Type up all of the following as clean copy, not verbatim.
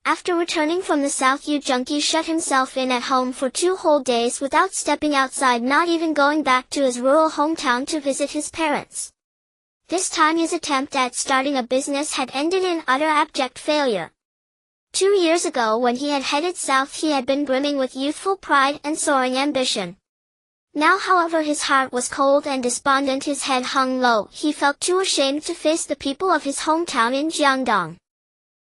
After returning from the south, Yu Junki shut himself in at home for 2 whole days without stepping outside, not even going back to his rural hometown to visit his parents. This time his attempt at starting a business had ended in utter abject failure. 2 years ago, when he had headed south, he had been brimming with youthful pride and soaring ambition. Now, however, his heart was cold and despondent, his head hung low. He felt too ashamed to face the people of his hometown in Jiangdong.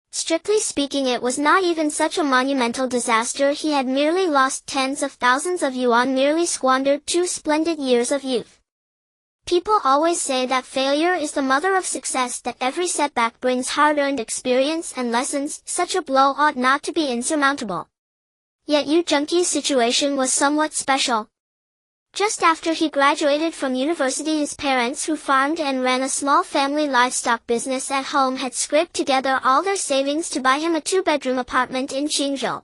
Strictly speaking, it was not even such a monumental disaster. He had merely lost tens of thousands of yuan, merely squandered 2 splendid years of youth. People always say that failure is the mother of success, that every setback brings hard-earned experience and lessons. Such a blow ought not to be insurmountable. Yet Yu Junki's situation was somewhat special. Just after he graduated from university, his parents, who farmed and ran a small family livestock business at home, had scraped together all their savings to buy him a 2-bedroom apartment in Qingzhou.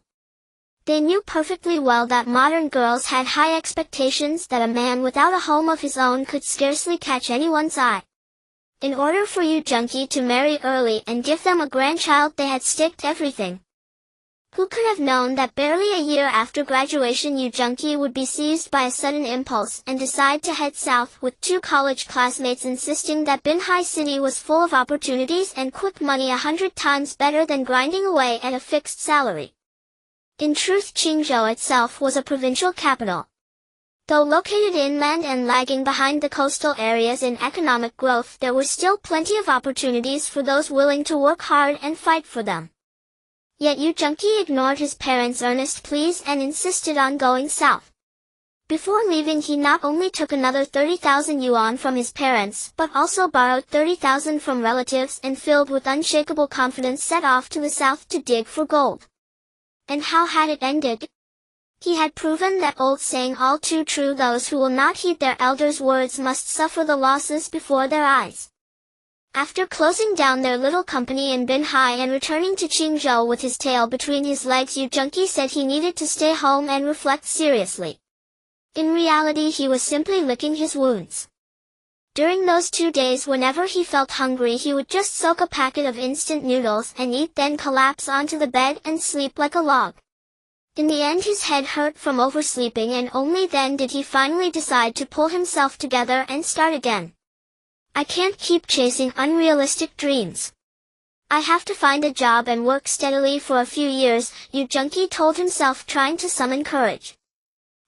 They knew perfectly well that modern girls had high expectations, that a man without a home of his own could scarcely catch anyone's eye. In order for Yu Junki to marry early and give them a grandchild, they had staked everything. Who could have known that barely a year after graduation Yu Junki would be seized by a sudden impulse and decide to head south, with 2 college classmates insisting that Binhai City was full of opportunities and quick money 100 times better than grinding away at a fixed salary. In truth, Qingzhou itself was a provincial capital. Though located inland and lagging behind the coastal areas in economic growth, there were still plenty of opportunities for those willing to work hard and fight for them. Yet Yu Junki ignored his parents' earnest pleas and insisted on going south. Before leaving, he not only took another 30,000 yuan from his parents, but also borrowed 30,000 from relatives and, filled with unshakable confidence, set off to the south to dig for gold. And how had it ended? He had proven that old saying all too true: those who will not heed their elders' words must suffer the losses before their eyes. After closing down their little company in Binhai and returning to Qingzhou with his tail between his legs, Yu Junki said he needed to stay home and reflect seriously. In reality, he was simply licking his wounds. During those 2 days, whenever he felt hungry, he would just soak a packet of instant noodles and eat, then collapse onto the bed and sleep like a log. In the end, his head hurt from oversleeping, and only then did he finally decide to pull himself together and start again. I can't keep chasing unrealistic dreams. I have to find a job and work steadily for a few years, Yu Junki told himself, trying to summon courage.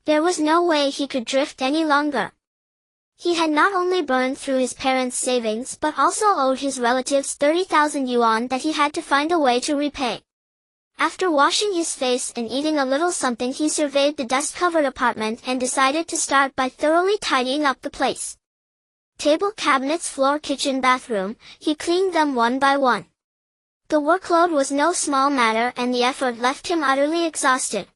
There was no way he could drift any longer. He had not only burned through his parents' savings but also owed his relatives 30,000 yuan that he had to find a way to repay. After washing his face and eating a little something, he surveyed the dust-covered apartment and decided to start by thoroughly tidying up the place. Table, cabinets, floor, kitchen, bathroom, he cleaned them one by one. The workload was no small matter, and the effort left him utterly exhausted.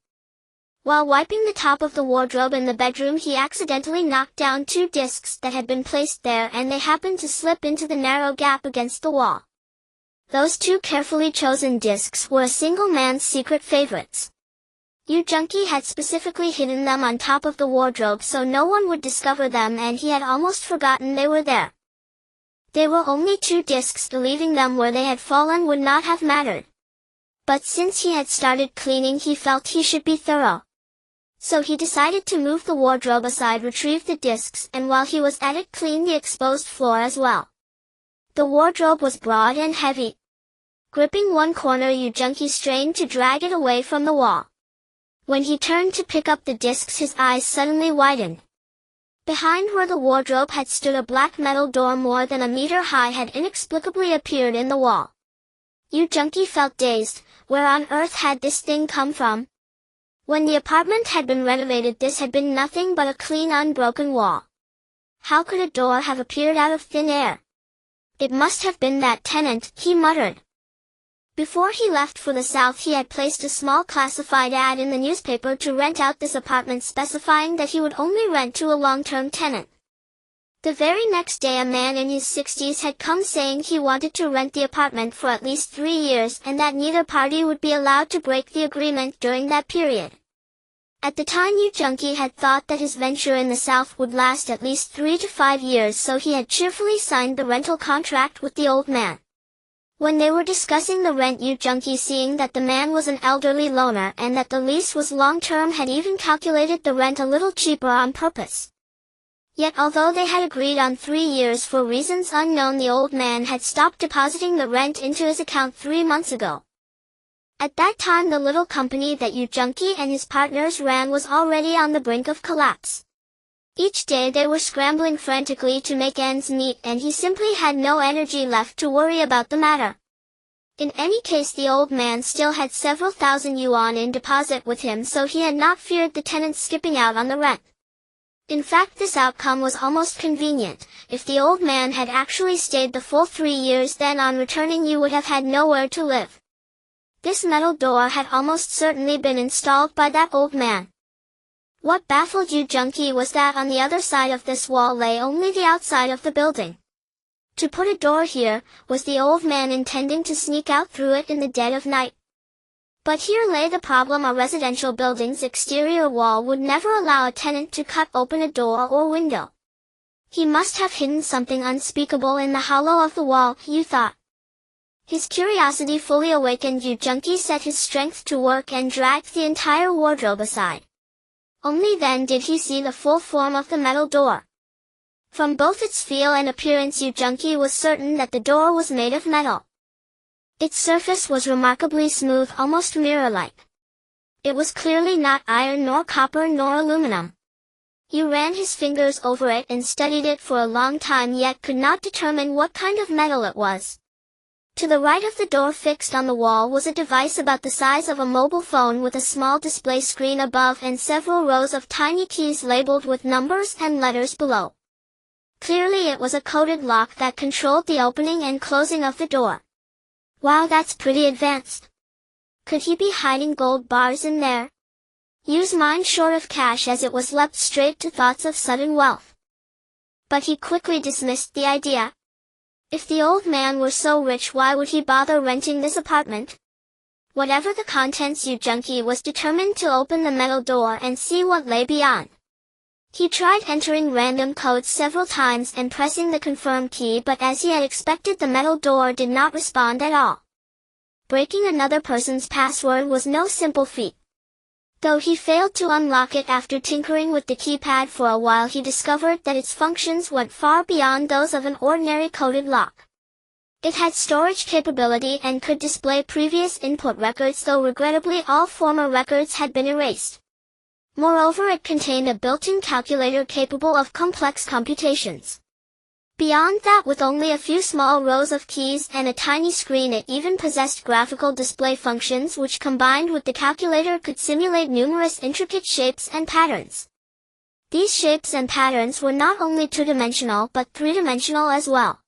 While wiping the top of the wardrobe in the bedroom, he accidentally knocked down 2 discs that had been placed there, and they happened to slip into the narrow gap against the wall. Those 2 carefully chosen discs were a single man's secret favorites. Yu Junki had specifically hidden them on top of the wardrobe so no one would discover them, and he had almost forgotten they were there. They were only 2 discs, leaving them where they had fallen would not have mattered. But since he had started cleaning, he felt he should be thorough. So he decided to move the wardrobe aside, retrieve the discs, and while he was at it, clean the exposed floor as well. The wardrobe was broad and heavy. Gripping one corner, Yu Junki strained to drag it away from the wall. When he turned to pick up the discs, his eyes suddenly widened. Behind where the wardrobe had stood, a black metal door more than a meter high had inexplicably appeared in the wall. Yu Junki felt dazed. Where on earth had this thing come from? When the apartment had been renovated, this had been nothing but a clean, unbroken wall. How could a door have appeared out of thin air? It must have been that tenant, he muttered. Before he left for the south, he had placed a small classified ad in the newspaper to rent out this apartment, specifying that he would only rent to a long-term tenant. The very next day, a man in his 60s had come saying he wanted to rent the apartment for at least 3 years, and that neither party would be allowed to break the agreement during that period. At the time, Yu Junki had thought that his venture in the south would last at least 3 to 5 years, so he had cheerfully signed the rental contract with the old man. When they were discussing the rent, Yu Junki, seeing that the man was an elderly loner and that the lease was long-term, had even calculated the rent a little cheaper on purpose. Yet although they had agreed on 3 years, for reasons unknown, the old man had stopped depositing the rent into his account 3 months ago. At that time, the little company that Yu Junki and his partners ran was already on the brink of collapse. Each day they were scrambling frantically to make ends meet, and he simply had no energy left to worry about the matter. In any case, the old man still had several thousand yuan in deposit with him, so he had not feared the tenants skipping out on the rent. In fact, this outcome was almost convenient. If the old man had actually stayed the full 3 years, then on returning you would have had nowhere to live. This metal door had almost certainly been installed by that old man. What baffled Yu Junki was that on the other side of this wall lay only the outside of the building. To put a door here, was the old man intending to sneak out through it in the dead of night? But here lay the problem: a residential building's exterior wall would never allow a tenant to cut open a door or window. He must have hidden something unspeakable in the hollow of the wall, Yu thought. His curiosity fully awakened, Yu Junki set his strength to work and dragged the entire wardrobe aside. Only then did he see the full form of the metal door. From both its feel and appearance, Yu Junki was certain that the door was made of metal. Its surface was remarkably smooth, almost mirror-like. It was clearly not iron, nor copper, nor aluminum. He ran his fingers over it and studied it for a long time, yet could not determine what kind of metal it was. To the right of the door, fixed on the wall, was a device about the size of a mobile phone with a small display screen above and several rows of tiny keys labeled with numbers and letters below. Clearly it was a coded lock that controlled the opening and closing of the door. Wow, that's pretty advanced. Could he be hiding gold bars in there? Yu's mind, short of cash as it was, leapt straight to thoughts of sudden wealth. But he quickly dismissed the idea. If the old man were so rich, why would he bother renting this apartment? Whatever the contents, Yu Junki was determined to open the metal door and see what lay beyond. He tried entering random codes several times and pressing the confirm key, but as he had expected, the metal door did not respond at all. Breaking another person's password was no simple feat. Though he failed to unlock it after tinkering with the keypad for a while, he discovered that its functions went far beyond those of an ordinary coded lock. It had storage capability and could display previous input records, though regrettably all former records had been erased. Moreover, it contained a built-in calculator capable of complex computations. Beyond that, with only a few small rows of keys and a tiny screen, it even possessed graphical display functions which, combined with the calculator, could simulate numerous intricate shapes and patterns. These shapes and patterns were not only two-dimensional but three-dimensional as well.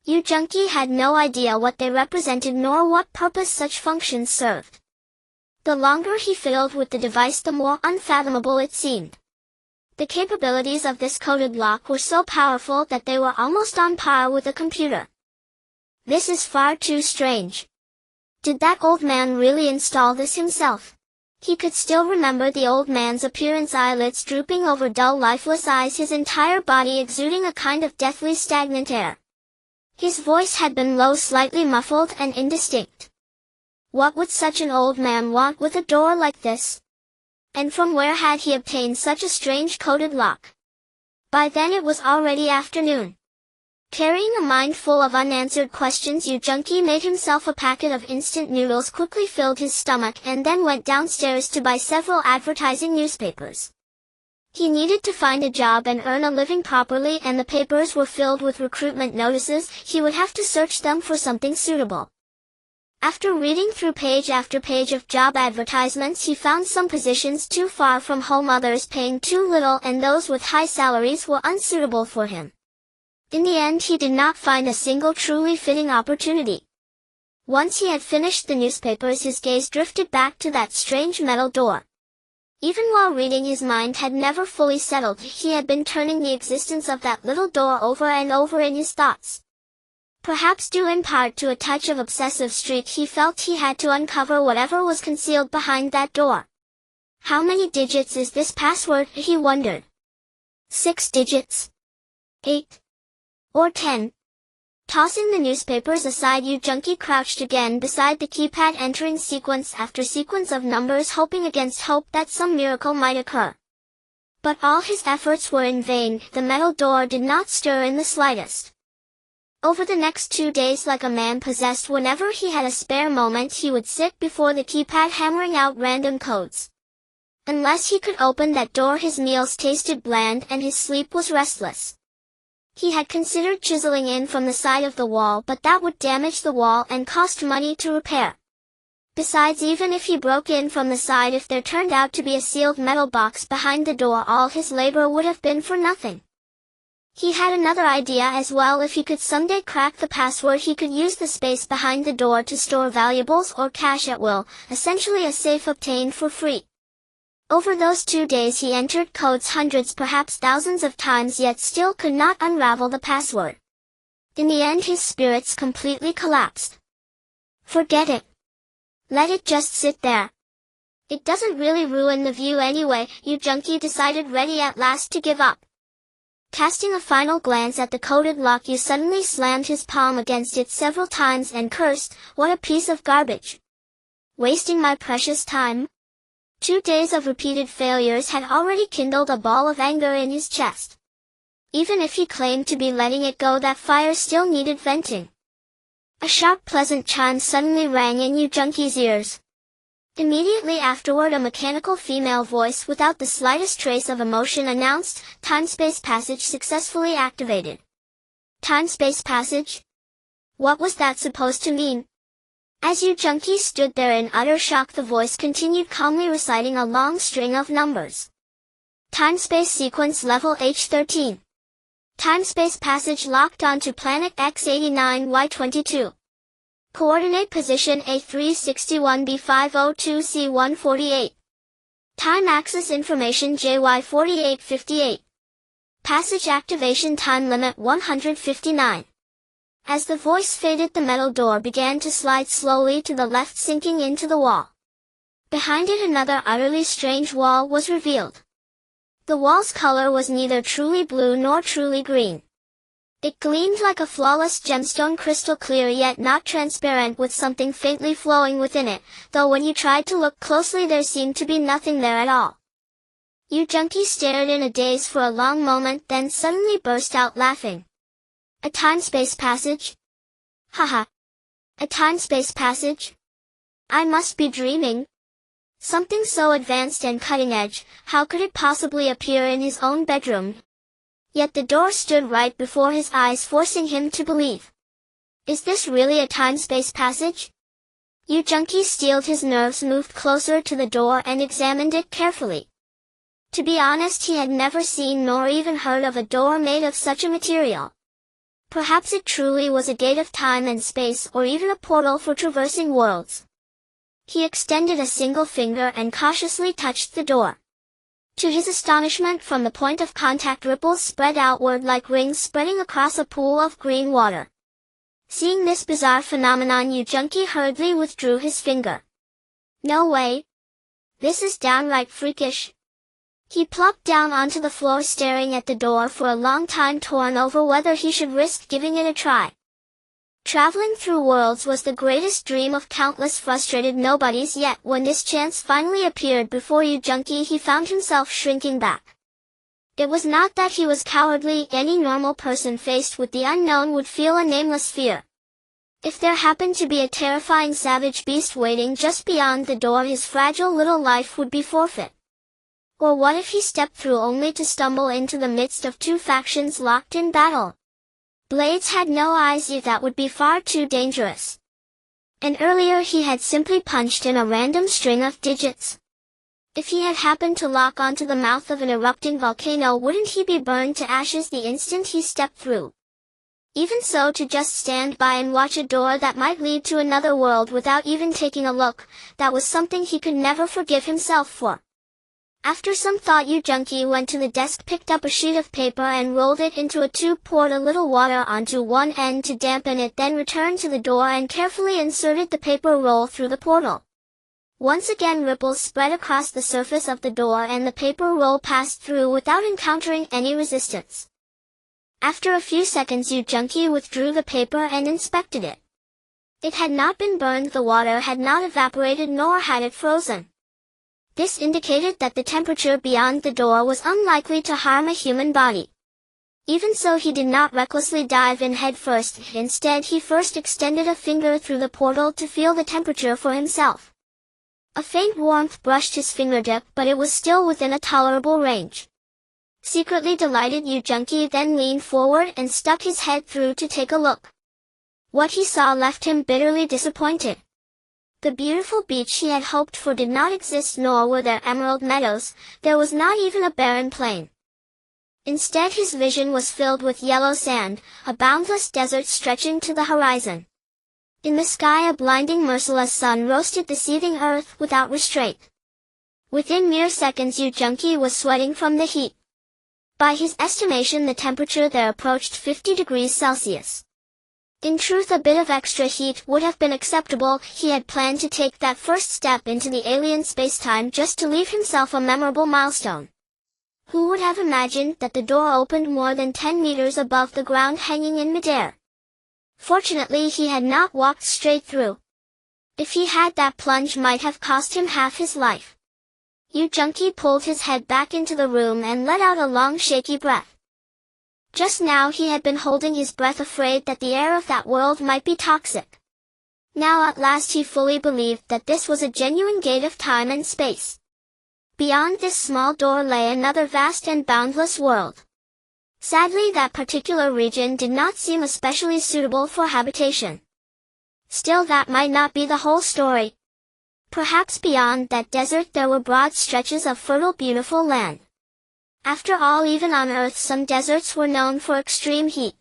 Yu Junki had no idea what they represented nor what purpose such functions served. The longer he fiddled with the device, the more unfathomable it seemed. The capabilities of this coded lock were so powerful that they were almost on par with a computer. This is far too strange. Did that old man really install this himself? He could still remember the old man's appearance, eyelids drooping over dull, lifeless eyes, his entire body exuding a kind of deathly stagnant air. His voice had been low, slightly muffled and indistinct. What would such an old man want with a door like this? And from where had he obtained such a strange coded lock? By then it was already afternoon. Carrying a mind full of unanswered questions, Yu Junki made himself a packet of instant noodles, quickly filled his stomach, and then went downstairs to buy several advertising newspapers. He needed to find a job and earn a living properly, and the papers were filled with recruitment notices. He would have to search them for something suitable. After reading through page after page of job advertisements, he found some positions too far from home, others paying too little, and those with high salaries were unsuitable for him. In the end, he did not find a single truly fitting opportunity. Once he had finished the newspapers, his gaze drifted back to that strange metal door. Even while reading, his mind had never fully settled. He had been turning the existence of that little door over and over in his thoughts. Perhaps due in part to a touch of obsessive streak, he felt he had to uncover whatever was concealed behind that door. How many digits is this password, he wondered. 6 digits? 8? Or 10? Tossing the newspapers aside, Yu Junkie crouched again beside the keypad, entering sequence after sequence of numbers, hoping against hope that some miracle might occur. But all his efforts were in vain. The metal door did not stir in the slightest. Over the next 2 days, like a man possessed, whenever he had a spare moment, he would sit before the keypad hammering out random codes. Unless he could open that door, his meals tasted bland and his sleep was restless. He had considered chiseling in from the side of the wall, but that would damage the wall and cost money to repair. Besides, even if he broke in from the side, if there turned out to be a sealed metal box behind the door, all his labor would have been for nothing. He had another idea as well. If he could someday crack the password, he could use the space behind the door to store valuables or cash at will, essentially a safe obtained for free. Over those 2 days he entered codes hundreds, perhaps thousands of times, yet still could not unravel the password. In the end, his spirits completely collapsed. Forget it. Let it just sit there. It doesn't really ruin the view anyway, Yu Junkie decided, ready at last to give up. Casting a final glance at the coded lock, Yu suddenly slammed his palm against it several times and cursed, "What a piece of garbage. Wasting my precious time." 2 days of repeated failures had already kindled a ball of anger in his chest. Even if he claimed to be letting it go, that fire still needed venting. A sharp, pleasant chime suddenly rang in Yu Junkie's ears. Immediately afterward, a mechanical female voice without the slightest trace of emotion announced, "Time-space passage successfully activated." Time-space passage? What was that supposed to mean? As Yu Junkie stood there in utter shock, the voice continued calmly, reciting a long string of numbers. Time-space sequence level H13. Time-space passage locked onto planet X89Y22. Coordinate position A361B502C148. Time axis information JY4858. Passage activation time limit 159. As the voice faded, the metal door began to slide slowly to the left, sinking into the wall. Behind it, another utterly strange wall was revealed. The wall's color was neither truly blue nor truly green. It gleamed like a flawless gemstone, crystal clear yet not transparent, with something faintly flowing within it, though when you tried to look closely there seemed to be nothing there at all. Yu Junkie stared in a daze for a long moment, then suddenly burst out laughing. A time-space passage? Haha. A time-space passage? I must be dreaming. Something so advanced and cutting-edge, how could it possibly appear in his own bedroom? Yet the door stood right before his eyes, forcing him to believe. Is this really a time-space passage? Yu Junkie steeled his nerves, moved closer to the door and examined it carefully. To be honest, he had never seen nor even heard of a door made of such a material. Perhaps it truly was a gate of time and space, or even a portal for traversing worlds. He extended a single finger and cautiously touched the door. To his astonishment, from the point of contact, ripples spread outward like rings spreading across a pool of green water. Seeing this bizarre phenomenon, Yu Junkie hurriedly withdrew his finger. No way. This is downright freakish. He plopped down onto the floor, staring at the door for a long time, torn over whether he should risk giving it a try. Traveling through worlds was the greatest dream of countless frustrated nobodies, yet when this chance finally appeared before Yu Junkie, he found himself shrinking back. It was not that he was cowardly. Any normal person faced with the unknown would feel a nameless fear. If there happened to be a terrifying savage beast waiting just beyond the door, his fragile little life would be forfeit. Or what if he stepped through only to stumble into the midst of 2 factions locked in battle? Blades had no eyes, yet that would be far too dangerous. And earlier he had simply punched in a random string of digits. If he had happened to lock onto the mouth of an erupting volcano, wouldn't he be burned to ashes the instant he stepped through? Even so, to just stand by and watch a door that might lead to another world without even taking a look, that was something he could never forgive himself for. After some thought, Yu Junkie went to the desk, picked up a sheet of paper and rolled it into a tube, poured a little water onto one end to dampen it, then returned to the door and carefully inserted the paper roll through the portal. Once again, ripples spread across the surface of the door and the paper roll passed through without encountering any resistance. After a few seconds, Yu Junqi withdrew the paper and inspected it. It had not been burned, the water had not evaporated, nor had it frozen. This indicated that the temperature beyond the door was unlikely to harm a human body. Even so, he did not recklessly dive in head first. Instead, he first extended a finger through the portal to feel the temperature for himself. A faint warmth brushed his fingertip, but it was still within a tolerable range. Secretly delighted, Yu Junqi then leaned forward and stuck his head through to take a look. What he saw left him bitterly disappointed. The beautiful beach he had hoped for did not exist, nor were there emerald meadows. There was not even a barren plain. Instead, his vision was filled with yellow sand, a boundless desert stretching to the horizon. In the sky, a blinding, merciless sun roasted the seething earth without restraint. Within mere seconds, Yu Junqi was sweating from the heat. By his estimation, the temperature there approached 50 degrees Celsius. In truth, a bit of extra heat would have been acceptable. He had planned to take that first step into the alien spacetime just to leave himself a memorable milestone. Who would have imagined that the door opened more than 10 meters above the ground, hanging in midair? Fortunately, he had not walked straight through. If he had, that plunge might have cost him half his life. Yu Junqi pulled his head back into the room and let out a long, shaky breath. Just now he had been holding his breath, afraid that the air of that world might be toxic. Now at last he fully believed that this was a genuine gate of time and space. Beyond this small door lay another vast and boundless world. Sadly, that particular region did not seem especially suitable for habitation. Still, that might not be the whole story. Perhaps beyond that desert there were broad stretches of fertile, beautiful land. After all, even on Earth some deserts were known for extreme heat.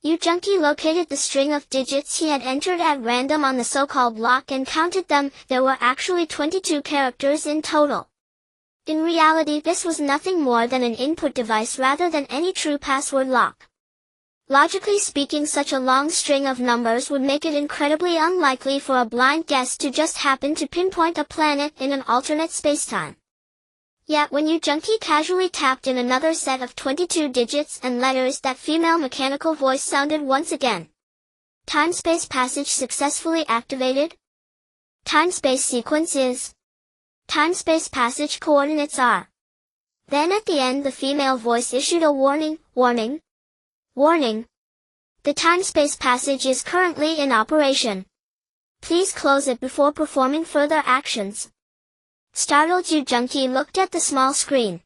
Yu Junqi located the string of digits he had entered at random on the so-called lock and counted them. There were actually 22 characters in total. In reality, this was nothing more than an input device rather than any true password lock. Logically speaking, such a long string of numbers would make it incredibly unlikely for a blind guess to just happen to pinpoint a planet in an alternate spacetime. Yet when Yu Junqi casually tapped in another set of 22 digits and letters, that female mechanical voice sounded once again. Time-space passage successfully activated. Time-space sequence is. Time-space passage coordinates are. Then at the end, the female voice issued a warning. Warning. The time-space passage is currently in operation. Please close it before performing further actions. Startled, Yu Junqi looked at the small screen.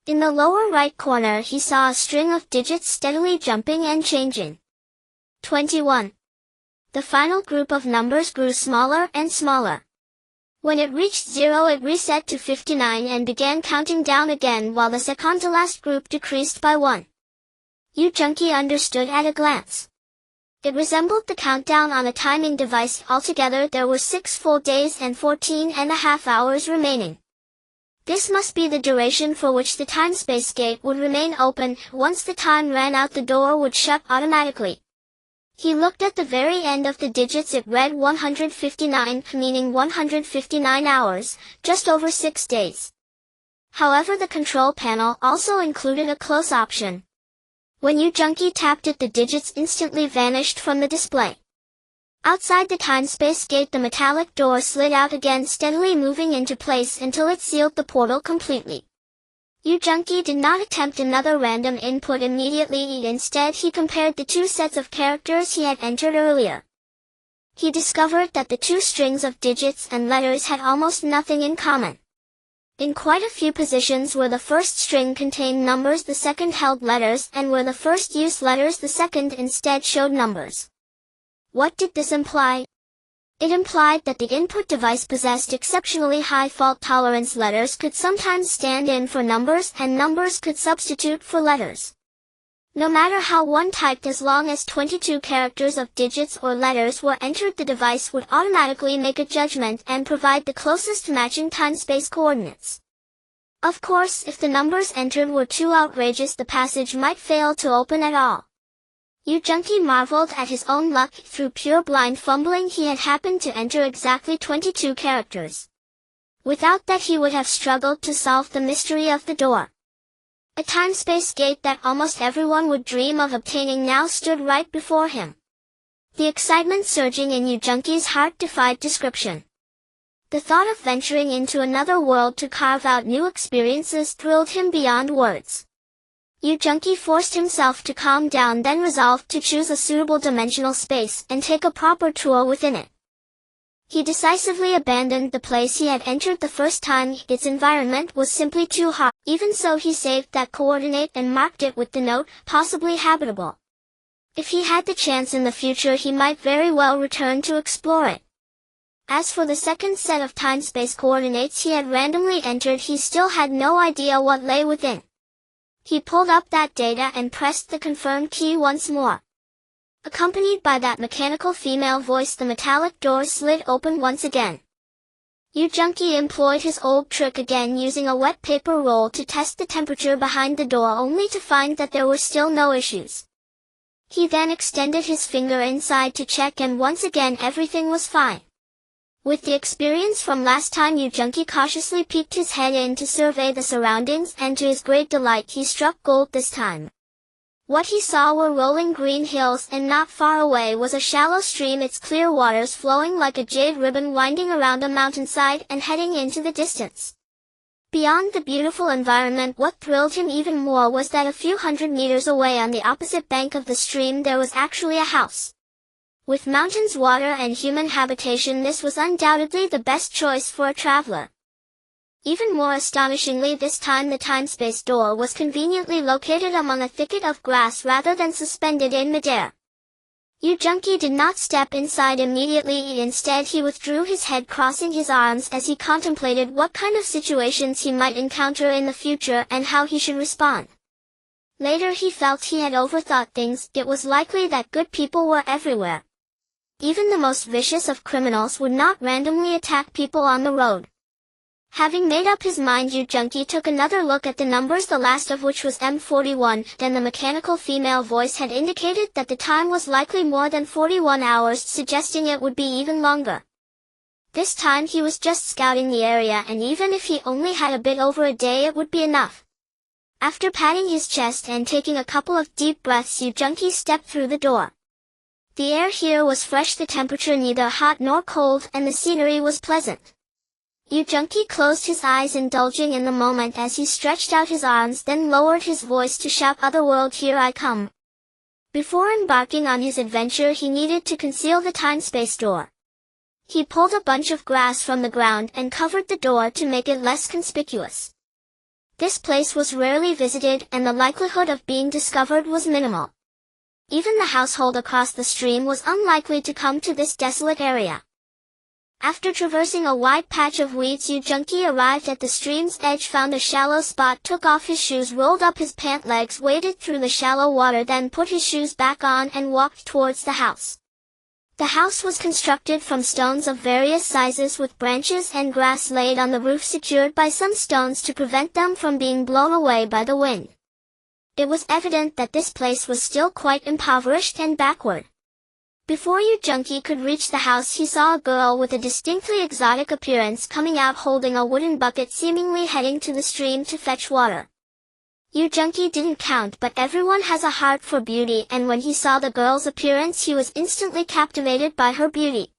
In the lower right corner, he saw a string of digits steadily jumping and changing. 21. The final group of numbers grew smaller and smaller. When it reached 0, it reset to 59 and began counting down again, while the second-to-last group decreased by 1. Yu Junqi understood at a glance. It resembled the countdown on a timing device. Altogether, there were 6 full days and 14.5 hours remaining. This must be the duration for which the time-space gate would remain open. Once the time ran out, the door would shut automatically. He looked at the very end of the digits. It read 159, meaning 159 hours, just over 6 days. However, the control panel also included a close option. When Yu Junqi tapped it, the digits instantly vanished from the display. Outside the time-space gate, the metallic door slid out again, steadily moving into place until it sealed the portal completely. Yu Junqi did not attempt another random input immediately. Instead, he compared the two sets of characters he had entered earlier. He discovered that the two strings of digits and letters had almost nothing in common. In quite a few positions where the first string contained numbers, the second held letters, and where the first used letters, the second instead showed numbers. What did this imply? It implied that the input device possessed exceptionally high fault tolerance. Letters could sometimes stand in for numbers, and numbers could substitute for letters. No matter how one typed, as long as 22 characters of digits or letters were entered, the device would automatically make a judgment and provide the closest matching time-space coordinates. Of course, if the numbers entered were too outrageous, the passage might fail to open at all. Yu Junqi marveled at his own luck. Through pure blind fumbling, he had happened to enter exactly 22 characters. Without that, he would have struggled to solve the mystery of the door. A time-space gate that almost everyone would dream of obtaining now stood right before him. The excitement surging in Yu Junki's heart defied description. The thought of venturing into another world to carve out new experiences thrilled him beyond words. Yu Junki forced himself to calm down, then resolved to choose a suitable dimensional space and take a proper tour within it. He decisively abandoned the place he had entered the first time. Its environment was simply too hot. Even so, he saved that coordinate and marked it with the note, possibly habitable. If he had the chance in the future, he might very well return to explore it. As for the second set of time-space coordinates he had randomly entered, he still had no idea what lay within. He pulled up that data and pressed the confirm key once more. Accompanied by that mechanical female voice, the metallic door slid open once again. Yu Junki employed his old trick again, using a wet paper roll to test the temperature behind the door, only to find that there were still no issues. He then extended his finger inside to check, and once again everything was fine. With the experience from last time, Yu Junki cautiously peeked his head in to survey the surroundings, and to his great delight he struck gold this time. What he saw were rolling green hills, and not far away was a shallow stream, its clear waters flowing like a jade ribbon winding around a mountainside and heading into the distance. Beyond the beautiful environment, what thrilled him even more was that a few hundred meters away on the opposite bank of the stream there was actually a house. With mountains, water, and human habitation, this was undoubtedly the best choice for a traveler. Even more astonishingly, this time the time-space door was conveniently located among a thicket of grass rather than suspended in midair. Yu Junki did not step inside immediately. Instead, he withdrew his head, crossing his arms as he contemplated what kind of situations he might encounter in the future and how he should respond. Later he felt he had overthought things. It was likely that good people were everywhere. Even the most vicious of criminals would not randomly attack people on the road. Having made up his mind, Yu Junki took another look at the numbers, the last of which was M41. Then the mechanical female voice had indicated that the time was likely more than 41 hours, suggesting it would be even longer. This time he was just scouting the area, and even if he only had a bit over a day, it would be enough. After patting his chest and taking a couple of deep breaths, Yu Junki stepped through the door. The air here was fresh, the temperature neither hot nor cold, and the scenery was pleasant. Yu Junki closed his eyes, indulging in the moment as he stretched out his arms, then lowered his voice to shout, "Otherworld, here I come." Before embarking on his adventure, he needed to conceal the time-space door. He pulled a bunch of grass from the ground and covered the door to make it less conspicuous. This place was rarely visited, and the likelihood of being discovered was minimal. Even the household across the stream was unlikely to come to this desolate area. After traversing a wide patch of weeds, Yu Junki arrived at the stream's edge, found a shallow spot, took off his shoes, rolled up his pant legs, waded through the shallow water, then put his shoes back on and walked towards the house. The house was constructed from stones of various sizes, with branches and grass laid on the roof, secured by some stones to prevent them from being blown away by the wind. It was evident that this place was still quite impoverished and backward. Before Yu Junki could reach the house, he saw a girl with a distinctly exotic appearance coming out holding a wooden bucket, seemingly heading to the stream to fetch water. Yu Junki didn't count, but everyone has a heart for beauty, and when he saw the girl's appearance he was instantly captivated by her beauty.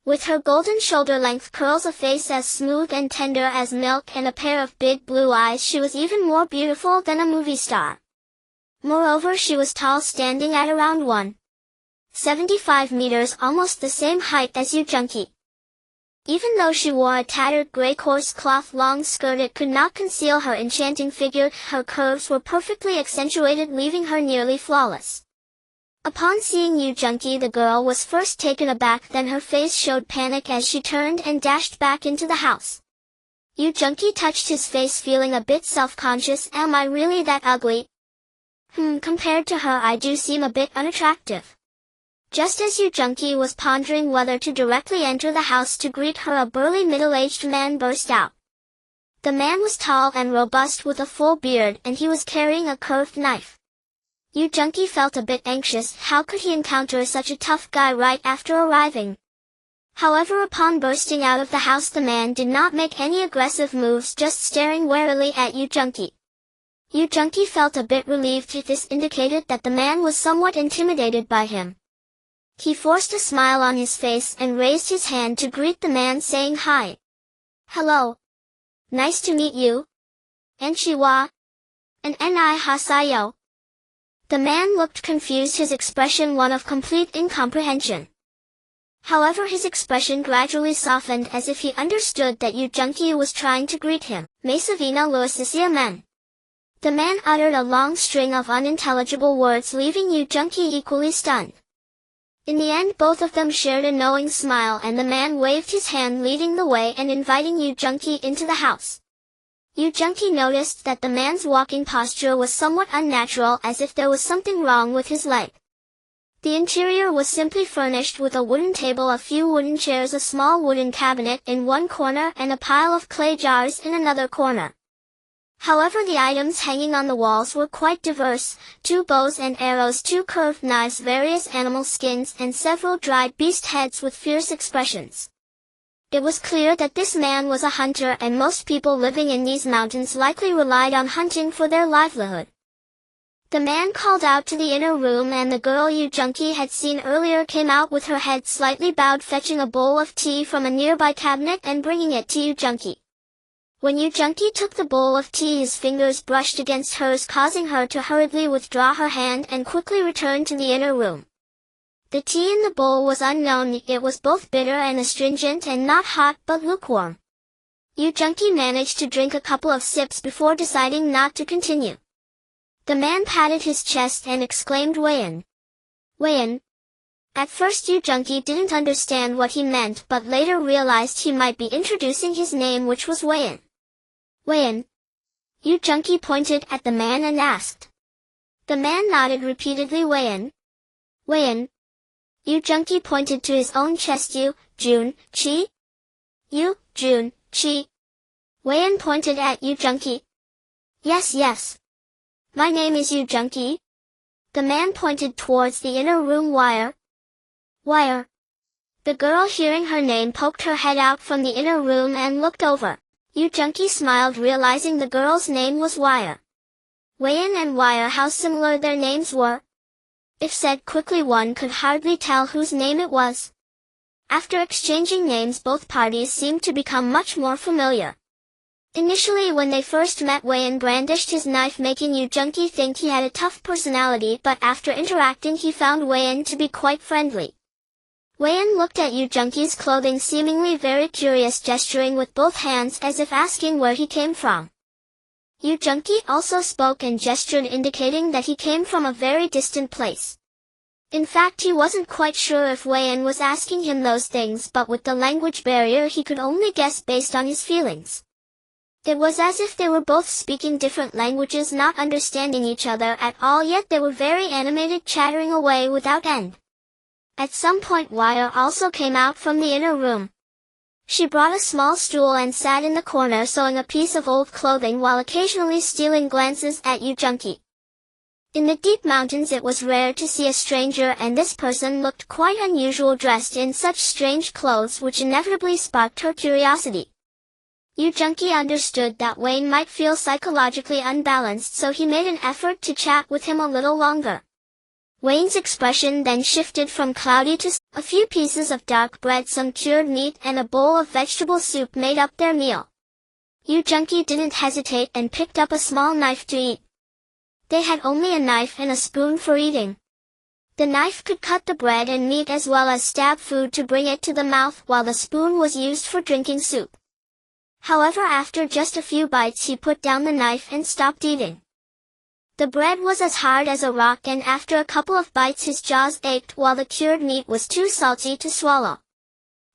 With her golden shoulder-length curls, a face as smooth and tender as milk, and a pair of big blue eyes, she was even more beautiful than a movie star. Moreover, she was tall, standing at around 1.75 meters, almost the same height as Yu Junki. Even though she wore a tattered gray coarse cloth long skirt, it could not conceal her enchanting figure. Her curves were perfectly accentuated, leaving her nearly flawless. Upon seeing Yu Junki, the girl was first taken aback, then her face showed panic as she turned and dashed back into the house. Yu Junki touched his face, feeling a bit self-conscious. Am I really that ugly? Compared to her I do seem a bit unattractive. Just as Yu Junki was pondering whether to directly enter the house to greet her, a burly middle-aged man burst out. The man was tall and robust with a full beard, and he was carrying a curved knife. Yu Junki felt a bit anxious. How could he encounter such a tough guy right after arriving? However, upon bursting out of the house, the man did not make any aggressive moves, just staring warily at Yu Junki. Yu Junki felt a bit relieved. This indicated that the man was somewhat intimidated by him. He forced a smile on his face and raised his hand to greet the man, saying hi. Hello. Nice to meet you. Konnichiwa. And ni hasayo. The man looked confused, his expression one of complete incomprehension. However, his expression gradually softened as if he understood that Yu Junki was trying to greet him. Mesavina Luasisia men. The man uttered a long string of unintelligible words, leaving Yu Junki equally stunned. In the end, both of them shared a knowing smile, and the man waved his hand, leading the way and inviting Yu Junki into the house. Yu Junki noticed that the man's walking posture was somewhat unnatural, as if there was something wrong with his leg. The interior was simply furnished with a wooden table, a few wooden chairs, a small wooden cabinet in one corner, and a pile of clay jars in another corner. However, the items hanging on the walls were quite diverse: 2 bows and arrows, 2 curved knives, various animal skins, and several dried beast heads with fierce expressions. It was clear that this man was a hunter, and most people living in these mountains likely relied on hunting for their livelihood. The man called out to the inner room, and the girl Yu Junki had seen earlier came out with her head slightly bowed, fetching a bowl of tea from a nearby cabinet and bringing it to Yu Junki. When Yu Junki took the bowl of tea, his fingers brushed against hers, causing her to hurriedly withdraw her hand and quickly return to the inner room. The tea in the bowl was unknown. It was both bitter and astringent, and not hot but lukewarm. Yu Junki managed to drink a couple of sips before deciding not to continue. The man patted his chest and exclaimed, Wayan. Wayan. At first Yu Junki didn't understand what he meant, but later realized he might be introducing his name, which was Wayan. Wayan. Yu Junki pointed at the man and asked. The man nodded repeatedly. Wayan. Wayan. Yu Junki pointed to his own chest. Yu, Jun, Chi? Yu, Jun, Chi. Wayan pointed at Yu Junki. Yes, yes. My name is Yu Junki. The man pointed towards the inner room. Wire. Wire. The girl, hearing her name, poked her head out from the inner room and looked over. Yu Junki smiled, realizing the girl's name was Wire. Wayan and Wire, how similar their names were. If said quickly, one could hardly tell whose name it was. After exchanging names, both parties seemed to become much more familiar. Initially, when they first met, Wayan brandished his knife, making Yu Junki think he had a tough personality, but after interacting he found Wayan to be quite friendly. Wayan looked at Yu Junki's clothing, seemingly very curious, gesturing with both hands as if asking where he came from. Yu Junki also spoke and gestured, indicating that he came from a very distant place. In fact, he wasn't quite sure if Wayan was asking him those things, but with the language barrier he could only guess based on his feelings. It was as if they were both speaking different languages, not understanding each other at all, yet they were very animated, chattering away without end. At some point, Wire also came out from the inner room. She brought a small stool and sat in the corner, sewing a piece of old clothing while occasionally stealing glances at Yu Junki. In the deep mountains it was rare to see a stranger, and this person looked quite unusual, dressed in such strange clothes, which inevitably sparked her curiosity. Yu Junki understood that Wayan might feel psychologically unbalanced, so he made an effort to chat with him a little longer. Wayan's expression then shifted from cloudy to a few pieces of dark bread, some cured meat, and a bowl of vegetable soup made up their meal. Yu Junki didn't hesitate and picked up a small knife to eat. They had only a knife and a spoon for eating. The knife could cut the bread and meat as well as stab food to bring it to the mouth, while the spoon was used for drinking soup. However, after just a few bites he put down the knife and stopped eating. The bread was as hard as a rock, and after a couple of bites his jaws ached, while the cured meat was too salty to swallow.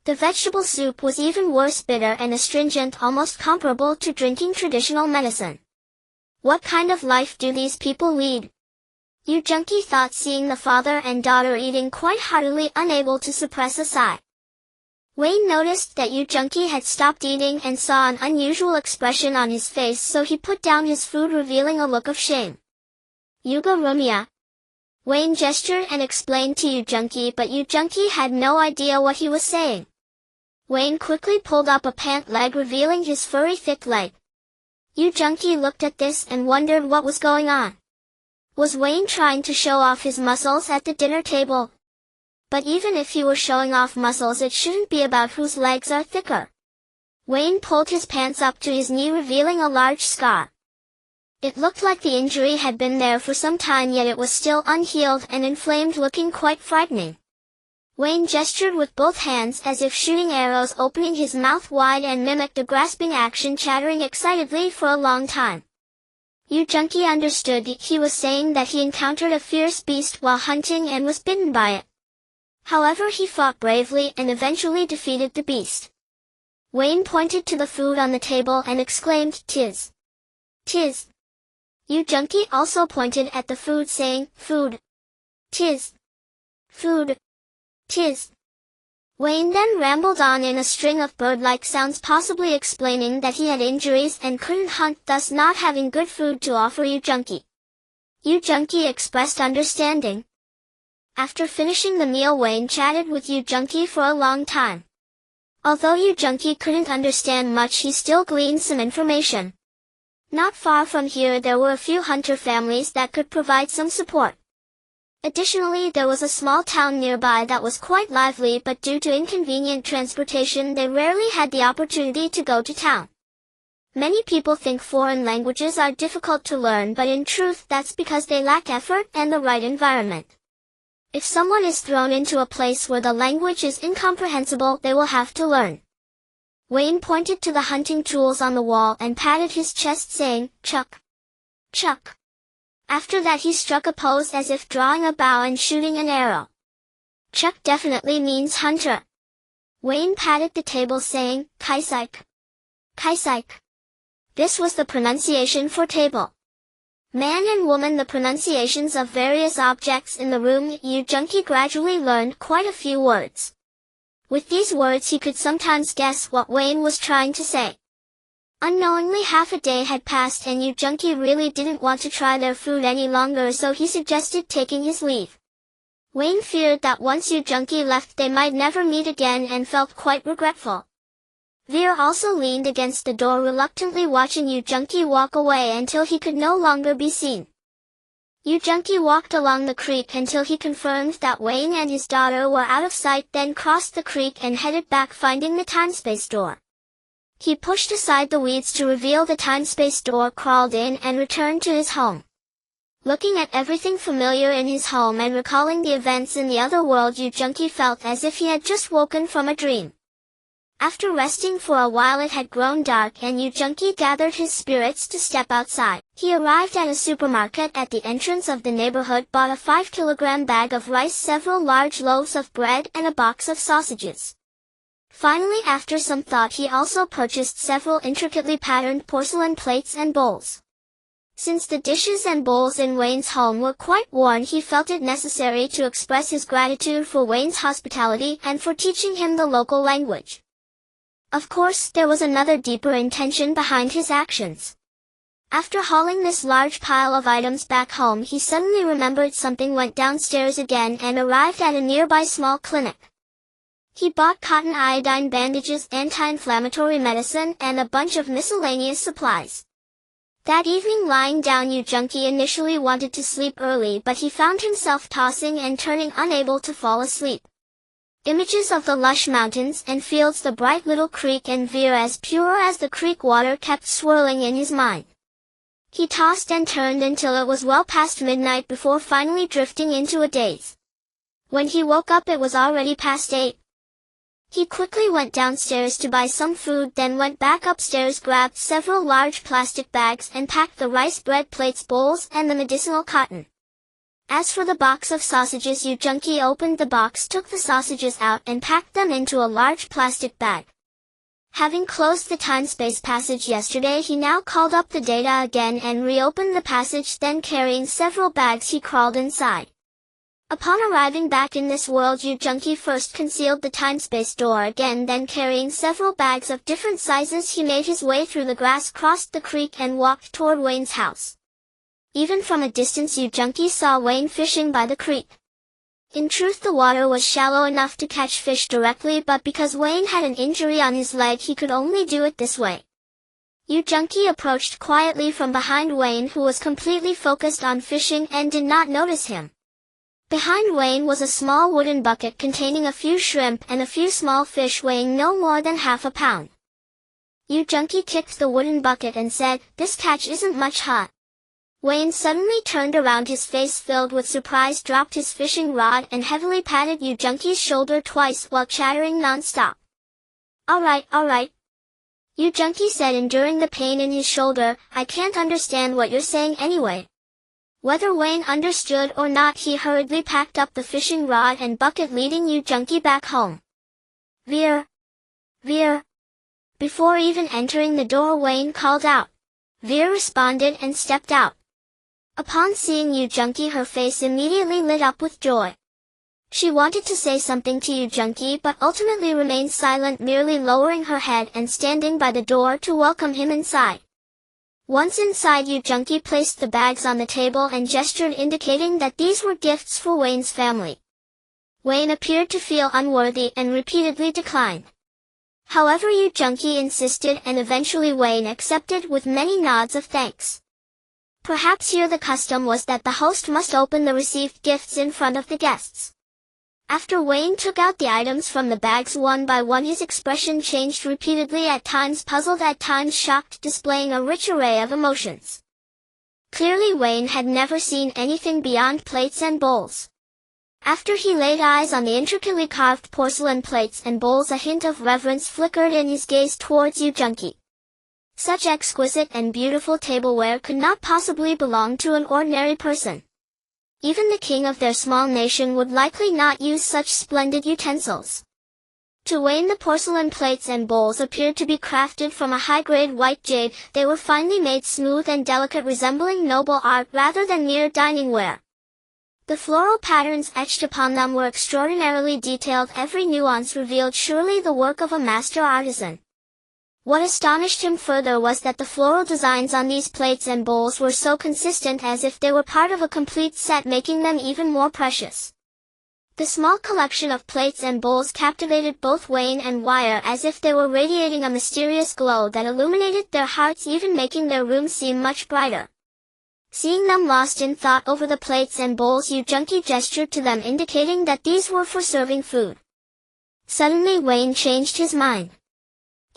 The vegetable soup was even worse, bitter and astringent, almost comparable to drinking traditional medicine. What kind of life do these people lead? Yu Junki thought, seeing the father and daughter eating quite heartily, unable to suppress a sigh. Wayan noticed that Yu Junki had stopped eating and saw an unusual expression on his face, so he put down his food, revealing a look of shame. Yuga Rumia. Wayan gestured and explained to Yu Junki, but Yu Junki had no idea what he was saying. Wayan quickly pulled up a pant leg, revealing his furry thick leg. Yu Junkie looked at this and wondered what was going on. Was Wayne trying to show off his muscles at the dinner table? But even if he were showing off muscles, it shouldn't be about whose legs are thicker. Wayne pulled his pants up to his knee, revealing a large scar. It looked like the injury had been there for some time, yet it was still unhealed and inflamed, looking quite frightening. Wayne gestured with both hands as if shooting arrows, opening his mouth wide, and mimicked a grasping action, chattering excitedly for a long time. Yu Junkie understood he was saying that he encountered a fierce beast while hunting and was bitten by it. However, he fought bravely and eventually defeated the beast. Wayne pointed to the food on the table and exclaimed, "Tis! Tis!" Yu Junkie also pointed at the food, saying, "Food! Tis! Food! Tis!" Wayne then rambled on in a string of bird-like sounds, possibly explaining that he had injuries and couldn't hunt, thus not having good food to offer Yu Junkie. Yu Junkie expressed understanding. After finishing the meal, Wayne chatted with Yu Junkie for a long time. Although Yu Junkie couldn't understand much, he still gleaned some information. Not far from here there were a few hunter families that could provide some support. Additionally, there was a small town nearby that was quite lively, but due to inconvenient transportation they rarely had the opportunity to go to town. Many people think foreign languages are difficult to learn, but in truth that's because they lack effort and the right environment. If someone is thrown into a place where the language is incomprehensible, they will have to learn. Wayne pointed to the hunting tools on the wall and patted his chest, saying, "Chuck! Chuck!" After that he struck a pose as if drawing a bow and shooting an arrow. Chuck definitely means hunter. Wayne patted the table, saying, "Kaisik! Kaisik!" This was the pronunciation for table. Man and woman, the pronunciations of various objects in the room. Yu Junkie gradually learned quite a few words. With these words he could sometimes guess what Wayne was trying to say. Unknowingly, half a day had passed and Yu Junkie really didn't want to try their food any longer, so he suggested taking his leave. Wayne feared that once Yu Junkie left they might never meet again and felt quite regretful. Veer also leaned against the door, reluctantly watching Yu Junkie walk away until he could no longer be seen. Yu Junkie walked along the creek until he confirmed that Wayne and his daughter were out of sight, then crossed the creek and headed back, finding the time-space door. He pushed aside the weeds to reveal the time-space door, crawled in, and returned to his home. Looking at everything familiar in his home and recalling the events in the other world, Yu Junkie felt as if he had just woken from a dream. After resting for a while, it had grown dark and Yu Junkie gathered his spirits to step outside. He arrived at a supermarket at the entrance of the neighborhood, bought a 5-kilogram bag of rice, several large loaves of bread, and a box of sausages. Finally, after some thought, he also purchased several intricately patterned porcelain plates and bowls. Since the dishes and bowls in Wayne's home were quite worn, he felt it necessary to express his gratitude for Wayne's hospitality and for teaching him the local language. Of course, there was another deeper intention behind his actions. After hauling this large pile of items back home, he suddenly remembered something, went downstairs again, and arrived at a nearby small clinic. He bought cotton iodine bandages, anti-inflammatory medicine, and a bunch of miscellaneous supplies. That evening, lying down, Yu Junkie initially wanted to sleep early, but he found himself tossing and turning, unable to fall asleep. Images of the lush mountains and fields, the bright little creek, and Veer as pure as the creek water kept swirling in his mind. He tossed and turned until it was well past midnight before finally drifting into a daze. When he woke up, it was already past 8. He quickly went downstairs to buy some food, then went back upstairs, grabbed several large plastic bags, and packed the rice, bread, plates, bowls, and the medicinal cotton. As for the box of sausages, Yu Junkie opened the box, took the sausages out, and packed them into a large plastic bag. Having closed the time-space passage yesterday, he now called up the data again and reopened the passage, then carrying several bags he crawled inside. Upon arriving back in this world, Yu Junkie first concealed the time-space door again, then carrying several bags of different sizes he made his way through the grass, crossed the creek, and walked toward Wayne's house. Even from a distance, Yu Junkie saw Wayne fishing by the creek. In truth, the water was shallow enough to catch fish directly, but because Wayne had an injury on his leg, he could only do it this way. Yu Junkie approached quietly from behind Wayne, who was completely focused on fishing and did not notice him. Behind Wayne was a small wooden bucket containing a few shrimp and a few small fish weighing no more than half a pound. Yu Junkie kicked the wooden bucket and said, "This catch isn't much, huh?" Wayne suddenly turned around, his face filled with surprise, dropped his fishing rod and heavily patted Yu Junkie's shoulder twice while chattering non-stop. Alright. Yu Junkie said, enduring the pain in his shoulder, "I can't understand what you're saying anyway." Whether Wayne understood or not, he hurriedly packed up the fishing rod and bucket, leading Yu Junkie back home. Veer. Before even entering the door, Wayne called out. Veer responded and stepped out. Upon seeing Yu Junkie, her face immediately lit up with joy. She wanted to say something to Yu Junkie but ultimately remained silent, merely lowering her head and standing by the door to welcome him inside. Once inside, Yu Junkie placed the bags on the table and gestured, indicating that these were gifts for Wayne's family. Wayne appeared to feel unworthy and repeatedly declined. However, Yu Junkie insisted and eventually Wayne accepted with many nods of thanks. Perhaps here the custom was that the host must open the received gifts in front of the guests. After Wayne took out the items from the bags one by one, his expression changed repeatedly, at times puzzled, at times shocked, displaying a rich array of emotions. Clearly Wayne had never seen anything beyond plates and bowls. After he laid eyes on the intricately carved porcelain plates and bowls, a hint of reverence flickered in his gaze towards Yu Junkie. Such exquisite and beautiful tableware could not possibly belong to an ordinary person. Even the king of their small nation would likely not use such splendid utensils. To Wayne, the porcelain plates and bowls appeared to be crafted from a high-grade white jade. They were finely made, smooth and delicate, resembling noble art rather than mere dining ware. The floral patterns etched upon them were extraordinarily detailed, every nuance revealed surely the work of a master artisan. What astonished him further was that the floral designs on these plates and bowls were so consistent, as if they were part of a complete set, making them even more precious. The small collection of plates and bowls captivated both Wayne and Wire, as if they were radiating a mysterious glow that illuminated their hearts, even making their room seem much brighter. Seeing them lost in thought over the plates and bowls, Yu Junkie gestured to them, indicating that these were for serving food. Suddenly Wayne changed his mind.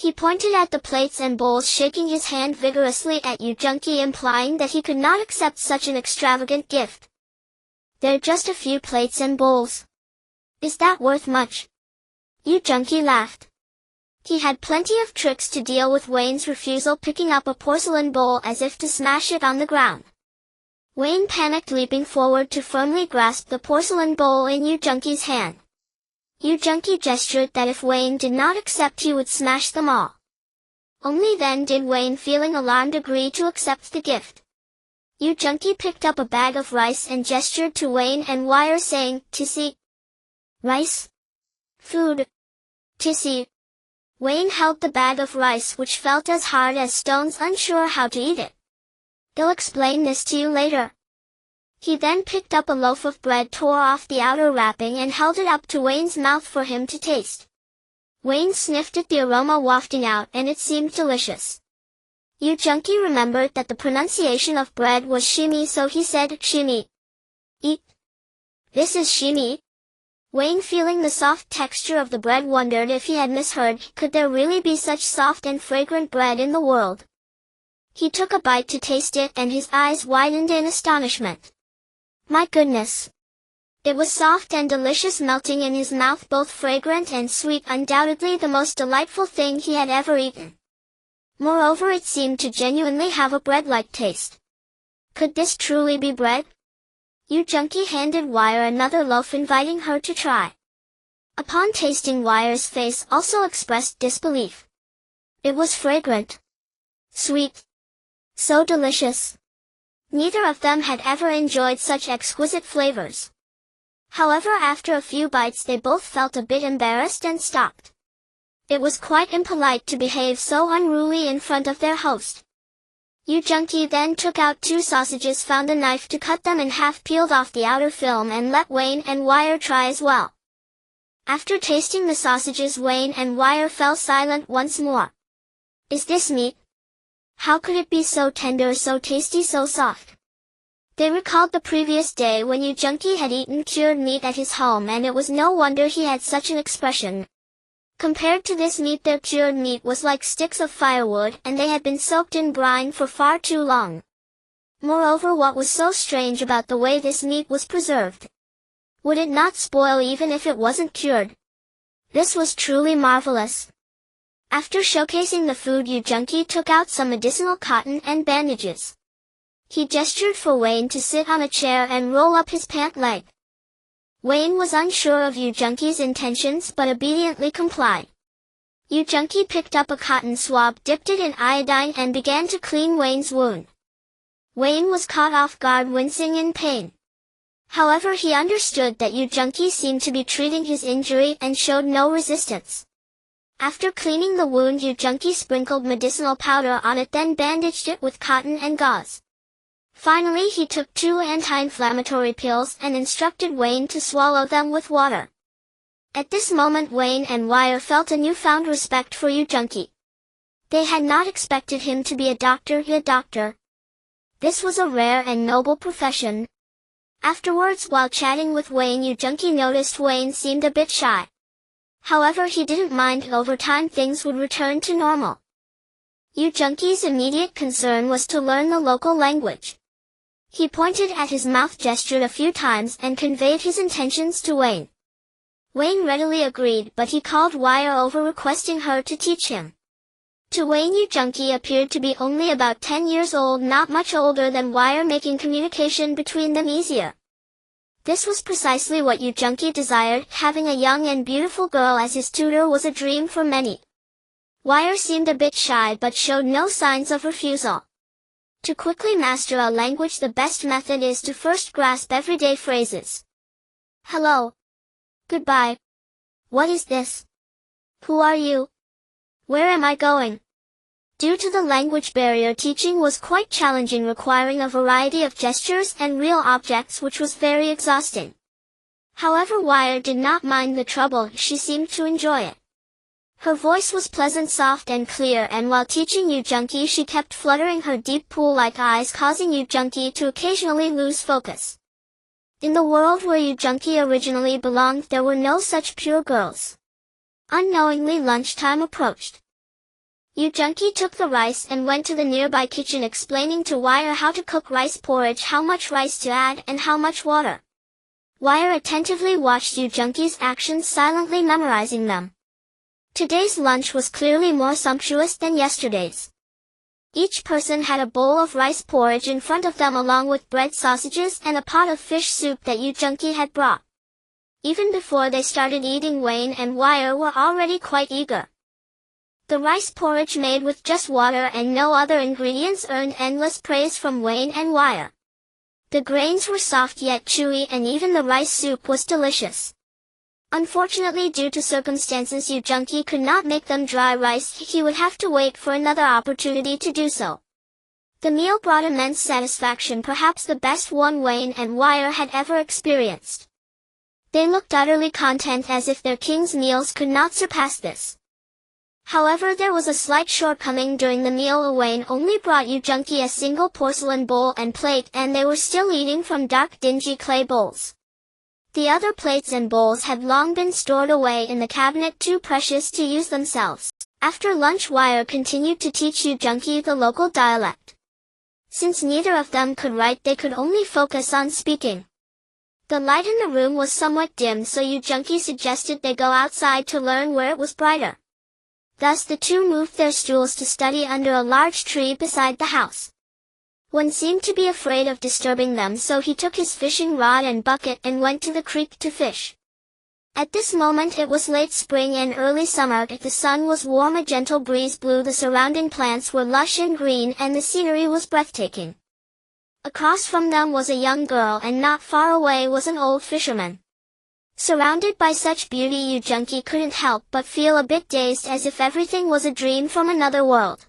He pointed at the plates and bowls, shaking his hand vigorously at Yu Junkie, implying that he could not accept such an extravagant gift. "They're just a few plates and bowls. Is that worth much?" Yu Junkie laughed. He had plenty of tricks to deal with Wayne's refusal, picking up a porcelain bowl as if to smash it on the ground. Wayne panicked, leaping forward to firmly grasp the porcelain bowl in Yu Junkie's hand. Yu Junkie gestured that if Wayne did not accept, he would smash them all. Only then did Wayne, feeling alarmed, agree to accept the gift. Yu Junkie picked up a bag of rice and gestured to Wayne and Wire, saying, "Tissy." "Rice? Food. Tissy." Wayne held the bag of rice, which felt as hard as stones, unsure how to eat it. "I'll explain this to you later." He then picked up a loaf of bread, tore off the outer wrapping and held it up to Wayne's mouth for him to taste. Wayne sniffed at the aroma wafting out, and it seemed delicious. Yu Junkie remembered that the pronunciation of bread was shimi, so he said, "Shimi." "Eat. This is shimi?" Wayne, feeling the soft texture of the bread, wondered if he had misheard. Could there really be such soft and fragrant bread in the world? He took a bite to taste it, and his eyes widened in astonishment. My goodness! It was soft and delicious, melting in his mouth, both fragrant and sweet, undoubtedly the most delightful thing he had ever eaten. Moreover, it seemed to genuinely have a bread-like taste. Could this truly be bread? Yu Junkie handed Wire another loaf, inviting her to try. Upon tasting, Wire's face also expressed disbelief. It was fragrant. Sweet. So delicious. Neither of them had ever enjoyed such exquisite flavors. However, after a few bites they both felt a bit embarrassed and stopped. It was quite impolite to behave so unruly in front of their host. Yu Junkie then took out 2 sausages, found a knife to cut them in half, peeled off the outer film, and let Wayne and Wire try as well. After tasting the sausages, Wayne and Wire fell silent once more. "Is this meat?" How could it be so tender, so tasty, so soft? They recalled the previous day when Yu Junki had eaten cured meat at his home, and it was no wonder he had such an expression. Compared to this meat, their cured meat was like sticks of firewood, and they had been soaked in brine for far too long. Moreover, what was so strange about the way this meat was preserved? Would it not spoil even if it wasn't cured? This was truly marvelous. After showcasing the food, Yu Junki took out some medicinal cotton and bandages. He gestured for Wayne to sit on a chair and roll up his pant leg. Wayne was unsure of Yu Junki's intentions but obediently complied. Yu Junki picked up a cotton swab, dipped it in iodine, and began to clean Wayne's wound. Wayne was caught off guard, wincing in pain. However, he understood that Yu Junki seemed to be treating his injury and showed no resistance. After cleaning the wound, Yu Junki sprinkled medicinal powder on it, then bandaged it with cotton and gauze. Finally, he took 2 anti-inflammatory pills and instructed Wayne to swallow them with water. At this moment, Wayne and Wire felt a newfound respect for Yu Junki. They had not expected him to be a doctor. This was a rare and noble profession. Afterwards, while chatting with Wayne, Yu Junki noticed Wayne seemed a bit shy. However, he didn't mind. Over time, things would return to normal. Yu Junki's immediate concern was to learn the local language. He pointed at his mouth, gestured a few times, and conveyed his intentions to Wayne. Wayne readily agreed, but he called Wire over, requesting her to teach him. To Wayne, Yu Junki appeared to be only about 10 years old, not much older than Wire, making communication between them easier. This was precisely what Yu Junki desired. Having a young and beautiful girl as his tutor was a dream for many. Wire seemed a bit shy but showed no signs of refusal. To quickly master a language, the best method is to first grasp everyday phrases. Hello. Goodbye. What is this? Who are you? Where am I going? Due to the language barrier, teaching was quite challenging, requiring a variety of gestures and real objects, which was very exhausting. However, Wire did not mind the trouble. She seemed to enjoy it. Her voice was pleasant, soft and clear, and while teaching Yu Junki, she kept fluttering her deep pool-like eyes, causing Yu Junki to occasionally lose focus. In the world where Yu Junki originally belonged, there were no such pure girls. Unknowingly, lunchtime approached. Yu Junki took the rice and went to the nearby kitchen, explaining to Wire how to cook rice porridge, how much rice to add, and how much water. Wire attentively watched Yu Junki's actions, silently memorizing them. Today's lunch was clearly more sumptuous than yesterday's. Each person had a bowl of rice porridge in front of them, along with bread, sausages, and a pot of fish soup that Yu Junki had brought. Even before they started eating, Wayne and Wire were already quite eager. The rice porridge, made with just water and no other ingredients, earned endless praise from Wayne and Wire. The grains were soft yet chewy, and even the rice soup was delicious. Unfortunately, due to circumstances, Yu Junki could not make them dry rice. He would have to wait for another opportunity to do so. The meal brought immense satisfaction, perhaps the best one Wayne and Wire had ever experienced. They looked utterly content, as if their king's meals could not surpass this. However, there was a slight shortcoming during the meal. Wayne only brought Yu Junki a single porcelain bowl and plate, and they were still eating from dark, dingy clay bowls. The other plates and bowls had long been stored away in the cabinet, too precious to use themselves. After lunch, Wire continued to teach Yu Junki the local dialect. Since neither of them could write, they could only focus on speaking. The light in the room was somewhat dim, so Yu Junki suggested they go outside to learn where it was brighter. Thus the two moved their stools to study under a large tree beside the house. One seemed to be afraid of disturbing them, so he took his fishing rod and bucket and went to the creek to fish. At this moment it was late spring and early summer. The sun was warm, a gentle breeze blew, the surrounding plants were lush and green, and the scenery was breathtaking. Across from them was a young girl, and not far away was an old fisherman. Surrounded by such beauty, Yu Junki couldn't help but feel a bit dazed, as if everything was a dream from another world.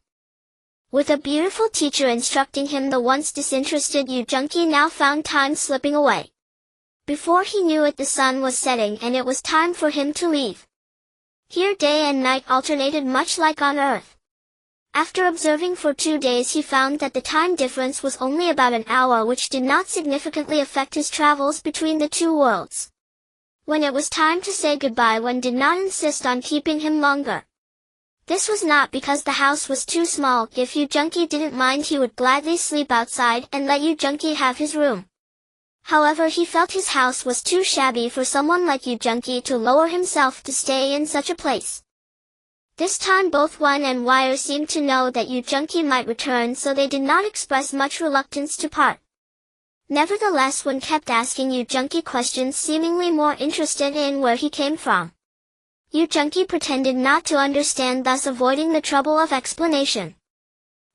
With a beautiful teacher instructing him, the once disinterested Yu Junki now found time slipping away. Before he knew it, the sun was setting, and it was time for him to leave. Here day and night alternated, much like on earth. After observing for 2 days, he found that the time difference was only about an hour, which did not significantly affect his travels between the two worlds. When it was time to say goodbye, one did not insist on keeping him longer. This was not because the house was too small. If Yu Junkie didn't mind, he would gladly sleep outside and let Yu Junkie have his room. However, he felt his house was too shabby for someone like Yu Junkie to lower himself to stay in such a place. This time both Wan and Wire seemed to know that Yu Junkie might return, so they did not express much reluctance to part. Nevertheless, Wan kept asking Yu Junkie questions, seemingly more interested in where he came from. Yu Junkie pretended not to understand, thus avoiding the trouble of explanation.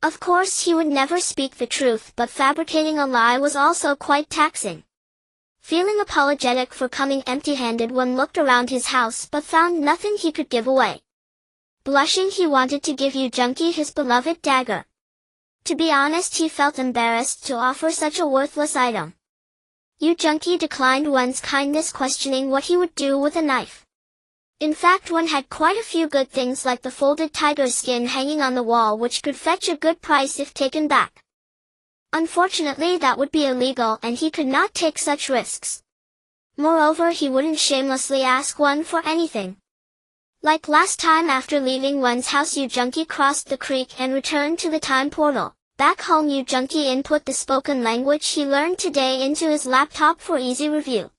Of course, he would never speak the truth, but fabricating a lie was also quite taxing. Feeling apologetic for coming empty-handed, Wan looked around his house but found nothing he could give away. Blushing, he wanted to give Yu Junkie his beloved dagger. To be honest, he felt embarrassed to offer such a worthless item. Yu Junkie declined Wan's kindness, questioning what he would do with a knife. In fact, Wan had quite a few good things, like the folded tiger skin hanging on the wall, which could fetch a good price if taken back. Unfortunately, that would be illegal and he could not take such risks. Moreover, he wouldn't shamelessly ask Wan for anything. Like last time, after leaving Wan's house, Yu Junkie crossed the creek and returned to the time portal. Back home, Yu Junkie input the spoken language he learned today into his laptop for easy review.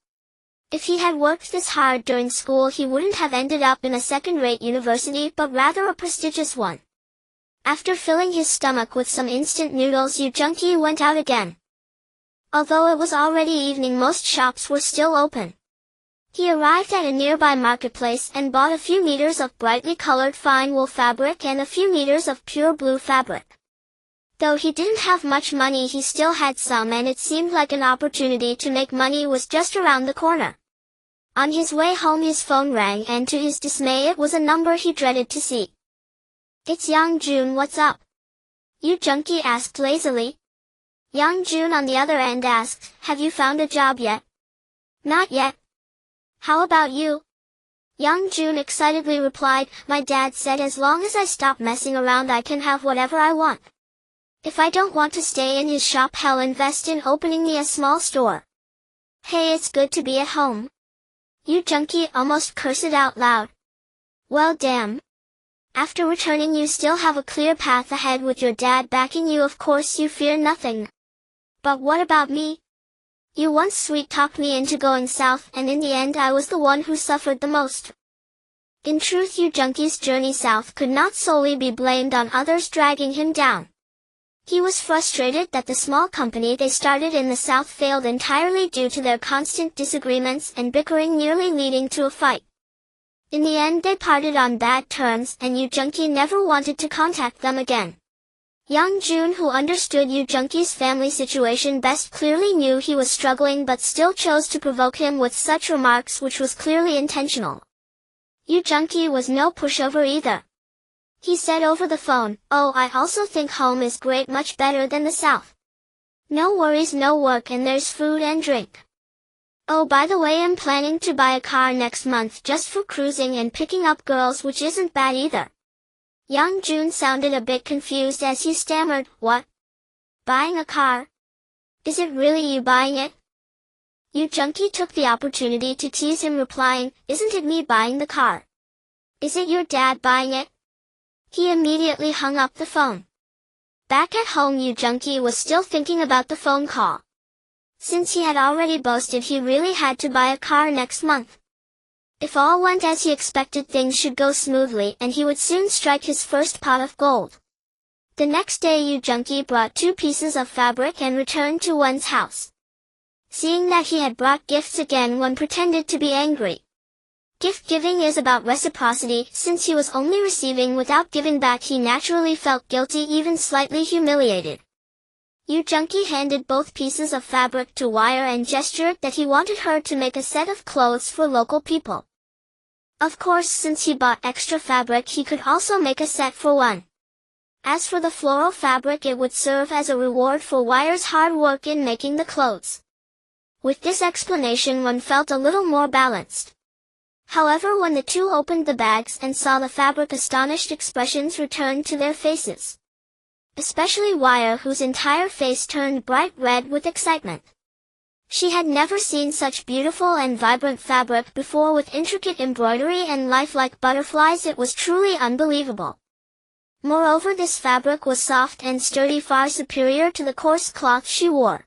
If he had worked this hard during school, he wouldn't have ended up in a second-rate university, but rather a prestigious one. After filling his stomach with some instant noodles, Yu Junkie went out again. Although it was already evening, most shops were still open. He arrived at a nearby marketplace and bought a few meters of brightly colored fine wool fabric and a few meters of pure blue fabric. Though he didn't have much money, he still had some, and it seemed like an opportunity to make money was just around the corner. On his way home, his phone rang, and to his dismay it was a number he dreaded to see. "It's Yang Jun, what's up?" Yu Junkie asked lazily. Yang Jun on the other end asked, "Have you found a job yet?" "Not yet." "How about you?" Yang Jun excitedly replied, "My dad said as long as I stop messing around I can have whatever I want. If I don't want to stay in his shop, he'll invest in opening me a small store. Hey, it's good to be at home." Yu Junkie almost cursed out loud. Well, damn. After returning, you still have a clear path ahead with your dad backing you. Of course you fear nothing. But what about me? You once sweet-talked me into going south, and in the end I was the one who suffered the most. In truth, Yu Junkie's journey south could not solely be blamed on others dragging him down. He was frustrated that the small company they started in the south failed entirely due to their constant disagreements and bickering, nearly leading to a fight. In the end they parted on bad terms, and Yu Junkie never wanted to contact them again. Yang Jun, who understood Yu Junkie's family situation best, clearly knew he was struggling but still chose to provoke him with such remarks, which was clearly intentional. Yu Junkie was no pushover either. He said over the phone, "Oh, I also think home is great, much better than the south. No worries, no work, and there's food and drink. Oh, by the way, I'm planning to buy a car next month just for cruising and picking up girls, which isn't bad either." Yang Jun sounded a bit confused as he stammered, "What? Buying a car? Is it really you buying it?" Yu Junkie took the opportunity to tease him, replying, "Isn't it me buying the car? Is it your dad buying it?" He immediately hung up the phone. Back at home, Yu Junkie was still thinking about the phone call. Since he had already boasted he really had to buy a car next month. If all went as he expected, things should go smoothly and he would soon strike his first pot of gold. The next day, Yu Junkie brought 2 pieces of fabric and returned to Wan's house. Seeing that he had brought gifts again, Wan pretended to be angry. Gift giving is about reciprocity. Since he was only receiving without giving back, he naturally felt guilty, even slightly humiliated. Yu Junkie handed both pieces of fabric to Wire and gestured that he wanted her to make a set of clothes for local people. Of course, since he bought extra fabric, he could also make a set for Wan. As for the floral fabric, it would serve as a reward for Wire's hard work in making the clothes. With this explanation, Wan felt a little more balanced. However, when the two opened the bags and saw the fabric, astonished expressions returned to their faces. Especially Wire, whose entire face turned bright red with excitement. She had never seen such beautiful and vibrant fabric before, with intricate embroidery and lifelike butterflies. It was truly unbelievable. Moreover, this fabric was soft and sturdy, far superior to the coarse cloth she wore.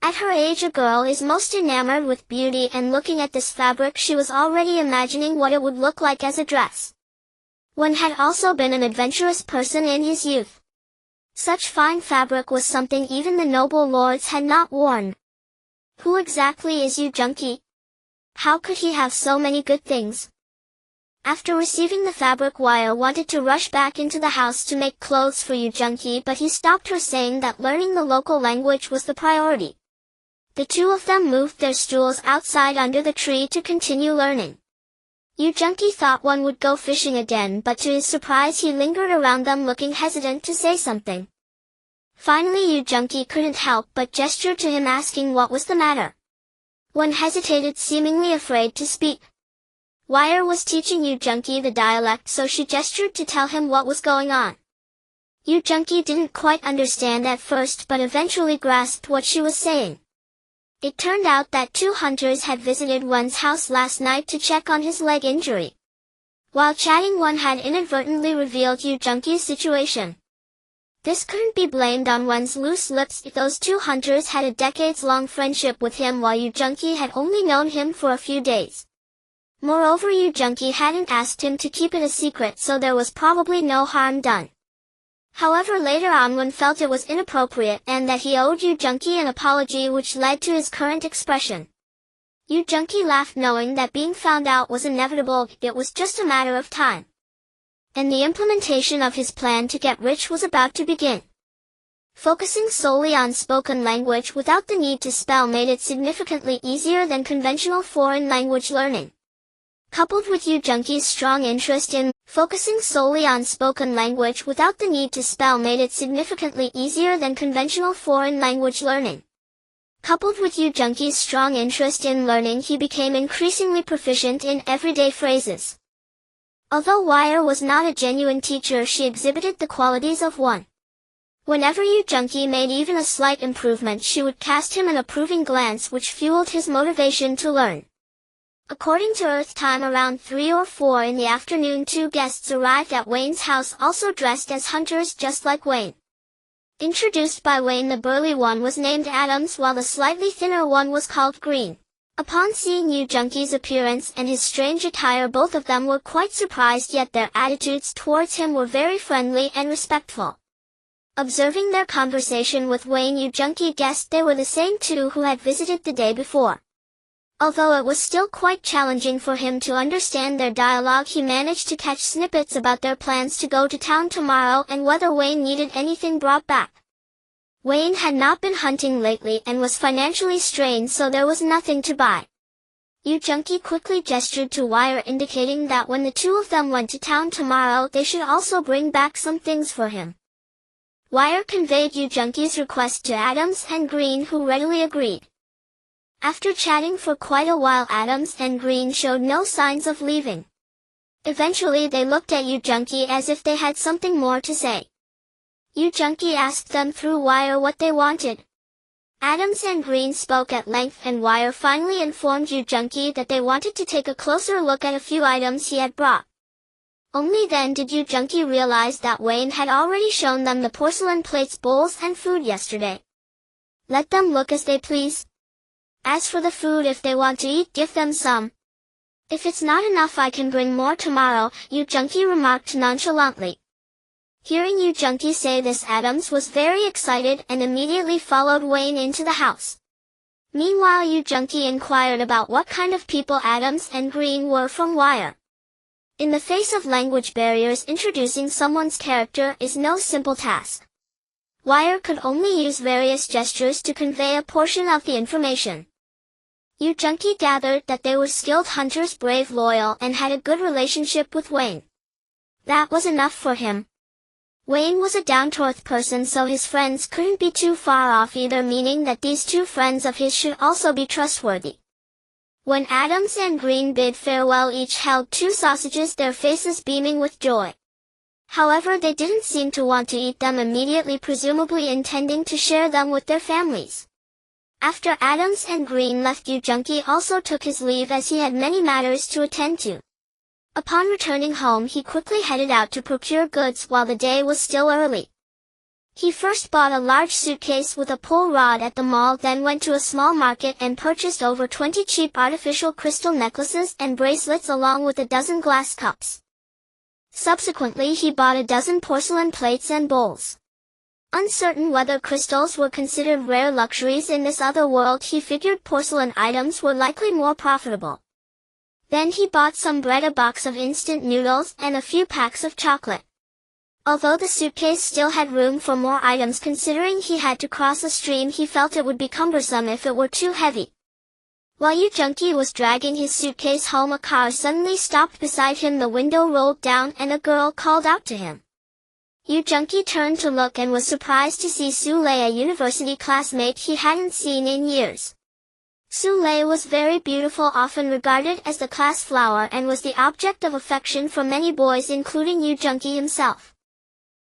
At her age, a girl is most enamored with beauty, and looking at this fabric she was already imagining what it would look like as a dress. One had also been an adventurous person in his youth. Such fine fabric was something even the noble lords had not worn. Who exactly is Yu Junqi? How could he have so many good things? After receiving the fabric, Wire wanted to rush back into the house to make clothes for Yu Junqi, but he stopped her, saying that learning the local language was the priority. The two of them moved their stools outside under the tree to continue learning. Yu Junqi thought one would go fishing again, but to his surprise he lingered around them, looking hesitant to say something. Finally, Yu Junqi couldn't help but gesture to him, asking what was the matter. One hesitated, seemingly afraid to speak. Wire was teaching Yu Junqi the dialect, so she gestured to tell him what was going on. Yu Junqi didn't quite understand at first, but eventually grasped what she was saying. It turned out that two hunters had visited Wen's house last night to check on his leg injury. While chatting, one had inadvertently revealed Yu Junqi's situation. This couldn't be blamed on Wen's loose lips. Those two hunters had a decades-long friendship with him, while Yu Junqi had only known him for a few days. Moreover, Yu Junqi hadn't asked him to keep it a secret, so there was probably no harm done. However, later on Wen felt it was inappropriate and that he owed Yu Junqi an apology, which led to his current expression. Yu Junqi laughed, knowing that being found out was inevitable. It was just a matter of time. And the implementation of his plan to get rich was about to begin. Focusing solely on spoken language without the need to spell made it significantly easier than conventional foreign language learning. Coupled with Yu Junqi's strong interest in focusing solely on spoken language without the need to spell made it significantly easier than conventional foreign language learning. Coupled with Yu Junqi's strong interest in learning, he became increasingly proficient in everyday phrases. Although Wire was not a genuine teacher, she exhibited the qualities of one. Whenever Yu Junqi made even a slight improvement, she would cast him an approving glance, which fueled his motivation to learn. According to Earth time, around 3 or 4 in the afternoon, two guests arrived at Wayne's house, also dressed as hunters just like Wayne. Introduced by Wayne, the burly one was named Adams, while the slightly thinner one was called Green. Upon seeing Yu Junqi's appearance and his strange attire, both of them were quite surprised, yet their attitudes towards him were very friendly and respectful. Observing their conversation with Wayne, Yu Junqi guessed they were the same two who had visited the day before. Although it was still quite challenging for him to understand their dialogue, he managed to catch snippets about their plans to go to town tomorrow and whether Wayne needed anything brought back. Wayne had not been hunting lately and was financially strained, so there was nothing to buy. Yu Junqi quickly gestured to Wire, indicating that when the two of them went to town tomorrow, they should also bring back some things for him. Wire conveyed Yu Junqi's request to Adams and Green, who readily agreed. After chatting for quite a while, Adams and Green showed no signs of leaving. Eventually they looked at Yu Junqi as if they had something more to say. Yu Junqi asked them through Wire what they wanted. Adams and Green spoke at length, and Wire finally informed Yu Junqi that they wanted to take a closer look at a few items he had brought. Only then did Yu Junqi realize that Wayne had already shown them the porcelain plates, bowls, and food yesterday. Let them look as they please. As for the food, if they want to eat, give them some. If it's not enough, I can bring more tomorrow, Yu Junqi remarked nonchalantly. Hearing Yu Junqi say this, Adams was very excited and immediately followed Wayne into the house. Meanwhile, Yu Junqi inquired about what kind of people Adams and Green were from Wire. In the face of language barriers, introducing someone's character is no simple task. Wire could only use various gestures to convey a portion of the information. Yu Junqi gathered that they were skilled hunters, brave, loyal, and had a good relationship with Wayne. That was enough for him. Wayne was a down-to-earth person, so his friends couldn't be too far off either, meaning that these two friends of his should also be trustworthy. When Adams and Green bid farewell, each held 2 sausages, their faces beaming with joy. However, they didn't seem to want to eat them immediately, presumably intending to share them with their families. After Adams and Green left, Yu Junkie also took his leave as he had many matters to attend to. Upon returning home, he quickly headed out to procure goods while the day was still early. He first bought a large suitcase with a pull rod at the mall, then went to a small market and purchased over 20 cheap artificial crystal necklaces and bracelets along with a dozen glass cups. Subsequently, he bought a dozen porcelain plates and bowls. Uncertain whether crystals were considered rare luxuries in this other world, he figured porcelain items were likely more profitable. Then he bought some bread, a box of instant noodles, and a few packs of chocolate. Although the suitcase still had room for more items, considering he had to cross a stream, he felt it would be cumbersome if it were too heavy. While Yu Junkie was dragging his suitcase home, a car suddenly stopped beside him, the window rolled down, and a girl called out to him. Yu Junkie turned to look and was surprised to see Su Lei, a university classmate he hadn't seen in years. Su Lei was very beautiful, often regarded as the class flower, and was the object of affection for many boys, including Yu Junkie himself.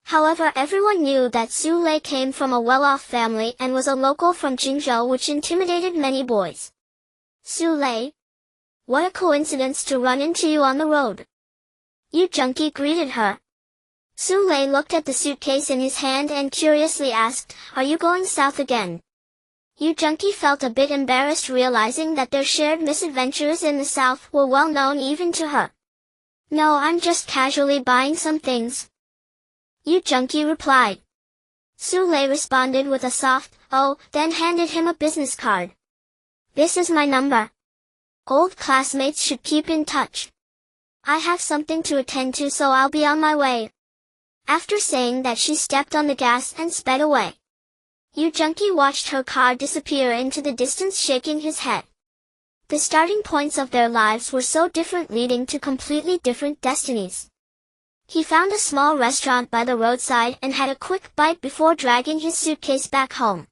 However, everyone knew that Su Lei came from a well-off family and was a local from Qingzhou, which intimidated many boys. Su Lei, what a coincidence to run into you on the road. Yu Junkie greeted her. Su Lei looked at the suitcase in his hand and curiously asked, "Are you going south again?" Yu Junkie felt a bit embarrassed, realizing that their shared misadventures in the south were well known even to her. "No, I'm just casually buying some things," Yu Junkie replied. Su Lei responded with a soft, "Oh," then handed him a business card. "This is my number. Old classmates should keep in touch. I have something to attend to, so I'll be on my way." After saying that, she stepped on the gas and sped away. Yu Junkie watched her car disappear into the distance, shaking his head. The starting points of their lives were so different, leading to completely different destinies. He found a small restaurant by the roadside and had a quick bite before dragging his suitcase back home.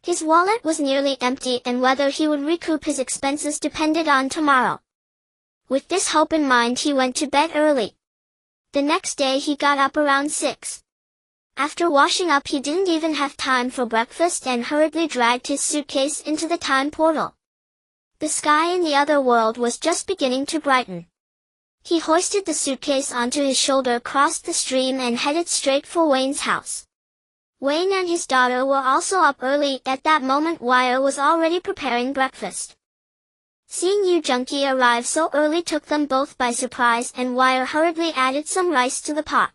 His wallet was nearly empty, and whether he would recoup his expenses depended on tomorrow. With this hope in mind, he went to bed early. The next day he got up around 6. After washing up, he didn't even have time for breakfast and hurriedly dragged his suitcase into the time portal. The sky in the other world was just beginning to brighten. He hoisted the suitcase onto his shoulder, crossed the stream, and headed straight for Wayne's house. Wayne and his daughter were also up early. At that moment, Wire was already preparing breakfast. Seeing Yu Junkie arrive so early took them both by surprise, and Wire hurriedly added some rice to the pot.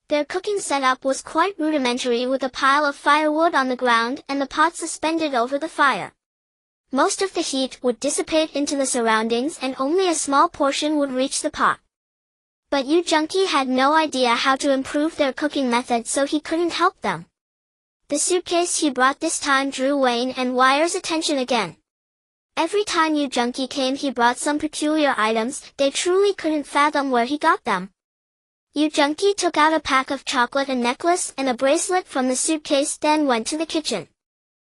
Their cooking setup was quite rudimentary, with a pile of firewood on the ground and the pot suspended over the fire. Most of the heat would dissipate into the surroundings and only a small portion would reach the pot. But Yu Junkie had no idea how to improve their cooking method, so he couldn't help them. The suitcase he brought this time drew Wayne and Wire's attention again. Every time Yu Junkie came, he brought some peculiar items. They truly couldn't fathom where he got them. Yu Junkie took out a pack of chocolate, a necklace, and a bracelet from the suitcase, then went to the kitchen.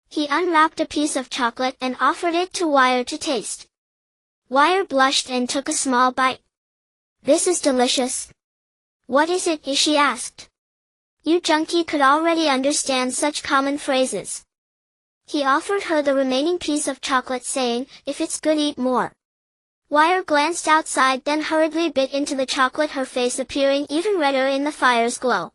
He unwrapped a piece of chocolate and offered it to Wire to taste. Wire blushed and took a small bite. "This is delicious." "What is it?" she asked. Yu Junkie could already understand such common phrases. He offered her the remaining piece of chocolate, saying, "If it's good, eat more." Wire glanced outside, then hurriedly bit into the chocolate, her face appearing even redder in the fire's glow.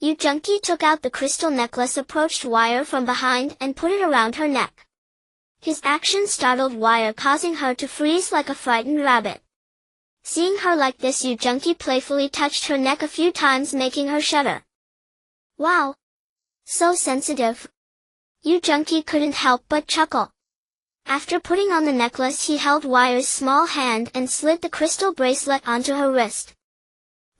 Yu Junkie took out the crystal necklace, approached Wire from behind, and put it around her neck. His action startled Wire, causing her to freeze like a frightened rabbit. Seeing her like this, Yu Junkie playfully touched her neck a few times, making her shudder. "Wow! So sensitive." Yu Junkie couldn't help but chuckle. After putting on the necklace, he held Wire's small hand and slid the crystal bracelet onto her wrist.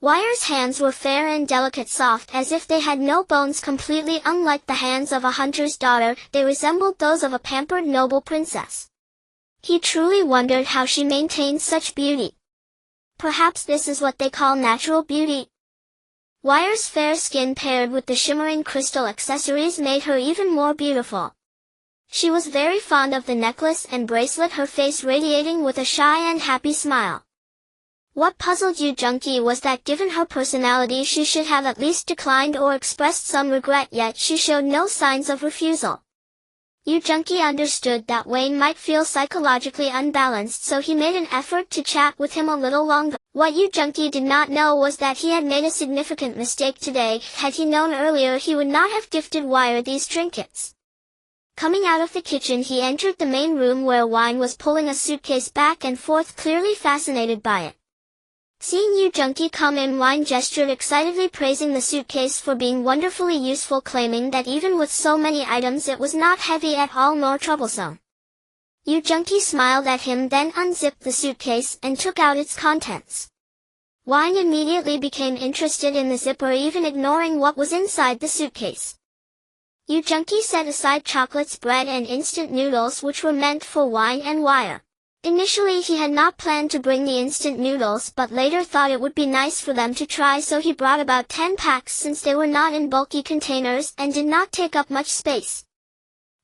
Wire's hands were fair and delicate, soft as if they had no bones. Completely unlike the hands of a hunter's daughter, they resembled those of a pampered noble princess. He truly wondered how she maintained such beauty. Perhaps this is what they call natural beauty. Wire's fair skin paired with the shimmering crystal accessories made her even more beautiful. She was very fond of the necklace and bracelet, her face radiating with a shy and happy smile. What puzzled Yu Junki was that given her personality she should have at least declined or expressed some regret, yet she showed no signs of refusal. Yu Junki understood that Wayne might feel psychologically unbalanced, so he made an effort to chat with him a little longer. What Yu Junki did not know was that he had made a significant mistake today. Had he known earlier, he would not have gifted Wire these trinkets. Coming out of the kitchen, he entered the main room where Wine was pulling a suitcase back and forth, clearly fascinated by it. Seeing Yu Junki come in, Wine gestured excitedly, praising the suitcase for being wonderfully useful, claiming that even with so many items it was not heavy at all nor troublesome. Yu Junki smiled at him, then unzipped the suitcase and took out its contents. Wine immediately became interested in the zipper, even ignoring what was inside the suitcase. Yu Junki set aside chocolates, bread and instant noodles, which were meant for Wine and Wire. Initially he had not planned to bring the instant noodles, but later thought it would be nice for them to try, so he brought about 10 packs since they were not in bulky containers and did not take up much space.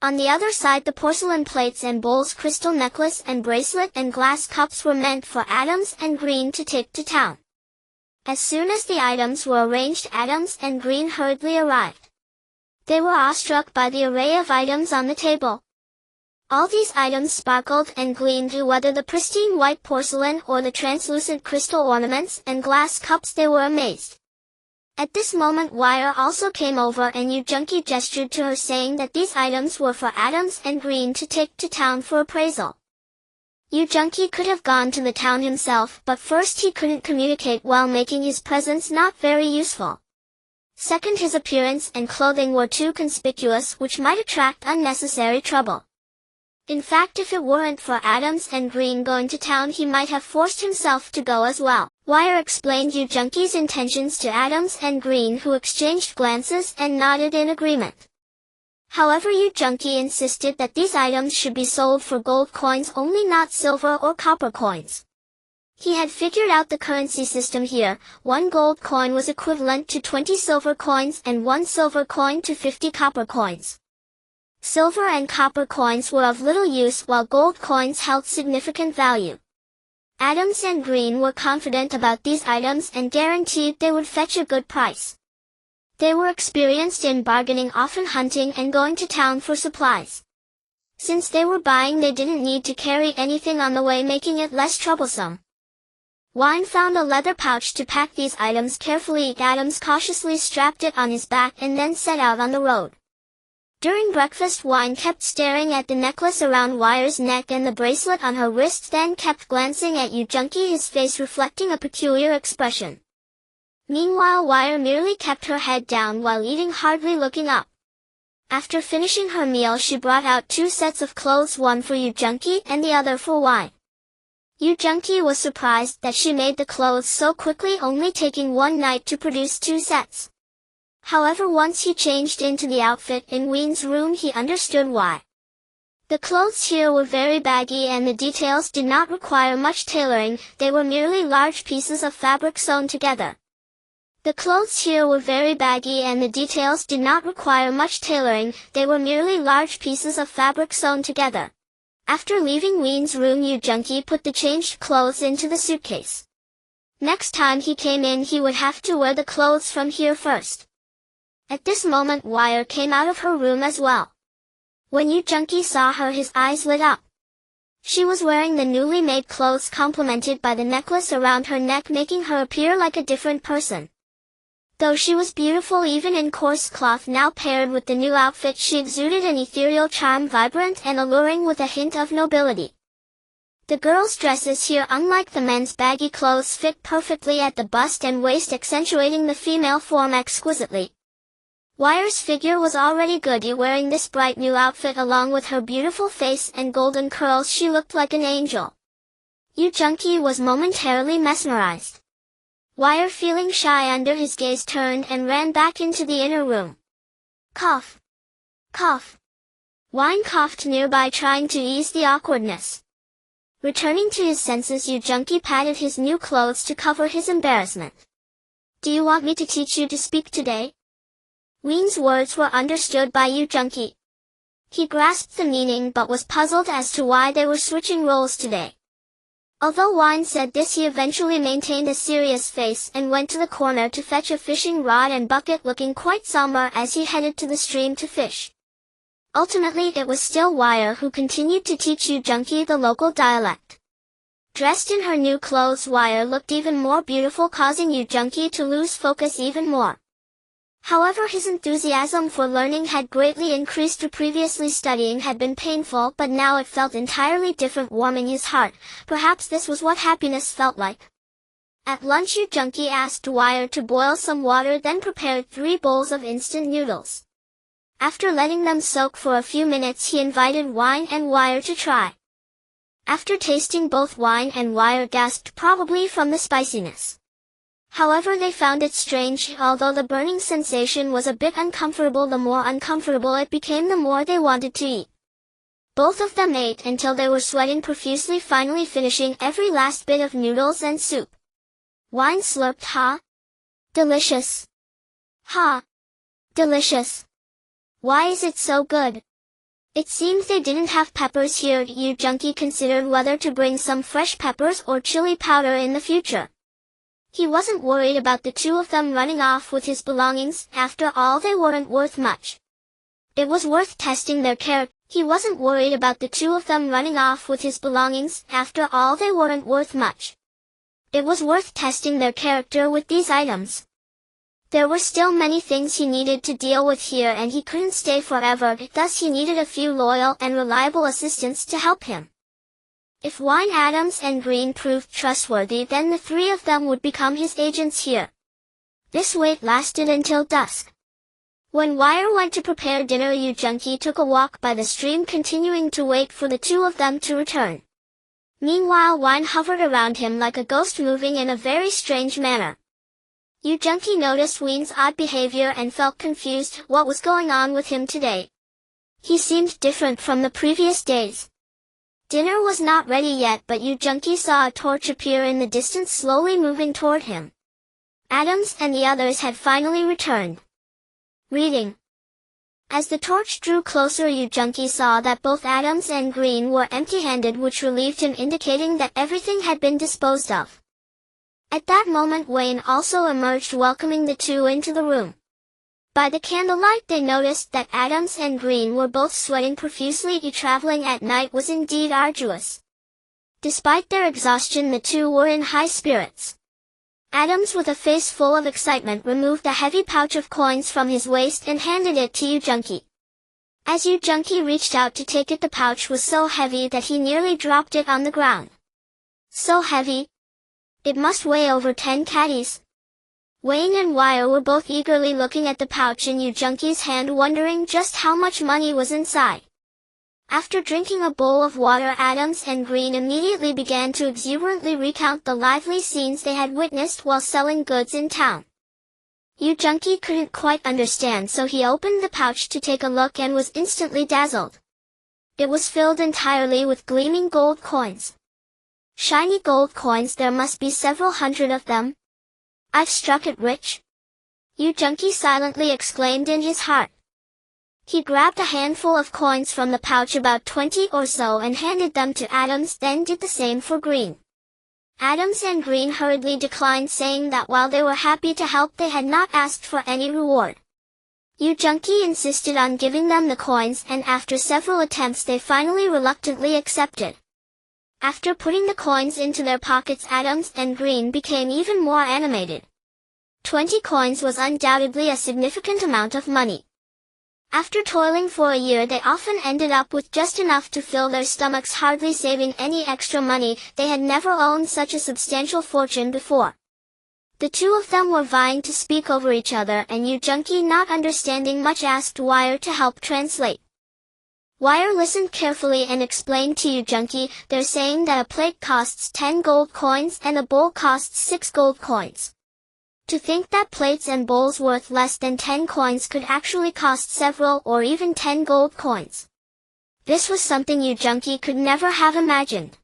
On the other side, the porcelain plates and bowls, crystal necklace and bracelet and glass cups were meant for Adams and Green to take to town. As soon as the items were arranged, Adams and Green hurriedly arrived. They were awestruck by the array of items on the table. All these items sparkled and gleamed, whether the pristine white porcelain or the translucent crystal ornaments and glass cups. They were amazed. At this moment Wire also came over, and Yu Junki gestured to her, saying that these items were for Adams and Green to take to town for appraisal. Yu Junki could have gone to the town himself, but first, he couldn't communicate well, making his presence not very useful. Second, his appearance and clothing were too conspicuous, which might attract unnecessary trouble. In fact, if it weren't for Adams and Green going to town, he might have forced himself to go as well. Wire explained Yu Junki's intentions to Adams and Green, who exchanged glances and nodded in agreement. However, Yu Junki insisted that these items should be sold for gold coins only, not silver or copper coins. He had figured out the currency system here. 1 gold coin was equivalent to 20 silver coins and 1 silver coin to 50 copper coins. Silver and copper coins were of little use, while gold coins held significant value. Adams and Green were confident about these items and guaranteed they would fetch a good price. They were experienced in bargaining, often hunting and going to town for supplies. Since they were buying, they didn't need to carry anything on the way, making it less troublesome. Wine found a leather pouch to pack these items carefully. Adams cautiously strapped it on his back and then set out on the road. During breakfast, Wine kept staring at the necklace around Wire's neck and the bracelet on her wrist, then kept glancing at Yu Junki, his face reflecting a peculiar expression. Meanwhile, Wire merely kept her head down while eating, hardly looking up. After finishing her meal, she brought out 2 sets of clothes, one for Yu Junki and the other for Wine. Yu Junki was surprised that she made the clothes so quickly, only taking 1 night to produce 2 sets. However, once he changed into the outfit in Ween's room, he understood why. The clothes here were very baggy and the details did not require much tailoring, they were merely large pieces of fabric sewn together. The clothes here were very baggy and the details did not require much tailoring, they were merely large pieces of fabric sewn together. After leaving Ween's room, Yu Junki put the changed clothes into the suitcase. Next time he came in, he would have to wear the clothes from here first. At this moment, Wire came out of her room as well. When Yu Junki saw her, his eyes lit up. She was wearing the newly made clothes, complemented by the necklace around her neck, making her appear like a different person. Though she was beautiful even in coarse cloth, now paired with the new outfit, she exuded an ethereal charm, vibrant and alluring with a hint of nobility. The girls' dresses here, unlike the men's baggy clothes, fit perfectly at the bust and waist, accentuating the female form exquisitely. Wire's figure was already good. Wearing this bright new outfit along with her beautiful face and golden curls, she looked like an angel. Yu Junki was momentarily mesmerized. Wire, feeling shy under his gaze, turned and ran back into the inner room. Cough. Cough. Wine coughed nearby, trying to ease the awkwardness. Returning to his senses, Yu Junki patted his new clothes to cover his embarrassment. Do you want me to teach you to speak today? Ween's words were understood by Yu Junki. He grasped the meaning but was puzzled as to why they were switching roles today. Although Wine said this, he eventually maintained a serious face and went to the corner to fetch a fishing rod and bucket, looking quite somber as he headed to the stream to fish. Ultimately it was still Wire who continued to teach Yu Junkie the local dialect. Dressed in her new clothes, Wire looked even more beautiful, causing Yu Junkie to lose focus even more. However, his enthusiasm for learning had greatly increased. Previously studying had been painful, but now it felt entirely different, warming his heart. Perhaps this was what happiness felt like. At lunch, Yu Junkie asked Wire to boil some water, then prepared 3 bowls of instant noodles. After letting them soak for a few minutes, he invited Wine and Wire to try. After tasting, both Wine and Wire gasped, probably from the spiciness. However, they found it strange. Although the burning sensation was a bit uncomfortable, the more uncomfortable it became, the more they wanted to eat. Both of them ate until they were sweating profusely, finally finishing every last bit of noodles and soup. Wine slurped, "Ha! Delicious! Ha! Delicious! Why is it so good?" It seems they didn't have peppers here. Yu Junkie considered whether to bring some fresh peppers or chili powder in the future. He wasn't worried about the two of them running off with his belongings. After all, they weren't worth much. It was worth testing their character. He wasn't worried about the two of them running off with his belongings. After all, they weren't worth much. It was worth testing their character with these items. There were still many things he needed to deal with here, and he couldn't stay forever. Thus he needed a few loyal and reliable assistants to help him. If Wine, Adams, and Green proved trustworthy, then the 3 of them would become his agents here. This wait lasted until dusk. When Wire went to prepare dinner, Yu Junkie took a walk by the stream, continuing to wait for the 2 of them to return. Meanwhile, Wine hovered around him like a ghost, moving in a very strange manner. Yu Junkie noticed Wine's odd behavior and felt confused. What was going on with him today? He seemed different from the previous days. Dinner was not ready yet, but Yu Junkie saw a torch appear in the distance, slowly moving toward him. Adams and the others had finally returned. Reading. As the torch drew closer, Yu Junkie saw that both Adams and Green were empty-handed, which relieved him, indicating that everything had been disposed of. At that moment, Wayne also emerged, welcoming the 2 into the room. By the candlelight, they noticed that Adams and Green were both sweating profusely. Traveling at night was indeed arduous. Despite their exhaustion, the 2 were in high spirits. Adams, with a face full of excitement, removed a heavy pouch of coins from his waist and handed it to Yu Junkie. As Yu Junkie reached out to take it, the pouch was so heavy that he nearly dropped it on the ground. So heavy. It must weigh over 10 caddies. Wayne and Wire were both eagerly looking at the pouch in Yu Junkie's hand, wondering just how much money was inside. After drinking a bowl of water, Adams and Green immediately began to exuberantly recount the lively scenes they had witnessed while selling goods in town. Yu Junkie couldn't quite understand, so he opened the pouch to take a look and was instantly dazzled. It was filled entirely with gleaming gold coins. Shiny gold coins, there must be several hundred of them. I've struck it rich. Yu Junkie silently exclaimed in his heart. He grabbed a handful of coins from the pouch, about 20 or so, and handed them to Adams, then did the same for Green. Adams and Green hurriedly declined, saying that while they were happy to help, they had not asked for any reward. Yu Junkie insisted on giving them the coins, and after several attempts they finally reluctantly accepted. After putting the coins into their pockets, Adams and Green became even more animated. 20 coins was undoubtedly a significant amount of money. After toiling for a year, they often ended up with just enough to fill their stomachs, hardly saving any extra money. They had never owned such a substantial fortune before. The 2 of them were vying to speak over each other, and Yu Junkie, not understanding much, asked Wire to help translate. Wire listened carefully and explained to Yu Junkie, "They're saying that a plate costs 10 gold coins and a bowl costs 6 gold coins. To think that plates and bowls worth less than 10 coins could actually cost several or even 10 gold coins." This was something Yu Junkie could never have imagined.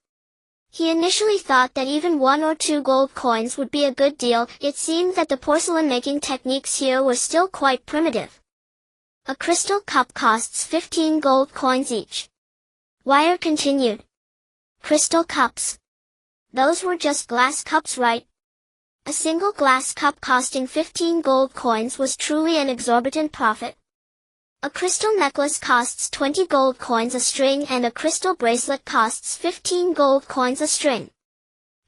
He initially thought that even 1 or 2 gold coins would be a good deal. It seemed that the porcelain making techniques here were still quite primitive. A crystal cup costs 15 gold coins each. Wire continued. Crystal cups. Those were just glass cups, right? A single glass cup costing 15 gold coins was truly an exorbitant profit. A crystal necklace costs 20 gold coins a string and a crystal bracelet costs 15 gold coins a string.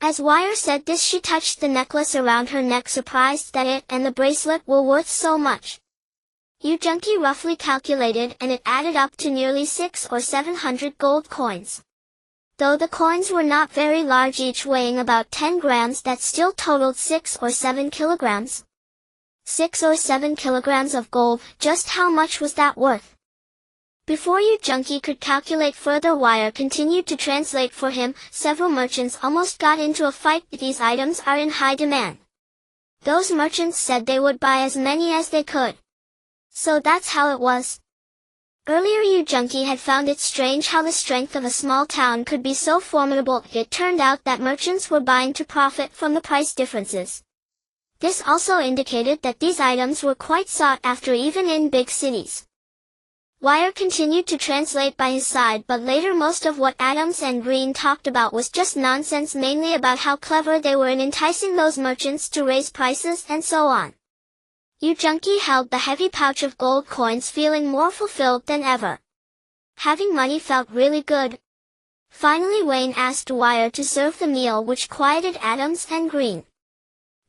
As Wire said this, she touched the necklace around her neck, surprised that it and the bracelet were worth so much. Yu Junqi roughly calculated, and it added up to nearly 600 or 700 gold coins. Though the coins were not very large, each weighing about 10 grams, that still totaled 6 or 7 kilograms. 6 or 7 kilograms of gold, just how much was that worth? Before Yu Junqi could calculate further, Wire continued to translate for him. Several merchants almost got into a fight. These items are in high demand. Those merchants said they would buy as many as they could. So that's how it was. Earlier Yu Junqi had found it strange how the strength of a small town could be so formidable. It turned out that merchants were buying to profit from the price differences. This also indicated that these items were quite sought after even in big cities. Wire continued to translate by his side, but later most of what Adams and Green talked about was just nonsense, mainly about how clever they were in enticing those merchants to raise prices and so on. Yu Junqi held the heavy pouch of gold coins, feeling more fulfilled than ever. Having money felt really good. Finally Wayne asked Wire to serve the meal, which quieted Adams and Green.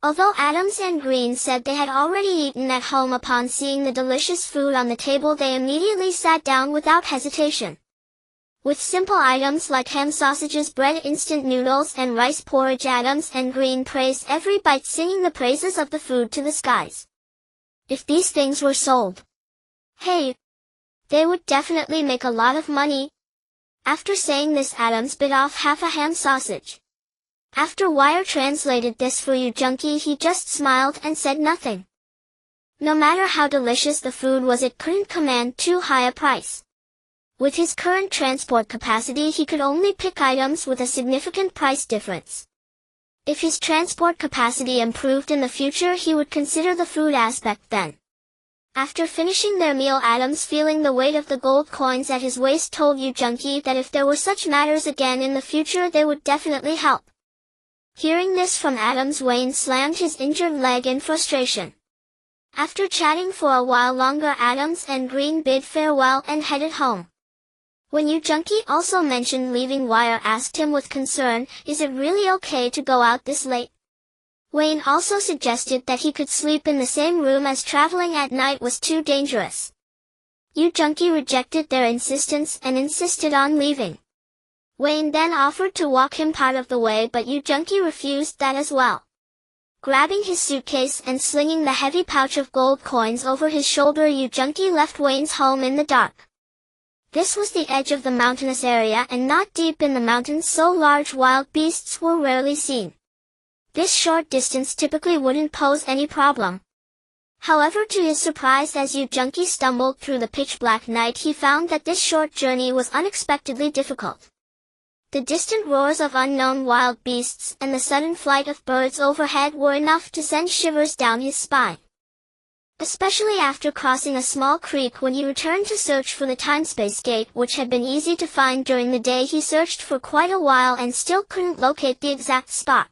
Although Adams and Green said they had already eaten at home, upon seeing the delicious food on the table they immediately sat down without hesitation. With simple items like ham sausages, bread, instant noodles, and rice porridge, Adams and Green praised every bite, singing the praises of the food to the skies. If these things were sold, hey, they would definitely make a lot of money. After saying this, Adams bit off half a ham sausage. After Wire translated this for Yu Junqi, he just smiled and said nothing. No matter how delicious the food was, it couldn't command too high a price. With his current transport capacity, he could only pick items with a significant price difference. If his transport capacity improved in the future, he would consider the food aspect then. After finishing their meal, Adams, feeling the weight of the gold coins at his waist, told Yu Junqi that if there were such matters again in the future, they would definitely help. Hearing this from Adams, Wayne slammed his injured leg in frustration. After chatting for a while longer, Adams and Green bid farewell and headed home. When Yu Junqi also mentioned leaving, Wire asked him with concern, "Is it really okay to go out this late?" Wayne also suggested that he could sleep in the same room, as traveling at night was too dangerous. Yu Junqi rejected their insistence and insisted on leaving. Wayne then offered to walk him part of the way, but Yu Junqi refused that as well. Grabbing his suitcase and slinging the heavy pouch of gold coins over his shoulder, Yu Junqi left Wayne's home in the dark. This was the edge of the mountainous area and not deep in the mountains, so large wild beasts were rarely seen. This short distance typically wouldn't pose any problem. However, to his surprise, as Yu Junqi stumbled through the pitch-black night, he found that this short journey was unexpectedly difficult. The distant roars of unknown wild beasts and the sudden flight of birds overhead were enough to send shivers down his spine. Especially after crossing a small creek. When he returned to search for the time-space gate, which had been easy to find during the day, he searched for quite a while and still couldn't locate the exact spot.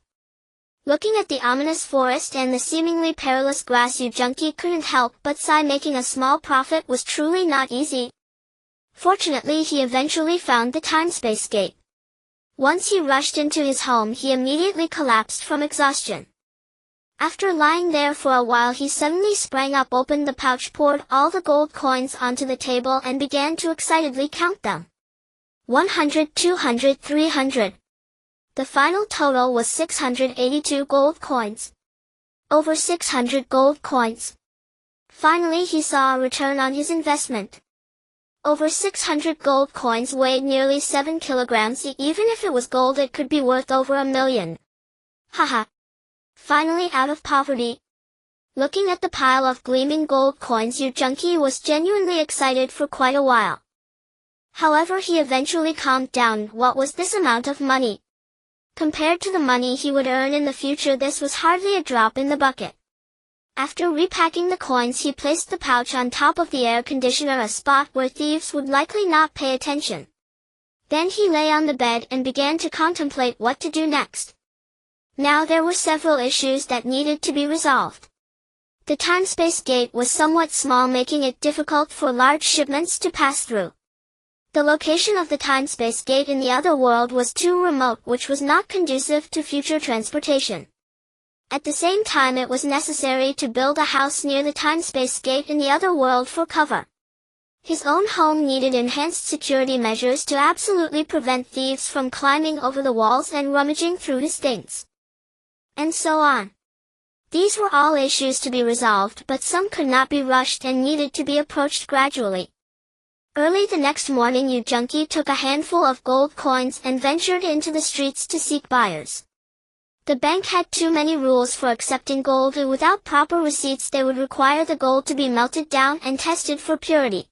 Looking at the ominous forest and the seemingly perilous grass, Yu Junqi couldn't help but sigh. Making a small profit was truly not easy. Fortunately, he eventually found the time-space gate. Once he rushed into his home, he immediately collapsed from exhaustion. After lying there for a while, he suddenly sprang up, opened the pouch, poured all the gold coins onto the table, and began to excitedly count them. 100, 200, 300. The final total was 682 gold coins. Over 600 gold coins. Finally, he saw a return on his investment. Over 600 gold coins weighed nearly 7 kilograms. Even if it was gold, it could be worth over $1 million. Haha. Finally out of poverty. Looking at the pile of gleaming gold coins, Yu Junqi was genuinely excited for quite a while. However, he eventually calmed down. What was this amount of money? Compared to the money he would earn in the future, this was hardly a drop in the bucket. After repacking the coins, he placed the pouch on top of the air conditioner, a spot where thieves would likely not pay attention. Then he lay on the bed and began to contemplate what to do next. Now there were several issues that needed to be resolved. The time-space gate was somewhat small, making it difficult for large shipments to pass through. The location of the time-space gate in the other world was too remote, which was not conducive to future transportation. At the same time, it was necessary to build a house near the time-space gate in the other world for cover. His own home needed enhanced security measures to absolutely prevent thieves from climbing over the walls and rummaging through his things. And so on. These were all issues to be resolved, but some could not be rushed and needed to be approached gradually. Early the next morning, Yu Junkie took a handful of gold coins and ventured into the streets to seek buyers. The bank had too many rules for accepting gold, and without proper receipts they would require the gold to be melted down and tested for purity.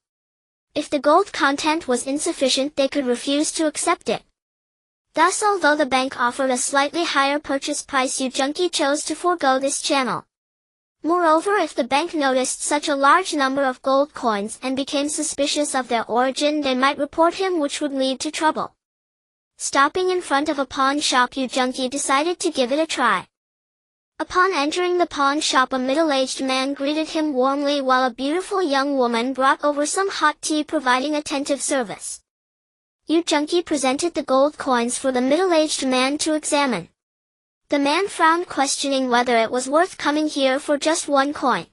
If the gold content was insufficient, they could refuse to accept it. Thus, although the bank offered a slightly higher purchase price, Yu Junkie chose to forego this channel. Moreover, if the bank noticed such a large number of gold coins and became suspicious of their origin, they might report him, which would lead to trouble. Stopping in front of a pawn shop, Yu Junkie decided to give it a try. Upon entering the pawn shop, a middle-aged man greeted him warmly, while a beautiful young woman brought over some hot tea, providing attentive service. Yu Junkie presented the gold coins for the middle-aged man to examine. The man frowned, questioning whether it was worth coming here for just one coin.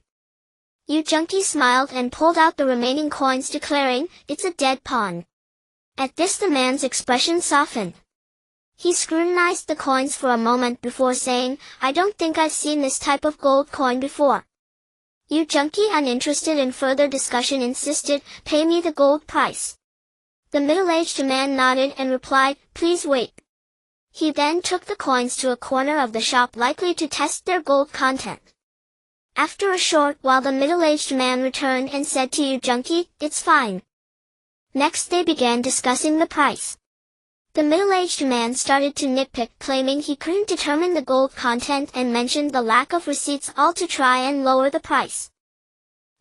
Yu Junkie smiled and pulled out the remaining coins, declaring, "It's a dead pawn." At this, the man's expression softened. He scrutinized the coins for a moment before saying, "I don't think I've seen this type of gold coin before." Yu Junkie, uninterested in further discussion, insisted, "Pay me the gold price." The middle-aged man nodded and replied, "Please wait." He then took the coins to a corner of the shop, likely to test their gold content. After a short while, the middle-aged man returned and said to Yu Junkie, "It's fine." Next they began discussing the price. The middle-aged man started to nitpick, claiming he couldn't determine the gold content and mentioned the lack of receipts, all to try and lower the price.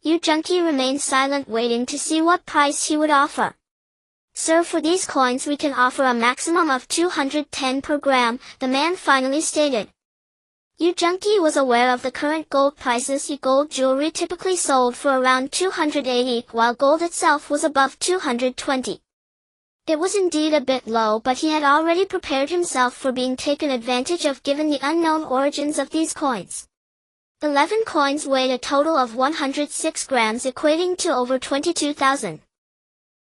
Yu Junkie remained silent, waiting to see what price he would offer. "Sir, for these coins we can offer a maximum of 210 per gram, the man finally stated. Yu Junkie was aware of the current gold prices. Gold jewelry typically sold for around 280, while gold itself was above 220. It was indeed a bit low, but he had already prepared himself for being taken advantage of given the unknown origins of these coins. 11 coins weighed a total of 106 grams, equating to over 22,000.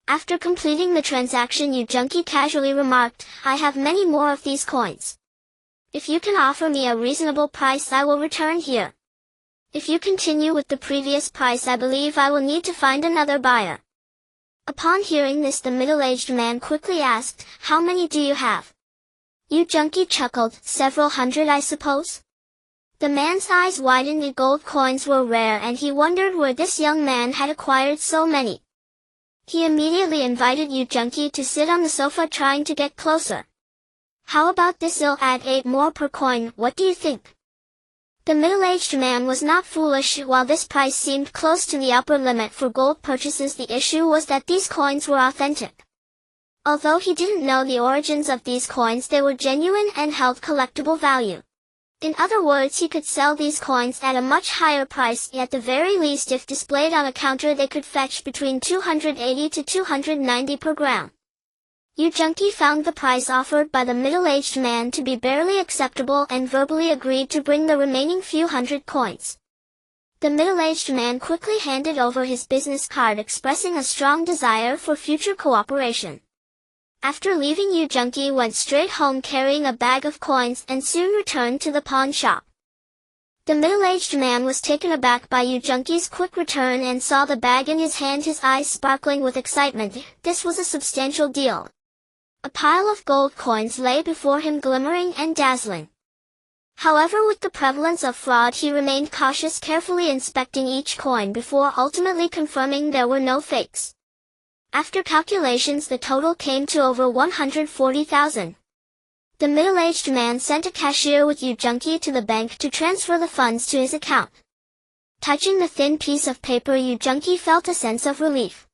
After completing the transaction, Yu Junkie casually remarked, "I have many more of these coins. If you can offer me a reasonable price, I will return here. If you continue with the previous price, I believe I will need to find another buyer." Upon hearing this, the middle-aged man quickly asked, "How many do you have?" Yu Junkie chuckled, "Several hundred, I suppose?" The man's eyes widened. The gold coins were rare, and he wondered where this young man had acquired so many. He immediately invited Yu Junkie to sit on the sofa, trying to get closer. "How about this? I'll add 8 more per coin, what do you think?" The middle-aged man was not foolish. While this price seemed close to the upper limit for gold purchases, the issue was that these coins were authentic. Although he didn't know the origins of these coins, they were genuine and held collectible value. In other words, he could sell these coins at a much higher price. At the very least, if displayed on a counter, they could fetch between 280 to 290 per gram. Yu Junkie found the price offered by the middle-aged man to be barely acceptable and verbally agreed to bring the remaining few hundred coins. The middle-aged man quickly handed over his business card, expressing a strong desire for future cooperation. After leaving, Yu Junkie went straight home carrying a bag of coins and soon returned to the pawn shop. The middle-aged man was taken aback by Yu Junkie's quick return and saw the bag in his hand, his eyes sparkling with excitement. This was a substantial deal. A pile of gold coins lay before him, glimmering and dazzling. However, with the prevalence of fraud, he remained cautious, carefully inspecting each coin before ultimately confirming there were no fakes. After calculations, the total came to over 140,000. The middle-aged man sent a cashier with Yu Junkie to the bank to transfer the funds to his account. Touching the thin piece of paper, Yu Junki felt a sense of relief.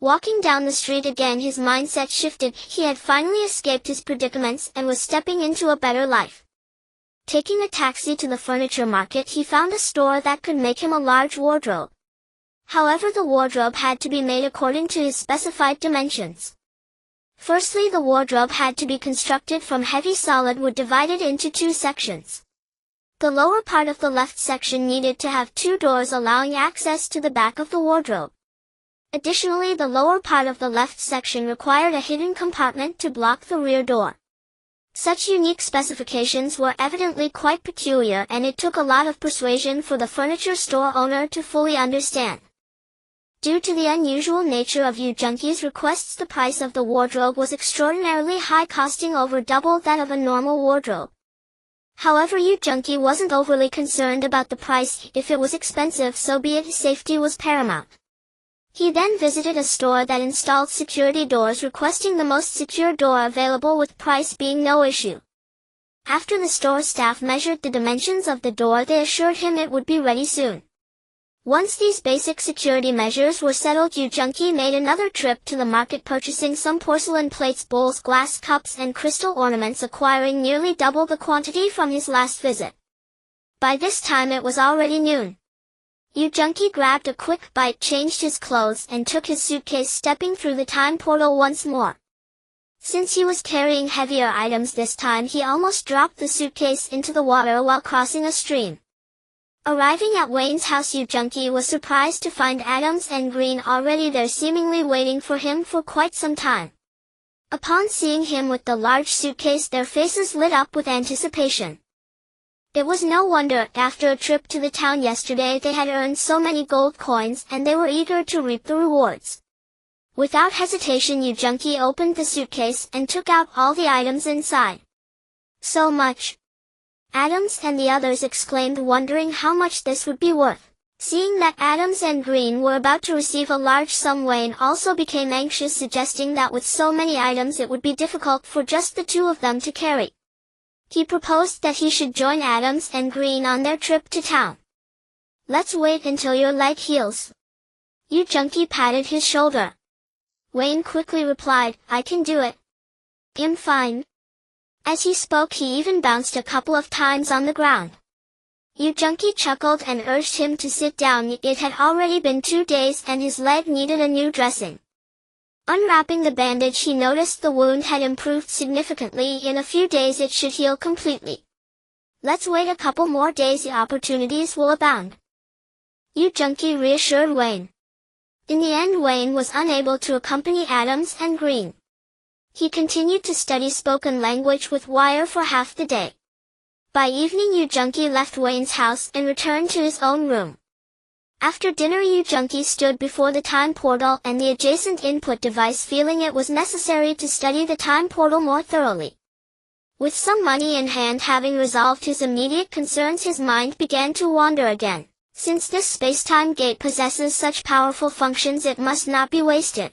Walking down the street again, his mindset shifted. He had finally escaped his predicaments and was stepping into a better life. Taking a taxi to the furniture market, he found a store that could make him a large wardrobe. However, the wardrobe had to be made according to his specified dimensions. Firstly, the wardrobe had to be constructed from heavy solid wood divided into 2 sections. The lower part of the left section needed to have 2 doors allowing access to the back of the wardrobe. Additionally, the lower part of the left section required a hidden compartment to block the rear door. Such unique specifications were evidently quite peculiar, and it took a lot of persuasion for the furniture store owner to fully understand. Due to the unusual nature of Yu Junki's requests, the price of the wardrobe was extraordinarily high, costing over double that of a normal wardrobe. However, Yu Junki wasn't overly concerned about the price. If it was expensive, so be it. Safety was paramount. He then visited a store that installed security doors, requesting the most secure door available, with price being no issue. After the store staff measured the dimensions of the door, they assured him it would be ready soon. Once these basic security measures were settled, Yu Junki made another trip to the market, purchasing some porcelain plates, bowls, glass cups, and crystal ornaments, acquiring nearly double the quantity from his last visit. By this time it was already noon. Yu Junki grabbed a quick bite, changed his clothes, and took his suitcase, stepping through the time portal once more. Since he was carrying heavier items this time, he almost dropped the suitcase into the water while crossing a stream. Arriving at Wayne's house, Yu Junki was surprised to find Adams and Green already there, seemingly waiting for him for quite some time. Upon seeing him with the large suitcase, their faces lit up with anticipation. It was no wonder. After a trip to the town yesterday, they had earned so many gold coins, and they were eager to reap the rewards. Without hesitation, Yu Junki opened the suitcase and took out all the items inside. So much! Adams and the others exclaimed, wondering how much this would be worth. Seeing that Adams and Green were about to receive a large sum, Wayne also became anxious, suggesting that with so many items it would be difficult for just the 2 of them to carry. He proposed that he should join Adams and Green on their trip to town. "Let's wait until your leg heals." Yu Junki patted his shoulder. Wayne quickly replied, "I can do it. I'm fine." As he spoke, he even bounced a couple of times on the ground. Yu Junki chuckled and urged him to sit down. It had already been 2 days and his leg needed a new dressing. Unwrapping the bandage, he noticed the wound had improved significantly. In a few days it should heal completely. "Let's wait a couple more days, the opportunities will abound," Yu Junki reassured Wayne. In the end, Wayne was unable to accompany Adams and Green. He continued to study spoken language with Wire for half the day. By evening, Yu Junki left Wayne's house and returned to his own room. After dinner, Yu Junki stood before the time portal and the adjacent input device, feeling it was necessary to study the time portal more thoroughly. With some money in hand, having resolved his immediate concerns, his mind began to wander again. Since this space-time gate possesses such powerful functions, it must not be wasted.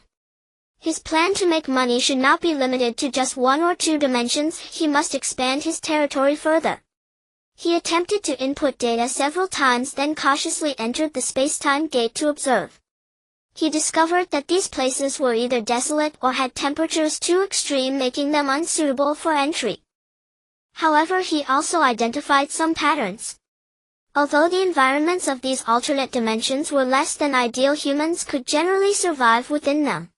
His plan to make money should not be limited to just 1 or 2 dimensions. He must expand his territory further. He attempted to input data several times, then cautiously entered the space-time gate to observe. He discovered that these places were either desolate or had temperatures too extreme, making them unsuitable for entry. However, he also identified some patterns. Although the environments of these alternate dimensions were less than ideal, humans could generally survive within them.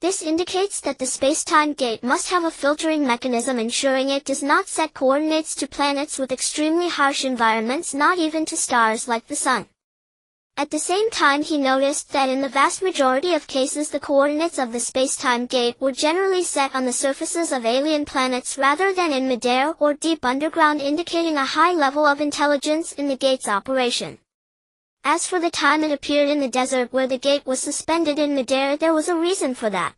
This indicates that the space-time gate must have a filtering mechanism, ensuring it does not set coordinates to planets with extremely harsh environments, not even to stars like the Sun. At the same time, he noticed that in the vast majority of cases the coordinates of the space-time gate were generally set on the surfaces of alien planets rather than in midair or deep underground, indicating a high level of intelligence in the gate's operation. As for the time it appeared in the desert where the gate was suspended in midair, there was a reason for that.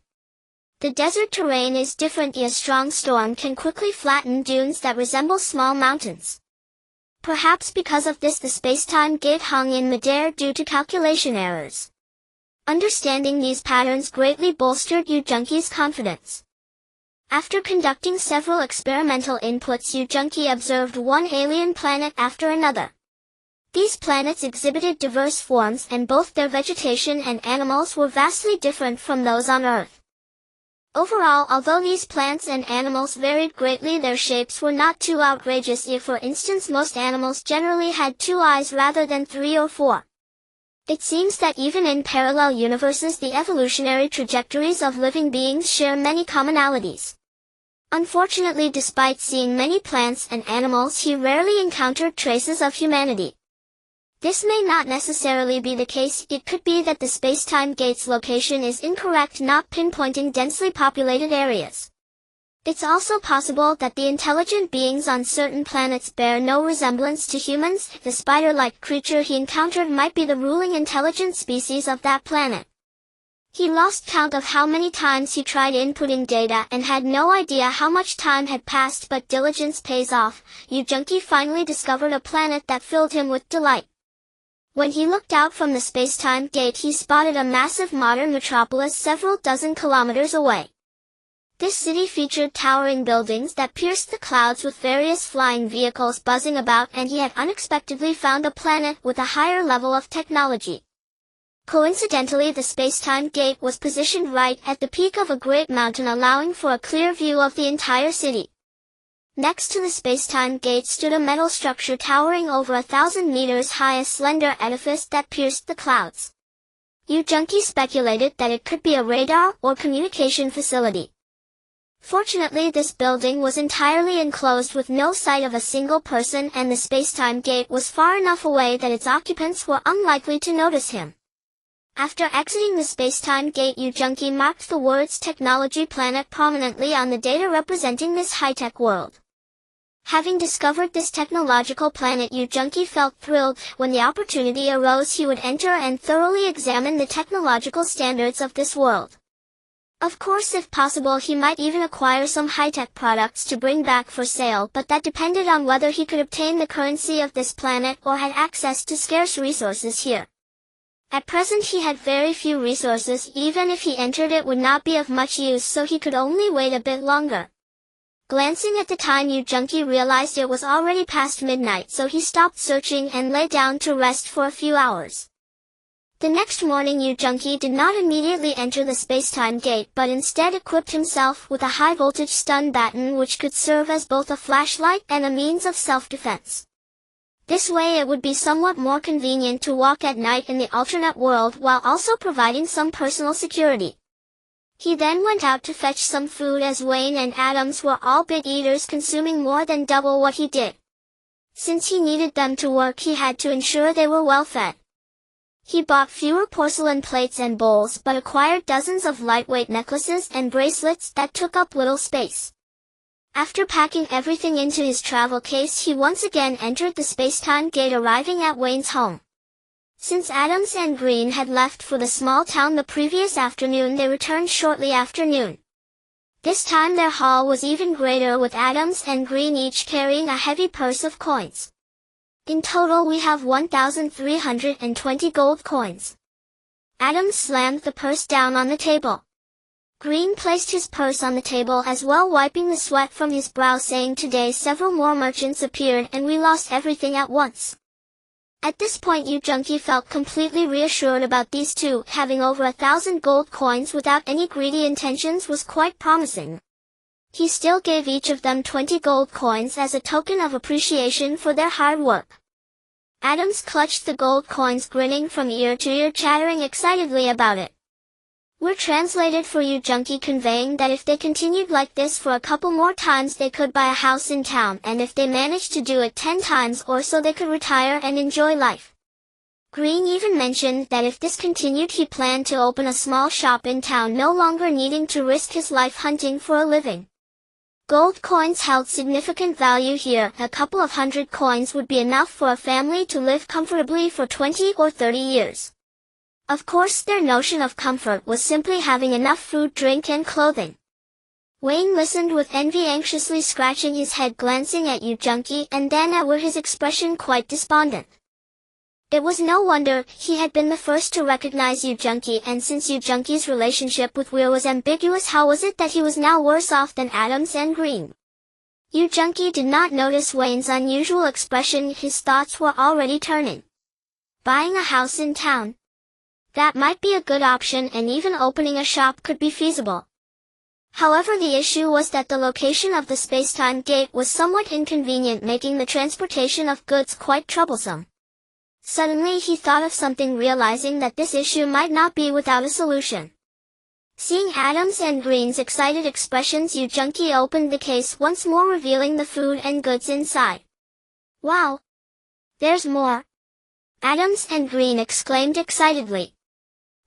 The desert terrain is different. A strong storm can quickly flatten dunes that resemble small mountains. Perhaps because of this, the space-time gate hung in midair due to calculation errors. Understanding these patterns greatly bolstered Yu Junki's confidence. After conducting several experimental inputs, Yu Junki observed one alien planet after another. These planets exhibited diverse forms and both their vegetation and animals were vastly different from those on Earth. Overall, although these plants and animals varied greatly, their shapes were not too outrageous. If, for instance, most animals generally had 2 eyes rather than 3 or 4. It seems that even in parallel universes the evolutionary trajectories of living beings share many commonalities. Unfortunately, despite seeing many plants and animals, he rarely encountered traces of humanity. This may not necessarily be the case. It could be that the space-time gate's location is incorrect, not pinpointing densely populated areas. It's also possible that the intelligent beings on certain planets bear no resemblance to humans. The spider-like creature he encountered might be the ruling intelligent species of that planet. He lost count of how many times he tried inputting data and had no idea how much time had passed, but diligence pays off. Junkie finally discovered a planet that filled him with delight. When he looked out from the space-time gate, he spotted a massive modern metropolis several dozen kilometers away. This city featured towering buildings that pierced the clouds with various flying vehicles buzzing about, and he had unexpectedly found a planet with a higher level of technology. Coincidentally, the space-time gate was positioned right at the peak of a great mountain, allowing for a clear view of the entire city. Next to the space-time gate stood a metal structure towering over 1,000 meters high, a slender edifice that pierced the clouds. Junkie speculated that it could be a radar or communication facility. Fortunately, this building was entirely enclosed with no sight of a single person, and the space-time gate was far enough away that its occupants were unlikely to notice him. After exiting the space-time gate, Junkie marked the words Technology Planet prominently on the data representing this high-tech world. Having discovered this technological planet, Junkie felt thrilled. When the opportunity arose, he would enter and thoroughly examine the technological standards of this world. Of course, if possible, he might even acquire some high-tech products to bring back for sale, but that depended on whether he could obtain the currency of this planet or had access to scarce resources here. At present he had very few resources. Even if he entered, it would not be of much use, so he could only wait a bit longer. Glancing at the time, Junkie realized it was already past midnight, so he stopped searching and lay down to rest for a few hours. The next morning, Junkie did not immediately enter the space-time gate, but instead equipped himself with a high-voltage stun baton which could serve as both a flashlight and a means of self-defense. This way it would be somewhat more convenient to walk at night in the alternate world while also providing some personal security. He then went out to fetch some food, as Wayne and Adams were all big eaters, consuming more than double what he did. Since he needed them to work, he had to ensure they were well fed. He bought fewer porcelain plates and bowls, but acquired dozens of lightweight necklaces and bracelets that took up little space. After packing everything into his travel case, he once again entered the space-time gate, arriving at Wayne's home. Since Adams and Green had left for the small town the previous afternoon, they returned shortly after noon. This time their haul was even greater, with Adams and Green each carrying a heavy purse of coins. In total we have 1,320 gold coins. Adams slammed the purse down on the table. Green placed his purse on the table as well, wiping the sweat from his brow, saying, "Today several more merchants appeared and we lost everything at once." At this point Junkie felt completely reassured about these two. Having over 1,000 gold coins without any greedy intentions was quite promising. He still gave each of them 20 gold coins as a token of appreciation for their hard work. Adams clutched the gold coins, grinning from ear to ear, chattering excitedly about it. Were translated for Junkie, conveying that if they continued like this for a couple more times they could buy a house in town, and if they managed to do it 10 times or so they could retire and enjoy life. Green even mentioned that if this continued he planned to open a small shop in town, no longer needing to risk his life hunting for a living. Gold coins held significant value here. A couple of hundred coins would be enough for a family to live comfortably for 20 or 30 years. Of course, their notion of comfort was simply having enough food, drink, and clothing. Wayne listened with envy, anxiously scratching his head, glancing at Junkie and then at Weir, his expression quite despondent. It was no wonder. He had been the first to recognize Junkie, and since Junkie's relationship with Weir was ambiguous, how was it that he was now worse off than Adams and Green? Yu Junkie did not notice Wayne's unusual expression. His thoughts were already turning. Buying a house in town. That might be a good option, and even opening a shop could be feasible. However, the issue was that the location of the space-time gate was somewhat inconvenient, making the transportation of goods quite troublesome. Suddenly he thought of something, realizing that this issue might not be without a solution. Seeing Adams and Green's excited expressions, Yu Junkie opened the case once more, revealing the food and goods inside. Wow! There's more! Adams and Green exclaimed excitedly.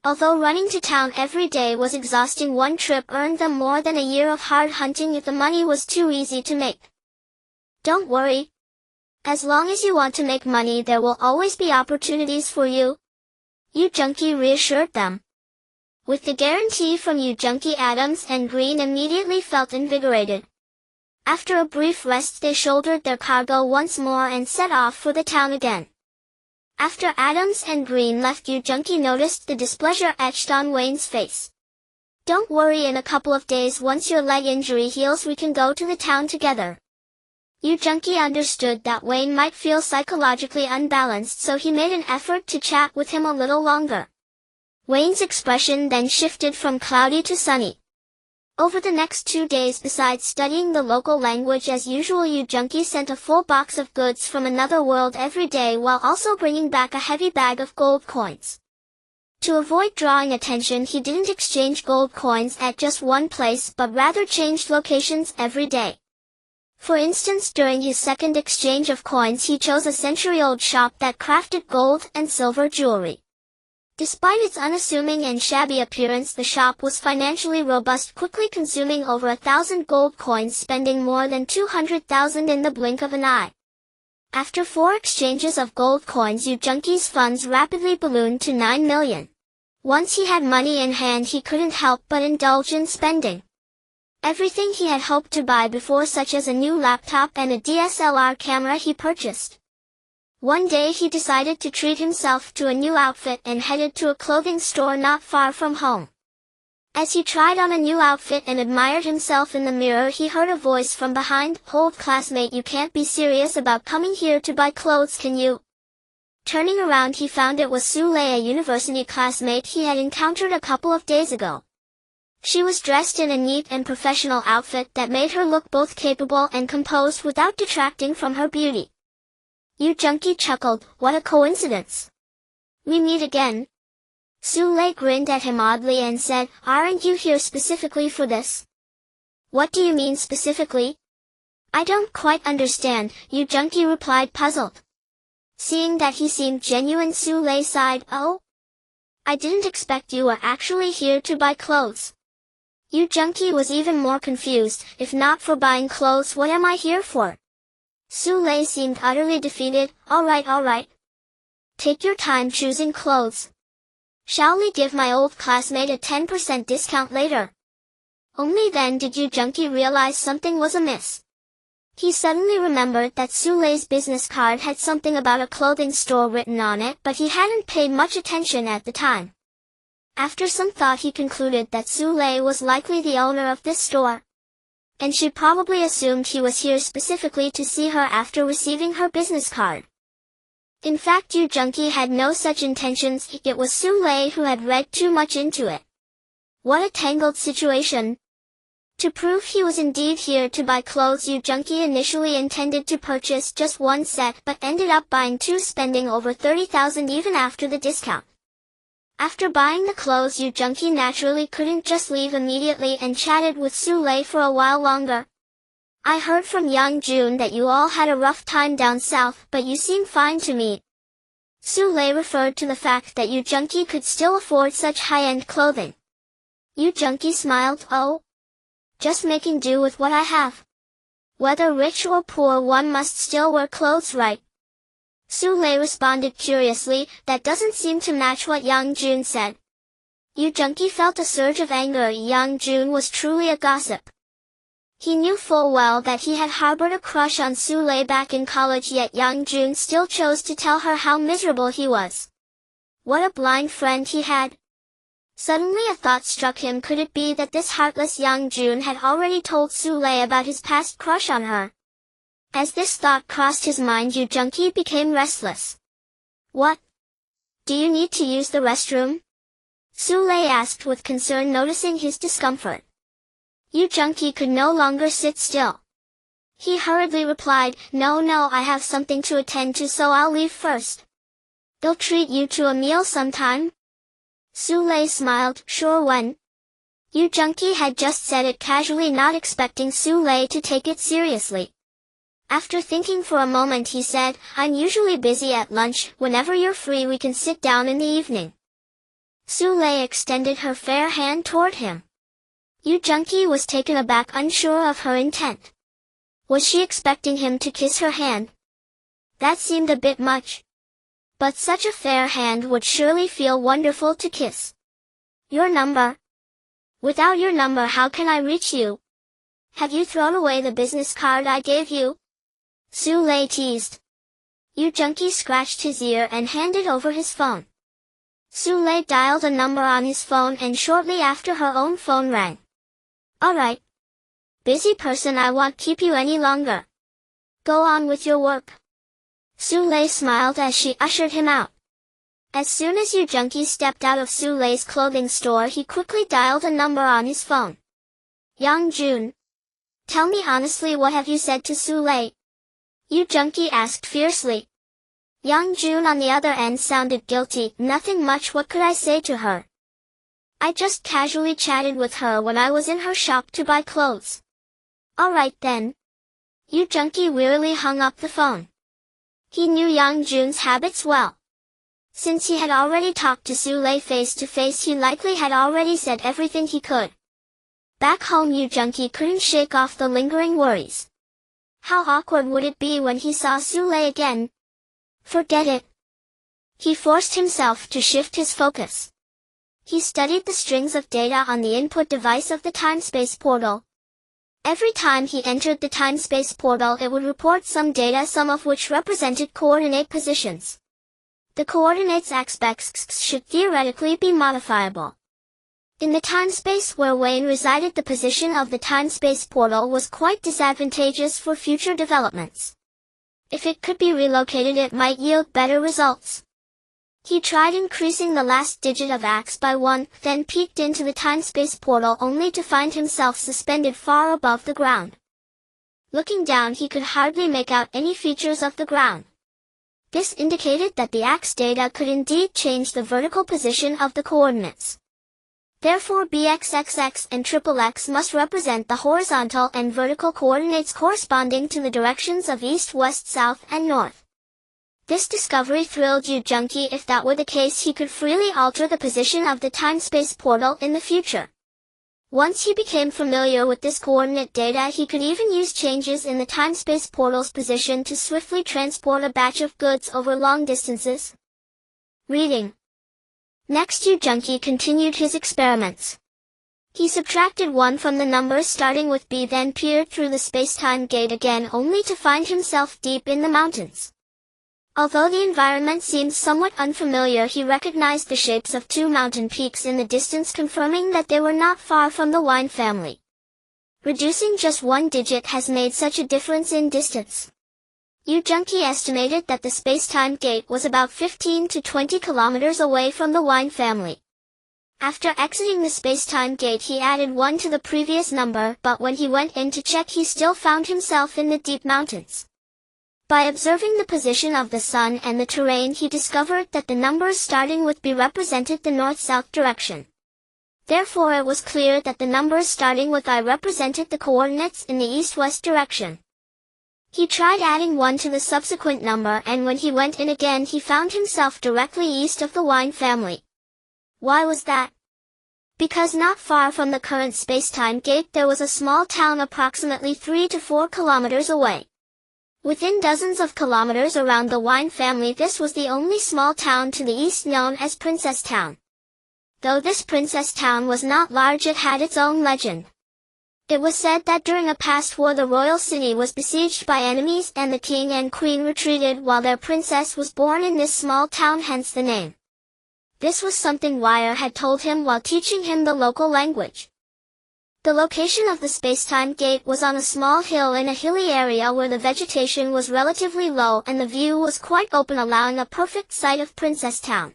Although running to town every day was exhausting, one trip earned them more than a year of hard hunting if the money was too easy to make. Don't worry. As long as you want to make money, there will always be opportunities for you, Yu Junkie reassured them. With the guarantee from Yu Junkie, Adams and Green immediately felt invigorated. After a brief rest, they shouldered their cargo once more and set off for the town again. After Adams and Green left, Yu Junkie noticed the displeasure etched on Wayne's face. Don't worry, in a couple of days, once your leg injury heals, we can go to the town together. Yu Junkie understood that Wayne might feel psychologically unbalanced, so he made an effort to chat with him a little longer. Wayne's expression then shifted from cloudy to sunny. Over the next 2 days, besides studying the local language as usual, Yu Junkie sent a full box of goods from another world every day, while also bringing back a heavy bag of gold coins. To avoid drawing attention, he didn't exchange gold coins at just one place, but rather changed locations every day. For instance, during his second exchange of coins, he chose a century-old shop that crafted gold and silver jewelry. Despite its unassuming and shabby appearance, the shop was financially robust, quickly consuming over 1,000 gold coins, spending more than 200,000 in the blink of an eye. After 4 exchanges of gold coins, Yu Junkie's funds rapidly ballooned to 9 million. Once he had money in hand, he couldn't help but indulge in spending. Everything he had hoped to buy before, such as a new laptop and a DSLR camera, he purchased. One day he decided to treat himself to a new outfit and headed to a clothing store not far from home. As he tried on a new outfit and admired himself in the mirror, he heard a voice from behind. "Hold, classmate, you can't be serious about coming here to buy clothes, can you?" Turning around, he found it was Su Lei, a university classmate he had encountered a couple of days ago. She was dressed in a neat and professional outfit that made her look both capable and composed without detracting from her beauty. Yu Junkie chuckled. What a coincidence. We meet again. Su Lei grinned at him oddly and said, Aren't you here specifically for this? What do you mean specifically? I don't quite understand, Yu Junkie replied, puzzled. Seeing that he seemed genuine, Su Lei sighed. Oh? I didn't expect you were actually here to buy clothes. Yu Junkie was even more confused. If not for buying clothes, what am I here for? Su Lei seemed utterly defeated. All right. Take your time choosing clothes. Shall we give my old classmate a 10% discount later? Only then did Yu Junkie realize something was amiss. He suddenly remembered that Su Lei's business card had something about a clothing store written on it, but he hadn't paid much attention at the time. After some thought, he concluded that Su Lei was likely the owner of this store, and she probably assumed he was here specifically to see her after receiving her business card. In fact, Yu Junkie had no such intentions. It was Su Lei who had read too much into it. What a tangled situation. To prove he was indeed here to buy clothes, Yu Junkie initially intended to purchase just one set, but ended up buying 2, spending over 30,000 even after the discount. After buying the clothes, Yu Junkie naturally couldn't just leave immediately and chatted with Su Lei for a while longer. I heard from Yang Jun that you all had a rough time down south, but you seem fine to me. Su Lei referred to the fact that Yu Junkie could still afford such high-end clothing. Yu Junkie smiled. Oh? Just making do with what I have. Whether rich or poor, one must still wear clothes, right? Su Lei responded curiously. That doesn't seem to match what Yang Jun said. Yu Junkie felt a surge of anger. Yang Jun was truly a gossip. He knew full well that he had harbored a crush on Su Lei back in college, yet Yang Jun still chose to tell her how miserable he was. What a blind friend he had. Suddenly a thought struck him. Could it be that this heartless Yang Jun had already told Su Lei about his past crush on her? As this thought crossed his mind, Yu Junki became restless. What? Do you need to use the restroom? Su Lei asked with concern, noticing his discomfort. Yu Junki could no longer sit still. He hurriedly replied, No, I have something to attend to, so I'll leave first. They'll treat you to a meal sometime? Su Lei smiled, sure, when? Yu Junki had just said it casually, not expecting Su Lei to take it seriously. After thinking for a moment, he said, I'm usually busy at lunch. Whenever you're free, we can sit down in the evening. Su Lei extended her fair hand toward him. Yu Junki was taken aback, unsure of her intent. Was she expecting him to kiss her hand? That seemed a bit much. But such a fair hand would surely feel wonderful to kiss. Your number? Without your number, how can I reach you? Have you thrown away the business card I gave you? Su Lei teased. Yu Junki scratched his ear and handed over his phone. Su Lei dialed a number on his phone, and shortly after her own phone rang. Alright. Busy person, I won't keep you any longer. Go on with your work. Su Lei smiled as she ushered him out. As soon as Yu Junki stepped out of Su Lei's clothing store, he quickly dialed a number on his phone. Yang Jun. Tell me honestly, what have you said to Su Lei? Yu Junki asked fiercely. Yang Jun on the other end sounded guilty. Nothing much, what could I say to her? I just casually chatted with her when I was in her shop to buy clothes. Alright then. Yu Junki wearily hung up the phone. He knew Yang Jun's habits well. Since he had already talked to Su Lei face to face, he likely had already said everything he could. Back home, Yu Junki couldn't shake off the lingering worries. How awkward would it be when he saw Su Lei again? Forget it. He forced himself to shift his focus. He studied the strings of data on the input device of the time-space portal. Every time he entered the time-space portal, it would report some data, some of which represented coordinate positions. The coordinates aspects should theoretically be modifiable. In the time-space where Wayne resided, the position of the time-space portal was quite disadvantageous for future developments. If it could be relocated, it might yield better results. He tried increasing the last digit of X by 1, then peeked into the time-space portal only to find himself suspended far above the ground. Looking down, he could hardly make out any features of the ground. This indicated that the X data could indeed change the vertical position of the coordinates. Therefore, BXXX and XXX must represent the horizontal and vertical coordinates corresponding to the directions of east, west, south, and north. This discovery thrilled Yu Junki. If that were the case, he could freely alter the position of the time-space portal in the future. Once he became familiar with this coordinate data, he could even use changes in the time-space portal's position to swiftly transport a batch of goods over long distances. Reading. Next, Yu Junki continued his experiments. He subtracted 1 from the numbers starting with B, then peered through the space-time gate again, only to find himself deep in the mountains. Although the environment seemed somewhat unfamiliar, he recognized the shapes of 2 mountain peaks in the distance, confirming that they were not far from the Wine family. Reducing just 1 digit has made such a difference in distance. Yu Junki estimated that the space-time gate was about 15 to 20 kilometers away from the Wine family. After exiting the space-time gate, he added 1 to the previous number, but when he went in to check, he still found himself in the deep mountains. By observing the position of the sun and the terrain, he discovered that the numbers starting with B represented the north-south direction. Therefore, it was clear that the numbers starting with I represented the coordinates in the east-west direction. He tried adding 1 to the subsequent number, and when he went in again, he found himself directly east of the Wine family. Why was that? Because not far from the current space-time gate, there was a small town approximately 3 to 4 kilometers away. Within dozens of kilometers around the Wine family, this was the only small town to the east known as Princess Town. Though this Princess Town was not large, it had its own legend. It was said that during a past war, the royal city was besieged by enemies and the king and queen retreated while their princess was born in this small town, hence the name. This was something Wire had told him while teaching him the local language. The location of the space-time gate was on a small hill in a hilly area where the vegetation was relatively low and the view was quite open, allowing a perfect sight of Princess Town.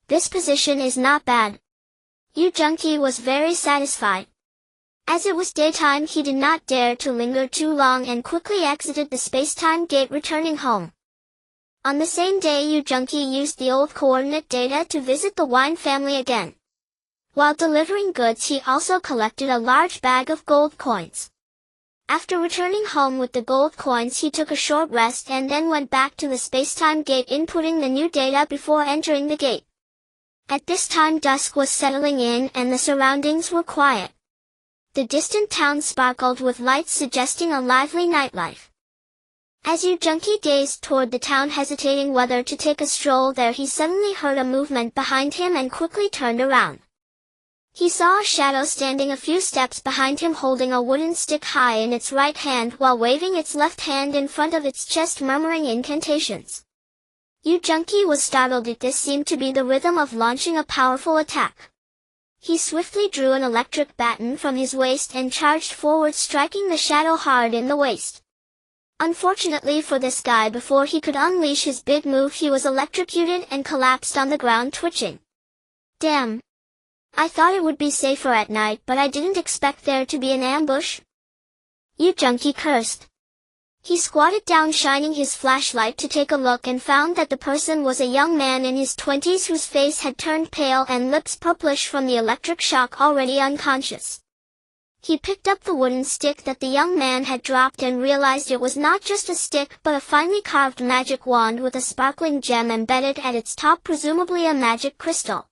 This position is not bad. Yu Junqi was very satisfied. As it was daytime, he did not dare to linger too long and quickly exited the space-time gate, returning home. On the same day, Yu Junqi used the old coordinate data to visit the Wine family again. While delivering goods, he also collected a large bag of gold coins. After returning home with the gold coins, he took a short rest and then went back to the space-time gate, inputting the new data before entering the gate. At this time, dusk was settling in and the surroundings were quiet. The distant town sparkled with lights, suggesting a lively nightlife. As Yu Junqi gazed toward the town, hesitating whether to take a stroll there, he suddenly heard a movement behind him and quickly turned around. He saw a shadow standing a few steps behind him, holding a wooden stick high in its right hand while waving its left hand in front of its chest, murmuring incantations. Yu Junqi was startled. This seemed to be the rhythm of launching a powerful attack. He swiftly drew an electric baton from his waist and charged forward, striking the shadow hard in the waist. Unfortunately for this guy, before he could unleash his big move, he was electrocuted and collapsed on the ground, twitching. Damn. I thought it would be safer at night, but I didn't expect there to be an ambush. Yu Junqi cursed. He squatted down, shining his flashlight to take a look, and found that the person was a young man in his 20s whose face had turned pale and lips purplish from the electric shock, already unconscious. He picked up the wooden stick that the young man had dropped and realized it was not just a stick but a finely carved magic wand with a sparkling gem embedded at its top, presumably a magic crystal.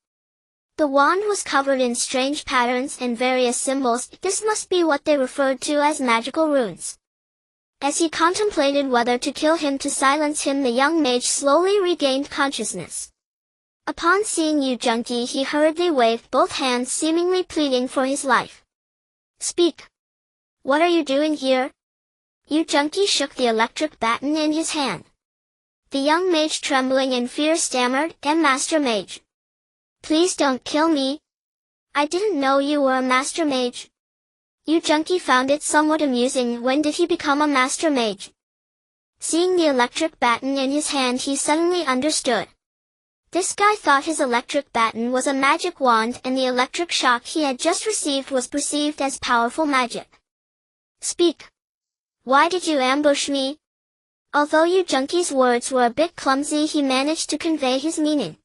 The wand was covered in strange patterns and various symbols. This must be what they referred to as magical runes. As he contemplated whether to kill him to silence him, the young mage slowly regained consciousness. Upon seeing Yu Junqi, he hurriedly waved both hands, seemingly pleading for his life. Speak. What are you doing here? Yu Junqi shook the electric baton in his hand. The young mage, trembling in fear, stammered, Master Mage. Please don't kill me. I didn't know you were a Master Mage. Yu Junqi found it somewhat amusing. When did he become a Master Mage? Seeing the electric baton in his hand, he suddenly understood. This guy thought his electric baton was a magic wand, and the electric shock he had just received was perceived as powerful magic. Speak. Why did you ambush me? Although Yu Junqi's words were a bit clumsy, he managed to convey his meaning.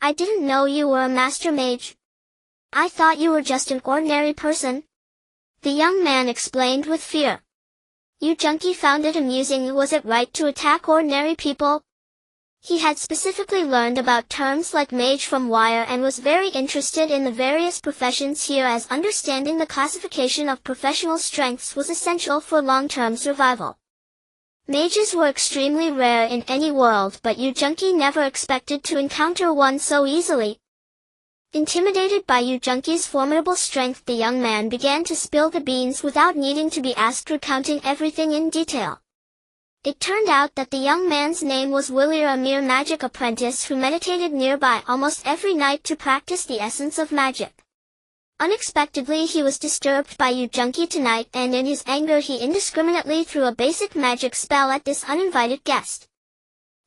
I didn't know you were a Master Mage. I thought you were just an ordinary person. The young man explained with fear. Yu Junqi found it amusing. Was it right to attack ordinary people? He had specifically learned about terms like mage from Wire and was very interested in the various professions here, as understanding the classification of professional strengths was essential for long-term survival. Mages were extremely rare in any world, but Yu Junqi never expected to encounter one so easily. Intimidated by Yu Junqi's formidable strength, the young man began to spill the beans without needing to be asked, recounting everything in detail. It turned out that the young man's name was Willier, a mere magic apprentice who meditated nearby almost every night to practice the essence of magic. Unexpectedly, he was disturbed by Yu Junqi tonight, and in his anger he indiscriminately threw a basic magic spell at this uninvited guest.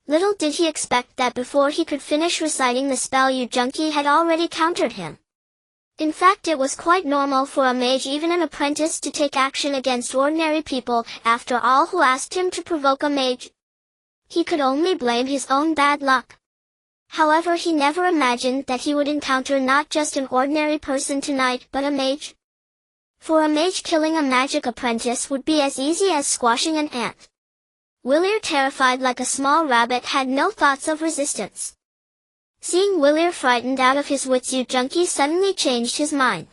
Little did he expect that before he could finish reciting the spell, Yu Junqi had already countered him. In fact, it was quite normal for a mage, even an apprentice, to take action against ordinary people. After all, who asked him to provoke a mage? He could only blame his own bad luck. However, he never imagined that he would encounter not just an ordinary person tonight, but a mage. For a mage, killing a magic apprentice would be as easy as squashing an ant. Willier, terrified like a small rabbit, had no thoughts of resistance. Seeing Willier frightened out of his wits, Yu Junqi suddenly changed his mind.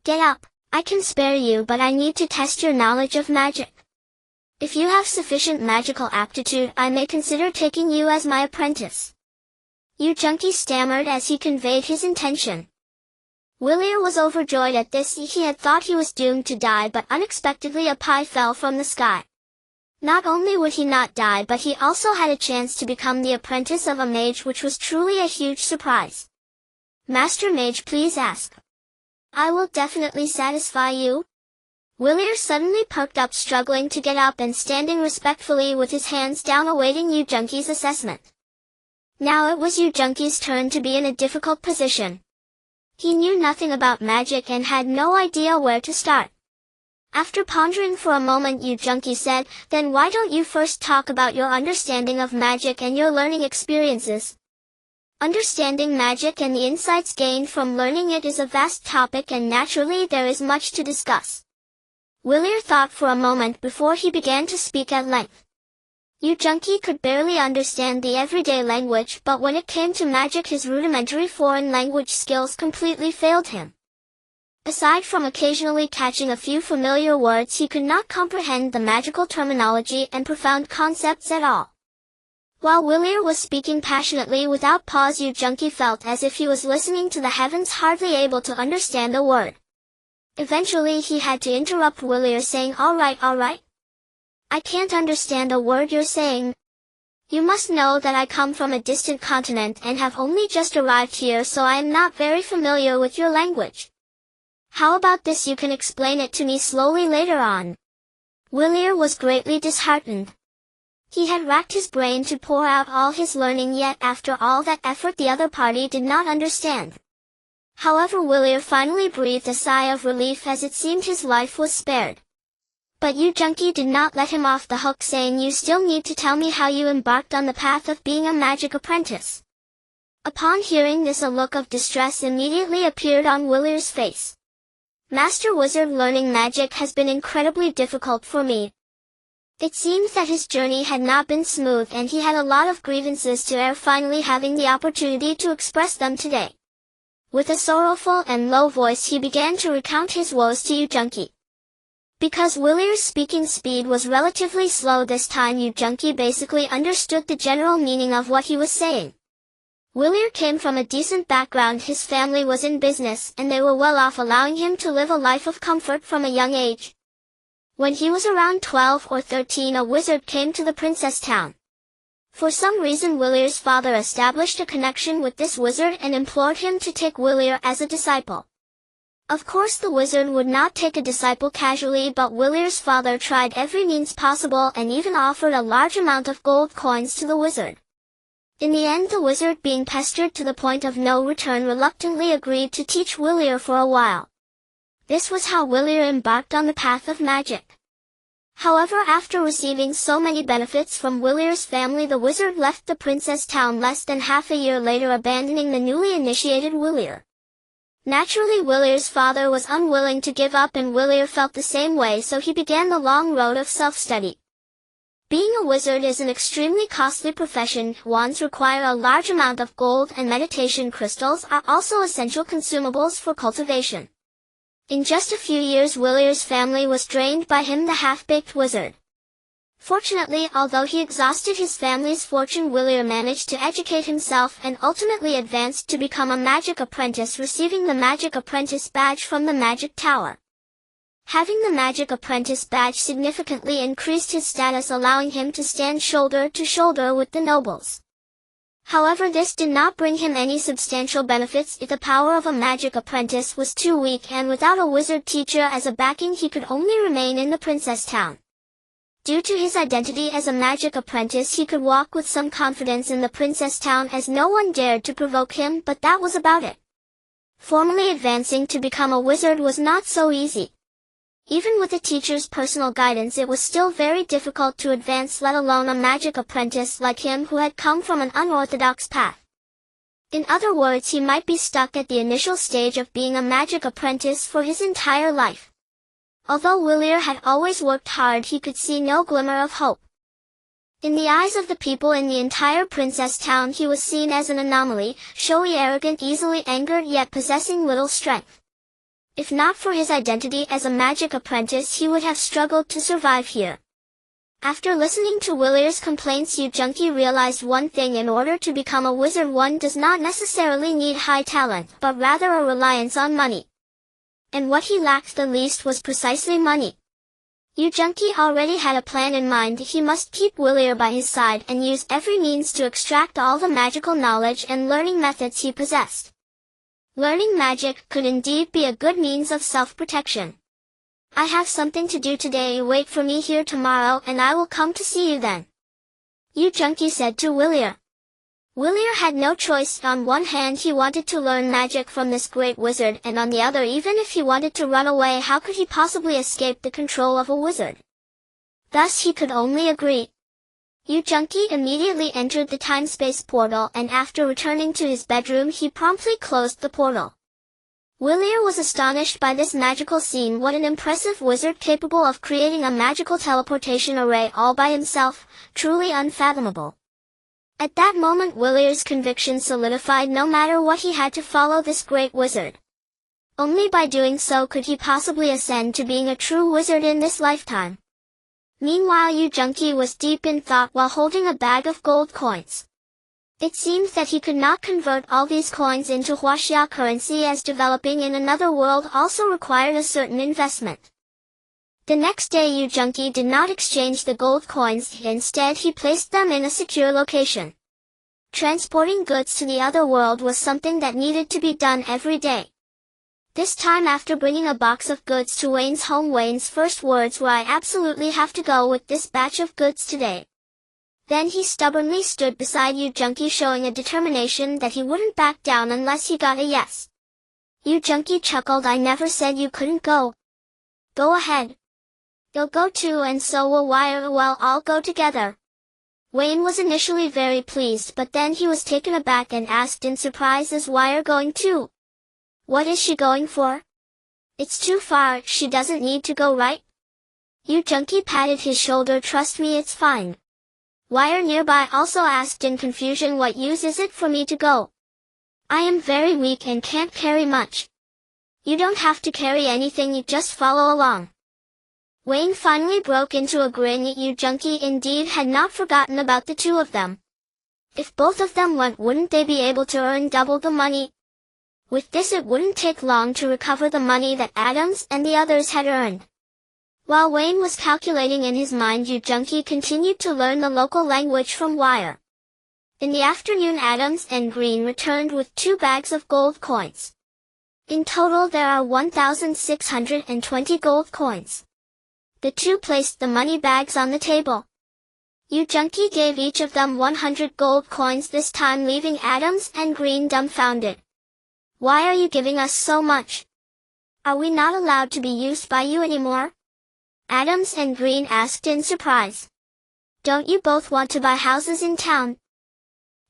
Get up, I can spare you, but I need to test your knowledge of magic. If you have sufficient magical aptitude, I may consider taking you as my apprentice. Yu Junqi stammered as he conveyed his intention. Willier was overjoyed at this. He had thought he was doomed to die, but unexpectedly a pie fell from the sky. Not only would he not die, but he also had a chance to become the apprentice of a mage, which was truly a huge surprise. Master Mage, please ask. I will definitely satisfy you. Willier suddenly perked up, struggling to get up and standing respectfully with his hands down, awaiting Yu Junki's assessment. Now it was Yu Junki's turn to be in a difficult position. He knew nothing about magic and had no idea where to start. After pondering for a moment, Yu Junki said, "Then why don't you first talk about your understanding of magic and your learning experiences?" Understanding magic and the insights gained from learning it is a vast topic, and naturally there is much to discuss. Willier thought for a moment before he began to speak at length. Yu Junki could barely understand the everyday language, but when it came to magic, his rudimentary foreign language skills completely failed him. Aside from occasionally catching a few familiar words, he could not comprehend the magical terminology and profound concepts at all. While Willier was speaking passionately without pause, Yu Junki felt as if he was listening to the heavens, hardly able to understand a word. Eventually he had to interrupt Willier, saying, all right. I can't understand a word you're saying. You must know that I come from a distant continent and have only just arrived here, so I am not very familiar with your language. How about this, you can explain it to me slowly later on." Willier was greatly disheartened. He had racked his brain to pour out all his learning, yet after all that effort the other party did not understand. However, Willier finally breathed a sigh of relief, as it seemed his life was spared. But Yu Junki did not let him off the hook, saying, "You still need to tell me how you embarked on the path of being a magic apprentice." Upon hearing this, a look of distress immediately appeared on Willier's face. "Master Wizard, learning magic has been incredibly difficult for me." It seems that his journey had not been smooth, and he had a lot of grievances to air, finally having the opportunity to express them today. With a sorrowful and low voice he began to recount his woes to Yu Junki. Because Willier's speaking speed was relatively slow this time, Yu Junki basically understood the general meaning of what he was saying. Willier came from a decent background, his family was in business, and they were well off, allowing him to live a life of comfort from a young age. When he was around 12 or 13, a wizard came to the princess town. For some reason, Willier's father established a connection with this wizard and implored him to take Willier as a disciple. Of course, the wizard would not take a disciple casually, but Willier's father tried every means possible and even offered a large amount of gold coins to the wizard. In the end, the wizard, being pestered to the point of no return, reluctantly agreed to teach Willier for a while. This was how Willier embarked on the path of magic. However, after receiving so many benefits from Willier's family, the wizard left the princess town less than half a year later, abandoning the newly initiated Willier. Naturally, Willier's father was unwilling to give up, and Willier felt the same way, so he began the long road of self-study. Being a wizard is an extremely costly profession. Wands require a large amount of gold, and meditation crystals are also essential consumables for cultivation. In just a few years, Willier's family was drained by him, the half-baked wizard. Fortunately, although he exhausted his family's fortune, Willier managed to educate himself and ultimately advanced to become a magic apprentice, receiving the Magic Apprentice badge from the Magic Tower. Having the Magic Apprentice badge significantly increased his status, allowing him to stand shoulder to shoulder with the nobles. However, this did not bring him any substantial benefits, if the power of a magic apprentice was too weak, and without a wizard teacher as a backing, he could only remain in the princess town. Due to his identity as a magic apprentice, he could walk with some confidence in the princess town, as no one dared to provoke him, but that was about it. Formally advancing to become a wizard was not so easy. Even with a teacher's personal guidance, it was still very difficult to advance, let alone a magic apprentice like him who had come from an unorthodox path. In other words, he might be stuck at the initial stage of being a magic apprentice for his entire life. Although Willier had always worked hard, he could see no glimmer of hope. In the eyes of the people in the entire princess town, he was seen as an anomaly, showy, arrogant, easily angered, yet possessing little strength. If not for his identity as a magic apprentice, he would have struggled to survive here. After listening to Willier's complaints, Yu Junki realized one thing: in order to become a wizard, one does not necessarily need high talent, but rather a reliance on money. And what he lacked the least was precisely money. Yu Junki already had a plan in mind. He must keep Willier by his side and use every means to extract all the magical knowledge and learning methods he possessed. Learning magic could indeed be a good means of self-protection. I have something to do today. Wait for me here tomorrow and I will come to see you then, Yu Junqi said to Willier. Willier had no choice. On one hand he wanted to learn magic from this great wizard, and on the other, even if he wanted to run away, how could he possibly escape the control of a wizard? Thus he could only agree. Yu Junqi immediately entered the time-space portal, and after returning to his bedroom he promptly closed the portal. Willier was astonished by this magical scene. What an impressive wizard, capable of creating a magical teleportation array all by himself, truly unfathomable. At that moment Willier's conviction solidified. No matter what, he had to follow this great wizard. Only by doing so could he possibly ascend to being a true wizard in this lifetime. Meanwhile Yu Junqi was deep in thought while holding a bag of gold coins. It seems that he could not convert all these coins into Huaxia currency, as developing in another world also required a certain investment. The next day Yu Junqi did not exchange the gold coins. Instead he placed them in a secure location. Transporting goods to the other world was something that needed to be done every day. This time, after bringing a box of goods to Wayne's home, Wayne's first words were, "I absolutely have to go with this batch of goods today." Then he stubbornly stood beside Yu Junqi, showing a determination that he wouldn't back down unless he got a yes. Yu Junqi chuckled. "I never said you couldn't go. Go ahead. You'll go too, and so will Wire. Well, all go together." Wayne was initially very pleased, but then he was taken aback and asked in surprise, "Is Wire going too? What is she going for? It's too far. She doesn't need to go, right?" Yu Junqi patted his shoulder. "Trust me, it's fine." Wire nearby also asked in confusion, "What use is it for me to go? I am very weak and can't carry much." "You don't have to carry anything, you just follow along." Wayne finally broke into a grin. Yu Junqi indeed had not forgotten about the two of them. If both of them went, wouldn't they be able to earn double the money? With this, it wouldn't take long to recover the money that Adams and the others had earned. While Wayne was calculating in his mind, Yu Junqi continued to learn the local language from Wire. In the afternoon Adams and Green returned with 2 bags of gold coins. In total there are 1,620 gold coins. The two placed the money bags on the table. Yu Junqi gave each of them 100 gold coins this time, leaving Adams and Green dumbfounded. "Why are you giving us so much? Are we not allowed to be used by you anymore?" Adams and Green asked in surprise. "Don't you both want to buy houses in town?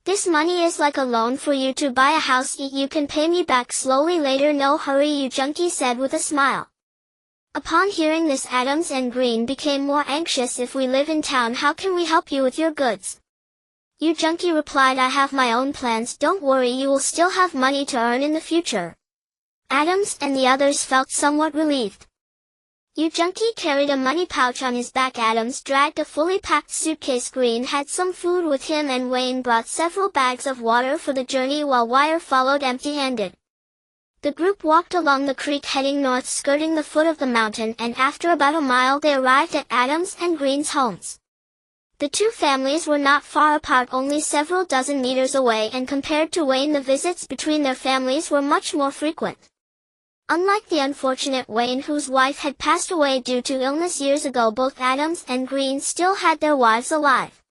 This money is like a loan for you to buy a house. You can pay me back slowly later. No hurry," Yu Junqi said with a smile. Upon hearing this, Adams and Green became more anxious. "If we live in town, how can we help you with your goods?" Yu Junqi replied, "I have my own plans. Don't worry, you will still have money to earn in the future." Adams and the others felt somewhat relieved. Yu Junqi carried a money pouch on his back. Adams dragged a fully packed suitcase. Green had some food with him, and Wayne brought several bags of water for the journey, while Wire followed empty-handed. The group walked along the creek heading north, skirting the foot of the mountain, and after about a mile they arrived at Adams and Green's homes. The two families were not far apart, only several dozen meters away, and compared to Wayne, the visits between their families were much more frequent. Unlike the unfortunate Wayne, whose wife had passed away due to illness years ago, both Adams and Green still had their wives alive.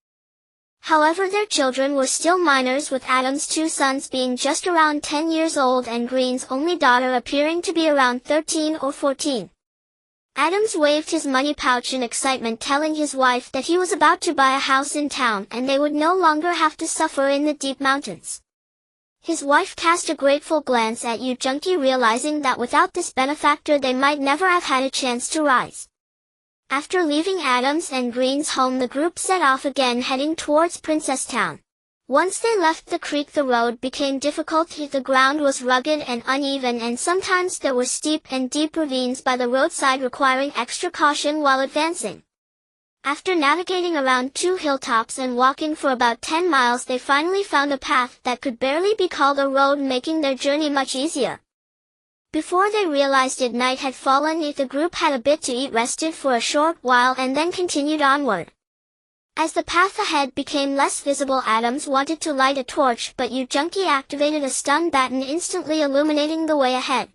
However, their children were still minors, with Adams' 2 sons being just around 10 years old and Green's only daughter appearing to be around 13 or 14. Adams waved his money pouch in excitement, telling his wife that he was about to buy a house in town and they would no longer have to suffer in the deep mountains. His wife cast a grateful glance at Yu Junqi, realizing that without this benefactor they might never have had a chance to rise. After leaving Adams and Green's home, the group set off again, heading towards Princess Town. Once they left the creek, the road became difficult. The ground was rugged and uneven, and sometimes there were steep and deep ravines by the roadside, requiring extra caution while advancing. After navigating around 2 hilltops and walking for about 10 miles, they finally found a path that could barely be called a road, making their journey much easier. Before they realized it, night had fallen. The group had a bit to eat, rested for a short while, and then continued onward. As the path ahead became less visible, Adams wanted to light a torch, but Junkie activated a stun baton, instantly illuminating the way ahead.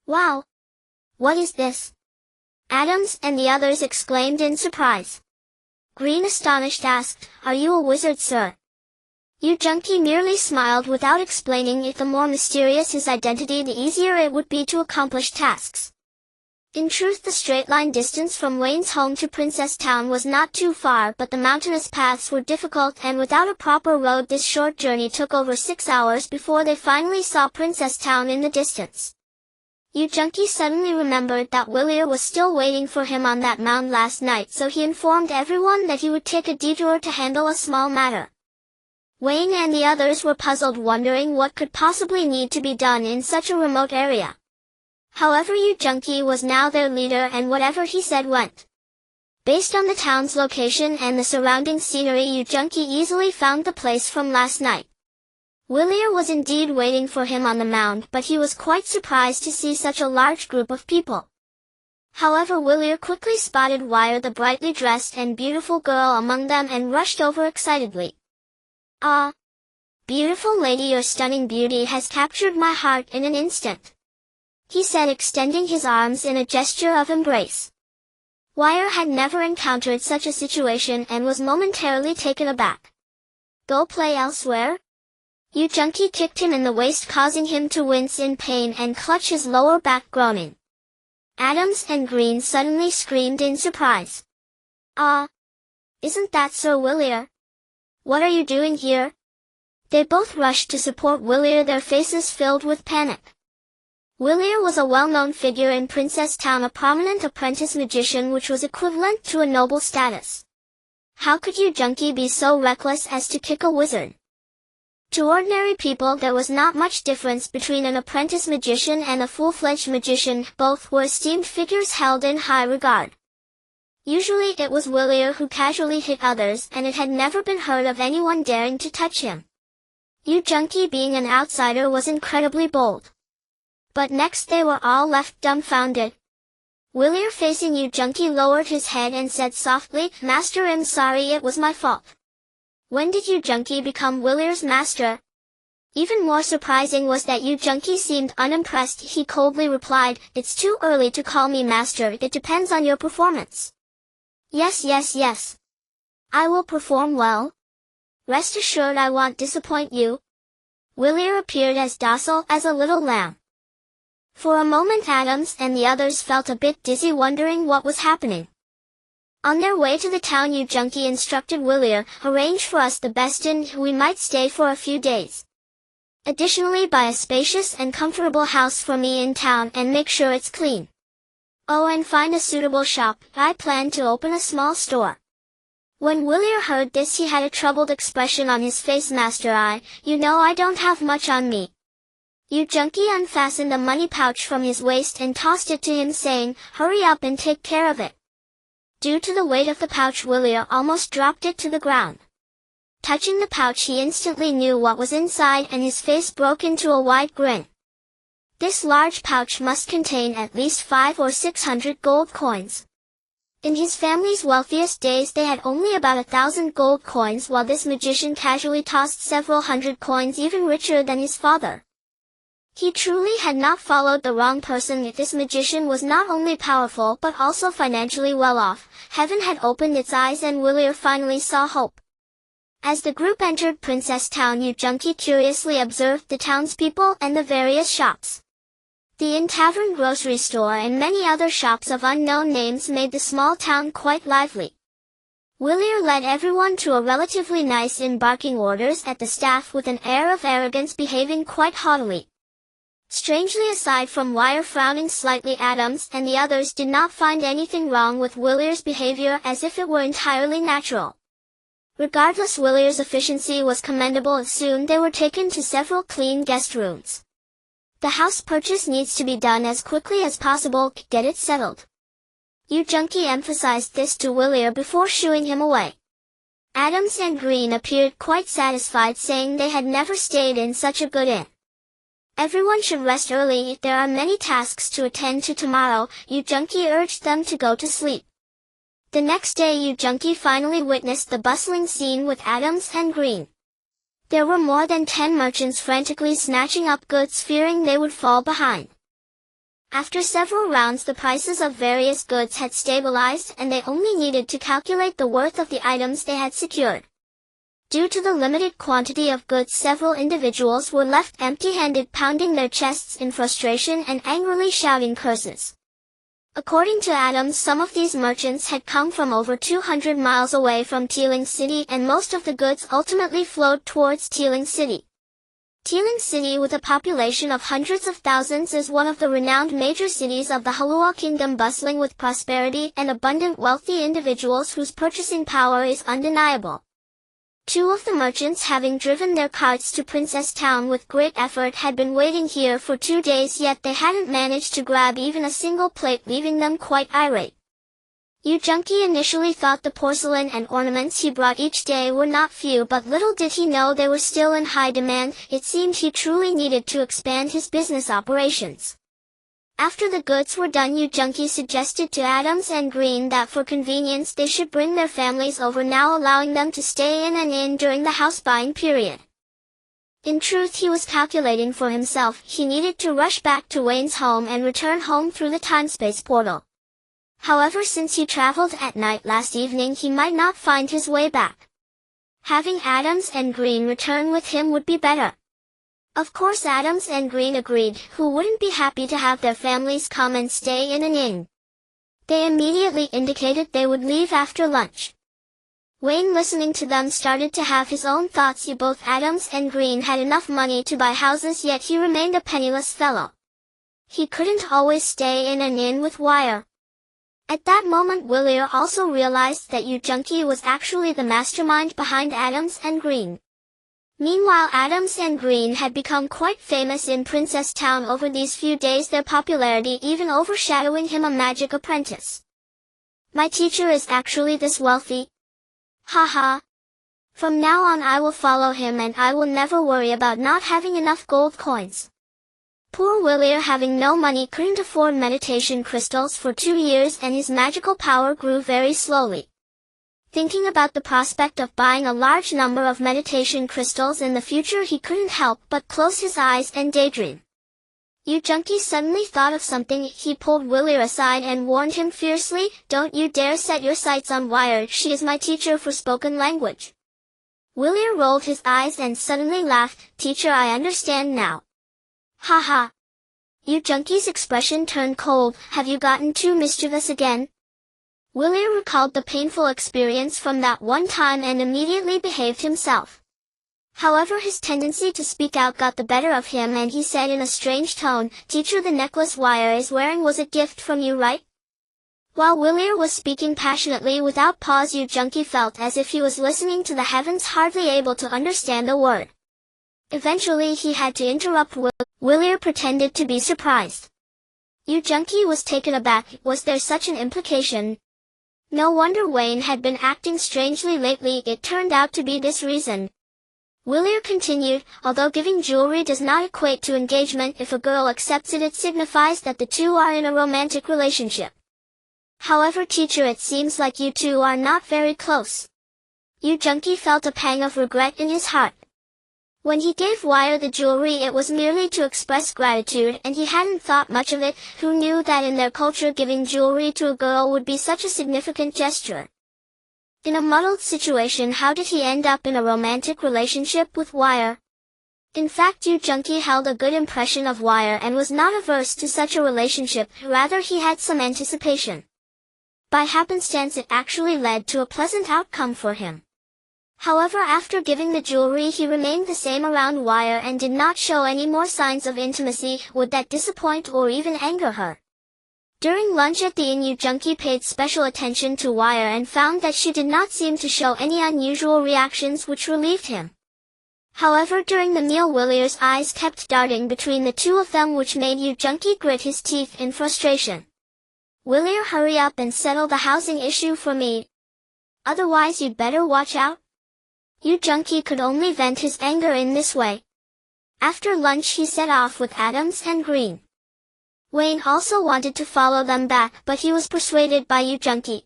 Wow! What is this? Adams and the others exclaimed in surprise. Green, astonished, asked, "Are you a wizard, sir?" Junkie merely smiled without explaining it. The more mysterious his identity, the easier it would be to accomplish tasks. In truth, the straight-line distance from Wayne's home to Princess Town was not too far, but the mountainous paths were difficult, and without a proper road this short journey took over 6 hours before they finally saw Princess Town in the distance. Junkie suddenly remembered that Willier was still waiting for him on that mound last night, so he informed everyone that he would take a detour to handle a small matter. Wayne and the others were puzzled, wondering what could possibly need to be done in such a remote area. However, Junkie was now their leader, and whatever he said went. Based on the town's location and the surrounding scenery, Junkie easily found the place from last night. Willier was indeed waiting for him on the mound, but he was quite surprised to see such a large group of people. However, Willier quickly spotted Wire, the brightly dressed and beautiful girl among them, and rushed over excitedly. "Ah! Beautiful lady, your stunning beauty has captured my heart in an instant," he said, extending his arms in a gesture of embrace. Wire had never encountered such a situation and was momentarily taken aback. "Go play elsewhere?" Junkie kicked him in the waist, causing him to wince in pain and clutch his lower back, groaning. Adams and Green suddenly screamed in surprise. "Ah! Isn't that Sir Willier? What are you doing here?" They both rushed to support Willier, their faces filled with panic. Willier was a well-known figure in Princess Town, a prominent apprentice magician, which was equivalent to a noble status. How could Junkie be so reckless as to kick a wizard? To ordinary people, there was not much difference between an apprentice magician and a full-fledged magician. Both were esteemed figures held in high regard. Usually it was Willier who casually hit others, and it had never been heard of anyone daring to touch him. Junkie, being an outsider, was incredibly bold. But next they were all left dumbfounded. Willier, facing Junkie, lowered his head and said softly, "Master, I'm sorry, it was my fault." When did Junkie become Willier's master? Even more surprising was that Junkie seemed unimpressed. He coldly replied, "It's too early to call me master, it depends on your performance." Yes. I will perform well. Rest assured I won't disappoint you." Willier appeared as docile as a little lamb. For a moment Adams and the others felt a bit dizzy, wondering what was happening. On their way to the town, Junkie instructed Willier, "Arrange for us the best inn, we might stay for a few days. Additionally, buy a spacious and comfortable house for me in town and make sure it's clean. Oh, and find a suitable shop, I plan to open a small store." When Willier heard this, he had a troubled expression on his face. "Master, I don't have much on me." Junkie unfastened a money pouch from his waist and tossed it to him, saying, "Hurry up and take care of it." Due to the weight of the pouch, Willier almost dropped it to the ground. Touching the pouch, he instantly knew what was inside, and his face broke into a wide grin. This large pouch must contain at least 500 or 600 gold coins. In his family's wealthiest days they had only about 1,000 gold coins, while this magician casually tossed several hundred coins, even richer than his father. He truly had not followed the wrong person. This magician was not only powerful but also financially well off. Heaven had opened its eyes, and Willier finally saw hope. As the group entered Princess Town, Junkie curiously observed the townspeople and the various shops. The inn, tavern, grocery store, and many other shops of unknown names made the small town quite lively. Willier led everyone to a relatively nice inn, barking orders at the staff with an air of arrogance, behaving quite haughtily. Strangely, aside from Wire frowning slightly, Adams and the others did not find anything wrong with Willier's behavior, as if it were entirely natural. Regardless, Willier's efficiency was commendable. Soon they were taken to several clean guest rooms. The house purchase needs to be done as quickly as possible, get it settled. Junkie emphasized this to Willier before shooing him away. Adams and Green appeared quite satisfied, saying they had never stayed in such a good inn. Everyone should rest early, there are many tasks to attend to tomorrow. Junkie urged them to go to sleep. The next day Yu Junkie finally witnessed the bustling scene with Adams and Green. There were more than 10 merchants frantically snatching up goods, fearing they would fall behind. After several rounds, the prices of various goods had stabilized and they only needed to calculate the worth of the items they had secured. Due to the limited quantity of goods, several individuals were left empty-handed, pounding their chests in frustration and angrily shouting curses. According to Adams, some of these merchants had come from over 200 miles away from Teeling City, and most of the goods ultimately flowed towards Teeling City. Teeling City, with a population of hundreds of thousands, is one of the renowned major cities of the Halua Kingdom, bustling with prosperity and abundant wealthy individuals whose purchasing power is undeniable. Two of the merchants, having driven their carts to Princess Town with great effort, had been waiting here for 2 days, yet they hadn't managed to grab even a single plate, leaving them quite irate. Yu Junkie initially thought the porcelain and ornaments he brought each day were not few, but little did he know they were still in high demand. It seemed he truly needed to expand his business operations. After the goods were done, Yu Junkie suggested to Adams and Green that for convenience they should bring their families over, now allowing them to stay in an inn during the house buying period. In truth, he was calculating for himself. He needed to rush back to Wayne's home and return home through the time-space portal. However, since he traveled at night last evening, he might not find his way back. Having Adams and Green return with him would be better. Of course, Adams and Green agreed. Who wouldn't be happy to have their families come and stay in an inn? They immediately indicated they would leave after lunch. Wayne, listening to them, started to have his own thoughts. Both Adams and Green had enough money to buy houses, yet he remained a penniless fellow. He couldn't always stay in an inn with Wire. At that moment, Willier also realized that Yu Junkie was actually the mastermind behind Adams and Green. Meanwhile, Adams and Green had become quite famous in Princess Town over these few days, their popularity even overshadowing him, a magic apprentice. My teacher is actually this wealthy. Haha. From now on I will follow him and I will never worry about not having enough gold coins. Poor Willier, having no money, couldn't afford meditation crystals for 2 years and his magical power grew very slowly. Thinking about the prospect of buying a large number of meditation crystals in the future, he couldn't help but close his eyes and daydream. Yu Junkie suddenly thought of something. He pulled Willier aside and warned him fiercely, "Don't you dare set your sights on Wire. She is my teacher for spoken language." Willier rolled his eyes and suddenly laughed. "Teacher, I understand now." Haha. Yu Junkie's expression turned cold. "Have you gotten too mischievous again?" Willier recalled the painful experience from that one time and immediately behaved himself. However, his tendency to speak out got the better of him and he said in a strange tone, "Teacher, the necklace Wire is wearing was a gift from you, right?" While Willier was speaking passionately without pause, Yu Junkie felt as if he was listening to the heavens, hardly able to understand a word. Eventually he had to interrupt. Willier pretended to be surprised. Yu Junkie was taken aback. Was there such an implication? No wonder Wayne had been acting strangely lately. It turned out to be this reason. Willier continued, "Although giving jewelry does not equate to engagement, if a girl accepts it, it signifies that the two are in a romantic relationship. However, teacher, it seems like you two are not very close." Yu Junkie felt a pang of regret in his heart. When he gave Wire the jewelry, it was merely to express gratitude, and he hadn't thought much of it. Who knew that in their culture giving jewelry to a girl would be such a significant gesture? In a muddled situation, how did he end up in a romantic relationship with Wire? In fact, Yu Junkie held a good impression of Wire and was not averse to such a relationship. Rather, he had some anticipation. By happenstance, it actually led to a pleasant outcome for him. However, after giving the jewelry, he remained the same around Wire and did not show any more signs of intimacy. Would that disappoint or even anger her? During lunch at the inn, Yu Junkie paid special attention to Wire and found that she did not seem to show any unusual reactions, which relieved him. However, during the meal, Willier's eyes kept darting between the two of them, which made Yu Junkie grit his teeth in frustration. "Willier, hurry up and settle the housing issue for me. Otherwise you'd better watch out." Yu Junkie could only vent his anger in this way. After lunch he set off with Adams and Green. Wayne also wanted to follow them back, but he was persuaded by Yu Junkie.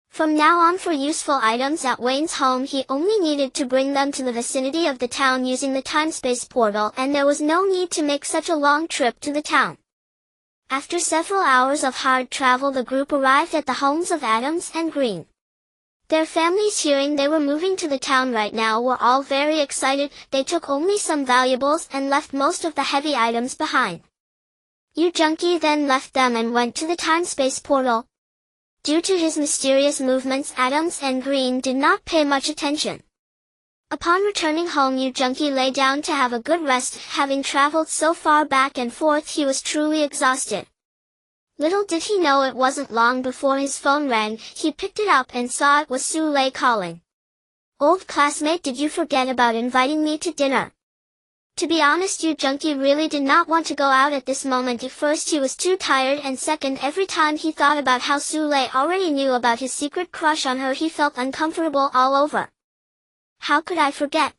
From now on, for useful items at Wayne's home, he only needed to bring them to the vicinity of the town using the time-space portal, and there was no need to make such a long trip to the town. After several hours of hard travel, the group arrived at the homes of Adams and Green. Their families, hearing they were moving to the town right now, were all very excited. They took only some valuables and left most of the heavy items behind. Junkie then left them and went to the time-space portal. Due to his mysterious movements, Adams and Green did not pay much attention. Upon returning home, Junkie lay down to have a good rest. Having traveled so far back and forth, he was truly exhausted. Little did he know it wasn't long before his phone rang. He picked it up and saw it was Sule calling. "Old classmate, did you forget about inviting me to dinner?" To be honest, Junkie really did not want to go out at this moment. At first he was too tired, and second, every time he thought about how Sule already knew about his secret crush on her, he felt uncomfortable all over. "How could I forget?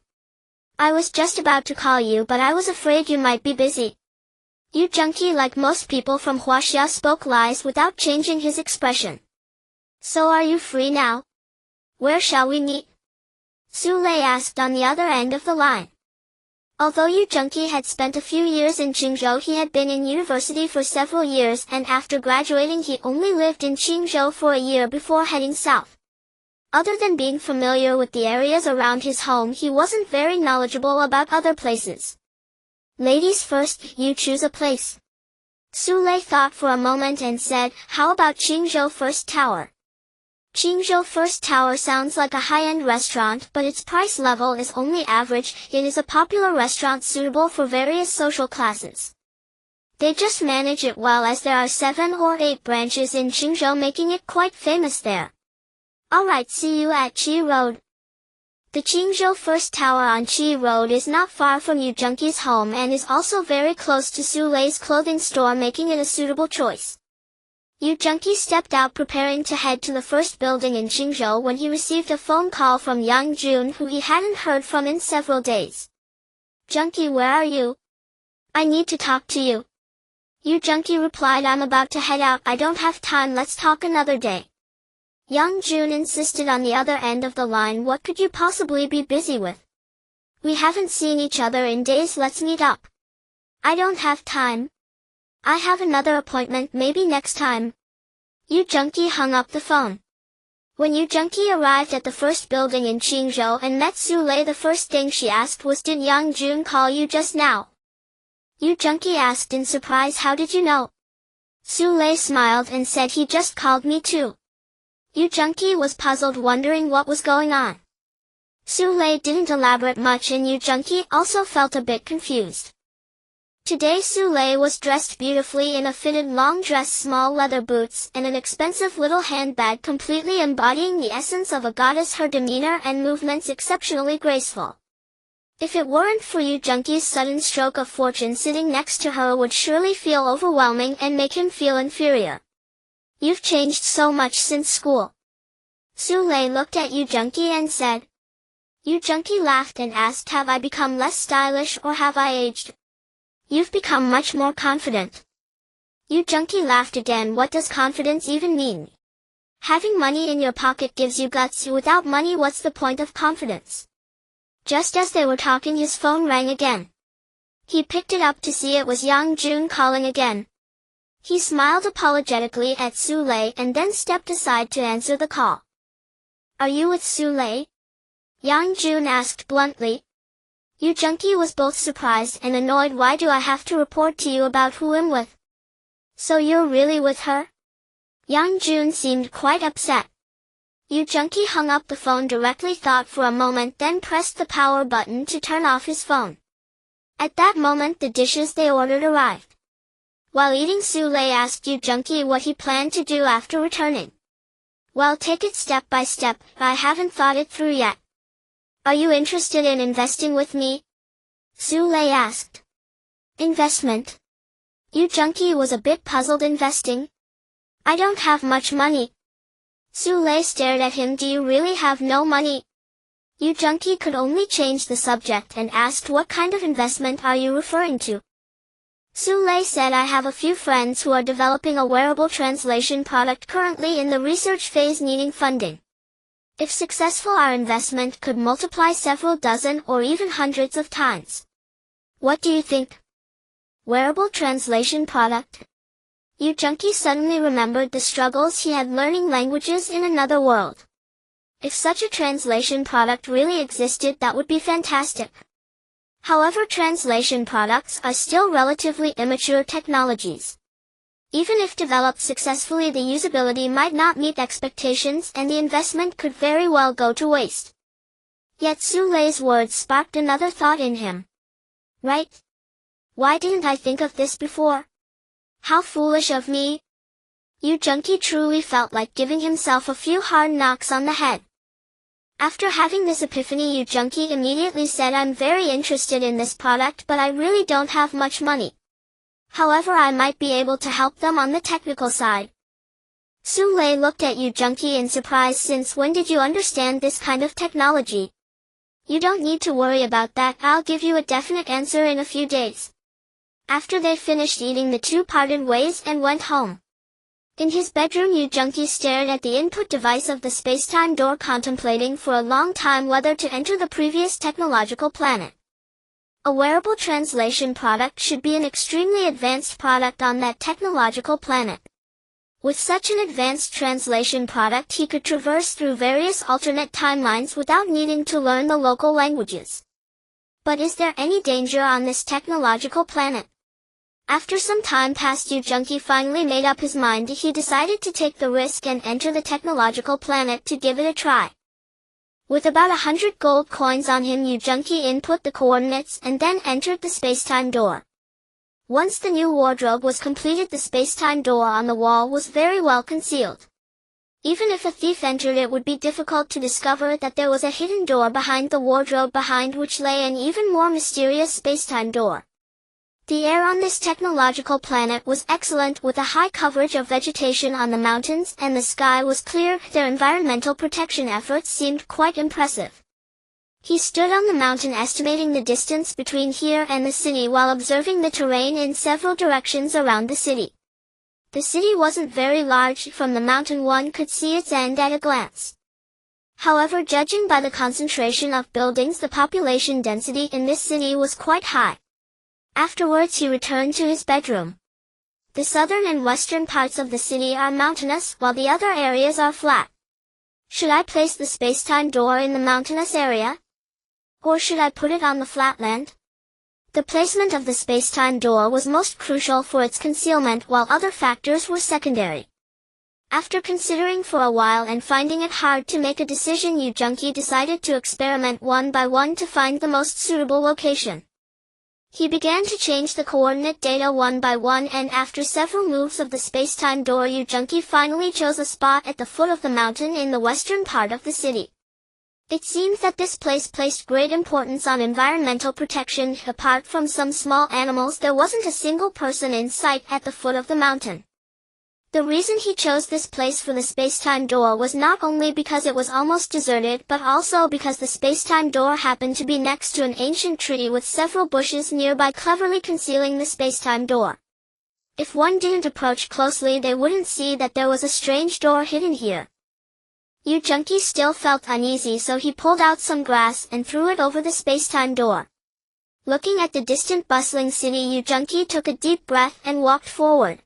I was just about to call you, but I was afraid you might be busy." Junkie, like most people from Huaxia, spoke lies without changing his expression. "So are you free now? Where shall we meet?" Sule asked on the other end of the line. Although Junkie had spent a few years in Qingzhou, he had been in university for several years, and after graduating he only lived in Qingzhou for a year before heading south. Other than being familiar with the areas around his home, he wasn't very knowledgeable about other places. "Ladies first, you choose a place." Sule thought for a moment and said, "How about Qingzhou First Tower?" Qingzhou First Tower sounds like a high-end restaurant, but its price level is only average. It is a popular restaurant suitable for various social classes. They just manage it well, as there are 7 or 8 branches in Qingzhou, making it quite famous there. "Alright, see you at Qi Road." The Qingzhou First Tower on Qi Road is not far from Junkie's home and is also very close to Sule's clothing store, making it a suitable choice. Junkie stepped out preparing to head to the first building in Qingzhou when he received a phone call from Yang Jun, who he hadn't heard from in several days. "Junkie, where are you? I need to talk to you." Junkie replied, "I'm about to head out. I don't have time. Let's talk another day." Yang Jun insisted on the other end of the line, "What could you possibly be busy with? We haven't seen each other in days. Let's meet up." "I don't have time. I have another appointment, maybe next time." Junkie hung up the phone. When Junkie arrived at the first building in Qingzhou and met Sule, the first thing she asked was, "Did Yang Jun call you just now?" Junkie asked in surprise, "How did you know?" Sule smiled and said, "He just called me too." Junkie was puzzled, wondering what was going on. Sule didn't elaborate much, and Junkie also felt a bit confused. Today Sule was dressed beautifully in a fitted long dress, small leather boots, and an expensive little handbag, completely embodying the essence of a goddess, her demeanor and movements exceptionally graceful. If it weren't for Junkie's sudden stroke of fortune, sitting next to her would surely feel overwhelming and make him feel inferior. "You've changed so much since school." Sule looked at Junkie and said. Junkie laughed and asked, "Have I become less stylish or have I aged?" "You've become much more confident." Junkie laughed again. "What does confidence even mean? Having money in your pocket gives you guts. Without money, what's the point of confidence?" Just as they were talking, his phone rang again. He picked it up to see it was Yang Jun calling again. He smiled apologetically at Sule and then stepped aside to answer the call. "Are you with Sule?" Yang Jun asked bluntly. Junkie was both surprised and annoyed. "Why do I have to report to you about who I'm with?" "So you're really with her?" Yang Jun seemed quite upset. Junkie hung up the phone directly, thought for a moment, then pressed the power button to turn off his phone. At that moment the dishes they ordered arrived. While eating, Sule asked Junkie what he planned to do after returning. "Well, take it step by step. I haven't thought it through yet." "Are you interested in investing with me?" Sule asked. "Investment?" Junkie was a bit puzzled. "Investing? I don't have much money." Sule stared at him. "Do you really have no money?" Junkie could only change the subject and asked, "What kind of investment are you referring to?" Su Lei said, I have a few friends who are developing a wearable translation product currently in the research phase needing funding. If successful, our investment could multiply several dozen or even hundreds of times. What do you think? Wearable translation product? Yu Junki suddenly remembered the struggles he had learning languages in another world. If such a translation product really existed, that would be fantastic. However, translation products are still relatively immature technologies. Even if developed successfully, the usability might not meet expectations and the investment could very well go to waste. Yet Su Lei's words sparked another thought in him. Right? Why didn't I think of this before? How foolish of me! Yu Junki truly felt like giving himself a few hard knocks on the head. After having this epiphany, Yu Junki immediately said, I'm very interested in this product, but I really don't have much money. However, I might be able to help them on the technical side. Su Lei looked at Yu Junki in surprise. Since when did you understand this kind of technology? You don't need to worry about that, I'll give you a definite answer in a few days. After they finished eating, the two parted ways and went home. In his bedroom, Yu Junki stared at the input device of the spacetime door, contemplating for a long time whether to enter the previous technological planet. A wearable translation product should be an extremely advanced product on that technological planet. With such an advanced translation product, he could traverse through various alternate timelines without needing to learn the local languages. But is there any danger on this technological planet? After some time passed, Yu Junki finally made up his mind. He decided to take the risk and enter the technological planet to give it a try. With about 100 gold coins on him, Yu Junki input the coordinates and then entered the spacetime door. Once the new wardrobe was completed, the spacetime door on the wall was very well concealed. Even if a thief entered, it would be difficult to discover that there was a hidden door behind the wardrobe, behind which lay an even more mysterious spacetime door. The air on this technological planet was excellent, with a high coverage of vegetation on the mountains, and the sky was clear. Their environmental protection efforts seemed quite impressive. He stood on the mountain, estimating the distance between here and the city while observing the terrain in several directions around the city. The city wasn't very large. From the mountain one could see its end at a glance. However, judging by the concentration of buildings, the population density in this city was quite high. Afterwards, he returned to his bedroom. The southern and western parts of the city are mountainous, while the other areas are flat. Should I place the spacetime door in the mountainous area? Or should I put it on the flatland? The placement of the spacetime door was most crucial for its concealment, while other factors were secondary. After considering for a while and finding it hard to make a decision, Yu Junki decided to experiment one by one to find the most suitable location. He began to change the coordinate data one by one, and after several moves of the spacetime door, Yu Junki finally chose a spot at the foot of the mountain in the western part of the city. It seems that this place placed great importance on environmental protection. Apart from some small animals, there wasn't a single person in sight at the foot of the mountain. The reason he chose this place for the spacetime door was not only because it was almost deserted, but also because the spacetime door happened to be next to an ancient tree with several bushes nearby, cleverly concealing the spacetime door. If one didn't approach closely, they wouldn't see that there was a strange door hidden here. Yu Junki still felt uneasy, so he pulled out some grass and threw it over the spacetime door. Looking at the distant bustling city, Yu Junki took a deep breath and walked forward.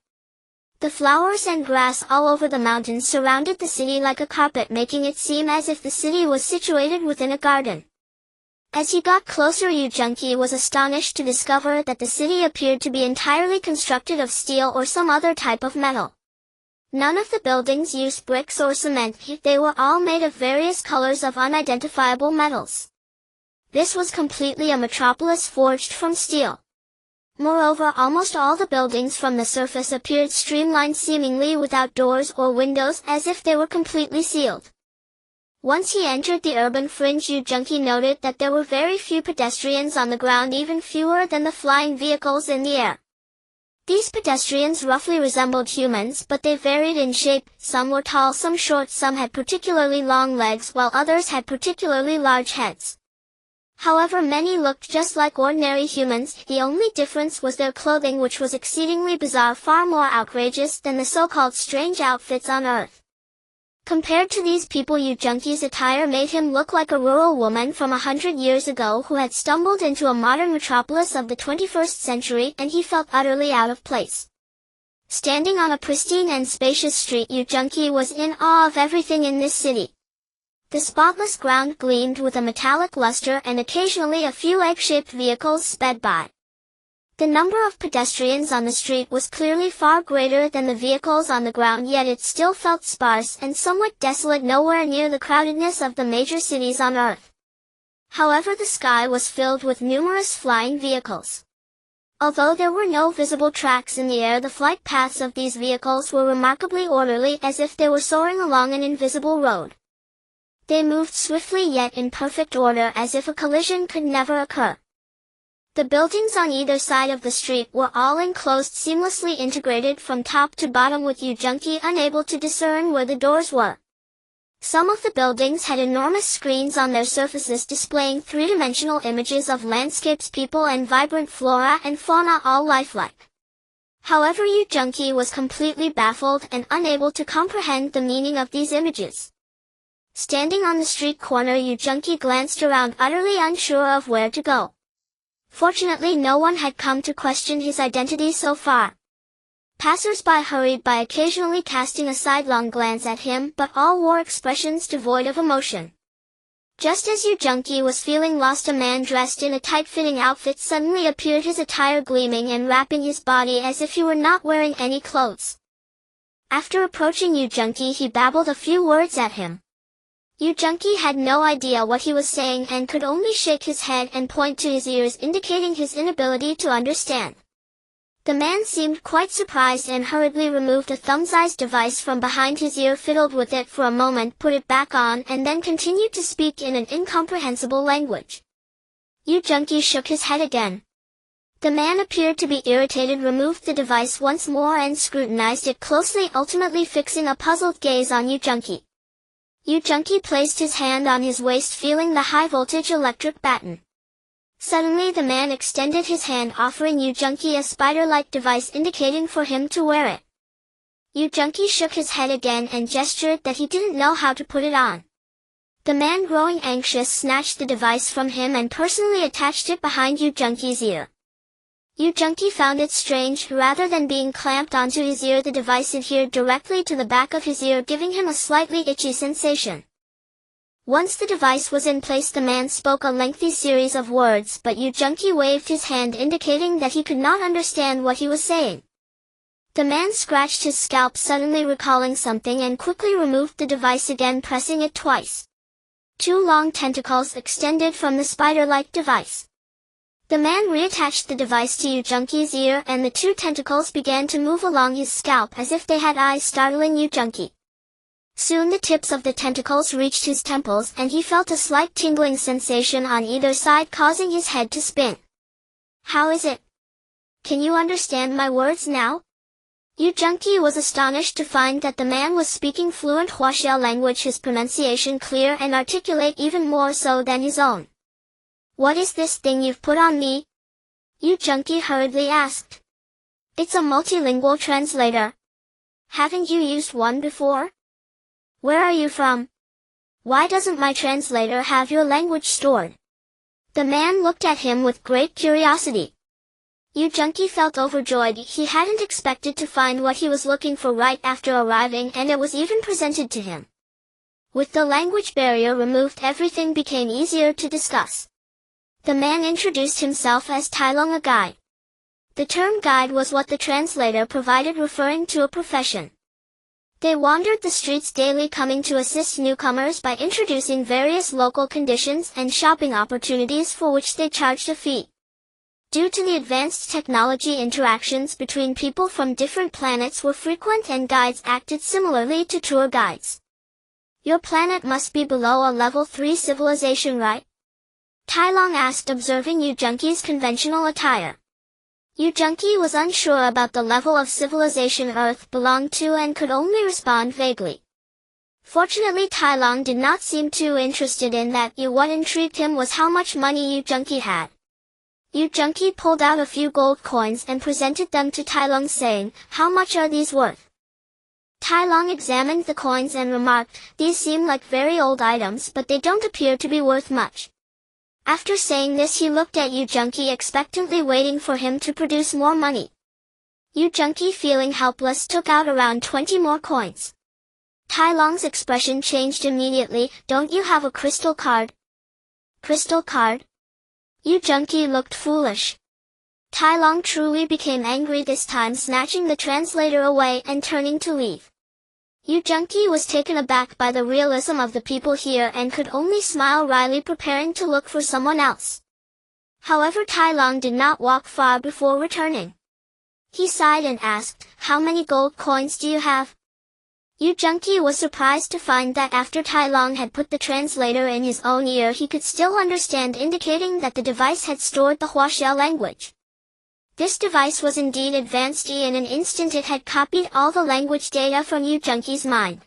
The flowers and grass all over the mountains surrounded the city like a carpet, making it seem as if the city was situated within a garden. As he got closer, Yu Junki was astonished to discover that the city appeared to be entirely constructed of steel or some other type of metal. None of the buildings used bricks or cement, they were all made of various colors of unidentifiable metals. This was completely a metropolis forged from steel. Moreover, almost all the buildings from the surface appeared streamlined, seemingly without doors or windows, as if they were completely sealed. Once he entered the urban fringe, Yu Junki noted that there were very few pedestrians on the ground, even fewer than the flying vehicles in the air. These pedestrians roughly resembled humans, but they varied in shape. Some were tall, some short, some had particularly long legs, while others had particularly large heads. However, many looked just like ordinary humans. The only difference was their clothing, which was exceedingly bizarre, far more outrageous than the so-called strange outfits on Earth. Compared to these people, Yu Junkie's attire made him look like a rural woman from 100 years ago who had stumbled into a modern metropolis of the 21st century, and he felt utterly out of place. Standing on a pristine and spacious street, Yu Junkie was in awe of everything in this city. The spotless ground gleamed with a metallic luster, and occasionally a few egg-shaped vehicles sped by. The number of pedestrians on the street was clearly far greater than the vehicles on the ground, yet it still felt sparse and somewhat desolate, nowhere near the crowdedness of the major cities on Earth. However, the sky was filled with numerous flying vehicles. Although there were no visible tracks in the air, the flight paths of these vehicles were remarkably orderly, as if they were soaring along an invisible road. They moved swiftly yet in perfect order, as if a collision could never occur. The buildings on either side of the street were all enclosed, seamlessly integrated from top to bottom, with Yu Junkie unable to discern where the doors were. Some of the buildings had enormous screens on their surfaces displaying three-dimensional images of landscapes, people, and vibrant flora and fauna, all lifelike. However, Yu Junkie was completely baffled and unable to comprehend the meaning of these images. Standing on the street corner, Yu Junkie glanced around, utterly unsure of where to go. Fortunately, no one had come to question his identity so far. Passers-by hurried by, occasionally casting a sidelong glance at him, but all wore expressions devoid of emotion. Just as Yu Junkie was feeling lost, a man dressed in a tight-fitting outfit suddenly appeared, his attire gleaming and wrapping his body as if he were not wearing any clothes. After approaching Yu Junkie, he babbled a few words at him. Yu Junkie had no idea what he was saying and could only shake his head and point to his ears, indicating his inability to understand. The man seemed quite surprised and hurriedly removed a thumb-sized device from behind his ear, fiddled with it for a moment, put it back on, and then continued to speak in an incomprehensible language. Yu Junkie shook his head again. The man appeared to be irritated, removed the device once more and scrutinized it closely, ultimately fixing a puzzled gaze on Yu Junkie. Yu Junkie placed his hand on his waist, feeling the high-voltage electric baton. Suddenly the man extended his hand, offering Yu Junkie a spider-like device, indicating for him to wear it. Yu Junkie shook his head again and gestured that he didn't know how to put it on. The man, growing anxious, snatched the device from him and personally attached it behind Yu Junkie's ear. Yu Junkie found it strange. Rather than being clamped onto his ear, the device adhered directly to the back of his ear, giving him a slightly itchy sensation. Once the device was in place, the man spoke a lengthy series of words, but Yu Junkie waved his hand, indicating that he could not understand what he was saying. The man scratched his scalp, suddenly recalling something, and quickly removed the device again, pressing it twice. Two long tentacles extended from the spider-like device. The man reattached the device to Yu Junkie's ear, and the two tentacles began to move along his scalp as if they had eyes, startling Yu Junkie. Soon the tips of the tentacles reached his temples, and he felt a slight tingling sensation on either side, causing his head to spin. "How is it? Can you understand my words now?" Yu Junkie was astonished to find that the man was speaking fluent Huaxiao language, his pronunciation clear and articulate, even more so than his own. "What is this thing you've put on me?" Yu Junkie hurriedly asked. "It's a multilingual translator. Haven't you used one before? Where are you from? Why doesn't my translator have your language stored?" The man looked at him with great curiosity. Yu Junkie felt overjoyed. He hadn't expected to find what he was looking for right after arriving, and it was even presented to him. With the language barrier removed, everything became easier to discuss. The man introduced himself as Tailong, a guide. The term guide was what the translator provided, referring to a profession. They wandered the streets daily, coming to assist newcomers by introducing various local conditions and shopping opportunities for which they charged a fee. Due to the advanced technology, interactions between people from different planets were frequent, and guides acted similarly to tour guides. "Your planet must be below a level 3 civilization, right?" Tailong asked, observing Yu Junkie's conventional attire. Yu Junkie was unsure about the level of civilization Earth belonged to and could only respond vaguely. Fortunately, Tai Long did not seem too interested in that. What intrigued him was how much money Yu Junqi had. Yu Junqi pulled out a few gold coins and presented them to Tai Long, saying, "How much are these worth?" Tai Long examined the coins and remarked, "These seem like very old items, but they don't appear to be worth much." After saying this, he looked at Yu Junqi expectantly, waiting for him to produce more money. Yu Junqi, feeling helpless, took out around 20 more coins. Tai Long's expression changed immediately. "Don't you have a crystal card?" "Crystal card?" Yu Junqi looked foolish. Tai Long truly became angry this time, snatching the translator away and turning to leave. Yu Junqi was taken aback by the realism of the people here and could only smile wryly, preparing to look for someone else. However, Tai Long did not walk far before returning. He sighed and asked, "How many gold coins do you have?" Yu Junqi was surprised to find that after Tai Long had put the translator in his own ear, he could still understand, indicating that the device had stored the Huaxia language. This device was indeed advanced. In an instant it had copied all the language data from Yu Junqi's mind.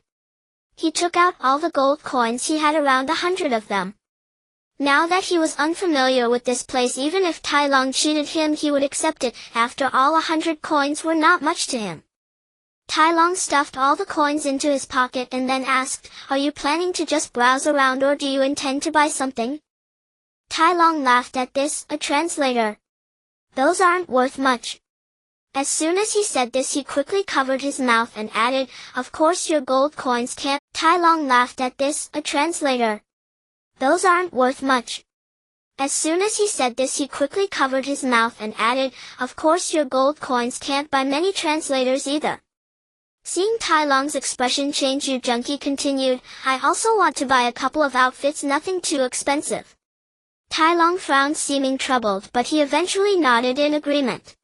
He took out all the gold coins. He had around 100 of them. Now that he was unfamiliar with this place, even if Tai Long cheated him, he would accept it. After all, 100 coins were not much to him. Tai Long stuffed all the coins into his pocket and then asked, "Are you planning to just browse around, or do you intend to buy something?" Tai Long laughed at this. "A translator. Those aren't worth much." As soon as he said this, he quickly covered his mouth and added, "Of course your gold coins can't." Tai Long laughed at this. "A translator. Those aren't worth much." As soon as he said this, he quickly covered his mouth and added, "Of course your gold coins can't buy many translators either." Seeing Tai Long's expression change, Yu Junqi continued, "I also want to buy a couple of outfits, nothing too expensive." Tai Long frowned, seeming troubled, but he eventually nodded in agreement.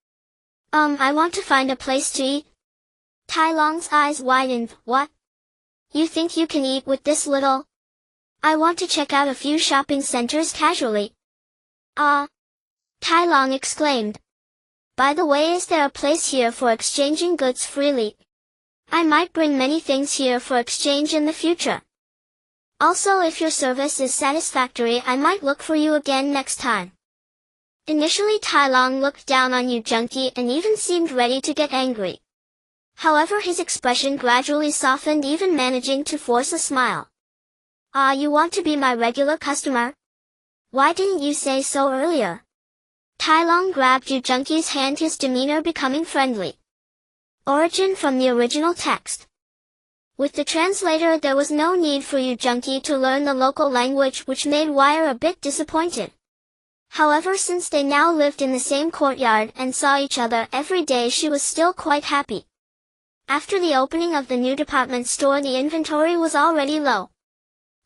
I want to find a place to eat." Tai Long's eyes widened. "What? You think you can eat with this little? I want to check out a few shopping centers casually." "Ah!" Tai Long exclaimed. "By the way, is there a place here for exchanging goods freely? I might bring many things here for exchange in the future. Also, if your service is satisfactory, I might look for you again next time." Initially, Tai Long looked down on Yu Junqi and even seemed ready to get angry. However, his expression gradually softened, even managing to force a smile. "Ah, you want to be my regular customer? Why didn't you say so earlier?" Tai Long grabbed Yu Junqi's hand, his demeanor becoming friendly. Origin from the original text. With the translator, there was no need for Yu Junqi to learn the local language, which made Wire a bit disappointed. However, since they now lived in the same courtyard and saw each other every day, she was still quite happy. After the opening of the new department store, the inventory was already low.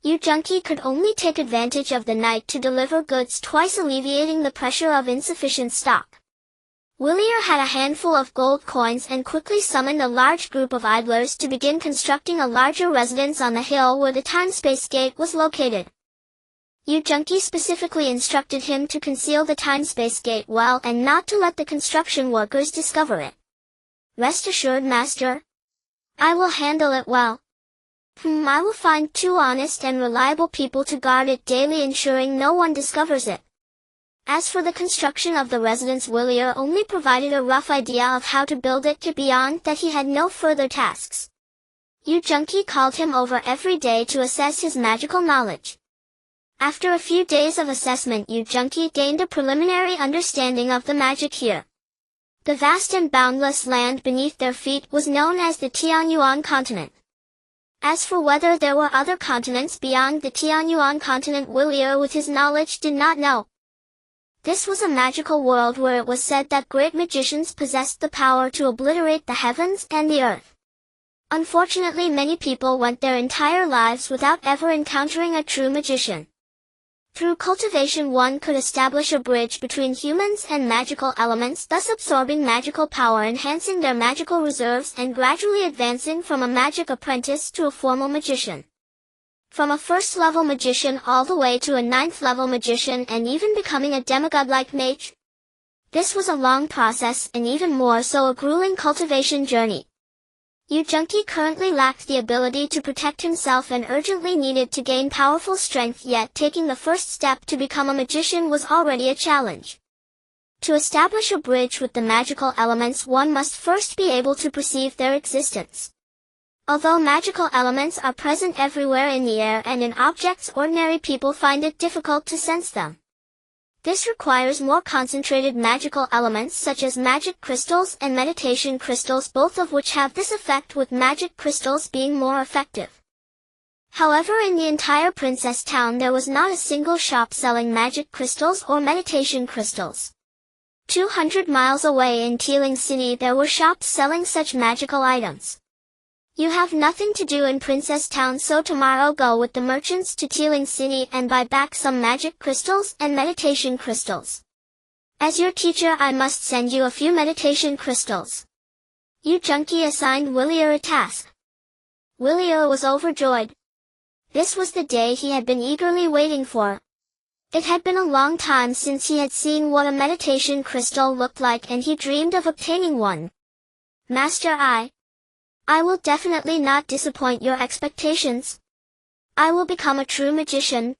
Yu Junqi could only take advantage of the night to deliver goods twice, alleviating the pressure of insufficient stock. Willier had a handful of gold coins and quickly summoned a large group of idlers to begin constructing a larger residence on the hill where the time-space gate was located. Yu Junqi specifically instructed him to conceal the time-space gate well and not to let the construction workers discover it. "Rest assured, master. I will handle it well. I will find 2 honest and reliable people to guard it daily, ensuring no one discovers it." As for the construction of the residence, Willier only provided a rough idea of how to build it. Beyond that, he had no further tasks. Yu Junqi called him over every day to assess his magical knowledge. After a few days of assessment, Yu Junqi gained a preliminary understanding of the magic here. The vast and boundless land beneath their feet was known as the Tianyuan continent. As for whether there were other continents beyond the Tianyuan continent, Willier with his knowledge did not know. This was a magical world where it was said that great magicians possessed the power to obliterate the heavens and the earth. Unfortunately, many people went their entire lives without ever encountering a true magician. Through cultivation, one could establish a bridge between humans and magical elements, thus absorbing magical power, enhancing their magical reserves, and gradually advancing from a magic apprentice to a formal magician. From a first-level magician all the way to a 9th-level magician, and even becoming a demigod-like mage. This was a long process, and even more so a grueling cultivation journey. Yu Junqi currently lacked the ability to protect himself and urgently needed to gain powerful strength, yet taking the first step to become a magician was already a challenge. To establish a bridge with the magical elements, one must first be able to perceive their existence. Although magical elements are present everywhere in the air and in objects, ordinary people find it difficult to sense them. This requires more concentrated magical elements such as magic crystals and meditation crystals, both of which have this effect, with magic crystals being more effective. However, in the entire Princess Town there was not a single shop selling magic crystals or meditation crystals. 200 miles away in Tiling City there were shops selling such magical items. You have nothing to do in Princess Town, so tomorrow go with the merchants to Tiling City and buy back some magic crystals and meditation crystals. As your teacher, I must send you a few meditation crystals. Yu Junqi assigned Willier a task. Willier was overjoyed. This was the day he had been eagerly waiting for. It had been a long time since he had seen what a meditation crystal looked like, and he dreamed of obtaining one. Master, I will definitely not disappoint your expectations. I will become a true magician.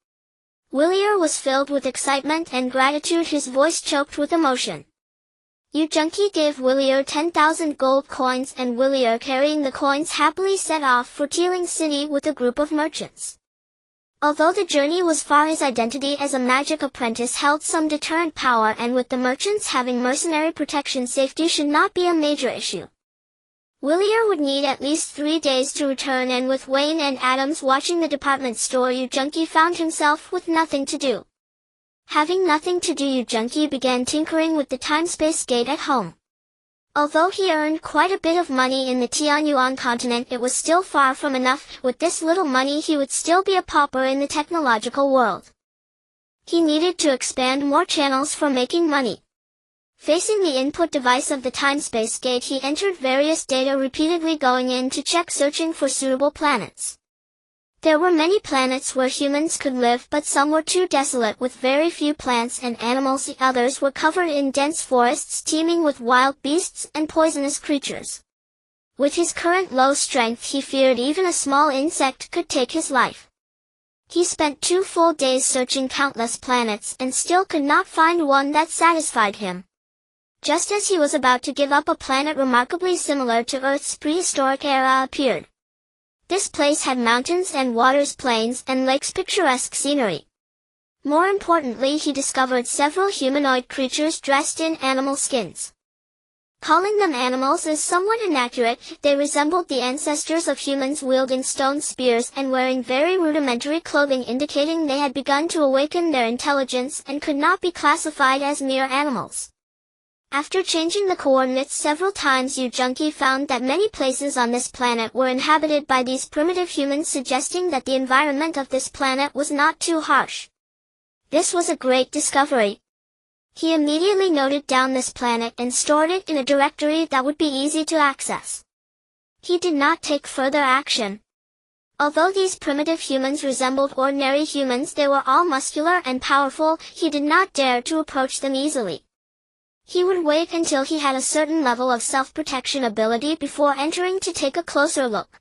Willier was filled with excitement and gratitude, his voice choked with emotion. Yu Junqi gave Willier 10,000 gold coins, and Willier, carrying the coins, happily set off for Tiling City with a group of merchants. Although the journey was far, his identity as a magic apprentice held some deterrent power, and with the merchants having mercenary protection, safety should not be a major issue. Willier would need at least 3 days to return, and with Wayne and Adams watching the department store, Yu Junqi found himself with nothing to do. Having nothing to do, Yu Junqi began tinkering with the time-space gate at home. Although he earned quite a bit of money in the Tianyuan continent, it was still far from enough. With this little money he would still be a pauper in the technological world. He needed to expand more channels for making money. Facing the input device of the time-space gate, he entered various data, repeatedly going in to check, searching for suitable planets. There were many planets where humans could live, but some were too desolate with very few plants and animals. The others were covered in dense forests teeming with wild beasts and poisonous creatures. With his current low strength, he feared even a small insect could take his life. He spent 2 full days searching countless planets and still could not find one that satisfied him. Just as he was about to give up, a planet remarkably similar to Earth's prehistoric era appeared. This place had mountains and waters, plains and lakes, picturesque scenery. More importantly, he discovered several humanoid creatures dressed in animal skins. Calling them animals is somewhat inaccurate. They resembled the ancestors of humans, wielding stone spears and wearing very rudimentary clothing, indicating they had begun to awaken their intelligence and could not be classified as mere animals. After changing the coordinates several times, Yu Junqi found that many places on this planet were inhabited by these primitive humans, suggesting that the environment of this planet was not too harsh. This was a great discovery. He immediately noted down this planet and stored it in a directory that would be easy to access. He did not take further action. Although these primitive humans resembled ordinary humans, they were all muscular and powerful. He did not dare to approach them easily. He would wait until he had a certain level of self-protection ability before entering to take a closer look.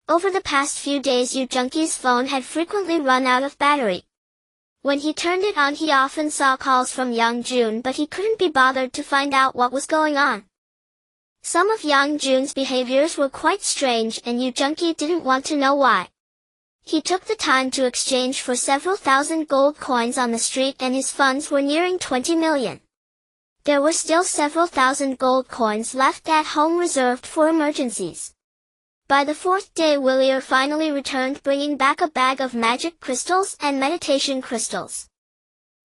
Over the past few days, Yu Junqi's phone had frequently run out of battery. When he turned it on, he often saw calls from Yang Jun, but he couldn't be bothered to find out what was going on. Some of Yang Jun's behaviors were quite strange, and Yu Junqi didn't want to know why. He took the time to exchange for several thousand gold coins on the street, and his funds were nearing 20 million. There were still several thousand gold coins left at home, reserved for emergencies. By the 4th day, Willier finally returned, bringing back a bag of magic crystals and meditation crystals.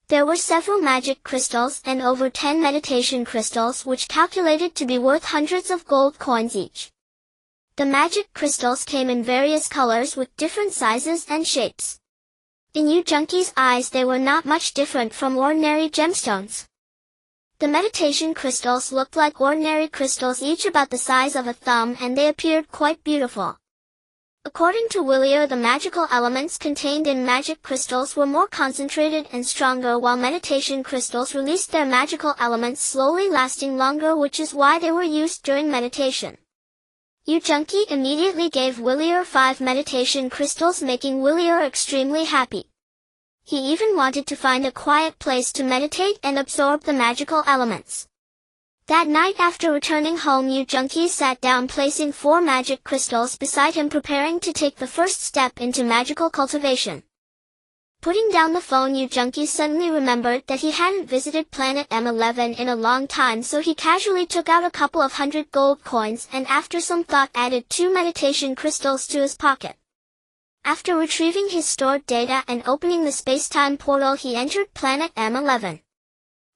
There were several magic crystals and over 10 meditation crystals, which calculated to be worth hundreds of gold coins each. The magic crystals came in various colors with different sizes and shapes. In Yu Junqi's eyes, they were not much different from ordinary gemstones. The meditation crystals looked like ordinary crystals, each about the size of a thumb, and they appeared quite beautiful. According to Willier, the magical elements contained in magic crystals were more concentrated and stronger, while meditation crystals released their magical elements slowly, lasting longer, which is why they were used during meditation. Yu Junkie immediately gave Willier 5 meditation crystals, making Willier extremely happy. He even wanted to find a quiet place to meditate and absorb the magical elements. That night after returning home, Yu Junkie sat down, placing 4 magic crystals beside him, preparing to take the first step into magical cultivation. Putting down the phone, Yu Junkie suddenly remembered that he hadn't visited planet M11 in a long time, so he casually took out a couple of 100 gold coins and after some thought added 2 meditation crystals to his pocket. After retrieving his stored data and opening the space-time portal, he entered planet M11.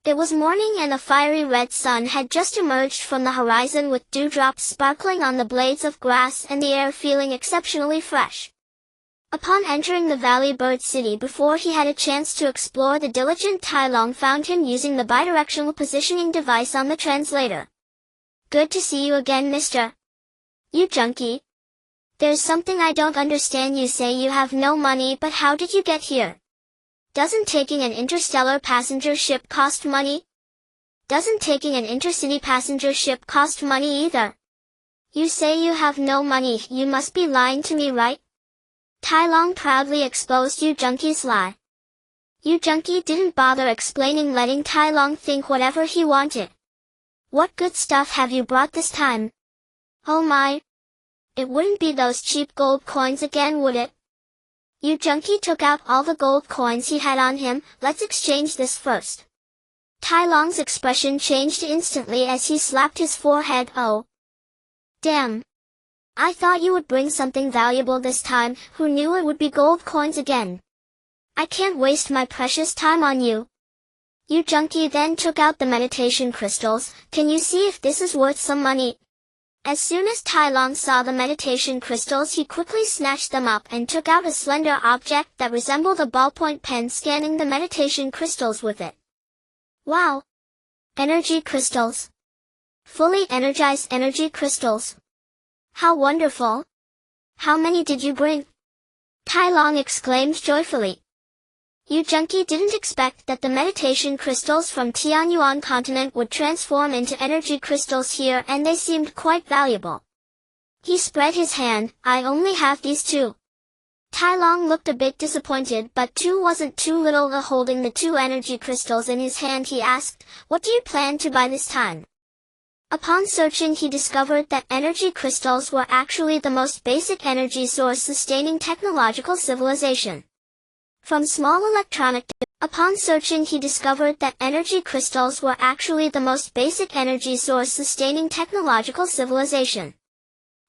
It was morning and a fiery red sun had just emerged from the horizon, with dewdrops sparkling on the blades of grass and the air feeling exceptionally fresh. Upon entering the Valley Bird City, before he had a chance to explore, the diligent Tai Long found him using the bidirectional positioning device on the translator. "Good to see you again, Mr. Yu Junkie. There's something I don't understand. You say you have no money, but how did you get here? Doesn't taking an interstellar passenger ship cost money? Doesn't taking an intercity passenger ship cost money either? You say you have no money, you must be lying to me, right?" Tai Long proudly exposed Yu Junkie's lie. Yu Junkie didn't bother explaining, letting Tai Long think whatever he wanted. "What good stuff have you brought this time? Oh my! It wouldn't be those cheap gold coins again, would it?" Yu Junkie took out all the gold coins he had on him. "Let's exchange this first." Tai Long's expression changed instantly as he slapped his forehead. "Oh, damn. I thought you would bring something valuable this time. Who knew it would be gold coins again? I can't waste my precious time on you." Yu Junkie then took out the meditation crystals. "Can you see if this is worth some money?" As soon as Tai Long saw the meditation crystals, he quickly snatched them up and took out a slender object that resembled a ballpoint pen, scanning the meditation crystals with it. "Wow! Energy crystals! Fully energized energy crystals! How wonderful! How many did you bring?" Tai Long exclaimed joyfully. Yu Junkie didn't expect that the meditation crystals from Tianyuan continent would transform into energy crystals here, and they seemed quite valuable. He spread his hand. "I only have these 2. Tai Long looked a bit disappointed, but 2 wasn't too little. Holding the 2 energy crystals in his hand, he asked, "What do you plan to buy this time?" Upon searching, he discovered that energy crystals were actually the most basic energy source sustaining technological civilization. From small electronic Upon searching, he discovered that energy crystals were actually the most basic energy source sustaining technological civilization.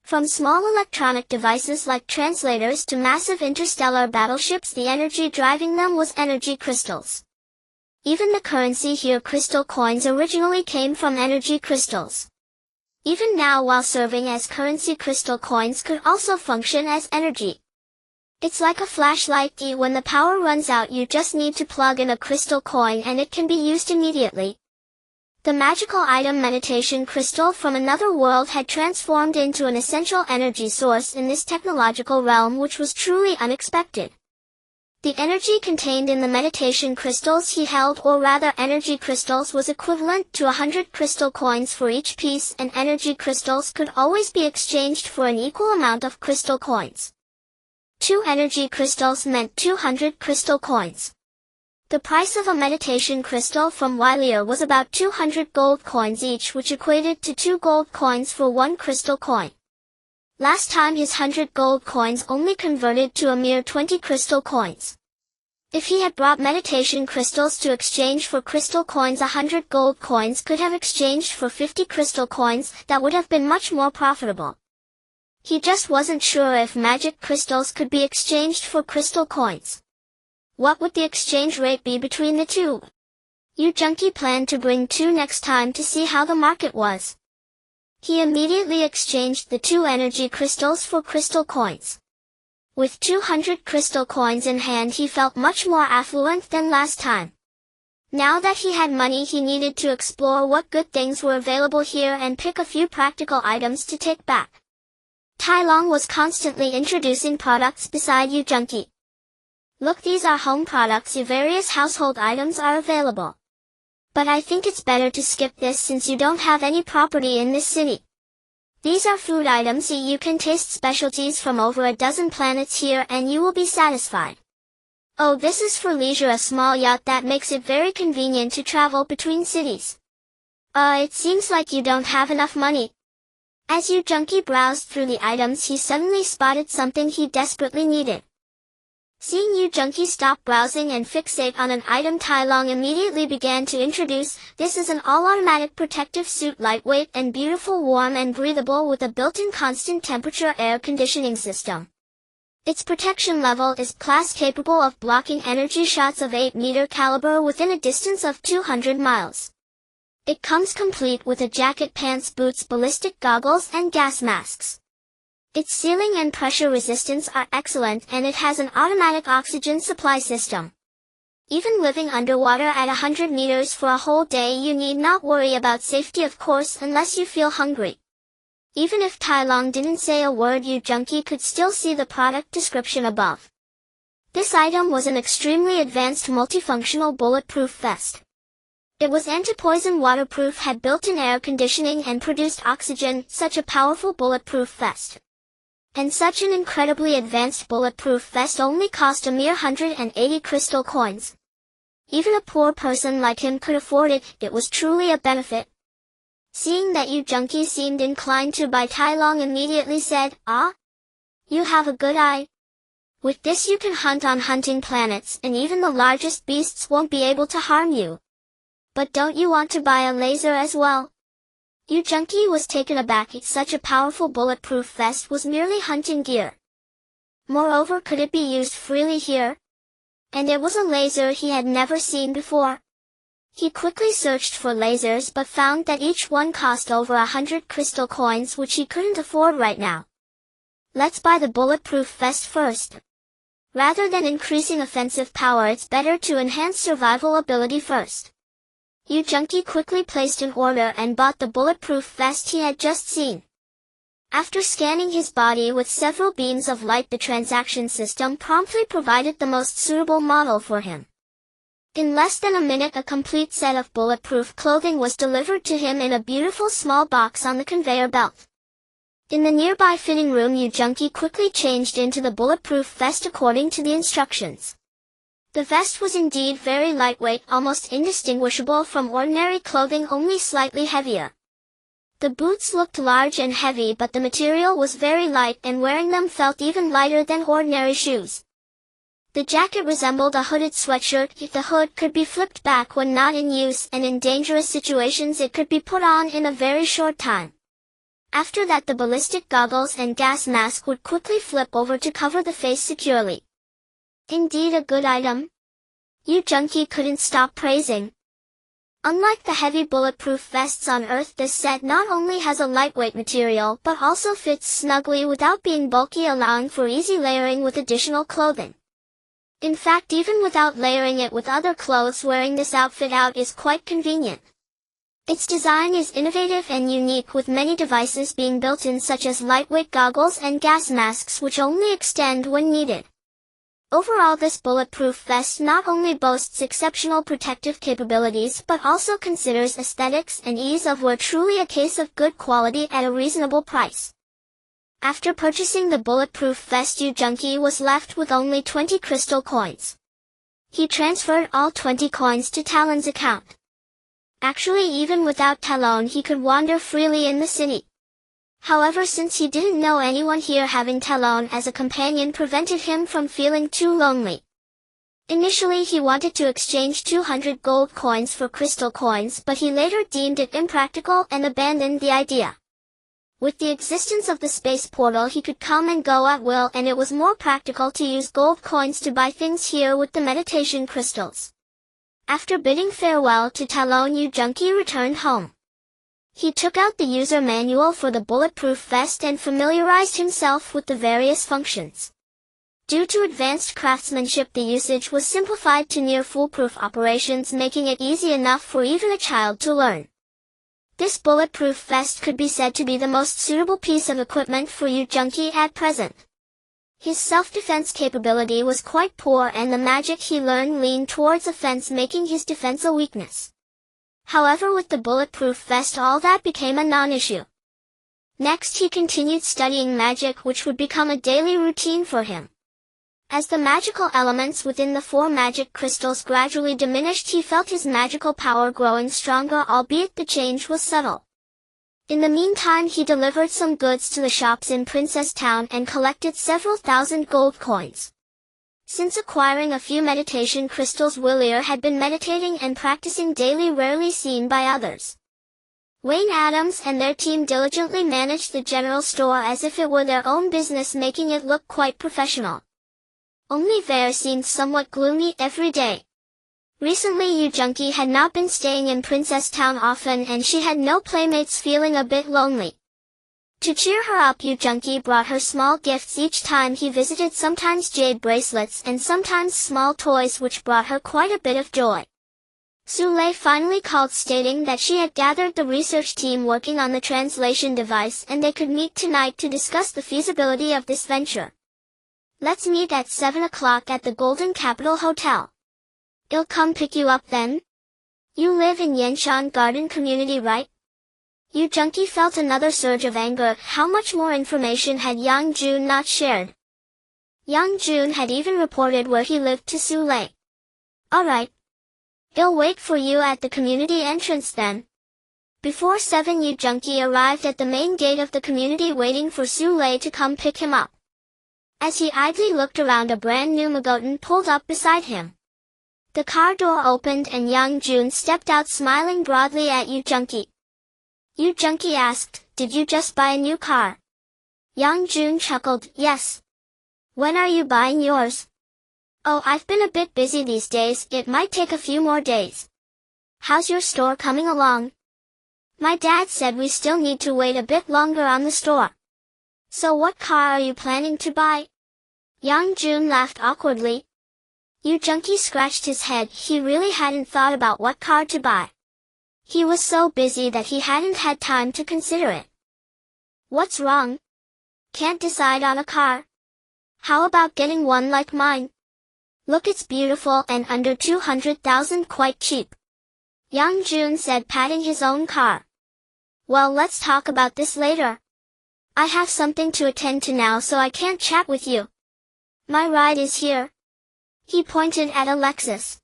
From small electronic devices like translators to massive interstellar battleships, the energy driving them was energy crystals. Even the currency here, crystal coins, originally came from energy crystals. Even now, while serving as currency, crystal coins could also function as energy. It's like a flashlight. When the power runs out, you just need to plug in a crystal coin and it can be used immediately. The magical item meditation crystal from another world had transformed into an essential energy source in this technological realm, which was truly unexpected. The energy contained in the meditation crystals he held, or rather energy crystals, was equivalent to 100 crystal coins for each piece, and energy crystals could always be exchanged for an equal amount of crystal coins. 2 energy crystals meant 200 crystal coins. The price of a meditation crystal from Willier was about 200 gold coins each, which equated to 2 gold coins for 1 crystal coin. Last time his 100 gold coins only converted to a mere 20 crystal coins. If he had brought meditation crystals to exchange for crystal coins, 100 gold coins could have exchanged for 50 crystal coins. That would have been much more profitable. He just wasn't sure if magic crystals could be exchanged for crystal coins. What would the exchange rate be between the 2? Yu Junkie planned to bring 2 next time to see how the market was. He immediately exchanged the 2 energy crystals for crystal coins. With 200 crystal coins in hand, he felt much more affluent than last time. Now that he had money, he needed to explore what good things were available here and pick a few practical items to take back. Tai Long was constantly introducing products beside Yu Junkie. "Look, these are home products. Various household items are available. But I think it's better to skip this since you don't have any property in this city. These are food items you can taste specialties from over a dozen planets here and you will be satisfied. Oh, this is for leisure, a small yacht that makes it very convenient to travel between cities. It seems like you don't have enough money. As Yu Junkie browsed through the items, he suddenly spotted something he desperately needed. Seeing Yu Junkie stop browsing and fixate on an item, Tai Long immediately began to introduce. This is an all-automatic protective suit, lightweight and beautiful, warm and breathable with a built-in constant temperature air conditioning system. Its protection level is class, capable of blocking energy shots of 8-meter caliber within a distance of 200 miles. It comes complete with a jacket, pants, boots, ballistic goggles and gas masks. Its sealing and pressure resistance are excellent, and it has an automatic oxygen supply system. Even living underwater at 100 meters for a whole day, you need not worry about safety, of course, unless you feel hungry. Even if Tai Long didn't say a word, Yu Junkie could still see the product description above. This item was an extremely advanced multifunctional bulletproof vest. It was anti-poison, waterproof, had built-in air conditioning and produced oxygen. Such a powerful bulletproof vest. And such an incredibly advanced bulletproof vest only cost a mere 180 crystal coins. Even a poor person like him could afford it. It was truly a benefit. Seeing that Yu Junkie seemed inclined to buy, Tai Long immediately said, "Ah? You have a good eye. With this you can hunt on hunting planets, and even the largest beasts won't be able to harm you. But don't you want to buy a laser as well?" Yu Junkie was taken aback. Such a powerful bulletproof vest was merely hunting gear. Moreover, could it be used freely here? And it was a laser he had never seen before. He quickly searched for lasers but found that each one cost over 100 crystal coins, which he couldn't afford right now. Let's buy the bulletproof vest first. Rather than increasing offensive power, it's better to enhance survival ability first. Yu Junkie quickly placed an order and bought the bulletproof vest he had just seen. After scanning his body with several beams of light, the transaction system promptly provided the most suitable model for him. In less than a minute, a complete set of bulletproof clothing was delivered to him in a beautiful small box on the conveyor belt. In the nearby fitting room, Yu Junkie quickly changed into the bulletproof vest according to the instructions. The vest was indeed very lightweight, almost indistinguishable from ordinary clothing, only slightly heavier. The boots looked large and heavy, but the material was very light, and wearing them felt even lighter than ordinary shoes. The jacket resembled a hooded sweatshirt. The hood could be flipped back when not in use, and in dangerous situations it could be put on in a very short time. After that, the ballistic goggles and gas mask would quickly flip over to cover the face securely. Indeed a good item. Yu Junkie couldn't stop praising. Unlike the heavy bulletproof vests on Earth, this set not only has a lightweight material but also fits snugly without being bulky, allowing for easy layering with additional clothing. In fact, even without layering it with other clothes, wearing this outfit out is quite convenient. Its design is innovative and unique, with many devices being built in, such as lightweight goggles and gas masks, which only extend when needed. Overall, this bulletproof vest not only boasts exceptional protective capabilities but also considers aesthetics and ease of wear, truly a case of good quality at a reasonable price. After purchasing the bulletproof vest, Yu Junkie was left with only 20 crystal coins. He transferred all 20 coins to Talon's account. Actually, even without Talon, he could wander freely in the city. However, since he didn't know anyone here, having Talon as a companion prevented him from feeling too lonely. Initially, he wanted to exchange 200 gold coins for crystal coins, but he later deemed it impractical and abandoned the idea. With the existence of the space portal, he could come and go at will, and it was more practical to use gold coins to buy things here with the meditation crystals. After bidding farewell to Talon, Yu Junkie returned home. He took out the user manual for the bulletproof vest and familiarized himself with the various functions. Due to advanced craftsmanship, the usage was simplified to near foolproof operations, making it easy enough for even a child to learn. This bulletproof vest could be said to be the most suitable piece of equipment for Yu Junkie at present. His self-defense capability was quite poor, and the magic he learned leaned towards offense, making his defense a weakness. However, with the bulletproof vest, all that became a non-issue. Next he continued studying magic, which would become a daily routine for him. As the magical elements within the 4 magic crystals gradually diminished, he felt his magical power growing stronger, albeit the change was subtle. In the meantime, he delivered some goods to the shops in Princess Town and collected several thousand gold coins. Since acquiring a few meditation crystals, Willier had been meditating and practicing daily, rarely seen by others. Wayne Adams and their team diligently managed the general store as if it were their own business, making it look quite professional. Only Vare seemed somewhat gloomy every day. Recently Yu Junkie had not been staying in Princess Town often and she had no playmates, feeling a bit lonely. To cheer her up, Yu Junkie brought her small gifts each time he visited, sometimes jade bracelets and sometimes small toys, which brought her quite a bit of joy. Sule finally called, stating that she had gathered the research team working on the translation device and they could meet tonight to discuss the feasibility of this venture. Let's meet at 7 o'clock at the Golden Capital Hotel. I'll come pick you up then. You live in Yanshan Garden Community, right? Yu Junkie felt another surge of anger. How much more information had Yang Jun not shared? Yang Jun had even reported where he lived to Sule. Alright. I'll wait for you at the community entrance then. Before 7, Yu Junkie arrived at the main gate of the community, waiting for Sule to come pick him up. As he idly looked around, a brand new Magotan pulled up beside him. The car door opened and Yang Jun stepped out, smiling broadly at Yu Junkie. Yu Junkie asked, "Did you just buy a new car?" Yang Jun chuckled, "Yes. When are you buying yours?" "Oh, I've been a bit busy these days, it might take a few more days." "How's your store coming along?" "My dad said we still need to wait a bit longer on the store." "So what car are you planning to buy?" Yang Jun laughed awkwardly. Yu Junkie scratched his head. He really hadn't thought about what car to buy. He was so busy that he hadn't had time to consider it. "What's wrong? Can't decide on a car? How about getting one like mine? Look, it's beautiful and under 200,000, quite cheap." Yang Jun said, patting his own car. "Well, let's talk about this later. I have something to attend to now, so I can't chat with you. My ride is here." He pointed at a Lexus.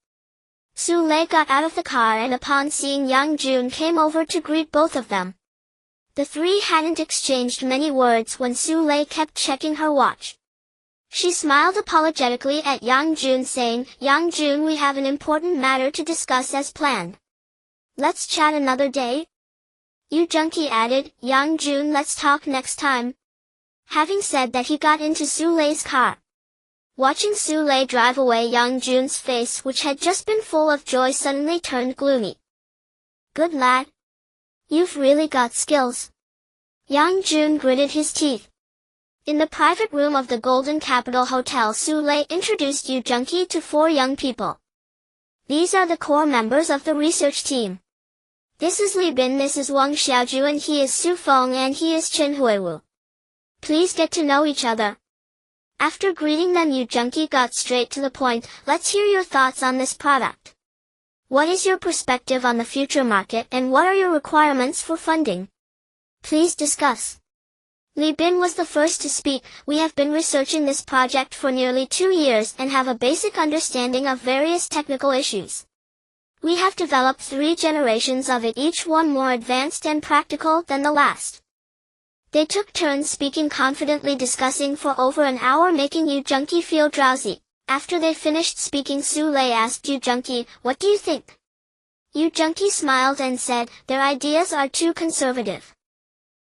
Sule got out of the car and upon seeing Yang Jun came over to greet both of them. The three hadn't exchanged many words when Sule kept checking her watch. She smiled apologetically at Yang Jun, saying, "Yang Jun, we have an important matter to discuss as planned. Let's chat another day." Yu Junkie added, "Yang Jun, let's talk next time." Having said that, he got into Sule's car. Watching Sule drive away, Yang Jun's face, which had just been full of joy, suddenly turned gloomy. "Good lad. You've really got skills." Yang Jun gritted his teeth. In the private room of the Golden Capital Hotel, Sule introduced Yu Junkie to 4 young people. These are the core members of the research team. This is Li Bin, this is Wang Xiaoju, and he is Su Feng, and he is Chen Huiwu. Please get to know each other. After greeting them, Yu Junkie got straight to the point. "Let's hear your thoughts on this product. What is your perspective on the future market and what are your requirements for funding? Please discuss." Li Bin was the first to speak. "We have been researching this project for nearly 2 years and have a basic understanding of various technical issues. We have developed 3 generations of it, each one more advanced and practical than the last." They took turns speaking, confidently discussing for over an hour, making Yu Junkie feel drowsy. After they finished speaking, Sule asked Yu Junkie, "What do you think?" Yu Junkie smiled and said, "Their ideas are too conservative.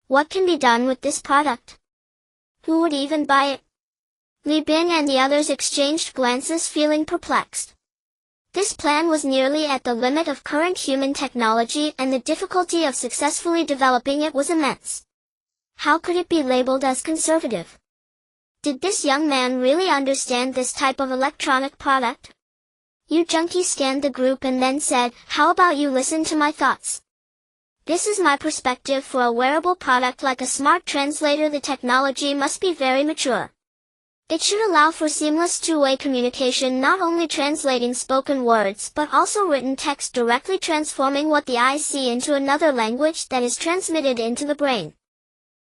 What can be done with this product? Who would even buy it?" Li Bin and the others exchanged glances, feeling perplexed. This plan was nearly at the limit of current human technology, and the difficulty of successfully developing it was immense. How could it be labeled as conservative? Did this young man really understand this type of electronic product? Yu Junkie scanned the group and then said, "How about you listen to my thoughts? This is my perspective for a wearable product like a smart translator. The technology must be very mature. It should allow for seamless two-way communication, not only translating spoken words but also written text, directly transforming what the eyes see into another language that is transmitted into the brain.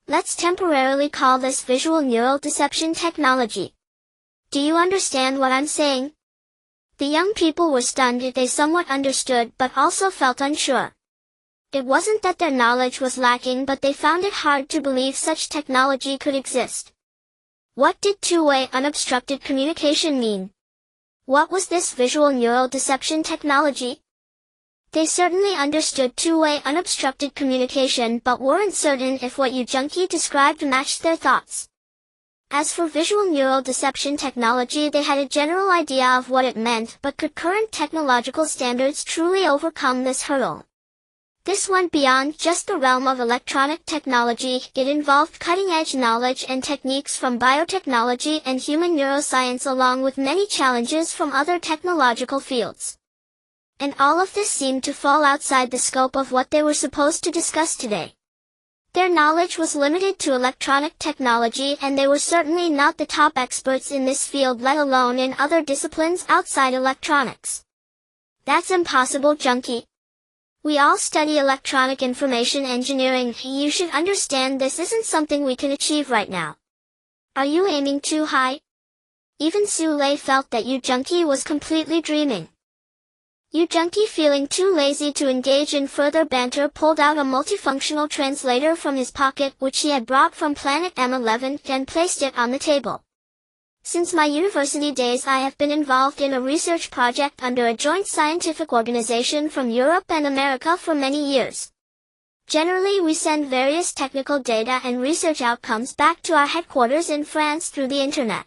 Let's temporarily call this visual neural deception technology. Do you understand what I'm saying? The young people were stunned. They somewhat understood but also felt unsure. It wasn't that their knowledge was lacking, but they found it hard to believe such technology could exist. What did two-way unobstructed communication mean? What was this visual neural deception technology? They certainly understood two-way unobstructed communication but weren't certain if what Yu Junqi described matched their thoughts. As for visual neural deception technology, they had a general idea of what it meant, but could current technological standards truly overcome this hurdle? This went beyond just the realm of electronic technology. It involved cutting-edge knowledge and techniques from biotechnology and human neuroscience, along with many challenges from other technological fields. And all of this seemed to fall outside the scope of what they were supposed to discuss today. Their knowledge was limited to electronic technology, and they were certainly not the top experts in this field, let alone in other disciplines outside electronics. That's impossible, Junqi. We all study electronic information engineering. You should understand this isn't something we can achieve right now. Are you aiming too high? Even Su Lei felt that Yu Junqi was completely dreaming. Yu Junqi, feeling too lazy to engage in further banter, pulled out a multifunctional translator from his pocket, which he had brought from planet M11, and placed it on the table. Since my university days, I have been involved in a research project under a joint scientific organization from Europe and America for many years. Generally, we send various technical data and research outcomes back to our headquarters in France through the internet.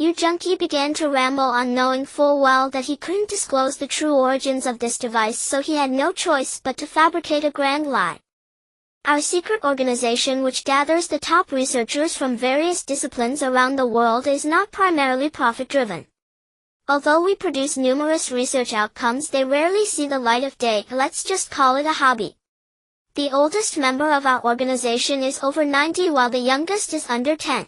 Yu Junqi began to ramble on, knowing full well that he couldn't disclose the true origins of this device, so he had no choice but to fabricate a grand lie. Our secret organization, which gathers the top researchers from various disciplines around the world, is not primarily profit-driven. Although we produce numerous research outcomes, they rarely see the light of day. Let's just call it a hobby. The oldest member of our organization is over 90, while the youngest is under 10.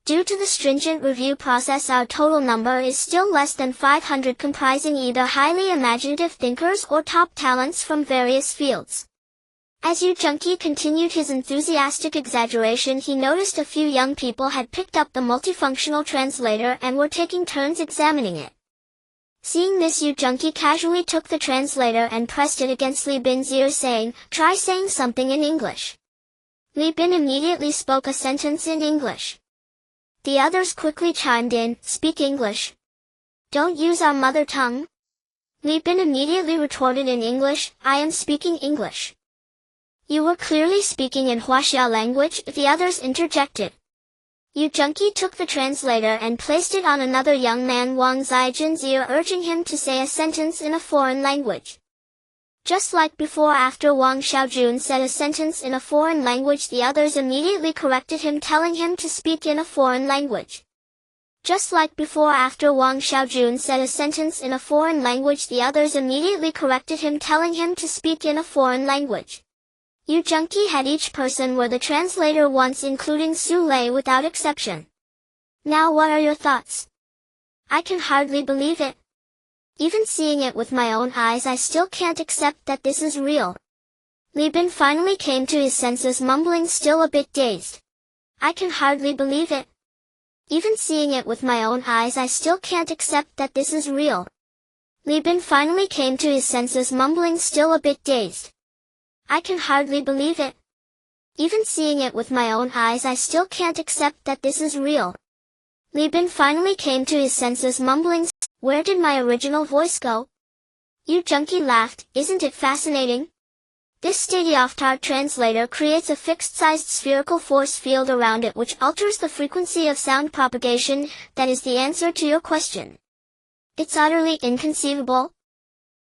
Due to the stringent review process, our total number is still less than 500, comprising either highly imaginative thinkers or top talents from various fields. As Yu Junqi continued his enthusiastic exaggeration, he noticed a few young people had picked up the multifunctional translator and were taking turns examining it. Seeing this, Yu Junqi casually took the translator and pressed it against Li Bin's ear, saying, "Try saying something in English." Li Bin immediately spoke a sentence in English. The others quickly chimed in, "Speak English. Don't use our mother tongue." Li Bin immediately retorted in English, "I am speaking English." "You were clearly speaking in Huaxia language," the others interjected. Yu Junqi took the translator and placed it on another young man, Wang Zijin's ear, urging him to say a sentence in a foreign language. Just like before, after Wang Xiaojun said a sentence in a foreign language, the others immediately corrected him, telling him to speak in a foreign language. Just like before, after Wang Xiaojun said a sentence in a foreign language, the others immediately corrected him, telling him to speak in a foreign language. Yu Junqi had each person were the translator once, including Su Lei without exception. Now what are your thoughts? I can hardly believe it. Even seeing it with my own eyes, I still can't accept that this is real. Li Bin finally came to his senses, mumbling, still a bit dazed. I can hardly believe it. Even seeing it with my own eyes, I still can't accept that this is real. Li Bin finally came to his senses, mumbling, still a bit dazed. I can hardly believe it. Even seeing it with my own eyes, I still can't accept that this is real. Li Bin finally came to his senses, mumbling, "Where did my original voice go?" Yu Junqi laughed. "Isn't it fascinating? This state-of-the-art translator creates a fixed-sized spherical force field around it which alters the frequency of sound propagation. That is the answer to your question. It's utterly inconceivable.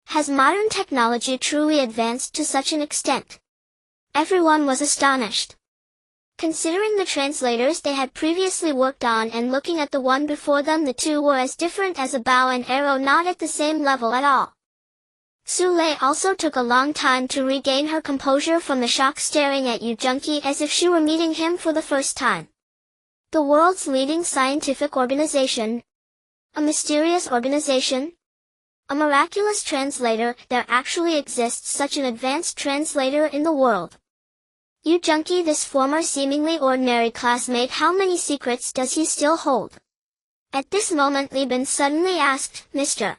Has modern technology truly advanced to such an extent?" Everyone was astonished. Considering the translators they had previously worked on and looking at the one before them, the two were as different as a bow and arrow, not at the same level at all. Su Lei also took a long time to regain her composure from the shock, staring at Yu Junqi as if she were meeting him for the first time. The world's leading scientific organization. A mysterious organization? A miraculous translator. There actually exists such an advanced translator in the world. You junkie, this former seemingly ordinary classmate, how many secrets does he still hold? At this moment Li Bin suddenly asked, Mr.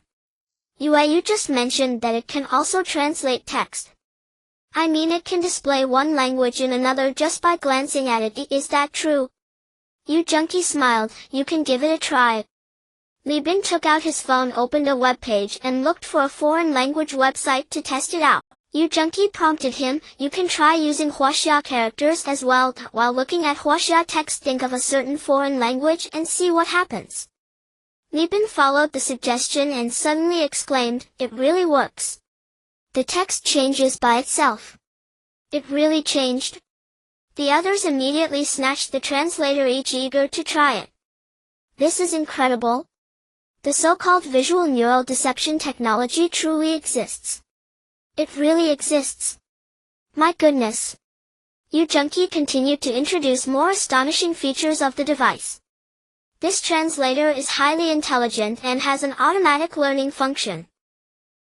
Yue, you just mentioned that it can also translate text. I mean, it can display one language in another just by glancing at it. Is that true? Yu Junkie smiled. You can give it a try. Li Bin took out his phone, opened a web page, and looked for a foreign language website to test it out. Yu Junkie prompted him, you can try using Huaxia characters as well. While looking at Huaxia text, think of a certain foreign language and see what happens. Li Bin followed the suggestion and suddenly exclaimed, it really works. The text changes by itself. It really changed. The others immediately snatched the translator, each eager to try it. This is incredible. The so-called visual neural deception technology truly exists. It really exists. My goodness. Yu Junkie continued to introduce more astonishing features of the device. This translator is highly intelligent and has an automatic learning function.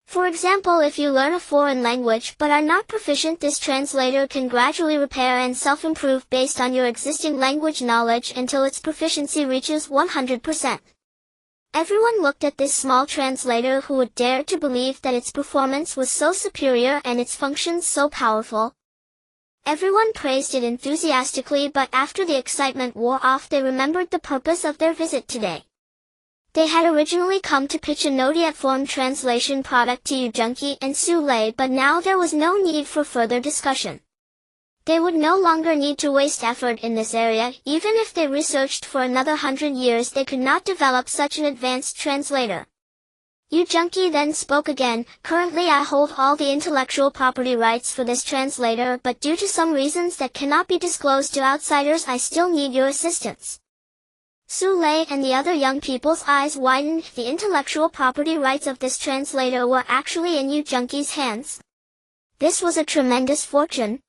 For example, if you learn a foreign language but are not proficient, this translator can gradually repair and self-improve based on your existing language knowledge until its proficiency reaches 100%. Everyone looked at this small translator. Who would dare to believe that its performance was so superior and its functions so powerful? Everyone praised it enthusiastically, but after the excitement wore off, they remembered the purpose of their visit today. They had originally come to pitch a Nodiat form translation product to Yu Junkie and Su Lei, but now there was no need for further discussion. They would no longer need to waste effort in this area. Even if they researched for another 100 years, they could not develop such an advanced translator. Yu Junkie then spoke again. Currently I hold all the intellectual property rights for this translator, but due to some reasons that cannot be disclosed to outsiders, I still need your assistance. Su Lei and the other young people's eyes widened. The intellectual property rights of this translator were actually in Yu Junkie's hands. This was a tremendous fortune.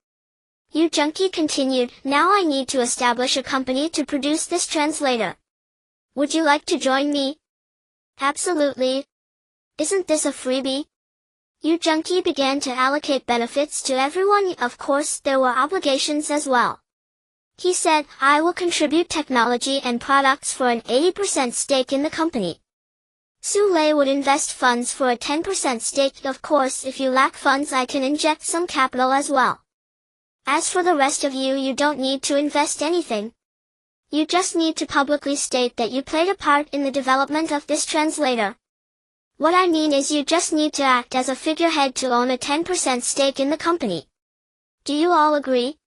Yu Junkie continued, now I need to establish a company to produce this translator. Would you like to join me? Absolutely. Isn't this a freebie? Yu Junkie began to allocate benefits to everyone. Of course, there were obligations as well. He said, I will contribute technology and products for an 80% stake in the company. Su Lei would invest funds for a 10% stake. Of course, if you lack funds, I can inject some capital as well. As for the rest of you, you don't need to invest anything. You just need to publicly state that you played a part in the development of this translator. What I mean is you just need to act as a figurehead to own a 10% stake in the company. Do you all agree?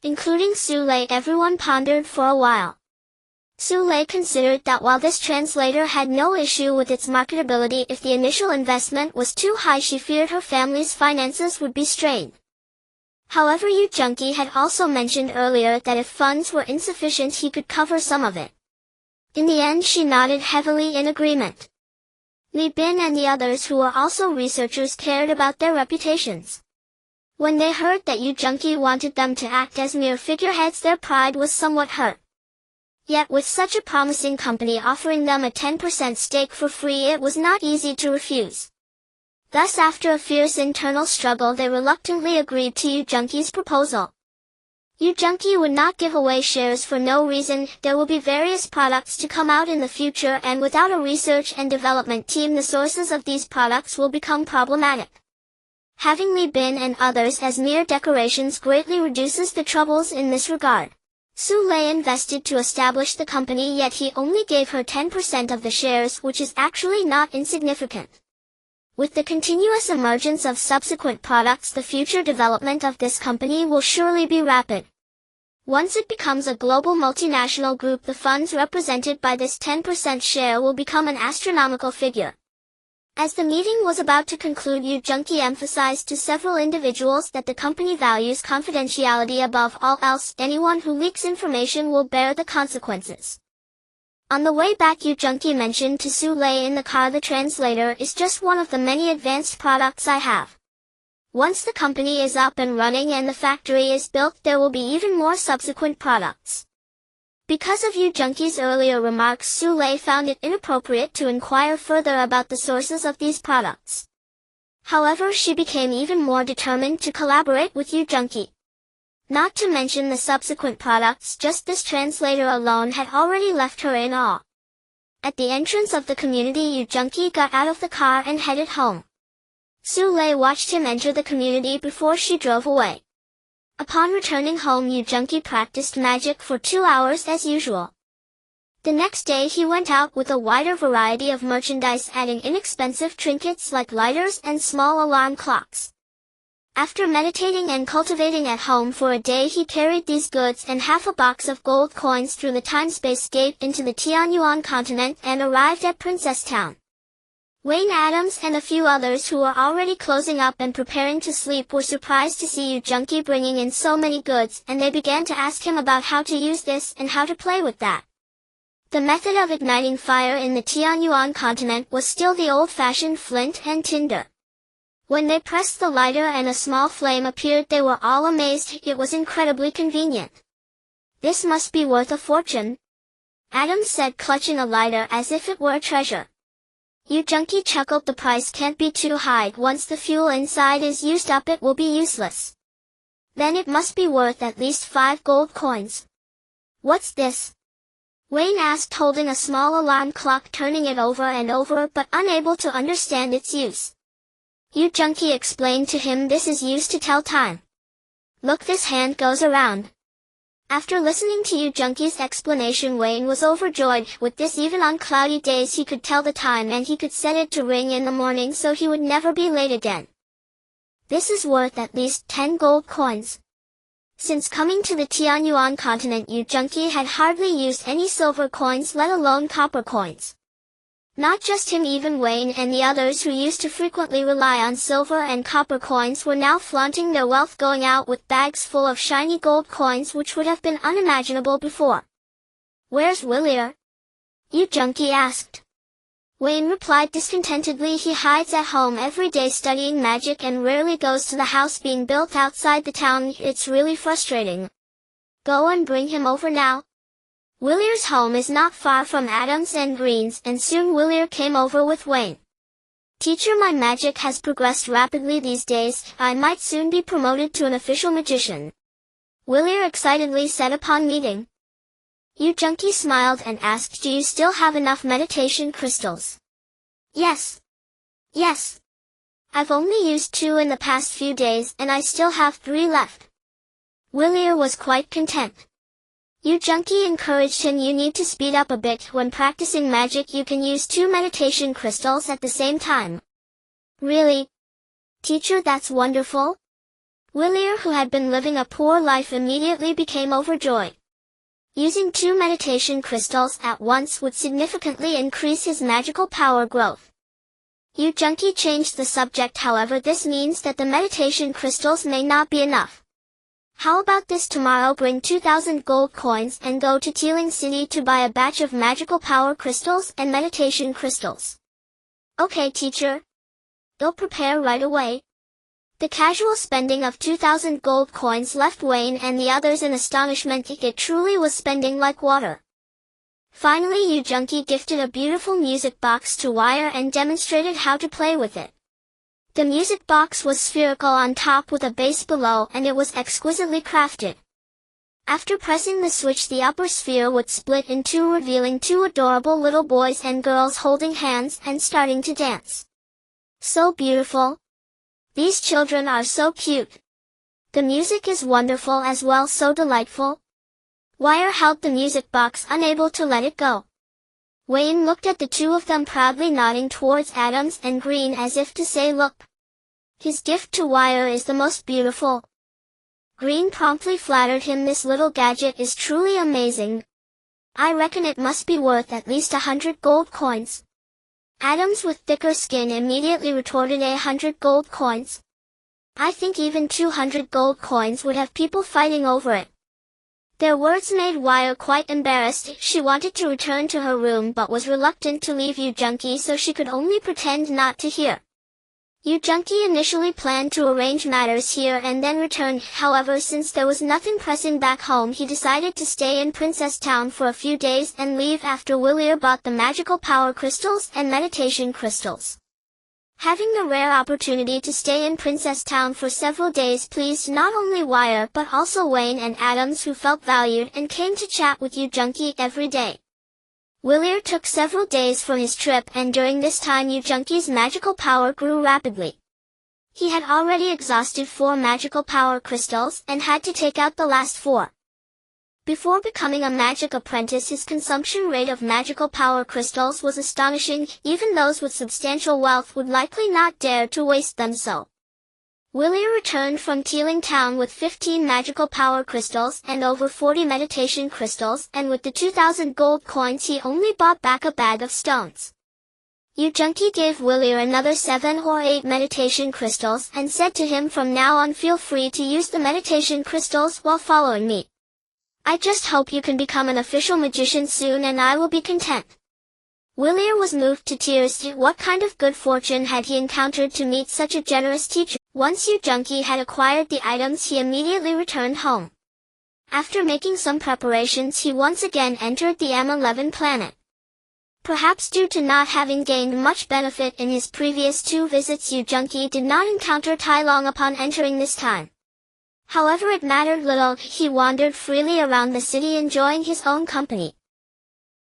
Including Su Lei. Everyone pondered for a while. Su Lei considered that while this translator had no issue with its marketability, if the initial investment was too high, she feared her family's finances would be strained. However, Yu Junkie had also mentioned earlier that if funds were insufficient, he could cover some of it. In the end, she nodded heavily in agreement. Li Bin and the others, who were also researchers, cared about their reputations. When they heard that Yu Junkie wanted them to act as mere figureheads, their pride was somewhat hurt. Yet with such a promising company offering them a 10% stake for free, it was not easy to refuse. Thus, after a fierce internal struggle, they reluctantly agreed to Yu Junkie's proposal. Yu Junkie would not give away shares for no reason. There will be various products to come out in the future, and without a research and development team, the sources of these products will become problematic. Having Li Bin and others as mere decorations greatly reduces the troubles in this regard. Su Lei invested to establish the company, yet he only gave her 10% of the shares, which is actually not insignificant. With the continuous emergence of subsequent products, the future development of this company will surely be rapid. Once it becomes a global multinational group, the funds represented by this 10% share will become an astronomical figure. As the meeting was about to conclude, Yu Junkie emphasized to several individuals that the company values confidentiality above all else. Anyone who leaks information will bear the consequences. On the way back, Yu Junkie mentioned to Su Lei in the car, the translator is just one of the many advanced products I have. Once the company is up and running and the factory is built, there will be even more subsequent products. Because of Yu Junkie's earlier remarks, Su Lei found it inappropriate to inquire further about the sources of these products. However, she became even more determined to collaborate with Yu Junkie. Not to mention the subsequent products, just this translator alone had already left her in awe. At the entrance of the community, Yu Junkie got out of the car and headed home. Su Lei watched him enter the community before she drove away. Upon returning home, Yu Junkie practiced magic for 2 hours as usual. The next day he went out with a wider variety of merchandise, adding inexpensive trinkets like lighters and small alarm clocks. After meditating and cultivating at home for a day, he carried these goods and half a box of gold coins through the time-space gate into the Tianyuan continent and arrived at Princess Town. Wayne Adams and a few others who were already closing up and preparing to sleep were surprised to see Yu Junkie bringing in so many goods, and they began to ask him about how to use this and how to play with that. The method of igniting fire in the Tianyuan continent was still the old-fashioned flint and tinder. When they pressed the lighter and a small flame appeared, they were all amazed. It was incredibly convenient. "This must be worth a fortune," Adams said, clutching a lighter as if it were a treasure. Yu Junkie chuckled. "The price can't be too high. Once the fuel inside is used up, it will be useless. Then it must be worth at least 5 gold coins." "What's this?" Wayne asked, holding a small alarm clock, turning it over and over but unable to understand its use. Yu Junkie explained to him, "This is used to tell time. Look, this hand goes around." After listening to Yu Junkie's explanation, Wayne was overjoyed. With this, even on cloudy days he could tell the time, and he could set it to ring in the morning so he would never be late again. "This is worth at least 10 gold coins." Since coming to the Tianyuan continent, Yu Junkie had hardly used any silver coins, let alone copper coins. Not just him, even Wayne and the others who used to frequently rely on silver and copper coins were now flaunting their wealth, going out with bags full of shiny gold coins, which would have been unimaginable before. "Where's Willier?" Yu Junkie asked. Wayne replied discontentedly, "He hides at home every day studying magic and rarely goes to the house being built outside the town. It's really frustrating. Go and bring him over now." Willier's home is not far from Adams and Green's, and soon Willier came over with Wayne. "Teacher, my magic has progressed rapidly these days. I might soon be promoted to an official magician," Willier excitedly said upon meeting. Yu Junkie smiled and asked, "Do you still have enough meditation crystals?" Yes. I've only used 2 in the past few days, and I still have 3 left." Willier was quite content. Yu Junkie encouraged him, "You need to speed up a bit. When practicing magic, you can use 2 meditation crystals at the same time." "Really? Teacher, that's wonderful." Willier, who had been living a poor life, immediately became overjoyed. Using 2 meditation crystals at once would significantly increase his magical power growth. Yu Junkie changed the subject. "However, this means that the meditation crystals may not be enough. How about this? Tomorrow bring 2,000 gold coins and go to Teeling City to buy a batch of magical power crystals and meditation crystals." "Okay, teacher. I'll prepare right away." The casual spending of 2,000 gold coins left Wayne and the others in astonishment. It truly was spending like water. Finally, Yu Junkie gifted a beautiful music box to Wire and demonstrated how to play with it. The music box was spherical on top with a base below, and it was exquisitely crafted. After pressing the switch, the upper sphere would split in 2, revealing 2 adorable little boys and girls holding hands and starting to dance. So beautiful. These children are so cute. The music is wonderful as well, so delightful. Wire held the music box, unable to let it go. Wayne looked at the 2 of them, proudly nodding towards Adams and Green as if to say, "Look. His gift to Wire is the most beautiful." Green promptly flattered him, "This little gadget is truly amazing. I reckon it must be worth at least 100 gold coins." Adams, with thicker skin, immediately retorted, 100 gold coins? I think even 200 gold coins would have people fighting over it." Their words made Wire quite embarrassed. She wanted to return to her room but was reluctant to leave Yu Junkie, so she could only pretend not to hear. Yu Junkie initially planned to arrange matters here and then return. However, since there was nothing pressing back home, he decided to stay in Princess Town for a few days and leave after Willier bought the magical power crystals and meditation crystals. Having the rare opportunity to stay in Princess Town for several days pleased not only Wire but also Wayne and Adams, who felt valued and came to chat with Yu Junkie every day. Willier took several days for his trip, and during this time Yu Junkie's magical power grew rapidly. He had already exhausted 4 magical power crystals and had to take out the last 4. Before becoming a magic apprentice, his consumption rate of magical power crystals was astonishing. Even those with substantial wealth would likely not dare to waste them so. Willier returned from Teeling Town with 15 magical power crystals and over 40 meditation crystals, and with the 2,000 gold coins he only bought back a bag of stones. Yu Junkie gave Willier another 7 or 8 meditation crystals and said to him, "From now on feel free to use the meditation crystals while following me. I just hope you can become an official magician soon and I will be content." Willier was moved to tears. What kind of good fortune had he encountered to meet such a generous teacher? Once Yu Junkie had acquired the items, he immediately returned home. After making some preparations, he once again entered the M11 planet. Perhaps due to not having gained much benefit in his previous 2 visits, Yu Junkie did not encounter Tai Long upon entering this time. However, it mattered little. He wandered freely around the city enjoying his own company.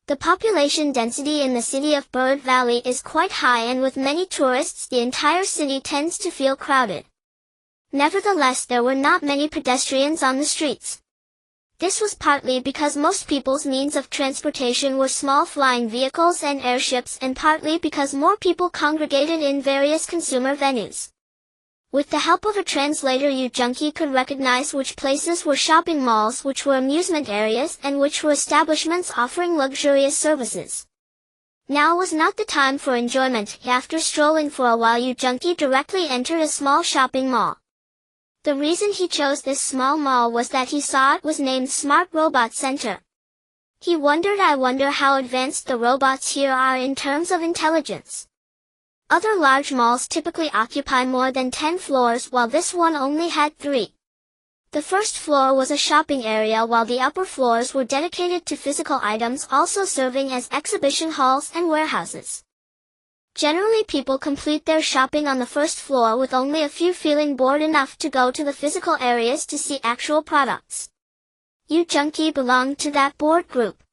The population density in the city of Bird Valley is quite high, and with many tourists the entire city tends to feel crowded. Nevertheless, there were not many pedestrians on the streets. This was partly because most people's means of transportation were small flying vehicles and airships, and partly because more people congregated in various consumer venues. With the help of a translator, Yu Junkie could recognize which places were shopping malls, which were amusement areas, and which were establishments offering luxurious services. Now was not the time for enjoyment. After strolling for a while, Yu Junkie directly entered a small shopping mall. The reason he chose this small mall was that he saw it was named Smart Robot Center. He wondered, I wonder how advanced the robots here are in terms of intelligence. Other large malls typically occupy more than 10 floors, while this one only had 3. The first floor was a shopping area, while the upper floors were dedicated to physical items, also serving as exhibition halls and warehouses. Generally, people complete their shopping on the first floor, with only a few feeling bored enough to go to the physical areas to see actual products. Yu Junkie belonged to that bored group.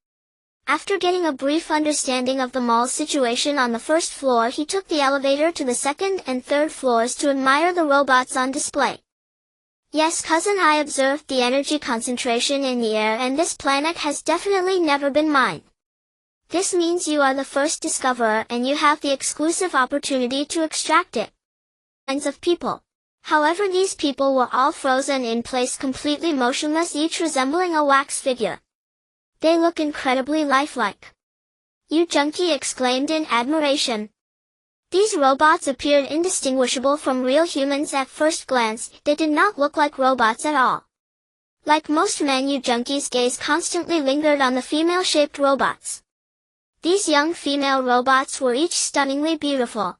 After getting a brief understanding of the mall's situation on the first floor, he took the elevator to the second and third floors to admire the robots on display. "Yes, cousin, I observed the energy concentration in the air, and this planet has definitely never been mined. This means you are the first discoverer, and you have the exclusive opportunity to extract it." Kinds of people. However, these people were all frozen in place, completely motionless, each resembling a wax figure. "They look incredibly lifelike," Yu Junkie exclaimed in admiration. These robots appeared indistinguishable from real humans at first glance. They did not look like robots at all. Like most men, Yu Junkie's gaze constantly lingered on the female-shaped robots. These young female robots were each stunningly beautiful.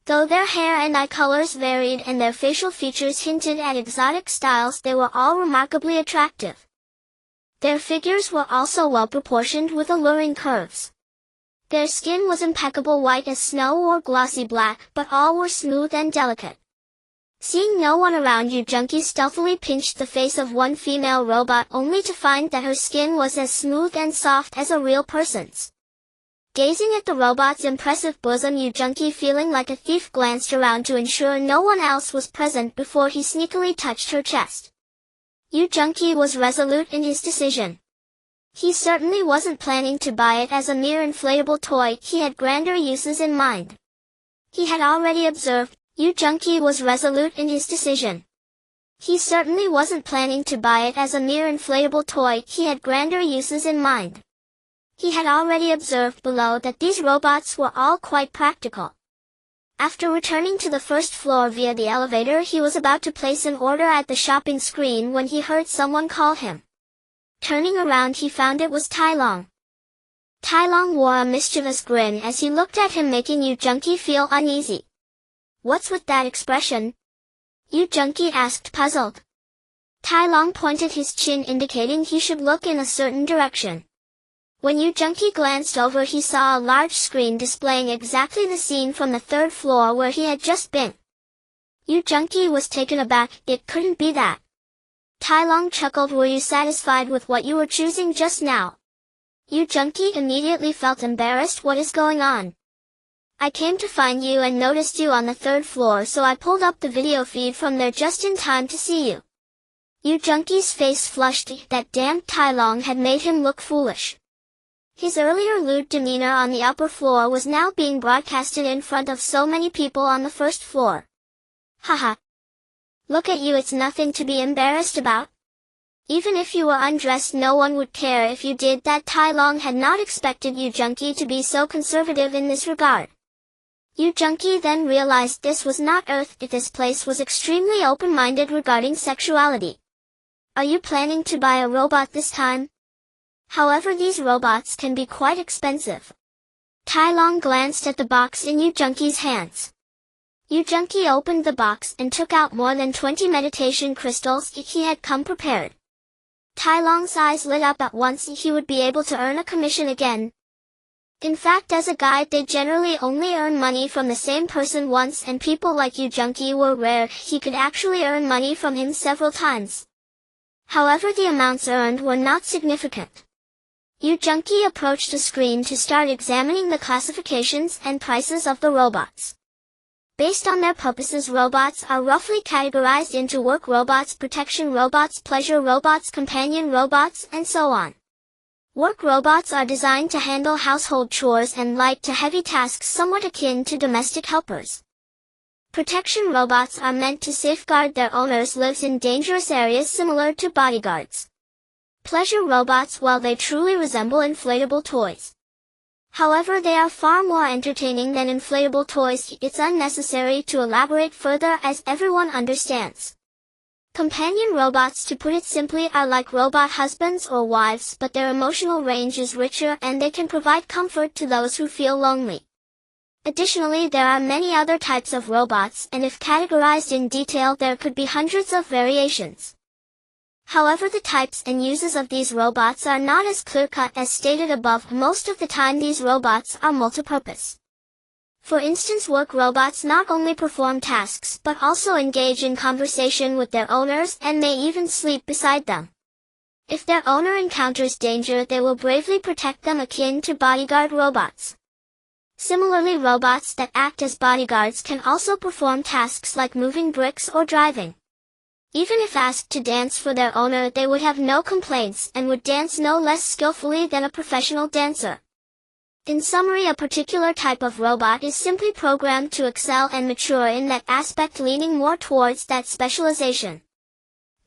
Though their hair and eye colors varied and their facial features hinted at exotic styles, they were all remarkably attractive. Their figures were also well proportioned with alluring curves. Their skin was impeccable white as snow or glossy black, but all were smooth and delicate. Seeing no one around, Yu Junkie stealthily pinched the face of one female robot, only to find that her skin was as smooth and soft as a real person's. Gazing at the robot's impressive bosom, Yu Junkie, feeling like a thief, glanced around to ensure no one else was present before he sneakily touched her chest. Yu Junkie was resolute in his decision. He certainly wasn't planning to buy it as a mere inflatable toy. He had grander uses in mind. He had already observed. Yu Junkie was resolute in his decision. He certainly wasn't planning to buy it as a mere inflatable toy. He had grander uses in mind. He had already observed below that these robots were all quite practical. After returning to the first floor via the elevator, he was about to place an order at the shopping screen when he heard someone call him. Turning around, he found it was Tai Long. Tai Long wore a mischievous grin as he looked at him, making Yu Junkie feel uneasy. "What's with that expression?" Yu Junkie asked, puzzled. Tai Long pointed his chin, indicating he should look in a certain direction. When Yu Junkie glanced over, he saw a large screen displaying exactly the scene from the third floor where he had just been. Yu Junkie was taken aback. It couldn't be that. Tai Long chuckled. Were you satisfied with what you were choosing just now? Yu Junkie immediately felt embarrassed. What is going on? I came to find you and noticed you on the third floor, so I pulled up the video feed from there just in time to see you. Yu Junkie's face flushed. That damned Tai Long had made him look foolish. His earlier lewd demeanor on the upper floor was now being broadcasted in front of so many people on the first floor. Haha. Look at you, it's nothing to be embarrassed about. Even if you were undressed, no one would care if you did that. Tai Long had not expected Yu Junkie to be so conservative in this regard. Yu Junkie then realized this was not Earth. This place was extremely open-minded regarding sexuality. Are you planning to buy a robot this time? However, these robots can be quite expensive. Tai Long glanced at the box in Yu Junkie's hands. Yu Junkie opened the box and took out more than 20 meditation crystals. He had come prepared. Tai Long's eyes lit up at once. He would be able to earn a commission again. In fact, as a guide, they generally only earn money from the same person once, and people like Yu Junkie were rare. He could actually earn money from him several times. However, the amounts earned were not significant. Yu Junkie approached a screen to start examining the classifications and prices of the robots. Based on their purposes, robots are roughly categorized into work robots, protection robots, pleasure robots, companion robots, and so on. Work robots are designed to handle household chores and light to heavy tasks somewhat akin to domestic helpers. Protection robots are meant to safeguard their owners' lives in dangerous areas similar to bodyguards. Pleasure robots, while they truly resemble inflatable toys. However, they are far more entertaining than inflatable toys. It's unnecessary to elaborate further, as everyone understands. Companion robots, to put it simply, are like robot husbands or wives, but their emotional range is richer and they can provide comfort to those who feel lonely. Additionally, there are many other types of robots, and if categorized in detail, there could be hundreds of variations. However, the types and uses of these robots are not as clear-cut as stated above. Most of the time, these robots are multipurpose. For instance, work robots not only perform tasks but also engage in conversation with their owners and may even sleep beside them. If their owner encounters danger, they will bravely protect them, akin to bodyguard robots. Similarly, robots that act as bodyguards can also perform tasks like moving bricks or driving. Even if asked to dance for their owner, they would have no complaints and would dance no less skillfully than a professional dancer. In summary, a particular type of robot is simply programmed to excel and mature in that aspect, leaning more towards that specialization.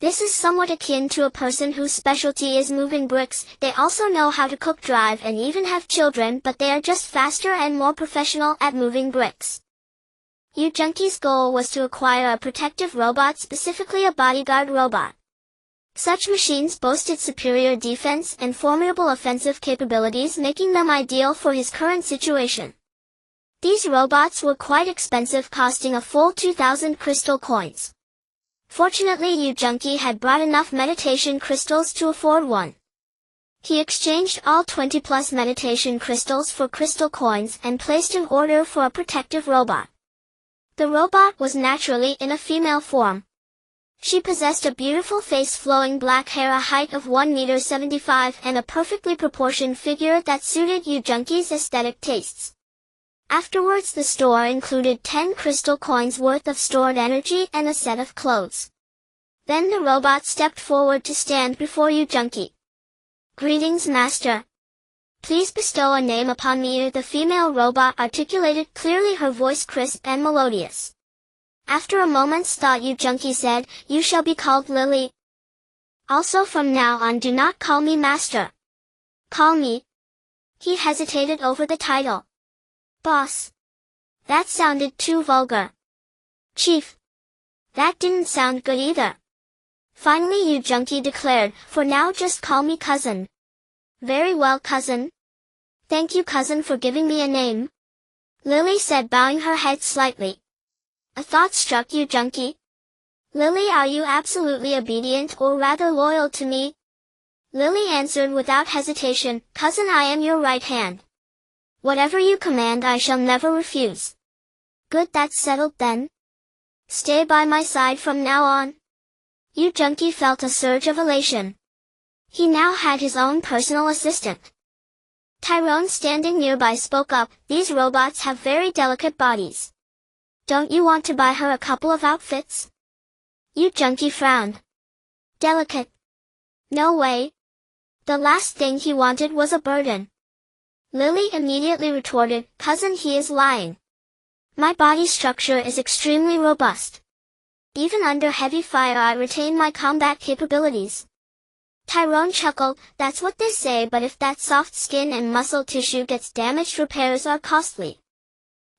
This is somewhat akin to a person whose specialty is moving bricks. They also know how to cook, drive, and even have children, but they are just faster and more professional at moving bricks. Yu Junkie's goal was to acquire a protective robot, specifically a bodyguard robot. Such machines boasted superior defense and formidable offensive capabilities, making them ideal for his current situation. These robots were quite expensive, costing a full 2,000 crystal coins. Fortunately, Yu Junkie had brought enough meditation crystals to afford one. He exchanged all 20+ meditation crystals for crystal coins and placed an order for a protective robot. The robot was naturally in a female form. She possessed a beautiful face, flowing black hair, a height of 1.75 m, and a perfectly proportioned figure that suited Yu Junkie's aesthetic tastes. Afterwards, the store included 10 crystal coins worth of stored energy and a set of clothes. Then the robot stepped forward to stand before Yu Junkie. Greetings, master. Please bestow a name upon me. The female robot articulated clearly, her voice crisp and melodious. After a moment's thought, Yu Junkie said, "You shall be called Lily. Also from now on, do not call me master. Call me..." He hesitated over the title. Boss. That sounded too vulgar. Chief. That didn't sound good either. Finally, Yu Junkie declared, "For now, just call me cousin." Very well, cousin. Thank you, cousin, for giving me a name. Lily said, bowing her head slightly. A thought struck Yu Junkie. Lily, are you absolutely obedient or rather loyal to me? Lily answered without hesitation, "Cousin, I am your right hand. Whatever you command I shall never refuse." "Good, that's settled then. Stay by my side from now on." Yu Junki felt a surge of elation. He now had his own personal assistant. Tyrone, standing nearby, spoke up, "These robots have very delicate bodies. Don't you want to buy her a couple of outfits?" Yu Junki frowned. Delicate? No way. The last thing he wanted was a burden. Lily immediately retorted, "Cousin, he is lying. My body structure is extremely robust. Even under heavy fire I retain my combat capabilities." Tyrone chuckled, "That's what they say, but if that soft skin and muscle tissue gets damaged, repairs are costly."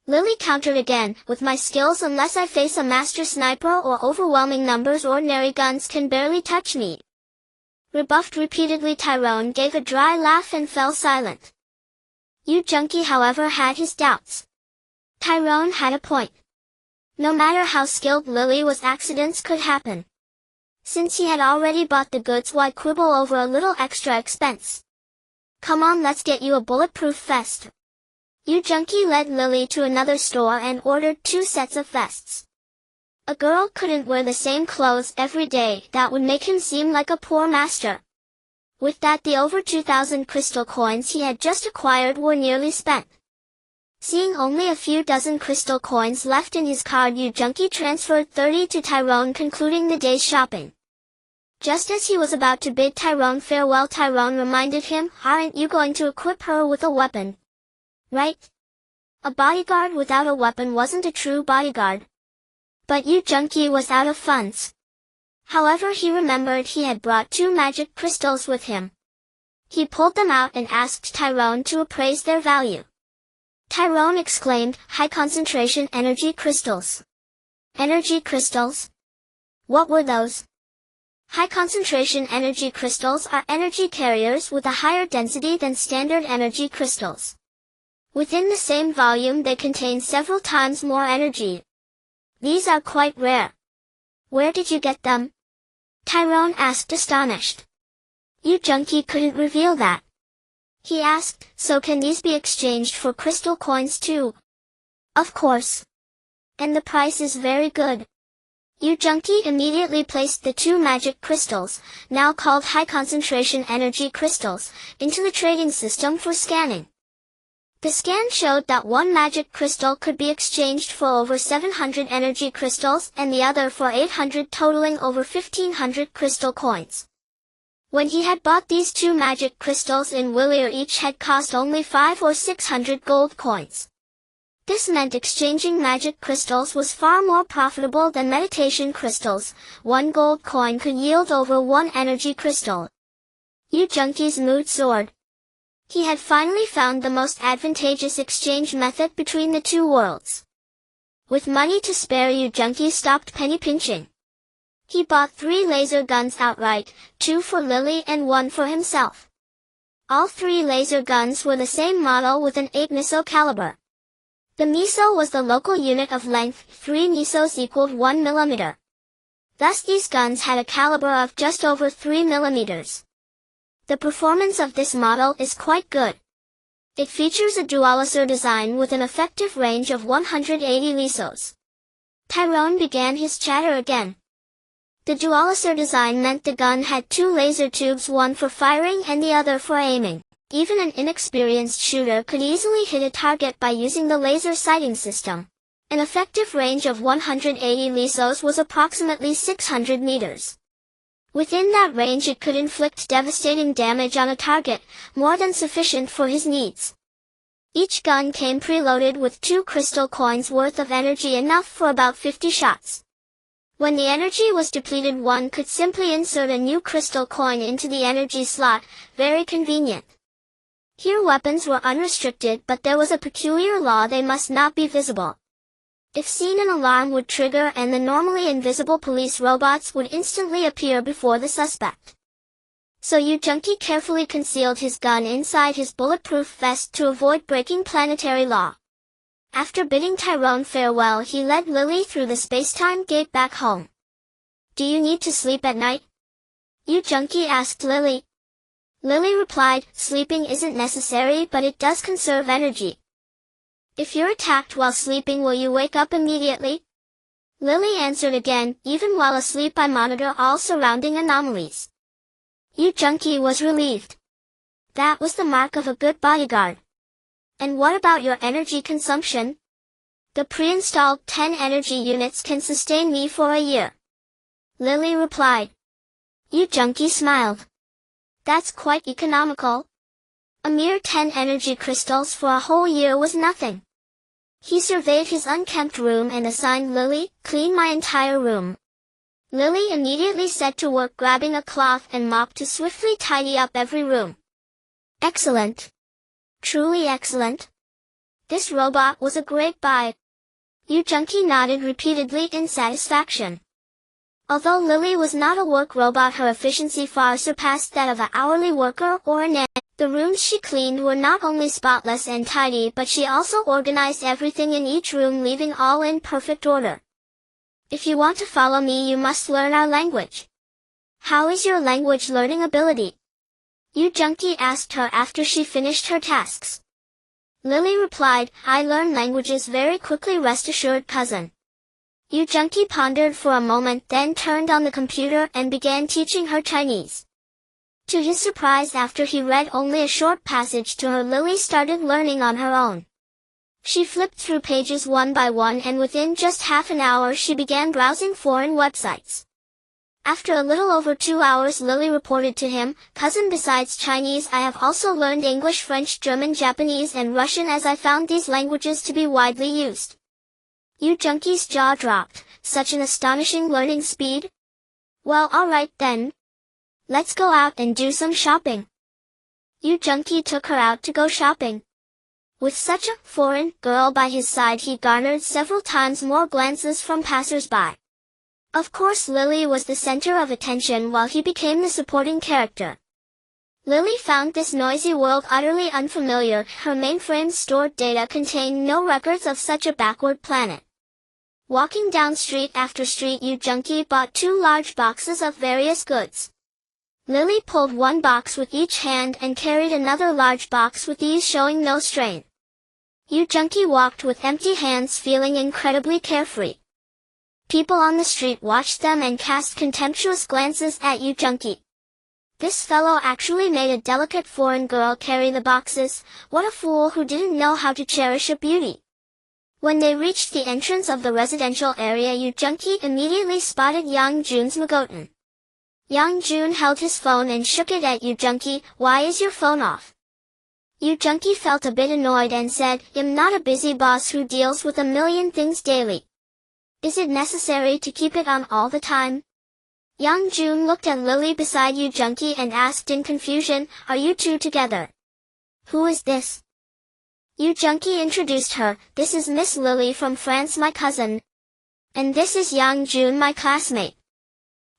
Lily countered again, "With my skills, unless I face a master sniper or overwhelming numbers, ordinary guns can barely touch me." Rebuffed repeatedly, Tyrone gave a dry laugh and fell silent. Yu Junki, however, had his doubts. Tyrone had a point. No matter how skilled Lily was, accidents could happen. Since he had already bought the goods, why quibble over a little extra expense? "Come on, let's get you a bulletproof vest." Yu Junki led Lily to another store and ordered 2 sets of vests. A girl couldn't wear the same clothes every day, that would make him seem like a poor master. With that, the over 2,000 crystal coins he had just acquired were nearly spent. Seeing only a few dozen crystal coins left in his card, Yu Junki transferred 30 to Tyrone, concluding the day's shopping. Just as he was about to bid Tyrone farewell, Tyrone reminded him, "Aren't you going to equip her with a weapon? Right? A bodyguard without a weapon wasn't a true bodyguard." But Yu Junki was out of funds. However, he remembered he had brought 2 magic crystals with him. He pulled them out and asked Tyrone to appraise their value. Tyrone exclaimed, "High concentration energy crystals." Energy crystals? What were those? High concentration energy crystals are energy carriers with a higher density than standard energy crystals. Within the same volume they contain several times more energy. These are quite rare. Where did you get them? Tyrone asked, astonished. Yu Junki couldn't reveal that. He asked, "So can these be exchanged for crystal coins too?" "Of course. And the price is very good." Yu Junki immediately placed the 2 magic crystals, now called high concentration energy crystals, into the trading system for scanning. The scan showed that 1 magic crystal could be exchanged for over 700 energy crystals and the other for 800, totaling over 1,500 crystal coins. When he had bought these 2 magic crystals in Willier, each had cost only 500 or 600 gold coins. This meant exchanging magic crystals was far more profitable than meditation crystals. 1 gold coin could yield over 1 energy crystal. Yu Junki's mood soared. He had finally found the most advantageous exchange method between the 2 worlds. With money to spare, Yu Junki stopped penny pinching. He bought 3 laser guns outright, 2 for Lily and 1 for himself. All 3 laser guns were the same model with an 8 miso caliber. The miso was the local unit of length, 3 misos equaled 1 millimeter. Thus these guns had a caliber of just over 3 millimeters. The performance of this model is quite good. It features a dual-laser design with an effective range of 180 lisos. Tyrone began his chatter again. The dual-laser design meant the gun had 2 laser tubes, one for firing and the other for aiming. Even an inexperienced shooter could easily hit a target by using the laser sighting system. An effective range of 180 lisos was approximately 600 meters. Within that range it could inflict devastating damage on a target, more than sufficient for his needs. Each gun came preloaded with 2 crystal coins worth of energy, enough for about 50 shots. When the energy was depleted, one could simply insert a new crystal coin into the energy slot, very convenient. Here weapons were unrestricted, but there was a peculiar law: they must not be visible. If seen, an alarm would trigger and the normally invisible police robots would instantly appear before the suspect. So Yu Junki carefully concealed his gun inside his bulletproof vest to avoid breaking planetary law. After bidding Tyrone farewell, he led Lily through the space-time gate back home. "Do you need to sleep at night?" Yu Junki asked Lily. Lily replied, sleeping isn't necessary but it does conserve energy. If you're attacked while sleeping, will you wake up immediately? Lily answered again, even while asleep I monitor all surrounding anomalies. Yu Junqi was relieved. That was the mark of a good bodyguard. And what about your energy consumption? The pre-installed 10 energy units can sustain me for a year. Lily replied. Yu Junqi smiled. That's quite economical. A mere 10 energy crystals for a whole year was nothing. He surveyed his unkempt room and assigned Lily, clean my entire room. Lily immediately set to work grabbing a cloth and mop to swiftly tidy up every room. Excellent. Truly excellent. This robot was a great buy. Yu Junqi nodded repeatedly in satisfaction. Although Lily was not a work robot, her efficiency far surpassed that of an hourly worker or a nanny. The rooms she cleaned were not only spotless and tidy, but she also organized everything in each room, leaving all in perfect order. If you want to follow me, you must learn our language. How is your language learning ability? Yu Junqi asked her after she finished her tasks. Lily replied, I learn languages very quickly, rest assured cousin. Yu Junqi pondered for a moment, then turned on the computer and began teaching her Chinese. To his surprise, after he read only a short passage to her, Lily started learning on her own. She flipped through pages one by one, and within just half an hour she began browsing foreign websites. After a little over 2 hours, Lily reported to him, cousin, besides Chinese I have also learned English, French, German, Japanese, and Russian, as I found these languages to be widely used. Yu Junqi's jaw dropped. Such an astonishing learning speed? Well, alright then. Let's go out and do some shopping. Yu Junqi took her out to go shopping. With such a foreign girl by his side, he garnered several times more glances from passers-by. Of course, Lily was the center of attention while he became the supporting character. Lily found this noisy world utterly unfamiliar. Her mainframe's stored data contained no records of such a backward planet. Walking down street after street, Yu Junqi bought 2 large boxes of various goods. Lily pulled one box with each hand and carried another large box with ease, showing no strain. Yu Junqi walked with empty hands, feeling incredibly carefree. People on the street watched them and cast contemptuous glances at Yu Junqi. This fellow actually made a delicate foreign girl carry the boxes. What a fool who didn't know how to cherish a beauty. When they reached the entrance of the residential area, Yu Junqi immediately spotted Yang Jun's Magotan. Yang Jun held his phone and shook it at Yu Junqi. Why is your phone off? Yu Junqi felt a bit annoyed and said, I'm not a busy boss who deals with a million things daily. Is it necessary to keep it on all the time? Yang Jun looked at Lily beside Yu Junqi and asked in confusion, are you two together? Who is this? Yu Junqi introduced her. This is Miss Lily from France, my cousin. And this is Yang Jun, my classmate.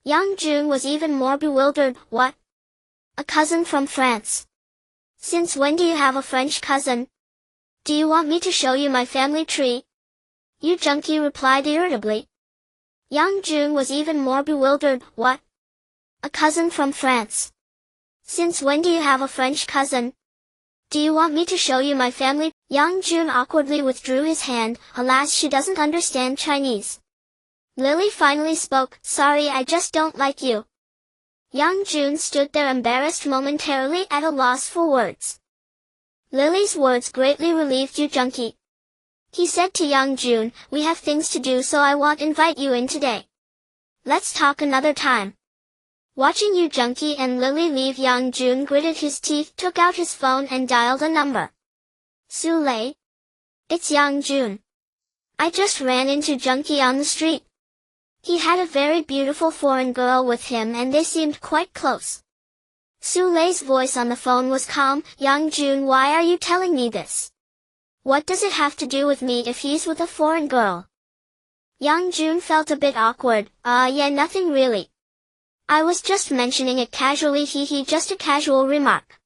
Yang Jun was even more bewildered. What? A cousin from France? Since when do you have a French cousin? Do you want me to show you my family tree? Yu Junqi replied irritably. Yang Jun was even more bewildered. What? A cousin from France? Since when do you have a French cousin? Do you want me to show you my family? Yang Jun awkwardly withdrew his hand. Alas, she doesn't understand Chinese. Lily finally spoke. Sorry, I just don't like you. Yang Jun stood there embarrassed, momentarily at a loss for words. Lily's words greatly relieved Yu Junqi. He said to Yang Jun, we have things to do, so I won't invite you in today. Let's talk another time. Watching Yu Junqi and Lily leave, Yang Jun gritted his teeth, took out his phone and dialed a number. Su Lei? It's Yang Jun. I just ran into Junqi on the street. He had a very beautiful foreign girl with him and they seemed quite close. Su Lei's voice on the phone was calm. Yang Jun, why are you telling me this? What does it have to do with me if he's with a foreign girl? Yang Jun felt a bit awkward. Yeah, nothing really. I was just mentioning it casually, just a casual remark.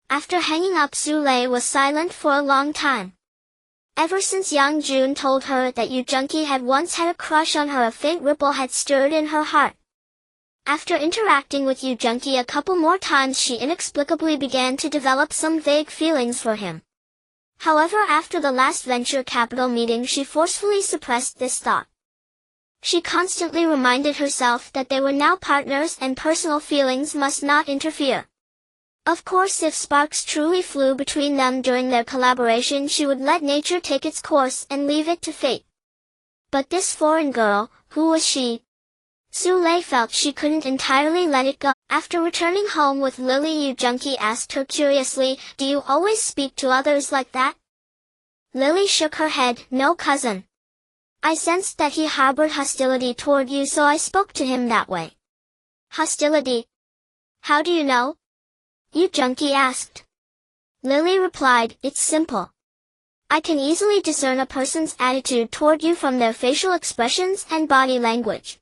After hanging up, Su Lei was silent for a long time. Ever since Yang Jun told her that Yu Junqi had once had a crush on her, a faint ripple had stirred in her heart. After interacting with Yu Junki a couple more times, she inexplicably began to develop some vague feelings for him. However, after the last venture capital meeting, she forcefully suppressed this thought. She constantly reminded herself that they were now partners and personal feelings must not interfere. Of course, if sparks truly flew between them during their collaboration, she would let nature take its course and leave it to fate. But this foreign girl, who was she? Su Lei felt she couldn't entirely let it go. After returning home with Lily, Yu Junki asked her curiously, "Do you always speak to others like that?" Lily shook her head. "No, cousin. I sensed that he harbored hostility toward you, so I spoke to him that way." "Hostility? How do you know?" Yu Junki asked. Lily replied, "It's simple. I can easily discern a person's attitude toward you from their facial expressions and body language.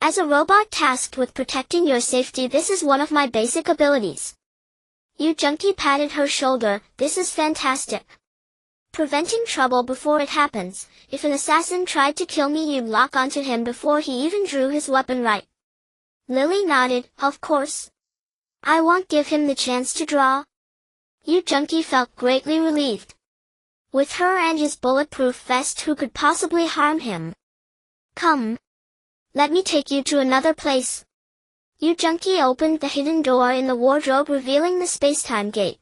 As a robot tasked with protecting your safety, this is one of my basic abilities." Yu Junki patted her shoulder. "This is fantastic. Preventing trouble before it happens. If an assassin tried to kill me, you'd lock onto him before he even drew his weapon, right?" Lily nodded. "Of course. I won't give him the chance to draw." Yu Junki felt greatly relieved. With her and his bulletproof vest, who could possibly harm him? "Come. Let me take you to another place." Yu Junki opened the hidden door in the wardrobe, revealing the spacetime gate.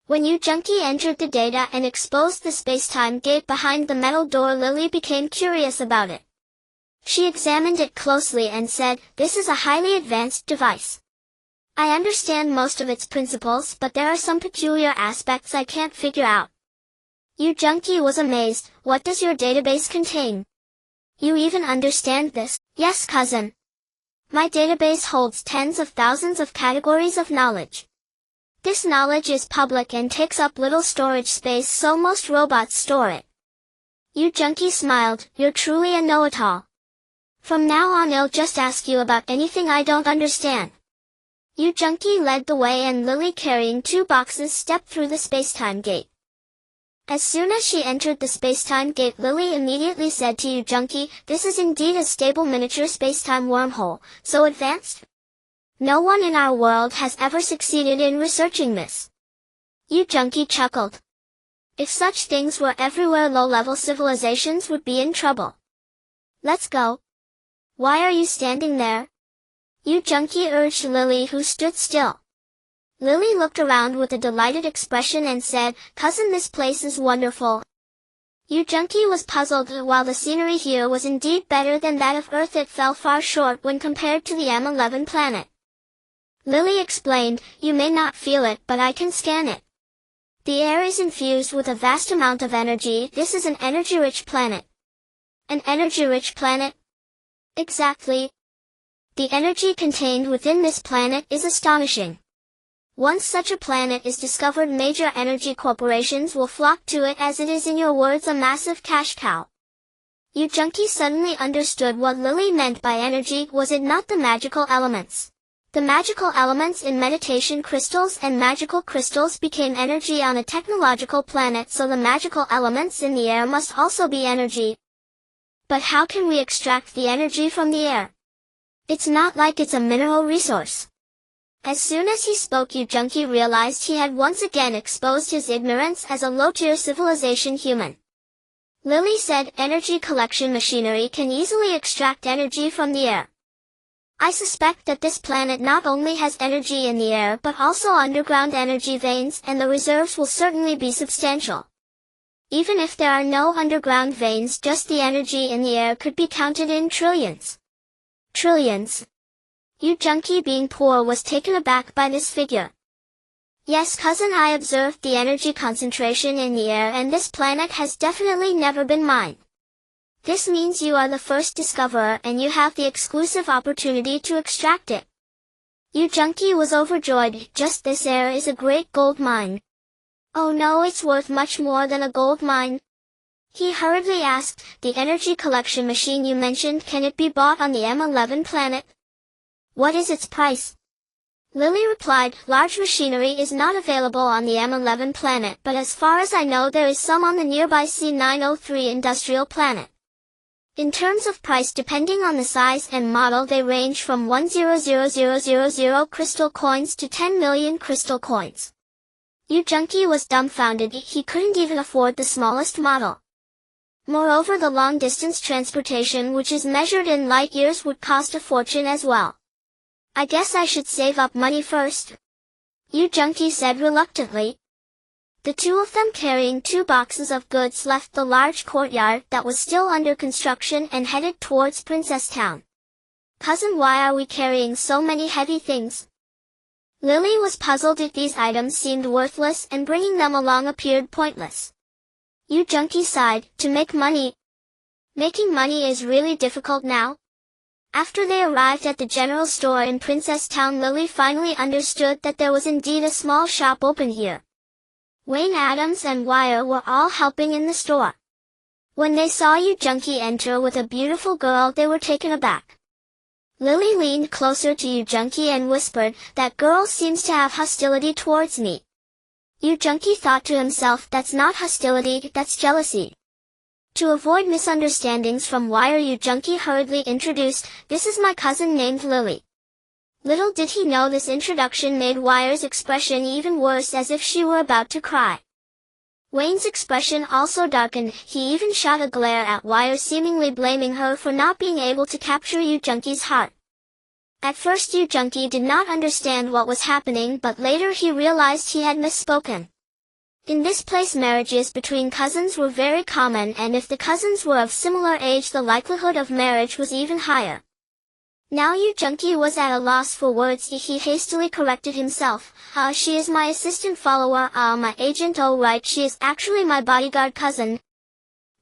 When Yu Junki entered the data and exposed the spacetime gate behind the metal door, Lily became curious about it. She examined it closely and said, "This is a highly advanced device. I understand most of its principles, but there are some peculiar aspects I can't figure out." Yu Junki was amazed. "What does your database contain? You even understand this?" "Yes, cousin. My database holds tens of thousands of categories of knowledge. This knowledge is public and takes up little storage space, so most robots store it." Yu Junki smiled. "You're truly a know-it-all. From now on, I'll just ask you about anything I don't understand." Yu Junki led the way and Lily, carrying 2 boxes, stepped through the spacetime gate. As soon as she entered the spacetime gate, Lily immediately said to Yu Junki, "This is indeed a stable miniature spacetime wormhole, so advanced. No one in our world has ever succeeded in researching this." Yu Junki chuckled. If such things were everywhere, low-level civilizations would be in trouble. "Let's go." "Why are you standing there?" Yu Junki urged Lily, who stood still. Lily looked around with a delighted expression and said, "Cousin, this place is wonderful." Yu Junki was puzzled. While the scenery here was indeed better than that of Earth, it fell far short when compared to the M11 planet. Lily explained, "You may not feel it, but I can scan it. The air is infused with a vast amount of energy. This is an energy-rich planet." "An energy-rich planet?" "Exactly. The energy contained within this planet is astonishing. Once such a planet is discovered, major energy corporations will flock to it, as it is, in your words, a massive cash cow." Yu Junki suddenly understood what Lily meant by energy. Was it not the magical elements? The magical elements in meditation crystals and magical crystals became energy on a technological planet, so the magical elements in the air must also be energy. But how can we extract the energy from the air? It's not like it's a mineral resource. As soon as he spoke, Yu Junki realized he had once again exposed his ignorance as a low-tier civilization human. Lily said, "Energy collection machinery can easily extract energy from the air. I suspect that this planet not only has energy in the air but also underground energy veins, and the reserves will certainly be substantial. Even if there are no underground veins, just the energy in the air could be counted in trillions." Trillions? Yu Junki, being poor, was taken aback by this figure. "Yes, cousin, I observed the energy concentration in the air, and this planet has definitely never been mined. This means you are the first discoverer, and you have the exclusive opportunity to extract it." Yu Junki was overjoyed. "Just this air is a great gold mine." "Oh no, it's worth much more than a gold mine." He hurriedly asked, "The energy collection machine you mentioned, can it be bought on the M11 planet? What is its price?" Lily replied, "Large machinery is not available on the M11 planet, but as far as I know there is some on the nearby C903 industrial planet." In terms of price, depending on the size and model, they range from 1,000,000 crystal coins to 10 million crystal coins. Junkie was dumbfounded. He couldn't even afford the smallest model. Moreover, the long-distance transportation, which is measured in light years, would cost a fortune as well. I guess I should save up money first, Junkie said reluctantly. The two of them, carrying 2 boxes of goods, left the large courtyard that was still under construction and headed towards Princess Town. Cousin, why are we carrying so many heavy things? Lily was puzzled. These items seemed worthless, and bringing them along appeared pointless. Junkie sighed. To make money. Making money is really difficult now. After they arrived at the general store in Princess Town, Lily finally understood that there was indeed a small shop open here. Wayne, Adams, and Wire were all helping in the store. When they saw Junkie enter with a beautiful girl, they were taken aback. Lily leaned closer to Junkie and whispered, "That girl seems to have hostility towards me." Junkie thought to himself, "That's not hostility, that's jealousy." To avoid misunderstandings from Wire, Junkie hurriedly introduced, "This is my cousin named Lily." Little did he know this introduction made Wire's expression even worse, as if she were about to cry. Wayne's expression also darkened. He even shot a glare at Wire, seemingly blaming her for not being able to capture Junkie's heart. At first Junkie did not understand what was happening, but later he realized he had misspoken. In this place, marriages between cousins were very common, and if the cousins were of similar age, the likelihood of marriage was even higher. Now Junkie was at a loss for words. He hastily corrected himself. She is my assistant follower, my agent. Oh right, she is actually my bodyguard cousin."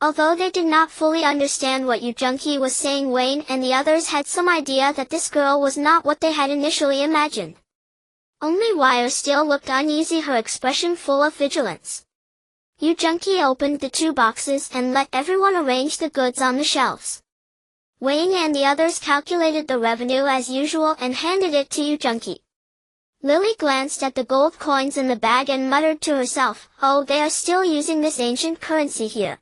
Although they did not fully understand what Junkie was saying, Wayne and the others had some idea that this girl was not what they had initially imagined. Only Wire still looked uneasy, her expression full of vigilance. Junkie opened the 2 boxes and let everyone arrange the goods on the shelves. Wayne and the others calculated the revenue as usual and handed it to Junkie. Lily glanced at the gold coins in the bag and muttered to herself, "Oh, they are still using this ancient currency here."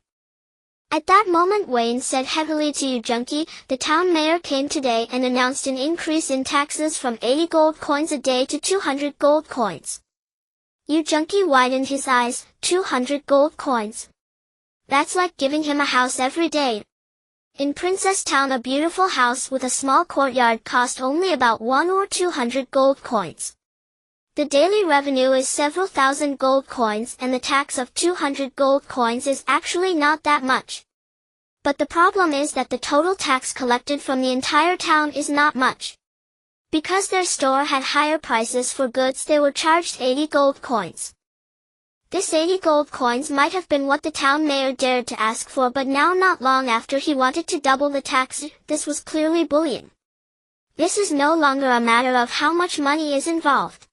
At that moment Wayne said heavily to Junkie, "The town mayor came today and announced an increase in taxes from 80 gold coins a day to 200 gold coins. Junkie widened his eyes. 200 gold coins. That's like giving him a house every day. In Princess Town, a beautiful house with a small courtyard cost only about 100 or 200 gold coins. The daily revenue is several thousand gold coins, and the tax of 200 gold coins is actually not that much. But the problem is that the total tax collected from the entire town is not much. Because their store had higher prices for goods, they were charged 80 gold coins. This 80 gold coins might have been what the town mayor dared to ask for, but now, not long after, he wanted to double the tax. This was clearly bullying. This is no longer a matter of how much money is involved.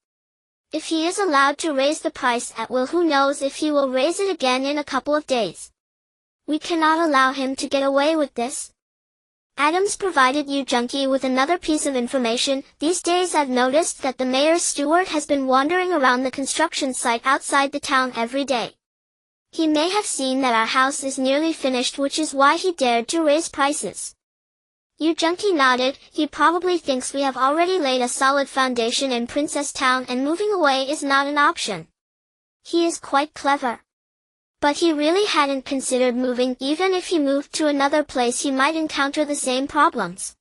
If he is allowed to raise the price at will, who knows if he will raise it again in a couple of days. We cannot allow him to get away with this. Adams provided Junkie with another piece of information. These days I've noticed that the mayor's steward has been wandering around the construction site outside the town every day. He may have seen that our house is nearly finished, which is why he dared to raise prices. Junkie nodded. He probably thinks we have already laid a solid foundation in Princess Town and moving away is not an option. He is quite clever. But he really hadn't considered moving. Even if he moved to another place, he might encounter the same problems.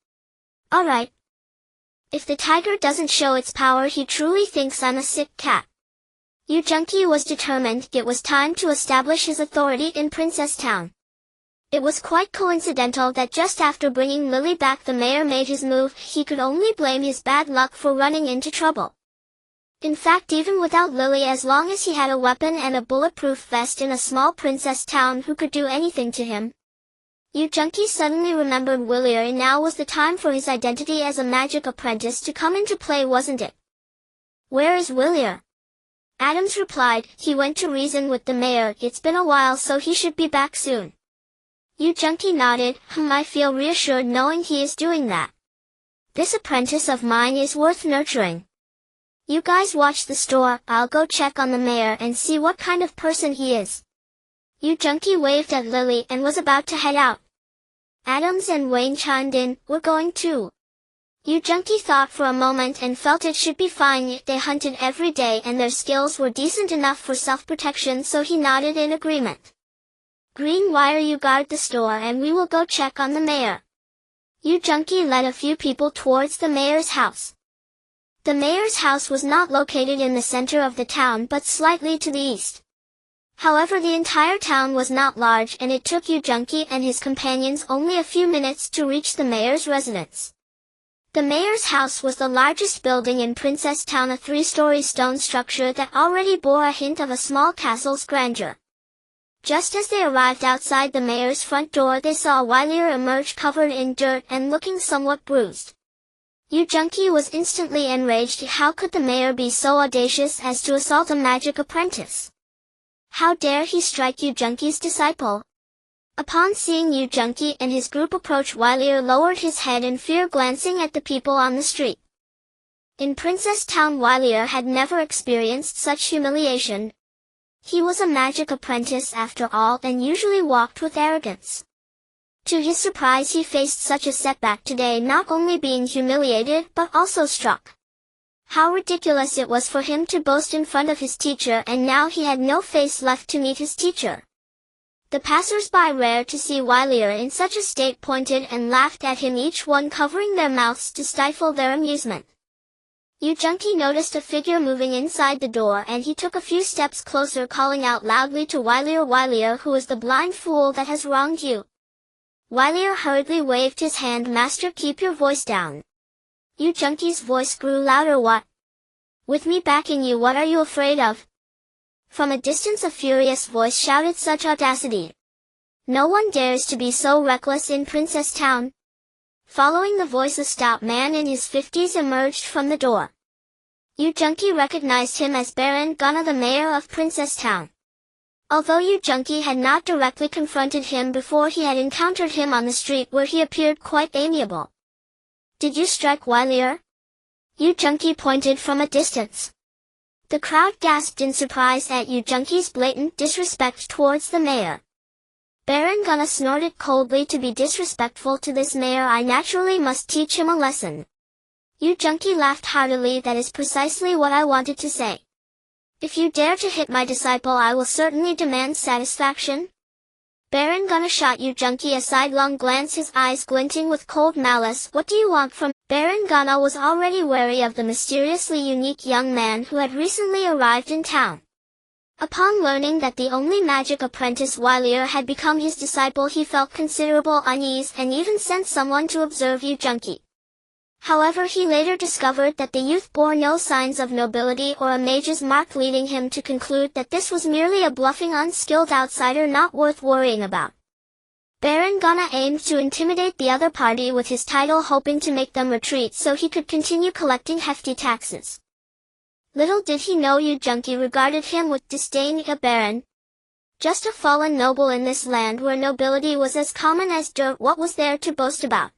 Alright. If the tiger doesn't show its power, he truly thinks I'm a sick cat. Junkie was determined. It was time to establish his authority in Princess Town. It was quite coincidental that just after bringing Lily back, the mayor made his move. He could only blame his bad luck for running into trouble. In fact, even without Lily, as long as he had a weapon and a bulletproof vest in a small princess town, who could do anything to him? Junkie suddenly remembered Willier, and now was the time for his identity as a magic apprentice to come into play, wasn't it? Where is Willier? Adams replied, he went to reason with the mayor. It's been a while, so he should be back soon. Junkie nodded. I feel reassured knowing he is doing that. This apprentice of mine is worth nurturing. You guys watch the store. I'll go check on the mayor and see what kind of person he is. Junkie waved at Lily and was about to head out. Adams and Wayne chimed in, "We're going too." Yu Junki thought for a moment and felt it should be fine. They hunted every day and their skills were decent enough for self-protection, so he nodded in agreement. "Green Wire, you guard the store and we will go check on the mayor." Yu Junki led a few people towards the mayor's house. The mayor's house was not located in the center of the town but slightly to the east. However, the entire town was not large and it took Yu Junki and his companions only a few minutes to reach the mayor's residence. The mayor's house was the largest building in Princess Town, a 3-story stone structure that already bore a hint of a small castle's grandeur. Just as they arrived outside the mayor's front door, they saw Wylier emerge covered in dirt and looking somewhat bruised. Yu Junki was instantly enraged. How could the mayor be so audacious as to assault a magic apprentice? How dare he strike Yu Junki's disciple? Upon seeing Yu Junki and his group approach, Wylier lowered his head in fear, glancing at the people on the street. In Princess Town, Wylier had never experienced such humiliation. He was a magic apprentice after all and usually walked with arrogance. To his surprise, he faced such a setback today, not only being humiliated but also struck. How ridiculous it was for him to boast in front of his teacher, and now he had no face left to meet his teacher. The passers-by, rare to see Wylier in such a state, pointed and laughed at him, each one covering their mouths to stifle their amusement. Yu Junki noticed a figure moving inside the door and he took a few steps closer, calling out loudly to Wylier, "Wylier, who is the blind fool that has wronged you?" Wylier hurriedly waved his hand. "Master, keep your voice down." Yu Junki's voice grew louder. "What? With me backing you, what are you afraid of?" From a distance a furious voice shouted, "Such audacity! No one dares to be so reckless in Princess Town." Following the voice, a stout man in his 50s emerged from the door. Yu Junki recognized him as Baron Gunna, the mayor of Princess Town. Although Yu Junki had not directly confronted him before, he had encountered him on the street where he appeared quite amiable. "Did you strike Wylier?" Yu Junki pointed from a distance. The crowd gasped in surprise at Yu Junki's blatant disrespect towards the mayor. Baron Gunna snorted coldly. "To be disrespectful to this mayor, I naturally must teach him a lesson." Yu Junki laughed heartily. "That is precisely what I wanted to say. If you dare to hit my disciple, I will certainly demand satisfaction." Baron Gunna shot Yu Junki a sidelong glance, his eyes glinting with cold malice. "What do you want from—" Baron Gunna was already wary of the mysteriously unique young man who had recently arrived in town. Upon learning that the only magic apprentice Wylier had become his disciple, he felt considerable unease and even sent someone to observe Yu Junki. However, he later discovered that the youth bore no signs of nobility or a mage's mark, leading him to conclude that this was merely a bluffing, unskilled outsider not worth worrying about. Baron Gunna aimed to intimidate the other party with his title, hoping to make them retreat so he could continue collecting hefty taxes. Little did he know Yu Junki regarded him with disdain. A baron? Just a fallen noble in this land where nobility was as common as dirt. What was there to boast about?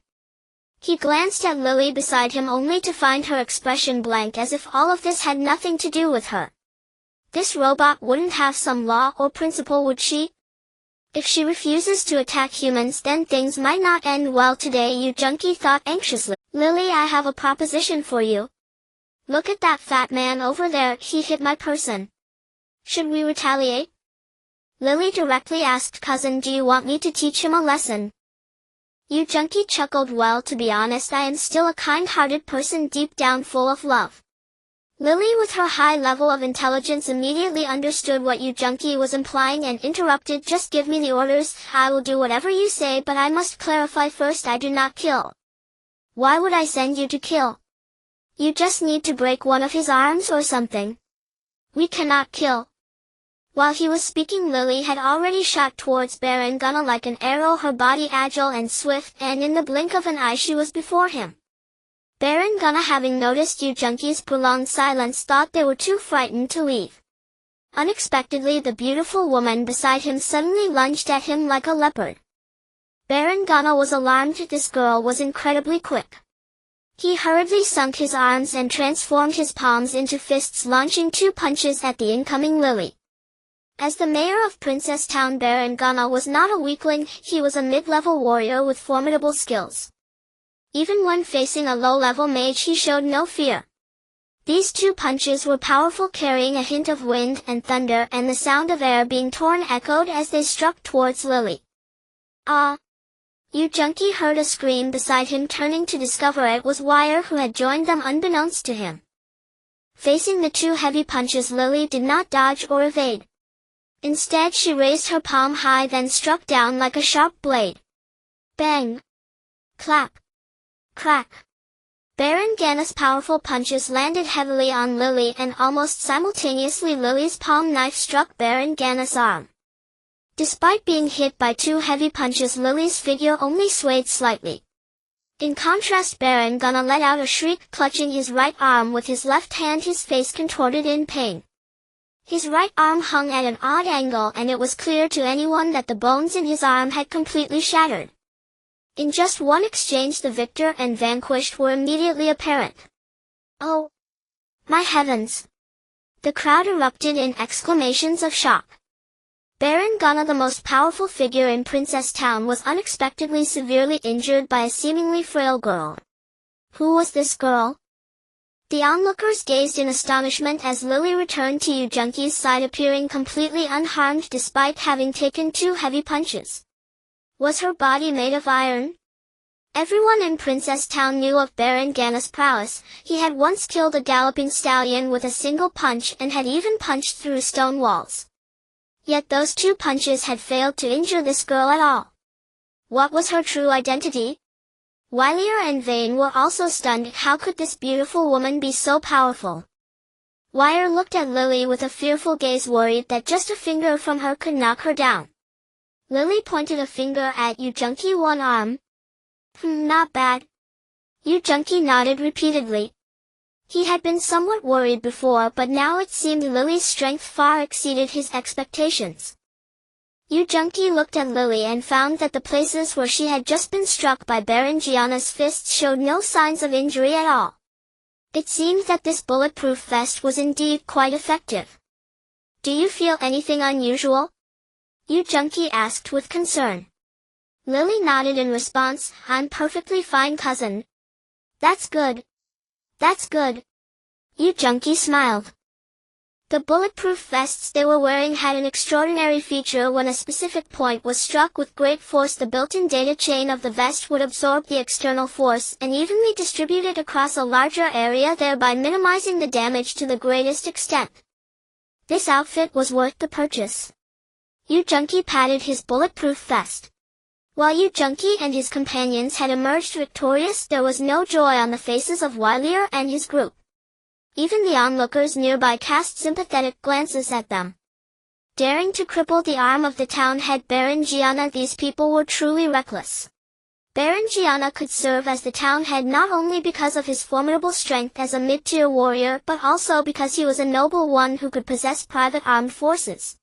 He glanced at Lily beside him only to find her expression blank, as if all of this had nothing to do with her. This robot wouldn't have some law or principle, would she? If she refuses to attack humans, then things might not end well today, Yu Junki thought anxiously. "Lily, I have a proposition for you. Look at that fat man over there, he hit my person. Should we retaliate?" Lily directly asked, "Cousin, do you want me to teach him a lesson?" Yu Junki chuckled. "Well, to be honest, I am still a kind-hearted person, deep down full of love." Lily, with her high level of intelligence, immediately understood what Yu Junki was implying and interrupted. "Just give me the orders. I will do whatever you say, but I must clarify first, I do not kill." "Why would I send you to kill? You just need to break one of his arms or something. We cannot kill." While he was speaking, Lily had already shot towards Baron Gunna like an arrow, her body agile and swift, and in the blink of an eye she was before him. Baron Gunna, having noticed Yu Junki's prolonged silence, thought they were too frightened to leave. Unexpectedly, the beautiful woman beside him suddenly lunged at him like a leopard. Baron Gunna was alarmed. This girl was incredibly quick. He hurriedly sunk his arms and transformed his palms into fists, launching 2 punches at the incoming Lily. As the mayor of Princess Town, Baron Gunnar was not a weakling, he was a mid-level warrior with formidable skills. Even when facing a low-level mage he showed no fear. These two punches were powerful, carrying a hint of wind and thunder, and the sound of air being torn echoed as they struck towards Lily. Ah! Yu Junqi heard a scream beside him. Turning to discover it was Wire, who had joined them unbeknownst to him. Facing the two heavy punches, Lily did not dodge or evade. Instead she raised her palm high, then struck down like a sharp blade. Bang! Clap! Crack! Baron Ganna's powerful punches landed heavily on Lily, and almost simultaneously Lily's palm knife struck Baron Ganna's arm. Despite being hit by two heavy punches, Lily's figure only swayed slightly. In contrast, Baron Gunnar let out a shriek, clutching his right arm with his left hand, his face contorted in pain. His right arm hung at an odd angle, and it was clear to anyone that the bones in his arm had completely shattered. In just one exchange, the victor and vanquished were immediately apparent. Oh! My heavens! The crowd erupted in exclamations of shock. Baron Gunnar, the most powerful figure in Princess Town, was unexpectedly severely injured by a seemingly frail girl. Who was this girl? The onlookers gazed in astonishment as Lily returned to Yu Junqi's side, appearing completely unharmed despite having taken two heavy punches. Was her body made of iron? Everyone in Princess Town knew of Baron Ganna's prowess. He had once killed a galloping stallion with a single punch and had even punched through stone walls. Yet those two punches had failed to injure this girl at all. What was her true identity? Wylier and Vane were also stunned. How could this beautiful woman be so powerful? Wire looked at Lily with a fearful gaze, worried that just a finger from her could knock her down. Lily pointed a finger at Yu Junqi. One arm? Not bad. Yu Junqi nodded repeatedly. He had been somewhat worried before, but now it seemed Lily's strength far exceeded his expectations. Yu Junqi looked at Lily and found that the places where she had just been struck by Baron Gianna's fists showed no signs of injury at all. It seemed that this bulletproof vest was indeed quite effective. Do you feel anything unusual? Yu Junqi asked with concern. Lily nodded in response. I'm perfectly fine, cousin. That's good. That's good. Yu Junqi smiled. The bulletproof vests they were wearing had an extraordinary feature. When a specific point was struck with great force, the built-in data chain of the vest would absorb the external force and evenly distribute it across a larger area, thereby minimizing the damage to the greatest extent. This outfit was worth the purchase. Yu Junqi patted his bulletproof vest. While Yu Junqi and his companions had emerged victorious, there was no joy on the faces of Wylier and his group. Even the onlookers nearby cast sympathetic glances at them. Daring to cripple the arm of the town head Baron Gianna, these people were truly reckless. Baron Gianna could serve as the town head not only because of his formidable strength as a mid-tier warrior, but also because he was a noble one who could possess private armed forces.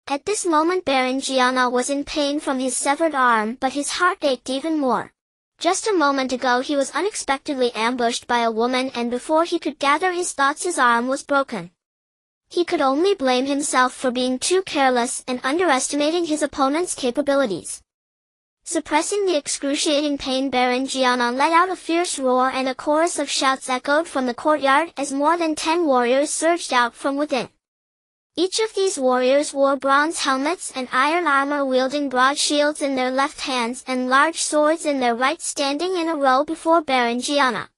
At this moment Baron Gianna was in pain from his severed arm, but his heart ached even more. Just a moment ago he was unexpectedly ambushed by a woman, and before he could gather his thoughts his arm was broken. He could only blame himself for being too careless and underestimating his opponent's capabilities. Suppressing the excruciating pain, Baron Gianna let out a fierce roar, and a chorus of shouts echoed from the courtyard as more than 10 warriors surged out from within. Each of these warriors wore bronze helmets and iron armor, wielding broad shields in their left hands and large swords in their right, standing in a row before Baron Gianna.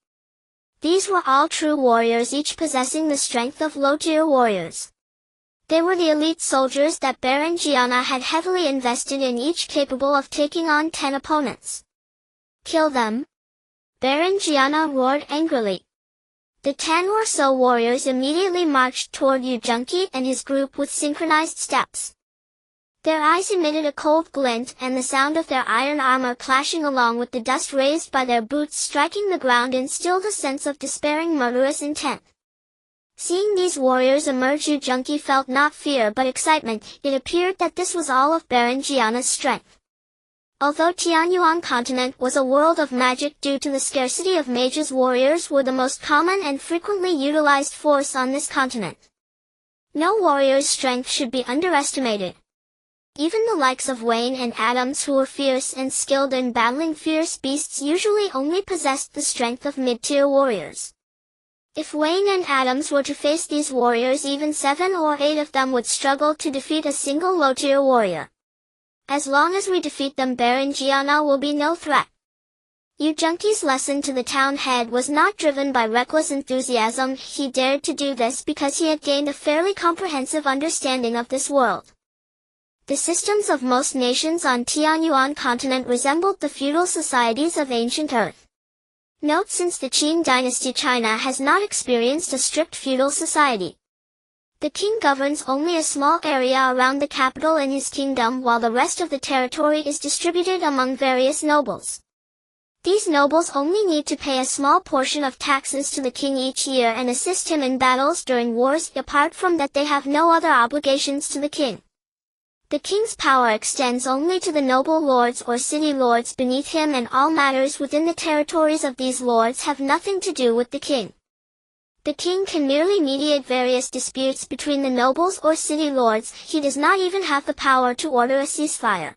These were all true warriors, each possessing the strength of low-tier warriors. They were the elite soldiers that Baron Gianna had heavily invested in, each capable of taking on 10 opponents. Kill them! Baron Gianna roared angrily. The 10 or so warriors immediately marched toward Yu Junqi and his group with synchronized steps. Their eyes emitted a cold glint, and the sound of their iron armor clashing along with the dust raised by their boots striking the ground instilled a sense of despairing, murderous intent. Seeing these warriors emerge, Yu Junqi felt not fear but excitement. It appeared that this was all of Baron Gianna's strength. Although Tianyuan continent was a world of magic, due to the scarcity of mages, warriors were the most common and frequently utilized force on this continent. No warrior's strength should be underestimated. Even the likes of Wayne and Adams, who were fierce and skilled in battling fierce beasts, usually only possessed the strength of mid-tier warriors. If Wayne and Adams were to face these warriors, even 7 or 8 of them would struggle to defeat a single low-tier warrior. As long as we defeat them, Berengiana will be no threat. Yu Junqi's lesson to the town head was not driven by reckless enthusiasm. He dared to do this because he had gained a fairly comprehensive understanding of this world. The systems of most nations on Tianyuan continent resembled the feudal societies of ancient Earth. Note, since the Qing dynasty, China has not experienced a strict feudal society. The king governs only a small area around the capital in his kingdom, while the rest of the territory is distributed among various nobles. These nobles only need to pay a small portion of taxes to the king each year and assist him in battles during wars. Apart from that, they have no other obligations to the king. The king's power extends only to the noble lords or city lords beneath him, and all matters within the territories of these lords have nothing to do with the king. The king can merely mediate various disputes between the nobles or city lords. He does not even have the power to order a ceasefire.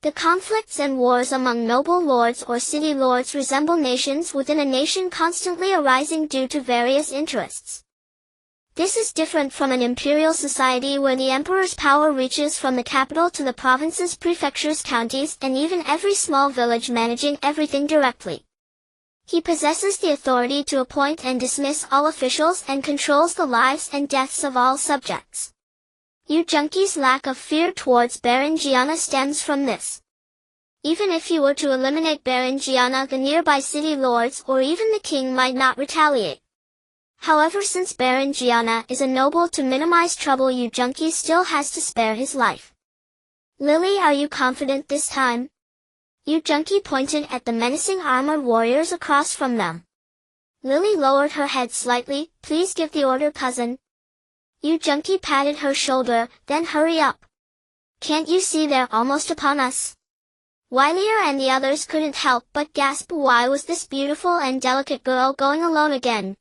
The conflicts and wars among noble lords or city lords resemble nations within a nation constantly arising due to various interests. This is different from an imperial society where the emperor's power reaches from the capital to the provinces, prefectures, counties, and even every small village, managing everything directly. He possesses the authority to appoint and dismiss all officials and controls the lives and deaths of all subjects. Yu Junqi's lack of fear towards Berengiana stems from this. Even if he were to eliminate Berengiana, the nearby city lords or even the king might not retaliate. However, since Berengiana is a noble, to minimize trouble, Yu Junqi still has to spare his life. Lily, are you confident this time? Yu Junqi pointed at the menacing armored warriors across from them. Lily lowered her head slightly. Please give the order, cousin. Yu Junqi patted her shoulder, then hurry up. Can't you see they're almost upon us? Wylier and the others couldn't help but gasp. Why was this beautiful and delicate girl going alone again?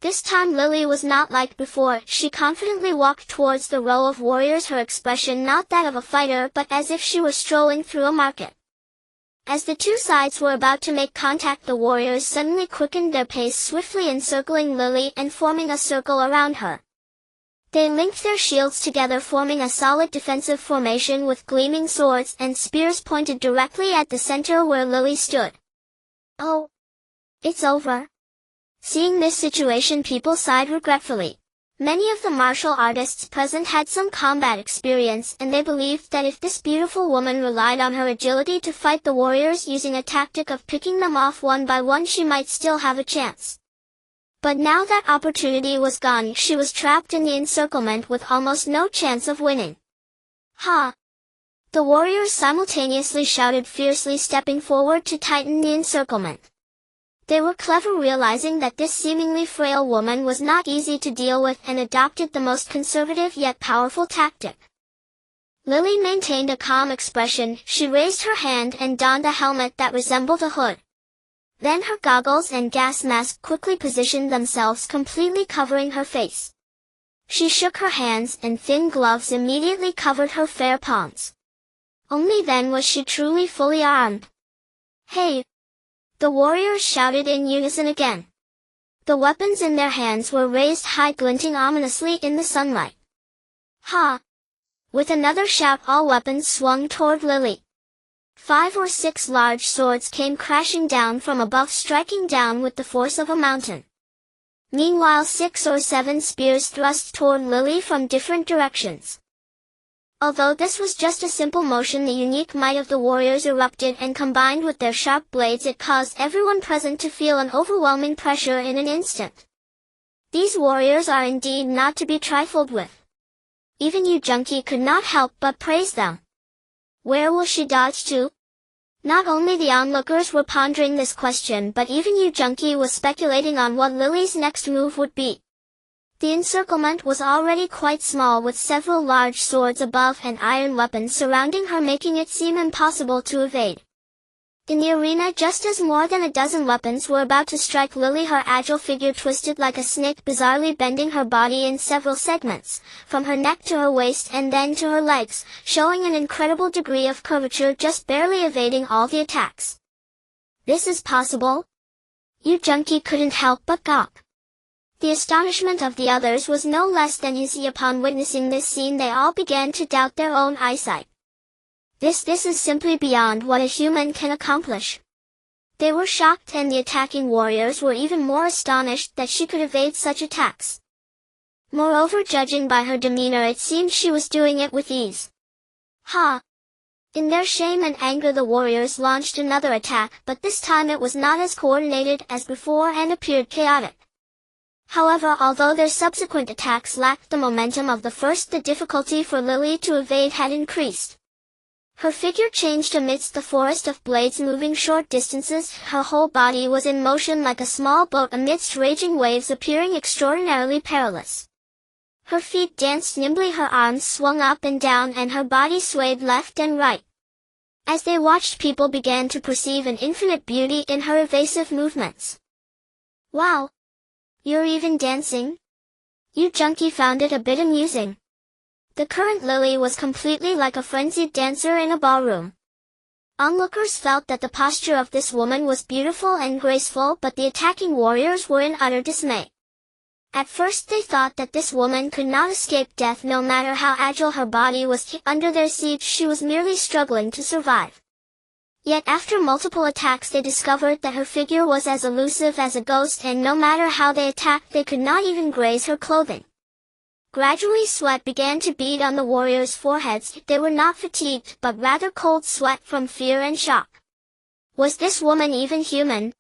This time Lily was not like before. She confidently walked towards the row of warriors, her expression not that of a fighter but as if she were strolling through a market. As the two sides were about to make contact, the warriors suddenly quickened their pace, swiftly encircling Lily and forming a circle around her. They linked their shields together, forming a solid defensive formation with gleaming swords and spears pointed directly at the center where Lily stood. Oh! It's over. Seeing this situation, people sighed regretfully. Many of the martial artists present had some combat experience, and they believed that if this beautiful woman relied on her agility to fight the warriors using a tactic of picking them off one by one, she might still have a chance. But now that opportunity was gone. She was trapped in the encirclement with almost no chance of winning. Ha! The warriors simultaneously shouted fiercely, stepping forward to tighten the encirclement. They were clever, realizing that this seemingly frail woman was not easy to deal with, and adopted the most conservative yet powerful tactic. Lily maintained a calm expression. She raised her hand and donned a helmet that resembled a hood. Then her goggles and gas mask quickly positioned themselves, completely covering her face. She shook her hands, and thin gloves immediately covered her fair palms. Only then was she truly fully armed. Hey! The warriors shouted in unison again. The weapons in their hands were raised high, glinting ominously in the sunlight. Ha! With another shout, all weapons swung toward Lily. 5 or 6 large swords came crashing down from above, striking down with the force of a mountain. Meanwhile, 6 or 7 spears thrust toward Lily from different directions. Although this was just a simple motion, the unique might of the warriors erupted, and combined with their sharp blades, it caused everyone present to feel an overwhelming pressure in an instant. These warriors are indeed not to be trifled with. Even Yu Junqi could not help but praise them. Where will she dodge to? Not only the onlookers were pondering this question, but even Yu Junqi was speculating on what Lily's next move would be. The encirclement was already quite small, with several large swords above and iron weapons surrounding her, making it seem impossible to evade. In the arena, just as more than a dozen weapons were about to strike Lily, her agile figure twisted like a snake, bizarrely bending her body in several segments, from her neck to her waist and then to her legs, showing an incredible degree of curvature, just barely evading all the attacks. This is possible? Yu Junki couldn't help but gawk. The astonishment of the others was no less than easy. Upon witnessing this scene, they all began to doubt their own eyesight. This is simply beyond what a human can accomplish. They were shocked, and the attacking warriors were even more astonished that she could evade such attacks. Moreover, judging by her demeanor, it seemed she was doing it with ease. Ha! In their shame and anger, the warriors launched another attack, but this time it was not as coordinated as before and appeared chaotic. However, although their subsequent attacks lacked the momentum of the first, the difficulty for Lily to evade had increased. Her figure changed amidst the forest of blades, moving short distances. Her whole body was in motion like a small boat amidst raging waves, appearing extraordinarily perilous. Her feet danced nimbly, her arms swung up and down, and her body swayed left and right. As they watched, people began to perceive an infinite beauty in her evasive movements. Wow! You're even dancing? Yu Junki found it a bit amusing. The current Lily was completely like a frenzied dancer in a ballroom. Onlookers felt that the posture of this woman was beautiful and graceful, but the attacking warriors were in utter dismay. At first they thought that this woman could not escape death no matter how agile her body was. Under their siege, she was merely struggling to survive. Yet after multiple attacks, they discovered that her figure was as elusive as a ghost, and no matter how they attacked, they could not even graze her clothing. Gradually, sweat began to bead on the warriors' foreheads. They were not fatigued, but rather cold sweat from fear and shock. Was this woman even human?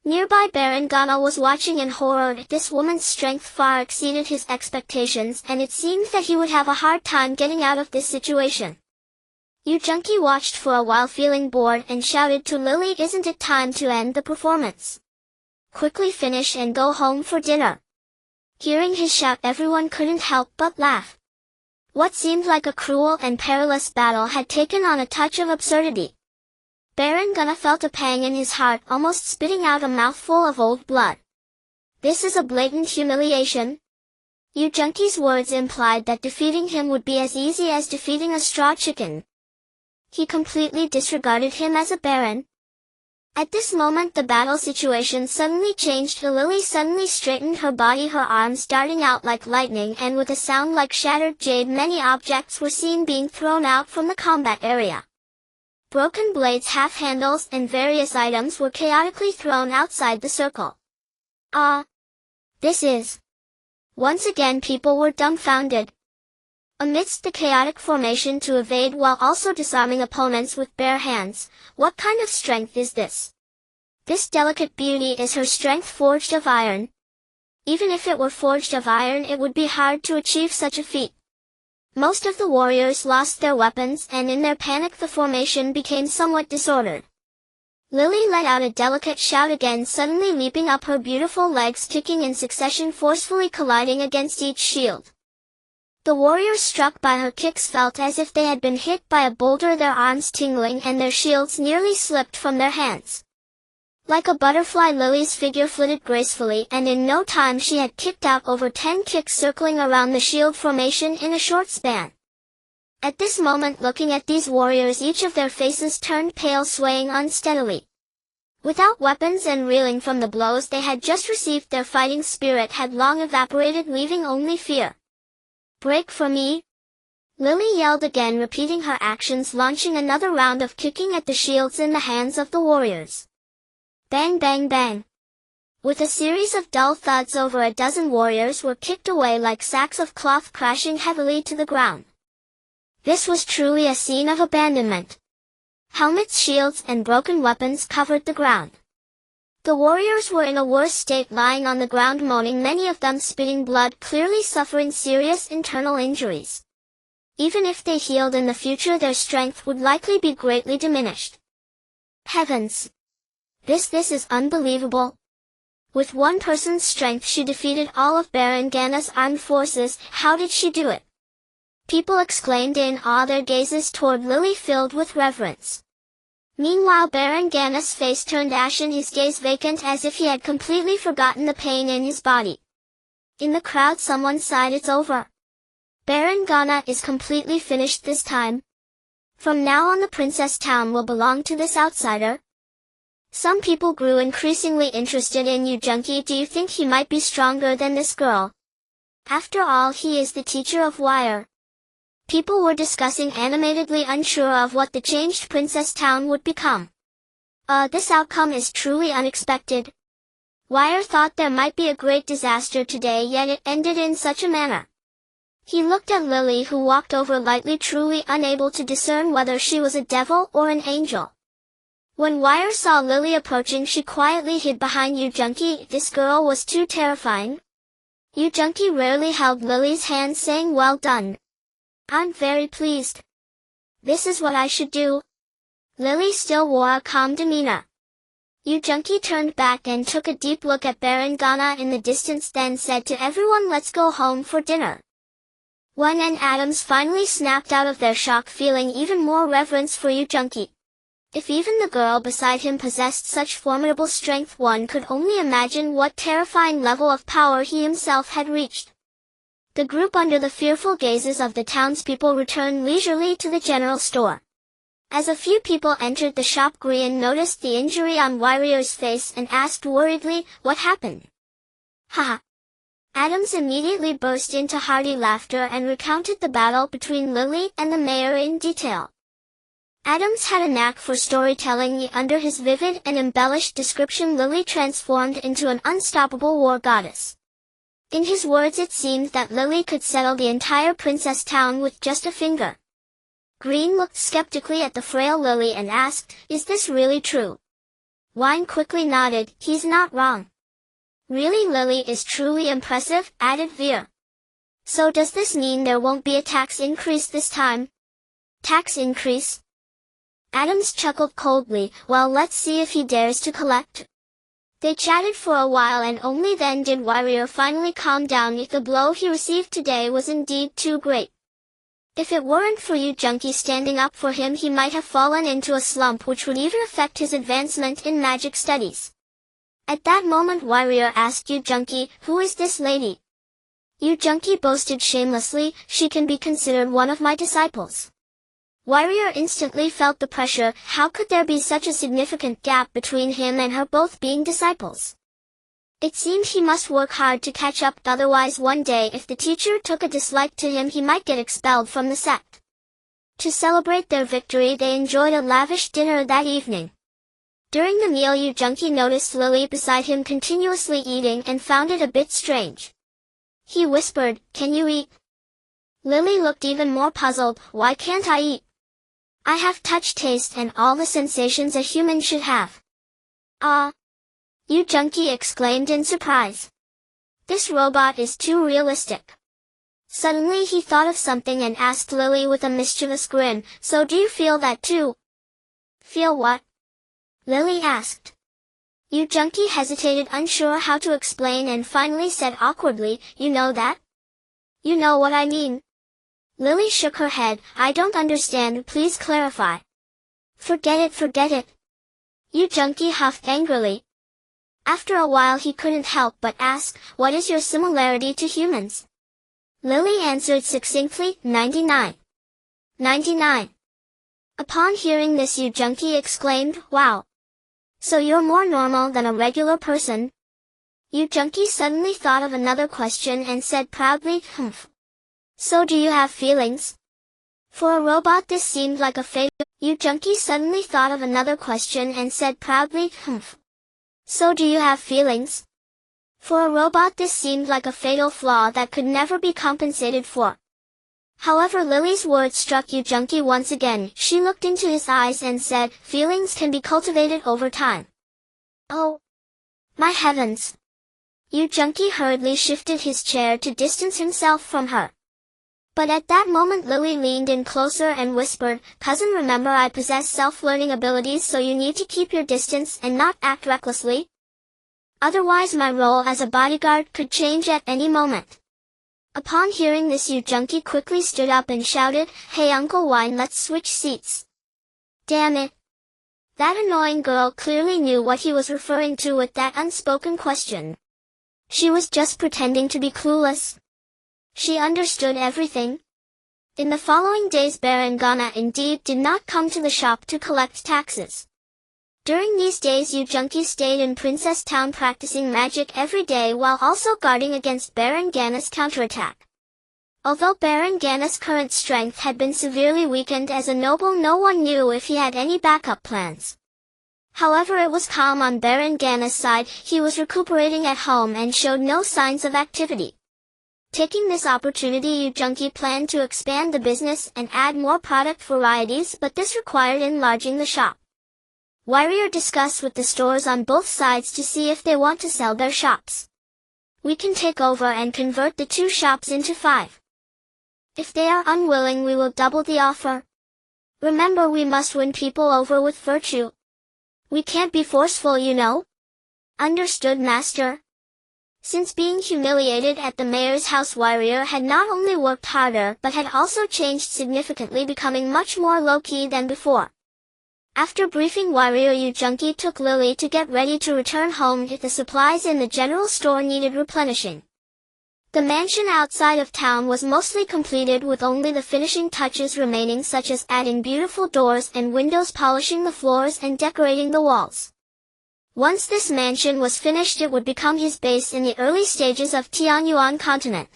Nearby, Baron Gonal was watching in horror. This woman's strength far exceeded his expectations, and it seemed that he would have a hard time getting out of this situation. Yu Junki watched for a while, feeling bored, and shouted to Lily, "Isn't it time to end the performance? Quickly finish and go home for dinner." Hearing his shout, everyone couldn't help but laugh. What seemed like a cruel and perilous battle had taken on a touch of absurdity. Baron Gunna felt a pang in his heart, almost spitting out a mouthful of old blood. This is a blatant humiliation. Yu Junki's words implied that defeating him would be as easy as defeating a straw chicken. He completely disregarded him as a baron. At this moment, the battle situation suddenly changed. Lily suddenly straightened her body, her arms darting out like lightning, and with a sound like shattered jade, many objects were seen being thrown out from the combat area. Broken blades, half handles, and various items were chaotically thrown outside the circle. This is... Once again, people were dumbfounded. Amidst the chaotic formation, to evade while also disarming opponents with bare hands, what kind of strength is this? This delicate beauty, is her strength forged of iron? Even if it were forged of iron, it would be hard to achieve such a feat. Most of the warriors lost their weapons, and in their panic the formation became somewhat disordered. Lily let out a delicate shout again, suddenly leaping up, her beautiful legs kicking in succession, forcefully colliding against each shield. The warriors struck by her kicks felt as if they had been hit by a boulder, their arms tingling and their shields nearly slipped from their hands. Like a butterfly, Lily's figure flitted gracefully, and in no time she had kicked out over 10 kicks, circling around the shield formation in a short span. At this moment, looking at these warriors, each of their faces turned pale, swaying unsteadily. Without weapons and reeling from the blows they had just received, their fighting spirit had long evaporated, leaving only fear. "Break for me!" Lily yelled again, repeating her actions, launching another round of kicking at the shields in the hands of the warriors. Bang, bang, bang. With a series of dull thuds, over a dozen warriors were kicked away like sacks of cloth, crashing heavily to the ground. This was truly a scene of abandonment. Helmets, shields, and broken weapons covered the ground. The warriors were in a worse state, lying on the ground moaning, many of them spitting blood, clearly suffering serious internal injuries. Even if they healed in the future, their strength would likely be greatly diminished. Heavens! This is unbelievable. With one person's strength she defeated all of Baron Ganna's armed forces. How did she do it? People exclaimed in awe, their gazes toward Lily filled with reverence. Meanwhile Baron Gana's face turned ashen, his gaze vacant as if he had completely forgotten the pain in his body. In the crowd someone sighed, "It's over. Baron Gana is completely finished this time. From now on the Princess Town will belong to this outsider." Some people grew increasingly interested in Yu Junki. Do you think he might be stronger than this girl? After all, he is the teacher of Wire. People were discussing animatedly, unsure of what the changed Princess Town would become. This outcome is truly unexpected. Wire thought there might be a great disaster today, yet it ended in such a manner. He looked at Lily, who walked over lightly, truly unable to discern whether she was a devil or an angel. When Wire saw Lily approaching, she quietly hid behind Yu Junki. This girl was too terrifying. Yu Junki rarely held Lily's hand, saying, "Well done. I'm very pleased. This is what I should do." Lily still wore a calm demeanor. Yu Junki turned back and took a deep look at Baron Gana in the distance, then said to everyone, "Let's go home for dinner." Wen and Adams finally snapped out of their shock, feeling even more reverence for Yu Junki. If even the girl beside him possessed such formidable strength, one could only imagine what terrifying level of power he himself had reached. The group, under the fearful gazes of the townspeople, returned leisurely to the general store. As a few people entered the shop, Grian noticed the injury on Warrior's face and asked worriedly, "What happened?" "Haha." Adams immediately burst into hearty laughter and recounted the battle between Lily and the mayor in detail. Adams had a knack for storytelling. Under his vivid and embellished description, Lily transformed into an unstoppable war goddess. In his words, it seemed that Lily could settle the entire Princess Town with just a finger. Green looked skeptically at the frail Lily and asked, "Is this really true?" Wine quickly nodded. "He's not wrong." "Really, Lily is truly impressive," added Veer. "So does this mean there won't be a tax increase this time?" "Tax increase?" Adams chuckled coldly. "Well, let's see if he dares to collect." They chatted for a while, and only then did Warrior finally calm down. The blow he received today was indeed too great. If it weren't for Yu Junki standing up for him, he might have fallen into a slump which would even affect his advancement in magic studies. At that moment Warrior asked Yu Junki, "Who is this lady?" Yu Junki boasted shamelessly, "She can be considered one of my disciples." Warrior instantly felt the pressure. How could there be such a significant gap between him and her, both being disciples? It seemed he must work hard to catch up, otherwise one day if the teacher took a dislike to him, he might get expelled from the sect. To celebrate their victory, they enjoyed a lavish dinner that evening. During the meal, Yu Junki noticed Lily beside him continuously eating and found it a bit strange. He whispered, "Can you eat?" Lily looked even more puzzled. "Why can't I eat? I have touch, taste, and all the sensations a human should have." "Ah!" Yu Junki exclaimed in surprise. "This robot is too realistic." Suddenly he thought of something and asked Lily with a mischievous grin, "So do you feel that too?" "Feel what?" Lily asked. Yu Junki hesitated, unsure how to explain, and finally said awkwardly, "You know that?" "You know what I mean." Lily shook her head. "I don't understand, please clarify." Forget it. Yu Junki huffed angrily. After a while he couldn't help but ask, "What is your similarity to humans?" Lily answered succinctly, 99. 99. Upon hearing this, Yu Junki exclaimed, "Wow! So you're more normal than a regular person?" Yu Junki suddenly thought of another question and said proudly, "Humph. So do you have feelings?" For a robot this seemed like a fatal. Yu Junki suddenly thought of another question and said proudly, "Humph. So do you have feelings?" For a robot this seemed like a fatal flaw that could never be compensated for. However, Lily's words struck Yu Junki once again. She looked into his eyes and said, "Feelings can be cultivated over time." "Oh, my heavens!" Yu Junki hurriedly shifted his chair to distance himself from her. But at that moment Lily leaned in closer and whispered, "Cousin, remember I possess self-learning abilities, so you need to keep your distance and not act recklessly. Otherwise my role as a bodyguard could change at any moment." Upon hearing this, Yu Junki quickly stood up and shouted, "Hey Uncle Wine, let's switch seats." "Damn it. That annoying girl clearly knew what he was referring to with that unspoken question. She was just pretending to be clueless. She understood everything. In the following days Barangana indeed did not come to the shop to collect taxes. During these days Yu Junki stayed in Princess Town practicing magic every day while also guarding against Barangana's counterattack. Although Barangana's current strength had been severely weakened as a noble, no one knew if he had any backup plans. However, it was calm on Barangana's side. He was recuperating at home and showed no signs of activity. Taking this opportunity, Yu Junki planned to expand the business and add more product varieties, but this required enlarging the shop. Warrior discussed with the stores on both sides to see if they want to sell their shops. We can take over and convert the 2 shops into 5. If they are unwilling, we will double the offer. Remember, we must win people over with virtue. We can't be forceful, you know. Understood, master. Since being humiliated at the mayor's house, Warrior had not only worked harder but had also changed significantly, becoming much more low-key than before. After briefing Warrior, Yu Junki took Lily to get ready to return home if the supplies in the general store needed replenishing. The mansion outside of town was mostly completed with only the finishing touches remaining, such as adding beautiful doors and windows, polishing the floors and decorating the walls. Once this mansion was finished, it would become his base in the early stages of Tianyuan continent.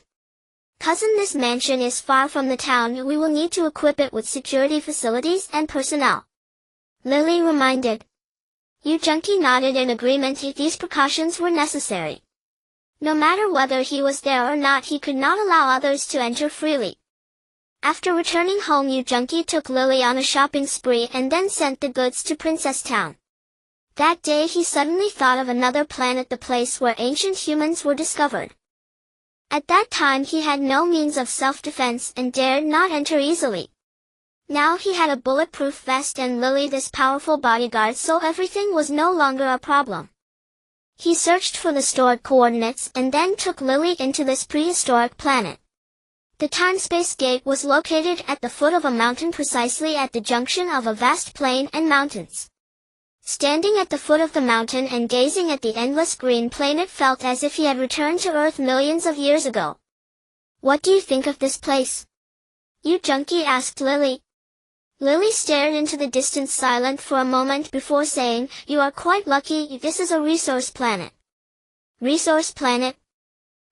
Cousin, this mansion is far from the town. We will need to equip it with security facilities and personnel. Lily reminded. Yu Junki nodded in agreement. If these precautions were necessary. No matter whether he was there or not, he could not allow others to enter freely. After returning home, Yu Junki took Lily on a shopping spree and then sent the goods to Princess Town. That day he suddenly thought of another planet, the place where ancient humans were discovered. At that time he had no means of self-defense and dared not enter easily. Now he had a bulletproof vest and Lily, this powerful bodyguard, so everything was no longer a problem. He searched for the stored coordinates and then took Lily into this prehistoric planet. The time-space gate was located at the foot of a mountain, precisely at the junction of a vast plain and mountains. Standing at the foot of the mountain and gazing at the endless green plain, it felt as if he had returned to Earth millions of years ago. What do you think of this place? Yu Junki asked Lily. Lily stared into the distance, silent for a moment before saying, "You are quite lucky. This is a resource planet." Resource planet?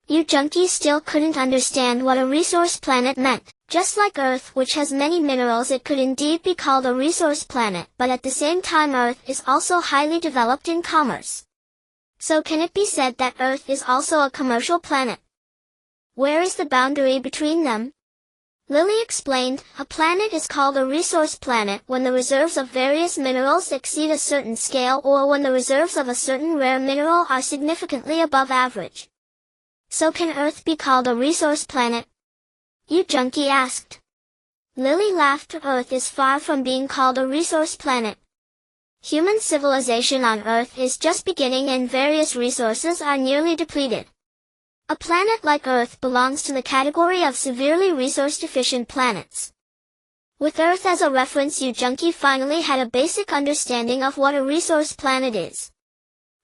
Yu Junki still couldn't understand what a resource planet meant. Just like Earth, which has many minerals, it could indeed be called a resource planet, but at the same time Earth is also highly developed in commerce. So can it be said that Earth is also a commercial planet? Where is the boundary between them? Lily explained, a planet is called a resource planet when the reserves of various minerals exceed a certain scale, or when the reserves of a certain rare mineral are significantly above average. So can Earth be called a resource planet? Yu Junki asked. Lily laughed. Earth is far from being called a resource planet. Human civilization on Earth is just beginning and various resources are nearly depleted. A planet like Earth belongs to the category of severely resource-deficient planets. With Earth as a reference, Yu Junki finally had a basic understanding of what a resource planet is.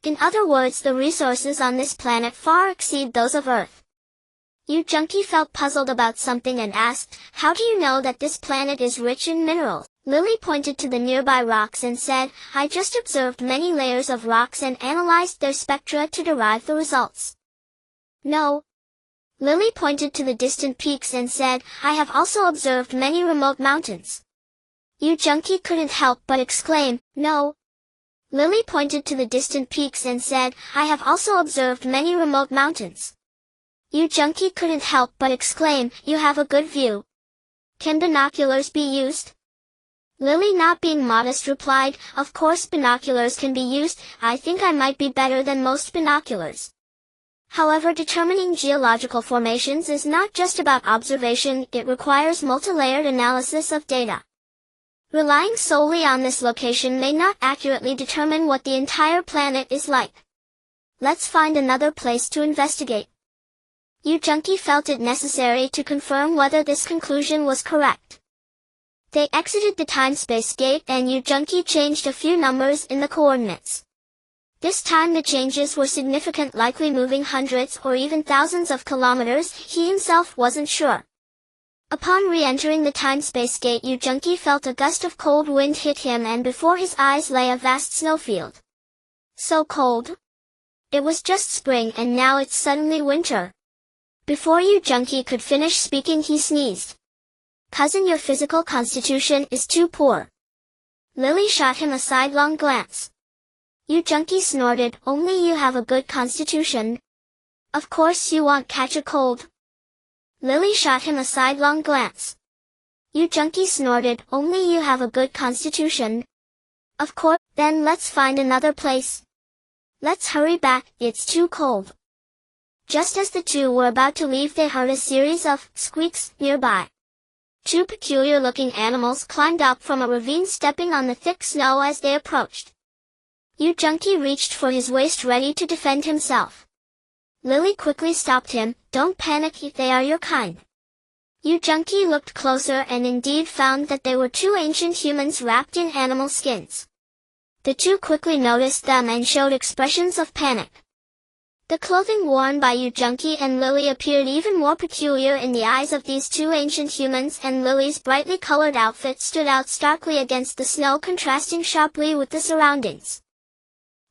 In other words, the resources on this planet far exceed those of Earth. Yu Junki felt puzzled about something and asked, "How do you know that this planet is rich in minerals?" Lily pointed to the nearby rocks and said, "I just observed many layers of rocks and analyzed their spectra to derive the results." No. Lily pointed to the distant peaks and said, "I have also observed many remote mountains." Yu Junki couldn't help but exclaim, "No." Lily pointed to the distant peaks and said, "I have also observed many remote mountains." Yu Junki couldn't help but exclaim, "You have a good view. Can binoculars be used?" Lily, not being modest, replied, "Of course binoculars can be used. I think I might be better than most binoculars." However, determining geological formations is not just about observation, it requires multi-layered analysis of data. Relying solely on this location may not accurately determine what the entire planet is like. Let's find another place to investigate. Yu Junki felt it necessary to confirm whether this conclusion was correct. They exited the time-space gate and Yu Junkie changed a few numbers in the coordinates. This time the changes were significant, likely moving hundreds or even thousands of kilometers. He himself wasn't sure. Upon re-entering the time-space gate, Yu Junkie felt a gust of cold wind hit him and before his eyes lay a vast snowfield. So cold. It was just spring and now it's suddenly winter. Before Yu Junkie could finish speaking, he sneezed. Cousin, your physical constitution is too poor. Lily shot him a sidelong glance. Yu Junkie snorted, only you have a good constitution. Of course you won't catch a cold. Lily shot him a sidelong glance. Yu Junkie snorted, only you have a good constitution. Of course, then let's find another place. Let's hurry back, it's too cold. Just as the two were about to leave, they heard a series of squeaks nearby. Two peculiar-looking animals climbed up from a ravine, stepping on the thick snow as they approached. Yu Junkie reached for his waist, ready to defend himself. Lily quickly stopped him. Don't panic, they are your kind. Yu Junkie looked closer and indeed found that they were two ancient humans wrapped in animal skins. The two quickly noticed them and showed expressions of panic. The clothing worn by Yu Junkie and Lily appeared even more peculiar in the eyes of these two ancient humans, and Lily's brightly colored outfit stood out starkly against the snow, contrasting sharply with the surroundings.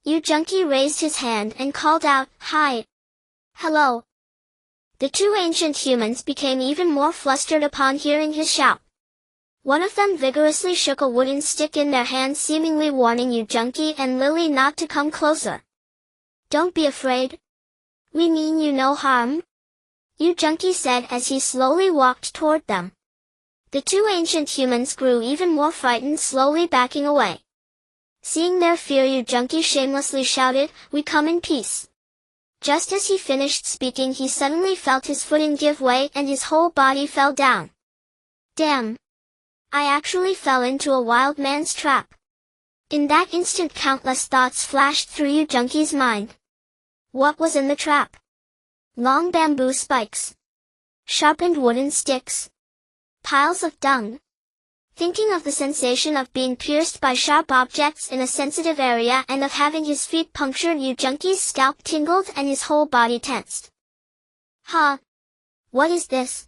Yu Junkie raised his hand and called out, "Hi! Hello!" The two ancient humans became even more flustered upon hearing his shout. One of them vigorously shook a wooden stick in their hand, seemingly warning Yu Junkie and Lily not to come closer. "Don't be afraid. We mean you no harm," Yu Junkie said as he slowly walked toward them. The two ancient humans grew even more frightened, slowly backing away. Seeing their fear, Yu Junkie shamelessly shouted, "We come in peace." Just as he finished speaking, he suddenly felt his footing give way and his whole body fell down. Damn! I actually fell into a wild man's trap. In that instant, countless thoughts flashed through Yu Junkie's mind. What was in the trap? Long bamboo spikes. Sharpened wooden sticks. Piles of dung. Thinking of the sensation of being pierced by sharp objects in a sensitive area and of having his feet punctured, Yu Junkie's scalp tingled and his whole body tensed. Huh? What is this?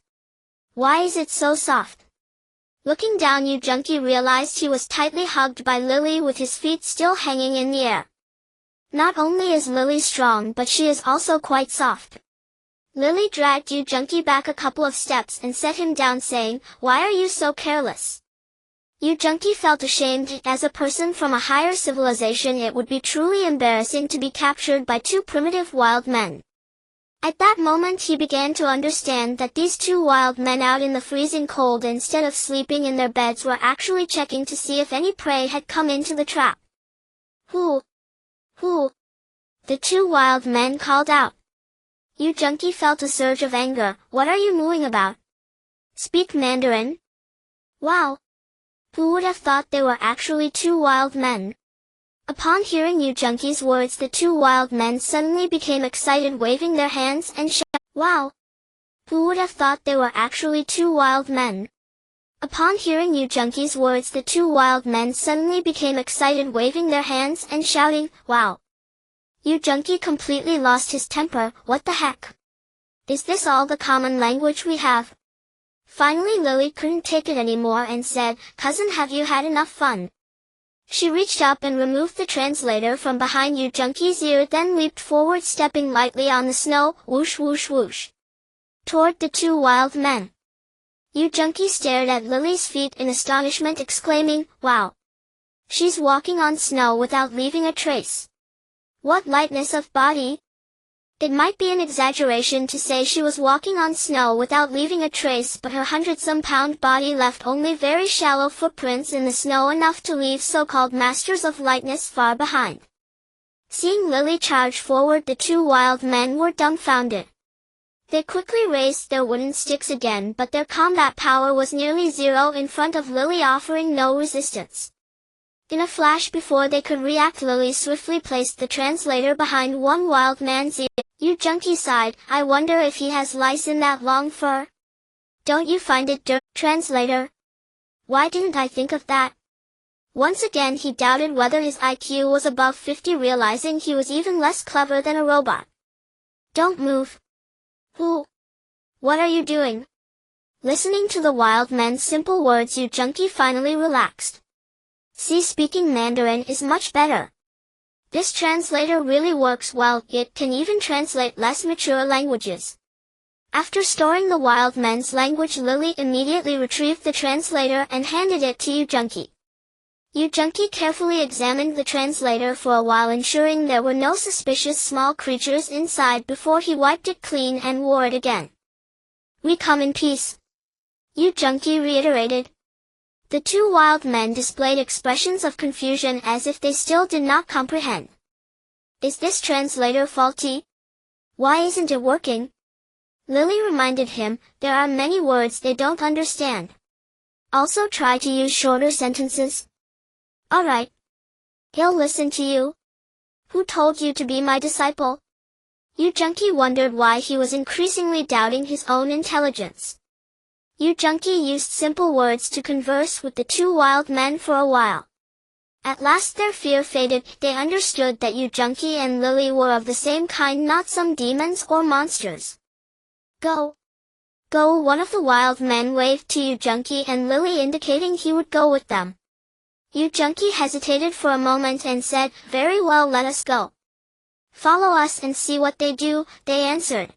Why is it so soft? Looking down, Yu Junkie realized he was tightly hugged by Lily, with his feet still hanging in the air. Not only is Lily strong, but she is also quite soft. Lily dragged Yu Junkie back a couple of steps and set him down, saying, "Why are you so careless?" Yu Junkie felt ashamed. As a person from a higher civilization, it would be truly embarrassing to be captured by two primitive wild men. At that moment he began to understand that these two wild men out in the freezing cold, instead of sleeping in their beds, were actually checking to see if any prey had come into the trap. Who? Who? The two wild men called out. Yu Junkie felt a surge of anger. What are you mooing about? Speak Mandarin? Wow! Who would have thought they were actually two wild men? Upon hearing Yu Junkie's words, the two wild men suddenly became excited, waving their hands and shouting, "Wow! Who would have thought they were actually two wild men?" Upon hearing Yu Junkie's words, the two wild men suddenly became excited, waving their hands and shouting, "Wow!" Yu Junkie completely lost his temper. What the heck? Is this all the common language we have? Finally Lily couldn't take it anymore and said, "Cousin, have you had enough fun?" She reached up and removed the translator from behind Yu Junkie's ear, then leaped forward, stepping lightly on the snow, whoosh whoosh whoosh, toward the two wild men. Yu Junkie stared at Lily's feet in astonishment, exclaiming, "Wow! She's walking on snow without leaving a trace. What lightness of body!" It might be an exaggeration to say she was walking on snow without leaving a trace, but her 100-some-pound body left only very shallow footprints in the snow, enough to leave so-called masters of lightness far behind. Seeing Lily charge forward, the two wild men were dumbfounded. They quickly raised their wooden sticks again, but their combat power was nearly zero in front of Lily, offering no resistance. In a flash, before they could react, Lily swiftly placed the translator behind one wild man's ear. Yu Junkie sighed, "I wonder if he has lice in that long fur. Don't you find it dirty, translator?" Why didn't I think of that? Once again he doubted whether his IQ was above 50, realizing he was even less clever than a robot. Don't move. Who? What are you doing? Listening to the wild man's simple words, Yu Junqi finally relaxed. See, speaking Mandarin is much better. This translator really works well, it can even translate less mature languages. After storing the wild man's language, Lily immediately retrieved the translator and handed it to Yu Junqi. Yu Junqi carefully examined the translator for a while, ensuring there were no suspicious small creatures inside before he wiped it clean and wore it again. We come in peace, Yu Junqi reiterated. The two wild men displayed expressions of confusion as if they still did not comprehend. Is this translator faulty? Why isn't it working? Lily reminded him, there are many words they don't understand. Also try to use shorter sentences. Alright. He'll listen to you. Who told you to be my disciple? Yu Junqi wondered why he was increasingly doubting his own intelligence. Yu Junqi used simple words to converse with the two wild men for a while. At last their fear faded, they understood that Yu Junqi and Lily were of the same kind, not some demons or monsters. Go. Go, one of the wild men waved to Yu Junqi and Lily, indicating he would go with them. Yu Junqi hesitated for a moment and said, very well, let us go. Follow us and see what they do, they answered.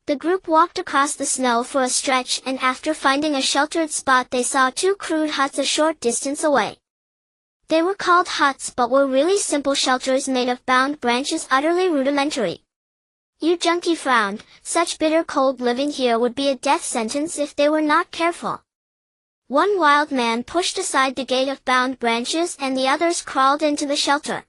The group walked across the snow for a stretch, and after finding a sheltered spot they saw two crude huts a short distance away. They were called huts but were really simple shelters made of bound branches, utterly rudimentary. Yu Junqi frowned, such bitter cold living here would be a death sentence if they were not careful. One wild man pushed aside the gate of bound branches and the others crawled into the shelter.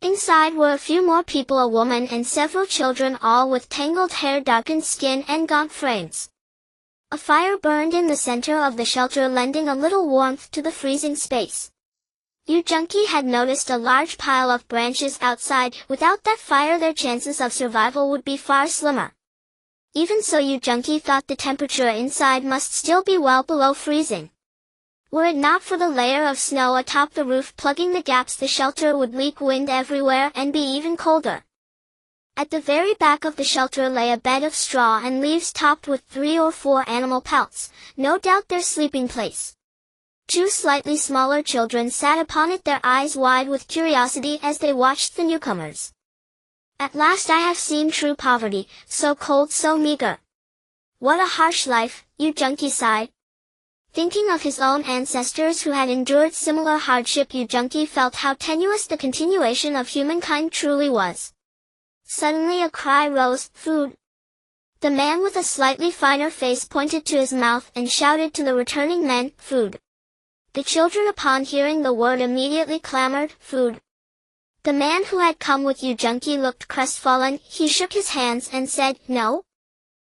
Inside were a few more people, a woman and several children, all with tangled hair, darkened skin and gaunt frames. A fire burned in the center of the shelter, lending a little warmth to the freezing space. Yu Junqi had noticed a large pile of branches outside. Without that fire their chances of survival would be far slimmer. Even so, Yu Junqi thought the temperature inside must still be well below freezing. Were it not for the layer of snow atop the roof plugging the gaps, the shelter would leak wind everywhere and be even colder. At the very back of the shelter lay a bed of straw and leaves topped with 3 or 4 animal pelts, no doubt their sleeping place. 2 slightly smaller children sat upon it, their eyes wide with curiosity as they watched the newcomers. At last I have seen true poverty, so cold, so meager. What a harsh life, Yu Junqi sighed. Thinking of his own ancestors who had endured similar hardship, Yu Junqi felt how tenuous the continuation of humankind truly was. Suddenly a cry rose, food. The man with a slightly finer face pointed to his mouth and shouted to the returning men, food. The children upon hearing the word immediately clamored, food. The man who had come with Yu Junqi looked crestfallen, he shook his hands and said, no?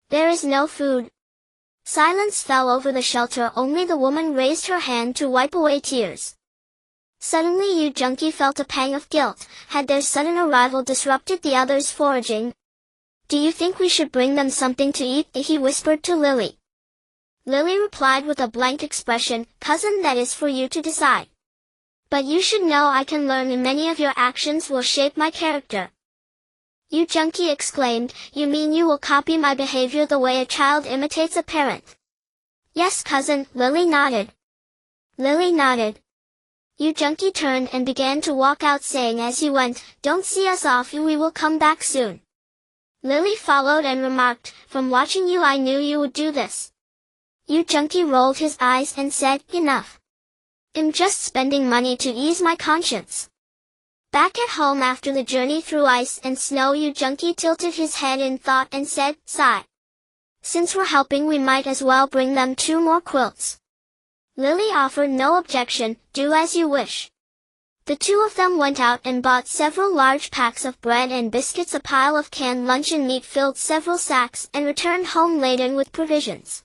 There is no food. Silence fell over the shelter, only the woman raised her hand to wipe away tears. Suddenly Yu Junqi felt a pang of guilt. Had their sudden arrival disrupted the others' foraging? Do you think we should bring them something to eat? He whispered to Lily. Lily replied with a blank expression, cousin, that is for you to decide. But you should know I can learn, and many of your actions will shape my character. Yu Junqi exclaimed, you mean you will copy my behavior the way a child imitates a parent? Yes, cousin, Lily nodded. Lily nodded. Yu Junqi turned and began to walk out, saying as he went, don't see us off, we will come back soon. Lily followed and remarked, from watching you I knew you would do this. Yu Junqi rolled his eyes and said, enough. I'm just spending money to ease my conscience. Back at home after the journey through ice and snow, Yu Junqi tilted his head in thought and said, sigh. Since we're helping, we might as well bring them 2 more quilts. Lily offered no objection, do as you wish. The 2 of them went out and bought several large packs of bread and biscuits, a pile of canned luncheon meat filled several sacks, and returned home laden with provisions.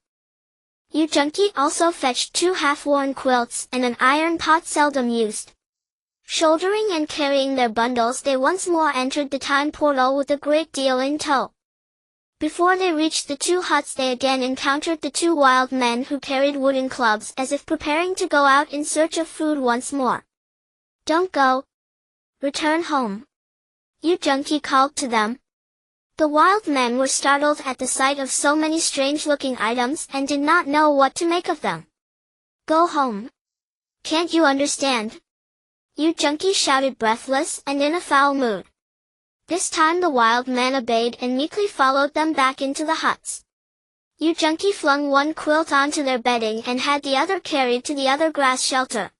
Yu Junqi also fetched 2 half-worn quilts and an iron pot seldom used. Shouldering and carrying their bundles, they once more entered the time portal with a great deal in tow. Before they reached the two huts, they again encountered the two wild men who carried wooden clubs as if preparing to go out in search of food once more. "Don't go. Return home," Yu Junki called to them. The wild men were startled at the sight of so many strange-looking items and did not know what to make of them. "Go home. Can't you understand?" Yu Junki shouted, breathless and in a foul mood. This time the wild men obeyed and meekly followed them back into the huts. Yu Junki flung one quilt onto their bedding and had the other carried to the other grass shelter.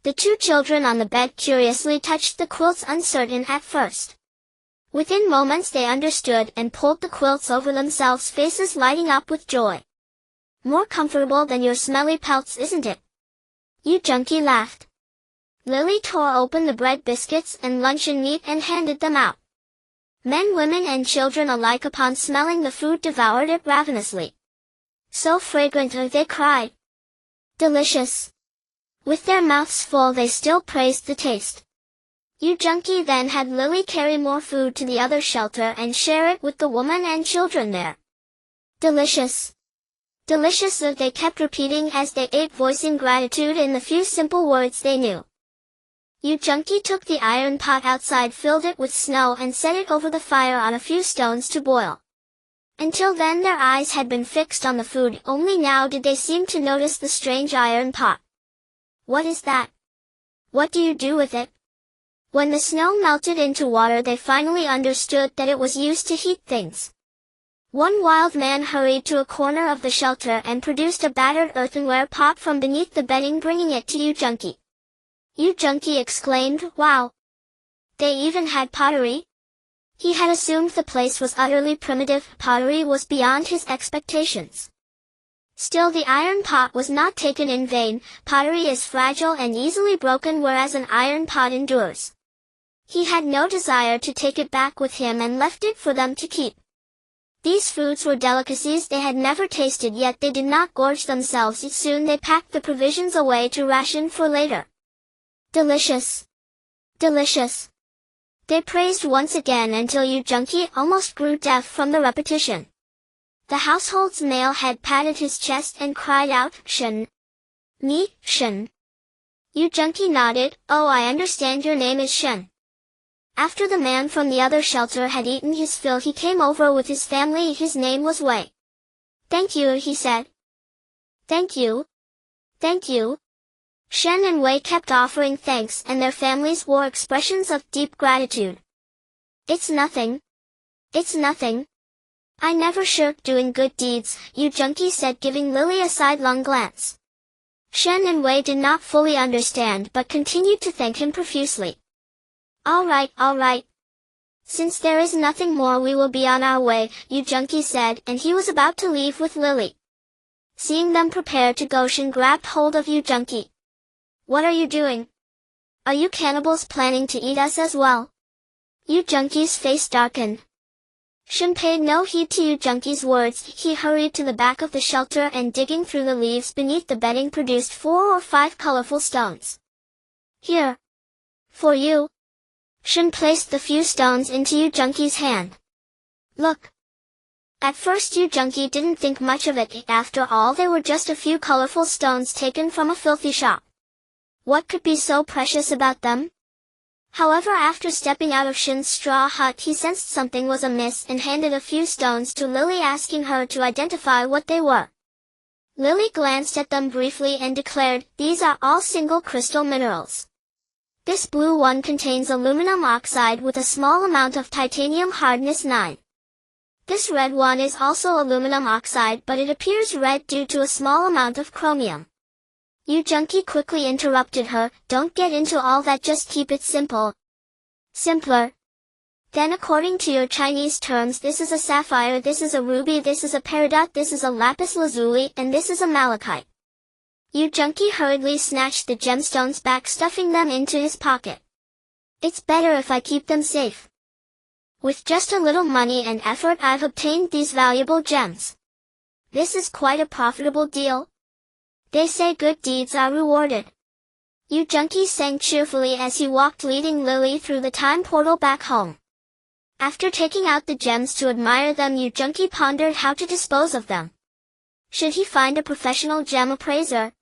The two children on the bed curiously touched the quilts, uncertain at first. Within moments they understood and pulled the quilts over themselves, faces lighting up with joy. "More comfortable than your smelly pelts, isn't it?" Yu Junki laughed. Lily tore open the bread, biscuits, and luncheon meat and handed them out. Men, women, and children alike, upon smelling the food, devoured it ravenously. "So fragrant," they cried. "Delicious." With their mouths full they still praised the taste. Yu Junki then had Lily carry more food to the other shelter and share it with the woman and children there. "Delicious. Delicious," they kept repeating as they ate, voicing gratitude in the few simple words they knew. Yu Junki took the iron pot outside, filled it with snow and set it over the fire on a few stones to boil. Until then their eyes had been fixed on the food, only now did they seem to notice the strange iron pot. "What is that? What do you do with it?" When the snow melted into water they finally understood that it was used to heat things. One wild man hurried to a corner of the shelter and produced a battered earthenware pot from beneath the bedding, bringing it to Yu Junki. Yu Junki exclaimed, "Wow! They even had pottery?" He had assumed the place was utterly primitive. Pottery was beyond his expectations. Still, the iron pot was not taken in vain. Pottery is fragile and easily broken, whereas an iron pot endures. He had no desire to take it back with him and left it for them to keep. These foods were delicacies they had never tasted, yet they did not gorge themselves. Soon they packed the provisions away to ration for later. "Delicious! Delicious!" they praised once again until Yu Junki almost grew deaf from the repetition. The household's male head patted his chest and cried out, "Shen! Me, Shen!" Yu Junki nodded. "Oh, I understand, your name is Shen." After the man from the other shelter had eaten his fill, he came over with his family. His name was Wei. "Thank you," he said. "Thank you. Thank you." Shen and Wei kept offering thanks, and their families wore expressions of deep gratitude. "It's nothing. It's nothing. I never shirk doing good deeds," Yu Junki said, giving Lily a sidelong glance. Shen and Wei did not fully understand but continued to thank him profusely. All right. Since there is nothing more, we will be on our way," Yu Junki said, and he was about to leave with Lily. Seeing them prepare to go, Shen grabbed hold of Yu Junki. "What are you doing? Are you cannibals planning to eat us as well?" Yu Junki's face darkened. Shen paid no heed to Yu Junki's words. He hurried to the back of the shelter and, digging through the leaves beneath the bedding, produced 4 or 5 colorful stones. "Here. For you." Shen placed the few stones into Yu Junki's hand. "Look." At first Yu Junki didn't think much of it. After all, they were just a few colorful stones taken from a filthy shop. What could be so precious about them? However, after stepping out of Shen's straw hut, he sensed something was amiss and handed a few stones to Lily, asking her to identify what they were. Lily glanced at them briefly and declared, "These are all single crystal minerals. This blue one contains aluminum oxide with a small amount of titanium hardness 9. This red one is also aluminum oxide, but it appears red due to a small amount of chromium." Yu Junki quickly interrupted her, "Don't get into all that, just keep it simple." "Simpler? Then according to your Chinese terms, this is a sapphire, this is a ruby, this is a peridot, this is a lapis lazuli, and this is a malachite." Yu Junki hurriedly snatched the gemstones back, stuffing them into his pocket. "It's better if I keep them safe. With just a little money and effort I've obtained these valuable gems. This is quite a profitable deal. They say good deeds are rewarded." Yu Junki sang cheerfully as he walked, leading Lily through the time portal back home. After taking out the gems to admire them, Yu Junki pondered how to dispose of them. Should he find a professional gem appraiser?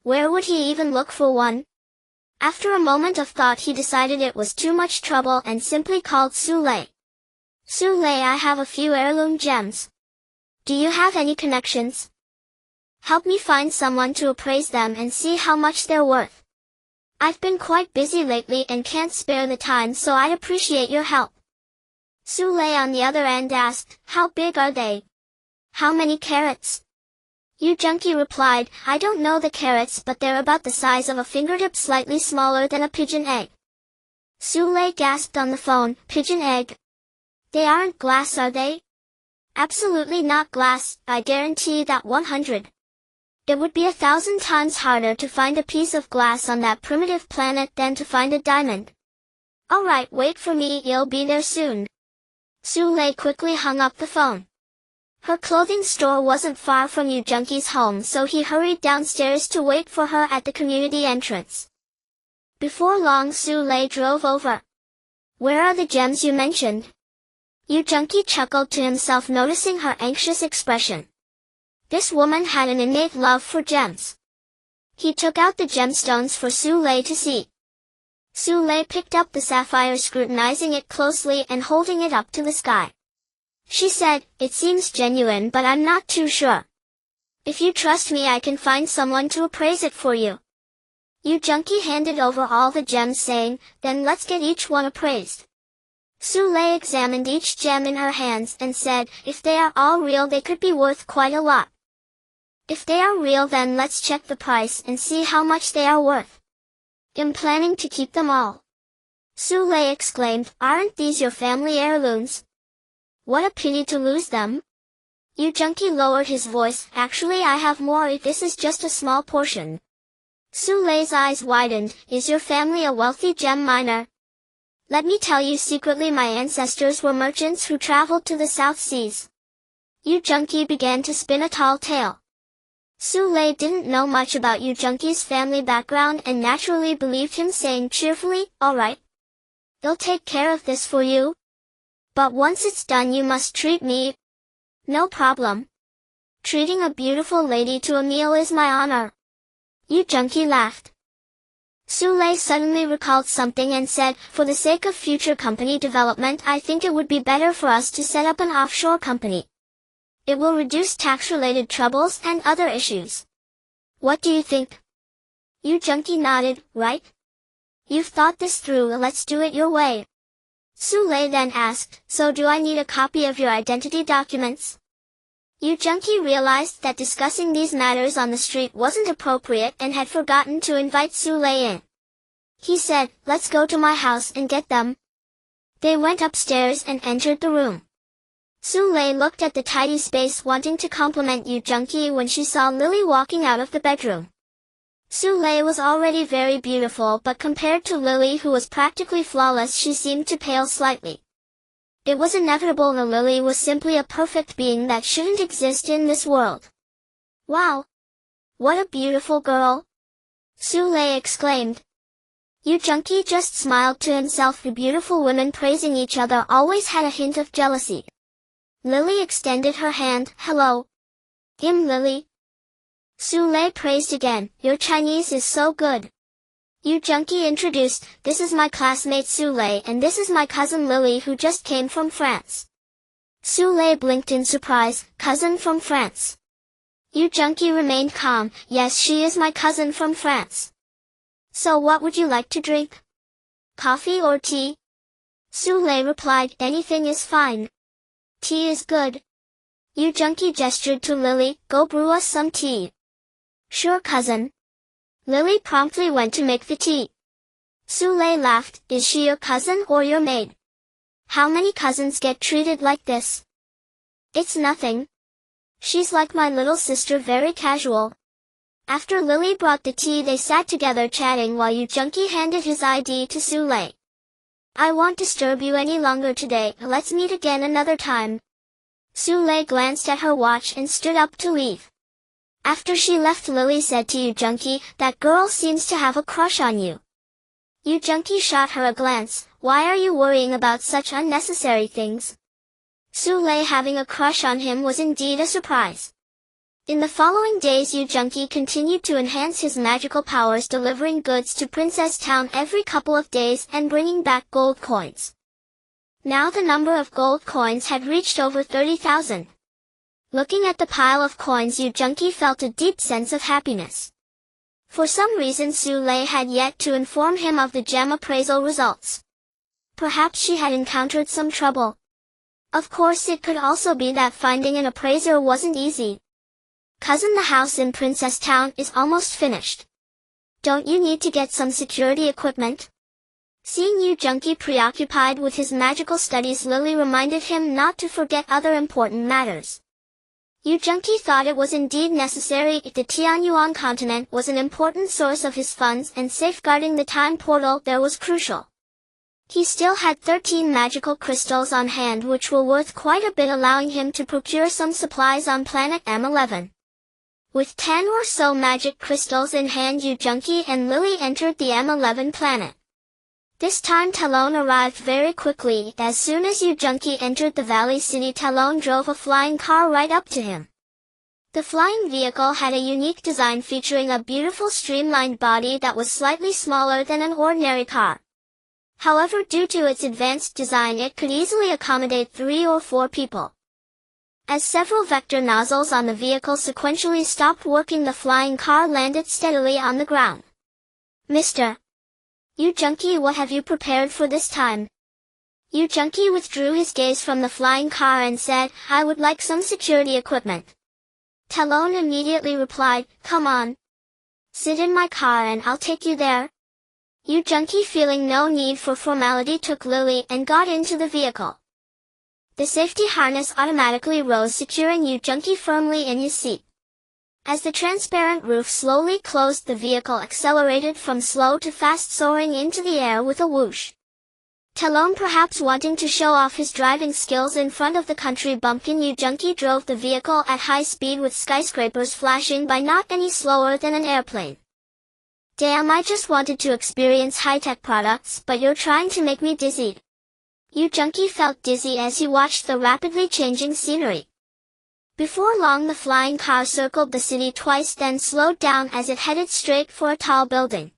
Where would he even look for one? After a moment of thought, he decided it was too much trouble and simply called Su Lei. Su Lei, I have a few heirloom gems. Do you have any connections? Help me find someone to appraise them and see how much they're worth. I've been quite busy lately and can't spare the time, so I'd appreciate your help. Su Lei on the other end asked, how big are they? How many carats? Yu Junki replied, I don't know the carats, but they're about the size of a fingertip, slightly smaller than a pigeon egg. Su Lei gasped on the phone, pigeon egg? They aren't glass, are they? Absolutely not glass, I guarantee that 100. It would be 1,000 times harder to find a piece of glass on that primitive planet than to find a diamond. Alright, wait for me, you'll be there soon. Su Lei quickly hung up the phone. Her clothing store wasn't far from Yu Junki's home, so he hurried downstairs to wait for her at the community entrance. Before long, Su Lei drove over. Where are the gems you mentioned? Yu Junki chuckled to himself, noticing her anxious expression. This woman had an innate love for gems. He took out the gemstones for Su Lei to see. Su Lei picked up the sapphire, scrutinizing it closely and holding it up to the sky. She said, it seems genuine, but I'm not too sure. If you trust me, I can find someone to appraise it for you. Yu Junki handed over all the gems, saying, then let's get each one appraised. Su Lei examined each gem in her hands and said, if they are all real, they could be worth quite a lot. If they are real, then let's check the price and see how much they are worth. I'm planning to keep them all. Su Lei exclaimed, aren't these your family heirlooms? What a pity to lose them. Yu Junki lowered his voice, actually I have more, this is just a small portion. Su Lei's eyes widened, is your family a wealthy gem miner? Let me tell you secretly, my ancestors were merchants who traveled to the South Seas. Yu Junki began to spin a tall tale. Su Lei didn't know much about Yu Junki's family background and naturally believed him, saying cheerfully, alright. They'll take care of this for you. But once it's done, you must treat me. No problem. Treating a beautiful lady to a meal is my honor. Yu Junki laughed. Su Lei suddenly recalled something and said, for the sake of future company development, I think it would be better for us to set up an offshore company. It will reduce tax-related troubles and other issues. What do you think? Yu Junki nodded, right? You've thought this through, let's do it your way. Su Lei then asked, so do I need a copy of your identity documents? Yu Junki realized that discussing these matters on the street wasn't appropriate and had forgotten to invite Su Lei in. He said, let's go to my house and get them. They went upstairs and entered the room. Su Lei looked at the tidy space, wanting to compliment Yu Junki when she saw Lily walking out of the bedroom. Su Lei was already very beautiful, but compared to Lily, who was practically flawless, she seemed to pale slightly. It was inevitable that Lily was simply a perfect being that shouldn't exist in this world. Wow! What a beautiful girl! Su Lei exclaimed. Yu Junki just smiled to himself. The beautiful women praising each other always had a hint of jealousy. Lily extended her hand, hello. Lily. Su Lei praised again, your Chinese is so good. Yu Junki introduced, this is my classmate Su Lei and this is my cousin Lily who just came from France. Su Lei blinked in surprise, cousin from France. Yu Junki remained calm, yes, she is my cousin from France. So what would you like to drink? Coffee or tea? Su Lei replied, anything is fine. Tea is good. Yu Junki gestured to Lily, go brew us some tea. Sure, cousin. Lily promptly went to make the tea. Su Lei laughed, is she your cousin or your maid? How many cousins get treated like this? It's nothing. She's like my little sister, very casual. After Lily brought the tea, they sat together chatting while Yu Junki handed his ID to Su Lei. I won't disturb you any longer today, let's meet again another time. Su Lei glanced at her watch and stood up to leave. After she left, Lily said to Yu Junki, that girl seems to have a crush on you. Yu Junki shot her a glance. Why are you worrying about such unnecessary things? Su Lei having a crush on him was indeed a surprise. In the following days Yu Junki continued to enhance his magical powers, delivering goods to Princess Town every couple of days and bringing back gold coins. Now the number of gold coins had reached over 30,000. Looking at the pile of coins, Yu Junki felt a deep sense of happiness. For some reason Su Lei had yet to inform him of the gem appraisal results. Perhaps she had encountered some trouble. Of course it could also be that finding an appraiser wasn't easy. Cousin, the house in Princess Town is almost finished. Don't you need to get some security equipment? Seeing Yu Junki preoccupied with his magical studies, Lily reminded him not to forget other important matters. Yu Junki thought it was indeed necessary. The Tianyuan continent was an important source of his funds, and safeguarding the time portal there was crucial. He still had 13 magical crystals on hand, which were worth quite a bit, allowing him to procure some supplies on planet M11. With 10 or so magic crystals in hand, Yu Junki and Lily entered the M11 planet. This time Talon arrived very quickly. As soon as Yu Junki entered the Valley City, Talon drove a flying car right up to him. The flying vehicle had a unique design featuring a beautiful streamlined body that was slightly smaller than an ordinary car. However, due to its advanced design, it could easily accommodate 3 or 4 people. As several vector nozzles on the vehicle sequentially stopped working, the flying car landed steadily on the ground. Mr. Yu Junki, what have you prepared for this time? Yu Junki withdrew his gaze from the flying car and said, I would like some security equipment. Talon immediately replied, come on. Sit in my car and I'll take you there. Yu Junki, feeling no need for formality, took Lily and got into the vehicle. The safety harness automatically rose, securing Yu Junki firmly in his seat. As the transparent roof slowly closed, the vehicle accelerated from slow to fast, soaring into the air with a whoosh. Talon, perhaps wanting to show off his driving skills in front of the country bumpkin, Yu Junki drove the vehicle at high speed with skyscrapers flashing by, not any slower than an airplane. Damn, I just wanted to experience high-tech products, but you're trying to make me dizzy. Yu Junki felt dizzy as he watched the rapidly changing scenery. Before long the flying car circled the city twice, then slowed down as it headed straight for a tall building.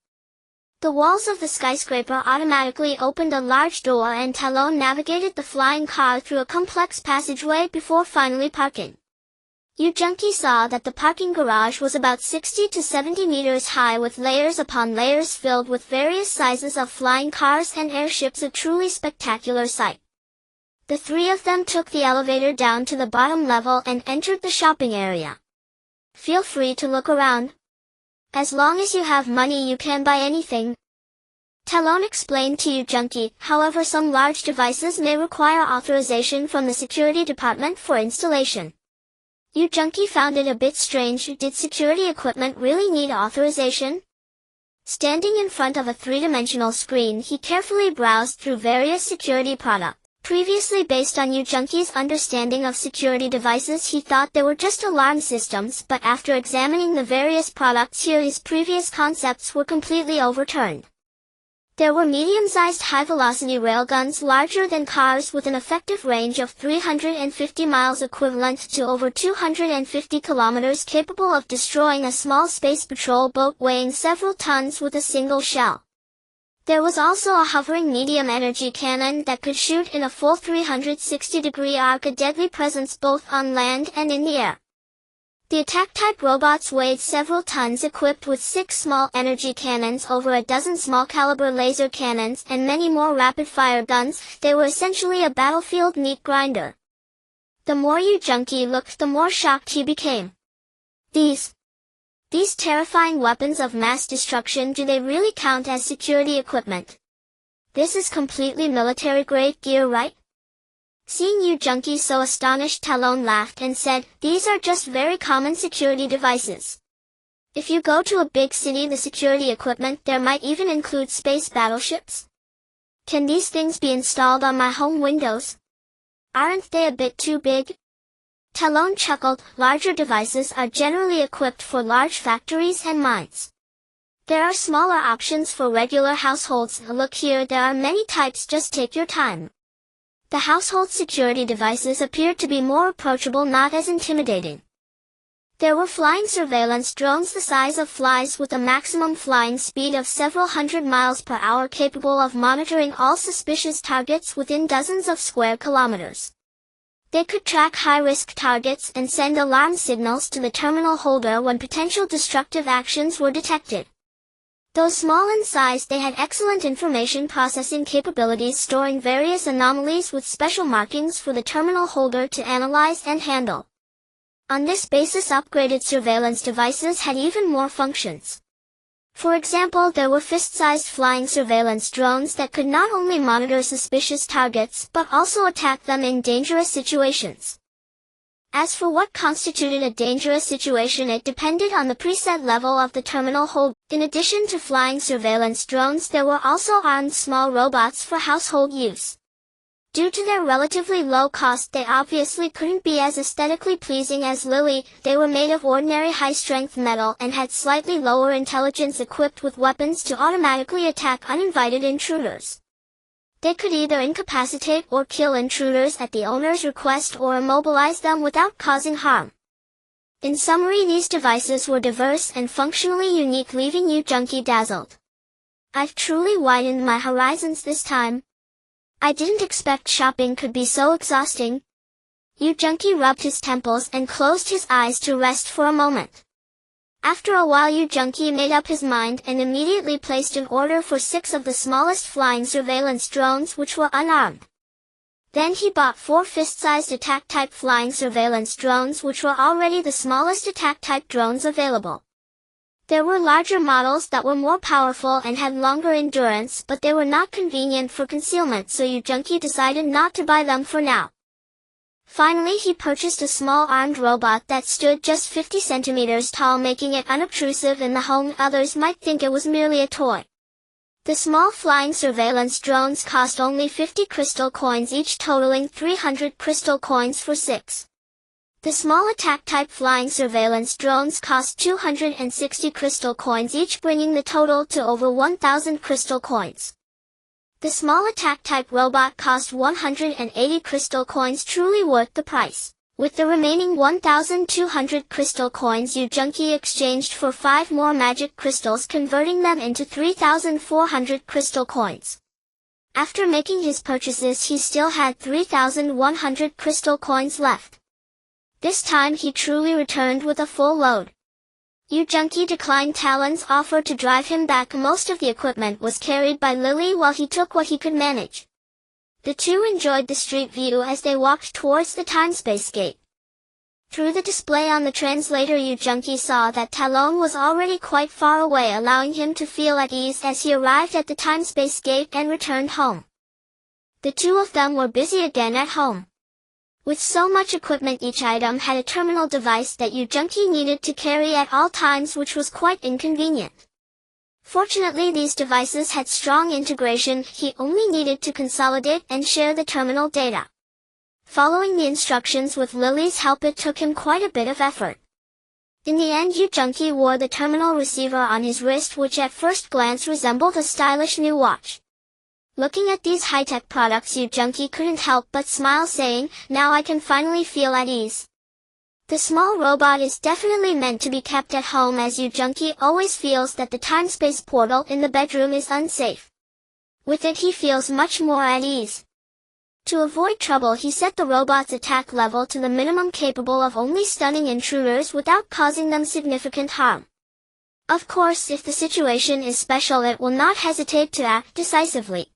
The walls of the skyscraper automatically opened a large door and Talon navigated the flying car through a complex passageway before finally parking. Yu Junki saw that the parking garage was about 60 to 70 meters high, with layers upon layers filled with various sizes of flying cars and airships, a truly spectacular sight. The 3 of them took the elevator down to the bottom level and entered the shopping area. Feel free to look around. As long as you have money you can buy anything. Talon explained to Yu Junki. However, some large devices may require authorization from the security department for installation. Yu Junki found it a bit strange. Did security equipment really need authorization? Standing in front of a 3-dimensional screen, he carefully browsed through various security products. Previously based on Yu Junki's understanding of security devices, he thought they were just alarm systems, but after examining the various products here, his previous concepts were completely overturned. There were medium-sized high-velocity railguns larger than cars with an effective range of 350 miles, equivalent to over 250 kilometers, capable of destroying a small space patrol boat weighing several tons with a single shell. There was also a hovering medium-energy cannon that could shoot in a full 360-degree arc, a deadly presence both on land and in the air. The attack-type robots weighed several tons, equipped with 6 small energy cannons, over a dozen small-caliber laser cannons, and many more rapid-fire guns. They were essentially a battlefield meat grinder. The more Yu Junki looked, the more shocked he became. These terrifying weapons of mass destruction, do they really count as security equipment? This is completely military-grade gear, right? Seeing Yu Junki so astonished, Talon laughed and said, these are just very common security devices. If you go to a big city, the security equipment there might even include space battleships. Can these things be installed on my home windows? Aren't they a bit too big? Talon chuckled. Larger devices are generally equipped for large factories and mines. There are smaller options for regular households. Look here, there are many types, just take your time. The household security devices appeared to be more approachable, not as intimidating. There were flying surveillance drones the size of flies with a maximum flying speed of several hundred miles per hour, capable of monitoring all suspicious targets within dozens of square kilometers. They could track high-risk targets and send alarm signals to the terminal holder when potential destructive actions were detected. Though small in size, they had excellent information processing capabilities, storing various anomalies with special markings for the terminal holder to analyze and handle. On this basis, upgraded surveillance devices had even more functions. For example, there were fist-sized flying surveillance drones that could not only monitor suspicious targets but also attack them in dangerous situations. As for what constituted a dangerous situation, it depended on the preset level of the terminal hold. In addition to flying surveillance drones, there were also armed small robots for household use. Due to their relatively low cost, they obviously couldn't be as aesthetically pleasing as Lily. They were made of ordinary high-strength metal and had slightly lower intelligence, equipped with weapons to automatically attack uninvited intruders. They could either incapacitate or kill intruders at the owner's request or immobilize them without causing harm. In summary, these devices were diverse and functionally unique, leaving you junkie dazzled. I've truly widened my horizons this time. I didn't expect shopping could be so exhausting. You junkie rubbed his temples and closed his eyes to rest for a moment. After a while, you junkie made up his mind and immediately placed an order for 6 of the smallest flying surveillance drones, which were unarmed. Then he bought 4 fist-sized attack-type flying surveillance drones, which were already the smallest attack-type drones available. There were larger models that were more powerful and had longer endurance, but they were not convenient for concealment, so you junkie decided not to buy them for now. Finally, he purchased a small armed robot that stood just 50 centimeters tall, making it unobtrusive in the home. Others might think it was merely a toy. The small flying surveillance drones cost only 50 crystal coins each, totaling 300 crystal coins for 6. The small attack-type flying surveillance drones cost 260 crystal coins each, bringing the total to over 1,000 crystal coins. The small attack-type robot cost 180 crystal coins, truly worth the price. With the remaining 1,200 crystal coins, you junkie exchanged for 5 more magic crystals, converting them into 3,400 crystal coins. After making his purchases, he still had 3,100 crystal coins left. This time he truly returned with a full load. You junkie declined Talon's offer to drive him back. Most of the equipment was carried by Lily while he took what he could manage. The two enjoyed the street view as they walked towards the time-space gate. Through the display on the translator, you junkie saw that Talon was already quite far away, allowing him to feel at ease as he arrived at the time-space gate and returned home. The two of them were busy again at home. With so much equipment, each item had a terminal device that you junkie needed to carry at all times, which was quite inconvenient. Fortunately, these devices had strong integration. He only needed to consolidate and share the terminal data. Following the instructions with Lily's help, it took him quite a bit of effort. In the end, you junkie wore the terminal receiver on his wrist, which at first glance resembled a stylish new watch. Looking at these high-tech products, you junkie couldn't help but smile, saying, "Now I can finally feel at ease." The small robot is definitely meant to be kept at home, as you junkie always feels that the time-space portal in the bedroom is unsafe. With it, he feels much more at ease. To avoid trouble, he set the robot's attack level to the minimum, capable of only stunning intruders without causing them significant harm. Of course, if the situation is special, it will not hesitate to act decisively.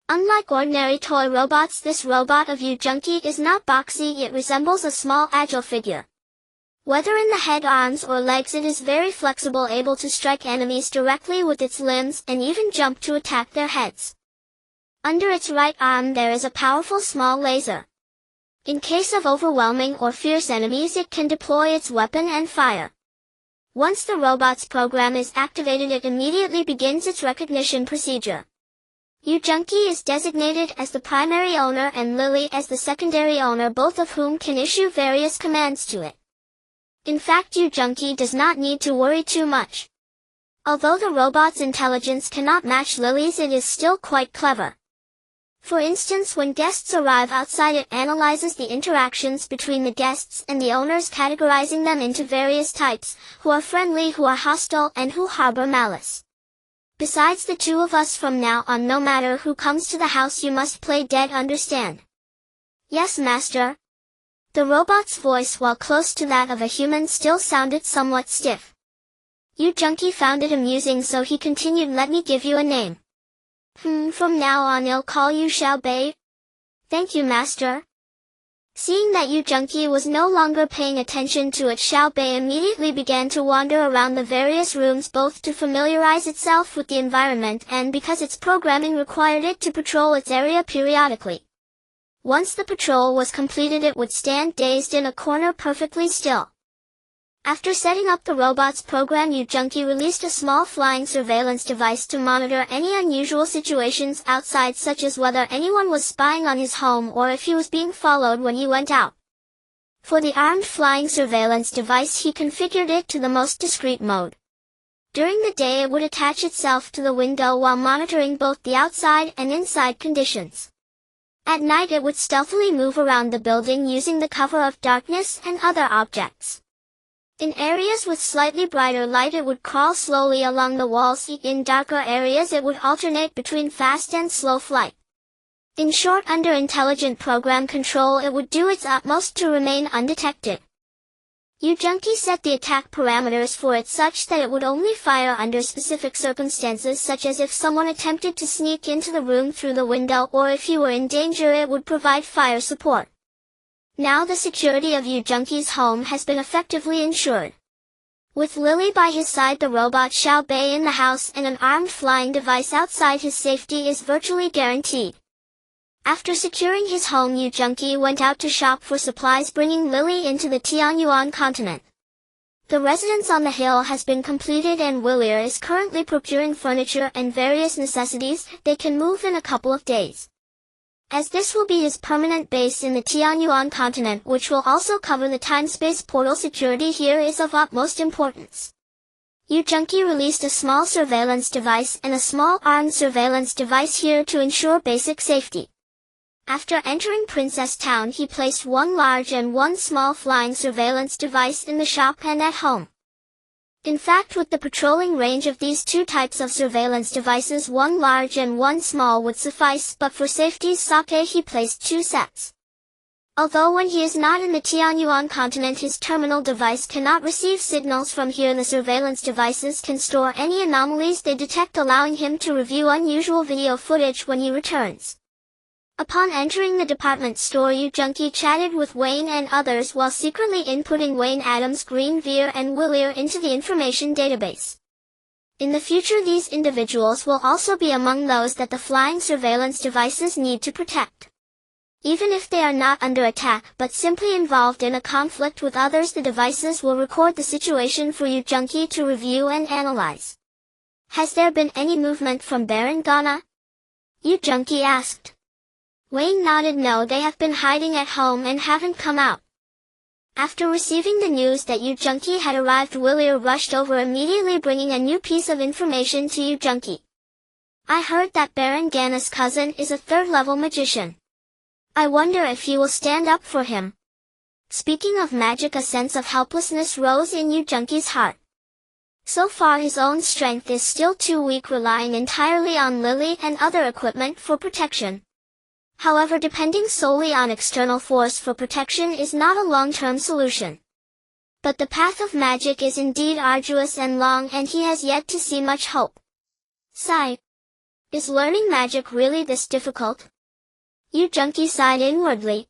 Unlike ordinary toy robots, this robot of you junkie is not boxy. It resembles a small, agile figure. Whether in the head, arms, or legs, it is very flexible, able to strike enemies directly with its limbs and even jump to attack their heads. Under its right arm there is a powerful small laser. In case of overwhelming or fierce enemies, it can deploy its weapon and fire. Once the robot's program is activated, it immediately begins its recognition procedure. You junkie is designated as the primary owner and Lily as the secondary owner, both of whom can issue various commands to it. In fact, you junkie does not need to worry too much. Although the robot's intelligence cannot match Lily's, it is still quite clever. For instance, when guests arrive outside, it analyzes the interactions between the guests and the owners, categorizing them into various types, who are friendly, who are hostile, and who harbor malice. Besides the two of us, from now on, no matter who comes to the house, you must play dead, understand? Yes, master. The robot's voice, while close to that of a human, still sounded somewhat stiff. Yu Junqi found it amusing, so he continued, let me give you a name. From now on I'll call you Xiao Bei. Thank you, master. Seeing that Yu Junqi was no longer paying attention to it, Xiao Bei immediately began to wander around the various rooms, both to familiarize itself with the environment and because its programming required it to patrol its area periodically. Once the patrol was completed, it would stand dazed in a corner, perfectly still. After setting up the robot's program, Yu Junqi released a small flying surveillance device to monitor any unusual situations outside, such as whether anyone was spying on his home or if he was being followed when he went out. For the armed flying surveillance device, he configured it to the most discreet mode. During the day, it would attach itself to the window while monitoring both the outside and inside conditions. At night, it would stealthily move around the building using the cover of darkness and other objects. In areas with slightly brighter light, it would crawl slowly along the walls. In darker areas, it would alternate between fast and slow flight. In short, under intelligent program control, it would do its utmost to remain undetected. Yu Junqi set the attack parameters for it such that it would only fire under specific circumstances, such as if someone attempted to sneak into the room through the window, or if you were in danger, it would provide fire support. Now the security of Yu Junqi's home has been effectively ensured. With Lily by his side, the robot Xiao Bei in the house, and an armed flying device outside, his safety is virtually guaranteed. After securing his home, Yu Junqi went out to shop for supplies, bringing Lily into the Tianyuan continent. The residence on the hill has been completed and Willier is currently procuring furniture and various necessities. They can move in a couple of days. As this will be his permanent base in the Tianyuan continent, which will also cover the time-space portal, security here is of utmost importance. Yu Junqi released a small surveillance device and a small armed surveillance device here to ensure basic safety. After entering Princess Town, he placed one large and one small flying surveillance device in the shop and at home. In fact, with the patrolling range of these two types of surveillance devices, one large and one small would suffice, but for safety's sake he placed two sets. Although when he is not in the Tianyuan continent, his terminal device cannot receive signals from here, the surveillance devices can store any anomalies they detect, allowing him to review unusual video footage when he returns. Upon entering the department store, Yu Junqi chatted with Wayne and others while secretly inputting Wayne Adams, Green Veer and Willier into the information database. In the future, these individuals will also be among those that the flying surveillance devices need to protect. Even if they are not under attack, but simply involved in a conflict with others, the devices will record the situation for Yu Junqi to review and analyze. Has there been any movement from Baron Ghana? Yu Junqi asked. Wayne nodded. No, they have been hiding at home and haven't come out. After receiving the news that Yu Junqi had arrived, Willier rushed over, immediately bringing a new piece of information to Yu Junqi. I heard that Baron Ghana's cousin is a third-level magician. I wonder if you will stand up for him. Speaking of magic, a sense of helplessness rose in Yu Junqi's heart. So far his own strength is still too weak, relying entirely on Lily and other equipment for protection. However, depending solely on external force for protection is not a long-term solution. But the path of magic is indeed arduous and long, and he has yet to see much hope. Sigh. Is learning magic really this difficult? Yu Junqi sighed inwardly.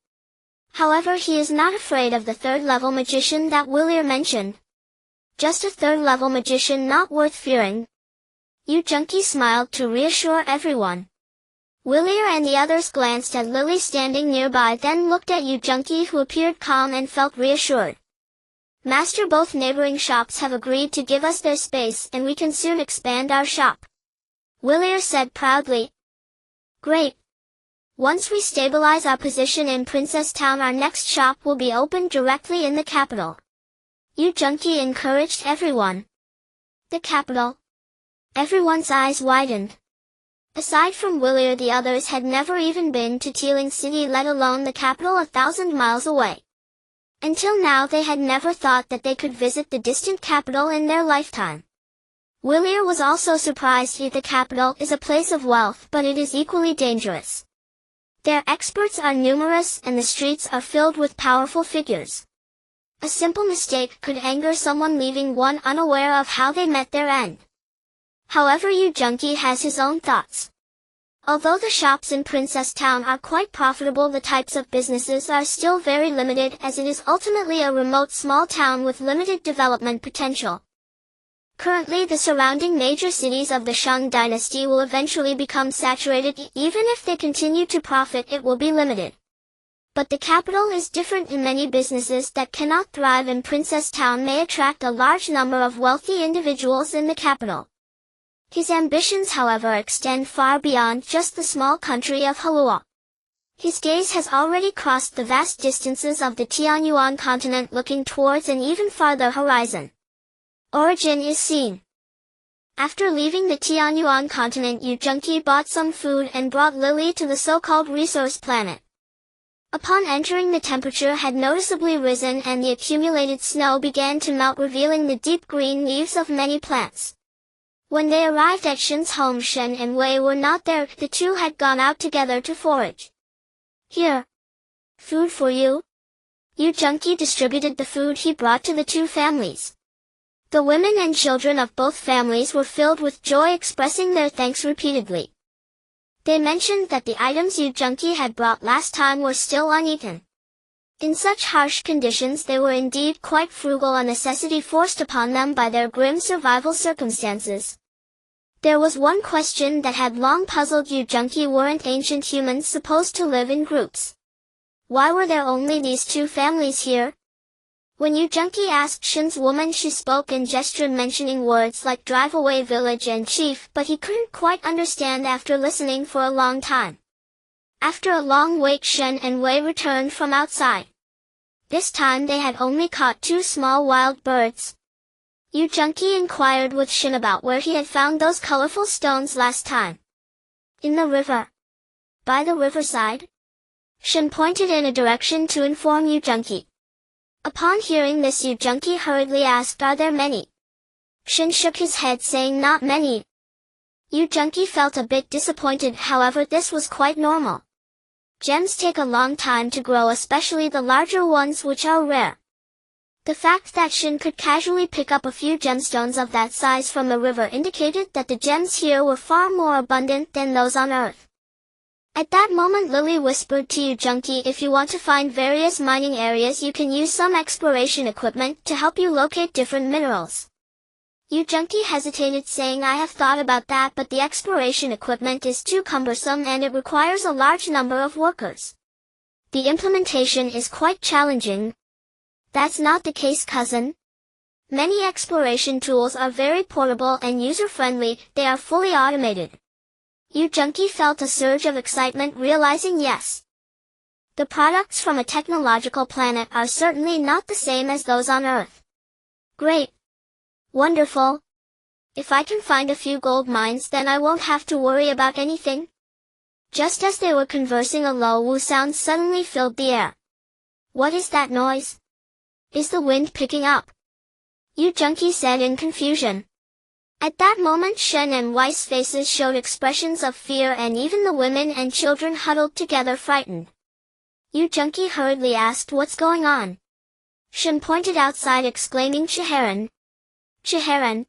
However, he is not afraid of the third-level magician that Willier mentioned. Just a third-level magician, not worth fearing. Yu Junqi smiled to reassure everyone. Willier and the others glanced at Lily standing nearby, then looked at Yu Junqi, who appeared calm and felt reassured. Master, both neighboring shops have agreed to give us their space and we can soon expand our shop. Willier said proudly. Great. Once we stabilize our position in Princess Town, our next shop will be opened directly in the capital. Yu Junqi encouraged everyone. The capital. Everyone's eyes widened. Aside from Willier, the others had never even been to Teeling City, let alone the capital 1,000 miles away. Until now they had never thought that they could visit the distant capital in their lifetime. Willier was also surprised that the capital is a place of wealth, but it is equally dangerous. Their experts are numerous and the streets are filled with powerful figures. A simple mistake could anger someone, leaving one unaware of how they met their end. However, Yu Junki has his own thoughts. Although the shops in Princess Town are quite profitable, the types of businesses are still very limited, as it is ultimately a remote small town with limited development potential. Currently, the surrounding major cities of the Shang dynasty will eventually become saturated. Even if they continue to profit, it will be limited. But the capital is different, and many businesses that cannot thrive in Princess Town may attract a large number of wealthy individuals in the capital. His ambitions, however, extend far beyond just the small country of Halua. His gaze has already crossed the vast distances of the Tianyuan continent, looking towards an even farther horizon. Origin is seen. After leaving the Tianyuan continent, Yu Junki bought some food and brought Lily to the so-called resource planet. Upon entering, the temperature had noticeably risen and the accumulated snow began to melt, revealing the deep green leaves of many plants. When they arrived at Shen's home, Shen and Wei were not there. The two had gone out together to forage. Here. Food for you. Yu Junki distributed the food he brought to the two families. The women and children of both families were filled with joy, expressing their thanks repeatedly. They mentioned that the items Yu Junki had brought last time were still uneaten. In such harsh conditions, they were indeed quite frugal, a necessity forced upon them by their grim survival circumstances. There was one question that had long puzzled Yu Junki: weren't ancient humans supposed to live in groups? Why were there only these two families here? When Yu Junki asked Shen's woman, she spoke and gestured, mentioning words like drive away, village, and chief, but he couldn't quite understand after listening for a long time. After a long wait, Shen and Wei returned from outside. This time they had only caught two small wild birds. Yu Junki inquired with Shen about where he had found those colorful stones last time. In the river. By the riverside? Shen pointed in a direction to inform Yu Junki. Upon hearing this, Yu Junki hurriedly asked, are there many? Shen shook his head, saying not many. Yu Junki felt a bit disappointed, however this was quite normal. Gems take a long time to grow, especially the larger ones, which are rare. The fact that Shen could casually pick up a few gemstones of that size from the river indicated that the gems here were far more abundant than those on Earth. At that moment, Lily whispered to Yu Junki, if you want to find various mining areas, you can use some exploration equipment to help you locate different minerals. Yu Junki hesitated, saying, I have thought about that, but the exploration equipment is too cumbersome and it requires a large number of workers. The implementation is quite challenging. That's not the case, cousin. Many exploration tools are very portable and user-friendly, they are fully automated. Yu Junki felt a surge of excitement, realizing yes. The products from a technological planet are certainly not the same as those on Earth. Great. Wonderful. If I can find a few gold mines, then I won't have to worry about anything. Just as they were conversing, a low woo sound suddenly filled the air. What is that noise? Is the wind picking up? Yu Junki said in confusion. At that moment, Shen and Wei's faces showed expressions of fear, and even the women and children huddled together, frightened. Yu Junki hurriedly asked, what's going on? Shen pointed outside, exclaiming, Cheharan. Cheharan.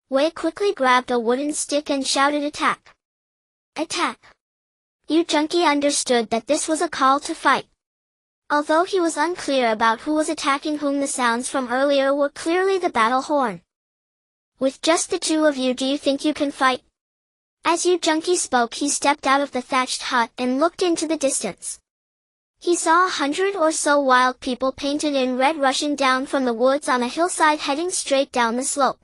Wei quickly grabbed a wooden stick and shouted, attack. Attack. Yu Junki understood that this was a call to fight. Although he was unclear about who was attacking whom, the sounds from earlier were clearly the battle horn. With just the two of you, do you think you can fight? As Yu Junki spoke, he stepped out of the thatched hut and looked into the distance. He saw 100 or so wild people painted in red rushing down from the woods on a hillside, heading straight down the slope.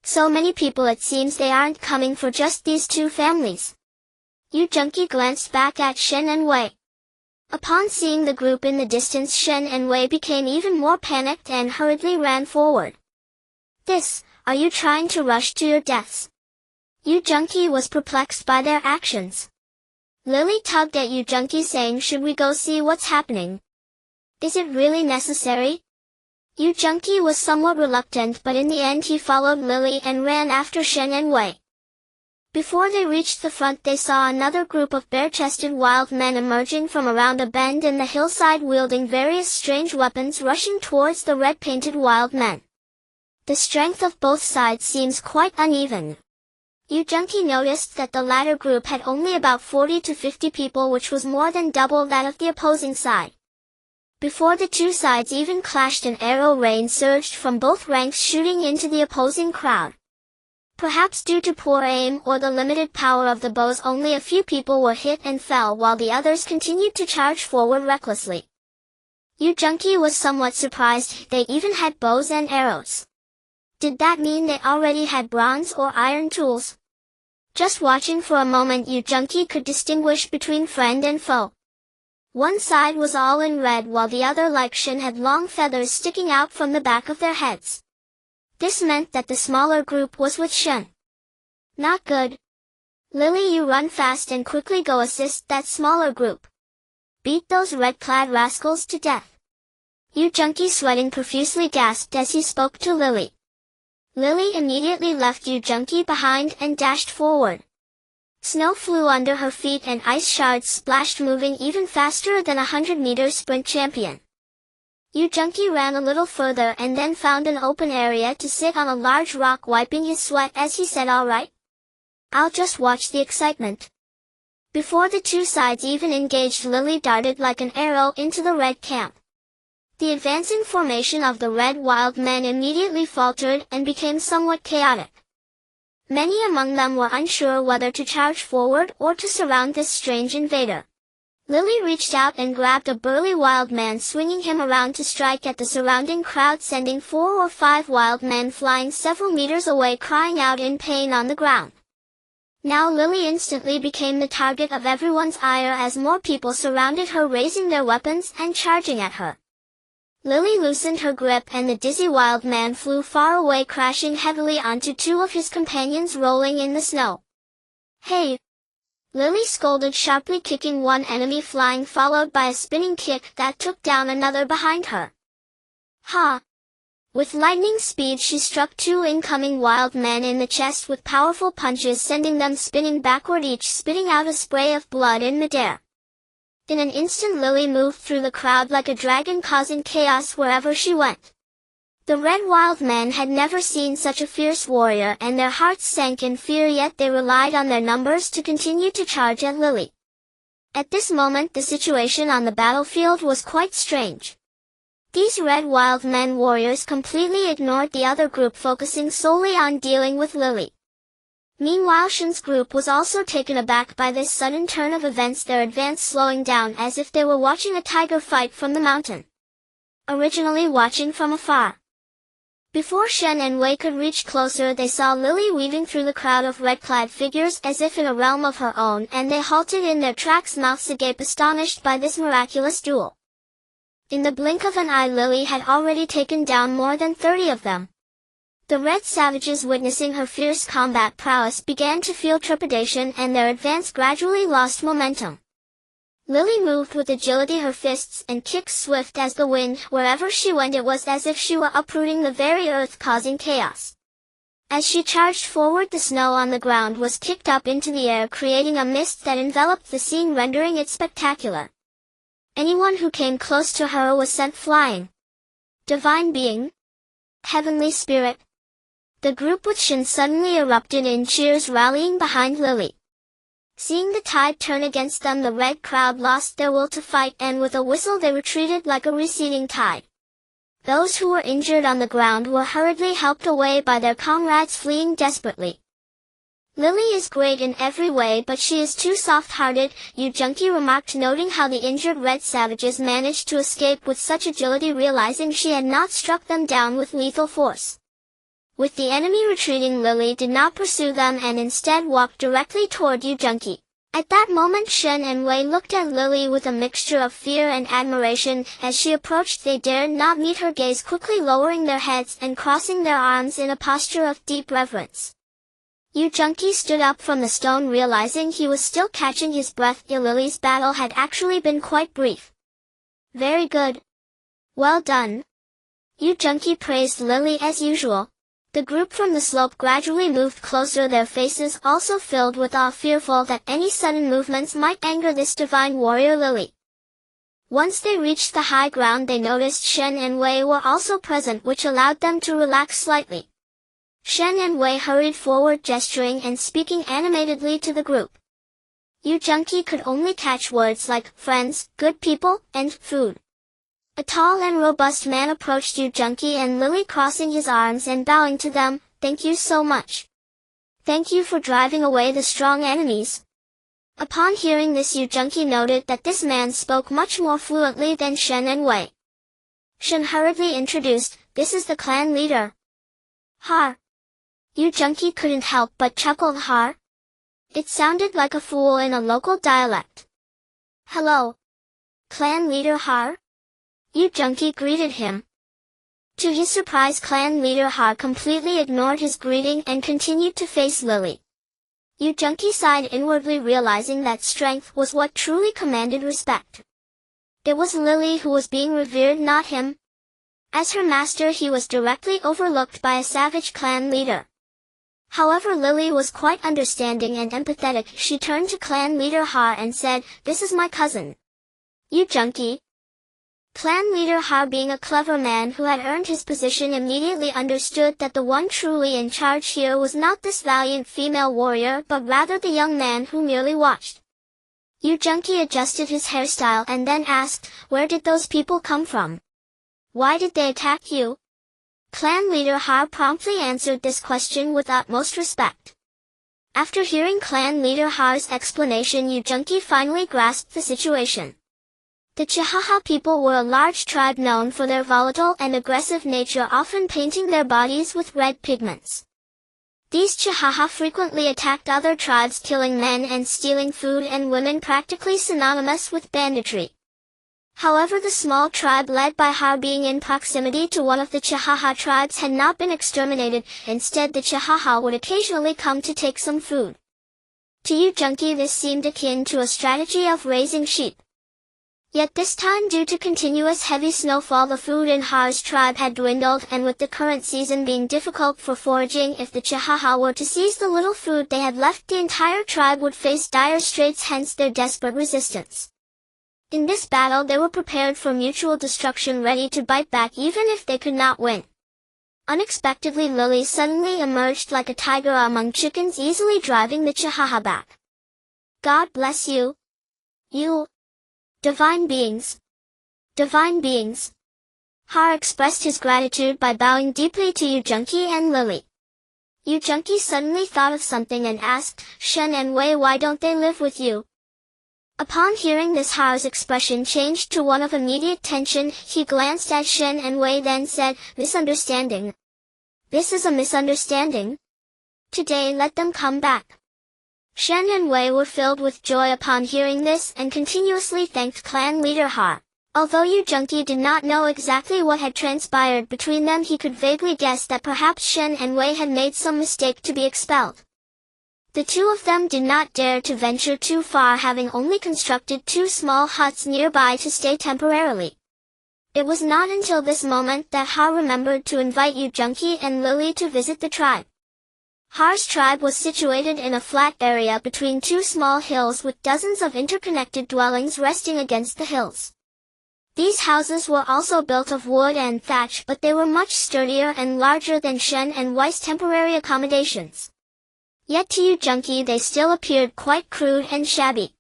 So many people, it seems they aren't coming for just these two families. Yu Junki glanced back at Shen and Wei. Upon seeing the group in the distance, Shen and Wei became even more panicked and hurriedly ran forward. Are you trying to rush to your deaths? Yu Junki was perplexed by their actions. Lily tugged at Yu Junki saying, "Should we go see what's happening? Is it really necessary?" Yu Junki was somewhat reluctant, but in the end he followed Lily and ran after Shen and Wei. Before they reached the front, they saw another group of bare-chested wild men emerging from around a bend in the hillside wielding various strange weapons rushing towards the red-painted wild men. The strength of both sides seems quite uneven. Yu Junki noticed that the latter group had only about 40 to 50 people, which was more than double that of the opposing side. Before the two sides even clashed, an arrow rain surged from both ranks, shooting into the opposing crowd. Perhaps due to poor aim or the limited power of the bows, only a few people were hit and fell while the others continued to charge forward recklessly. Yu Junki was somewhat surprised. They even had bows and arrows. Did that mean they already had bronze or iron tools? Just watching for a moment, Yu Junki could distinguish between friend and foe. One side was all in red while the other, like Shen, had long feathers sticking out from the back of their heads. This meant that the smaller group was with Shen. Not good. Lily, you run fast and quickly go assist that smaller group. Beat those red-clad rascals to death. Yu Junki, sweating profusely, gasped as he spoke to Lily. Lily immediately left Yu Junki behind and dashed forward. Snow flew under her feet and ice shards splashed, moving even faster than a 100-meter sprint champion. Yu Junki ran a little further and then found an open area to sit on a large rock, wiping his sweat as he said, "All right. I'll just watch the excitement." Before the two sides even engaged, Lily darted like an arrow into the red camp. The advancing formation of the red wild men immediately faltered and became somewhat chaotic. Many among them were unsure whether to charge forward or to surround this strange invader. Lily reached out and grabbed a burly wild man, swinging him around to strike at the surrounding crowd, sending 4 or 5 wild men flying several meters away, crying out in pain on the ground. Now Lily instantly became the target of everyone's ire as more people surrounded her, raising their weapons and charging at her. Lily loosened her grip and the dizzy wild man flew far away, crashing heavily onto 2 of his companions rolling in the snow. "Hey!" Lily scolded sharply, kicking one enemy flying, followed by a spinning kick that took down another behind her. "Ha!" With lightning speed she struck 2 incoming wild men in the chest with powerful punches, sending them spinning backward, each spitting out a spray of blood in midair. In an instant Lily moved through the crowd like a dragon, causing chaos wherever she went. The red wild men had never seen such a fierce warrior, and their hearts sank in fear, yet they relied on their numbers to continue to charge at Lily. At this moment the situation on the battlefield was quite strange. These red wild men warriors completely ignored the other group, focusing solely on dealing with Lily. Meanwhile Shen's group was also taken aback by this sudden turn of events, their advance slowing down as if they were watching a tiger fight from the mountain. Originally watching from afar. Before Shen and Wei could reach closer, they saw Lily weaving through the crowd of red-clad figures as if in a realm of her own, and they halted in their tracks, mouths agape, astonished by this miraculous duel. In the blink of an eye Lily had already taken down more than 30 of them. The red savages, witnessing her fierce combat prowess, began to feel trepidation, and their advance gradually lost momentum. Lily moved with agility, her fists and kicks swift as the wind. Wherever she went it was as if she were uprooting the very earth, causing chaos. As she charged forward, the snow on the ground was kicked up into the air, creating a mist that enveloped the scene, rendering it spectacular. Anyone who came close to her was sent flying. Divine being? Heavenly spirit? The group with Shen suddenly erupted in cheers, rallying behind Lily. Seeing the tide turn against them, the red crowd lost their will to fight, and with a whistle they retreated like a receding tide. Those who were injured on the ground were hurriedly helped away by their comrades fleeing desperately. "Lily is great in every way, but she is too soft-hearted," Yu Junki remarked, noting how the injured red savages managed to escape with such agility, realizing she had not struck them down with lethal force. With the enemy retreating, Lily did not pursue them and instead walked directly toward Yu Junki. At that moment Shen and Wei looked at Lily with a mixture of fear and admiration. As she approached they dared not meet her gaze, quickly lowering their heads and crossing their arms in a posture of deep reverence. Yu Junki stood up from the stone, realizing he was still catching his breath. Lily's battle had actually been quite brief. Very good. Well done. Yu Junki praised Lily as usual. The group from the slope gradually moved closer, their faces also filled with awe, fearful that any sudden movements might anger this divine warrior Lily. Once they reached the high ground, they noticed Shen and Wei were also present, which allowed them to relax slightly. Shen and Wei hurried forward, gesturing and speaking animatedly to the group. Yu Junki could only catch words like friends, good people, and food. A tall and robust man approached Yu Junki and Lily, crossing his arms and bowing to them. Thank you so much. Thank you for driving away the strong enemies. Upon hearing this, Yu Junki noted that this man spoke much more fluently than Shen and Wei. Shen hurriedly introduced, this is the clan leader. Har. Yu Junki couldn't help but chuckle. Har? It sounded like a fool in a local dialect. Hello. Clan leader Har? Yu Junki greeted him. To his surprise, clan leader Har completely ignored his greeting and continued to face Lily. Yu Junki sighed inwardly, realizing that strength was what truly commanded respect. It was Lily who was being revered, not him. As her master, he was directly overlooked by a savage clan leader. However, Lily was quite understanding and empathetic. She turned to clan leader Har and said, this is my cousin, Yu Junki. Clan leader Har, being a clever man who had earned his position, immediately understood that the one truly in charge here was not this valiant female warrior, but rather the young man who merely watched. Yu Junki adjusted his hairstyle and then asked, where did those people come from? Why did they attack you? Clan leader Har promptly answered this question with utmost respect. After hearing clan leader Har's explanation, Yu Junki finally grasped the situation. The Chihaha people were a large tribe known for their volatile and aggressive nature, often painting their bodies with red pigments. These Chihaha frequently attacked other tribes, killing men and stealing food and women, practically synonymous with banditry. However, the small tribe led by Har, being in proximity to one of the Chihaha tribes, had not been exterminated. Instead, the Chihaha would occasionally come to take some food. To Yu Junki, this seemed akin to a strategy of raising sheep. Yet this time, due to continuous heavy snowfall, the food in Har's tribe had dwindled, and with the current season being difficult for foraging, if the Chihaha were to seize the little food they had left, the entire tribe would face dire straits, hence their desperate resistance. In this battle, they were prepared for mutual destruction, ready to bite back even if they could not win. Unexpectedly, Lily suddenly emerged like a tiger among chickens, easily driving the Chihaha back. God bless you. You divine beings. Divine beings. Har expressed his gratitude by bowing deeply to Yu Junki and Lily. Yu Junki suddenly thought of something and asked, Shen and Wei, why don't they live with you? Upon hearing this, Har's expression changed to one of immediate tension. He glanced at Shen and Wei, then said, misunderstanding. This is a misunderstanding. Today let them come back. Shen and Wei were filled with joy upon hearing this and continuously thanked clan leader Har. Although Yu Junki did not know exactly what had transpired between them, he could vaguely guess that perhaps Shen and Wei had made some mistake to be expelled. The two of them did not dare to venture too far, having only constructed 2 small huts nearby to stay temporarily. It was not until this moment that Har remembered to invite Yu Junki and Lily to visit the tribe. Har's tribe was situated in a flat area between 2 small hills, with dozens of interconnected dwellings resting against the hills. These houses were also built of wood and thatch, but they were much sturdier and larger than Shen and Wei's temporary accommodations. Yet to Yu Junki they still appeared quite crude and shabby.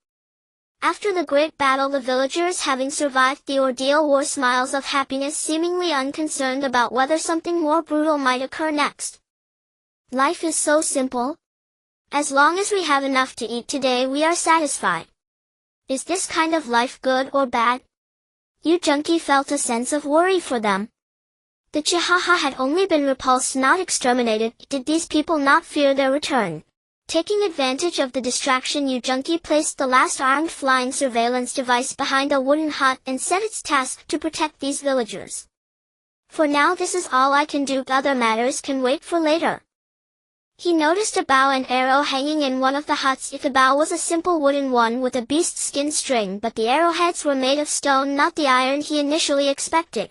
After the great battle, the villagers, having survived the ordeal, wore smiles of happiness, seemingly unconcerned about whether something more brutal might occur next. Life is so simple. As long as we have enough to eat today, we are satisfied. Is this kind of life good or bad? Yu Junki felt a sense of worry for them. The Chihaha had only been repulsed, not exterminated. Did these people not fear their return? Taking advantage of the distraction, Yu Junki placed the last armed flying surveillance device behind a wooden hut and set its task to protect these villagers. For now, this is all I can do. Other matters can wait for later. He noticed a bow and arrow hanging in one of the huts. The bow was a simple wooden one with a beast skin string, but the arrowheads were made of stone, not the iron he initially expected.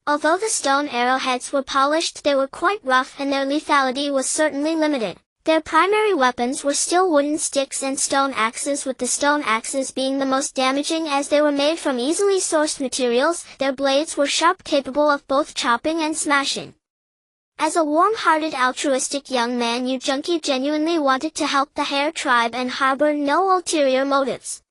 Although the stone arrowheads were polished, they were quite rough and their lethality was certainly limited. Their primary weapons were still wooden sticks and stone axes, with the stone axes being the most damaging as they were made from easily sourced materials. Their blades were sharp, capable of both chopping and smashing. As a warm-hearted, altruistic young man, Yu Junqi genuinely wanted to help the Hare tribe and harbored no ulterior motives.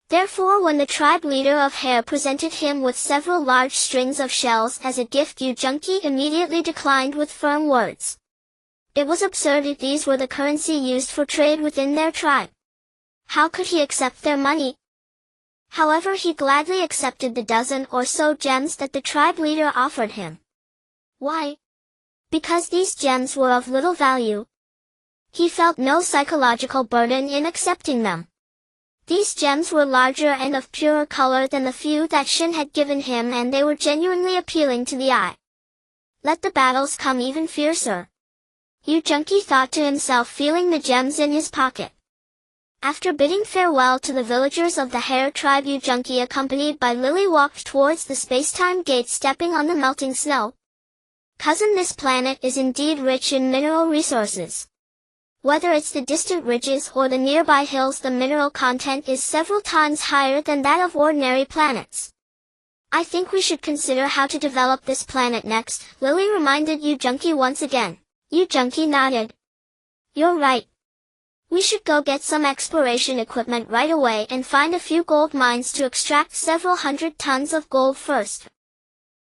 Therefore, when the tribe leader of Hare presented him with several large strings of shells as a gift, Yu Junqi immediately declined with firm words. It was absurd if these were the currency used for trade within their tribe. How could he accept their money? However, he gladly accepted the dozen or so gems that the tribe leader offered him. Why? Because these gems were of little value. He felt no psychological burden in accepting them. These gems were larger and of purer color than the few that Shin had given him, and they were genuinely appealing to the eye. Let the battles come even fiercer, Yu Junqi thought to himself, feeling the gems in his pocket. After bidding farewell to the villagers of the Hare tribe, Yu Junqi, accompanied by Lily, walked towards the space-time gate, stepping on the melting snow. Cousin, this planet is indeed rich in mineral resources. Whether it's the distant ridges or the nearby hills, the mineral content is several times higher than that of ordinary planets. I think we should consider how to develop this planet next, Lily reminded Yu Junqi once again. Yu Junqi nodded. You're right. We should go get some exploration equipment right away and find a few gold mines to extract several hundred tons of gold first.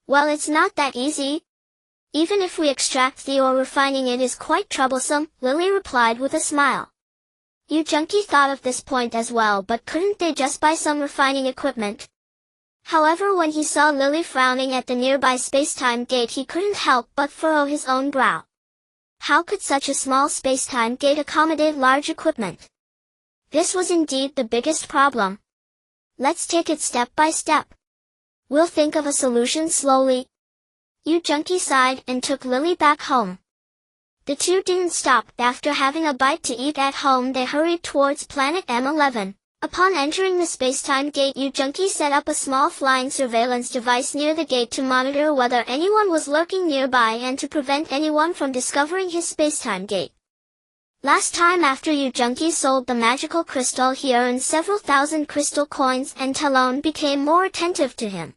Well, it's not that easy. Even if we extract the ore, refining it is quite troublesome, Lily replied with a smile. Yu Junqi thought of this point as well, but couldn't they just buy some refining equipment? However, when he saw Lily frowning at the nearby space-time gate, he couldn't help but furrow his own brow. How could such a small space-time gate accommodate large equipment? This was indeed the biggest problem. Let's take it step by step. We'll think of a solution slowly. Yu Junqi sighed and took Lily back home. The two didn't stop. After having a bite to eat at home, they hurried towards planet M11. Upon entering the space-time gate, Yu Junqi set up a small flying surveillance device near the gate to monitor whether anyone was lurking nearby and to prevent anyone from discovering his space-time gate. Last time, after Yu Junqi sold the magical crystal, he earned several thousand crystal coins, and Talon became more attentive to him.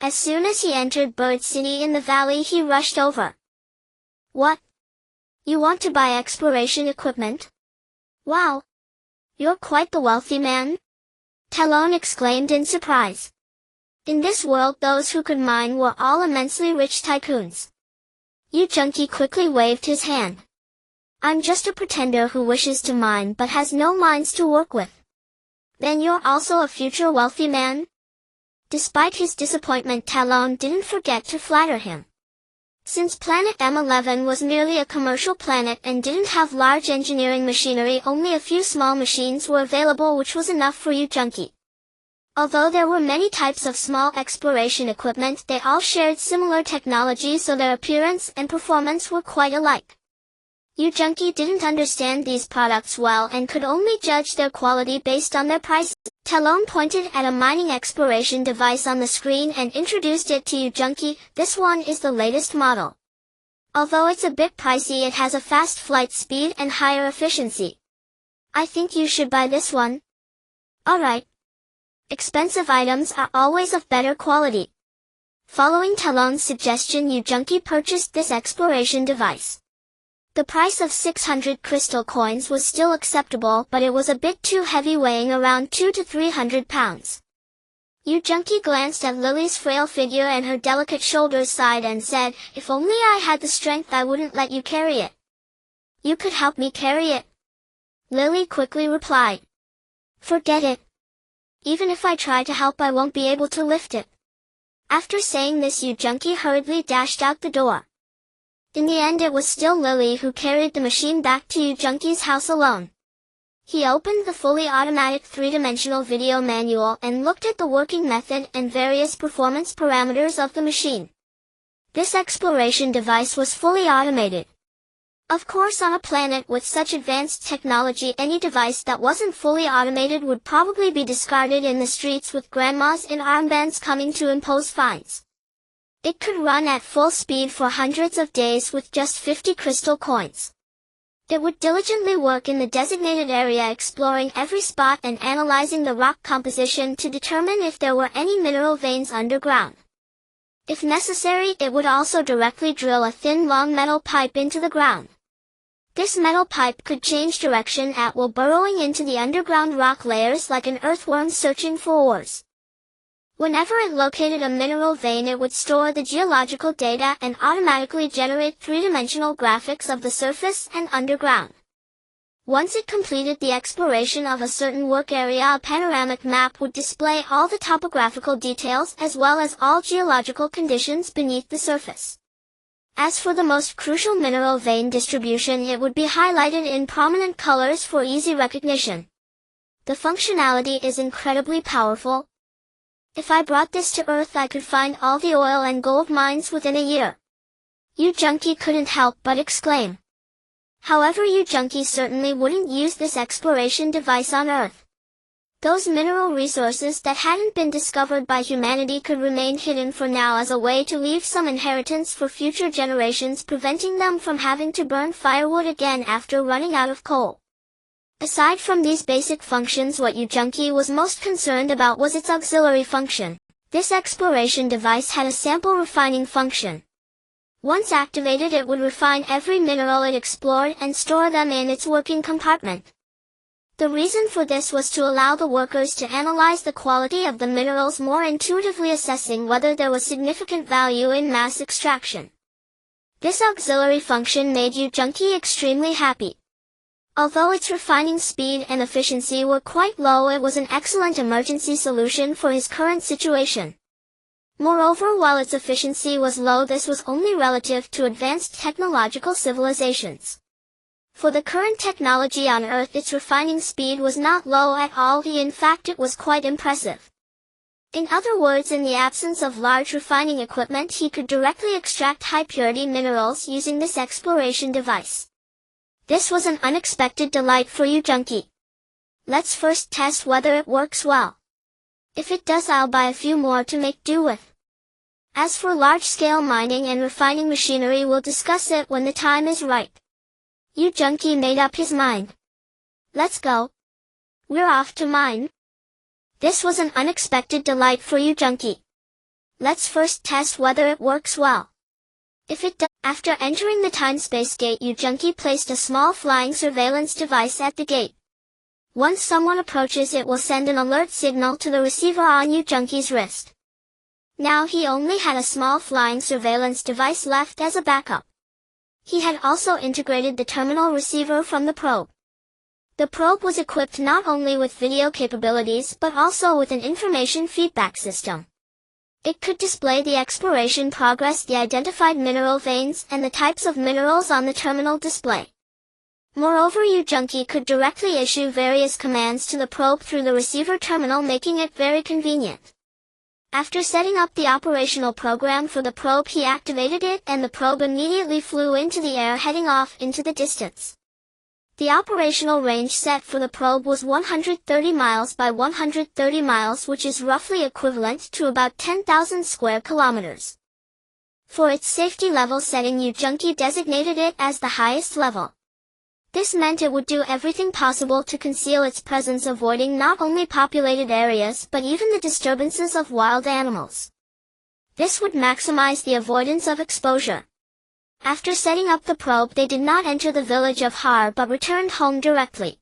As soon as he entered Bird City in the valley, he rushed over. What? You want to buy exploration equipment? Wow! You're quite the wealthy man? Talon exclaimed in surprise. In this world, those who could mine were all immensely rich tycoons. Yu Junqi quickly waved his hand. I'm just a pretender who wishes to mine but has no mines to work with. Then you're also a future wealthy man? Despite his disappointment, Talon didn't forget to flatter him. Since planet M11 was merely a commercial planet and didn't have large engineering machinery, only a few small machines were available, which was enough for Yu Junqi. Although there were many types of small exploration equipment, they all shared similar technology, so their appearance and performance were quite alike. Yu Junqi didn't understand these products well and could only judge their quality based on their prices. Talon pointed at a mining exploration device on the screen and introduced it to Yu Junqi. This one is the latest model. Although it's a bit pricey, it has a fast flight speed and higher efficiency. I think you should buy this one. Alright. Expensive items are always of better quality. Following Talon's suggestion, Yu Junqi purchased this exploration device. The price of 600 crystal coins was still acceptable, but it was a bit too heavy, weighing around 200 to 300 pounds. Yu Junqi glanced at Lily's frail figure and her delicate shoulders, sighed and said, If only I had the strength, I wouldn't let you carry it. You could help me carry it. Lily quickly replied. Forget it. Even if I try to help, I won't be able to lift it. After saying this, Yu Junqi hurriedly dashed out the door. In the end, it was still Lily who carried the machine back to Yu Junqi's house alone. He opened the fully automatic three-dimensional video manual and looked at the working method and various performance parameters of the machine. This exploration device was fully automated. Of course, on a planet with such advanced technology, any device that wasn't fully automated would probably be discarded in the streets, with grandmas in armbands coming to impose fines. It could run at full speed for hundreds of days with just 50 crystal coins. It would diligently work in the designated area, exploring every spot and analyzing the rock composition to determine if there were any mineral veins underground. If necessary, it would also directly drill a thin, long metal pipe into the ground. This metal pipe could change direction at will, burrowing into the underground rock layers like an earthworm searching for ores. Whenever it located a mineral vein, it would store the geological data and automatically generate three-dimensional graphics of the surface and underground. Once it completed the exploration of a certain work area, a panoramic map would display all the topographical details as well as all geological conditions beneath the surface. As for the most crucial mineral vein distribution, it would be highlighted in prominent colors for easy recognition. The functionality is incredibly powerful. If I brought this to Earth, I could find all the oil and gold mines within a year. Yu Junkie couldn't help but exclaim. However, Yu Junkie certainly wouldn't use this exploration device on Earth. Those mineral resources that hadn't been discovered by humanity could remain hidden for now as a way to leave some inheritance for future generations, preventing them from having to burn firewood again after running out of coal. Aside from these basic functions, what Yu Junkie was most concerned about was its auxiliary function. This exploration device had a sample refining function. Once activated, it would refine every mineral it explored and store them in its working compartment. The reason for this was to allow the workers to analyze the quality of the minerals more intuitively, assessing whether there was significant value in mass extraction. This auxiliary function made Yu Junkie extremely happy. Although its refining speed and efficiency were quite low, it was an excellent emergency solution for his current situation. Moreover, while its efficiency was low, this was only relative to advanced technological civilizations. For the current technology on Earth, its refining speed was not low at all. In fact, it was quite impressive. In other words, in the absence of large refining equipment, he could directly extract high-purity minerals using this exploration device. This was an unexpected delight for Yu Junkie. Let's first test whether it works well. If it does, I'll buy a few more to make do with. As for large-scale mining and refining machinery, we'll discuss it when the time is right. Yu Junkie made up his mind. Let's go. We're off to mine. This was an unexpected delight for Yu Junkie. Let's first test whether it works well. If it does. After entering the time-space gate, Yu Junkie placed a small flying surveillance device at the gate. Once someone approaches, it will send an alert signal to the receiver on Yu Junkie's wrist. Now he only had a small flying surveillance device left as a backup. He had also integrated the terminal receiver from the probe. The probe was equipped not only with video capabilities but also with an information feedback system. It could display the exploration progress, the identified mineral veins, and the types of minerals on the terminal display. Moreover, Yu Junkie could directly issue various commands to the probe through the receiver terminal, making it very convenient. After setting up the operational program for the probe, he activated it and the probe immediately flew into the air, heading off into the distance. The operational range set for the probe was 130 miles by 130 miles, which is roughly equivalent to about 10,000 square kilometers. For its safety level setting, Yu Junkie designated it as the highest level. This meant it would do everything possible to conceal its presence, avoiding not only populated areas but even the disturbances of wild animals. This would maximize the avoidance of exposure. After setting up the probe, they did not enter the village of Har but returned home directly.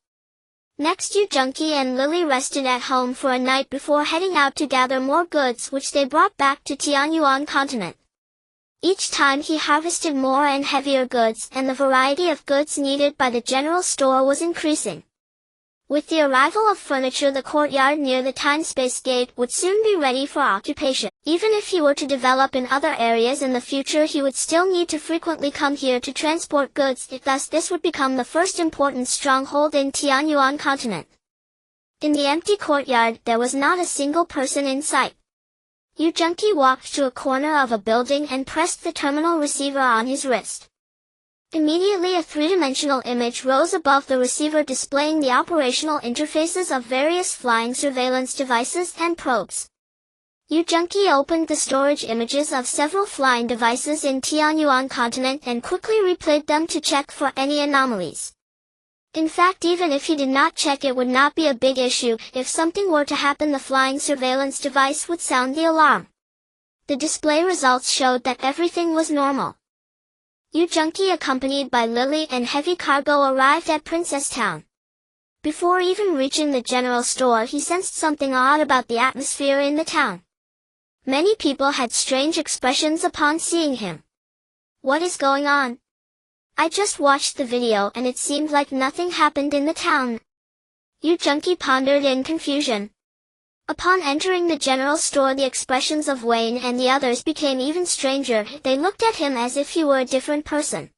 Next, Yu Junkie and Lily rested at home for a night before heading out to gather more goods, which they brought back to Tianyuan continent. Each time he harvested more and heavier goods, and the variety of goods needed by the general store was increasing. With the arrival of furniture, the courtyard near the time-space gate would soon be ready for occupation. Even if he were to develop in other areas in the future, he would still need to frequently come here to transport goods. Thus, this would become the first important stronghold in Tianyuan continent. In the empty courtyard, there was not a single person in sight. Yu Junkie walked to a corner of a building and pressed the terminal receiver on his wrist. Immediately a three-dimensional image rose above the receiver displaying the operational interfaces of various flying surveillance devices and probes. Yu Junqi opened the storage images of several flying devices in Tianyuan continent and quickly replayed them to check for any anomalies. In fact, even if he did not check, it would not be a big issue. If something were to happen, the flying surveillance device would sound the alarm. The display results showed that everything was normal. Yu Junqi, accompanied by Lily and heavy cargo, arrived at Princess Town. Before even reaching the general store, he sensed something odd about the atmosphere in the town. Many people had strange expressions upon seeing him. What is going on? I just watched the video and it seemed like nothing happened in the town. Yu Junqi pondered in confusion. Upon entering the general store, the expressions of Wayne and the others became even stranger. They looked at him as if he were a different person.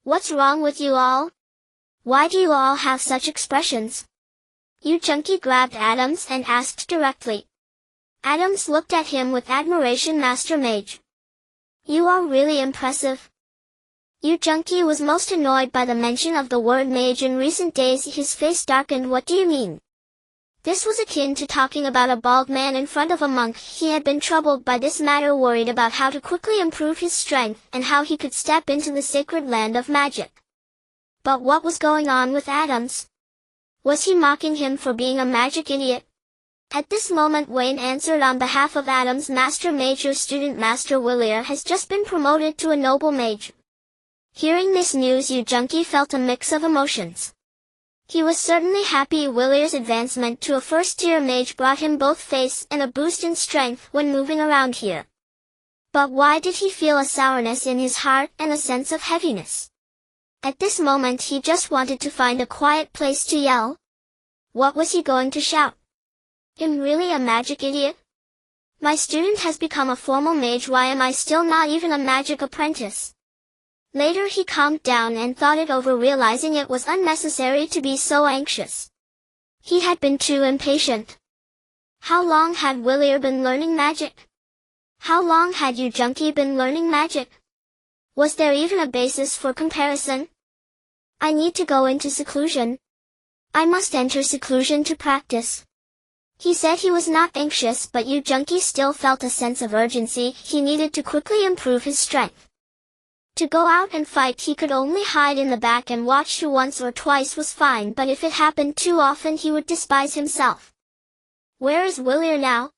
What's wrong with you all? Why do you all have such expressions? Yu Junqi grabbed Adams and asked directly. Adams looked at him with admiration. Master Mage, you are really impressive. Yu Junqi was most annoyed by the mention of the word mage in recent days. His face darkened. What do you mean? This was akin to talking about a bald man in front of a monk. He had been troubled by this matter, worried about how to quickly improve his strength and how he could step into the sacred land of magic. But what was going on with Adams? Was he mocking him for being a magic idiot? At this moment Wayne answered on behalf of Adams. Master Mage, your student Master Willier has just been promoted to a noble mage. Hearing this news, Yu Junqi felt a mix of emotions. He was certainly happy. Willier's advancement to a first-tier mage brought him both face and a boost in strength when moving around here. But why did he feel a sourness in his heart and a sense of heaviness? At this moment he just wanted to find a quiet place to yell. What was he going to shout? I'm really a magic idiot? My student has become a formal mage. Why am I still not even a magic apprentice? Later he calmed down and thought it over, realizing it was unnecessary to be so anxious. He had been too impatient. How long had Willier been learning magic? How long had Yu Junqi been learning magic? Was there even a basis for comparison? I need to go into seclusion. I must enter seclusion to practice. He said he was not anxious, but Yu Junqi still felt a sense of urgency. He needed to quickly improve his strength. To go out and fight, he could only hide in the back and watch. Once or twice was fine, but if it happened too often he would despise himself. Where is Willier now?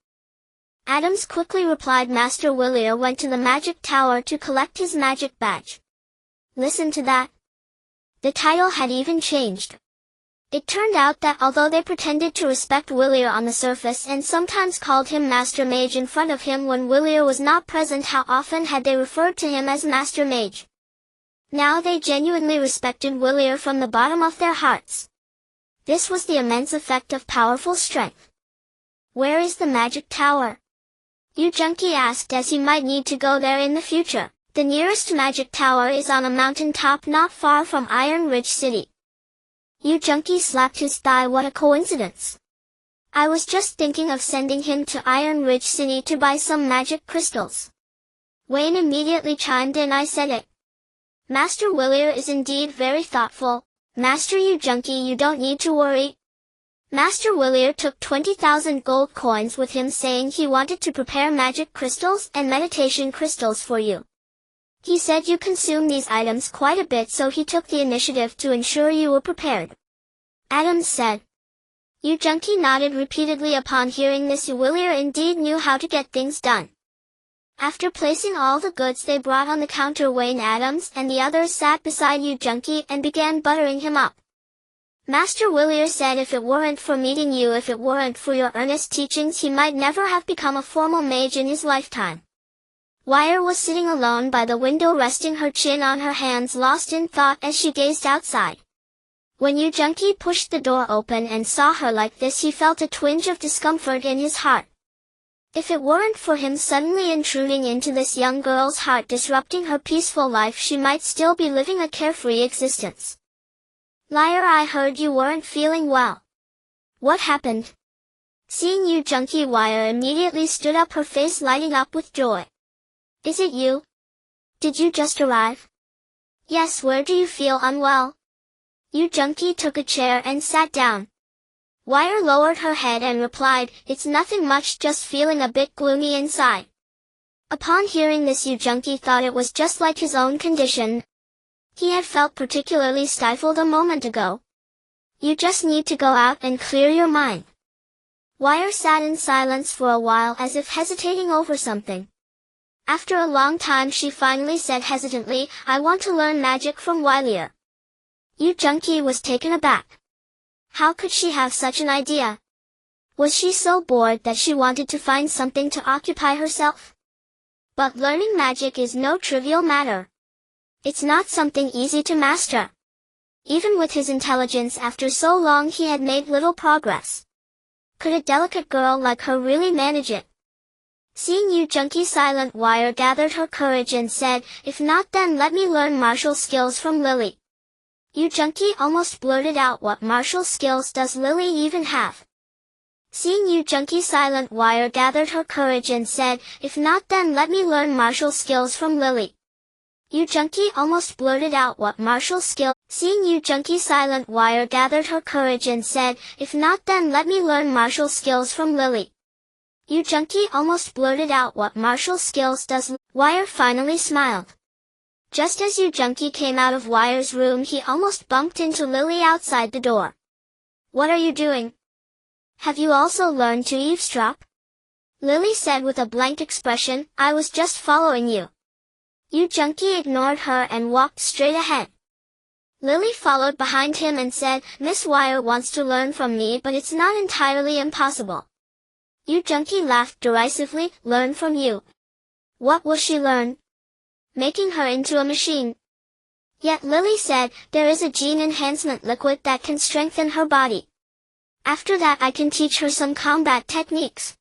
Adams quickly replied. Master Willier went to the magic tower to collect his magic badge. Listen to that. The title had even changed. It turned out that although they pretended to respect Willier on the surface and sometimes called him Master Mage in front of him when Willier was not present, how often had they referred to him as Master Mage? Now they genuinely respected Willier from the bottom of their hearts. This was the immense effect of powerful strength. Where is the magic tower? Yu Junqi asked, as he might need to go there in the future. The nearest magic tower is on a mountain top not far from Iron Ridge City. Yu Junqi slapped his thigh. What a coincidence. I was just thinking of sending him to Iron Ridge City to buy some magic crystals. Wayne immediately chimed in. I said it. Master Willier is indeed very thoughtful. Master Yu Junqi, you don't need to worry. Master Willier took 20,000 gold coins with him, saying he wanted to prepare magic crystals and meditation crystals for you. He said you consume these items quite a bit, so he took the initiative to ensure you were prepared. Adams said. Yu Junqi nodded repeatedly upon hearing this. Willier indeed knew how to get things done. After placing all the goods they brought on the counter, Wayne, Adams, and the others sat beside Yu Junqi and began buttering him up. Master Willier said if it weren't for meeting you, if it weren't for your earnest teachings, he might never have become a formal mage in his lifetime. Wire was sitting alone by the window, resting her chin on her hands, lost in thought as she gazed outside. When Yu Junqi pushed the door open and saw her like this, he felt a twinge of discomfort in his heart. If it weren't for him suddenly intruding into this young girl's heart, disrupting her peaceful life, she might still be living a carefree existence. Liar, I heard you weren't feeling well. What happened? Seeing Yu Junqi, Wire immediately stood up, her face lighting up with joy. Is it you? Did you just arrive? Yes, where do you feel unwell? Yu Junki took a chair and sat down. Wire lowered her head and replied, it's nothing much, just feeling a bit gloomy inside. Upon hearing this, Yu Junki thought it was just like his own condition. He had felt particularly stifled a moment ago. You just need to go out and clear your mind. Wire sat in silence for a while as if hesitating over something. After a long time she finally said hesitantly, I want to learn magic from Wylia. Yu Junki was taken aback. How could she have such an idea? Was she so bored that she wanted to find something to occupy herself? But learning magic is no trivial matter. It's not something easy to master. Even with his intelligence, after so long he had made little progress. Could a delicate girl like her really manage it? Seeing Yu Junki silent, Wire gathered her courage and said, if not, then let me learn martial skills from Lily. Yu Junki almost blurted out, what martial skills does Lily even have? Seeing Yu Junki silent, Wire gathered her courage and said, if not, then let me learn martial skills from Lily. Yu Junki almost blurted out, what martial skill? Seeing Yu Junki silent, Wire gathered her courage and said, if not, then let me learn martial skills from Lily. Yu Junki almost blurted out, what martial skills does Wire finally smiled. Just as Yu Junki came out of Wire's room, he almost bumped into Lily outside the door. What are you doing? Have you also learned to eavesdrop? Lily said with a blank expression, I was just following you. Yu Junki ignored her and walked straight ahead. Lily followed behind him and said, Miss Wire wants to learn from me, but it's not entirely impossible. Yu Junki laughed derisively, learn from you. What will she learn? Making her into a machine. Yet Lily said, there is a gene enhancement liquid that can strengthen her body. After that I can teach her some combat techniques.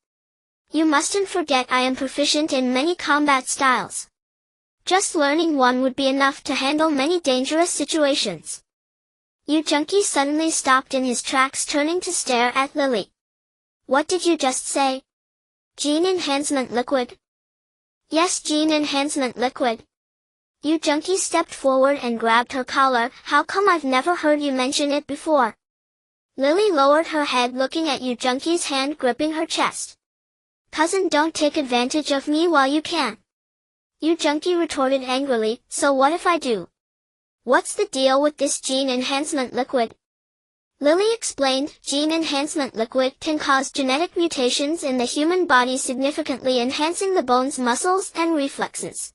You mustn't forget I am proficient in many combat styles. Just learning one would be enough to handle many dangerous situations. Yu Junki suddenly stopped in his tracks, turning to stare at Lily. What did you just say? Gene enhancement liquid? Yes, gene enhancement liquid. Yu Junki stepped forward and grabbed her collar. How come I've never heard you mention it before? Lily lowered her head, looking at Yu Junki's hand gripping her chest. Cousin, don't take advantage of me while you can. Yu Junki retorted angrily, so what if I do? What's the deal with this gene enhancement liquid? Lily explained, gene enhancement liquid can cause genetic mutations in the human body, significantly enhancing the bones, muscles, and reflexes.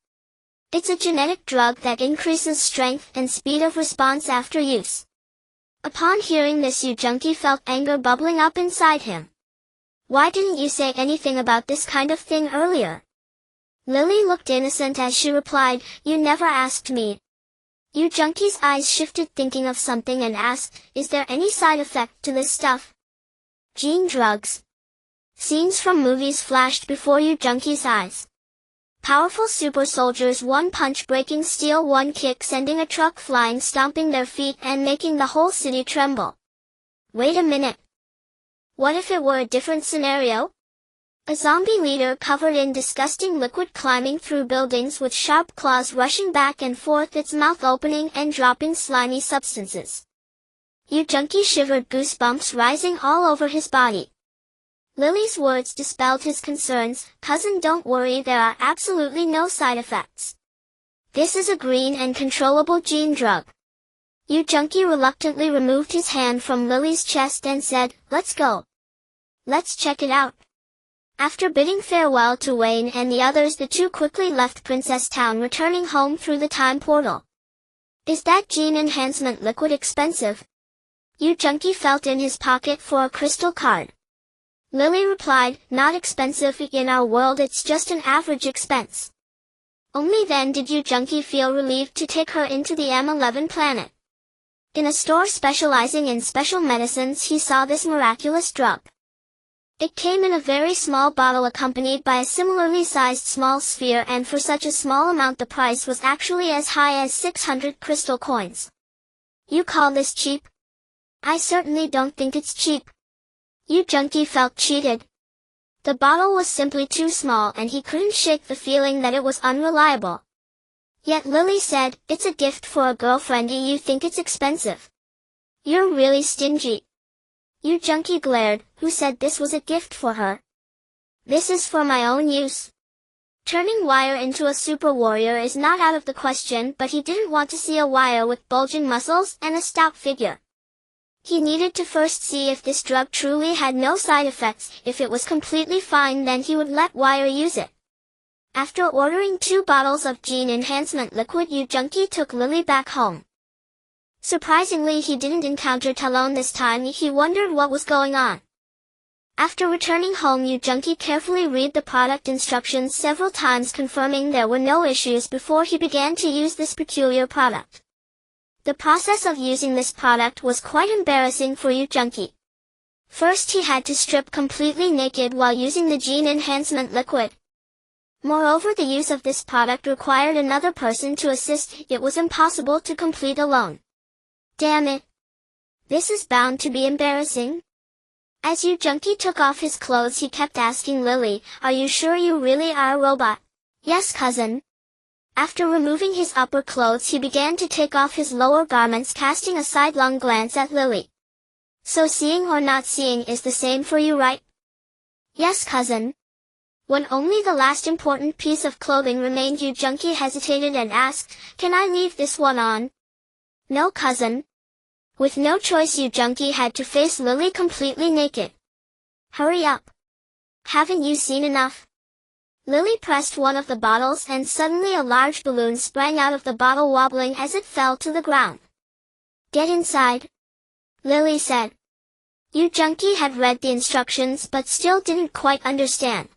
It's a genetic drug that increases strength and speed of response after use. Upon hearing this, Yu Junki felt anger bubbling up inside him. Why didn't you say anything about this kind of thing earlier? Lily looked innocent as she replied, you never asked me. Yu Junki's eyes shifted, thinking of something, and asked, is there any side effect to this stuff? Gene drugs. Scenes from movies flashed before Yu Junki's eyes. Powerful super soldiers, one punch breaking steel, one kick sending a truck flying, stomping their feet and making the whole city tremble. Wait a minute. What if it were a different scenario? A zombie leader covered in disgusting liquid climbing through buildings with sharp claws, rushing back and forth, its mouth opening and dropping slimy substances. Yu Junki shivered, goosebumps rising all over his body. Lily's words dispelled his concerns. Cousin, don't worry, there are absolutely no side effects. This is a green and controllable gene drug. Yu Junki reluctantly removed his hand from Lily's chest and said, let's go. Let's check it out. After bidding farewell to Wayne and the others, the two quickly left Princess Town, returning home through the time portal. Is that gene enhancement liquid expensive? Yu Junki felt in his pocket for a crystal card. Lily replied, not expensive, in our world it's just an average expense. Only then did Yu Junki feel relieved to take her into the M11 planet. In a store specializing in special medicines, he saw this miraculous drug. It came in a very small bottle accompanied by a similarly sized small sphere, and for such a small amount the price was actually as high as 600 crystal coins. You call this cheap? I certainly don't think it's cheap. Yu Junki felt cheated. The bottle was simply too small and he couldn't shake the feeling that it was unreliable. Yet Lily said, "It's a gift for a girlfriend and you think it's expensive. You're really stingy." Yu Junki glared. Who said this was a gift for her? This is for my own use. Turning Wire into a super warrior is not out of the question, but he didn't want to see a Wire with bulging muscles and a stout figure. He needed to first see if this drug truly had no side effects. If it was completely fine, then he would let Wire use it. After ordering 2 bottles of gene enhancement liquid, Yu Junki took Lily back home. Surprisingly, he didn't encounter Talon this time. He wondered what was going on. After returning home, Yu Junki carefully read the product instructions several times, confirming there were no issues before he began to use this peculiar product. The process of using this product was quite embarrassing for Yu Junki. First, he had to strip completely naked while using the gene enhancement liquid. Moreover, the use of this product required another person to assist. It was impossible to complete alone. Damn it. This is bound to be embarrassing. As Yu Junki took off his clothes, he kept asking Lily, "Are you sure you really are a robot?" "Yes, cousin." After removing his upper clothes, he began to take off his lower garments, casting a sidelong glance at Lily. "So seeing or not seeing is the same for you, right?" "Yes, cousin." When only the last important piece of clothing remained, Yu Junki hesitated and asked, "Can I leave this one on?" "No, cousin." With no choice, Yu Junki had to face Lily completely naked. "Hurry up. Haven't you seen enough?" Lily pressed one of the bottles and suddenly a large balloon sprang out of the bottle, wobbling as it fell to the ground. "Get inside," Lily said. Yu Junki had read the instructions but still didn't quite understand.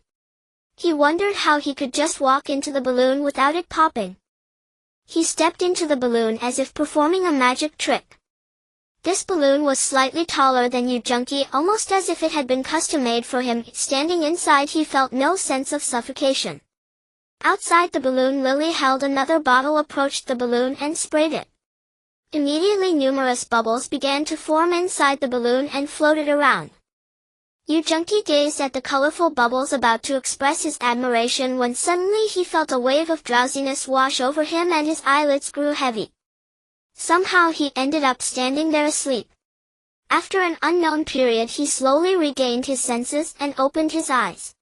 He wondered how he could just walk into the balloon without it popping. He stepped into the balloon as if performing a magic trick. This balloon was slightly taller than Yu Junki, almost as if it had been custom-made for him. Standing inside, he felt no sense of suffocation. Outside the balloon, Lily held another bottle, approached the balloon and sprayed it. Immediately numerous bubbles began to form inside the balloon and floated around. Yu Junki gazed at the colorful bubbles, about to express his admiration, when suddenly he felt a wave of drowsiness wash over him and his eyelids grew heavy. Somehow he ended up standing there asleep. After an unknown period, he slowly regained his senses and opened his eyes.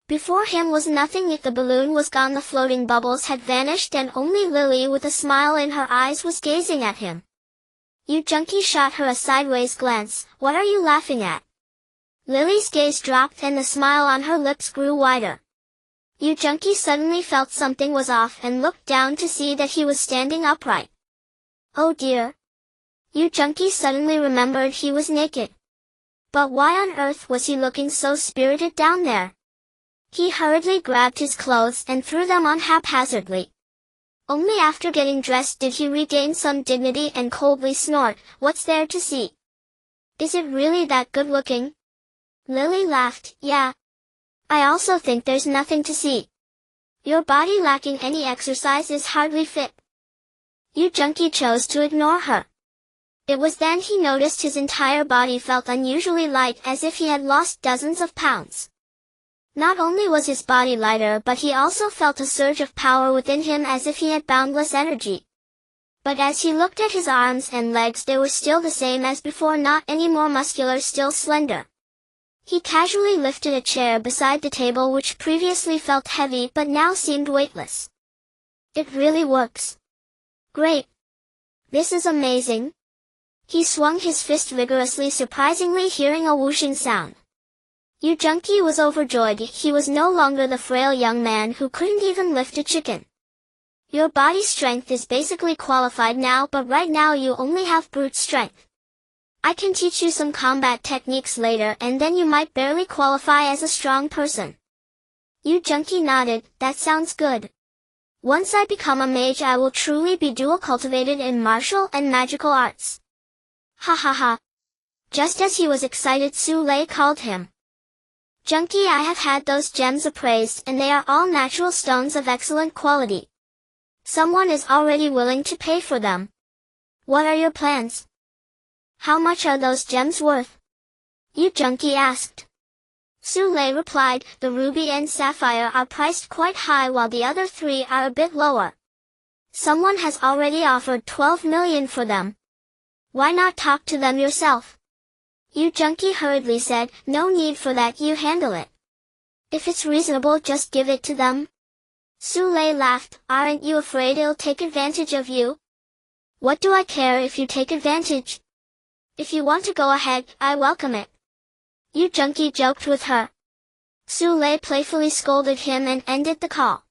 Before him was nothing. If the balloon was gone, the floating bubbles had vanished, and only Lily, with a smile in her eyes, was gazing at him. Yu Junki shot her a sideways glance. "What are you laughing at?" Lily's gaze dropped and the smile on her lips grew wider. Yu Junki suddenly felt something was off and looked down to see that he was standing upright. Oh dear. Yu Junki suddenly remembered he was naked. But why on earth was he looking so spirited down there? He hurriedly grabbed his clothes and threw them on haphazardly. Only after getting dressed did he regain some dignity and coldly snort, "What's there to see? Is it really that good looking?" Lily laughed. "Yeah. I also think there's nothing to see. Your body lacking any exercise is hardly fit." Yu Junki chose to ignore her. It was then he noticed his entire body felt unusually light, as if he had lost dozens of pounds. Not only was his body lighter, but he also felt a surge of power within him, as if he had boundless energy. But as he looked at his arms and legs, they were still the same as before, not any more muscular, still slender. He casually lifted a chair beside the table, which previously felt heavy but now seemed weightless. "It really works. Great. This is amazing." He swung his fist vigorously, surprisingly hearing a whooshing sound. Yu Junki was overjoyed. He was no longer the frail young man who couldn't even lift a chicken. "Your body strength is basically qualified now, but right now you only have brute strength. I can teach you some combat techniques later, and then you might barely qualify as a strong person." Yu Junki nodded. "That sounds good. Once I become a mage, I will truly be dual cultivated in martial and magical arts." Ha ha ha. Just as he was excited, Su Lei called him. "Junki, I have had those gems appraised, and they are all natural stones of excellent quality. Someone is already willing to pay for them. What are your plans? How much are those gems worth?" Yu Junki asked. Su Lei replied, "The ruby and sapphire are priced quite high, while the other 3 are a bit lower. Someone has already offered 12 million for them. Why not talk to them yourself? Yoo Jung-ki hurriedly said, no need for that, you handle it. If it's reasonable, just give it to them. Soo-lay laughed, aren't you afraid it'll take advantage of you? What do I care if you take advantage? If you want to go ahead, I welcome it. Yoo Jung-ki joked with her. Soo-lay playfully scolded him and ended the call.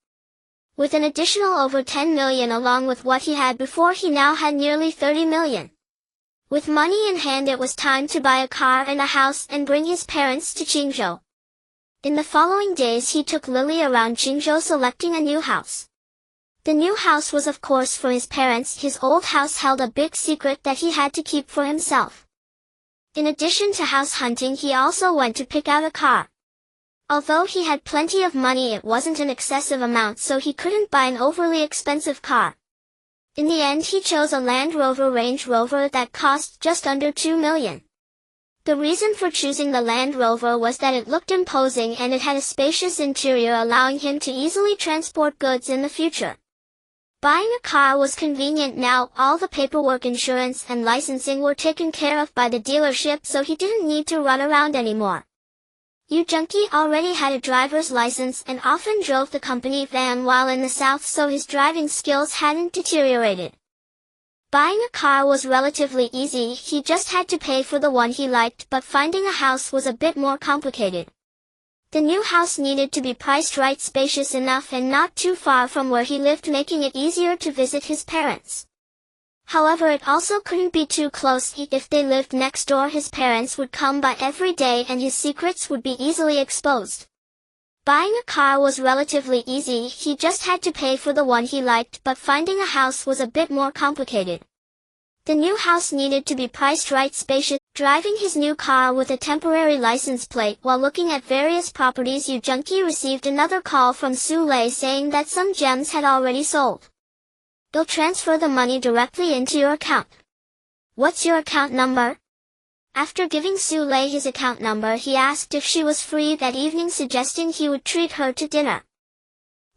With an additional over 10 million along with what he had before, he now had nearly 30 million. With money in hand, it was time to buy a car and a house and bring his parents to Qingzhou. In the following days he took Lily around Qingzhou selecting a new house. The new house was of course for his parents. His old house held a big secret that he had to keep for himself. In addition to house hunting, he also went to pick out a car. Although he had plenty of money, it wasn't an excessive amount, so he couldn't buy an overly expensive car. In the end he chose a Land Rover Range Rover that cost just under 2 million. The reason for choosing the Land Rover was that it looked imposing and it had a spacious interior, allowing him to easily transport goods in the future. Buying a car was convenient now. All the paperwork, insurance and licensing were taken care of by the dealership, so he didn't need to run around anymore. Yoo Jung-ki already had a driver's license and often drove the company van while in the south, so his driving skills hadn't deteriorated. Buying a car was relatively easy, he just had to pay for the one he liked, but finding a house was a bit more complicated. The new house needed to be priced right, spacious enough and not too far from where he lived, making it easier to visit his parents. However, it also couldn't be too close. If they lived next door, his parents would come by every day and his secrets would be easily exposed. Buying a car was relatively easy, he just had to pay for the one he liked, but finding a house was a bit more complicated. The new house needed to be priced right, spacious. Driving his new car with a temporary license plate while looking at various properties, Yoo Jung-ki received another call from Soo-lay saying that some gems had already sold. They'll transfer the money directly into your account. What's your account number? After giving Soo-lay his account number, he asked if she was free that evening, suggesting he would treat her to dinner.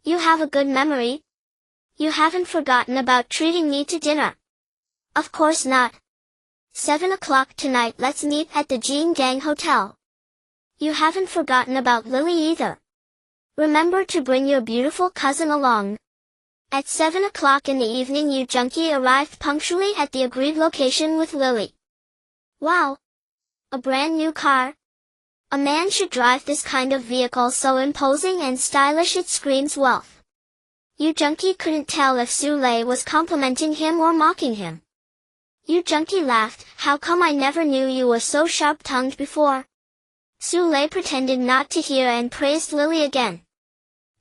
You have a good memory. You haven't forgotten about treating me to dinner. Of course not. 7 o'clock tonight, let's meet at the Jinggang Hotel. You haven't forgotten about Lily either. Remember to bring your beautiful cousin along. At 7 o'clock in the evening, Yoo Jung-ki arrived punctually at the agreed location with Lily. Wow! A brand new car? A man should drive this kind of vehicle, so imposing and stylish it screams wealth. Yoo Jung-ki couldn't tell if Soo-lay was complimenting him or mocking him. Yoo Jung-ki laughed, how come I never knew you were so sharp-tongued before? Soo-lay pretended not to hear and praised Lily again.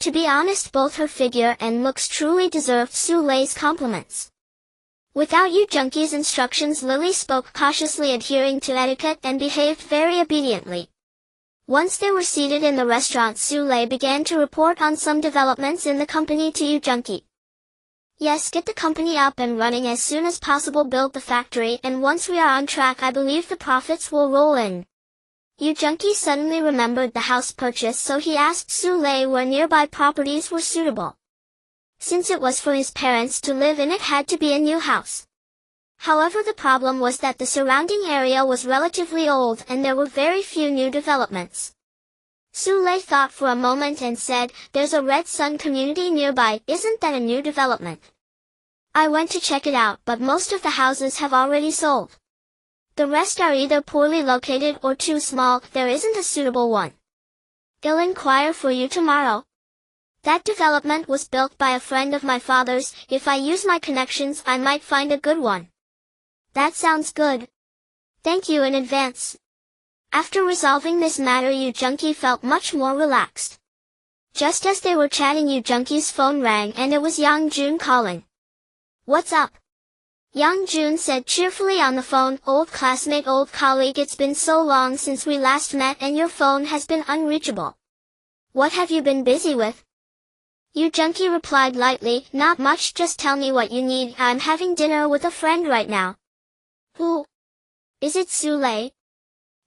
To be honest, both her figure and looks truly deserved Soo-lay's compliments. Without Yoo Jung-ki's instructions, Lily spoke cautiously, adhering to etiquette, and behaved very obediently. Once they were seated in the restaurant, Soo-lay began to report on some developments in the company to Yoo Jung-ki. Yes, get the company up and running as soon as possible, build the factory, and once we are on track, I believe the profits will roll in. Yoo Jung-ki suddenly remembered the house purchase, so he asked Soo-lay where nearby properties were suitable. Since it was for his parents to live in, it had to be a new house. However, the problem was that the surrounding area was relatively old and there were very few new developments. Soo-lay thought for a moment and said, there's a Red Sun community nearby, isn't that a new development? I went to check it out, but most of the houses have already sold. The rest are either poorly located or too small, there isn't a suitable one. I'll inquire for you tomorrow. That development was built by a friend of my father's, if I use my connections I might find a good one. That sounds good. Thank you in advance. After resolving this matter, Yoo Jung-ki felt much more relaxed. Just as they were chatting, Yoo Jung-ki's phone rang and it was Yang Jun calling. What's up? Yang Jun said cheerfully on the phone, old classmate, old colleague, it's been so long since we last met and your phone has been unreachable. What have you been busy with? Yoo Jung-ki replied lightly, not much, just tell me what you need, I'm having dinner with a friend right now. Who? Is it Soo-lay?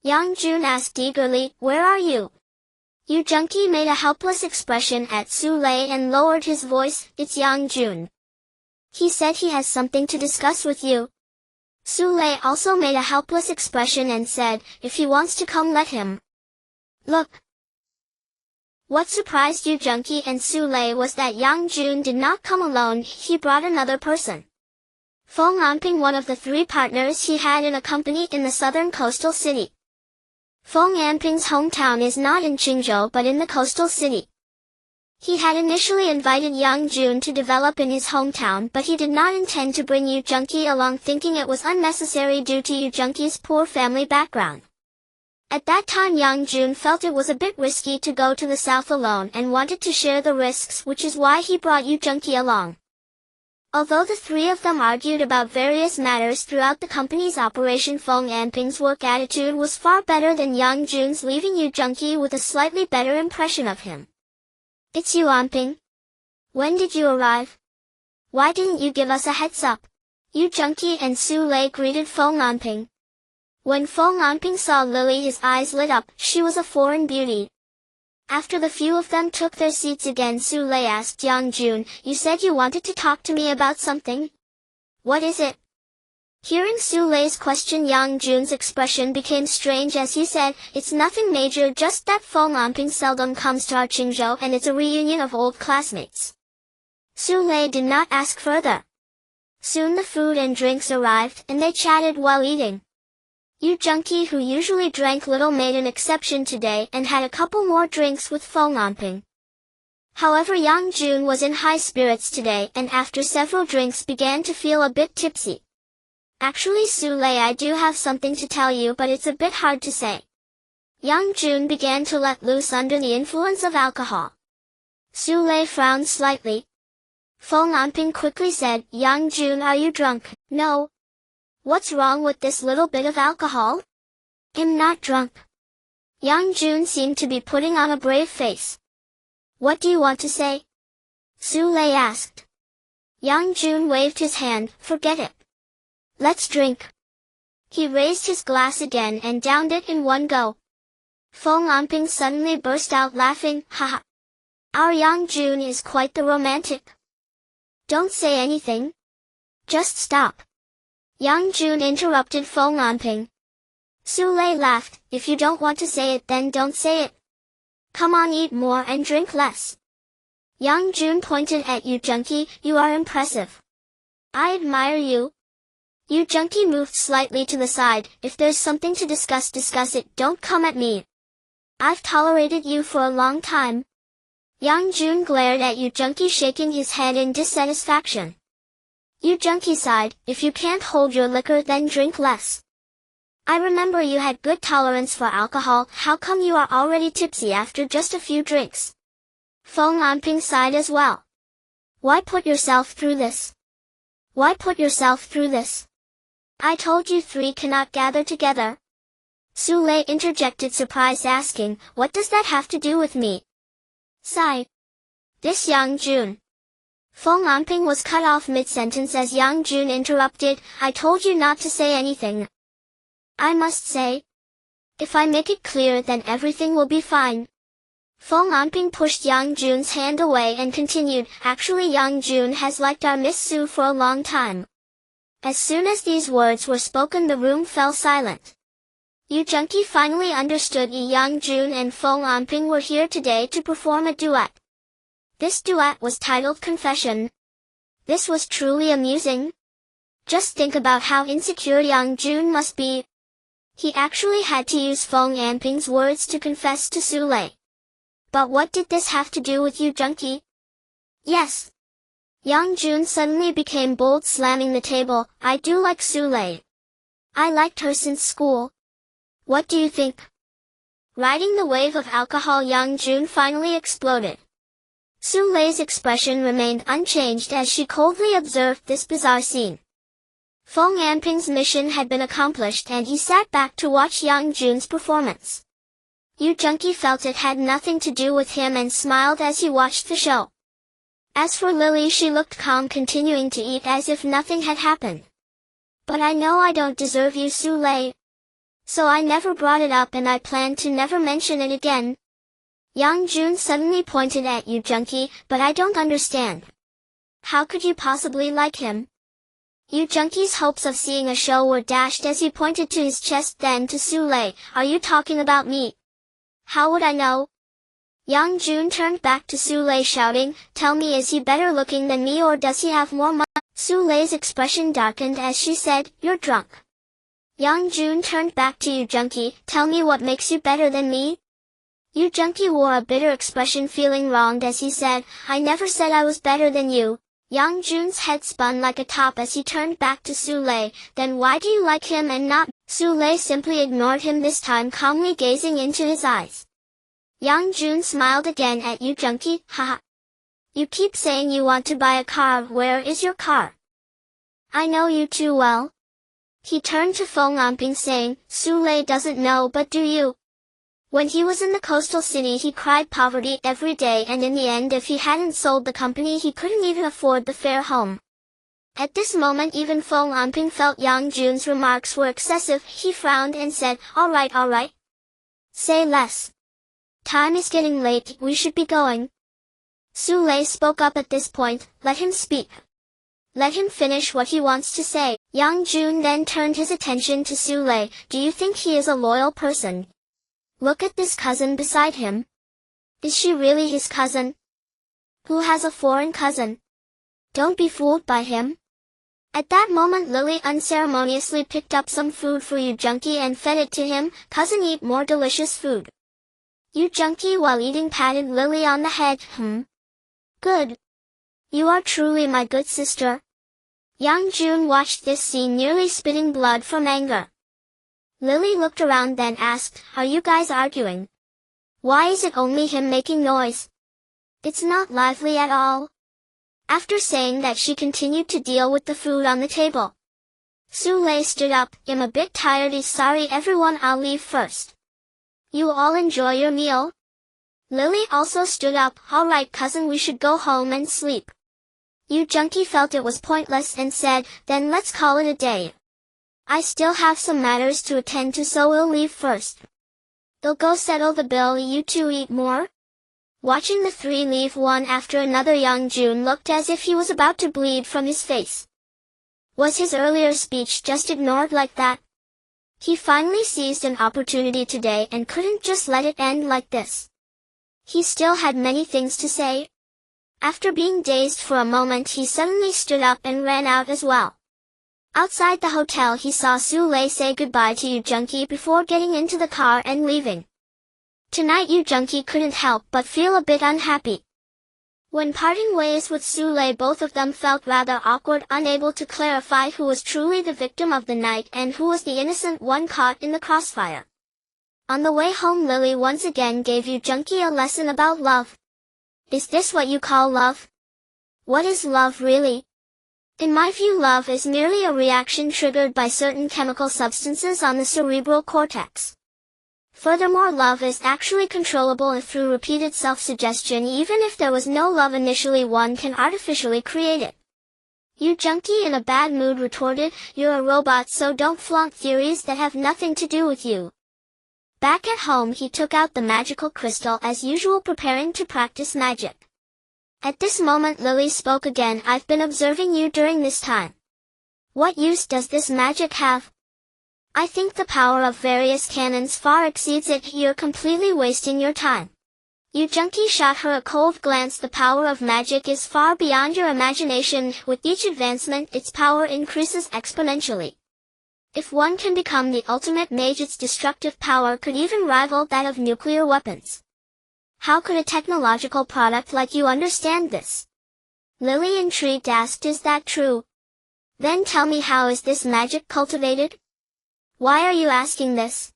Yang Jun asked eagerly, where are you? Yoo Jung-ki made a helpless expression at Soo-lay and lowered his voice, it's Yang Jun. He said he has something to discuss with you. Sule also made a helpless expression and said, if he wants to come, let him. Look. What surprised Yu Junki and Sule was that Yang Jun did not come alone, he brought another person. Feng Anping, one of the 3 partners he had in a company in the southern coastal city. Feng Anping's hometown is not in Qingzhou but in the coastal city. He had initially invited Yang Jun to develop in his hometown, but he did not intend to bring Yu Junki along, thinking it was unnecessary due to Yu Junki's poor family background. At that time Yang Jun felt it was a bit risky to go to the south alone and wanted to share the risks, which is why he brought Yu Junki along. Although the 3 of them argued about various matters throughout the company's operation, Feng Anping's work attitude was far better than Yang Jun's, leaving Yu Junki with a slightly better impression of him. It's you, Anping. When did you arrive? Why didn't you give us a heads up? Yu Junki and Sule greeted Feng Anping. When Feng Anping saw Lily, his eyes lit up. She was a foreign beauty. After the few of them took their seats again, Sule asked Yang Jun, you said you wanted to talk to me about something? What is it? Hearing Sule's question, Yang Jun's expression became strange as he said, it's nothing major, just that Feng Anping seldom comes to our Qingzhou and it's a reunion of old classmates. Sule did not ask further. Soon the food and drinks arrived, and they chatted while eating. Yu Junki, who usually drank little, made an exception today and had a couple more drinks with Feng Anping. However, Yang Jun was in high spirits today and after several drinks began to feel a bit tipsy. Actually, Sule, I do have something to tell you, but it's a bit hard to say. Yang Jun began to let loose under the influence of alcohol. Sule frowned slightly. Feng Anping quickly said, Yang Jun, are you drunk? No. What's wrong with this little bit of alcohol? I'm not drunk. Yang Jun seemed to be putting on a brave face. What do you want to say? Sule asked. Yang Jun waved his hand, forget it. Let's drink. He raised his glass again and downed it in one go. Feng Anping suddenly burst out laughing, haha. Our Yang Jun is quite the romantic. Don't say anything. Just stop. Yang Jun interrupted Feng Anping. Sule laughed, if you don't want to say it, then don't say it. Come on, eat more and drink less. Yang Jun pointed at Yu Junki, you are impressive. I admire you. Yu Junki moved slightly to the side, if there's something to discuss, discuss it, don't come at me. I've tolerated you for a long time. Yang Jun glared at Yu Junki, shaking his head in dissatisfaction. Yu Junki sighed, if you can't hold your liquor, then drink less. I remember you had good tolerance for alcohol, how come you are already tipsy after just a few drinks? Feng Anping sighed as well. Why put yourself through this? Why put yourself through this? I told you 3 cannot gather together. Sule interjected, surprised, asking, what does that have to do with me? Sigh. This Yang Jun. Feng Anping was cut off mid-sentence as Yang Jun interrupted, I told you not to say anything. I must say. If I make it clear, then everything will be fine. Feng Anping pushed Yang Jun's hand away and continued, actually Yang Jun has liked our Miss Su for a long time. As soon as these words were spoken, the room fell silent. Yu Junki finally understood Yang Jun and Feng Anping were here today to perform a duet. This duet was titled Confession. This was truly amusing. Just think about how insecure Yang Jun must be. He actually had to use Feng Anping's words to confess to Sule. But what did this have to do with Yu Junki? Yes. Yang Jun suddenly became bold, slamming the table, I do like Sule. I liked her since school. What do you think? Riding the wave of alcohol, Yang Jun finally exploded. Sule's expression remained unchanged as she coldly observed this bizarre scene. Feng Anping's mission had been accomplished and he sat back to watch Yang Jun's performance. Yu Junki felt it had nothing to do with him and smiled as he watched the show. As for Lily, she looked calm, continuing to eat as if nothing had happened. But I know I don't deserve you, Sule. So I never brought it up and I plan to never mention it again. Yang Jun suddenly pointed at Yu Junki, but I don't understand. How could you possibly like him? Yu Junkie's hopes of seeing a show were dashed as he pointed to his chest, then to Sule. Are you talking about me? How would I know? Yang Jun turned back to Sule shouting, tell me, is he better looking than me or does he have more money? Sule's expression darkened as she said, you're drunk. Yang Jun turned back to Yu Junkie, tell me what makes you better than me? Yu Junkie wore a bitter expression, feeling wronged as he said, I never said I was better than you. Yang Jun's head spun like a top as he turned back to Sule, then why do you like him and not? Sule simply ignored him this time, calmly gazing into his eyes. Yang Jun smiled again at Yu Junkie, haha. You keep saying you want to buy a car, where is your car? I know you too well. He turned to Feng Amping saying, Sule doesn't know, but do you? When he was in the coastal city he cried poverty every day, and in the end if he hadn't sold the company he couldn't even afford the fare home. At this moment even Feng Amping felt Yang Jun's remarks were excessive. He frowned and said, all right. Say less. Time is getting late, we should be going. Sule spoke up at this point, let him speak. Let him finish what he wants to say. Yang Jun then turned his attention to Sule, do you think he is a loyal person? Look at this cousin beside him. Is she really his cousin? Who has a foreign cousin? Don't be fooled by him. At that moment Lily unceremoniously picked up some food for Yu Junkie and fed it to him. Cousin, eat more delicious food. Yu Junkie while eating patted Lily on the head. Good. You are truly my good sister. Yang Jun watched this scene nearly spitting blood from anger. Lily looked around then asked, are you guys arguing? Why is it only him making noise? It's not lively at all. After saying that she continued to deal with the food on the table. Sule stood up, I'm a bit tired, sorry everyone, I'll leave first. You all enjoy your meal? Lily also stood up, alright cousin, we should go home and sleep. Yu Junkie felt it was pointless and said, then let's call it a day. I still have some matters to attend to, so we'll leave first. They'll go settle the bill, you two eat more? Watching the three leave one after another, Yang Jun looked as if he was about to bleed from his face. Was his earlier speech just ignored like that? He finally seized an opportunity today and couldn't just let it end like this. He still had many things to say. After being dazed for a moment he suddenly stood up and ran out as well. Outside the hotel he saw Sule say goodbye to Yu Junkie before getting into the car and leaving. Tonight Yu Junkie couldn't help but feel a bit unhappy. When parting ways with Sule both of them felt rather awkward, unable to clarify who was truly the victim of the night and who was the innocent one caught in the crossfire. On the way home Lily once again gave Yu Junkie a lesson about love. Is this what you call love? What is love really? In my view, love is merely a reaction triggered by certain chemical substances on the cerebral cortex. Furthermore, love is actually controllable through repeated self-suggestion. Even if there was no love initially, one can artificially create it. Yu Junkie in a bad mood retorted, you're a robot, so don't flaunt theories that have nothing to do with you. Back at home he took out the magical crystal as usual, preparing to practice magic. At this moment Lily spoke again, I've been observing you during this time. What use does this magic have? I think the power of various cannons far exceeds it, you're completely wasting your time. Yu Junkie shot her a cold glance. The power of magic is far beyond your imagination. With each advancement its power increases exponentially. If one can become the ultimate mage, its destructive power could even rival that of nuclear weapons. How could a technological product like you understand this? Lily, intrigued, asked, is that true? Then tell me, how is this magic cultivated? Why are you asking this?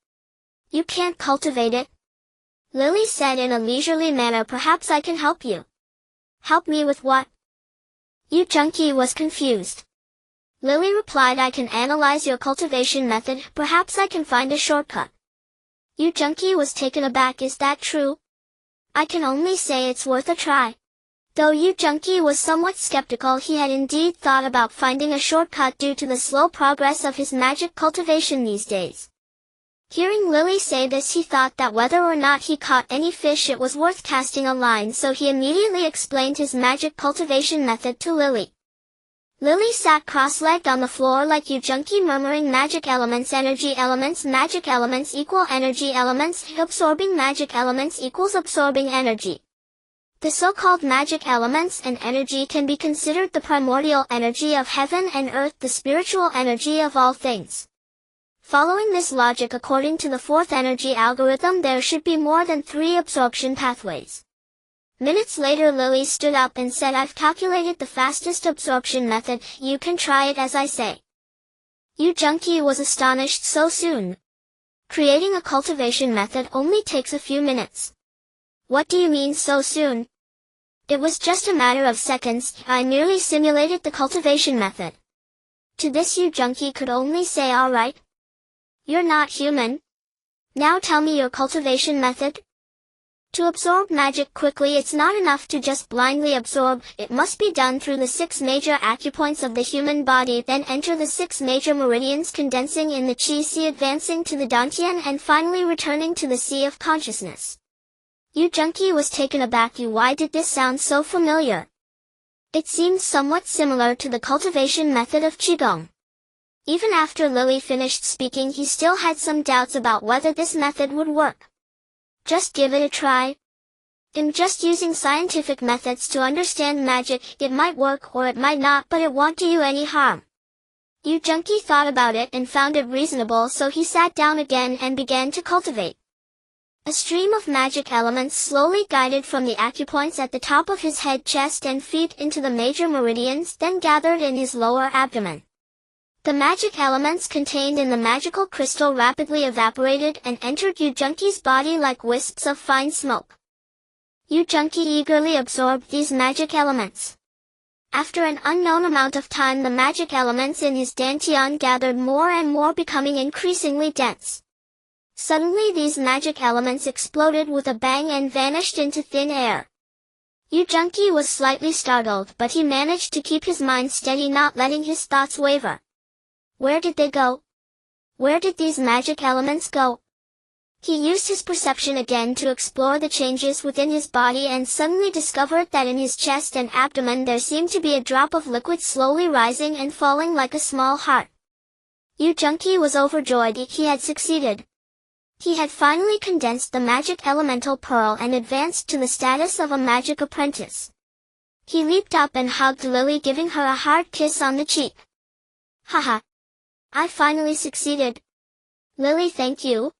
You can't cultivate it. Lily said in a leisurely manner, perhaps I can help you. Help me with what? Yu Junkie was confused. Lily replied, I can analyze your cultivation method, perhaps I can find a shortcut. Yu Junkie was taken aback, is that true? I can only say it's worth a try. Though Yu Junkie was somewhat skeptical, he had indeed thought about finding a shortcut due to the slow progress of his magic cultivation these days. Hearing Lily say this, he thought that whether or not he caught any fish it was worth casting a line, so he immediately explained his magic cultivation method to Lily. Lily sat cross-legged on the floor like Yu Junkie, murmuring magic elements equal energy elements, absorbing magic elements equals absorbing energy. The so-called magic elements and energy can be considered the primordial energy of heaven and earth, the spiritual energy of all things. Following this logic, according to the fourth energy algorithm, there should be more than 3 absorption pathways. Minutes later, Lily stood up and said, "I've calculated the fastest absorption method, you can try it as I say." Yu Junkie was astonished. So soon? Creating a cultivation method only takes a few minutes. What do you mean so soon? It was just a matter of seconds. I merely simulated the cultivation method. To this Yu Junkie could only say, "All right. You're not human. Now tell me your cultivation method." To absorb magic quickly, it's not enough to just blindly absorb, it must be done through the 6 major acupoints of the human body, then enter the 6 major meridians, condensing in the Qi Sea, advancing to the Dantian, and finally returning to the Sea of Consciousness. Yu Junkie was taken aback. Why did this sound so familiar? It seemed somewhat similar to the cultivation method of Qigong. Even after Lily finished speaking, he still had some doubts about whether this method would work. Just give it a try. I'm just using scientific methods to understand magic. It might work or it might not, but it won't do you any harm. Yu Junkie thought about it and found it reasonable, so he sat down again and began to cultivate. A stream of magic elements slowly guided from the acupoints at the top of his head, chest and feet into the major meridians, then gathered in his lower abdomen. The magic elements contained in the magical crystal rapidly evaporated and entered Yu Junkie's body like wisps of fine smoke. Yu Junkie eagerly absorbed these magic elements. After an unknown amount of time, the magic elements in his dantian gathered more and more, becoming increasingly dense. Suddenly these magic elements exploded with a bang and vanished into thin air. Yu Junkie was slightly startled, but he managed to keep his mind steady, not letting his thoughts waver. Where did they go? Where did these magic elements go? He used his perception again to explore the changes within his body and suddenly discovered that in his chest and abdomen there seemed to be a drop of liquid slowly rising and falling like a small heart. Yu Junkie was overjoyed. He had succeeded. He had finally condensed the magic elemental pearl and advanced to the status of a magic apprentice. He leaped up and hugged Lily, giving her a hard kiss on the cheek. "Haha. I finally succeeded. Lily, thank you.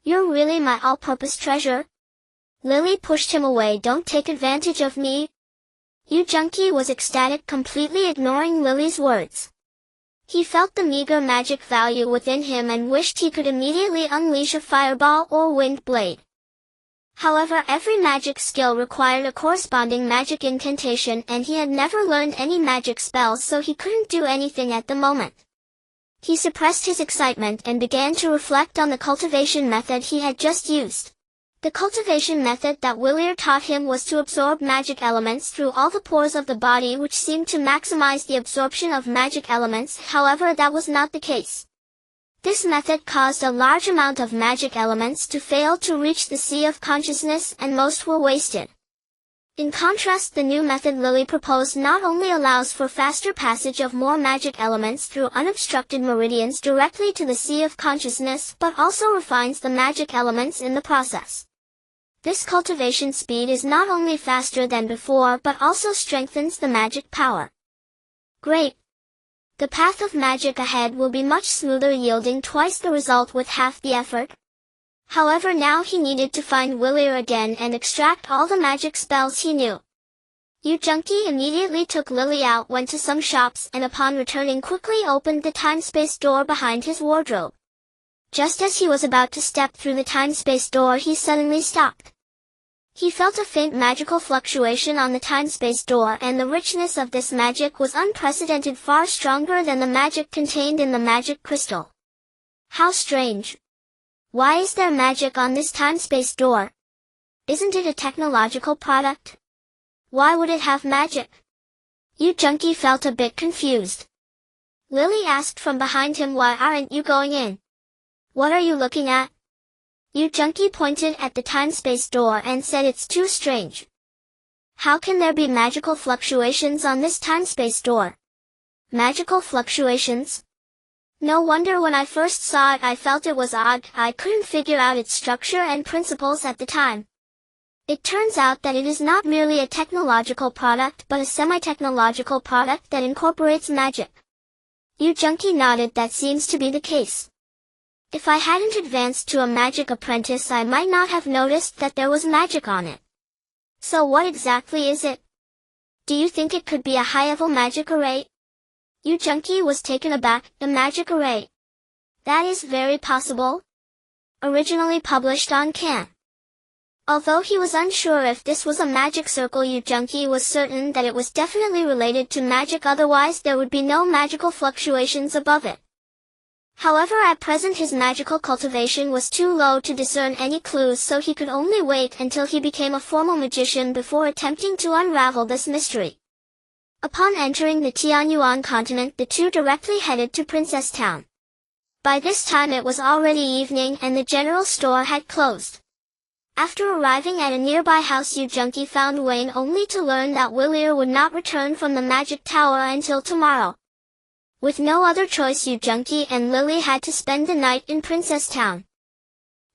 You're really my all-purpose treasure." Lily pushed him away. "Don't take advantage of me." Yu Junkie was ecstatic, completely ignoring Lily's words. He felt the meager magic value within him and wished he could immediately unleash a fireball or wind blade. However, every magic skill required a corresponding magic incantation, and he had never learned any magic spells, so he couldn't do anything at the moment. He suppressed his excitement and began to reflect on the cultivation method he had just used. The cultivation method that Willier taught him was to absorb magic elements through all the pores of the body, which seemed to maximize the absorption of magic elements. However, that was not the case. This method caused a large amount of magic elements to fail to reach the Sea of Consciousness, and most were wasted. In contrast, the new method Lily proposed not only allows for faster passage of more magic elements through unobstructed meridians directly to the Sea of Consciousness, but also refines the magic elements in the process. This cultivation speed is not only faster than before, but also strengthens the magic power. Great! The path of magic ahead will be much smoother, yielding twice the result with half the effort. However, now he needed to find Willier again and extract all the magic spells he knew. Yu Junkie immediately took Lily out, went to some shops, and upon returning quickly opened the time-space door behind his wardrobe. Just as he was about to step through the time-space door, he suddenly stopped. He felt a faint magical fluctuation on the time-space door, and the richness of this magic was unprecedented, far stronger than the magic contained in the magic crystal. How strange! Why is there magic on this time-space door? Isn't it a technological product? Why would it have magic? Yu Junkie felt a bit confused. Lily asked from behind him, "Why aren't you going in?" What are you looking at? Yu Junkie pointed at the time-space door and said it's too strange. How can there be magical fluctuations on this time-space door? Magical fluctuations? No wonder when I first saw it I felt it was odd. I couldn't figure out its structure and principles at the time. It turns out that it is not merely a technological product but a semi-technological product that incorporates magic. Yu Junkie nodded. That seems to be the case. If I hadn't advanced to a magic apprentice I might not have noticed that there was magic on it. So what exactly is it? Do you think it could be a high-level magic array? Yu Junkie was taken aback. A magic array? That is very possible. Originally published on Can. Although he was unsure if this was a magic circle, Yu Junkie was certain that it was definitely related to magic, otherwise there would be no magical fluctuations above it. However, at present his magical cultivation was too low to discern any clues, so he could only wait until he became a formal magician before attempting to unravel this mystery. Upon entering the Tianyuan continent, the two directly headed to Princess Town. By this time it was already evening and the general store had closed. After arriving at a nearby house, Yu Junkie found Wayne only to learn that Willier would not return from the magic tower until tomorrow. With no other choice, Yu Junkie and Lily had to spend the night in Princess Town.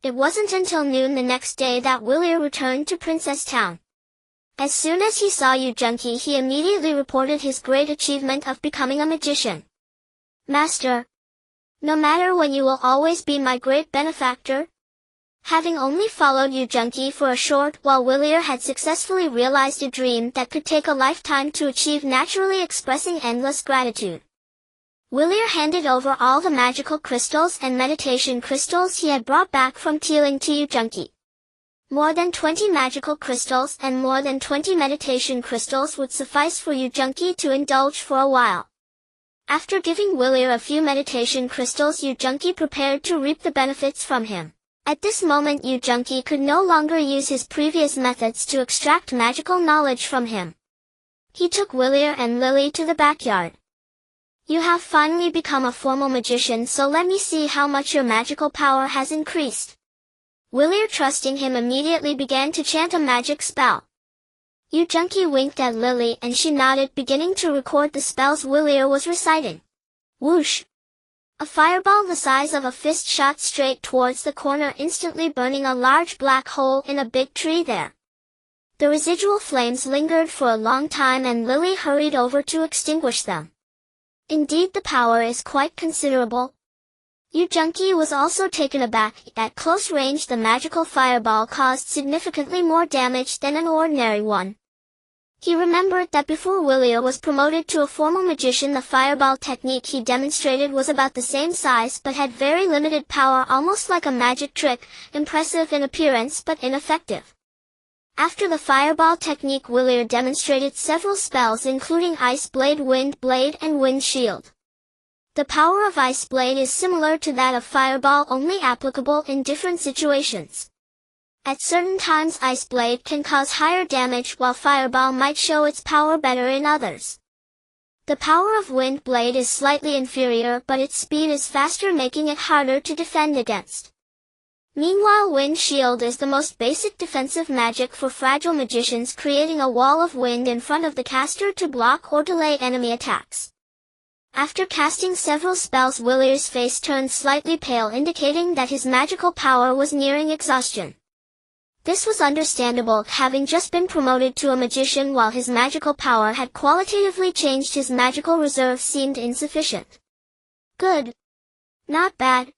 It wasn't until noon the next day that Willier returned to Princess Town. As soon as he saw Yu Junkie, he immediately reported his great achievement of becoming a magician. Master, no matter when, you will always be my great benefactor. Having only followed Yu Junkie for a short while, Willier had successfully realized a dream that could take a lifetime to achieve, naturally expressing endless gratitude. Willier handed over all the magical crystals and meditation crystals he had brought back from Teeling to Yu Junkie. More than 20 magical crystals and more than 20 meditation crystals would suffice for Yu Junkie to indulge for a while. After giving Willier a few meditation crystals, Yu Junkie prepared to reap the benefits from him. At this moment Yu Junkie could no longer use his previous methods to extract magical knowledge from him. He took Willier and Lily to the backyard. You have finally become a formal magician, so let me see how much your magical power has increased. Willier, trusting him, immediately began to chant a magic spell. Yu Junkie winked at Lily and she nodded, beginning to record the spells Willier was reciting. Whoosh! A fireball the size of a fist shot straight towards the corner, instantly burning a large black hole in a big tree there. The residual flames lingered for a long time and Lily hurried over to extinguish them. Indeed, the power is quite considerable. Yu Junkie was also taken aback. At close range the magical fireball caused significantly more damage than an ordinary one. He remembered that before Willier was promoted to a formal magician, the fireball technique he demonstrated was about the same size but had very limited power, almost like a magic trick, impressive in appearance but ineffective. After the fireball technique, Willier demonstrated several spells including Ice Blade, Wind Blade, and Wind Shield. The power of Ice Blade is similar to that of fireball, only applicable in different situations. At certain times Ice Blade can cause higher damage while fireball might show its power better in others. The power of Wind Blade is slightly inferior but its speed is faster, making it harder to defend against. Meanwhile, Wind Shield is the most basic defensive magic for fragile magicians, creating a wall of wind in front of the caster to block or delay enemy attacks. After casting several spells, Willier's face turned slightly pale, indicating that his magical power was nearing exhaustion. This was understandable, having just been promoted to a magician while his magical power had qualitatively changed. His magical reserve seemed insufficient. Good. Not bad.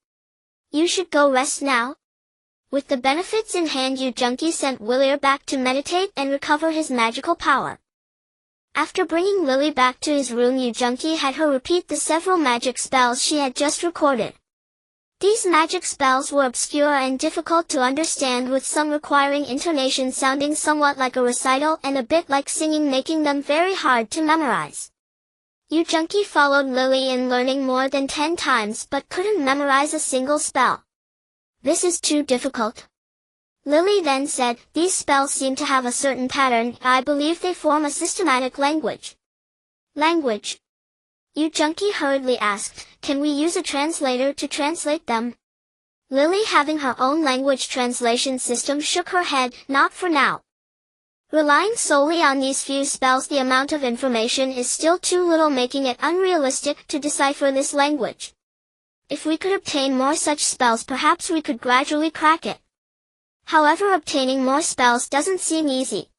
You should go rest now. With the benefits in hand, Yu Junkie sent Willier back to meditate and recover his magical power. After bringing Lily back to his room, Yu Junkie had her repeat the several magic spells she had just recorded. These magic spells were obscure and difficult to understand, with some requiring intonation sounding somewhat like a recital and a bit like singing, making them very hard to memorize. Yu Junkie followed Lily in learning more than 10 times but couldn't memorize a single spell. This is too difficult. Lily then said, these spells seem to have a certain pattern. I believe they form a systematic language. Language? Yu Junkie hurriedly asked, can we use a translator to translate them? Lily, having her own language translation system, shook her head. Not for now. Relying solely on these few spells, the amount of information is still too little, making it unrealistic to decipher this language. If we could obtain more such spells, perhaps we could gradually crack it. However, obtaining more spells doesn't seem easy.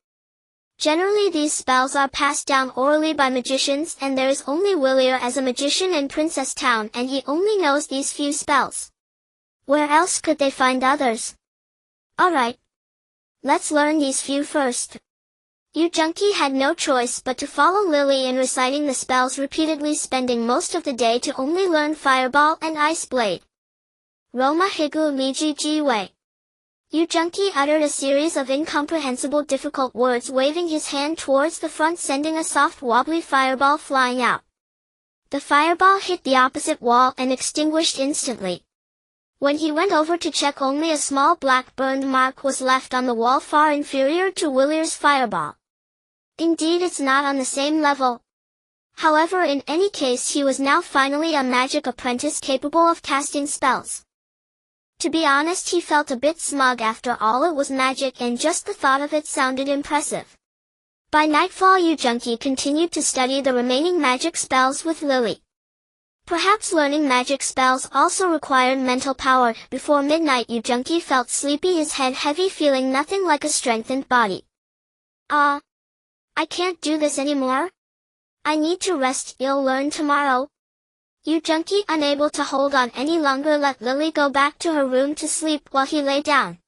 Generally, these spells are passed down orally by magicians, and there is only Willier as a magician in Princess Town, and he only knows these few spells. Where else could they find others? Alright. Let's learn these few first. Yu Junkie had no choice but to follow Lily in reciting the spells repeatedly, spending most of the day to only learn Fireball and Ice Blade. Roma Higu Miji Ji Wei. Yu Junkie uttered a series of incomprehensible difficult words, waving his hand towards the front, sending a soft wobbly fireball flying out. The fireball hit the opposite wall and extinguished instantly. When he went over to check, only a small black burned mark was left on the wall, far inferior to Willier's fireball. Indeed, it's not on the same level. However, in any case, he was now finally a magic apprentice capable of casting spells. To be honest, he felt a bit smug. After all, it was magic, and just the thought of it sounded impressive. By nightfall, Yu Junkie continued to study the remaining magic spells with Lily. Perhaps learning magic spells also required mental power. Before midnight, Yu Junkie felt sleepy, his head heavy, feeling nothing like a strengthened body. I can't do this anymore. I need to rest. You'll learn tomorrow. Yu Junkie, unable to hold on any longer, let Lily go back to her room to sleep while he lay down.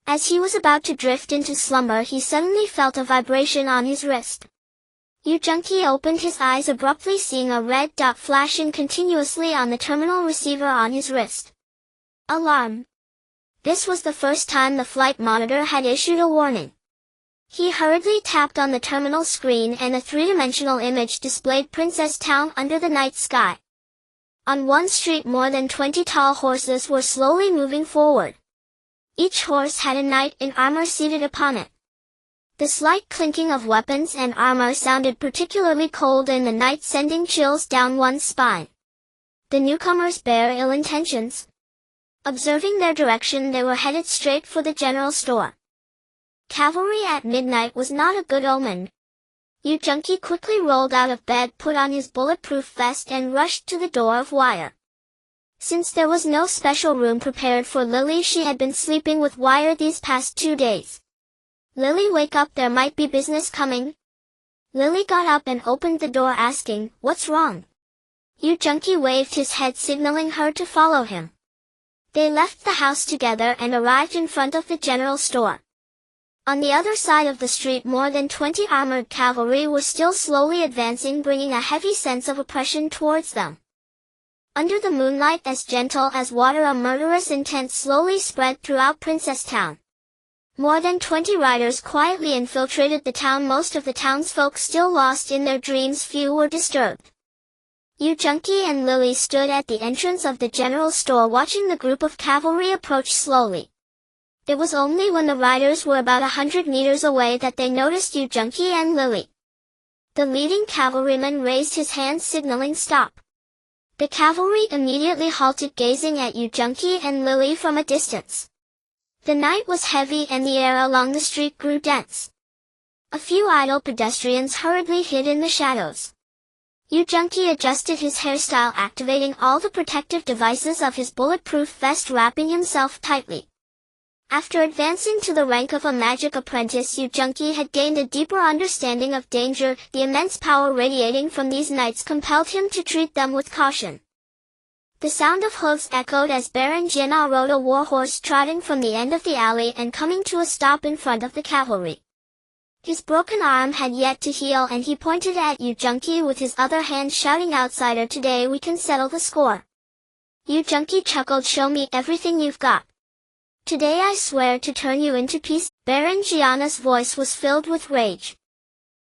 As he was about to drift into slumber, he suddenly felt a vibration on his wrist. Yu Junkie opened his eyes abruptly, seeing a red dot flashing continuously on the terminal receiver on his wrist. Alarm! This was the first time the flight monitor had issued a warning. He hurriedly tapped on the terminal screen, and a three-dimensional image displayed Princess Town under the night sky. On one street, more than 20 tall horses were slowly moving forward. Each horse had a knight in armor seated upon it. The slight clinking of weapons and armor sounded particularly cold in the night, sending chills down one's spine. The newcomers bear ill intentions. Observing their direction, they were headed straight for the general store. Cavalry at midnight was not a good omen. Yu Junkie quickly rolled out of bed, put on his bulletproof vest, and rushed to the door of wire. Since there was no special room prepared for Lily, she had been sleeping with Wire these past 2 days. Lily, wake up, there might be business coming. Lily got up and opened the door, asking, "What's wrong?" Yu Junkie waved his head, signaling her to follow him. They left the house together and arrived in front of the general store. On the other side of the street, more than 20 armored cavalry were still slowly advancing, bringing a heavy sense of oppression towards them. Under the moonlight, as gentle as water, a murderous intent slowly spread throughout Princess Town. More than 20 riders quietly infiltrated the town, most of the townsfolk still lost in their dreams, few were disturbed. Yu Junkie and Lily stood at the entrance of the general store, watching the group of cavalry approach slowly. It was only when the riders were about 100 meters away that they noticed Yu Junkie and Lily. The leading cavalryman raised his hand, signaling stop. The cavalry immediately halted, gazing at Yu Junkie and Lily from a distance. The night was heavy and the air along the street grew dense. A few idle pedestrians hurriedly hid in the shadows. Yu Junkie adjusted his hairstyle, activating all the protective devices of his bulletproof vest, wrapping himself tightly. After advancing to the rank of a magic apprentice, Yu Junkie had gained a deeper understanding of danger. The immense power radiating from these knights compelled him to treat them with caution. The sound of hooves echoed as Baron Jianna rode a warhorse, trotting from the end of the alley and coming to a stop in front of the cavalry. His broken arm had yet to heal, and he pointed at Yu Junkie with his other hand, shouting, "Outsider, today we can settle the score." Yu Junkie chuckled, "Show me everything you've got. Today I swear to turn you into piece." Baron Jianna's voice was filled with rage.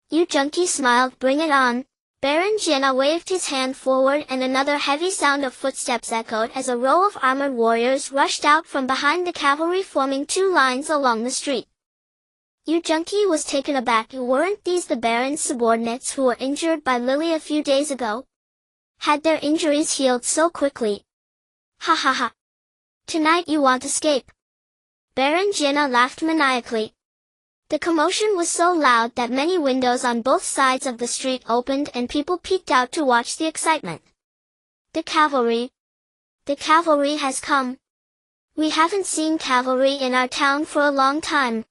Yu Junkie smiled, "Bring it on." Baron Jianna waved his hand forward, and another heavy sound of footsteps echoed as a row of armored warriors rushed out from behind the cavalry, forming two lines along the street. Yu Junkie was taken aback. Weren't these the Baron's subordinates who were injured by Lily a few days ago? Had their injuries healed so quickly? Ha ha ha. Tonight you want escape. Baron Jianna laughed maniacally. The commotion was so loud that many windows on both sides of the street opened and people peeked out to watch the excitement. The cavalry. The cavalry has come. We haven't seen cavalry in our town for a long time.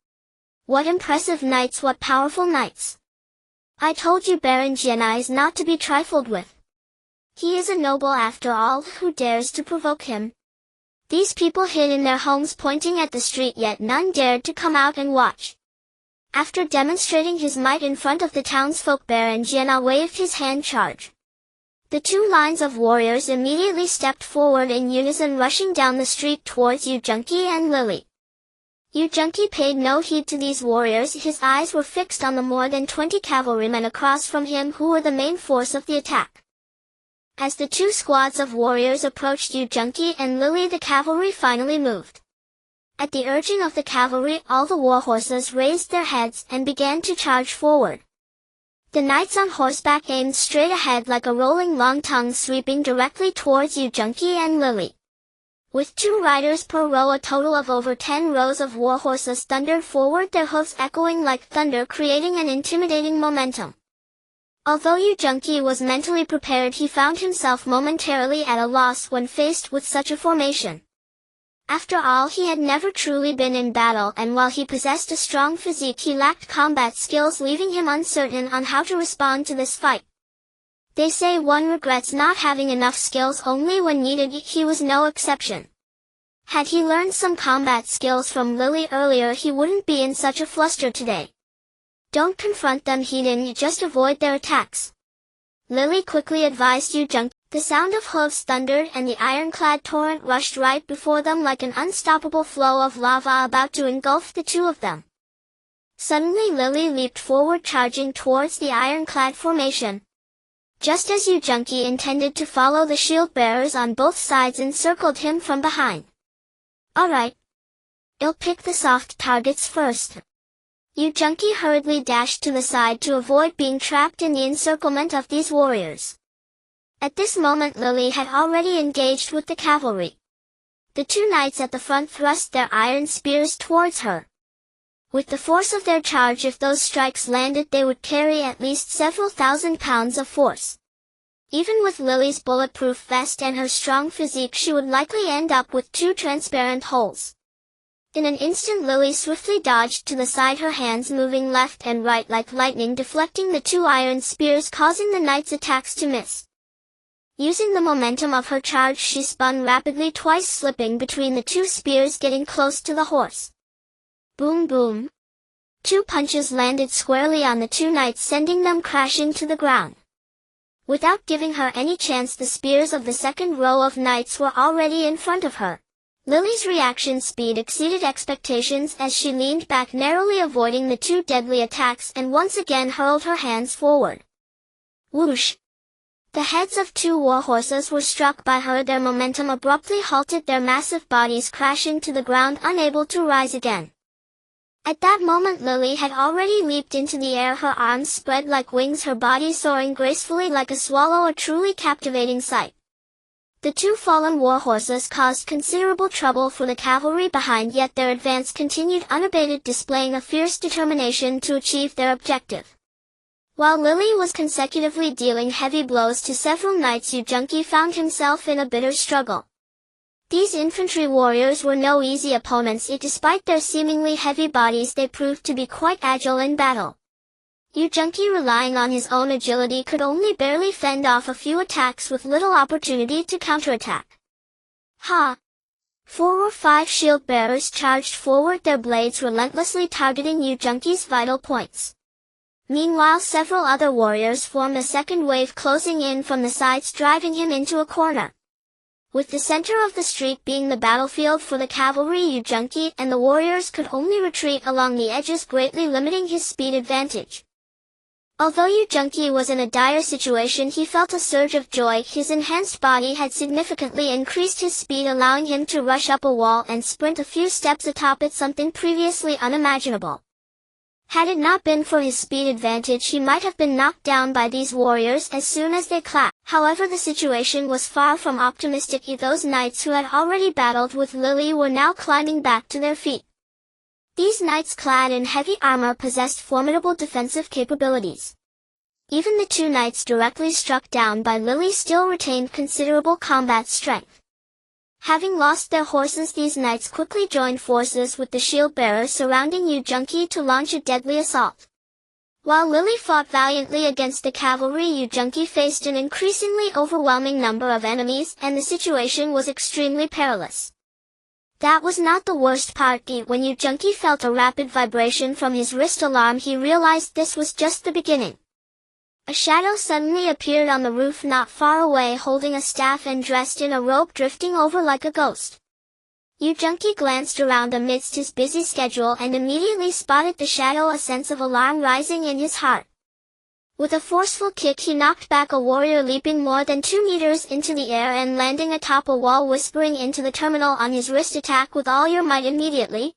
What impressive knights, what powerful knights. I told you Baron Jianna is not to be trifled with. He is a noble after all. Who dares to provoke him? These people hid in their homes pointing at the street, yet none dared to come out and watch. After demonstrating his might in front of the townsfolk, Baron Jianna waved his hand. Charge. The two lines of warriors immediately stepped forward in unison, rushing down the street towards Yu Zhongke and Lily. Yu Zhongke paid no heed to these warriors. His eyes were fixed on the more than 20 cavalrymen across from him who were the main force of the attack. As the two squads of warriors approached Yu Zhongke and Lily, the cavalry finally moved. At the urging of the cavalry, all the war horses raised their heads and began to charge forward. The knights on horseback aimed straight ahead like a rolling long tongue, sweeping directly towards Yu Zhongke and Lily. With 2 riders per row, a total of over 10 rows of war horses thundered forward, their hoofs echoing like thunder, creating an intimidating momentum. Although Yu Zhongke was mentally prepared, he found himself momentarily at a loss when faced with such a formation. After all, he had never truly been in battle, and while he possessed a strong physique, he lacked combat skills, leaving him uncertain on how to respond to this fight. They say one regrets not having enough skills only when needed. He was no exception. Had he learned some combat skills from Lily earlier, he wouldn't be in such a fluster today. Don't confront them, Heedin, just avoid their attacks. Lily quickly advised Yu Zhongke. The sound of hooves thundered and the ironclad torrent rushed right before them like an unstoppable flow of lava about to engulf the two of them. Suddenly Lily leaped forward, charging towards the ironclad formation. Just as Yu Zhongke intended to follow, the shield bearers on both sides encircled him from behind. Alright. I'll pick the soft targets first. Yu Zhongke hurriedly dashed to the side to avoid being trapped in the encirclement of these warriors. At this moment Lily had already engaged with the cavalry. The 2 knights at the front thrust their iron spears towards her. With the force of their charge, if those strikes landed, they would carry at least several thousand pounds of force. Even with Lily's bulletproof vest and her strong physique, she would likely end up with 2 transparent holes. In an instant Lily swiftly dodged to the side, her hands moving left and right like lightning, deflecting the 2 iron spears, causing the knights' attacks to miss. Using the momentum of her charge, she spun rapidly, twice slipping between the 2 spears, getting close to the horse. Boom boom. 2 punches landed squarely on the 2 knights, sending them crashing to the ground. Without giving her any chance, the spears of the second row of knights were already in front of her. Lily's reaction speed exceeded expectations as she leaned back, narrowly avoiding the 2 deadly attacks, and once again hurled her hands forward. Whoosh! The heads of 2 war horses were struck by her. Their momentum abruptly halted, their massive bodies crashing to the ground, unable to rise again. At that moment Lily had already leaped into the air, her arms spread like wings, her body soaring gracefully like a swallow, a truly captivating sight. The 2 fallen war horses caused considerable trouble for the cavalry behind, yet their advance continued unabated, displaying a fierce determination to achieve their objective. While Lily was consecutively dealing heavy blows to several knights, Yu Zhongke found himself in a bitter struggle. These infantry warriors were no easy opponents, yet despite their seemingly heavy bodies they proved to be quite agile in battle. Yu Zhongke, relying on his own agility, could only barely fend off a few attacks with little opportunity to counterattack. Ha! 4 or 5 shield bearers charged forward, their blades relentlessly targeting Yu Zhongke's vital points. Meanwhile, several other warriors formed a second wave, closing in from the sides, driving him into a corner. With the center of the street being the battlefield for the cavalry, Yu Zhongke and the warriors could only retreat along the edges, greatly limiting his speed advantage. Although Yu Zhongke was in a dire situation, he felt a surge of joy. His enhanced body had significantly increased his speed, allowing him to rush up a wall and sprint a few steps atop it, something previously unimaginable. Had it not been for his speed advantage, he might have been knocked down by these warriors as soon as they clapped. However, the situation was far from optimistic. Those knights who had already battled with Lily were now climbing back to their feet. These knights clad in heavy armor possessed formidable defensive capabilities. Even the two knights directly struck down by Lily still retained considerable combat strength. Having lost their horses, these knights quickly joined forces with the shield-bearers surrounding Yu Junqi to launch a deadly assault. While Lily fought valiantly against the cavalry, Yu Junqi faced an increasingly overwhelming number of enemies, and the situation was extremely perilous. That was not the worst part. When Yu Junqi felt a rapid vibration from his wrist alarm, he realized this was just the beginning. A shadow suddenly appeared on the roof not far away, holding a staff and dressed in a robe, drifting over like a ghost. Yu Junqi glanced around amidst his busy schedule and immediately spotted the shadow, a sense of alarm rising in his heart. With a forceful kick, he knocked back a warrior, leaping more than 2 meters into the air and landing atop a wall, whispering into the terminal on his wrist, "Attack with all your might immediately."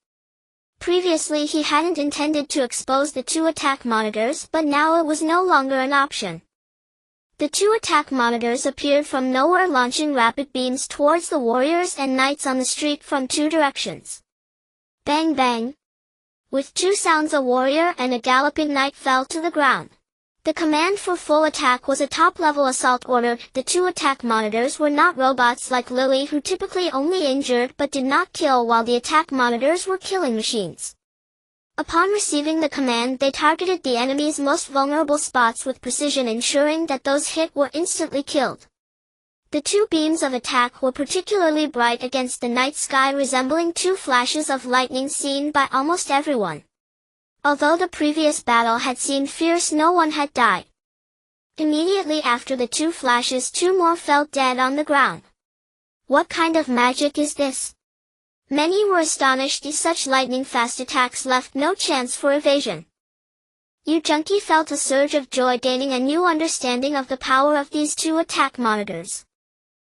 Previously he hadn't intended to expose the 2 attack monitors, but now it was no longer an option. The 2 attack monitors appeared from nowhere, launching rapid beams towards the warriors and knights on the street from 2 directions. Bang bang! With 2 sounds, a warrior and a galloping knight fell to the ground. The command for full attack was a top-level assault order. The 2 attack monitors were not robots like Lily, who typically only injured but did not kill, while the attack monitors were killing machines. Upon receiving the command, they targeted the enemy's most vulnerable spots with precision, ensuring that those hit were instantly killed. The 2 beams of attack were particularly bright against the night sky, resembling 2 flashes of lightning seen by almost everyone. Although the previous battle had seemed fierce, no one had died. Immediately after the 2 flashes, 2 more fell dead on the ground. What kind of magic is this? Many were astonished. Such lightning-fast attacks left no chance for evasion. Yu Junqi felt a surge of joy, gaining a new understanding of the power of these 2 attack monitors.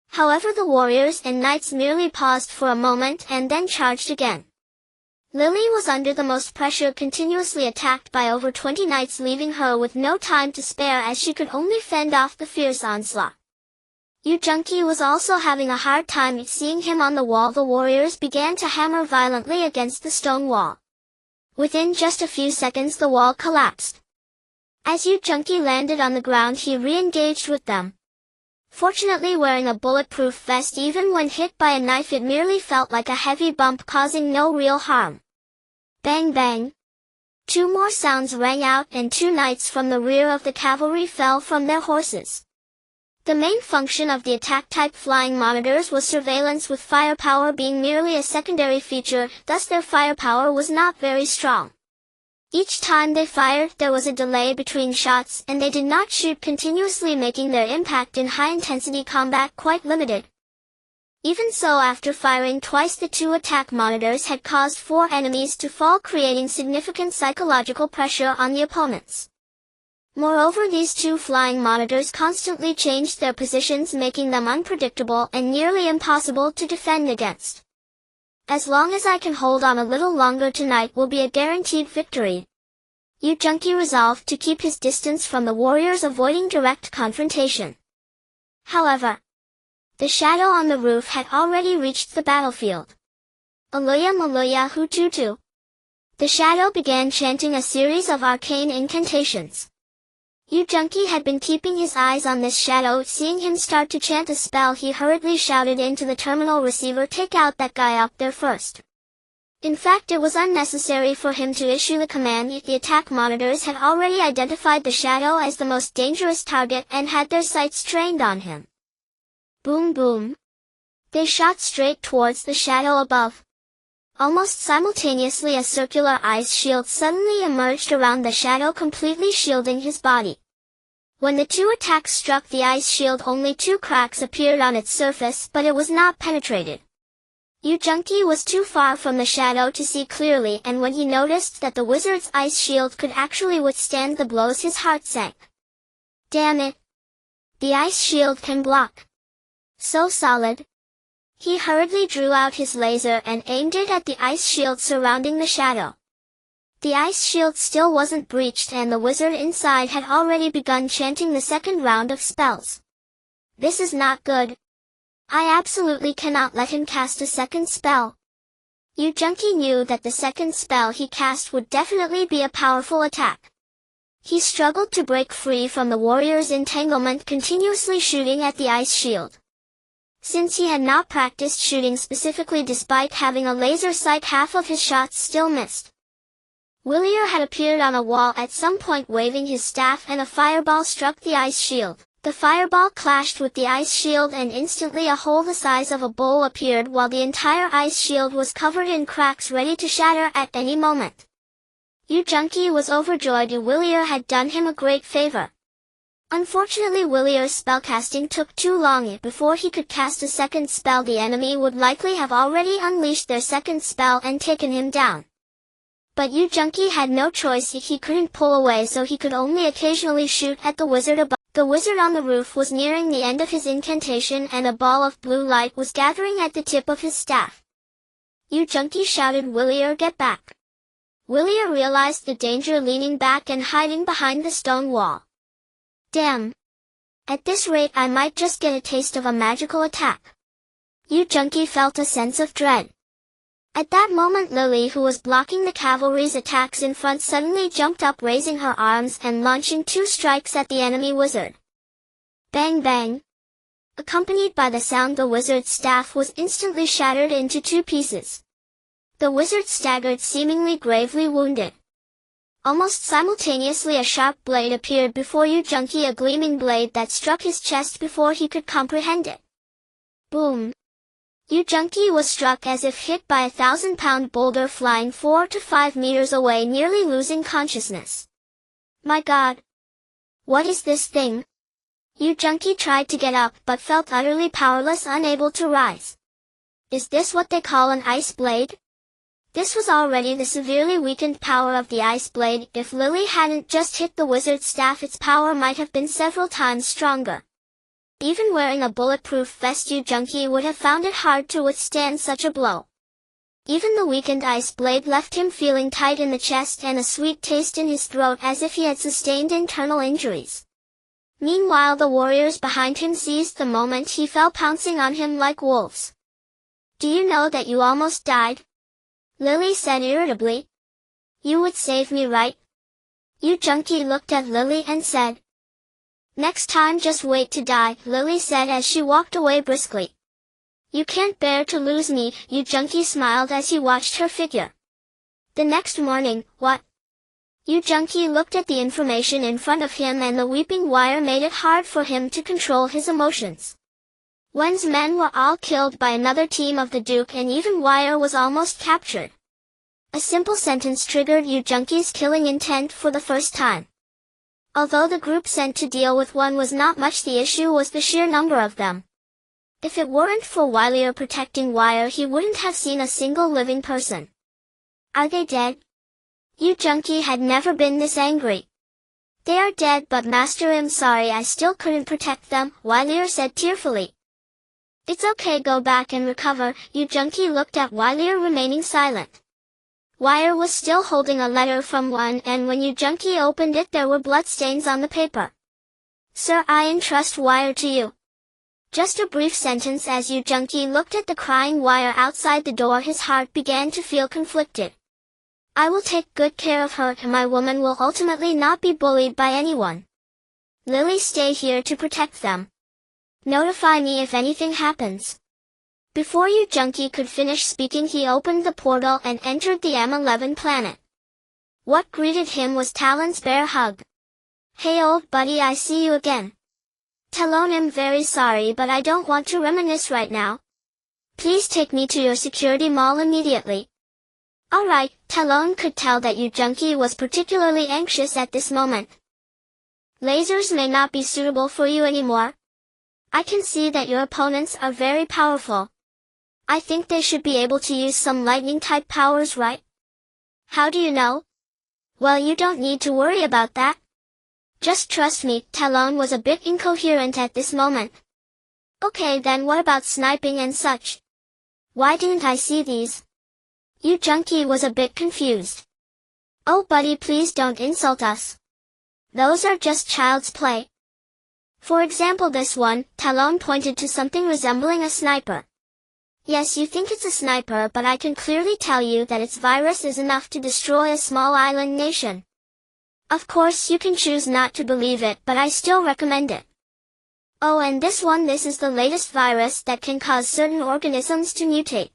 However, the warriors and knights merely paused for a moment and then charged again. Lily was under the most pressure, continuously attacked by over 20 knights, leaving her with no time to spare, as she could only fend off the fierce onslaught. Yu Junqi was also having a hard time. Seeing him on the wall, the warriors began to hammer violently against the stone wall. Within just a few seconds, the wall collapsed. As Yu Junqi landed on the ground, he re-engaged with them. Fortunately, wearing a bulletproof vest, even when hit by a knife it merely felt like a heavy bump, causing no real harm. Bang bang! 2 more sounds rang out, and 2 knights from the rear of the cavalry fell from their horses. The main function of the attack-type flying monitors was surveillance, with firepower being merely a secondary feature, thus their firepower was not very strong. Each time they fired, there was a delay between shots, and they did not shoot continuously, making their impact in high-intensity combat quite limited. Even so, after firing twice, the 2 attack monitors had caused 4 enemies to fall, creating significant psychological pressure on the opponents. Moreover, these 2 flying monitors constantly changed their positions, making them unpredictable and nearly impossible to defend against. As long as I can hold on a little longer, tonight will be a guaranteed victory. Yu Junqi resolved to keep his distance from the warriors, avoiding direct confrontation. However, the shadow on the roof had already reached the battlefield. Aloya Maloya Hututu. The shadow began chanting a series of arcane incantations. Yu Junqi had been keeping his eyes on this shadow. Seeing him start to chant a spell, he hurriedly shouted into the terminal receiver, "Take out that guy up there first." In fact, it was unnecessary for him to issue the command. The attack monitors had already identified the shadow as the most dangerous target and had their sights trained on him. Boom boom! They shot straight towards the shadow above. Almost simultaneously, a circular ice shield suddenly emerged around the shadow, completely shielding his body. When the 2 attacks struck the ice shield, only 2 cracks appeared on its surface, but it was not penetrated. Yu Junqi was too far from the shadow to see clearly, and when he noticed that the wizard's ice shield could actually withstand the blows, his heart sank. Damn it! The ice shield can block. So solid. He hurriedly drew out his laser and aimed it at the ice shield surrounding the shadow. The ice shield still wasn't breached, and the wizard inside had already begun chanting the second round of spells. This is not good. I absolutely cannot let him cast a second spell. Yu Junki knew that the second spell he cast would definitely be a powerful attack. He struggled to break free from the warrior's entanglement, continuously shooting at the ice shield. Since he had not practiced shooting specifically despite having a laser sight, half of his shots still missed. Willier had appeared on a wall at some point waving his staff, and a fireball struck the ice shield. The fireball clashed with the ice shield and instantly a hole the size of a bowl appeared, while the entire ice shield was covered in cracks ready to shatter at any moment. Yu Junki was overjoyed. Willier had done him a great favor. Unfortunately, Willier's spellcasting took too long. Before he could cast a second spell, the enemy would likely have already unleashed their second spell and taken him down. But Yu Junki had no choice. He couldn't pull away, so he could only occasionally shoot at the wizard above. The wizard on the roof was nearing the end of his incantation, and a ball of blue light was gathering at the tip of his staff. Yu Junki shouted, "Willier, get back!" Willier realized the danger, leaning back and hiding behind the stone wall. Damn! At this rate I might just get a taste of a magical attack. Yu Junki felt a sense of dread. At that moment, Lily, who was blocking the cavalry's attacks in front, suddenly jumped up, raising her arms and launching 2 strikes at the enemy wizard. Bang bang! Accompanied by the sound, the wizard's staff was instantly shattered into 2 pieces. The wizard staggered, seemingly gravely wounded. Almost simultaneously, a sharp blade appeared before Yu Junki, a gleaming blade that struck his chest before he could comprehend it. Boom! Yu Junki was struck as if hit by a 1,000-pound boulder flying 4 to 5 meters away, nearly losing consciousness. My God! What is this thing? Yu Junki tried to get up, but felt utterly powerless, unable to rise. Is this what they call an ice blade? This was already the severely weakened power of the ice blade. If Lily hadn't just hit the wizard's staff, its power might have been several times stronger. Even wearing a bulletproof vest, Yu Junki would have found it hard to withstand such a blow. Even the weakened ice blade left him feeling tight in the chest and a sweet taste in his throat, as if he had sustained internal injuries. Meanwhile, the warriors behind him seized the moment he fell, pouncing on him like wolves. Do you know that you almost died? Lily said irritably. You would save me, right? Yu Junki looked at Lily and said. Next time just wait to die, Lily said as she walked away briskly. You can't bear to lose me, Yu Junki smiled as he watched her figure. The next morning, what? Yu Junki looked at the information in front of him, and the weeping wire made it hard for him to control his emotions. Wen's men were all killed by another team of the Duke, and even Wire was almost captured. A simple sentence triggered Yu Junki's killing intent for the first time. Although the group sent to deal with one was not much, the issue was the sheer number of them. If it weren't for Willier protecting Wire, he wouldn't have seen a single living person. Are they dead? Yu Junki had never been this angry. They are dead, but Master, I'm sorry I still couldn't protect them, Willier said tearfully. It's okay, go back and recover. Yu Junki looked at Willier, remaining silent. Wire was still holding a letter from Wen, and when Yu Junki opened it, there were bloodstains on the paper. Sir, I entrust Wire to you. Just a brief sentence. As Yu Junki looked at the crying Wire outside the door, his heart began to feel conflicted. I will take good care of her, and my woman will ultimately not be bullied by anyone. Lily, stay here to protect them. Notify me if anything happens. Before Yu Junki could finish speaking, he opened the portal and entered the M11 planet. What greeted him was Talon's bear hug. Hey old buddy, I see you again. Talon, I'm very sorry, but I don't want to reminisce right now. Please take me to your security mall immediately. Alright, Talon could tell that Yu Junki was particularly anxious at this moment. Lasers may not be suitable for you anymore. I can see that your opponents are very powerful. I think they should be able to use some lightning-type powers, right? How do you know? Well, you don't need to worry about that. Just trust me. Talon was a bit incoherent at this moment. Okay, then what about sniping and such? Why didn't I see these? Yu Junki was a bit confused. Oh buddy, please don't insult us. Those are just child's play. For example, this one, Talon pointed to something resembling a sniper. Yes, you think it's a sniper, but I can clearly tell you that its virus is enough to destroy a small island nation. Of course, you can choose not to believe it, but I still recommend it. Oh, and this one, this is the latest virus that can cause certain organisms to mutate.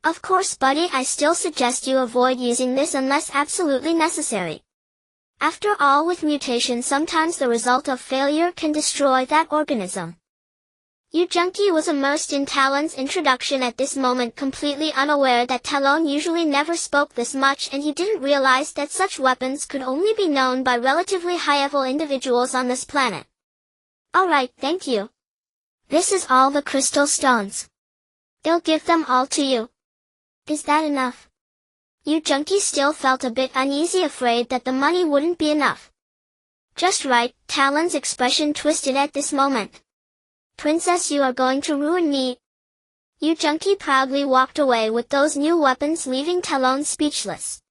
Of course, buddy, I still suggest you avoid using this unless absolutely necessary. After all, with mutation, sometimes the result of failure can destroy that organism. Yu Junqi was immersed in Talon's introduction at this moment, completely unaware that Talon usually never spoke this much, and he didn't realize that such weapons could only be known by relatively high-level individuals on this planet. Alright, thank you. This is all the crystal stones. They'll give them all to you. Is that enough? Yu Junqi still felt a bit uneasy, afraid that the money wouldn't be enough. Just right, Talon's expression twisted at this moment. Princess, you are going to ruin me. Yu Junqi proudly walked away with those new weapons, leaving Talon speechless.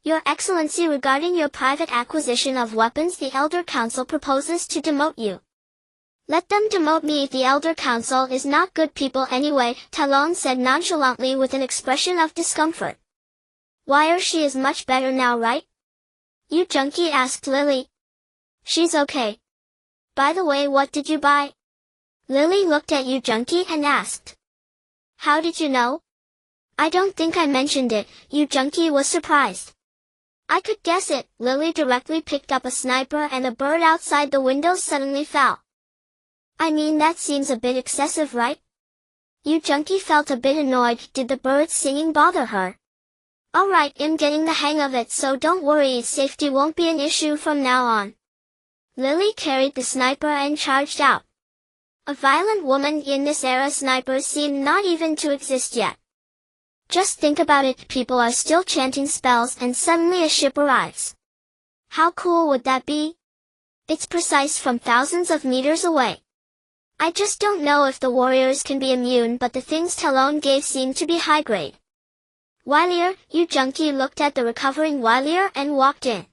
Your Excellency, regarding your private acquisition of weapons, the Elder Council proposes to demote you. Let them demote me. The Elder Council is not good people anyway, Talon said nonchalantly with an expression of discomfort. Why, she is much better now, right? Yu Junqi asked Lily. She's okay. By the way, what did you buy? Lily looked at Yu Junqi and asked. How did you know? I don't think I mentioned it. Yu Junqi was surprised. I could guess it. Lily directly picked up a sniper and a bird outside the window suddenly fell. I mean, that seems a bit excessive, right? Yu Junqi felt a bit annoyed. Did the bird singing bother her? Alright, I'm getting the hang of it, so don't worry, safety won't be an issue from now on. Lily carried the sniper and charged out. A violent woman. In this era, snipers seem not even to exist yet. Just think about it, people are still chanting spells and suddenly a ship arrives. How cool would that be? It's precise from thousands of meters away. I just don't know if the warriors can be immune, but the things Talon gave seem to be high grade. Wylier, Yu Junqi looked at the recovering Wylier and walked in.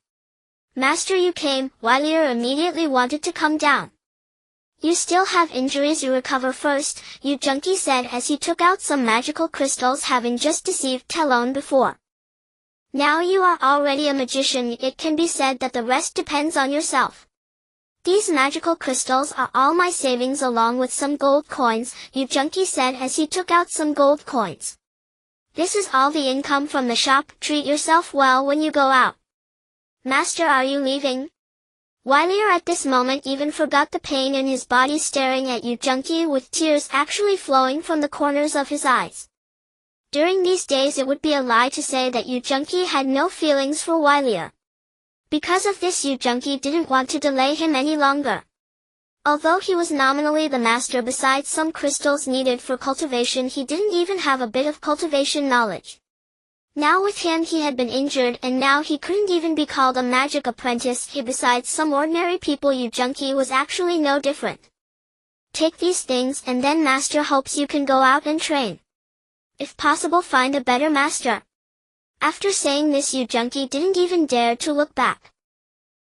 Master, you came. Wylier immediately wanted to come down. You still have injuries, you recover first, Yu Junqi said as he took out some magical crystals, having just deceived Talon before. Now you are already a magician, it can be said that the rest depends on yourself. These magical crystals are all my savings along with some gold coins, Yu Junqi said as he took out some gold coins. This is all the income from the shop, treat yourself well when you go out. Master, are you leaving? Wylier at this moment even forgot the pain in his body, staring at Yu Junqi with tears actually flowing from the corners of his eyes. During these days it would be a lie to say that Yu Junqi had no feelings for Wylier. Because of this, Yu Junqi didn't want to delay him any longer. Although he was nominally the master, besides some crystals needed for cultivation, he didn't even have a bit of cultivation knowledge. Now with him, he had been injured and now he couldn't even be called a magic apprentice. Besides some ordinary people, Yu Junqi was actually no different. Take these things and then master hopes you can go out and train. If possible, find a better master. After saying this, Yu Junqi didn't even dare to look back.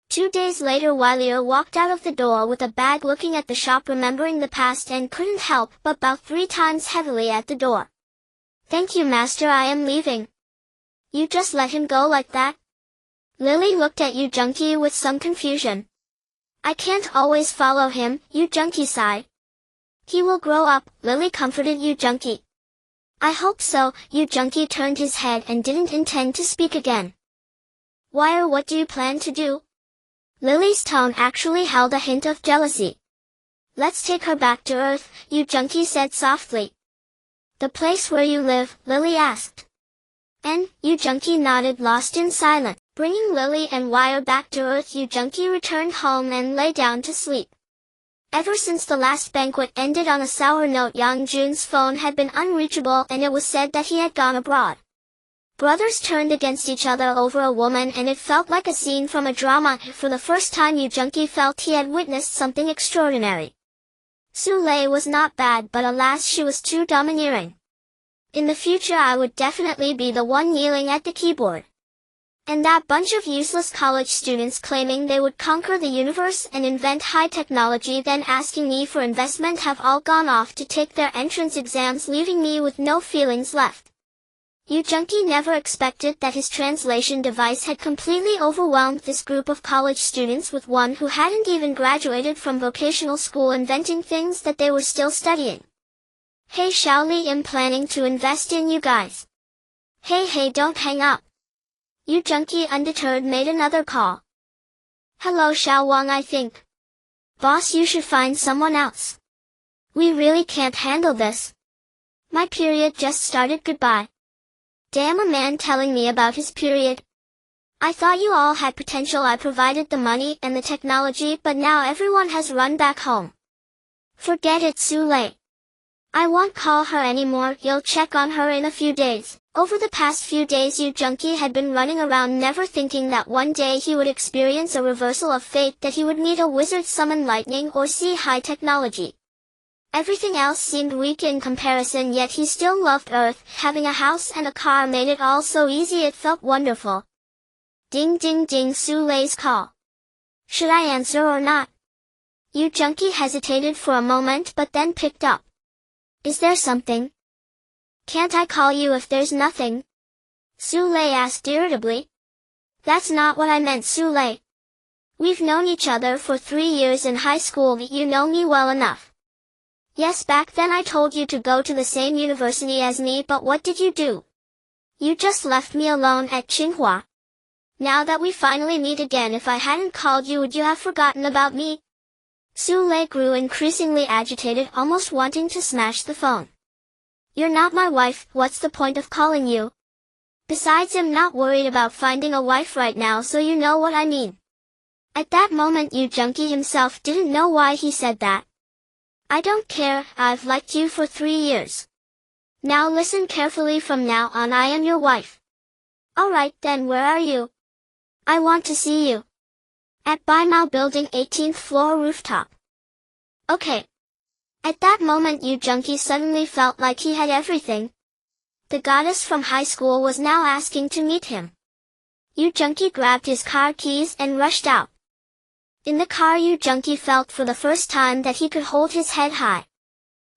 2 days later, Wylier walked out of the door with a bag, looking at the shop, remembering the past, and couldn't help but bow 3 times heavily at the door. Thank you, master, I am leaving. You just let him go like that? Lily looked at Yu Junqi with some confusion. I can't always follow him, Yu Junqi sighed. He will grow up, Lily comforted Yu Junqi. I hope so. Yu Junqi turned his head and didn't intend to speak again. Wylier, what do you plan to do? Lily's tone actually held a hint of jealousy. Let's take her back to Earth, Yu Junqi said softly. The place where you live? Lily asked. And, Yu Junqi nodded, lost in silence. Bringing Lily and Wylier back to Earth, Yu Junqi returned home and lay down to sleep. Ever since the last banquet ended on a sour note, Yang Jun's phone had been unreachable and it was said that he had gone abroad. Brothers turned against each other over a woman and it felt like a scene from a drama. For the first time, Yu Junqi felt he had witnessed something extraordinary. Su Lei was not bad, but alas, she was too domineering. In the future, I would definitely be the one kneeling at the keyboard. And that bunch of useless college students claiming they would conquer the universe and invent high technology then asking me for investment have all gone off to take their entrance exams, leaving me with no feelings left. Yu Junkie never expected that his translation device had completely overwhelmed this group of college students, with one who hadn't even graduated from vocational school inventing things that they were still studying. Hey Xiaoli, I'm planning to invest in you guys. Hey, don't hang up. Yu Junkie, undeterred, made another call. Hello Xiao Wang, I think. Boss, you should find someone else. We really can't handle this. My period just started, goodbye. Damn, a man telling me about his period. I thought you all had potential. I provided the money and the technology, but now everyone has run back home. Forget it, Su Lei. I won't call her anymore. You'll check on her in a few days. Over the past few days, Yu Junkie had been running around, never thinking that one day he would experience a reversal of fate, that he would meet a wizard, summon lightning, or see high technology. Everything else seemed weak in comparison, yet he still loved Earth. Having a house and a car made it all so easy, it felt wonderful. Ding ding ding, Su Lei's call. Should I answer or not? Yu Junkie hesitated for a moment but then picked up. Is there something? Can't I call you if there's nothing? Su Lei asked irritably. That's not what I meant, Su Lei. We've known each other for 3 years in high school. You know me well enough. Yes, back then I told you to go to the same university as me, but what did you do? You just left me alone at Tsinghua. Now that we finally meet again, if I hadn't called you, would you have forgotten about me? Su Lei grew increasingly agitated, almost wanting to smash the phone. You're not my wife, what's the point of calling you? Besides, I'm not worried about finding a wife right now, so you know what I mean. At that moment, Yu Junkie himself didn't know why he said that. I don't care, I've liked you for 3 years. Now listen carefully, from now on I am your wife. Alright then, where are you? I want to see you. At Baimao Building, 18th floor rooftop. Okay. At that moment, Yu Junkie suddenly felt like he had everything. The goddess from high school was now asking to meet him. Yu Junkie grabbed his car keys and rushed out. In the car, Yu Junkie felt for the first time that he could hold his head high.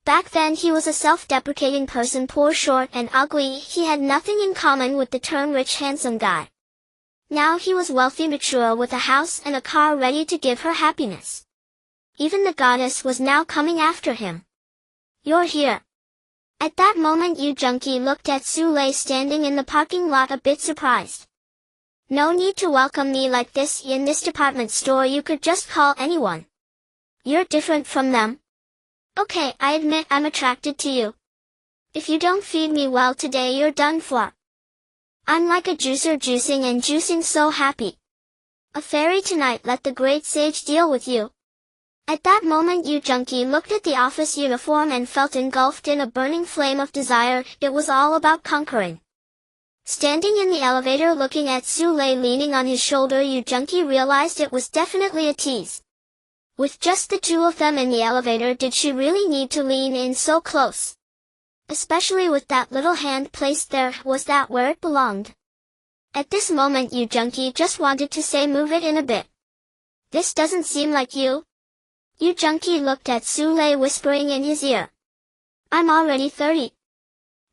Back then he was a self-deprecating person, poor, short, and ugly. He had nothing in common with the term rich, handsome guy. Now he was wealthy, mature, with a house and a car, ready to give her happiness. Even the goddess was now coming after him. You're here. At that moment, Yu Junkie looked at Su Lei standing in the parking lot, a bit surprised. No need to welcome me like this. In this department store you could just call anyone. You're different from them. Okay, I admit I'm attracted to you. If you don't feed me well today, you're done for. I'm like a juicer, juicing and juicing, so happy. A fairy tonight, let the great sage deal with you. At that moment, Yu Junkie looked at the office uniform and felt engulfed in a burning flame of desire. It was all about conquering. Standing in the elevator looking at Su Lei leaning on his shoulder, Yu Junkie realized it was definitely a tease. With just the two of them in the elevator, did she really need to lean in so close? Especially with that little hand placed there, was that where it belonged? At this moment, Yu Junkie just wanted to say, move it in a bit. This doesn't seem like you. Yu Junkie looked at Su Lei, whispering in his ear. I'm already 30.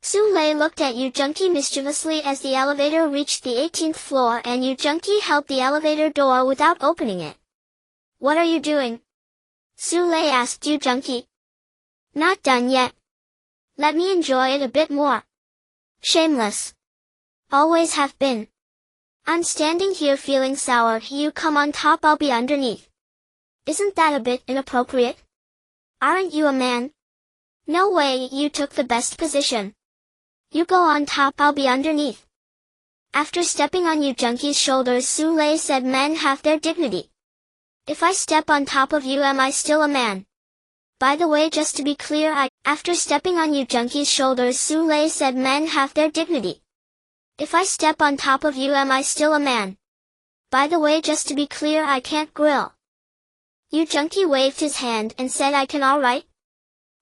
Su Lei looked at Yu Junkie mischievously as the elevator reached the 18th floor and Yu Junkie held the elevator door without opening it. What are you doing? Su Lei asked Yu Junkie. Not done yet. Let me enjoy it a bit more. Shameless. Always have been. I'm standing here feeling sour. You come on top, I'll be underneath. Isn't that a bit inappropriate? Aren't you a man? No way, you took the best position. You go on top, I'll be underneath. After stepping on Yu Junkie's shoulders, Su Lei said, men have their dignity. If I step on top of you, am I still a man? By the way, just to be clear, after stepping on Yu Junkie's shoulders, Su Lei said, men have their dignity. If I step on top of you, am I still a man? By the way, just to be clear, I can't grill. Yu Junkie waved his hand and said, I can, all right?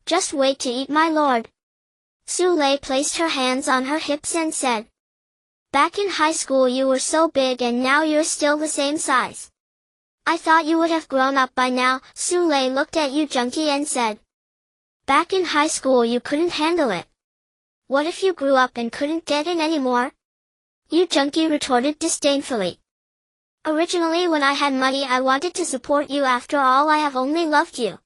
Just wait to eat, my lord. Su Lei placed her hands on her hips and said, Back in high school you were so big and now you're still the same size. I thought you would have grown up by now. Sule looked at Yu Junkie and said. Back in high school you couldn't handle it. What if you grew up and couldn't get in anymore? Yu Junkie retorted disdainfully. Originally when I had money I wanted to support you, after all I have only loved you.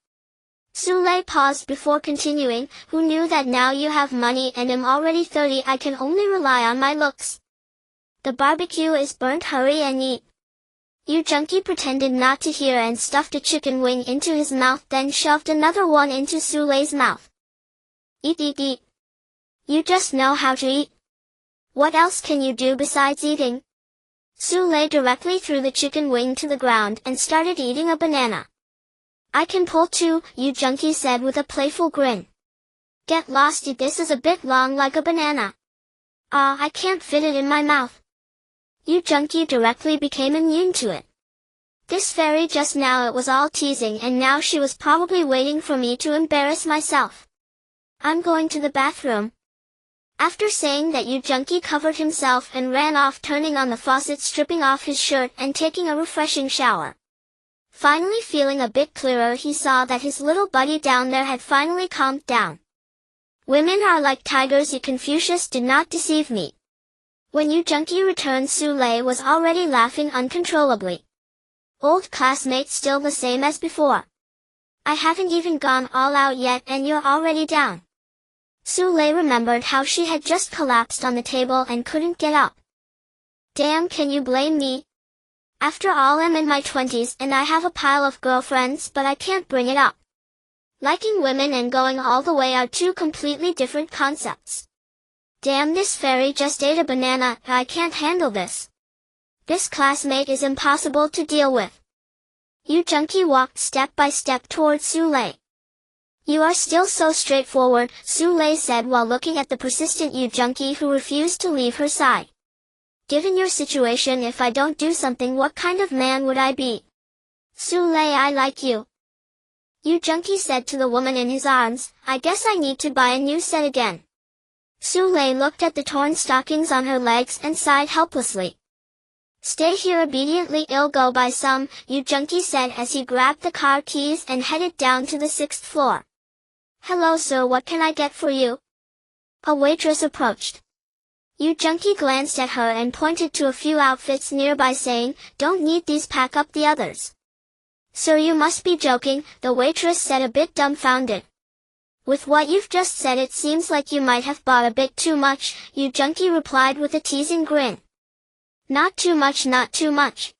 Sule paused before continuing, who knew that now you have money and am already 30 I can only rely on my looks. The barbecue is burnt, hurry and eat. Yu Junkie pretended not to hear and stuffed a chicken wing into his mouth, then shoved another one into Sule's mouth. Eat, eat, eat. You just know how to eat. What else can you do besides eating? Sule directly threw the chicken wing to the ground and started eating a banana. I can pull too, Yu Junkie said with a playful grin. Get lost, this is a bit long like a banana. I can't fit it in my mouth. Yu Junkie directly became immune to it. This fairy, just now it was all teasing and now she was probably waiting for me to embarrass myself. I'm going to the bathroom. After saying that, Yu Junkie covered himself and ran off, turning on the faucet, stripping off his shirt and taking a refreshing shower. Finally feeling a bit clearer, he saw that his little buddy down there had finally calmed down. Women are like tigers, Confucius did not deceive me. When Yu Junkie returned, Sule was already laughing uncontrollably. Old classmate, still the same as before. I haven't even gone all out yet and you're already down. Sule remembered how she had just collapsed on the table and couldn't get up. Damn, can you blame me? After all, I'm in my 20s and I have a pile of girlfriends, but I can't bring it up. Liking women and going all the way are two completely different concepts. Damn, this fairy just ate a banana, I can't handle this. This classmate is impossible to deal with. Yu Junkie walked step by step towards Sule. You are still so straightforward, Sule said while looking at the persistent Yu Junkie who refused to leave her side. Given your situation, if I don't do something, what kind of man would I be? Sule, I like you. Yu Junkie said to the woman in his arms, I guess I need to buy a new set again. Sule looked at the torn stockings on her legs and sighed helplessly. Stay here obediently, I'll go buy some, Yu Junkie said as he grabbed the car keys and headed down to the 6th floor. Hello sir, what can I get for you? A waitress approached. Yu Junkie glanced at her and pointed to a few outfits nearby, saying, don't need these, pack up the others. Sir, you must be joking, the waitress said, a bit dumbfounded. With what you've just said it seems like you might have bought a bit too much, Yu Junkie replied with a teasing grin. Not too much, not too much.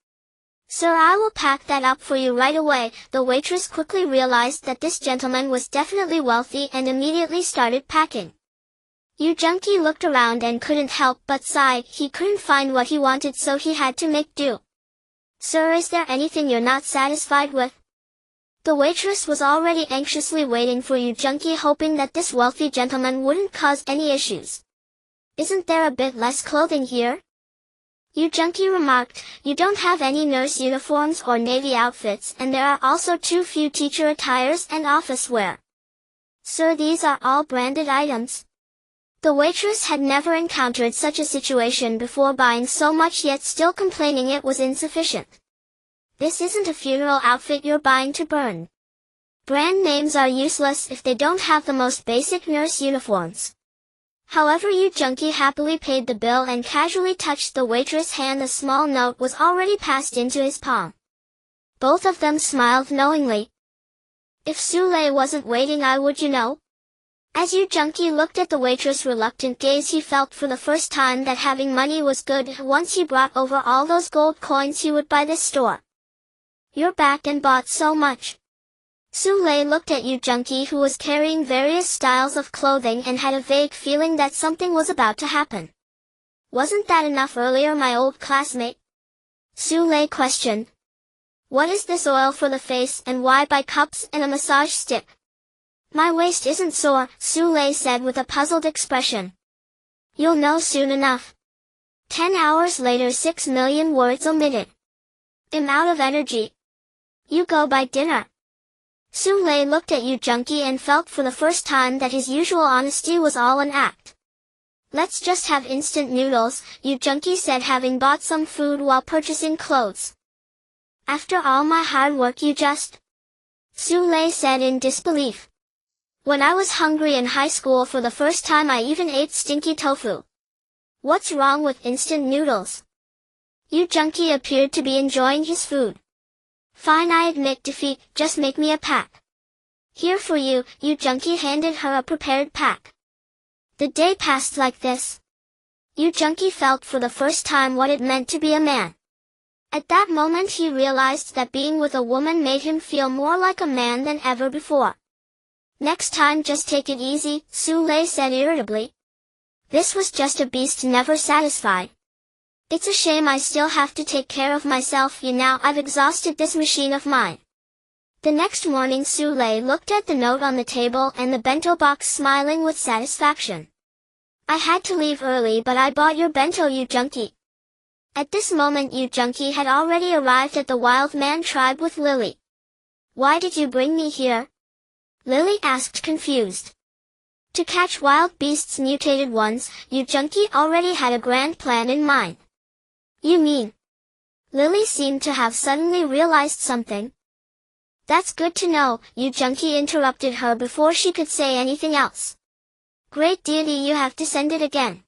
Sir, I will pack that up for you right away. The waitress quickly realized that this gentleman was definitely wealthy and immediately started packing. Yu Junkie looked around and couldn't help but sigh. He couldn't find what he wanted, so he had to make do. Sir, is there anything you're not satisfied with? The waitress was already anxiously waiting for Yu Junkie, hoping that this wealthy gentleman wouldn't cause any issues. Isn't there a bit less clothing here? Yu Junkie remarked, you don't have any nurse uniforms or navy outfits, and there are also too few teacher attires and office wear. Sir, these are all branded items. The waitress had never encountered such a situation before, buying so much yet still complaining it was insufficient. This isn't a funeral outfit you're buying to burn. Brand names are useless if they don't have the most basic nurse uniforms. However, Yu Junkie happily paid the bill and casually touched the waitress' hand. A small note was already passed into his palm. Both of them smiled knowingly. If Sule wasn't waiting, I would, you know. As Yu Junkie looked at the waitress' reluctant gaze, he felt for the first time that having money was good. Once he brought over all those gold coins, he would buy this store. You're back and bought so much. Sule looked at Yu Junkie, who was carrying various styles of clothing, and had a vague feeling that something was about to happen. Wasn't that enough earlier, my old classmate? Sule questioned. What is this oil for the face, and why buy cups and a massage stick? My waist isn't sore, Sule said with a puzzled expression. You'll know soon enough. 10 hours later, 6 million words omitted. I'm out of energy. You go buy dinner. Sule looked at Yu Junkie and felt for the first time that his usual honesty was all an act. Let's just have instant noodles, Yu Junkie said, having bought some food while purchasing clothes. After all my hard work you just... Su Lei said in disbelief. When I was hungry in high school for the first time I even ate stinky tofu. What's wrong with instant noodles? Yu Junkie appeared to be enjoying his food. Fine, I admit defeat, just make me a pack. Here for you, Yu Junkie handed her a prepared pack. The day passed like this. Yu Junkie felt for the first time what it meant to be a man. At that moment he realized that being with a woman made him feel more like a man than ever before. Next time just take it easy, Su Lei said irritably. This was just a beast never satisfied. It's a shame I still have to take care of myself, now I've exhausted this machine of mine. The next morning Su Lei looked at the note on the table and the bento box, smiling with satisfaction. I had to leave early but I bought your bento, Yu Junkie. At this moment Yu Junkie had already arrived at the wild man tribe with Lily. Why did you bring me here? Lily asked, confused. To catch wild beasts, mutated ones, Yu Junkie already had a grand plan in mind. You mean? Lily seemed to have suddenly realized something. That's good to know, Yu Junkie interrupted her before she could say anything else. Great deity, you have descended again.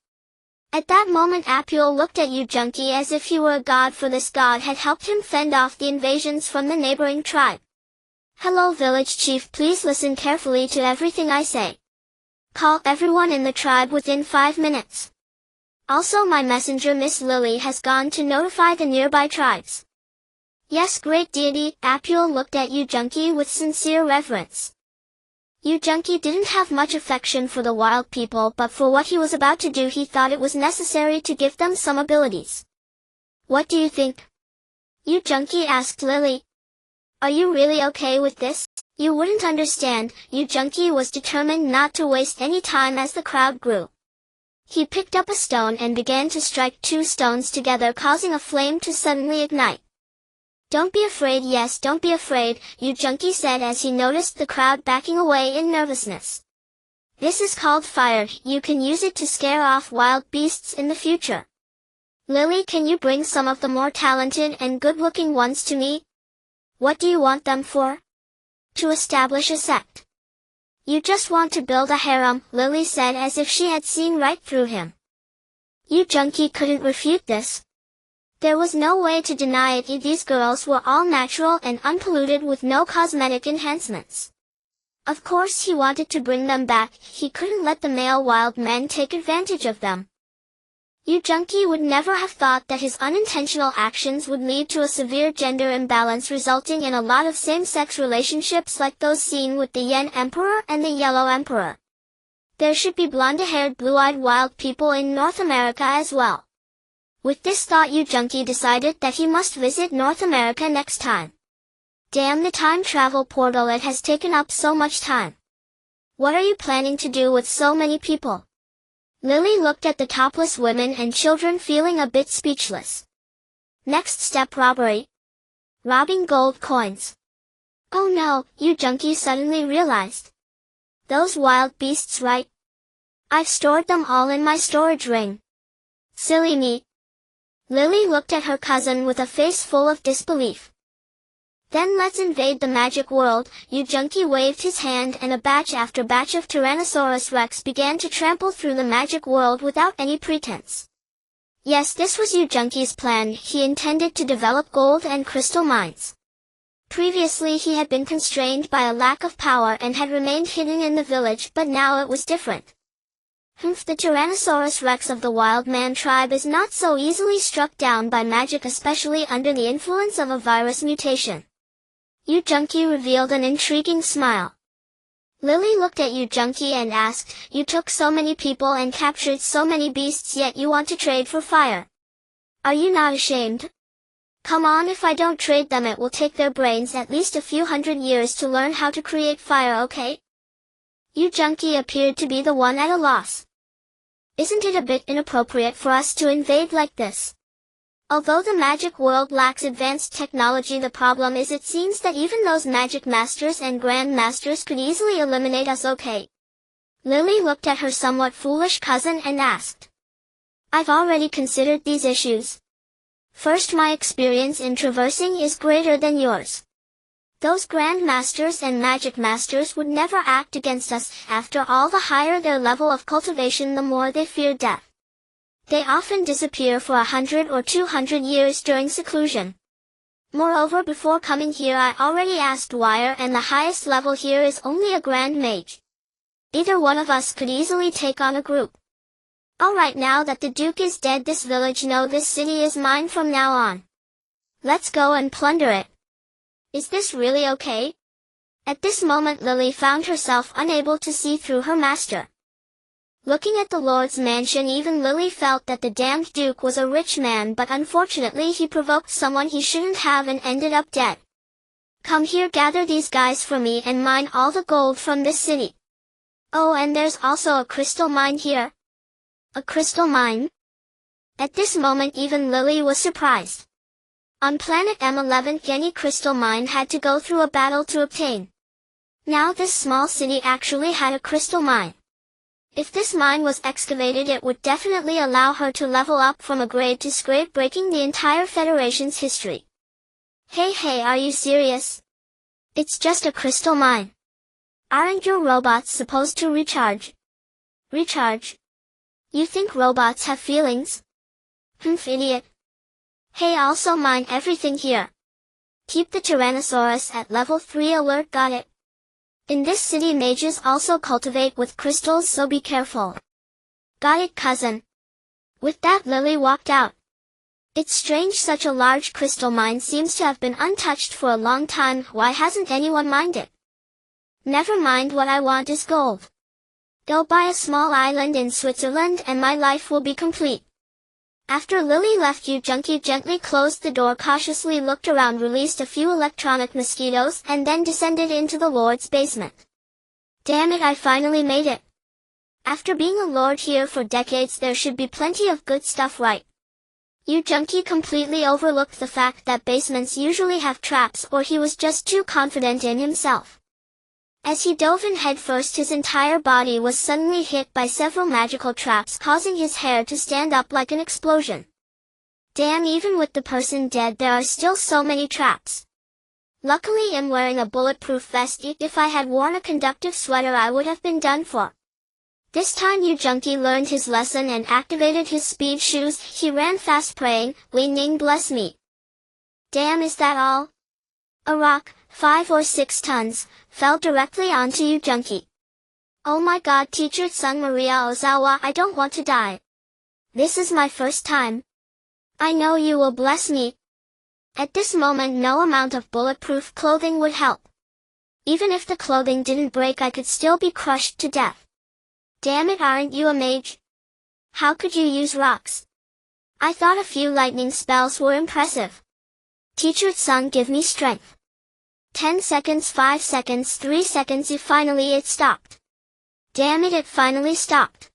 At that moment Apule looked at Yu Junkie as if he were a god, for this god had helped him fend off the invasions from the neighboring tribe. Hello village chief, please listen carefully to everything I say. Call everyone in the tribe within 5 minutes. Also my messenger Miss Lily has gone to notify the nearby tribes. Yes, great deity, Apule looked at Yu Junkie with sincere reverence. Yu Junkie didn't have much affection for the wild people, but for what he was about to do he thought it was necessary to give them some abilities. What do you think? Yu Junkie asked Lily. Are you really okay with this? You wouldn't understand, Yu Junkie was determined not to waste any time as the crowd grew. He picked up a stone and began to strike 2 stones together, causing a flame to suddenly ignite. Don't be afraid, yes, don't be afraid, Yu Junkie said as he noticed the crowd backing away in nervousness. This is called fire, you can use it to scare off wild beasts in the future. Lily, can you bring some of the more talented and good-looking ones to me? What do you want them for? To establish a sect. You just want to build a harem, Lily said as if she had seen right through him. Yu Junkie couldn't refute this. There was no way to deny it. These girls were all natural and unpolluted with no cosmetic enhancements. Of course he wanted to bring them back, he couldn't let the male wild men take advantage of them. Yu Junkie would never have thought that his unintentional actions would lead to a severe gender imbalance, resulting in a lot of same-sex relationships like those seen with the Yen Emperor and the Yellow Emperor. There should be blonde-haired, blue-eyed wild people in North America as well. With this thought Yu Junkie decided that he must visit North America next time. Damn the time travel portal, it has taken up so much time. What are you planning to do with so many people? Lily looked at the topless women and children, feeling a bit speechless. Next step, robbery. Robbing gold coins. Oh no, Yu Junkie suddenly realized. Those wild beasts, right? I've stored them all in my storage ring. Silly me. Lily looked at her cousin with a face full of disbelief. Then let's invade the magic world, Yu Junkie waved his hand and a batch after batch of Tyrannosaurus Rex began to trample through the magic world without any pretense. Yes, this was Yu Junkie's plan. He intended to develop gold and crystal mines. Previously he had been constrained by a lack of power and had remained hidden in the village, but now it was different. The Tyrannosaurus Rex of the Wild Man tribe is not so easily struck down by magic, especially under the influence of a virus mutation. Yu Junkie revealed an intriguing smile. Lily looked at Yu Junkie and asked, you took so many people and captured so many beasts, yet you want to trade for fire. Are you not ashamed? Come on, if I don't trade them it will take their brains at least a few hundred years to learn how to create fire, okay? Yu Junkie appeared to be the one at a loss. Isn't it a bit inappropriate for us to invade like this? Although the magic world lacks advanced technology, the problem is it seems that even those magic masters and grand masters could easily eliminate us, okay? Lily looked at her somewhat foolish cousin and asked. I've already considered these issues. First, my experience in traversing is greater than yours. Those Grand Masters and Magic Masters would never act against us. After all, the higher their level of cultivation, the more they fear death. They often disappear for 100 or 200 years during seclusion. Moreover, before coming here I already asked Wire, and the highest level here is only a Grand Mage. Either one of us could easily take on a group. Alright, now that the Duke is dead, this village, no, this city is mine from now on. Let's go and plunder it. Is this really okay? At this moment Lily found herself unable to see through her master. Looking at the Lord's mansion, even Lily felt that the damned Duke was a rich man, but unfortunately he provoked someone he shouldn't have and ended up dead. Come here, gather these guys for me and mine all the gold from this city. Oh, and there's also a crystal mine here. A crystal mine? At this moment even Lily was surprised. On planet M11, any crystal mine had to go through a battle to obtain. Now this small city actually had a crystal mine. If this mine was excavated, it would definitely allow her to level up from a grade to scrape, breaking the entire Federation's history. Hey, are you serious? It's just a crystal mine. Aren't your robots supposed to recharge? Recharge? You think robots have feelings? Idiot. Hey, also mine everything here. Keep the Tyrannosaurus at level 3 alert, got it? In this city mages also cultivate with crystals, so be careful. Got it, cousin. With that Lily walked out. It's strange, such a large crystal mine seems to have been untouched for a long time. Why hasn't anyone mined it? Never mind, what I want is gold. Go buy a small island in Switzerland and my life will be complete. After Lily left, Junkie gently closed the door, cautiously looked around, released a few electronic mosquitoes, and then descended into the Lord's basement. Damn it, I finally made it. After being a lord here for decades, there should be plenty of good stuff, right? Junkie completely overlooked the fact that basements usually have traps, or he was just too confident in himself. As he dove in headfirst, his entire body was suddenly hit by several magical traps, causing his hair to stand up like an explosion. Damn, even with the person dead, there are still so many traps. Luckily I'm wearing a bulletproof vest. If I had worn a conductive sweater I would have been done for. This time Junkie learned his lesson and activated his speed shoes. He ran fast, praying, Ling Ning bless me. Damn, is that all? A rock, 5 or 6 tons, fell directly onto Junkie. Oh my god, Teacher Sung Maria Ozawa, I don't want to die. This is my first time. I know you will bless me. At this moment no amount of bulletproof clothing would help. Even if the clothing didn't break I could still be crushed to death. Damn it, aren't you a mage? How could you use rocks? I thought a few lightning spells were impressive. Teacher Sung, give me strength. 10 seconds, 5 seconds, 3 seconds, finally it stopped. Damn it, it finally stopped.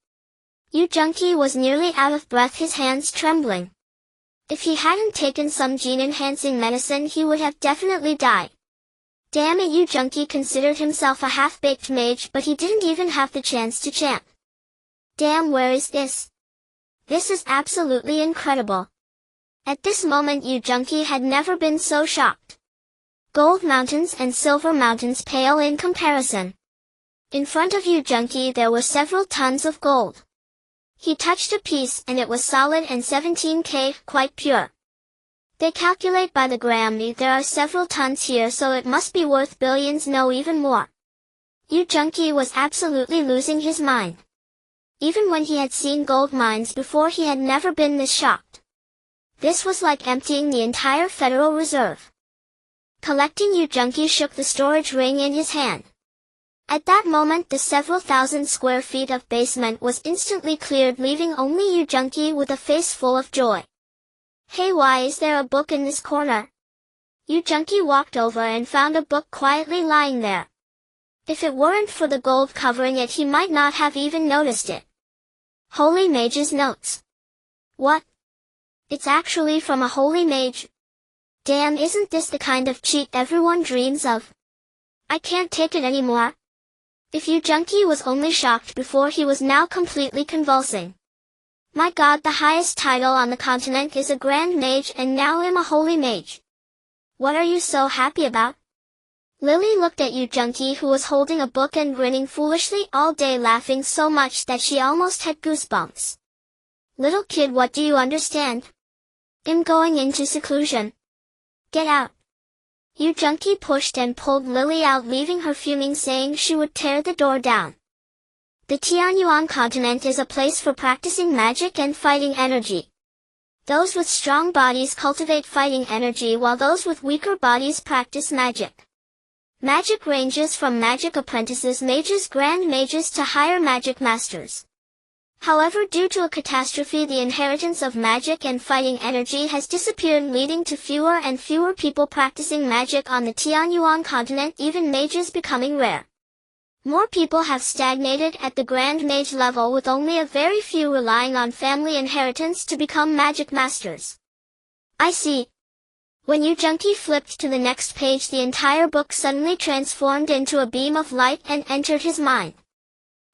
Junkie was nearly out of breath, his hands trembling. If he hadn't taken some gene-enhancing medicine he would have definitely died. Damn it, Junkie considered himself a half-baked mage, but he didn't even have the chance to chant. Damn, where is this? This is absolutely incredible. At this moment Junkie had never been so shocked. Gold mountains and silver mountains pale in comparison. In front of Junkie there were several tons of gold. He touched a piece and it was solid and 17K, quite pure. They calculate by the gram. There are several tons here, so it must be worth billions, no, even more. Junkie was absolutely losing his mind. Even when he had seen gold mines before he had never been this shocked. This was like emptying the entire Federal Reserve. Collecting, Junkie shook the storage ring in his hand. At that moment the several thousand square feet of basement was instantly cleared, leaving only Junkie with a face full of joy. Hey, why is there a book in this corner? Junkie walked over and found a book quietly lying there. If it weren't for the gold covering it he might not have even noticed it. Holy Mage's Notes. What? It's actually from a holy mage. Damn, isn't this the kind of cheat everyone dreams of? I can't take it anymore. If Yu Junqi was only shocked before, he was now completely convulsing. My god, the highest title on the continent is a Grand Mage, and now I'm a Holy Mage. What are you so happy about? Lily looked at Yu Junqi, who was holding a book and grinning foolishly all day, laughing so much that she almost had goosebumps. Little kid, what do you understand? I'm going into seclusion. Get out. Yu Junqi pushed and pulled Lily out, leaving her fuming, saying she would tear the door down. The Tianyuan continent is a place for practicing magic and fighting energy. Those with strong bodies cultivate fighting energy, while those with weaker bodies practice magic. Magic ranges from magic apprentices, mages, grand mages to higher magic masters. However, due to a catastrophe, the inheritance of magic and fighting energy has disappeared, leading to fewer and fewer people practicing magic on the Tianyuan continent, even mages becoming rare. More people have stagnated at the Grand Mage level, with only a very few relying on family inheritance to become magic masters. I see. When Yu Junqi flipped to the next page, the entire book suddenly transformed into a beam of light and entered his mind.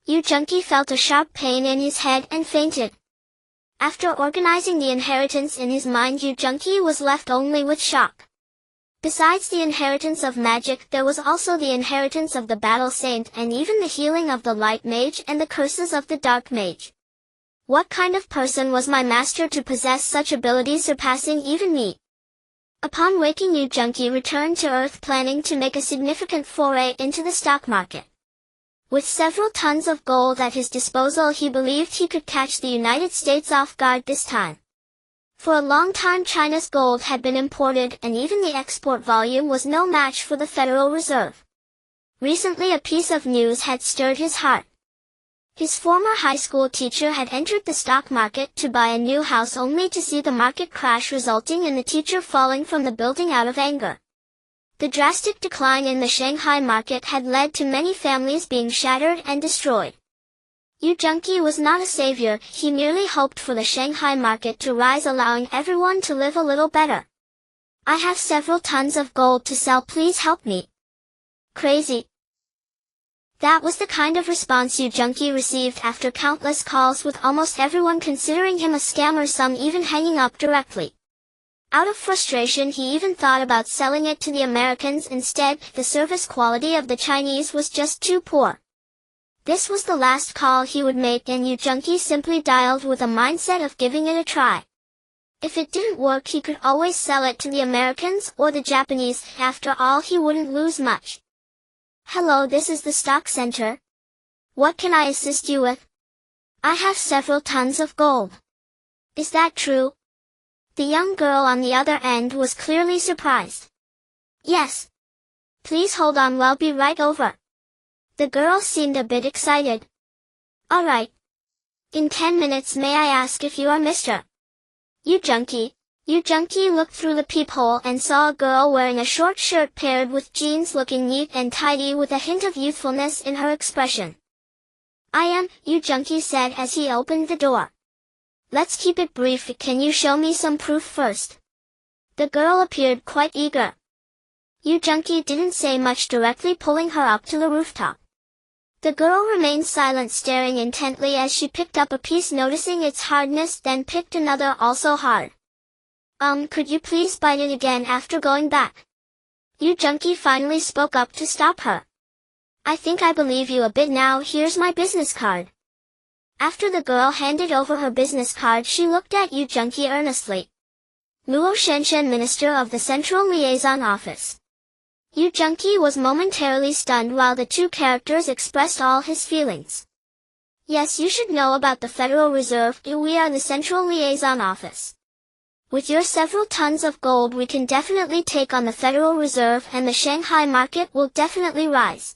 Yu Junqi felt a sharp pain in his head and fainted. After organizing the inheritance in his mind, Yu Junqi was left only with shock. Besides the inheritance of magic, there was also the inheritance of the Battle Saint, and even the healing of the Light Mage and the curses of the Dark Mage. What kind of person was my master to possess such abilities, surpassing even me? Upon waking, Yu Junqi returned to Earth, planning to make a significant foray into the stock market. With several tons of gold at his disposal, he believed he could catch the United States off guard this time. For a long time, China's gold had been imported, and even the export volume was no match for the Federal Reserve. Recently, a piece of news had stirred his heart. His former high school teacher had entered the stock market to buy a new house, only to see the market crash, resulting in the teacher falling from the building out of anger. The drastic decline in the Shanghai market had led to many families being shattered and destroyed. Yu Junqi was not a savior, he merely hoped for the Shanghai market to rise, allowing everyone to live a little better. I have several tons of gold to sell, please help me. Crazy. That was the kind of response Yu Junqi received after countless calls, with almost everyone considering him a scammer, some even hanging up directly. Out of frustration, he even thought about selling it to the Americans instead. The service quality of the Chinese was just too poor. This was the last call he would make, and Yu Junqi simply dialed with a mindset of giving it a try. If it didn't work, he could always sell it to the Americans or the Japanese. After all, he wouldn't lose much. Hello, this is the stock center. What can I assist you with? I have several tons of gold. Is that true? The young girl on the other end was clearly surprised. Yes. Please hold on, we'll be right over. The girl seemed a bit excited. All right. In 10 minutes, may I ask if you are Mr. Yu Junqi? Yu Junqi looked through the peephole and saw a girl wearing a short shirt paired with jeans, looking neat and tidy with a hint of youthfulness in her expression. I am, Yu Junqi said as he opened the door. Let's keep it brief, can you show me some proof first? The girl appeared quite eager. Yu Junqi didn't say much, directly pulling her up to the rooftop. The girl remained silent, staring intently as she picked up a piece, noticing its hardness, then picked another also hard. Could you please bite it again after going back? Yu Junqi finally spoke up to stop her. I think I believe you a bit now, here's my business card. After the girl handed over her business card, she looked at Yu Junqi earnestly. Luo Shenshen, Minister of the Central Liaison Office. Yu Junqi was momentarily stunned while the two characters expressed all his feelings. Yes, you should know about the Federal Reserve. We are the Central Liaison Office. With your several tons of gold, we can definitely take on the Federal Reserve, and the Shanghai market will definitely rise.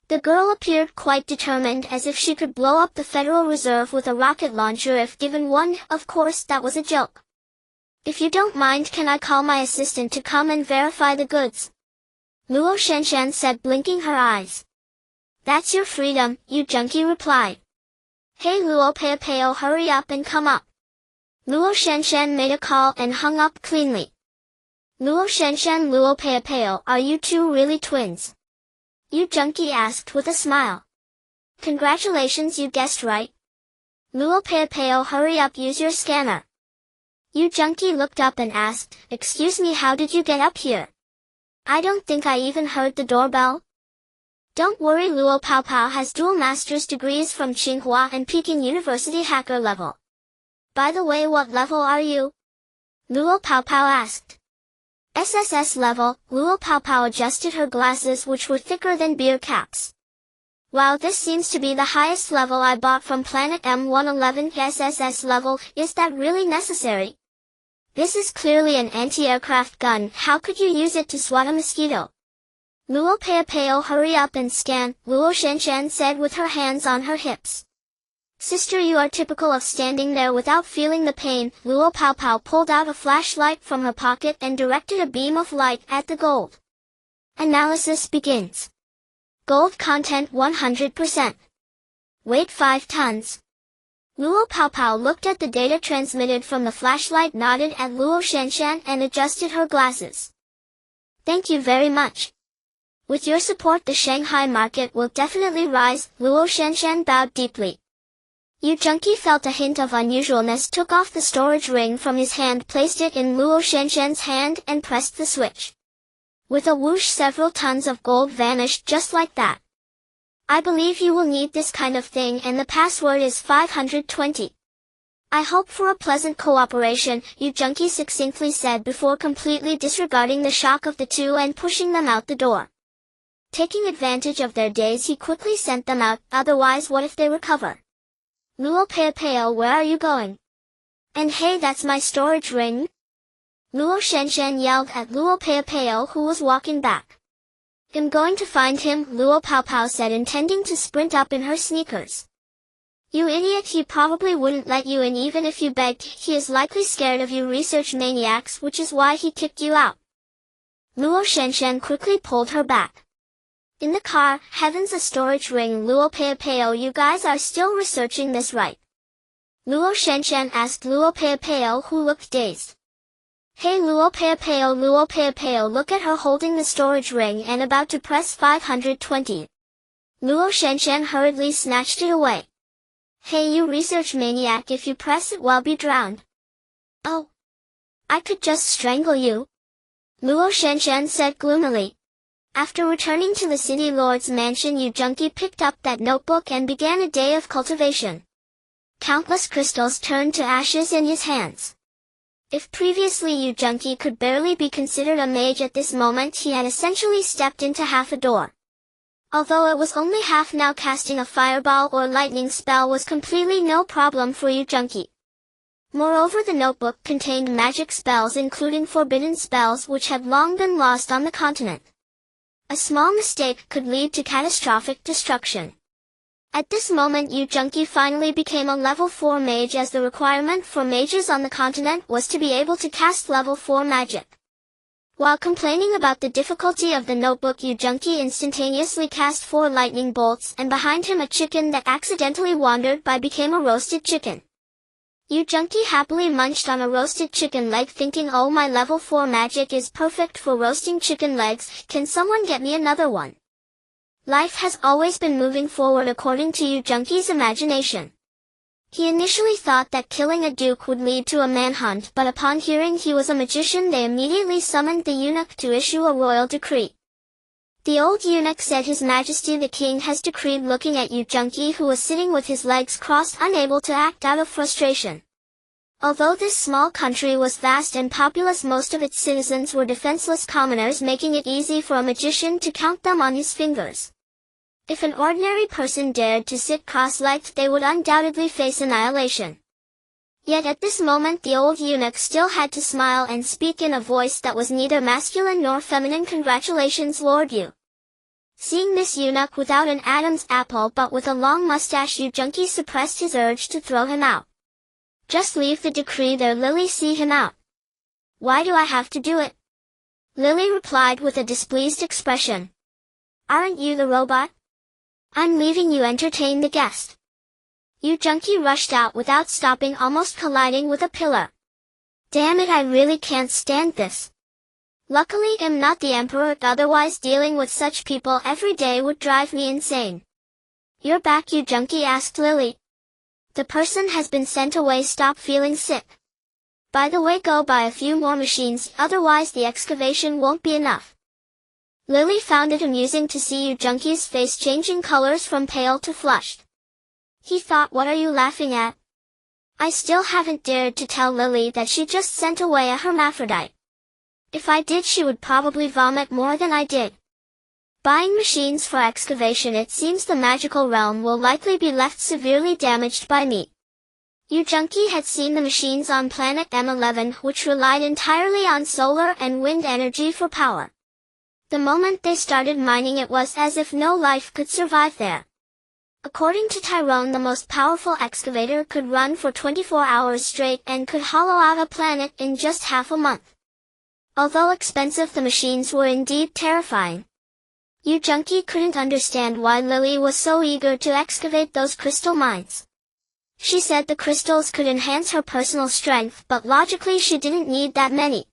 The girl appeared quite determined, as if she could blow up the Federal Reserve with a rocket launcher if given one. Of course, that was a joke. If you don't mind, can I call my assistant to come and verify the goods? Luo Shenshen said, blinking her eyes. That's your freedom, Yu Junqi replied. Hey Luo Peipeo, hurry up and come up. Luo Shenshen made a call and hung up cleanly. Luo Shenshen, Luo Peipeo, are you two really twins? Yu Junkie asked with a smile. Congratulations, you guessed right. Luo Peipeo, hurry up, use your scanner. Yu Junkie looked up and asked, excuse me, how did you get up here? I don't think I even heard the doorbell. Don't worry, Luo Paopao has dual master's degrees from Tsinghua and Peking University hacker level. By the way, what level are you? Luo Paopao asked. SSS level. Luo Paopao adjusted her glasses, which were thicker than beer caps. Wow, this seems to be the highest level I bought from Planet M111 SSS level. Is that really necessary? This is clearly an anti-aircraft gun. How could you use it to swat a mosquito? Luo Peipeo, hurry up and scan, Luo Shenshan said with her hands on her hips. Sister, you are typical of standing there without feeling the pain. Luo Paopao pulled out a flashlight from her pocket and directed a beam of light at the gold. Analysis begins. Gold content 100%. Weight 5 tons. Luo Paopao looked at the data transmitted from the flashlight, nodded at Luo Shenshan and adjusted her glasses. Thank you very much. With your support, the Shanghai market will definitely rise. Luo Shenshan bowed deeply. Yu Junkie felt a hint of unusualness, took off the storage ring from his hand, placed it in Luo Shenshan's hand and pressed the switch. With a whoosh, several tons of gold vanished just like that. I believe you will need this kind of thing, and the password is 520. I hope for a pleasant cooperation, Yu Junkie succinctly said before completely disregarding the shock of the two and pushing them out the door. Taking advantage of their daze, he quickly sent them out, otherwise what if they recover? Luo Peipeo, where are you going? And hey, that's my storage ring? Luo Shenshan yelled at Luo Peipeo, who was walking back. I'm going to find him, Luo Paopao said, intending to sprint up in her sneakers. You idiot, he probably wouldn't let you in even if you begged. He is likely scared of you research maniacs, which is why he kicked you out. Luo Shenshan quickly pulled her back. In the car, heavens, a storage ring. Luo Peipeo, you guys are still researching this, right? Luo Shenshan asked Luo Peipeo, who looked dazed. Hey Luo Peipeo, look at her holding the storage ring and about to press 520. Luo Shenshan hurriedly snatched it away. Hey you research maniac, if you press it, we'll be drowned. Oh. I could just strangle you. Luo Shenshan said gloomily. After returning to the city lord's mansion, Yu Junkie picked up that notebook and began a day of cultivation. Countless crystals turned to ashes in his hands. If previously Yu Junkie could barely be considered a mage, at this moment he had essentially stepped into half a door. Although it was only half now, casting a fireball or lightning spell was completely no problem for Yu Junkie. Moreover, the notebook contained magic spells, including forbidden spells which had long been lost on the continent. A small mistake could lead to catastrophic destruction. At this moment, Yu Junkie finally became a level 4 mage, as the requirement for mages on the continent was to be able to cast level 4 magic. While complaining about the difficulty of the notebook, Yu Junkie instantaneously cast 4 lightning bolts, and behind him a chicken that accidentally wandered by became a roasted chicken. Yu Junkie happily munched on a roasted chicken leg, thinking, oh, my level 4 magic is perfect for roasting chicken legs, can someone get me another one? Life has always been moving forward according to Yu Junkie's imagination. He initially thought that killing a duke would lead to a manhunt, but upon hearing he was a magician, they immediately summoned the eunuch to issue a royal decree. The old eunuch said, His Majesty the King has decreed, looking at Yu Junkie, who was sitting with his legs crossed, unable to act out of frustration. Although this small country was vast and populous, most of its citizens were defenseless commoners, making it easy for a magician to count them on his fingers. If an ordinary person dared to sit cross-legged, they would undoubtedly face annihilation. Yet at this moment the old eunuch still had to smile and speak in a voice that was neither masculine nor feminine. Congratulations, Lord Yu. Seeing this eunuch without an Adam's apple but with a long mustache, Yu Junkie suppressed his urge to throw him out. Just leave the decree there, Lily, see him out. Why do I have to do it? Lily replied with a displeased expression. Aren't you the robot? I'm leaving you, entertain the guest. Yu Junkie rushed out without stopping, almost colliding with a pillar. Damn it, I really can't stand this. Luckily I'm not the emperor, otherwise dealing with such people every day would drive me insane. You're back, you junkie, asked Lily. The person has been sent away, stop feeling sick. By the way, go buy a few more machines, otherwise the excavation won't be enough. Lily found it amusing to see Yu Junkie's face changing colors from pale to flushed. He thought, what are you laughing at? I still haven't dared to tell Lily that she just sent away a hermaphrodite. If I did, she would probably vomit more than I did. Buying machines for excavation, it seems the magical realm will likely be left severely damaged by me. Yu Junkie had seen the machines on planet M11, which relied entirely on solar and wind energy for power. The moment they started mining, it was as if no life could survive there. According to Tyrone, the most powerful excavator could run for 24 hours straight and could hollow out a planet in just half a month. Although expensive, the machines were indeed terrifying. Yu Junkie couldn't understand why Lily was so eager to excavate those crystal mines. She said the crystals could enhance her personal strength, but logically she didn't need that many.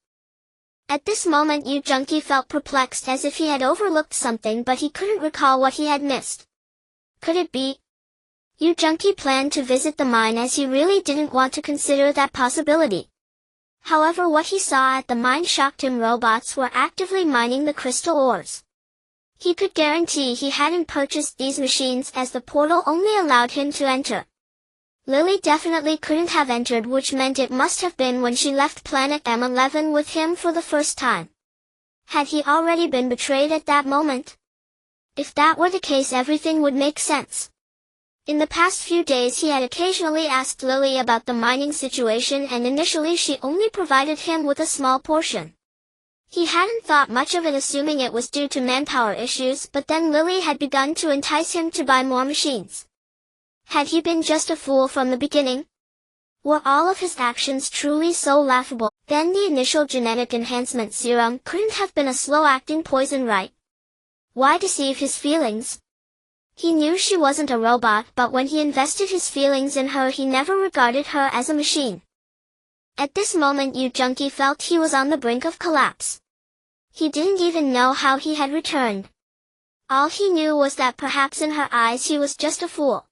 At this moment Yu Junkie felt perplexed, as if he had overlooked something, but he couldn't recall what he had missed. Could it be? Yu Junkie planned to visit the mine as he really didn't want to consider that possibility. However, what he saw at the mine shocked him. Robots were actively mining the crystal ores. He could guarantee he hadn't purchased these machines, as the portal only allowed him to enter. Lily definitely couldn't have entered, which meant it must have been when she left planet M11 with him for the first time. Had he already been betrayed at that moment? If that were the case, everything would make sense. In the past few days he had occasionally asked Lily about the mining situation, and initially she only provided him with a small portion. He hadn't thought much of it, assuming it was due to manpower issues, but then Lily had begun to entice him to buy more machines. Had he been just a fool from the beginning? Were all of his actions truly so laughable? Then the initial genetic enhancement serum couldn't have been a slow-acting poison, right? Why deceive his feelings? He knew she wasn't a robot, but when he invested his feelings in her, he never regarded her as a machine. At this moment Yu Junkie felt he was on the brink of collapse. He didn't even know how he had returned. All he knew was that perhaps in her eyes he was just a fool.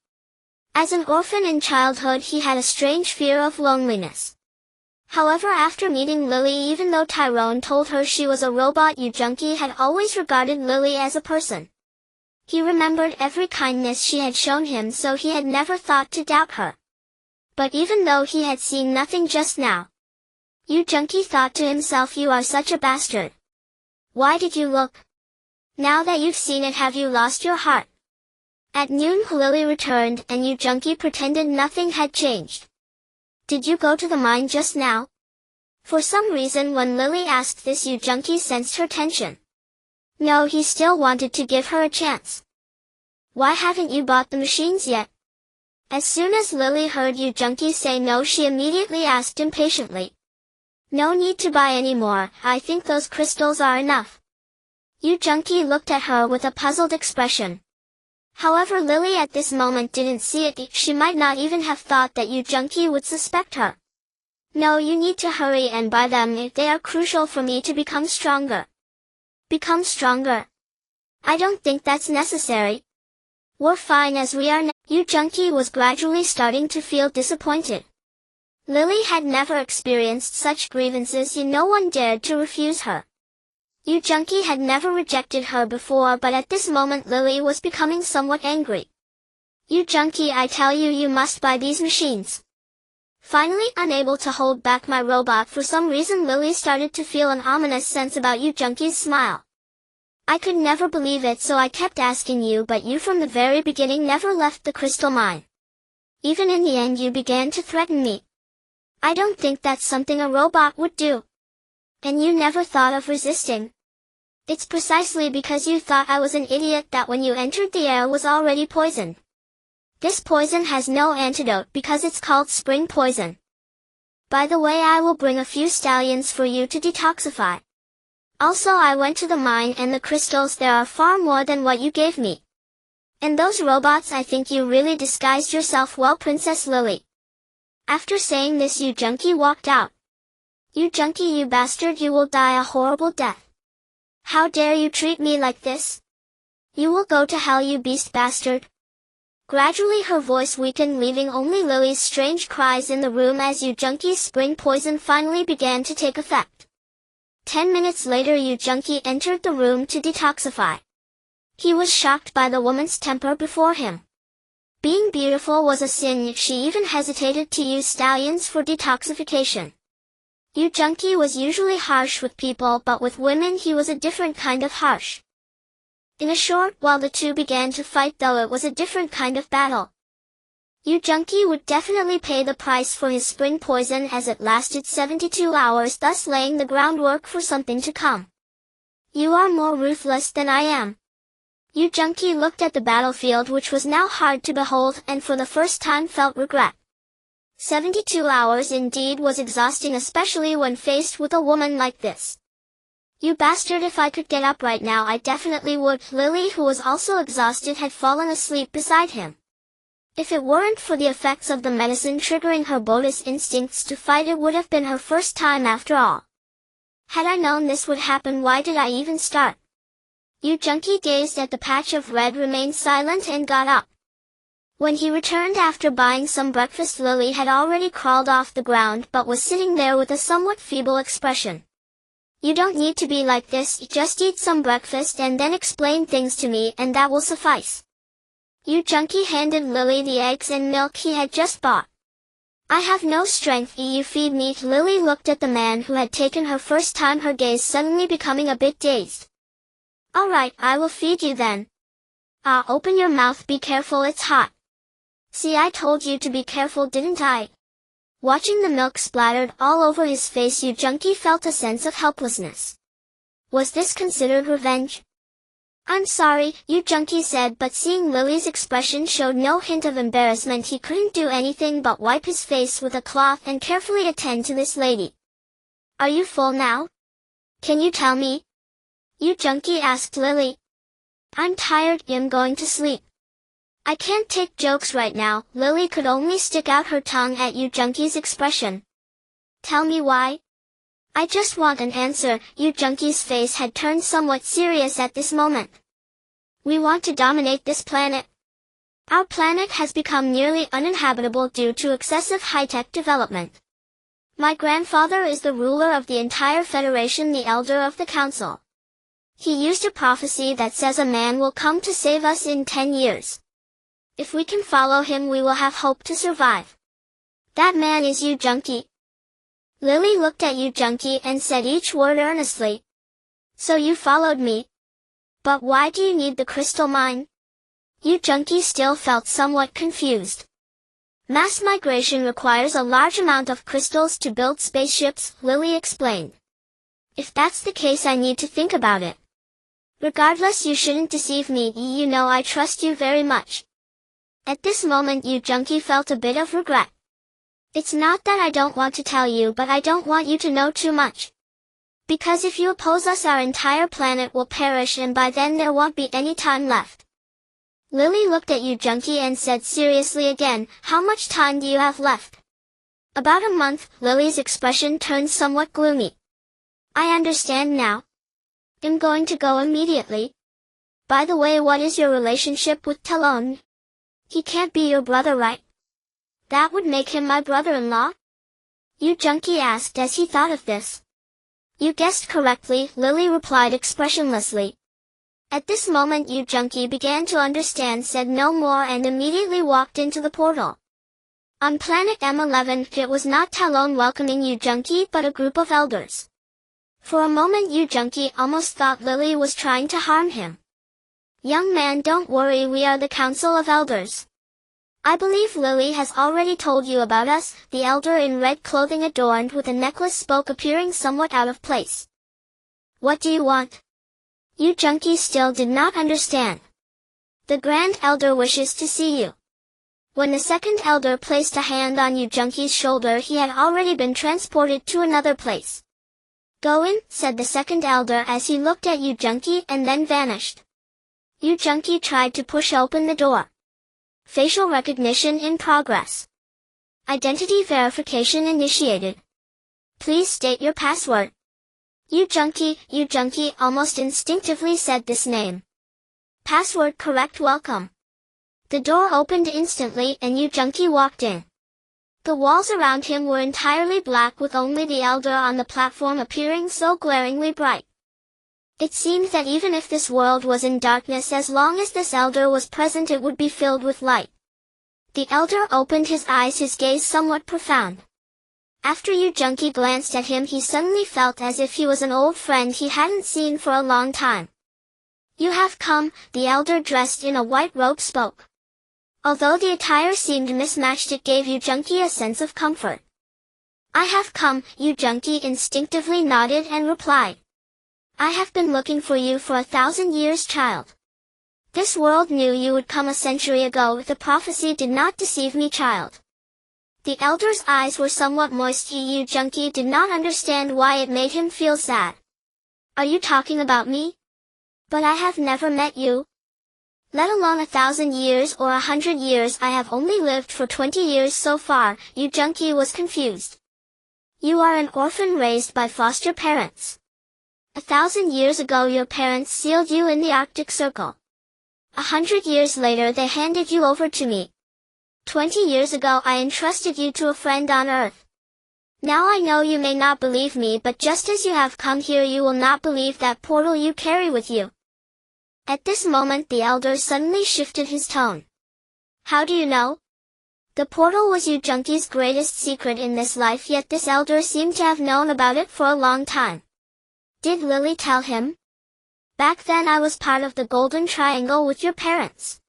As an orphan in childhood, he had a strange fear of loneliness. However, after meeting Lily, even though Tyrone told her she was a robot, Yu Junkie had always regarded Lily as a person. He remembered every kindness she had shown him, so he had never thought to doubt her. But even though he had seen nothing just now, Yu Junkie thought to himself, you are such a bastard. Why did you look? Now that you've seen it, have you lost your heart? At noon Lily returned, and Yu Junkie pretended nothing had changed. Did you go to the mine just now? For some reason, when Lily asked this, Yu Junkie sensed her tension. No, he still wanted to give her a chance. Why haven't you bought the machines yet? As soon as Lily heard Yu Junkie say no, she immediately asked impatiently. No need to buy any more, I think those crystals are enough. Yu Junkie looked at her with a puzzled expression. However, Lily at this moment didn't see it. She might not even have thought that Yu Junkie would suspect her. No, you need to hurry and buy them. They are crucial for me to become stronger. Become stronger? I don't think that's necessary. We're fine as we are now. Yu Junkie was gradually starting to feel disappointed. Lily had never experienced such grievances, yet no one dared to refuse her. Yu Junkie had never rejected her before, but at this moment Lily was becoming somewhat angry. Yu Junkie, I tell you, you must buy these machines. Finally, unable to hold back my robot for some reason, Lily started to feel an ominous sense about Yu Junkie's smile. I could never believe it, so I kept asking you, but you from the very beginning never left the crystal mine. Even in the end you began to threaten me. I don't think that's something a robot would do. And you never thought of resisting. It's precisely because you thought I was an idiot that when you entered the air was already poisoned. This poison has no antidote because it's called spring poison. By the way, I will bring a few stallions for you to detoxify. Also, I went to the mine and the crystals, there are far more than what you gave me. And those robots, I think you really disguised yourself well, Princess Lily. After saying this, Yu Junkie walked out. You junkie, you bastard, you will die a horrible death. How dare you treat me like this? You will go to hell, you beast bastard. Gradually her voice weakened, leaving only Lily's strange cries in the room as Yu Junkie's spring poison finally began to take effect. 10 minutes later Yu Junkie entered the room to detoxify. He was shocked by the woman's temper before him. Being beautiful was a sin, yet she even hesitated to use stallions for detoxification. Yu Junkie was usually harsh with people, but with women he was a different kind of harsh. In a short while the two began to fight, though it was a different kind of battle. Yu Junkie would definitely pay the price for his spring poison as it lasted 72 hours, thus laying the groundwork for something to come. You are more ruthless than I am. Yu Junkie looked at the battlefield, which was now hard to behold, and for the first time felt regret. 72 hours indeed was exhausting, especially when faced with a woman like this. You bastard, if I could get up right now I definitely would. Lily, who was also exhausted, had fallen asleep beside him. If it weren't for the effects of the medicine triggering her bogus instincts to fight, it would have been her first time after all. Had I known this would happen, why did I even start? Yu Junkie gazed at the patch of red, remained silent, and got up. When he returned after buying some breakfast, Lily had already crawled off the ground but was sitting there with a somewhat feeble expression. You don't need to be like this, just eat some breakfast and then explain things to me, and that will suffice. Yu Junkie handed Lily the eggs and milk he had just bought. I have no strength, you feed me. Lily looked at the man who had taken her first time, her gaze suddenly becoming a bit dazed. Alright, I will feed you then. Open your mouth, be careful, it's hot. See, I told you to be careful, didn't I? Watching the milk splattered all over his face, Yu Junkie felt a sense of helplessness. Was this considered revenge? I'm sorry, Yu Junkie said, but seeing Lily's expression showed no hint of embarrassment, he couldn't do anything but wipe his face with a cloth and carefully attend to this lady. Are you full now? Can you tell me? Yu Junkie asked Lily. I'm tired, I'm going to sleep. I can't take jokes right now. Lily could only stick out her tongue at Yu Junkie's expression. Tell me why? I just want an answer. Yu Junkie's face had turned somewhat serious at this moment. We want to dominate this planet. Our planet has become nearly uninhabitable due to excessive high-tech development. My grandfather is the ruler of the entire Federation, the elder of the council. He used a prophecy that says a man will come to save us in 10 years. If we can follow him, we will have hope to survive. That man is Yu Junkie. Lily looked at Yu Junkie and said each word earnestly. So you followed me. But why do you need the crystal mine? Yu Junkie still felt somewhat confused. Mass migration requires a large amount of crystals to build spaceships, Lily explained. If that's the case, I need to think about it. Regardless, you shouldn't deceive me, you know I trust you very much. At this moment Yu Junkie felt a bit of regret. It's not that I don't want to tell you, but I don't want you to know too much. Because if you oppose us, our entire planet will perish, and by then there won't be any time left. Lily looked at Yu Junkie and said seriously again, how much time do you have left? About a month. Lily's expression turned somewhat gloomy. I understand now. I'm going to go immediately. By the way, what is your relationship with Talon? He can't be your brother, right? That would make him my brother-in-law? Yu Junkie asked as he thought of this. You guessed correctly, Lily replied expressionlessly. At this moment Yu Junkie began to understand, said no more, and immediately walked into the portal. On planet M11, it was not Talon welcoming Yu Junkie, but a group of elders. For a moment Yu Junkie almost thought Lily was trying to harm him. Young man, don't worry, we are the Council of Elders. I believe Lily has already told you about us, the elder in red clothing adorned with a necklace spoke, appearing somewhat out of place. What do you want? Yu Junkie still did not understand. The Grand Elder wishes to see you. When the second elder placed a hand on Yu Junkie's shoulder, he had already been transported to another place. Go in, said the second elder as he looked at Yu Junkie and then vanished. Yu Junkie tried to push open the door. Facial recognition in progress. Identity verification initiated. Please state your password. You Junkie almost instinctively said this name. Password correct, welcome. The door opened instantly and Yu Junkie walked in. The walls around him were entirely black with only the elder on the platform appearing so glaringly bright. It seemed that even if this world was in darkness, as long as this elder was present it would be filled with light. The elder opened his eyes, his gaze somewhat profound. After Yu Junkie glanced at him, he suddenly felt as if he was an old friend he hadn't seen for a long time. You have come, the elder dressed in a white robe spoke. Although the attire seemed mismatched, it gave Yu Junkie a sense of comfort. I have come, Yu Junkie instinctively nodded and replied. I have been looking for you for 1,000 years, child. This world knew you would come a century ago. The prophecy did not deceive me, child. The elder's eyes were somewhat moist. Yu Junkie did not understand why it made him feel sad. Are you talking about me? But I have never met you. Let alone 1,000 years or 100 years, I have only lived for 20 years so far. Yu Junkie was confused. You are an orphan raised by foster parents. 1,000 years ago your parents sealed you in the Arctic Circle. 100 years later they handed you over to me. 20 years ago I entrusted you to a friend on Earth. Now I know you may not believe me, but just as you have come here you will not believe that portal you carry with you. At this moment the elder suddenly shifted his tone. How do you know? The portal was Yu Junkie's greatest secret in this life, yet this elder seemed to have known about it for a long time. Did Lily tell him? Back then I was part of the Golden Triangle with your parents.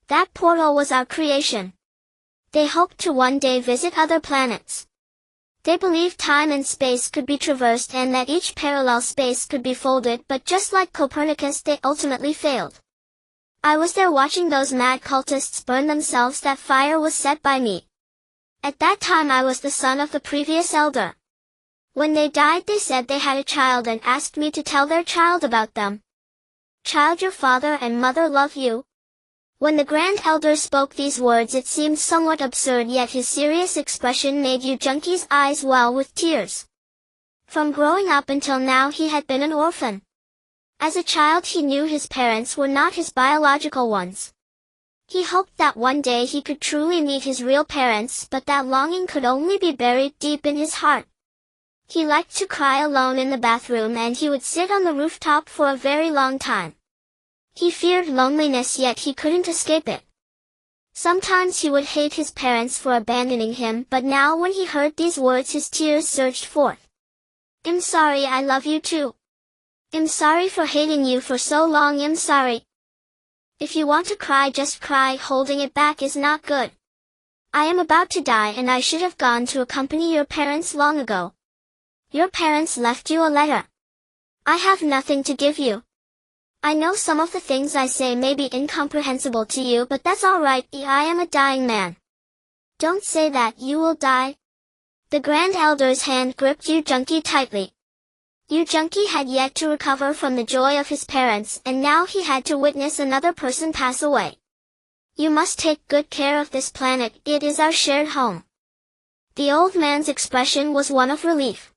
That portal was our creation. They hoped to one day visit other planets. They believed time and space could be traversed and that each parallel space could be folded, but just like Copernicus they ultimately failed. I was there watching those mad cultists burn themselves. That fire was set by me. At that time I was the son of the previous elder. When they died they said they had a child and asked me to tell their child about them. Child, your father and mother love you. When the Grand Elder spoke these words it seemed somewhat absurd, yet his serious expression made Yu Junkie's eyes well with tears. From growing up until now he had been an orphan. As a child he knew his parents were not his biological ones. He hoped that one day he could truly meet his real parents, but that longing could only be buried deep in his heart. He liked to cry alone in the bathroom and he would sit on the rooftop for a very long time. He feared loneliness, yet he couldn't escape it. Sometimes he would hate his parents for abandoning him, but now when he heard these words his tears surged forth. I'm sorry, I love you too. I'm sorry for hating you for so long. I'm sorry. If you want to cry, just cry. Holding it back is not good. I am about to die and I should have gone to accompany your parents long ago. Your parents left you a letter. I have nothing to give you. I know some of the things I say may be incomprehensible to you, but that's alright. I am a dying man. Don't say that, you will die. The Grand Elder's hand gripped Yu Junkie tightly. Yu Junkie had yet to recover from the joy of his parents, and now he had to witness another person pass away. You must take good care of this planet, it is our shared home. The old man's expression was one of relief.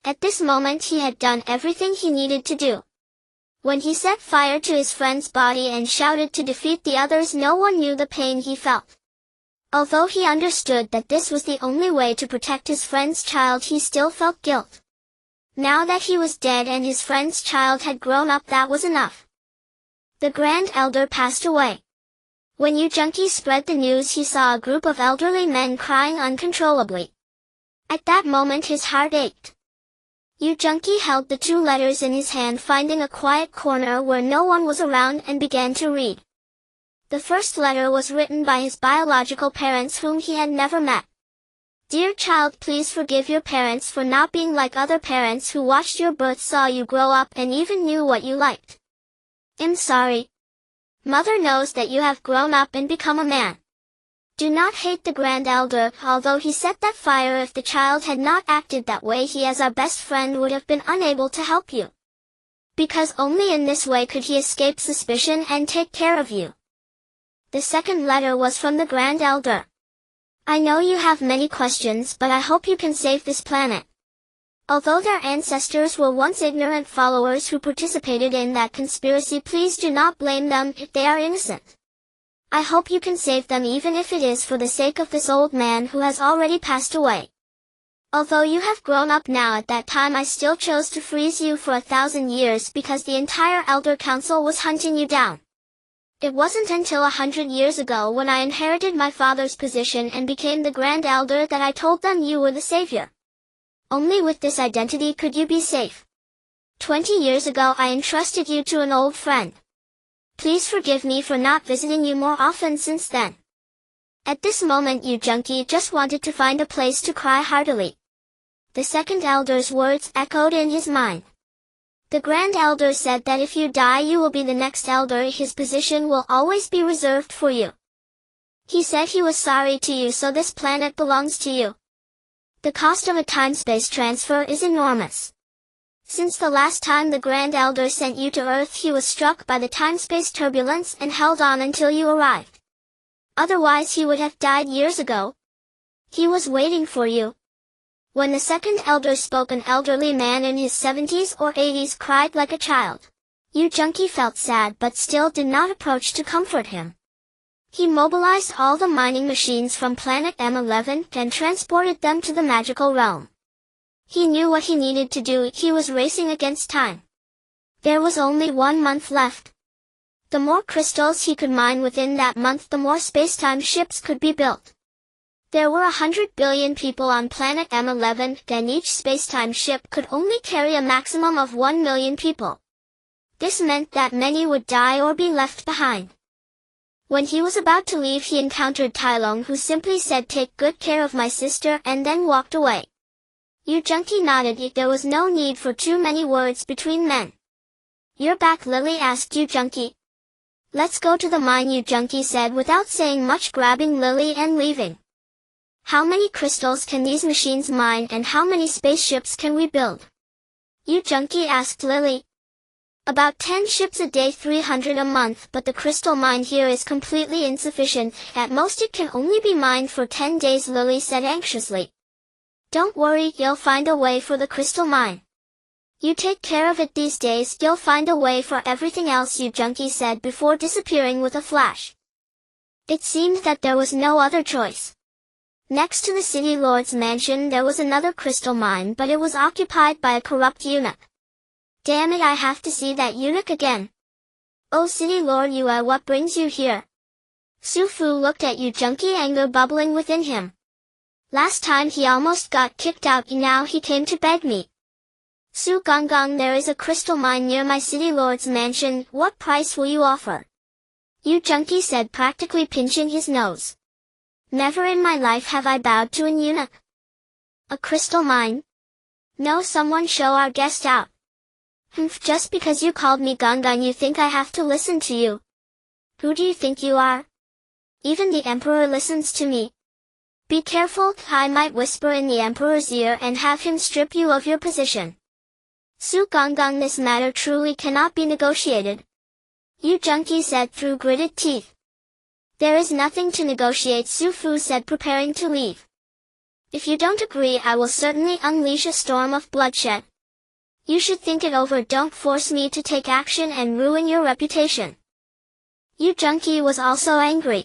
At this moment he had done everything he needed to do. When he set fire to his friend's body and shouted to defeat the others, no one knew the pain he felt. Although he understood that this was the only way to protect his friend's child, he still felt guilt. Now that he was dead and his friend's child had grown up, that was enough. The Grand Elder passed away. When Yu Junkie spread the news, he saw a group of elderly men crying uncontrollably. At that moment his heart ached. Yu Junkie held the two letters in his hand, finding a quiet corner where no one was around, and began to read. The first letter was written by his biological parents whom he had never met. Dear child, please forgive your parents for not being like other parents who watched your birth, saw you grow up, and even knew what you liked. I'm sorry. Mother knows that you have grown up and become a man. Do not hate the Grand Elder, although he set that fire. If the child had not acted that way, he as our best friend would have been unable to help you. Because only in this way could he escape suspicion and take care of you. The second letter was from the Grand Elder. I know you have many questions, but I hope you can save this planet. Although their ancestors were once ignorant followers who participated in that conspiracy, please do not blame them if they are innocent. I hope you can save them, even if it is for the sake of this old man who has already passed away. Although you have grown up now, at that time I still chose to freeze you for 1,000 years because the entire Elder Council was hunting you down. It wasn't until 100 years ago, when I inherited my father's position and became the Grand Elder, that I told them you were the savior. Only with this identity could you be safe. 20 years ago I entrusted you to an old friend. Please forgive me for not visiting you more often since then. At this moment Yu Junqi just wanted to find a place to cry heartily. The second elder's words echoed in his mind. The Grand Elder said that if you die you will be the next elder, his position will always be reserved for you. He said he was sorry to you, so this planet belongs to you. The cost of a time-space transfer is enormous. Since the last time the Grand Elder sent you to Earth, he was struck by the time-space turbulence and held on until you arrived. Otherwise he would have died years ago. He was waiting for you. When the second elder spoke, an elderly man in his 70s or 80s cried like a child. Yu Junqi felt sad but still did not approach to comfort him. He mobilized all the mining machines from planet M11 and transported them to the magical realm. He knew what he needed to do. He was racing against time. There was only 1 month left. The more crystals he could mine within that month, the more space-time ships could be built. There were 100 billion people on planet M11, and each space-time ship could only carry a maximum of 1 million people. This meant that many would die or be left behind. When he was about to leave, he encountered Tai Long, who simply said, "Take good care of my sister," and then walked away. Yu Junqi nodded. There was no need for too many words between men. "You're back?" Lily asked Yu Junqi. "Let's go to the mine," Yu Junqi said without saying much, grabbing Lily and leaving. "How many crystals can these machines mine, and how many spaceships can we build?" Yu Junqi asked Lily. "About 10 ships a day, 300 a month, but the crystal mine here is completely insufficient. At most it can only be mined for 10 days, Lily said anxiously. "Don't worry, you'll find a way for the crystal mine. You take care of it these days, you'll find a way for everything else," Yu Junqi said before disappearing with a flash. It seemed that there was no other choice. Next to the city lord's mansion there was another crystal mine, but it was occupied by a corrupt eunuch. "Damn it, I have to see that eunuch again. Oh city lord Yue, what brings you here?" Su Fu looked at Yu Junqi, anger bubbling within him. "Last time he almost got kicked out, now he came to beg me." "Su Gonggong, there is a crystal mine near my city lord's mansion. What price will you offer?" Yu Junqi said, practically pinching his nose. "Never in my life have I bowed to an eunuch. A crystal mine? No, someone show our guest out." "Humph, just because you called me Gonggong you think I have to listen to you? Who do you think you are? Even the emperor listens to me. Be careful, I might whisper in the emperor's ear and have him strip you of your position." "Su Gonggong, this matter truly cannot be negotiated," Yu Junqi said through gritted teeth. "There is nothing to negotiate," Su Fu said, preparing to leave. "If you don't agree, I will certainly unleash a storm of bloodshed. You should think it over, don't force me to take action and ruin your reputation." Yu Junqi was also angry.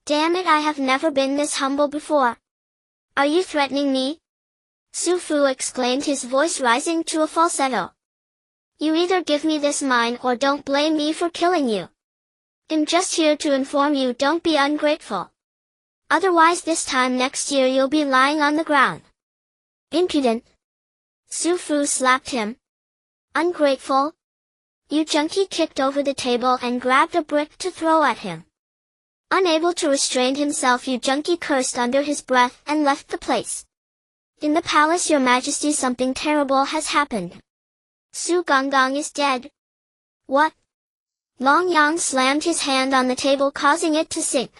"Damn it, I have never been this humble before. Are you threatening me?" Su Fu exclaimed, his voice rising to a falsetto. "You either give me this mine or don't blame me for killing you. I'm just here to inform you, don't be ungrateful. Otherwise this time next year you'll be lying on the ground." "Impudent!" Su Fu slapped him. "Ungrateful?" Yu Junqi kicked over the table and grabbed a brick to throw at him. Unable to restrain himself, Yu Junqi cursed under his breath and left the place. "In the palace, Your Majesty, something terrible has happened. Su Gonggong is dead." "What?" Long Yang slammed his hand on the table, causing it to sink.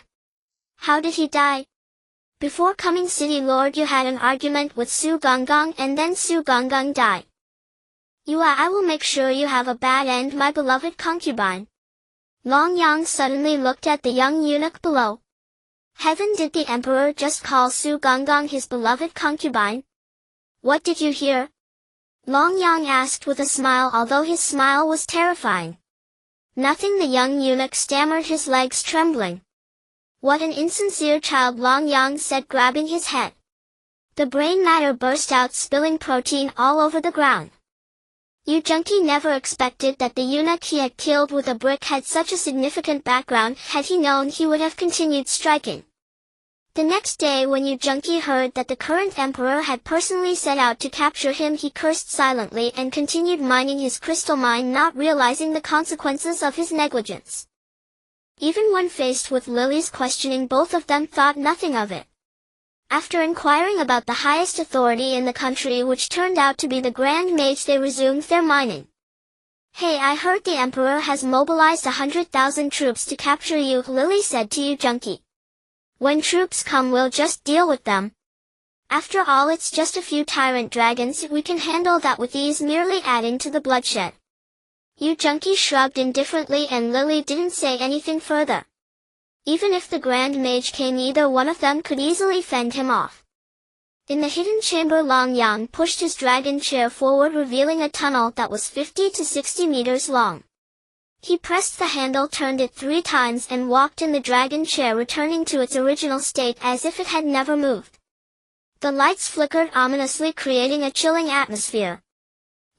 "How did he die?" "Before coming city lord, you had an argument with Su Gonggong and then Su Gonggong died. I will make sure you have a bad end, my beloved concubine." Long Yang suddenly looked at the young eunuch below. Heaven, did the emperor just call Su Gonggong his beloved concubine? "What did you hear?" Long Yang asked with a smile, although his smile was terrifying. Nothing, the young eunuch stammered, his legs trembling. What an insincere child, Long Yang said, grabbing his head. The brain matter burst out, spilling protein all over the ground. Yu Junqi never expected that the eunuch he had killed with a brick had such a significant background. Had he known, he would have continued striking. The next day, when Yu Junqi heard that the current emperor had personally set out to capture him, he cursed silently and continued mining his crystal mine, not realizing the consequences of his negligence. Even when faced with Lily's questioning, both of them thought nothing of it. After inquiring about the highest authority in the country, which turned out to be the Grand Mage, they resumed their mining. Hey, I heard the emperor has mobilized 100,000 troops to capture you, Lily said to Yu Junqi. When troops come, we'll just deal with them. After all, it's just a few tyrant dragons, we can handle that with ease, merely adding to the bloodshed. Yu Junqi shrugged indifferently and Lily didn't say anything further. Even if the Grand Mage came, either one of them could easily fend him off. In the hidden chamber, Long Yang pushed his dragon chair forward, revealing a tunnel that was 50 to 60 meters long. He pressed the handle, turned it 3 times, and walked in the dragon chair, returning to its original state as if it had never moved. The lights flickered ominously, creating a chilling atmosphere.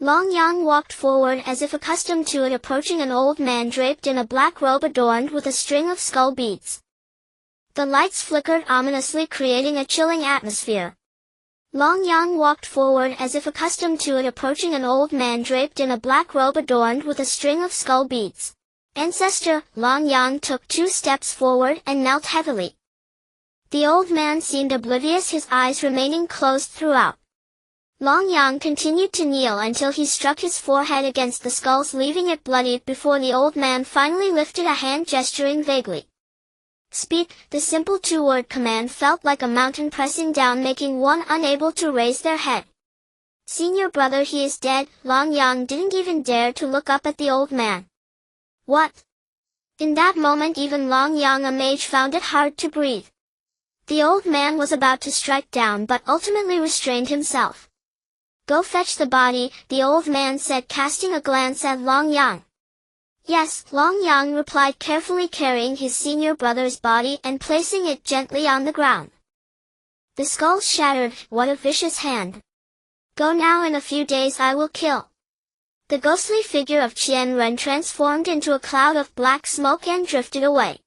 Long Yang walked forward as if accustomed to it, approaching an old man draped in a black robe adorned with a string of skull beads. The lights flickered ominously, creating a chilling atmosphere. Long Yang walked forward as if accustomed to it, approaching an old man draped in a black robe adorned with a string of skull beads. Ancestor, Long Yang took 2 steps forward and knelt heavily. The old man seemed oblivious, his eyes remaining closed throughout. Long Yang continued to kneel until he struck his forehead against the skulls, leaving it bloodied, before the old man finally lifted a hand, gesturing vaguely. Speak. The simple 2-word command felt like a mountain pressing down, making one unable to raise their head. Senior brother, he is dead. Long Yang didn't even dare to look up at the old man. What? In that moment, even Long Yang, a mage, found it hard to breathe. The old man was about to strike down, but ultimately restrained himself. Go fetch the body, the old man said, casting a glance at Long Yang. Yes, Long Yang replied, carefully carrying his senior brother's body and placing it gently on the ground. The skull shattered. What a vicious hand. Go now, in a few days I will kill. The ghostly figure of Qian Ren transformed into a cloud of black smoke and drifted away.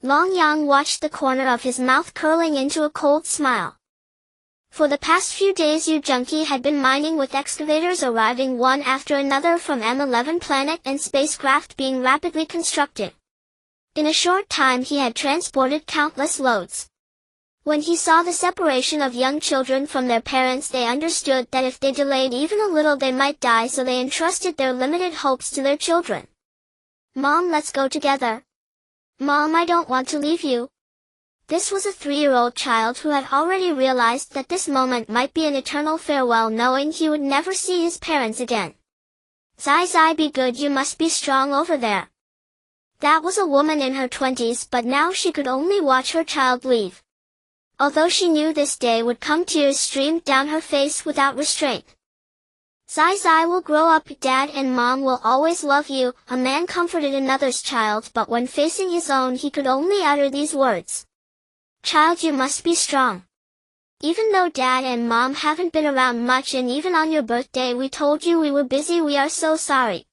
Long Yang watched, the corner of his mouth curling into a cold smile. For the past few days, Yu Junqi had been mining, with excavators arriving one after another from M11 planet and spacecraft being rapidly constructed. In a short time he had transported countless loads. When he saw the separation of young children from their parents, they understood that if they delayed even a little they might die, so they entrusted their limited hopes to their children. Mom, let's go together. Mom, I don't want to leave you. This was a 3-year-old child who had already realized that this moment might be an eternal farewell, knowing he would never see his parents again. Zai Zai, be good, you must be strong over there. That was a woman in her 20s, but now she could only watch her child leave. Although she knew this day would come, tears streamed down her face without restraint. Zai Zai will grow up, Dad and Mom will always love you. A man comforted another's child, but when facing his own he could only utter these words. Child, you must be strong. Even though Dad and Mom haven't been around much, and even on your birthday we told you we were busy, we are so sorry.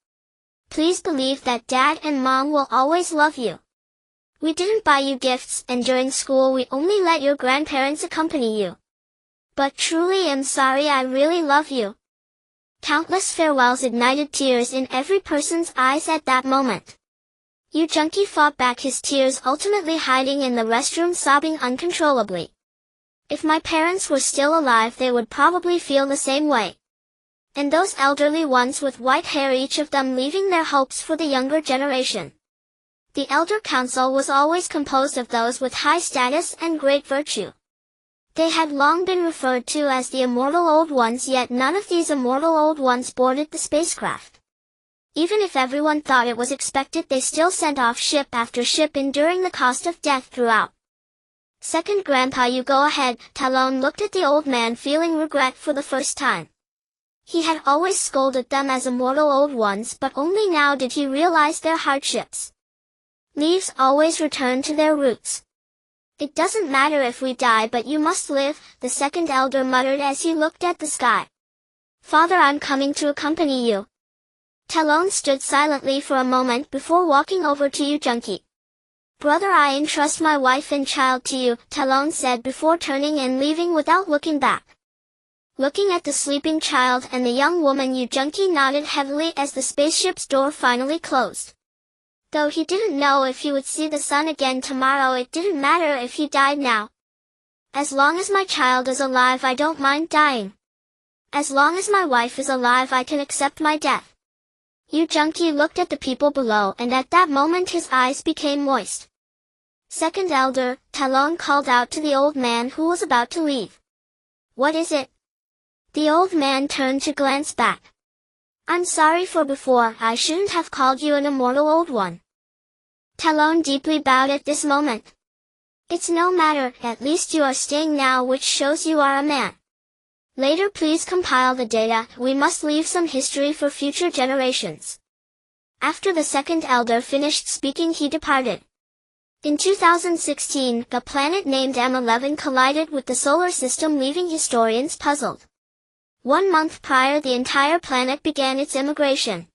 Please believe that Dad and Mom will always love you. We didn't buy you gifts, and during school we only let your grandparents accompany you. But truly am sorry, I really love you. Countless farewells ignited tears in every person's eyes at that moment. Yu Junqi fought back his tears, ultimately hiding in the restroom, sobbing uncontrollably. If my parents were still alive, they would probably feel the same way. And those elderly ones with white hair, each of them leaving their hopes for the younger generation. The Elder Council was always composed of those with high status and great virtue. They had long been referred to as the Immortal Old Ones, yet none of these Immortal Old Ones boarded the spacecraft. Even if everyone thought it was expected, they still sent off ship after ship, enduring the cost of death throughout. Second Grandpa, you go ahead. Talon looked at the old man, feeling regret for the first time. He had always scolded them as immortal old ones, but only now did he realize their hardships. Leaves always return to their roots. It doesn't matter if we die, but you must live, the second elder muttered as he looked at the sky. Father, I'm coming to accompany you. Talon stood silently for a moment before walking over to Yu Junki. Brother, I entrust my wife and child to you, Talon said before turning and leaving without looking back. Looking at the sleeping child and the young woman, Yu Junki nodded heavily as the spaceship's door finally closed. Though he didn't know if he would see the sun again tomorrow, it didn't matter if he died now. As long as my child is alive, I don't mind dying. As long as my wife is alive, I can accept my death. Yu Junki looked at the people below, and at that moment his eyes became moist. Second elder, Talon called out to the old man who was about to leave. What is it? The old man turned to glance back. I'm sorry for before, I shouldn't have called you an immortal old one. Talon deeply bowed at this moment. It's no matter, at least you are staying now, which shows you are a man. Later please compile the data, we must leave some history for future generations. After the second elder finished speaking, he departed. In 2016, a planet named M11 collided with the solar system, leaving historians puzzled. 1 month prior, the entire planet began its immigration.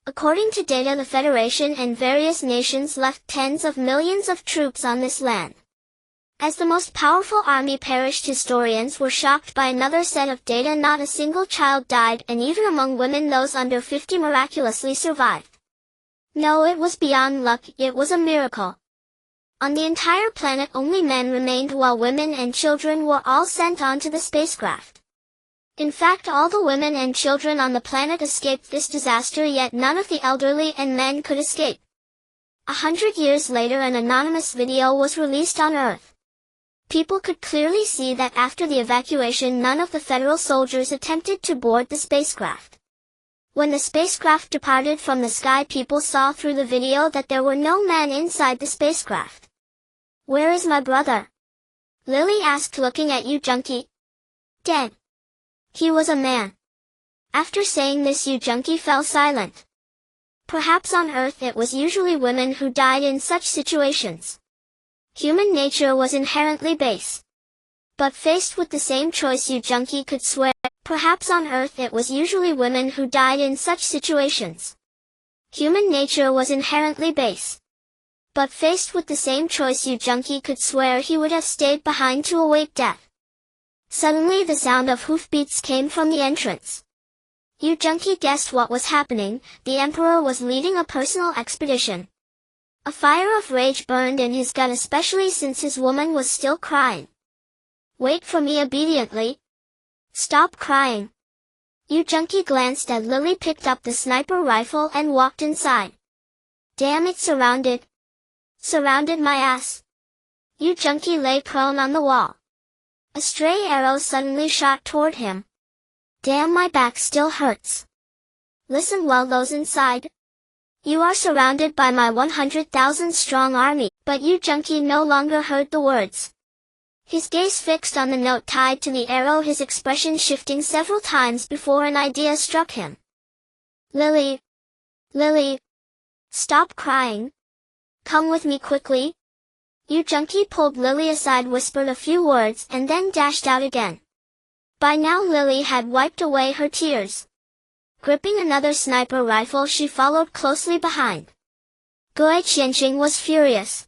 According to data, the Federation and various nations left tens of millions of troops on this land. As the most powerful army perished, historians were shocked by another set of data. Not a single child died, and even among women, those under 50 miraculously survived. No, it was beyond luck, it was a miracle. On the entire planet, only men remained, while women and children were all sent onto the spacecraft. In fact, all the women and children on the planet escaped this disaster, yet none of the elderly and men could escape. 100 years later, an anonymous video was released on Earth. People could clearly see that after the evacuation, none of the federal soldiers attempted to board the spacecraft. When the spacecraft departed from the sky, people saw through the video that there were no men inside the spacecraft. Where is my brother? Lily asked, looking at Yu Junki. Dead. He was a man. After saying this, Yu Junki fell silent. Perhaps on Earth it was usually women who died in such situations. Human nature was inherently base. But faced with the same choice, Yu Junki could swear, perhaps on Earth it was usually women who died in such situations. Human nature was inherently base. But faced with the same choice, Yu Junki could swear he would have stayed behind to await death. Suddenly the sound of hoofbeats came from the entrance. Yu Junki guessed what was happening. The Emperor was leading a personal expedition. A fire of rage burned in his gut, especially since his woman was still crying. Wait for me obediently. Stop crying. Yu Junki glanced at Lily, picked up the sniper rifle and walked inside. Damn it, surrounded. Surrounded my ass. Yu Junki lay prone on the wall. A stray arrow suddenly shot toward him. Damn, my back still hurts. Listen well, those inside. You are surrounded by my 100,000 strong army, but Yu Junki no longer heard the words. His gaze fixed on the note tied to the arrow, his expression shifting several times before an idea struck him. Lily. Lily. Stop crying. Come with me quickly. Yu Junki pulled Lily aside, whispered a few words, and then dashed out again. By now Lily had wiped away her tears. Gripping another sniper rifle, she followed closely behind. Gui Qianqing was furious.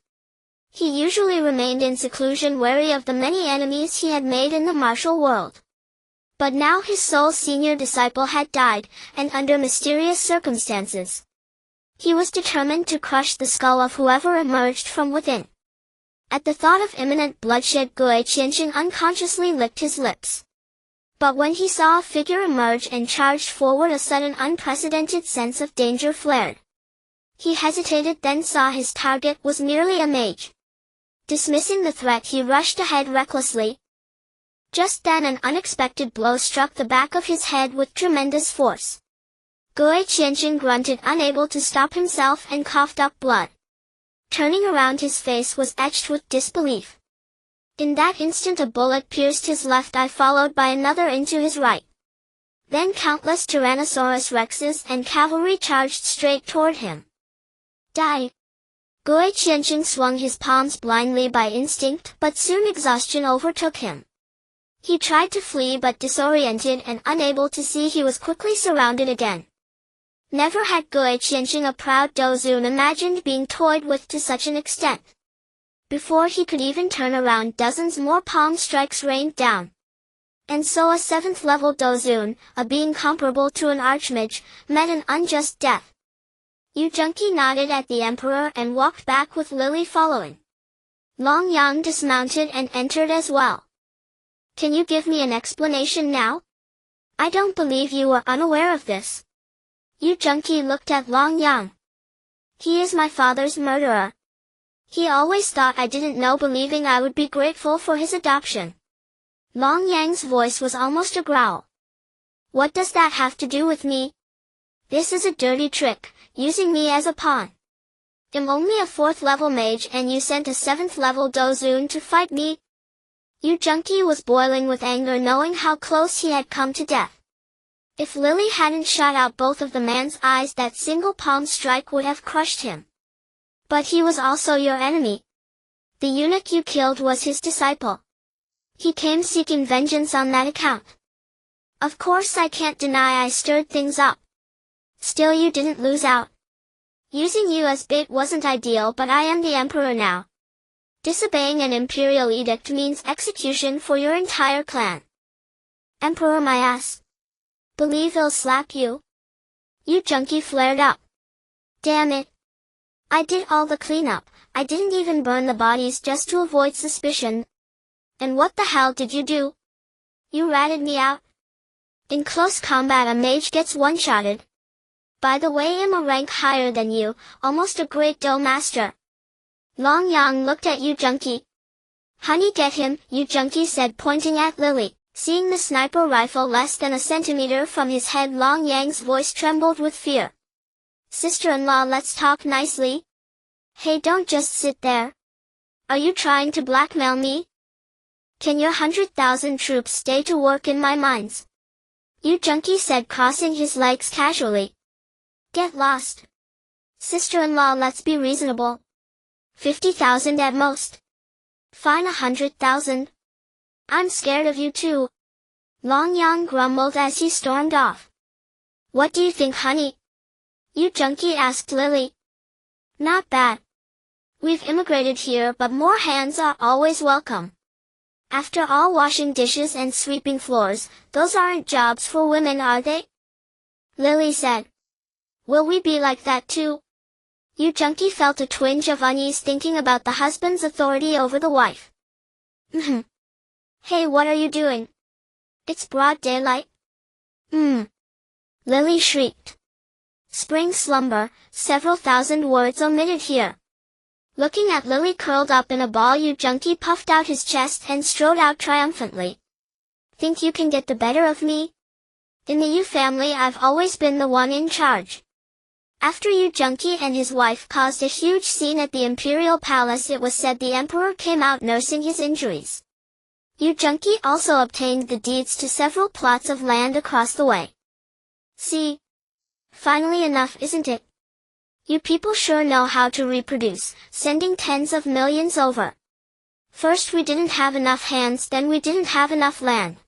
He usually remained in seclusion, wary of the many enemies he had made in the martial world. But now his sole senior disciple had died, and under mysterious circumstances. He was determined to crush the skull of whoever emerged from within. At the thought of imminent bloodshed, Gui Qianqing unconsciously licked his lips. But when he saw a figure emerge and charged forward, a sudden unprecedented sense of danger flared. He hesitated, then saw his target was merely a mage. Dismissing the threat, he rushed ahead recklessly. Just then an unexpected blow struck the back of his head with tremendous force. Gui Qianqing grunted, unable to stop himself, and coughed up blood. Turning around, his face was etched with disbelief. In that instant a bullet pierced his left eye, followed by another into his right. Then countless Tyrannosaurus rexes and cavalry charged straight toward him. Die! Gui Qianqing swung his palms blindly by instinct, but soon exhaustion overtook him. He tried to flee but disoriented and unable to see, he was quickly surrounded again. Never had Gui Qianqing, a proud Dozun, imagined being toyed with to such an extent. Before he could even turn around, dozens more palm strikes rained down. And so a 7th level Dozun, a being comparable to an archmage, met an unjust death. Yu Junqi nodded at the emperor and walked back with Lily following. Long Yang dismounted and entered as well. Can you give me an explanation now? I don't believe you were unaware of this. Yu Junqi looked at Long Yang. He is my father's murderer. He always thought I didn't know, believing I would be grateful for his adoption. Long Yang's voice was almost a growl. What does that have to do with me? This is a dirty trick, using me as a pawn. I'm only a 4th level mage and you sent a 7th level Dozun to fight me? Yu Junqi was boiling with anger, knowing how close he had come to death. If Lily hadn't shot out both of the man's eyes, that single palm strike would have crushed him. But he was also your enemy. The eunuch you killed was his disciple. He came seeking vengeance on that account. Of course I can't deny I stirred things up. Still, you didn't lose out. Using you as bait wasn't ideal, but I am the emperor now. Disobeying an imperial edict means execution for your entire clan. Emperor, my ass. Believe he'll slap you? Yu Junqi flared up. Damn it. I did all the cleanup, I didn't even burn the bodies just to avoid suspicion. And what the hell did you do? You ratted me out? In close combat a mage gets one-shotted. By the way, I'm a rank higher than you, almost a great Do master. Long Yang looked at Yu Junqi. Honey, get him, Yu Junqi said, pointing at Lily. Seeing the sniper rifle less than a centimeter from his head, Long Yang's voice trembled with fear. Sister-in-law, let's talk nicely. Hey, don't just sit there. Are you trying to blackmail me? Can your 100,000 troops stay to work in my mines? Yu Junqi said, crossing his legs casually. Get lost. Sister-in-law, let's be reasonable. 50,000 at most. Fine, 100,000. I'm scared of you too. Long Yang grumbled as he stormed off. What do you think, honey? Yu Junqi asked Lily. Not bad. We've immigrated here, but more hands are always welcome. After all, washing dishes and sweeping floors, those aren't jobs for women, are they? Lily said. Will we be like that too? Yu Junqi felt a twinge of unease thinking about the husband's authority over the wife. Hey, what are you doing? It's broad daylight. Lily shrieked. Spring slumber, several thousand words omitted here. Looking at Lily curled up in a ball, Yu Junqi puffed out his chest and strode out triumphantly. Think you can get the better of me? In the Yu family, I've always been the one in charge. After Yu Junqi and his wife caused a huge scene at the imperial palace, it was said the emperor came out nursing his injuries. Yu Junqi also obtained the deeds to several plots of land across the way. See? Finally enough, isn't it? You people sure know how to reproduce, sending tens of millions over. First we didn't have enough hands, then we didn't have enough land.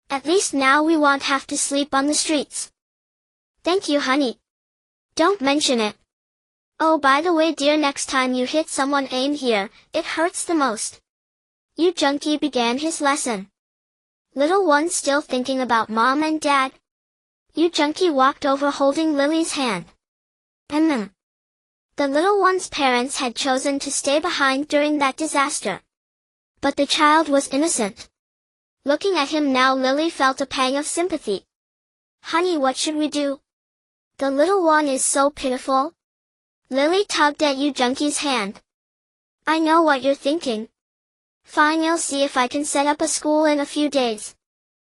At least now we won't have to sleep on the streets. Thank you, honey. Don't mention it. Oh, by the way, dear, next time you hit someone, aim here, it hurts the most. Yu Junqi began his lesson. Little one still thinking about mom and dad. Yu Junqi walked over holding Lily's hand. The little one's parents had chosen to stay behind during that disaster. But the child was innocent. Looking at him now, Lily felt a pang of sympathy. Honey, what should we do? The little one is so pitiful. Lily tugged at Yu Junqi's hand. I know what you're thinking. Fine, you'll see if I can set up a school in a few days.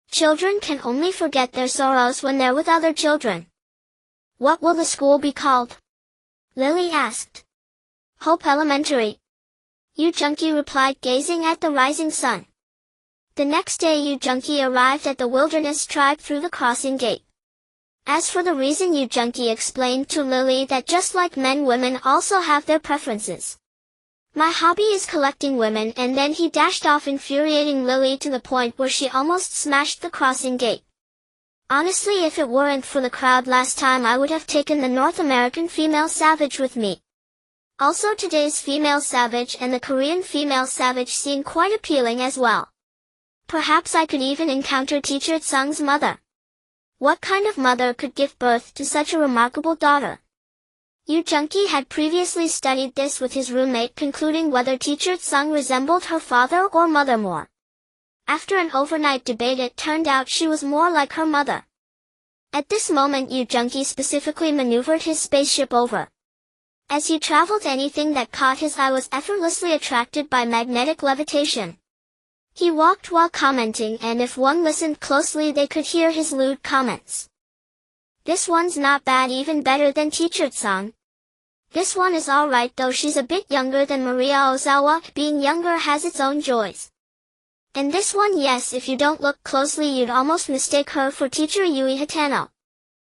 Children can only forget their sorrows when they're with other children. What will the school be called? Lily asked. Hope Elementary. Yu Junqi replied, gazing at the rising sun. The next day Yu Junki arrived at the wilderness tribe through the crossing gate. As for the reason, Yu Junki explained to Lily that just like men, women also have their preferences. My hobby is collecting women, and then he dashed off, infuriating Lily to the point where she almost smashed the crossing gate. Honestly, if it weren't for the crowd last time, I would have taken the North American female savage with me. Also, today's female savage and the Korean female savage seem quite appealing as well. Perhaps I could even encounter Teacher Tsung's mother. What kind of mother could give birth to such a remarkable daughter? Yu Junki had previously studied this with his roommate, concluding whether Teacher Tsung resembled her father or mother more. After an overnight debate, it turned out she was more like her mother. At this moment, Yu Junki specifically maneuvered his spaceship over. As he traveled, anything that caught his eye was effortlessly attracted by magnetic levitation. He walked while commenting, and if one listened closely they could hear his lewd comments. This one's not bad, even better than Teacher Tsung. This one is alright, though she's a bit younger than Maria Ozawa. Being younger has its own joys. And this one, yes, if you don't look closely you'd almost mistake her for Teacher Yui Hatano.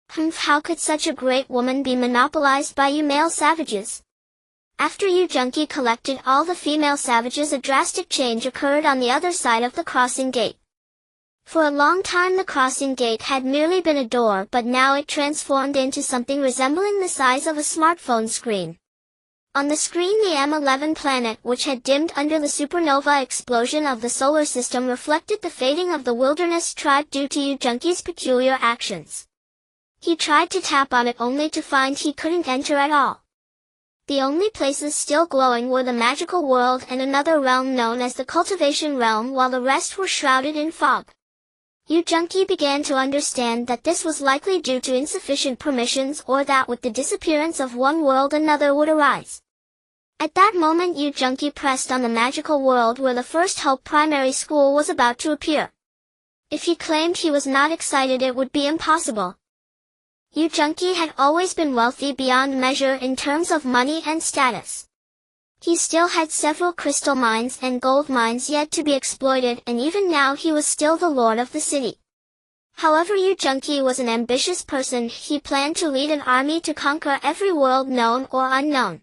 How could such a great woman be monopolized by you male savages? After Yu Junki collected all the female savages, a drastic change occurred on the other side of the crossing gate. For a long time the crossing gate had merely been a door, but now it transformed into something resembling the size of a smartphone screen. On the screen, the M11 planet, which had dimmed under the supernova explosion of the solar system, reflected the fading of the wilderness tribe due to Yu Junki's peculiar actions. He tried to tap on it only to find he couldn't enter at all. The only places still glowing were the magical world and another realm known as the cultivation realm, while the rest were shrouded in fog. Yu Junki began to understand that this was likely due to insufficient permissions, or that with the disappearance of one world another would arise. At that moment Yu Junki pressed on the magical world where the First Hope Primary School was about to appear. If he claimed he was not excited, it would be impossible. Yu Junki had always been wealthy beyond measure in terms of money and status. He still had several crystal mines and gold mines yet to be exploited, and even now he was still the lord of the city. However, Yu Junki was an ambitious person. He planned to lead an army to conquer every world, known or unknown.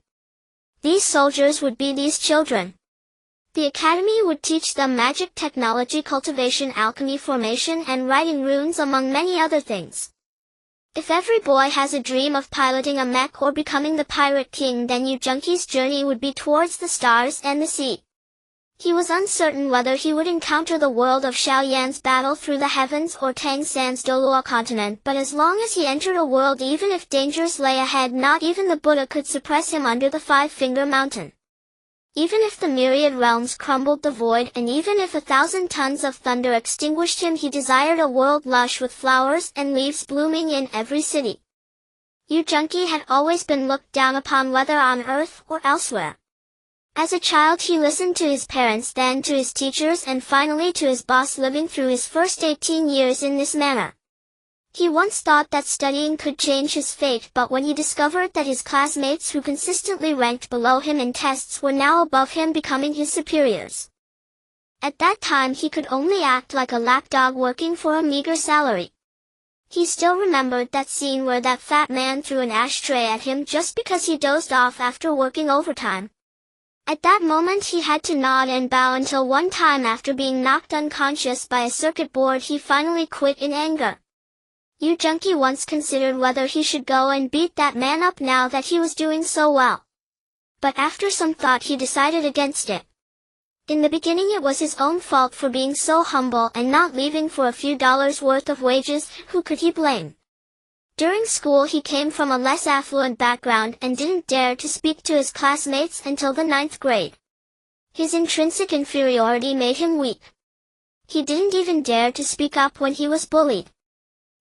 These soldiers would be these children. The academy would teach them magic, technology, cultivation, alchemy, formation, and writing runes, among many other things. If every boy has a dream of piloting a mech or becoming the pirate king, then Yu Junki's journey would be towards the stars and the sea. He was uncertain whether he would encounter the world of Xiaoyan's battle through the heavens or Tang San's Dolua continent, but as long as he entered a world, even if dangers lay ahead, not even the Buddha could suppress him under the Five-Finger Mountain. Even if the myriad realms crumbled the void, and even if 1,000 tons of thunder extinguished him, he desired a world lush with flowers and leaves blooming in every city. Yu Junki had always been looked down upon, whether on Earth or elsewhere. As a child he listened to his parents, then to his teachers, and finally to his boss, living through his first 18 years in this manner. He once thought that studying could change his fate, but when he discovered that his classmates who consistently ranked below him in tests were now above him, becoming his superiors. At that time he could only act like a lapdog working for a meager salary. He still remembered that scene where that fat man threw an ashtray at him just because he dozed off after working overtime. At that moment he had to nod and bow until one time, after being knocked unconscious by a circuit board, he finally quit in anger. Yu Junki once considered whether he should go and beat that man up now that he was doing so well. But after some thought he decided against it. In the beginning it was his own fault for being so humble and not leaving for a few dollars worth of wages. Who could he blame? During school he came from a less affluent background and didn't dare to speak to his classmates until the 9th grade. His intrinsic inferiority made him weak. He didn't even dare to speak up when he was bullied.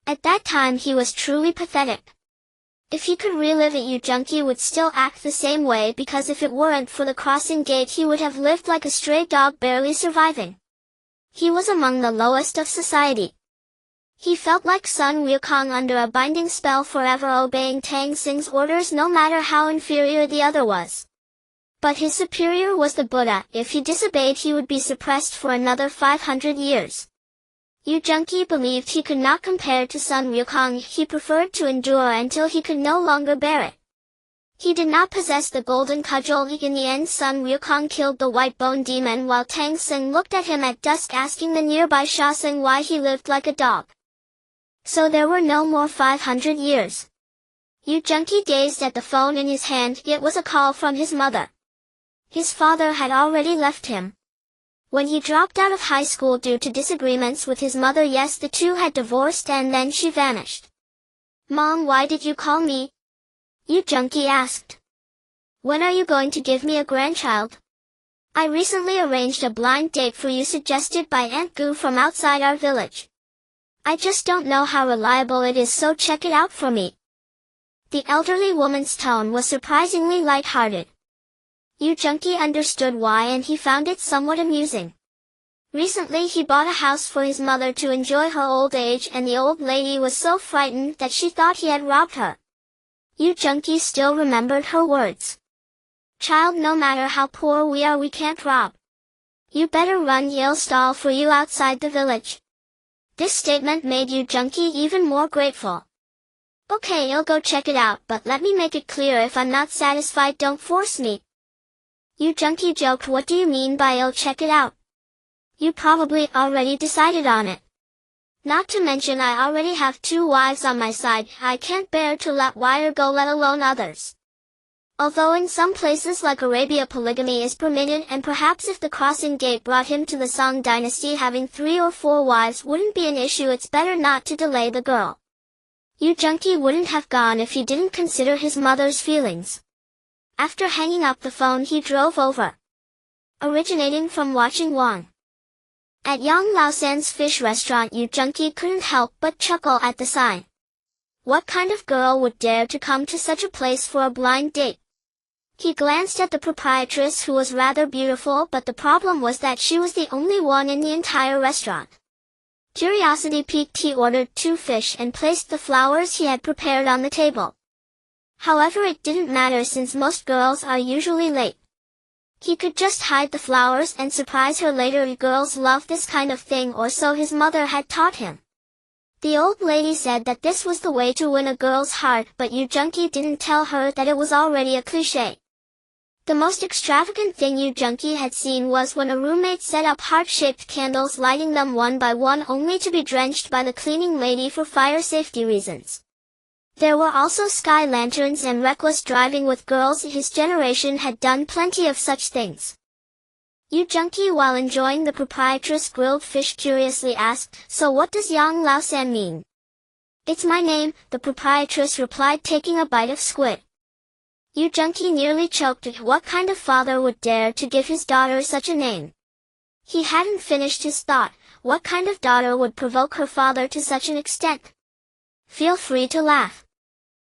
At that time he was truly pathetic. If he could relive it, Yu Junki would still act the same way, because if it weren't for the crossing gate he would have lived like a stray dog, barely surviving. He was among the lowest of society. He felt like Sun Wukong under a binding spell, forever obeying Tang Xing's orders no matter how inferior the other was. But his superior was the Buddha. If he disobeyed, he would be suppressed for another 500 years. Yu Junqi believed he could not compare to Sun Wukong. He preferred to endure until he could no longer bear it. He did not possess the golden cudgel. In the end, Sun Wukong killed the white bone demon while Tang Xing looked at him at dusk, asking the nearby Sha Xing why he lived like a dog. So there were no more 500 years. Yu Junqi gazed at the phone in his hand. It was a call from his mother. His father had already left him. When he dropped out of high school due to disagreements with his mother, yes, the two had divorced and then she vanished. "Mom, why did you call me?" Yu Junqi asked. "When are you going to give me a grandchild? I recently arranged a blind date for you suggested by Aunt Gu from outside our village. I just don't know how reliable it is, so check it out for me." The elderly woman's tone was surprisingly light-hearted. Yu Junqi understood why, and he found it somewhat amusing. Recently he bought a house for his mother to enjoy her old age, and the old lady was so frightened that she thought he had robbed her. Yu Junqi still remembered her words. "Child, no matter how poor we are, we can't rob. You better run, he'll stall for you outside the village." This statement made Yu Junqi even more grateful. "Okay, I'll go check it out, but let me make it clear, if I'm not satisfied, don't force me." Yu Junqi joked, "What do you mean by I'll check it out? You probably already decided on it. Not to mention I already have 2 wives on my side. I can't bear to let wire go, let alone others." Although in some places like Arabia polygamy is permitted, and perhaps if the crossing gate brought him to the Song dynasty, having 3 or 4 wives wouldn't be an issue, it's better not to delay the girl. Yu Junqi wouldn't have gone if he didn't consider his mother's feelings. After hanging up the phone, he drove over. Originating from watching Wang. At Yang Laosan's fish restaurant, Yu Junqi couldn't help but chuckle at the sign. What kind of girl would dare to come to such a place for a blind date? He glanced at the proprietress, who was rather beautiful, but the problem was that she was the only one in the entire restaurant. Curiosity piqued, he ordered 2 fish and placed the flowers he had prepared on the table. However, it didn't matter since most girls are usually late. He could just hide the flowers and surprise her later. Girls love this kind of thing, or so his mother had taught him. The old lady said that this was the way to win a girl's heart, but Yu Junqi didn't tell her that it was already a cliché. The most extravagant thing Yu Junqi had seen was when a roommate set up heart-shaped candles, lighting them one by one only to be drenched by the cleaning lady for fire safety reasons. There were also sky lanterns and reckless driving with girls. His generation had done plenty of such things. Yu Junqi, while enjoying the proprietress' grilled fish, curiously asked, "So what does Yang Laosan mean?" "It's my name," the proprietress replied, taking a bite of squid. Yu Junqi nearly choked. What kind of father would dare to give his daughter such a name? He hadn't finished his thought. What kind of daughter would provoke her father to such an extent? Feel free to laugh.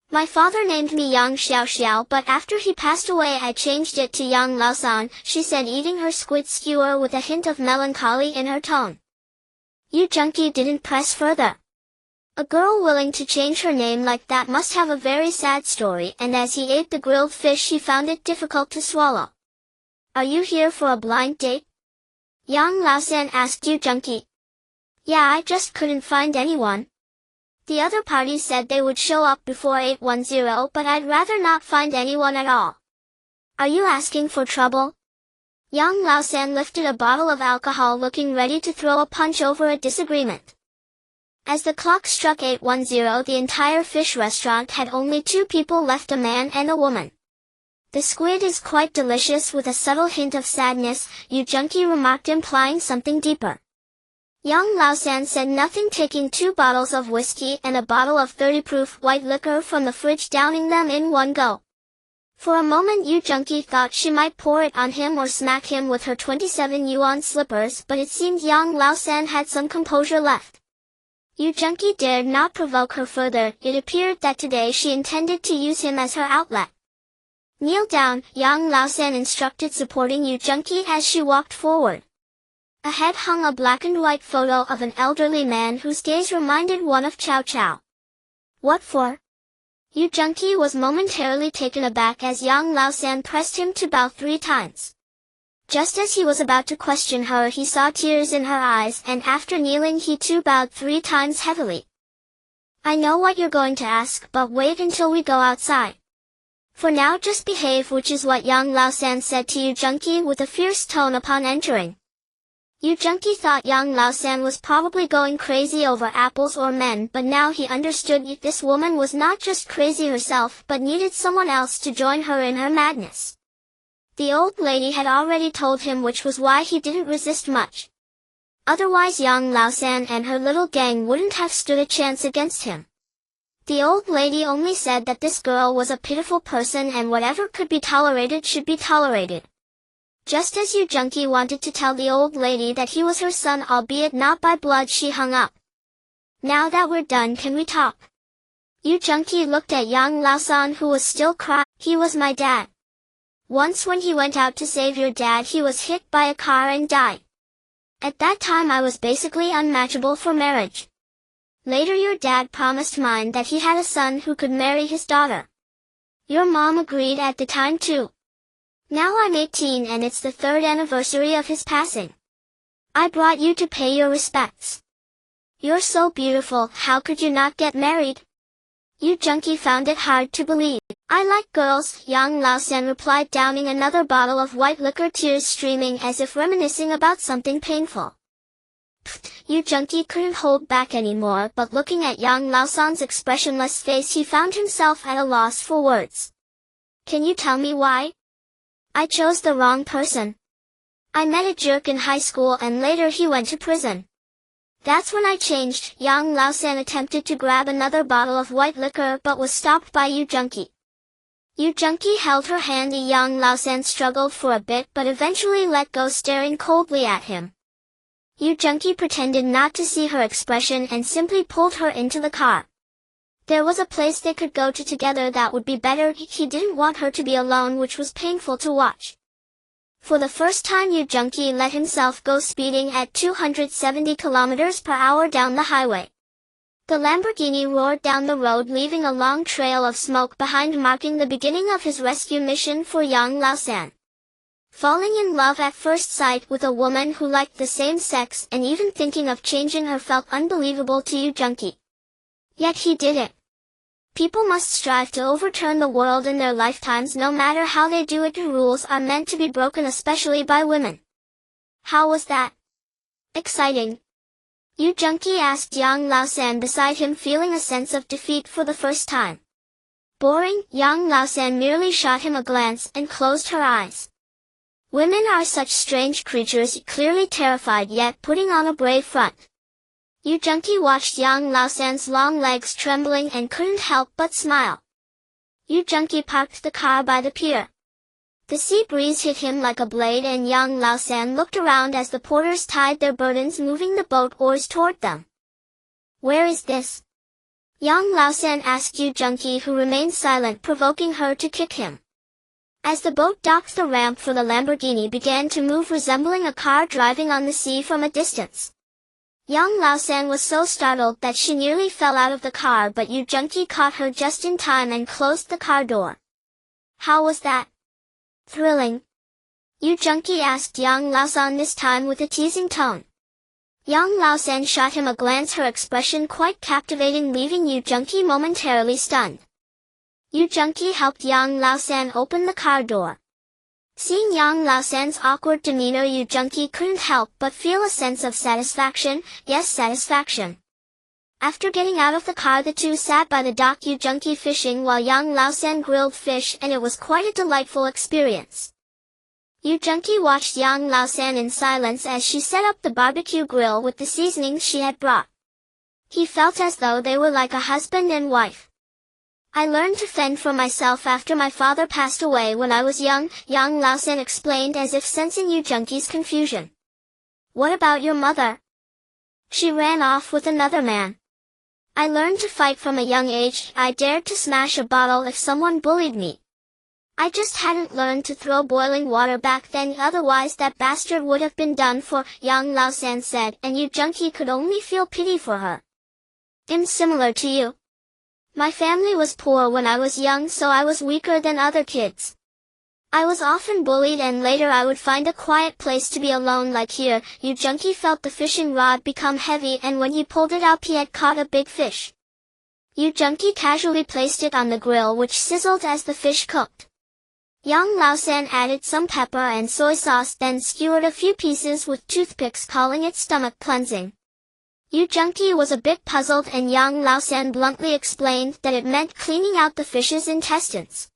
My father named me Yang Xiao, but after he passed away I changed it to Yang Laosan, she said, eating her squid skewer with a hint of melancholy in her tone. Yu Junqi didn't press further. A girl willing to change her name like that must have a very sad story, and as he ate the grilled fish he found it difficult to swallow. "Are you here for a blind date?" Yang Laosan asked Yu Junqi. "Yeah, I just couldn't find anyone. The other party said they would show up before 810, but I'd rather not find anyone at all." "Are you asking for trouble?" Yang Laosan lifted a bottle of alcohol, looking ready to throw a punch over a disagreement. As the clock struck 810, the entire fish restaurant had only 2 people left, a man and a woman. "The squid is quite delicious, with a subtle hint of sadness," Yu Junqi remarked, implying something deeper. Yang Laosan said nothing, taking 2 bottles of whiskey and a bottle of 30-proof white liquor from the fridge, downing them in one go. For a moment Yu Junqi thought she might pour it on him or smack him with her 27 yuan slippers, but it seemed Yang Laosan had some composure left. Yu Junqi dared not provoke her further. It appeared that today she intended to use him as her outlet. "Kneel down," Yang Laosan instructed, supporting Yu Junqi as she walked forward. Ahead hung a black-and-white photo of an elderly man whose gaze reminded one of Chow Chow. "What for?" Yu Junki was momentarily taken aback as Yang Laosan pressed him to bow 3 times. Just as he was about to question her, he saw tears in her eyes, and after kneeling he too bowed 3 times heavily. I know what you're going to ask, but wait until we go outside. For now just behave, which is what Yang Laosan said to Yu Junki with a fierce tone upon entering. Yu Junki thought Yang Laosan was probably going crazy over apples or men, but now he understood this woman was not just crazy herself but needed someone else to join her in her madness. The old lady had already told him, which was why he didn't resist much. Otherwise Yang Laosan and her little gang wouldn't have stood a chance against him. The old lady only said that this girl was a pitiful person and whatever could be tolerated should be tolerated. Just as Yu Junki wanted to tell the old lady that he was her son, albeit not by blood, she hung up. Now that we're done, can we talk? Yu Junki looked at Yang Laosan, who was still crying. He was my dad. Once when he went out to save your dad, he was hit by a car and died. At that time I was basically unmatchable for marriage. Later your dad promised mine that he had a son who could marry his daughter. Your mom agreed at the time too. Now I'm 18 and it's the 3rd anniversary of his passing. I brought you to pay your respects. You're so beautiful, how could you not get married? Yu Junki found it hard to believe. I like girls, Yang Laosan replied, downing another bottle of white liquor, tears streaming as if reminiscing about something painful. Yu Junki couldn't hold back anymore, but looking at Yang Laosan's expressionless face he found himself at a loss for words. Can you tell me why? I chose the wrong person. I met a jerk in high school and later he went to prison. That's when I changed. Yang Laosan attempted to grab another bottle of white liquor but was stopped by Yu Junki. Yu Junki held her hand. Yang Laosan struggled for a bit but eventually let go, staring coldly at him. Yu Junki pretended not to see her expression and simply pulled her into the car. There was a place they could go to together that would be better. He didn't want her to be alone, which was painful to watch. For the first time Yu Junki let himself go speeding at 270 kilometers per hour down the highway. The Lamborghini roared down the road, leaving a long trail of smoke behind, marking the beginning of his rescue mission for Yang Laosan. Falling in love at first sight with a woman who liked the same sex and even thinking of changing her felt unbelievable to Yu Junki. Yet he did it. People must strive to overturn the world in their lifetimes. No matter how they do it, the rules are meant to be broken, especially by women. How was that? Exciting. Yu Junki asked Yang Laosan beside him, feeling a sense of defeat for the first time. Boring. Yang Laosan merely shot him a glance and closed her eyes. Women are such strange creatures, clearly terrified yet putting on a brave front. Yu Junki watched Yang Laosan's long legs trembling and couldn't help but smile. Yu Junki parked the car by the pier. The sea breeze hit him like a blade and Yang Laosan looked around as the porters tied their burdens, moving the boat oars toward them. Where is this? Yang Laosan asked Yu Junki, who remained silent, provoking her to kick him. As the boat docked, the ramp for the Lamborghini began to move, resembling a car driving on the sea from a distance. Yang Laosan was so startled that she nearly fell out of the car, but Yu Junki caught her just in time and closed the car door. How was that? Thrilling. Yu Junki asked Yang Laosan, this time with a teasing tone. Yang Laosan shot him a glance, her expression quite captivating, leaving Yu Junki momentarily stunned. Yu Junki helped Yang Laosan open the car door. Seeing Yang Laosan's awkward demeanor, Yu Junki couldn't help but feel a sense of satisfaction. Yes, satisfaction. After getting out of the car, the two sat by the dock, Yu Junki fishing while Yang Laosan grilled fish, and it was quite a delightful experience. Yu Junki watched Yang Laosan in silence as she set up the barbecue grill with the seasonings she had brought. He felt as though they were like a husband and wife. I learned to fend for myself after my father passed away when I was young, Yang Laosan explained, as if sensing Yu Junki's confusion. What about your mother? She ran off with another man. I learned to fight from a young age. I dared to smash a bottle if someone bullied me. I just hadn't learned to throw boiling water back then, otherwise that bastard would have been done for, Yang Laosan said, and Yu Junki could only feel pity for her. I'm similar to you. My family was poor when I was young, so I was weaker than other kids. I was often bullied, and later I would find a quiet place to be alone, like here. Yu Junki felt the fishing rod become heavy, and when he pulled it up he had caught a big fish. Yu Junki casually placed it on the grill, which sizzled as the fish cooked. Yang Laosan added some pepper and soy sauce, then skewered a few pieces with toothpicks, calling it stomach cleansing. Yu Junki was a bit puzzled, and Yang Laosan bluntly explained that it meant cleaning out the fish's intestines.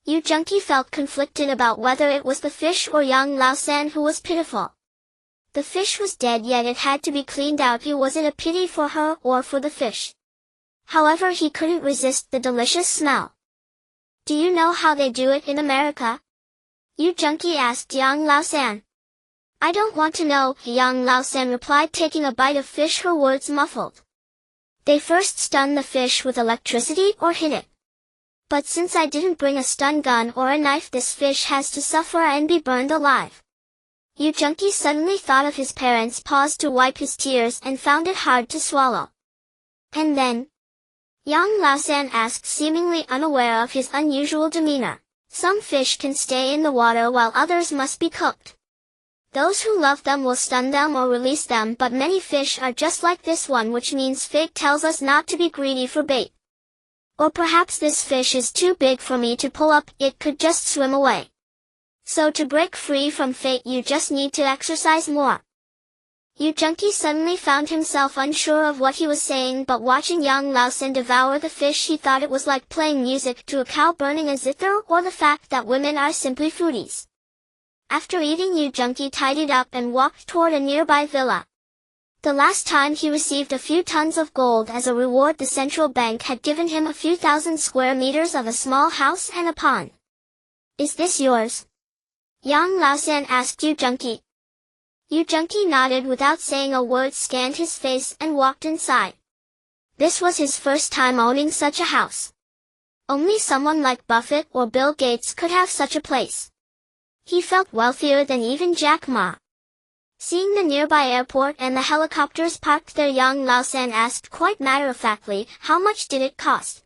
Yu Junki felt conflicted about whether it was the fish or Yang Laosan who was pitiful. The fish was dead, yet it had to be cleaned out. Was it a pity for her or for the fish? However, he couldn't resist the delicious smell. Do you know how they do it in America? Yu Junki asked Yang Laosan. I don't want to know, Yang Laosan replied, taking a bite of fish, her words muffled. They first stun the fish with electricity or hit it. But since I didn't bring a stun gun or a knife, this fish has to suffer and be burned alive. Yu Junki suddenly thought of his parents, paused to wipe his tears, and found it hard to swallow. And then? Yang Laosan asked, seemingly unaware of his unusual demeanor. Some fish can stay in the water while others must be cooked. Those who love them will stun them or release them, but many fish are just like this one, which means fate tells us not to be greedy for bait. Or perhaps this fish is too big for me to pull up, it could just swim away. So to break free from fate you just need to exercise more. Yu Junki suddenly found himself unsure of what he was saying, but watching Yang Laosan devour the fish he thought it was like playing music to a cow burning a zither, or the fact that women are simply foodies. After eating, Yu Junki tidied up and walked toward a nearby villa. The last time he received a few tons of gold as a reward, the central bank had given him a few thousand square meters of a small house and a pond. Is this yours? Yang Laosan asked Yu Junki. Yu Junki nodded without saying a word, scanned his face, and walked inside. This was his first time owning such a house. Only someone like Buffett or Bill Gates could have such a place. He felt wealthier than even Jack Ma. Seeing the nearby airport and the helicopters parked there, Yang Laosan asked quite matter-of-factly, how much did it cost?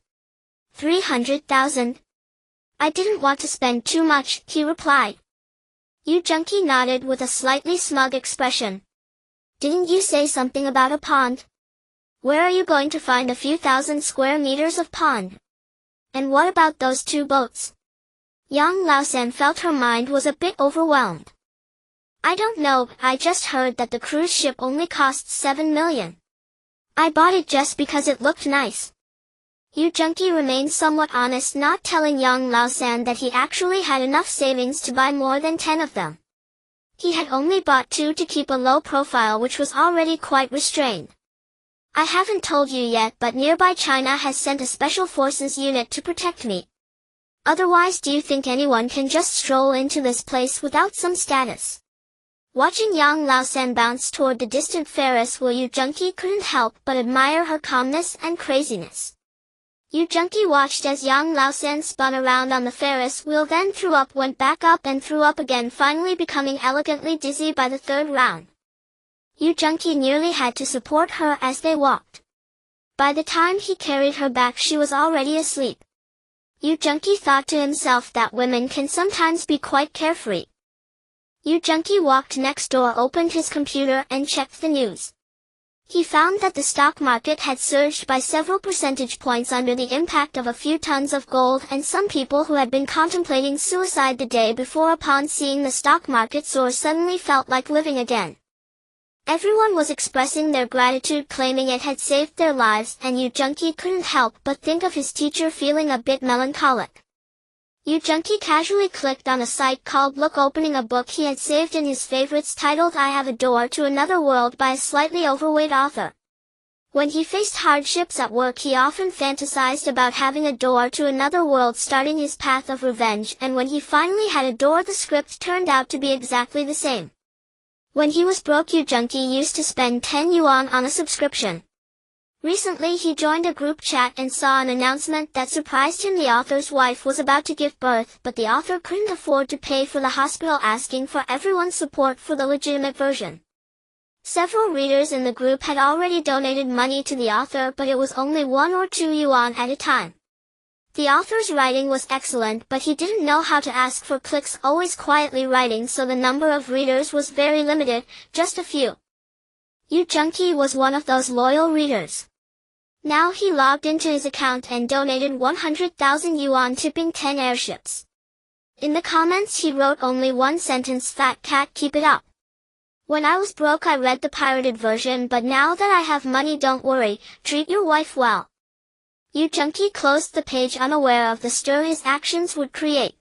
300,000. I didn't want to spend too much, he replied. Yu Junki nodded with a slightly smug expression. Didn't you say something about a pond? Where are you going to find a few thousand square meters of pond? And what about those 2 boats? Yang Laosan felt her mind was a bit overwhelmed. I don't know, I just heard that the cruise ship only costs 7 million. I bought it just because it looked nice. Yu Junki remained somewhat honest, not telling Yang Laosan that he actually had enough savings to buy more than 10 of them. He had only bought 2 to keep a low profile, which was already quite restrained. I haven't told you yet, but nearby China has sent a special forces unit to protect me. Otherwise, do you think anyone can just stroll into this place without some status? Watching Yang Laosan bounce toward the distant Ferris wheel, Yu Junki couldn't help but admire her calmness and craziness. Yu Junki watched as Yang Laosan spun around on the Ferris wheel, then threw up, went back up, and threw up again, finally becoming elegantly dizzy by the 3rd round. Yu Junki nearly had to support her as they walked. By the time he carried her back, she was already asleep. Yu Junki thought to himself that women can sometimes be quite carefree. Yu Junki walked next door, opened his computer, and checked the news. He found that the stock market had surged by several percentage points under the impact of a few tons of gold, and some people who had been contemplating suicide the day before, upon seeing the stock market soar, suddenly felt like living again. Everyone was expressing their gratitude, claiming it had saved their lives, and Yu Junki couldn't help but think of his teacher, feeling a bit melancholic. Yu Junki casually clicked on a site called Look, opening a book he had saved in his favorites titled I Have a Door to Another World by a slightly overweight author. When he faced hardships at work, he often fantasized about having a door to another world, starting his path of revenge, and when he finally had a door, the script turned out to be exactly the same. When he was broke, Yu Junki used to spend 10 yuan on a subscription. Recently he joined a group chat and saw an announcement that surprised him. The author's wife was about to give birth, but the author couldn't afford to pay for the hospital, asking for everyone's support for the legitimate version. Several readers in the group had already donated money to the author, but it was only 1 or 2 yuan at a time. The author's writing was excellent, but he didn't know how to ask for clicks, always quietly writing, so the number of readers was very limited, just a few. Yu Junqi was one of those loyal readers. Now he logged into his account and donated 100,000 yuan, tipping 10 airships. In the comments he wrote only one sentence: "Fat cat, keep it up. When I was broke I read the pirated version, but now that I have money, don't worry, treat your wife well." Yu Junqi closed the page, unaware of the stir his actions would create.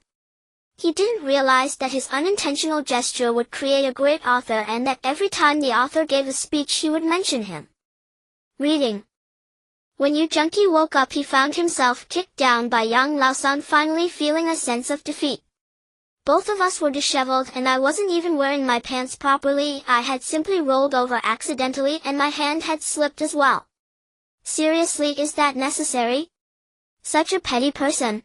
He didn't realize that his unintentional gesture would create a great author, and that every time the author gave a speech he would mention him. Reading. When Yu Junqi woke up he found himself kicked down by Yang Laosan, finally feeling a sense of defeat. "Both of us were disheveled, and I wasn't even wearing my pants properly. I had simply rolled over accidentally and my hand had slipped as well. Seriously, is that necessary? Such a petty person."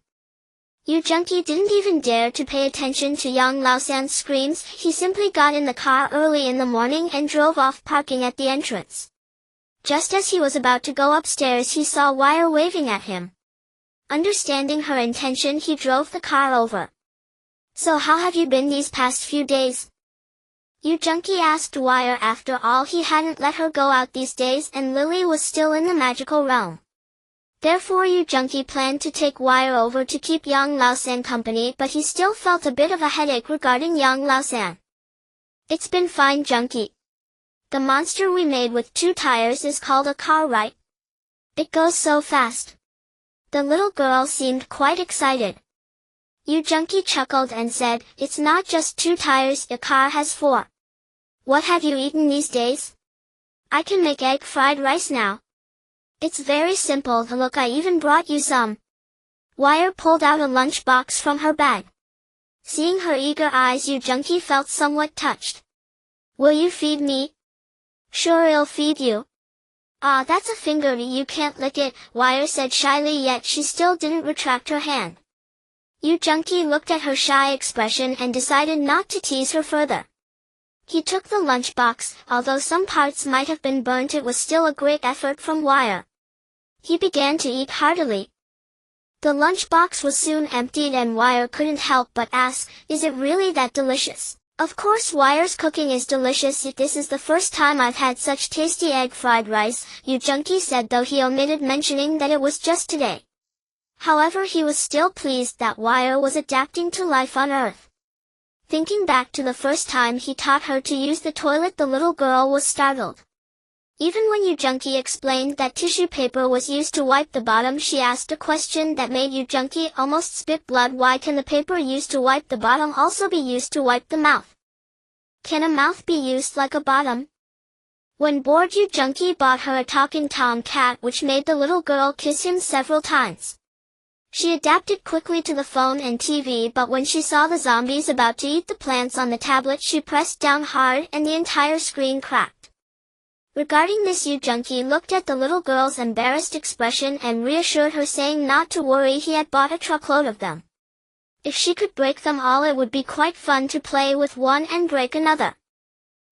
Yu Junqi didn't even dare to pay attention to Yang Laosan's screams. He simply got in the car early in the morning and drove off, parking at the entrance. Just as he was about to go upstairs he saw Wire waving at him. Understanding her intention, he drove the car over. "So how have you been these past few days?" Yu Junqi asked Wire. After all, he hadn't let her go out these days, and Lily was still in the magical realm. Therefore Yu Junqi planned to take Wire over to keep Yang Laosan company, but he still felt a bit of a headache regarding Yang Laosan. "It's been fine, Junqi. The monster we made with 2 tires is called a car, right? It goes so fast." The little girl seemed quite excited. Yu Junqi chuckled and said, "It's not just 2 tires, a car has 4. What have you eaten these days?" "I can make egg fried rice now. It's very simple. Look, I even brought you some." Wire pulled out a lunch box from her bag. Seeing her eager eyes, Yu Junqi felt somewhat touched. "Will you feed me?" "Sure, I'll feed you." "Ah, that's a finger, you can't lick it," Wire said shyly, yet she still didn't retract her hand. Yu Junqi looked at her shy expression and decided not to tease her further. He took the lunchbox. Although some parts might have been burnt, it was still a great effort from Wire. He began to eat heartily. The lunchbox was soon emptied and Wire couldn't help but ask, "Is it really that delicious?" "Of course Wire's cooking is delicious. This is the first time I've had such tasty egg fried rice," Yu Junqi said, though he omitted mentioning that it was just today. However, he was still pleased that Wire was adapting to life on Earth. Thinking back to the first time he taught her to use the toilet, the little girl was startled. Even when Yu Junqi explained that tissue paper was used to wipe the bottom, she asked a question that made Yu Junqi almost spit blood. Why can the paper used to wipe the bottom also be used to wipe the mouth? Can a mouth be used like a bottom? When bored, Yu Junqi bought her a talking tom cat, which made the little girl kiss him several times. She adapted quickly to the phone and TV, but when she saw the zombies about to eat the plants on the tablet, she pressed down hard and the entire screen cracked. Regarding this, Yu Junqi looked at the little girl's embarrassed expression and reassured her, saying not to worry, he had bought a truckload of them. If she could break them all, it would be quite fun to play with one and break another.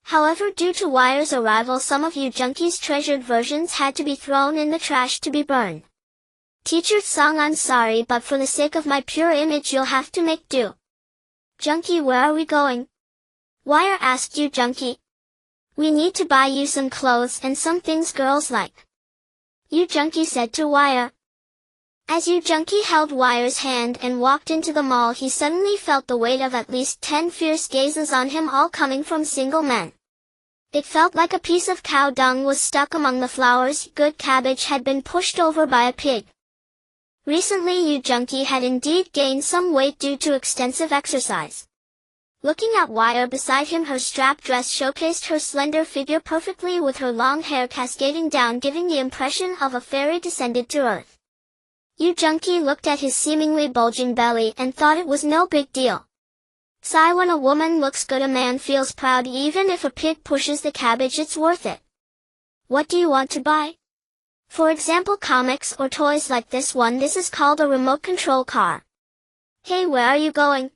However, due to Wire's arrival, some of Yu Junqi's treasured versions had to be thrown in the trash to be burned. "Teacher Song, I'm sorry, but for the sake of my pure image you'll have to make do." "Junqi, where are we going?" Wire asked Yu Junqi. "We need to buy you some clothes and some things girls like," Yu Junqi said to Wire. As Yu Junqi held Wire's hand and walked into the mall, he suddenly felt the weight of at least 10 fierce gazes on him, all coming from single men. It felt like a piece of cow dung was stuck among the flowers. Good cabbage had been pushed over by a pig. Recently Yu Junqi had indeed gained some weight due to extensive exercise. Looking at Wire beside him, her strap dress showcased her slender figure perfectly, with her long hair cascading down, giving the impression of a fairy descended to earth. Yu Junqi looked at his seemingly bulging belly and thought it was no big deal. Sigh, when a woman looks good a man feels proud. Even if a pig pushes the cabbage, it's worth it. What do you want to buy? For example, comics or toys like this one. This is called a remote control car. Hey, where are you going?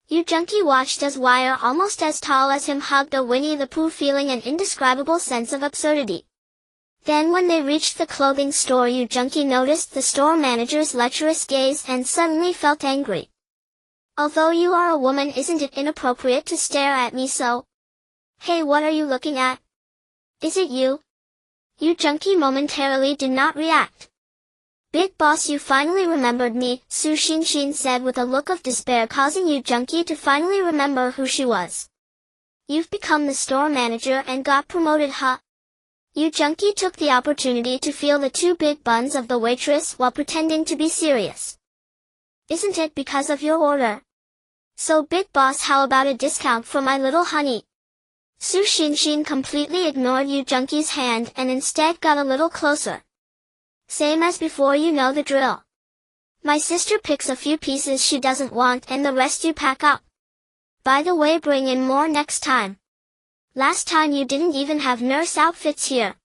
Yu Junkie watched as Wire, almost as tall as him, hugged a Winnie the Pooh, feeling an indescribable sense of absurdity. Then when they reached the clothing store, Yu Junkie noticed the store manager's lecherous gaze and suddenly felt angry. Although you are a woman, isn't it inappropriate to stare at me so? Hey, what are you looking at? Is it you? Yu Junkie momentarily did not react. Big boss, you finally remembered me, Su Xinxin said with a look of despair, causing Yu Junkie to finally remember who she was. You've become the store manager and got promoted, huh? Yu Junkie took the opportunity to feel the two big buns of the waitress while pretending to be serious. Isn't it because of your order? So big boss, how about a discount for my little honey? Su Xinxin completely ignored Yu Junkie's hand and instead got a little closer. Same as before, you know the drill. My sister picks a few pieces she doesn't want and the rest you pack up. By the way, bring in more next time. Last time you didn't even have nurse outfits here.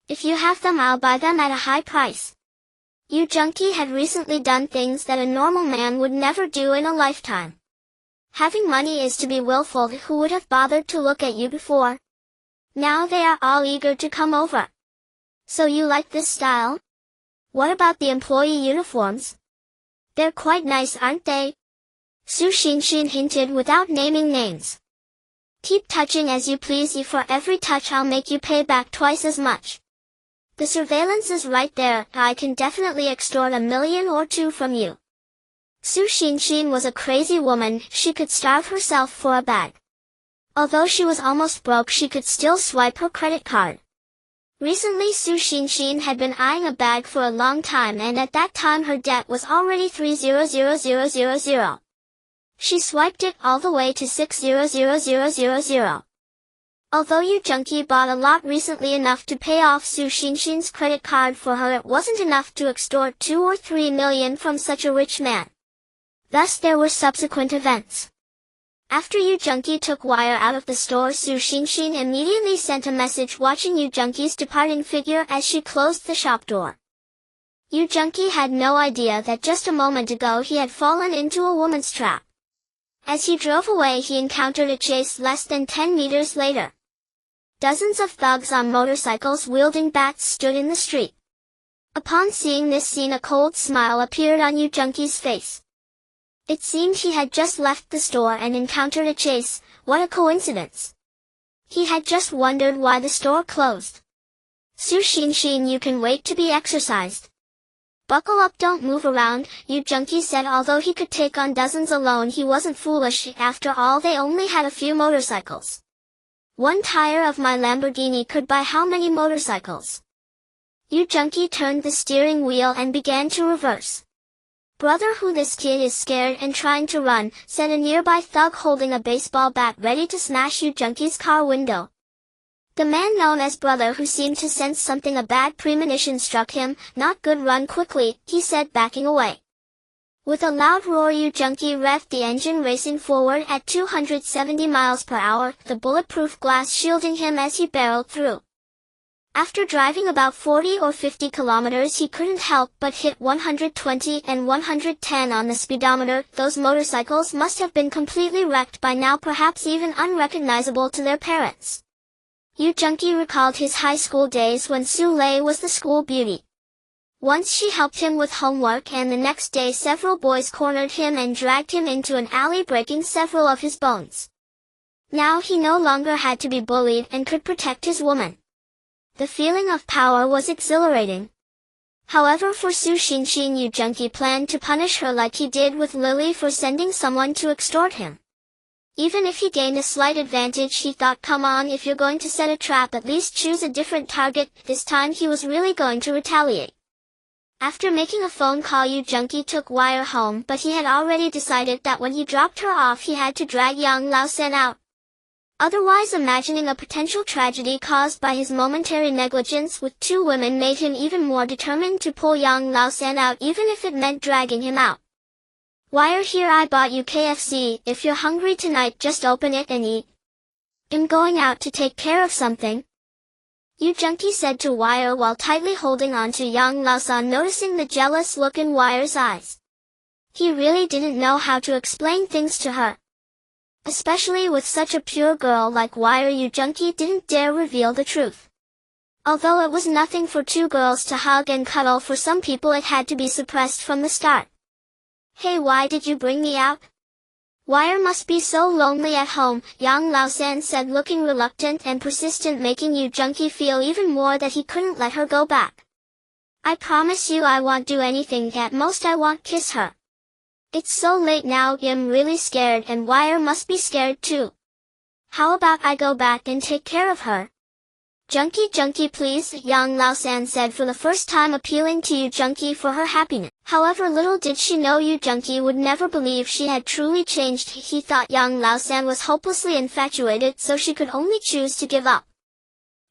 If you have them, I'll buy them at a high price. Yu Junkie had recently done things that a normal man would never do in a lifetime. Having money is to be willful. Who would have bothered to look at you before? Now they are all eager to come over. So you like this style? What about the employee uniforms? They're quite nice, aren't they? Su Xinxin hinted without naming names. Keep touching as you please. For every touch I'll make you pay back twice as much. The surveillance is right there. I can definitely extort $1 million or $2 million from you. Su Xinxin was a crazy woman. She could starve herself for a bag. Although she was almost broke, she could still swipe her credit card. Recently, Su Xinxin had been eyeing a bag for a long time, and at that time her debt was already 300,000. She swiped it all the way to 600,000. Although Yu Junkie bought a lot recently, enough to pay off Su Xinxin's credit card for her, it wasn't enough to extort 2 or 3 million from such a rich man. Thus there were subsequent events. After Yu Junkie took Wire out of the store, Su Xinxin immediately sent a message watching Yu Junkie's departing figure as she closed the shop door. Yu Junkie had no idea that just a moment ago he had fallen into a woman's trap. As he drove away, he encountered a chase less than 10 meters later. Dozens of thugs on motorcycles wielding bats stood in the street. Upon seeing this scene, a cold smile appeared on Yu Junkie's face. It seemed he had just left the store and encountered a chase. What a coincidence. He had just wondered why the store closed. Su Xinxin, you can wait to be exercised. Buckle up, don't move around, Yu Junkie said. Although he could take on dozens alone, he wasn't foolish. After all, they only had a few motorcycles. One tire of my Lamborghini could buy how many motorcycles? Yu Junkie turned the steering wheel and began to reverse. Brother, who this kid is scared and trying to run, said a nearby thug holding a baseball bat ready to smash Yu Junkie's car window. The man known as Brother, who seemed to sense something, a bad premonition struck him. Not good, run quickly, he said, backing away. With a loud roar, Yu Junkie revved the engine, racing forward at 270 miles per hour, the bulletproof glass shielding him as he barreled through. After driving about 40 or 50 kilometers, he couldn't help but hit 120 and 110 on the speedometer. Those motorcycles must have been completely wrecked by now, perhaps even unrecognizable to their parents. Yu Junkie recalled his high school days when Su Lei was the school beauty. Once she helped him with homework, and the next day several boys cornered him and dragged him into an alley, breaking several of his bones. Now he no longer had to be bullied and could protect his woman. The feeling of power was exhilarating. However, for Su Xinxin, Yu Junkie planned to punish her like he did with Lily for sending someone to extort him. Even if he gained a slight advantage, he thought, come on, if you're going to set a trap, at least choose a different target. This time he was really going to retaliate. After making a phone call, Yu Junkie took Wire home, but he had already decided that when he dropped her off he had to drag Yang Laosen out. Otherwise, imagining a potential tragedy caused by his momentary negligence with two women made him even more determined to pull Yang Laosen out, even if it meant dragging him out. Wire, here, I bought you KFC. If you're hungry tonight, just open it and eat. I'm going out to take care of something, Yu Junkie said to Wire while tightly holding on to Yang Laosen, noticing the jealous look in Wire's eyes. He really didn't know how to explain things to her. Especially with such a pure girl like Wire, Yu Junkie didn't dare reveal the truth. Although it was nothing for two girls to hug and cuddle, for some people it had to be suppressed from the start. Hey, why did you bring me out? Wire must be so lonely at home, Yang Laosan said, looking reluctant and persistent, making Yu Junkie feel even more that he couldn't let her go back. I promise you I won't do anything, at most I won't kiss her. It's so late now, I'm really scared, and Wire must be scared too. How about I go back and take care of her? Junkie please, Yang Laosan said, for the first time appealing to Yu Junkie for her happiness. However, little did she know Yu Junkie would never believe she had truly changed. He thought Yang Laosan was hopelessly infatuated, so she could only choose to give up.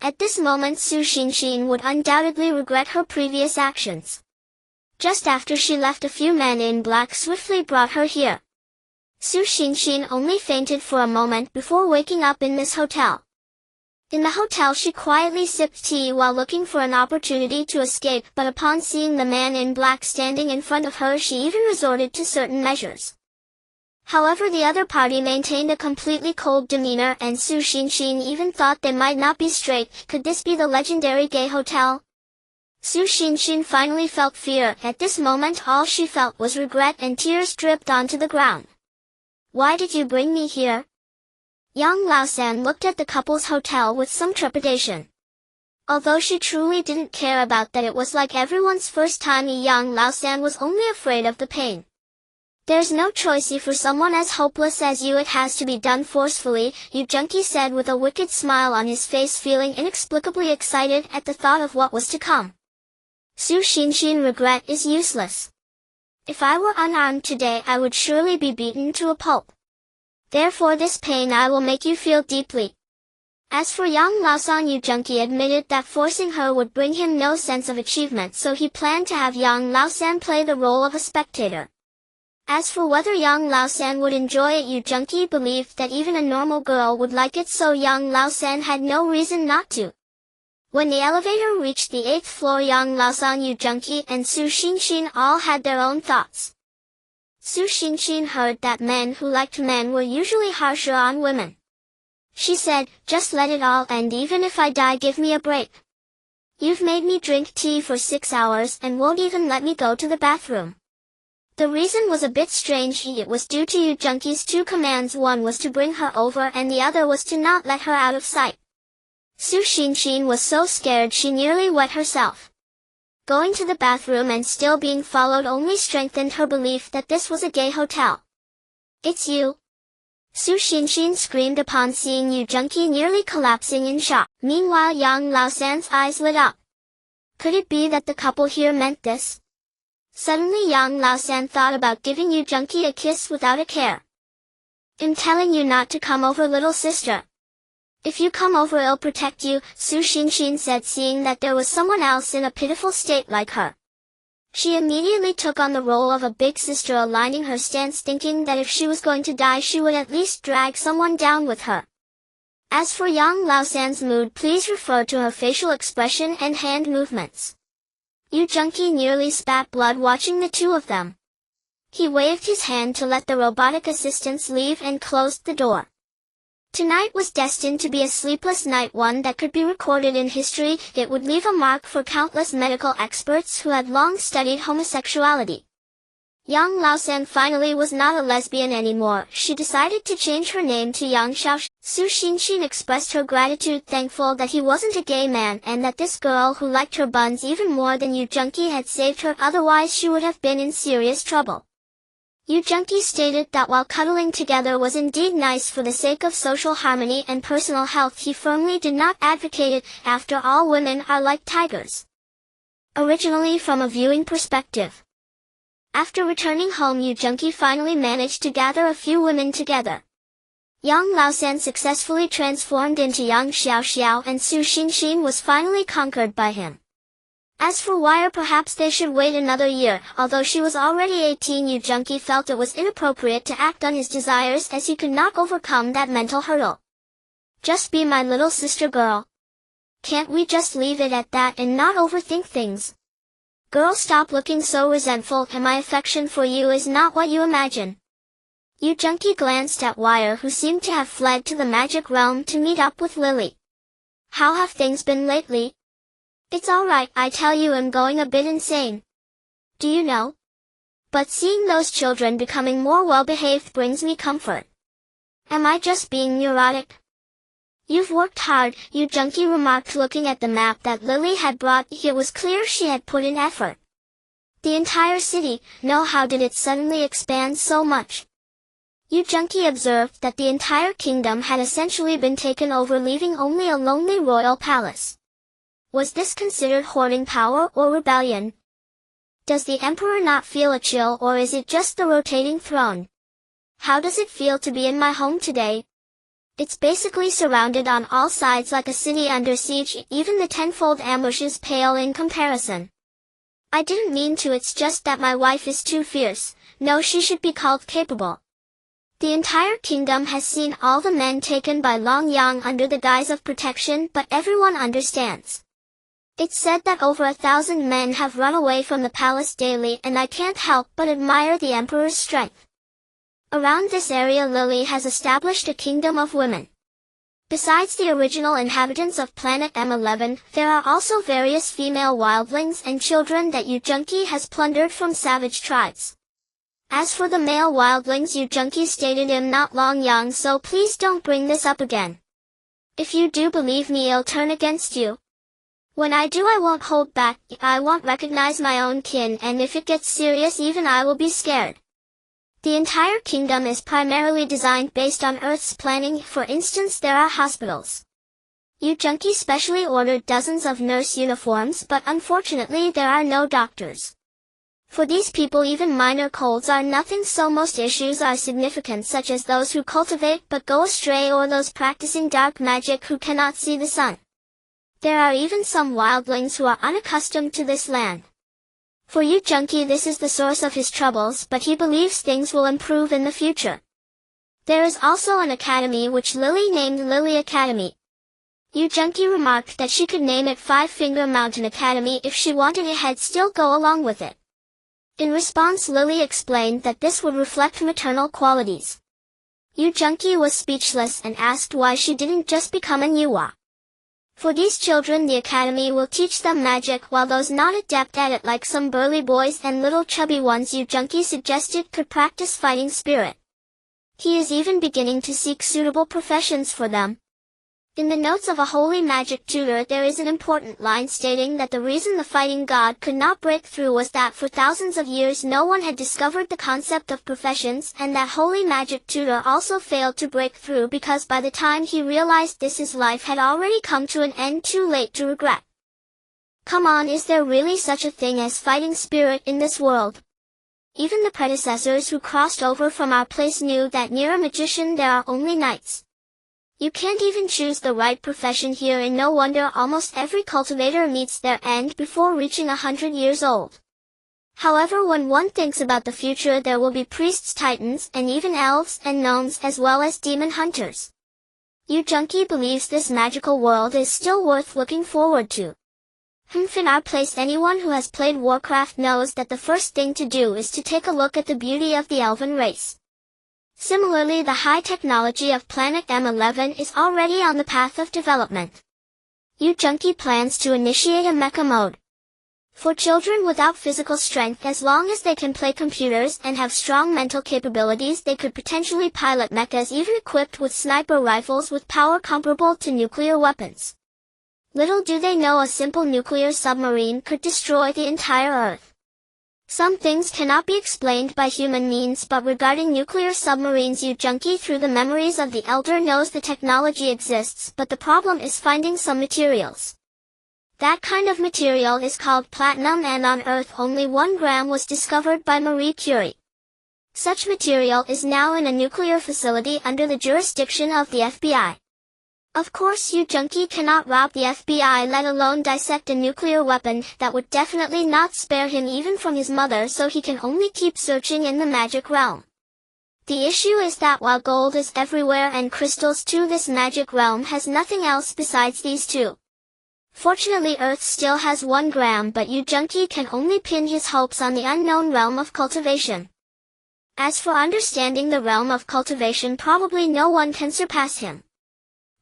At this moment, Su Xinxin would undoubtedly regret her previous actions. Just after she left, a few men in black swiftly brought her here. Su Xinxin only fainted for a moment before waking up in this hotel. In the hotel, she quietly sipped tea while looking for an opportunity to escape, but upon seeing the man in black standing in front of her, she even resorted to certain measures. However, the other party maintained a completely cold demeanor, and Su Xinxin even thought they might not be straight. Could this be the legendary gay hotel? Su Xinxin finally felt fear. At this moment, all she felt was regret, and tears dripped onto the ground. Why did you bring me here? Yang Laosan looked at the couple's hotel with some trepidation. Although she truly didn't care about that, it was like everyone's first time. Yang Laosan was only afraid of the pain. There's no choice for someone as hopeless as you, it has to be done forcefully, Yu Junkie said with a wicked smile on his face, feeling inexplicably excited at the thought of what was to come. Su Xinxin, regret is useless. If I were unarmed today, I would surely be beaten to a pulp. Therefore this pain I will make you feel deeply. As for Yang Laosan, Yu Junkie admitted that forcing her would bring him no sense of achievement, so he planned to have Yang Laosan play the role of a spectator. As for whether Yang Laosan would enjoy it, Yu Junkie believed that even a normal girl would like it, so Yang Laosan had no reason not to. When the elevator reached the 8th floor, Yang Laosan, Yu Junkie, and Su Xinxin all had their own thoughts. Su Xinxin heard that men who liked men were usually harsher on women. She said, just let it all end, even if I die, give me a break. You've made me drink tea for 6 hours and won't even let me go to the bathroom. The reason was a bit strange. It was due to Yu Junkie's two commands. One was to bring her over and the other was to not let her out of sight. Su Xinxin was so scared she nearly wet herself. Going to the bathroom and still being followed only strengthened her belief that this was a gay hotel. It's you! Su Xinxin screamed upon seeing Yu Junkie nearly collapsing in shock. Meanwhile, Yang Laosan's eyes lit up. Could it be that the couple here meant this? Suddenly Yang Laosan thought about giving Yu Junkie a kiss without a care. I'm telling you not to come over, little sister. If you come over, I'll protect you, Su Xinxin said, seeing that there was someone else in a pitiful state like her. She immediately took on the role of a big sister, aligning her stance, thinking that if she was going to die, she would at least drag someone down with her. As for Yang Laosan's mood, please refer to her facial expression and hand movements. Yu Junkie nearly spat blood watching the two of them. He waved his hand to let the robotic assistants leave and closed the door. Tonight was destined to be a sleepless night, one that could be recorded in history. It would leave a mark for countless medical experts who had long studied homosexuality. Yang Laosan finally was not a lesbian anymore. She decided to change her name to Yang Xiao. Su Xinxin expressed her gratitude, thankful that he wasn't a gay man and that this girl who liked her buns even more than Yu Junkie had saved her, otherwise she would have been in serious trouble. Yu Junkie stated that while cuddling together was indeed nice for the sake of social harmony and personal health, he firmly did not advocate it. After all, women are like tigers. Originally from a viewing perspective. After returning home, Yu Junkie finally managed to gather a few women together. Yang Laosan successfully transformed into Yang Xiaoxiao, and Su Xinxin was finally conquered by him. As for Wire, perhaps they should wait another year. Although she was already 18, Yu Junkie felt it was inappropriate to act on his desires, as he could not overcome that mental hurdle. Just be my little sister, girl. Can't we just leave it at that and not overthink things? Girl, stop looking so resentful, and my affection for you is not what you imagine. Yu Junki glanced at Wire, who seemed to have fled to the magic realm to meet up with Lily. How have things been lately? It's alright, I tell you, I'm going a bit insane. Do you know? But seeing those children becoming more well-behaved brings me comfort. Am I just being neurotic? You've worked hard, Yu Junki remarked, looking at the map that Lily had brought. It was clear she had put in effort. The entire city, no, how did it suddenly expand so much? Yu Junki observed that the entire kingdom had essentially been taken over, leaving only a lonely royal palace. Was this considered hoarding power or rebellion? Does the emperor not feel a chill, or is it just the rotating throne? How does it feel to be in my home today? It's basically surrounded on all sides like a city under siege, even the tenfold ambushes pale in comparison. I didn't mean to, it's just that my wife is too fierce. No, she should be called capable. The entire kingdom has seen all the men taken by Long Yang under the guise of protection, but everyone understands. It's said that over 1,000 men have run away from the palace daily, and I can't help but admire the emperor's strength. Around this area Lily has established a kingdom of women. Besides the original inhabitants of planet M11, there are also various female wildlings and children that Yu Junki has plundered from savage tribes. As for the male wildlings, Yu Junki stated, I'm not Long Yang, so please don't bring this up again. If you do, believe me, I'll turn against you. When I do, I won't hold back. I won't recognize my own kin, and if it gets serious, even I will be scared. The entire kingdom is primarily designed based on Earth's planning. For instance, there are hospitals. Yu Junki specially ordered dozens of nurse uniforms, but unfortunately there are no doctors. For these people, even minor colds are nothing, so most issues are significant, such as those who cultivate but go astray, or those practicing dark magic who cannot see the sun. There are even some wildlings who are unaccustomed to this land. For Yu Junki, this is the source of his troubles, but he believes things will improve in the future. There is also an academy which Lily named Lily Academy. Yu Junki remarked that she could name it Five Finger Mountain Academy if she wanted it, had still go along with it. In response, Lily explained that this would reflect maternal qualities. Yu Junki was speechless and asked why she didn't just become an Yuwa. For these children, the academy will teach them magic, while those not adept at it, like some burly boys and little chubby ones Yu Junki suggested, could practice fighting spirit. He is even beginning to seek suitable professions for them. In the notes of a holy magic tutor, there is an important line stating that the reason the fighting god could not break through was that for thousands of years no one had discovered the concept of professions, and that holy magic tutor also failed to break through because by the time he realized this, his life had already come to an end, too late to regret. Come on, is there really such a thing as fighting spirit in this world? Even the predecessors who crossed over from our place knew that near a magician there are only knights. You can't even choose the right profession here, and no wonder almost every cultivator meets their end before reaching 100 years old. However, when one thinks about the future, there will be priests, titans, and even elves and gnomes, as well as demon hunters. Yu Junki believes this magical world is still worth looking forward to. In our place, anyone who has played Warcraft knows that the first thing to do is to take a look at the beauty of the elven race. Similarly, the high technology of planet M11 is already on the path of development. Yu Junki plans to initiate a mecha mode. For children without physical strength, as long as they can play computers and have strong mental capabilities, they could potentially pilot mechas even equipped with sniper rifles with power comparable to nuclear weapons. Little do they know a simple nuclear submarine could destroy the entire Earth. Some things cannot be explained by human means, but regarding nuclear submarines, Yu Junki, through the memories of the Elder, knows the technology exists, but the problem is finding some materials. That kind of material is called platinum, and on Earth only 1 gram was discovered by Marie Curie. Such material is now in a nuclear facility under the jurisdiction of the FBI. Of course, Yu Junki cannot rob the FBI, let alone dissect a nuclear weapon. That would definitely not spare him even from his mother, so he can only keep searching in the magic realm. The issue is that while gold is everywhere and crystals too, this magic realm has nothing else besides these two. Fortunately, Earth still has 1 gram, but Yu Junki can only pin his hopes on the unknown realm of cultivation. As for understanding the realm of cultivation, probably no one can surpass him.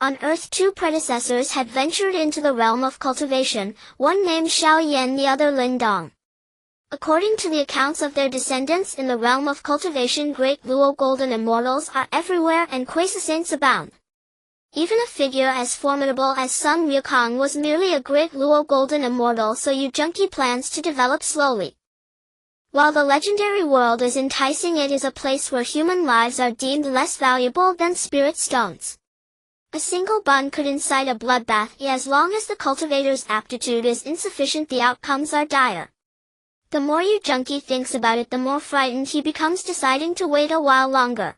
On Earth, two predecessors had ventured into the realm of cultivation, one named Xiao Yan, the other Lin Dong. According to the accounts of their descendants in the realm of cultivation, great Luo golden immortals are everywhere and quiescents abound. Even a figure as formidable as Sun Wukong was merely a great Luo golden immortal, so Yu Junqi plans to develop slowly. While the legendary world is enticing, it is a place where human lives are deemed less valuable than spirit stones. A single bun could incite a bloodbath, as long as the cultivator's aptitude is insufficient, the outcomes are dire. The more Yu Junqi thinks about it, the more frightened he becomes, deciding to wait a while longer.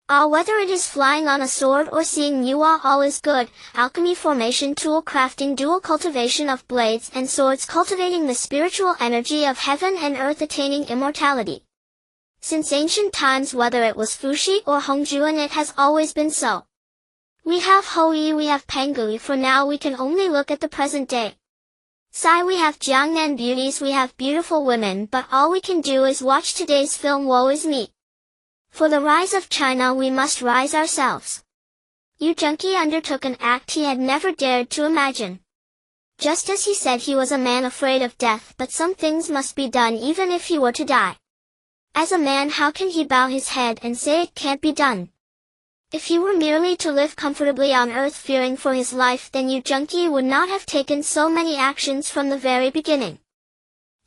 Whether it is flying on a sword or seeing Yuhua, all is good. Alchemy, formation, tool crafting, dual cultivation of blades and swords, cultivating the spiritual energy of heaven and earth, attaining immortality. Since ancient times, whether it was Fuxi or Hongjuan, it has always been so. We have Houyi, we have Pengui, for now we can only look at the present day. Sai, we have Jiangnan beauties, we have beautiful women, but all we can do is watch today's film Woe is Me. For the rise of China we must rise ourselves. Yu Junqi undertook an act he had never dared to imagine. Just as he said he was a man afraid of death, but some things must be done even if he were to die. As a man, how can he bow his head and say it can't be done? If he were merely to live comfortably on earth fearing for his life, then Yu Junqi would not have taken so many actions from the very beginning.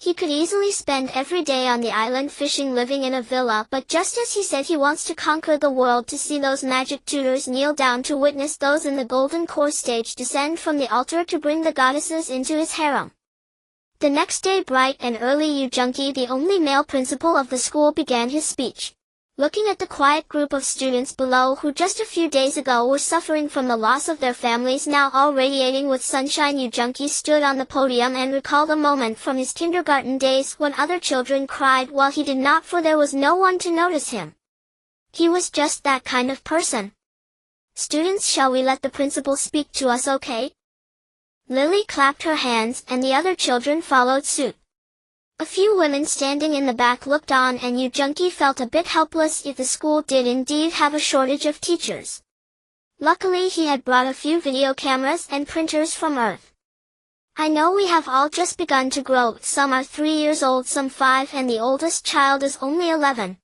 He could easily spend every day on the island fishing, living in a villa, but just as he said he wants to conquer the world, to see those magic tutors kneel down, to witness those in the golden core stage descend from the altar to bring the goddesses into his harem. The next day, bright and early, Yu Junqi, the only male principal of the school, began his speech. Looking at the quiet group of students below who just a few days ago were suffering from the loss of their families, now all radiating with sunshine, Yu Junqi stood on the podium and recalled a moment from his kindergarten days when other children cried while he did not, for there was no one to notice him. He was just that kind of person. Students, shall we let the principal speak to us, okay? Lily clapped her hands and the other children followed suit. A few women standing in the back looked on, and Yu Junqi felt a bit helpless, if the school did indeed have a shortage of teachers. Luckily he had brought a few video cameras and printers from Earth. I know we have all just begun to grow, some are 3 years old, some 5, and the oldest child is only 11.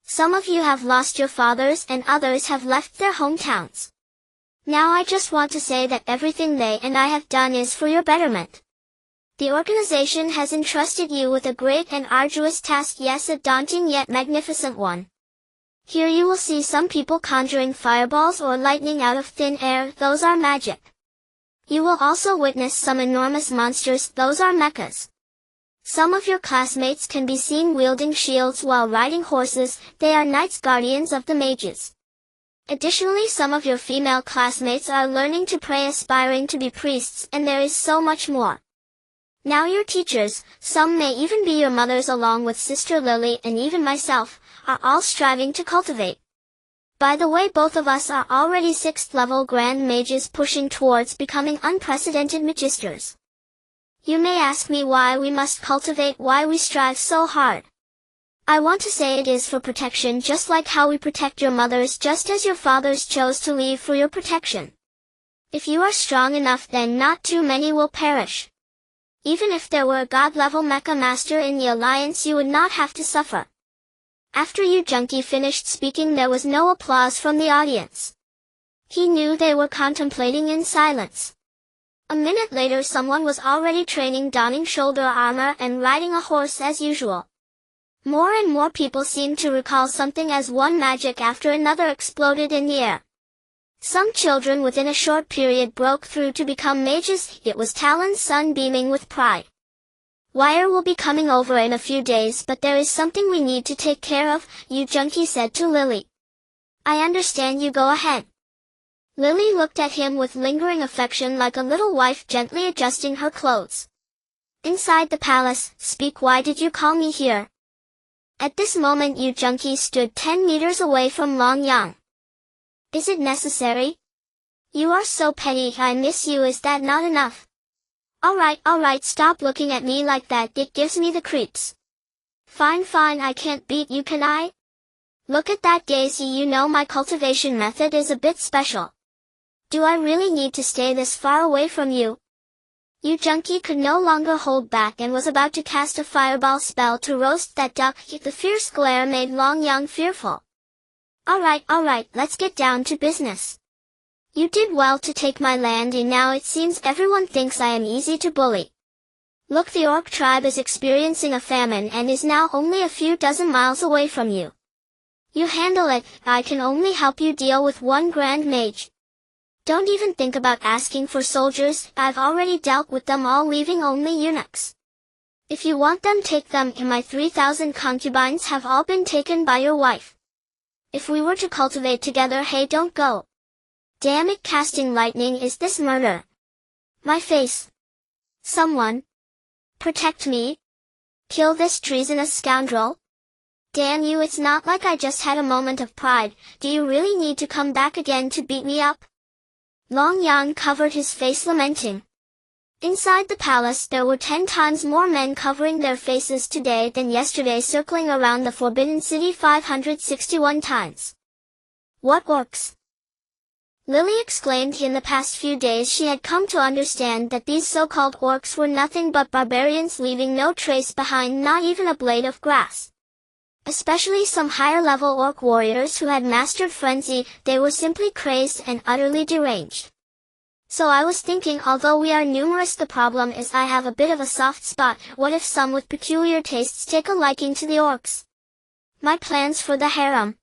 Some of you have lost your fathers and others have left their hometowns. Now I just want to say that everything they and I have done is for your betterment. The organization has entrusted you with a great and arduous task, yes, a daunting yet magnificent one. Here you will see some people conjuring fireballs or lightning out of thin air, those are magic. You will also witness some enormous monsters, those are mechas. Some of your classmates can be seen wielding shields while riding horses, they are knights, guardians of the mages. Additionally, some of your female classmates are learning to pray, aspiring to be priests, and there is so much more. Now your teachers, some may even be your mothers, along with Sister Lily and even myself, are all striving to cultivate. By the way, both of us are already 6th level grand mages, pushing towards becoming unprecedented magisters. You may ask me why we must cultivate, why we strive so hard. I want to say it is for protection, just like how we protect your mothers, just as your fathers chose to leave for your protection. If you are strong enough, then not too many will perish. Even if there were a god-level mecha master in the alliance, you would not have to suffer. After Yu Junqi finished speaking, there was no applause from the audience. He knew they were contemplating in silence. A minute later, someone was already training, donning shoulder armor and riding a horse as usual. More and more people seemed to recall something as one magic after another exploded in the air. Some children within a short period broke through to become mages. It was Talon's son, beaming with pride. Wire will be coming over in a few days, but there is something we need to take care of, Yu Junqi said to Lily. I understand, you go ahead. Lily looked at him with lingering affection, like a little wife gently adjusting her clothes. Inside the palace, speak, why did you call me here? At this moment Yu Junqi stood 10 meters away from Long Yang. Is it necessary? You are so petty, I miss you, is that not enough? Alright, stop looking at me like that, it gives me the creeps. Fine, I can't beat you, can I? Look at that Daisy, you know my cultivation method is a bit special. Do I really need to stay this far away from you? Yu Junkie could no longer hold back and was about to cast a fireball spell to roast that duck, yet the fierce glare made Long Yang fearful. Alright, let's get down to business. You did well to take my land, and now it seems everyone thinks I am easy to bully. Look, the orc tribe is experiencing a famine and is now only a few dozen miles away from you. You handle it, I can only help you deal with one grand mage. Don't even think about asking for soldiers, I've already dealt with them all, leaving only eunuchs. If you want them, take them, and my 3,000 concubines have all been taken by your wife. If we were to cultivate together, hey, don't go. Damn it, casting lightning, is this murder? My face. Someone. Protect me. Kill this treasonous scoundrel. Damn you, it's not like I just had a moment of pride, do you really need to come back again to beat me up? Long Yang covered his face, lamenting. Inside the palace there were 10 times more men covering their faces today than yesterday, circling around the Forbidden City 561 times. What orcs? Lily exclaimed. In the past few days she had come to understand that these so-called orcs were nothing but barbarians, leaving no trace behind, not even a blade of grass. Especially some higher-level orc warriors who had mastered frenzy, they were simply crazed and utterly deranged. So I was thinking, although we are numerous, the problem is I have a bit of a soft spot. What if some with peculiar tastes take a liking to the orcs? My plans for the harem.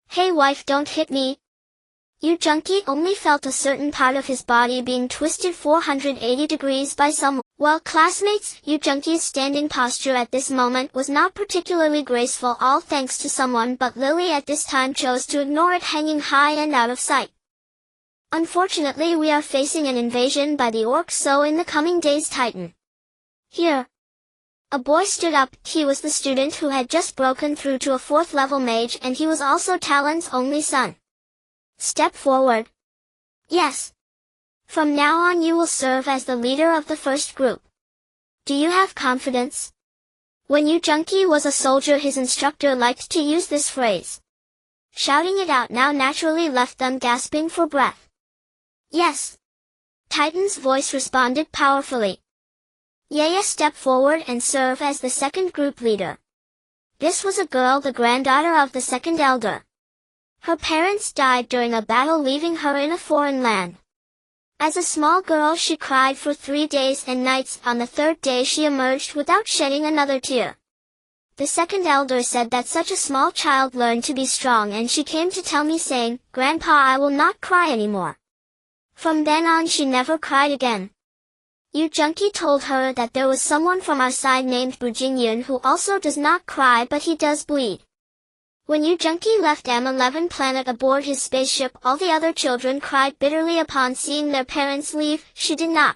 Hey wife, don't hit me. Yu Junkie only felt a certain part of his body being twisted 480 degrees by someone. While classmates, Yu Junkie's standing posture at this moment was not particularly graceful, all thanks to someone, but Lily at this time chose to ignore it, hanging high and out of sight. Unfortunately, we are facing an invasion by the orcs, so in the coming days tighten. Here. A boy stood up. He was the student who had just broken through to a 4th level mage, and he was also Talon's only son. Step forward. Yes. From now on you will serve as the leader of the first group. Do you have confidence? When Yu Junkie was a soldier, his instructor liked to use this phrase. Shouting it out now naturally left them gasping for breath. Yes. Titan's voice responded powerfully. Yaya, step forward and serve as the second group leader. This was a girl, the granddaughter of the second elder. Her parents died during a battle, leaving her in a foreign land. As a small girl she cried for 3 days and nights. On the 3rd day she emerged without shedding another tear. The second elder said that such a small child learned to be strong, and she came to tell me, saying, "Grandpa, I will not cry anymore." From then on she never cried again. Yu Junkie told her that there was someone from our side named Bu Jingyun who also does not cry, but he does bleed. When Yu Junkie left M11 planet aboard his spaceship, all the other children cried bitterly upon seeing their parents leave. She did not.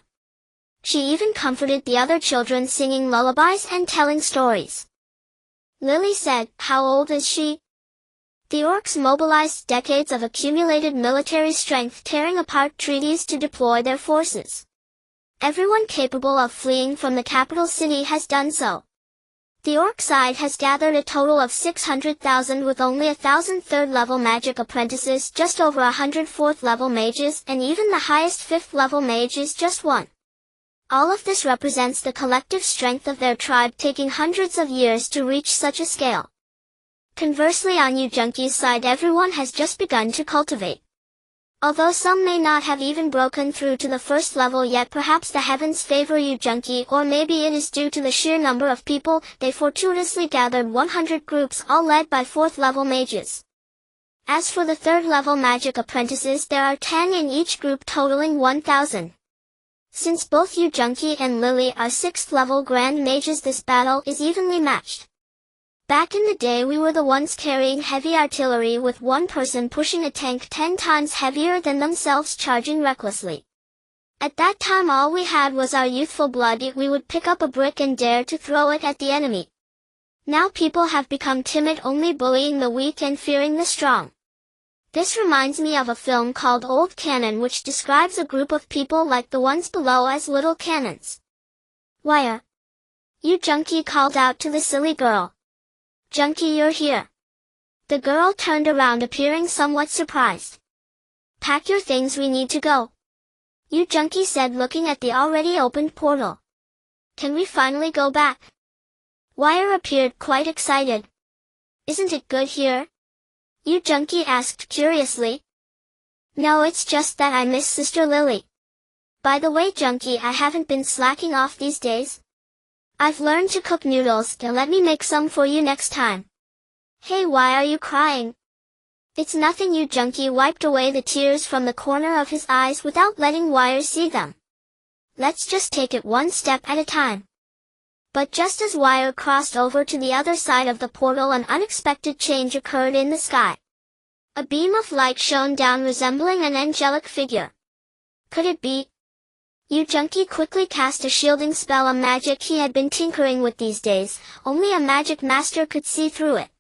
She even comforted the other children, singing lullabies and telling stories. Lily said, "How old is she?" The orcs mobilized decades of accumulated military strength, tearing apart treaties to deploy their forces. Everyone capable of fleeing from the capital city has done so. The orc side has gathered a total of 600,000, with only 1,000 3rd-level magic apprentices, just over 100 4th-level mages, and even the highest 5th-level mage is just 1. All of this represents the collective strength of their tribe, taking hundreds of years to reach such a scale. Conversely, on Yu Junkie's side, everyone has just begun to cultivate. Although some may not have even broken through to the 1st level yet, perhaps the heavens favor Yu Junkie, or maybe it is due to the sheer number of people. They fortuitously gathered 100 groups, all led by 4th level mages. As for the 3rd level magic apprentices, there are 10 in each group, totaling 1,000. Since both Yu Junkie and Lily are 6th level grand mages, this battle is evenly matched. Back in the day we were the ones carrying heavy artillery, with one person pushing a tank 10 times heavier than themselves, charging recklessly. At that time all we had was our youthful blood. We would pick up a brick and dare to throw it at the enemy. Now people have become timid, only bullying the weak and fearing the strong. This reminds me of a film called Old Cannon, which describes a group of people like the ones below as little cannons. "Wire!" Yu Junkie called out to the silly girl. "Junkie, you're here." The girl turned around appearing somewhat surprised. Pack your things, we need to go. Yu Junkie said looking at the already opened portal. Can we finally go back? Wire appeared quite excited. Isn't it good here? Yu Junkie asked curiously. No, it's just that I miss Sister Lily. By the way, Junkie, I haven't been slacking off these days. I've learned to cook noodles, so let me make some for you next time. Hey, why are you crying? It's nothing. Yu Junkie wiped away the tears from the corner of his eyes without letting Wire see them. Let's just take it one step at a time. But just as Wire crossed over to the other side of the portal, an unexpected change occurred in the sky. A beam of light shone down resembling an angelic figure. Could it be? Yu Junkie quickly cast a shielding spell, a magic he had been tinkering with these days. Only a magic master could see through it.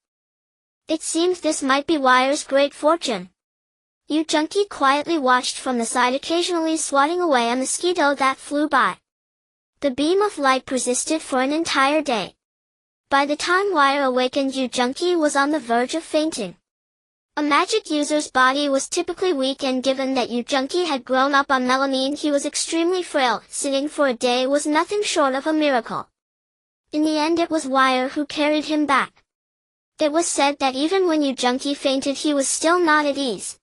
It seems this might be Wire's great fortune. Yu Junkie quietly watched from the side, occasionally swatting away a mosquito that flew by. The beam of light persisted for an entire day. By the time Wire awakened, Yu Junkie was on the verge of fainting. A magic user's body was typically weak, and given that Yu Junkie had grown up on melamine, he was extremely frail. Sitting for a day was nothing short of a miracle. In the end, it was Wire who carried him back. It was said that even when Yu Junkie fainted, he was still not at ease.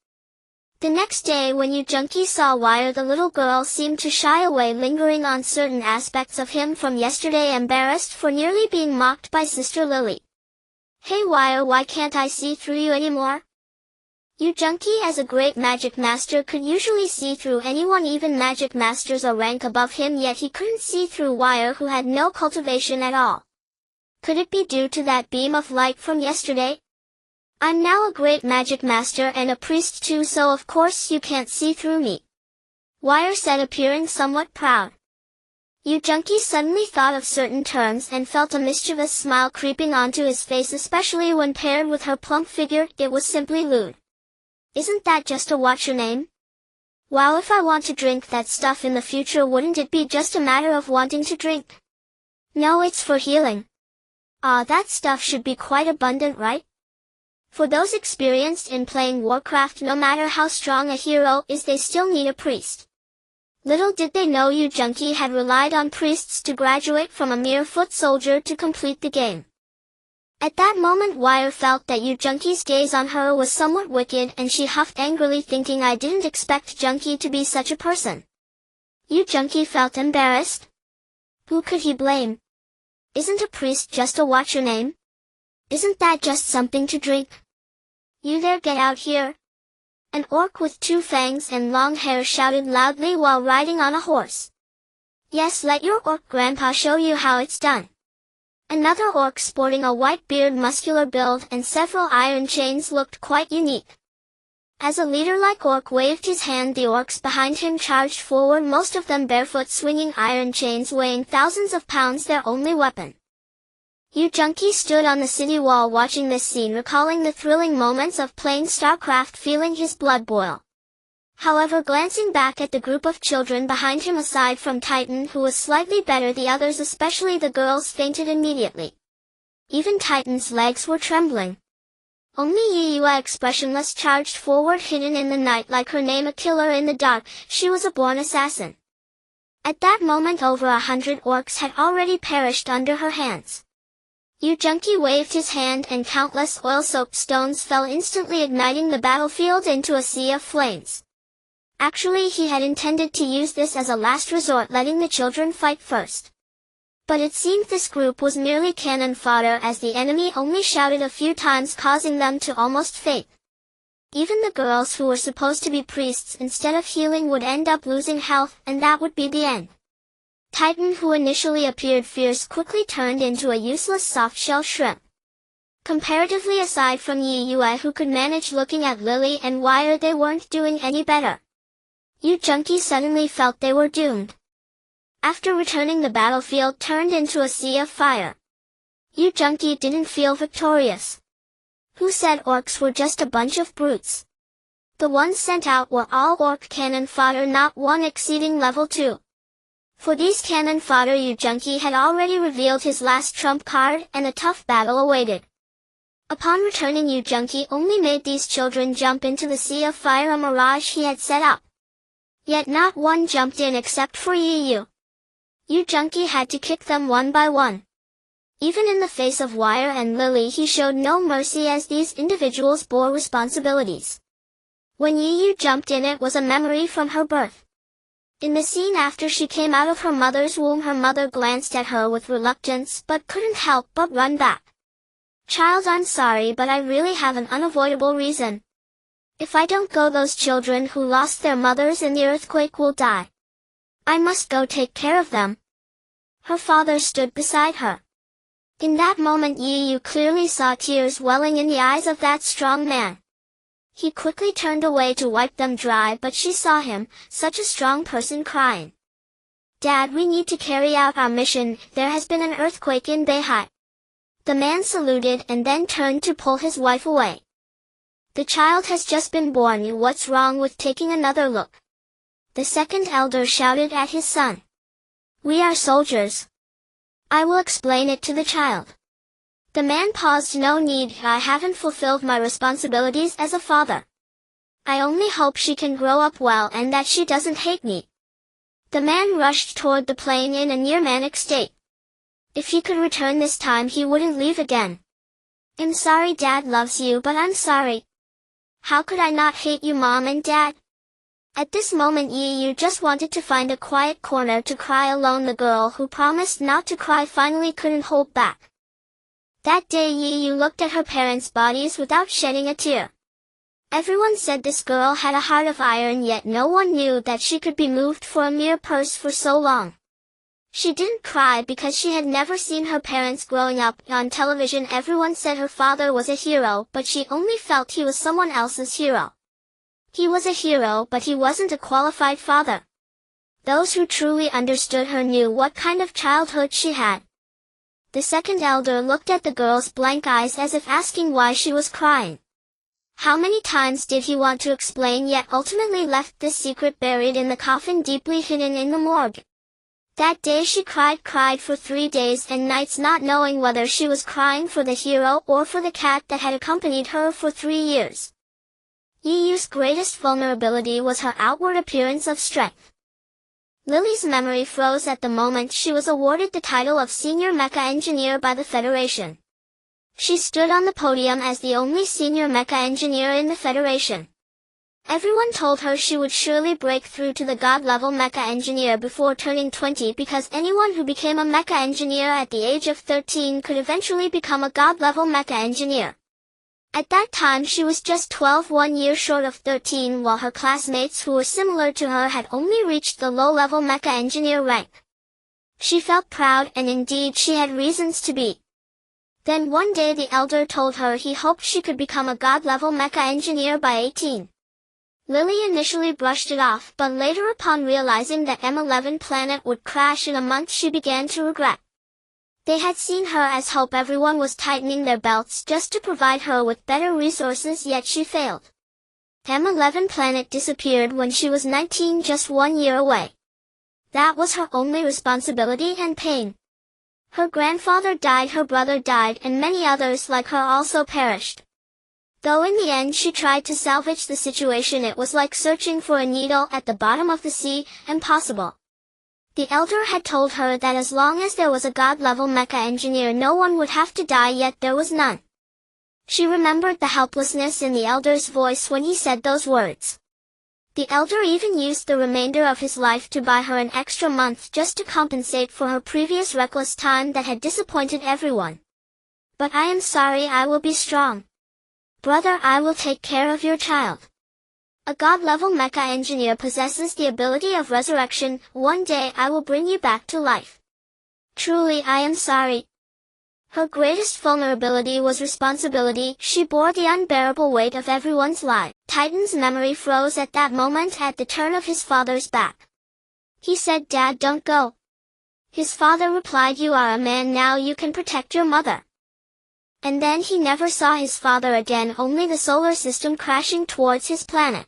The next day, when Yu Junkie saw Wire, the little girl seemed to shy away, lingering on certain aspects of him from yesterday, embarrassed for nearly being mocked by Sister Lily. Hey Wire, why can't I see through you anymore? Yu Junkie, as a great magic master, could usually see through anyone, even magic masters a rank above him, yet he couldn't see through Wire, who had no cultivation at all. Could it be due to that beam of light from yesterday? I'm now a great magic master and a priest too, so of course you can't see through me, Wire said, appearing somewhat proud. Yu Junkie suddenly thought of certain terms and felt a mischievous smile creeping onto his face, especially when paired with her plump figure. It was simply lewd. Isn't that just a what's your name? Wow, if I want to drink that stuff in the future, wouldn't it be just a matter of wanting to drink? No, it's for healing. Ah, that stuff should be quite abundant, right? For those experienced in playing Warcraft, no matter how strong a hero is, they still need a priest. Little did they know Yu Junkie had relied on priests to graduate from a mere foot soldier to complete the game. At that moment, Wire felt that Yu Junkie's gaze on her was somewhat wicked, and she huffed angrily, thinking, I didn't expect Junkie to be such a person. Yu Junkie felt embarrassed. Who could he blame? Isn't a priest just a what's your name? Isn't that just something to drink? You there, get out here. An orc with 2 fangs and long hair shouted loudly while riding on a horse. Yes, let your orc grandpa show you how it's done. Another orc sporting a white beard, muscular build, and several iron chains looked quite unique. As a leader-like orc waved his hand, the orcs behind him charged forward, most of them barefoot, swinging iron chains weighing thousands of pounds, their only weapon. Yu Junkie stood on the city wall watching this scene, recalling the thrilling moments of playing StarCraft, feeling his blood boil. However, glancing back at the group of children behind him, aside from Titan, who was slightly better, the others, especially the girls, fainted immediately. Even Titan's legs were trembling. Only Yiyue, expressionless, charged forward, hidden in the night like her name, a killer in the dark. She was a born assassin. At that moment, over 100 orcs had already perished under her hands. Yu Junkie waved his hand and countless oil-soaked stones fell, instantly igniting the battlefield into a sea of flames. Actually, he had intended to use this as a last resort, letting the children fight first. But it seemed this group was merely cannon fodder, as the enemy only shouted a few times, causing them to almost faint. Even the girls, who were supposed to be priests, instead of healing, would end up losing health, and that would be the end. Titan, who initially appeared fierce, quickly turned into a useless soft-shell shrimp. Comparatively, aside from Yiyue, who could manage looking at Lily and Wire, they weren't doing any better. Yu Junkie suddenly felt they were doomed. After returning, the battlefield turned into a sea of fire. Yu Junkie didn't feel victorious. Who said orcs were just a bunch of brutes? The ones sent out were all orc cannon fodder, not one exceeding level 2. For these cannon fodder, Yu Junkie had already revealed his last trump card, and a tough battle awaited. Upon returning, Yu Junki only made these children jump into the sea of fire, a mirage he had set up. Yet not one jumped in except for Yu. Yu Junki had to kick them one by one. Even in the face of Wire and Lily, he showed no mercy as these individuals bore responsibilities. When Yu jumped in, it was a memory from her birth. In the scene after she came out of her mother's womb, her mother glanced at her with reluctance but couldn't help but run back. "Child, I'm sorry, but I really have an unavoidable reason. If I don't go, those children who lost their mothers in the earthquake will die. I must go take care of them." Her father stood beside her. In that moment, Yu clearly saw tears welling in the eyes of that strong man. He quickly turned away to wipe them dry, but she saw him, such a strong person, crying. "Dad, we need to carry out our mission. There has been an earthquake in Beihai." The man saluted and then turned to pull his wife away. "The child has just been born. What's wrong with taking another look?" The second elder shouted at his son. "We are soldiers. I will explain it to the child." The man paused. "No need, I haven't fulfilled my responsibilities as a father. I only hope she can grow up well and that she doesn't hate me." The man rushed toward the plane in a near manic state. If he could return this time, he wouldn't leave again. "I'm sorry, Dad loves you, but I'm sorry. How could I not hate you, Mom and Dad?" At this moment, Yu just wanted to find a quiet corner to cry alone. The girl who promised not to cry finally couldn't hold back. That day, Yu looked at her parents' bodies without shedding a tear. Everyone said this girl had a heart of iron, yet no one knew that she could be moved for a mere purse for so long. She didn't cry because she had never seen her parents growing up. On television, everyone said her father was a hero, but she only felt he was someone else's hero. He was a hero, but he wasn't a qualified father. Those who truly understood her knew what kind of childhood she had. The second elder looked at the girl's blank eyes as if asking why she was crying. How many times did he want to explain, yet ultimately left this secret buried in the coffin, deeply hidden in the morgue. That day she cried for 3 days and nights, not knowing whether she was crying for the hero or for the cat that had accompanied her for 3 years. Yiyu's greatest vulnerability was her outward appearance of strength. Lily's memory froze at the moment she was awarded the title of Senior Mecha Engineer by the Federation. She stood on the podium as the only senior mecha engineer in the Federation. Everyone told her she would surely break through to the God-level mecha engineer before turning 20, because anyone who became a mecha engineer at the age of 13 could eventually become a God-level mecha engineer. At that time she was just 12, 1 year short of 13, while her classmates who were similar to her had only reached the low-level mecha engineer rank. She felt proud, and indeed she had reasons to be. Then one day the elder told her he hoped she could become a God-level mecha engineer by 18. Lily initially brushed it off, but later, upon realizing that M11 planet would crash in a month, she began to regret. They had seen her as hope. Everyone was tightening their belts just to provide her with better resources, yet she failed. M11 planet disappeared when she was 19, just 1 year away. That was her only responsibility and pain. Her grandfather died, her brother died, and many others like her also perished. Though in the end she tried to salvage the situation, it was like searching for a needle at the bottom of the sea, impossible. The elder had told her that as long as there was a God-level mecha engineer, no one would have to die, yet there was none. She remembered the helplessness in the elder's voice when he said those words. The elder even used the remainder of his life to buy her an extra month just to compensate for her previous reckless time that had disappointed everyone. "But I am sorry, I will be strong. Brother, I will take care of your child." A God-level mecha engineer possesses the ability of resurrection. "One day I will bring you back to life. Truly, I am sorry." Her greatest vulnerability was responsibility. She bore the unbearable weight of everyone's life. Titan's memory froze at that moment at the turn of his father's back. He said, "Dad, don't go." His father replied, "You are a man now, you can protect your mother." And then he never saw his father again, only the solar system crashing towards his planet.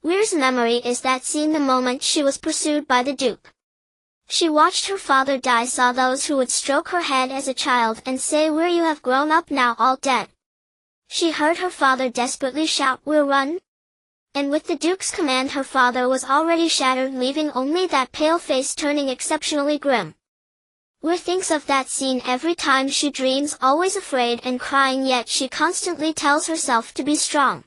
Weir's memory is that scene the moment she was pursued by the Duke. She watched her father die, saw those who would stroke her head as a child and say, "Weir, you have grown up now," all dead. She heard her father desperately shout, "We'll run!" And with the Duke's command her father was already shattered, leaving only that pale face turning exceptionally grim. Weir thinks of that scene every time she dreams, always afraid and crying, yet she constantly tells herself to be strong.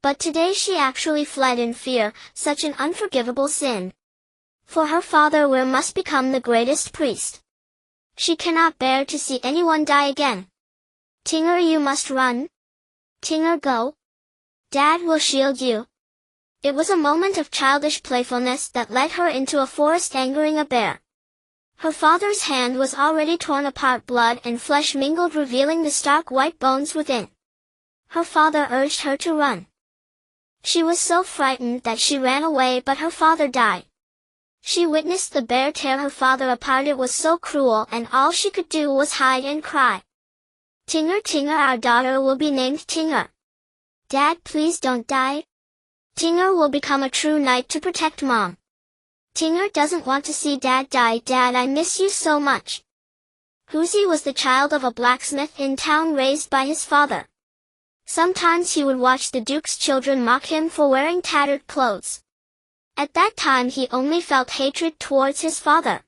But today she actually fled in fear, such an unforgivable sin. For her father, Weir must become the greatest priest. She cannot bear to see anyone die again. "Ting'er, you must run. Ting'er, go. Dad will shield you." It was a moment of childish playfulness that led her into a forest, angering a bear. Her father's hand was already torn apart, blood and flesh mingled, revealing the stark white bones within. Her father urged her to run. She was so frightened that she ran away, but her father died. She witnessed the bear tear her father apart. It was so cruel, and all she could do was hide and cry. "Ting'er, Ting'er, our daughter will be named Ting'er. Dad, please don't die. Ting'er will become a true knight to protect Mom. Ting'er doesn't want to see Dad die. Dad, I miss you so much." Huzi was the child of a blacksmith in town, raised by his father. Sometimes he would watch the Duke's children mock him for wearing tattered clothes. At that time he only felt hatred towards his father.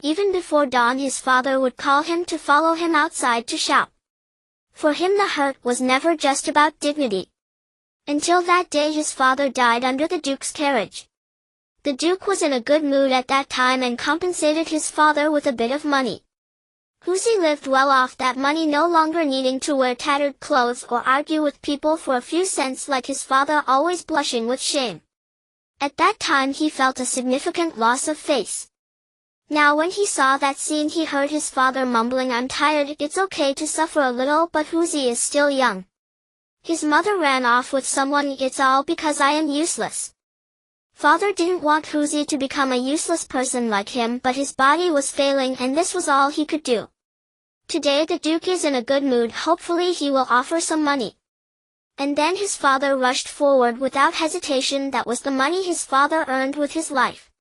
Even before dawn his father would call him to follow him outside to shout. For him the hurt was never just about dignity. Until that day his father died under the Duke's carriage. The Duke was in a good mood at that time and compensated his father with a bit of money. Huzi lived well off that money, no longer needing to wear tattered clothes or argue with people for a few cents like his father, always blushing with shame. At that time he felt a significant loss of face. Now when he saw that scene he heard his father mumbling, "I'm tired, it's okay to suffer a little, but Huzi is still young. His mother ran off with someone, it's all because I am useless." Father didn't want Huzi to become a useless person like him, but his body was failing and this was all he could do. Today the Duke is in a good mood, hopefully he will offer some money. And then his father rushed forward without hesitation. That was the money his father earned with his life.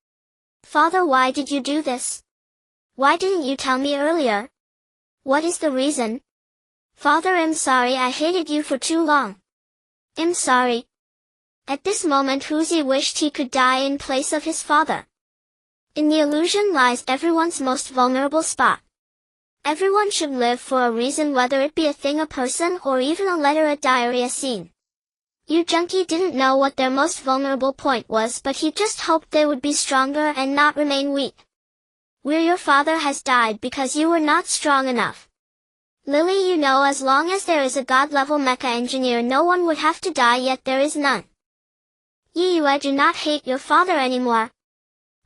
"Father, why did you do this? Why didn't you tell me earlier? What is the reason?" "Father, I'm sorry, I hated you for too long. I'm sorry." At this moment Huzi wished he could die in place of his father. In the illusion lies everyone's most vulnerable spot. Everyone should live for a reason, whether it be a thing, a person, or even a letter, a diary, a scene. Yu Junkie didn't know what their most vulnerable point was, but he just hoped they would be stronger and not remain weak. "Weir, your father has died because you were not strong enough. Lily, you know, as long as there is a god-level mecha engineer no one would have to die, yet there is none. Yi, I do not hate your father anymore.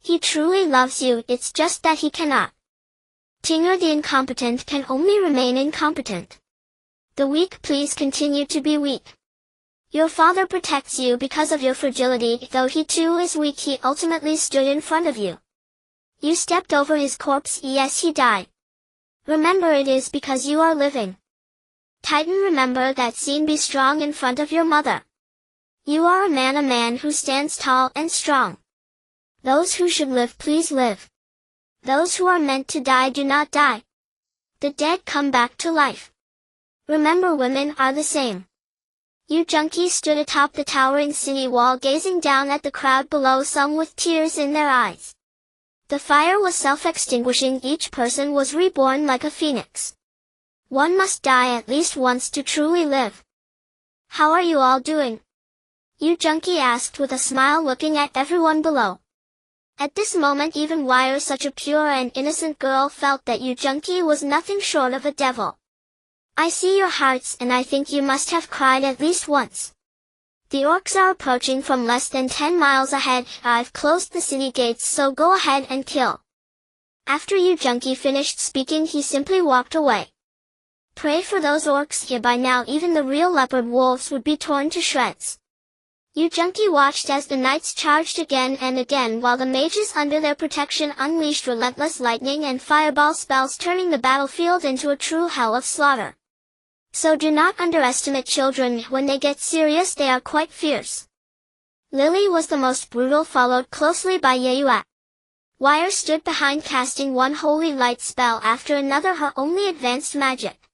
He truly loves you, it's just that he cannot. Ting'er, the incompetent can only remain incompetent. The weak please continue to be weak. Your father protects you because of your fragility, though he too is weak. He ultimately stood in front of you. You stepped over his corpse, yes, he died. Remember, it is because you are living. Titan, remember that scene, be strong in front of your mother. You are a man who stands tall and strong. Those who should live please live. Those who are meant to die do not die. The dead come back to life. Remember, women are the same." Yu Junkie stood atop the towering city wall, gazing down at the crowd below, some with tears in their eyes. The fire was self-extinguishing, each person was reborn like a phoenix. One must die at least once to truly live. "How are you all doing?" Yu Junkie asked with a smile, looking at everyone below. At this moment even Weir, such a pure and innocent girl, felt that Yu Junkie was nothing short of a devil. "I see your hearts, and I think you must have cried at least once. The orcs are approaching from less than 10 miles ahead. I've closed the city gates, so go ahead and kill." After Yu Junkie finished speaking he simply walked away. Pray for those orcs, here by now even the real leopard wolves would be torn to shreds. Yu Junkie watched as the knights charged again and again, while the mages under their protection unleashed relentless lightning and fireball spells, turning the battlefield into a true hell of slaughter. So do not underestimate children. When they get serious they are quite fierce. Lily was the most brutal, followed closely by Yeyuat. Weir stood behind, casting one holy light spell after another, her only advanced magic.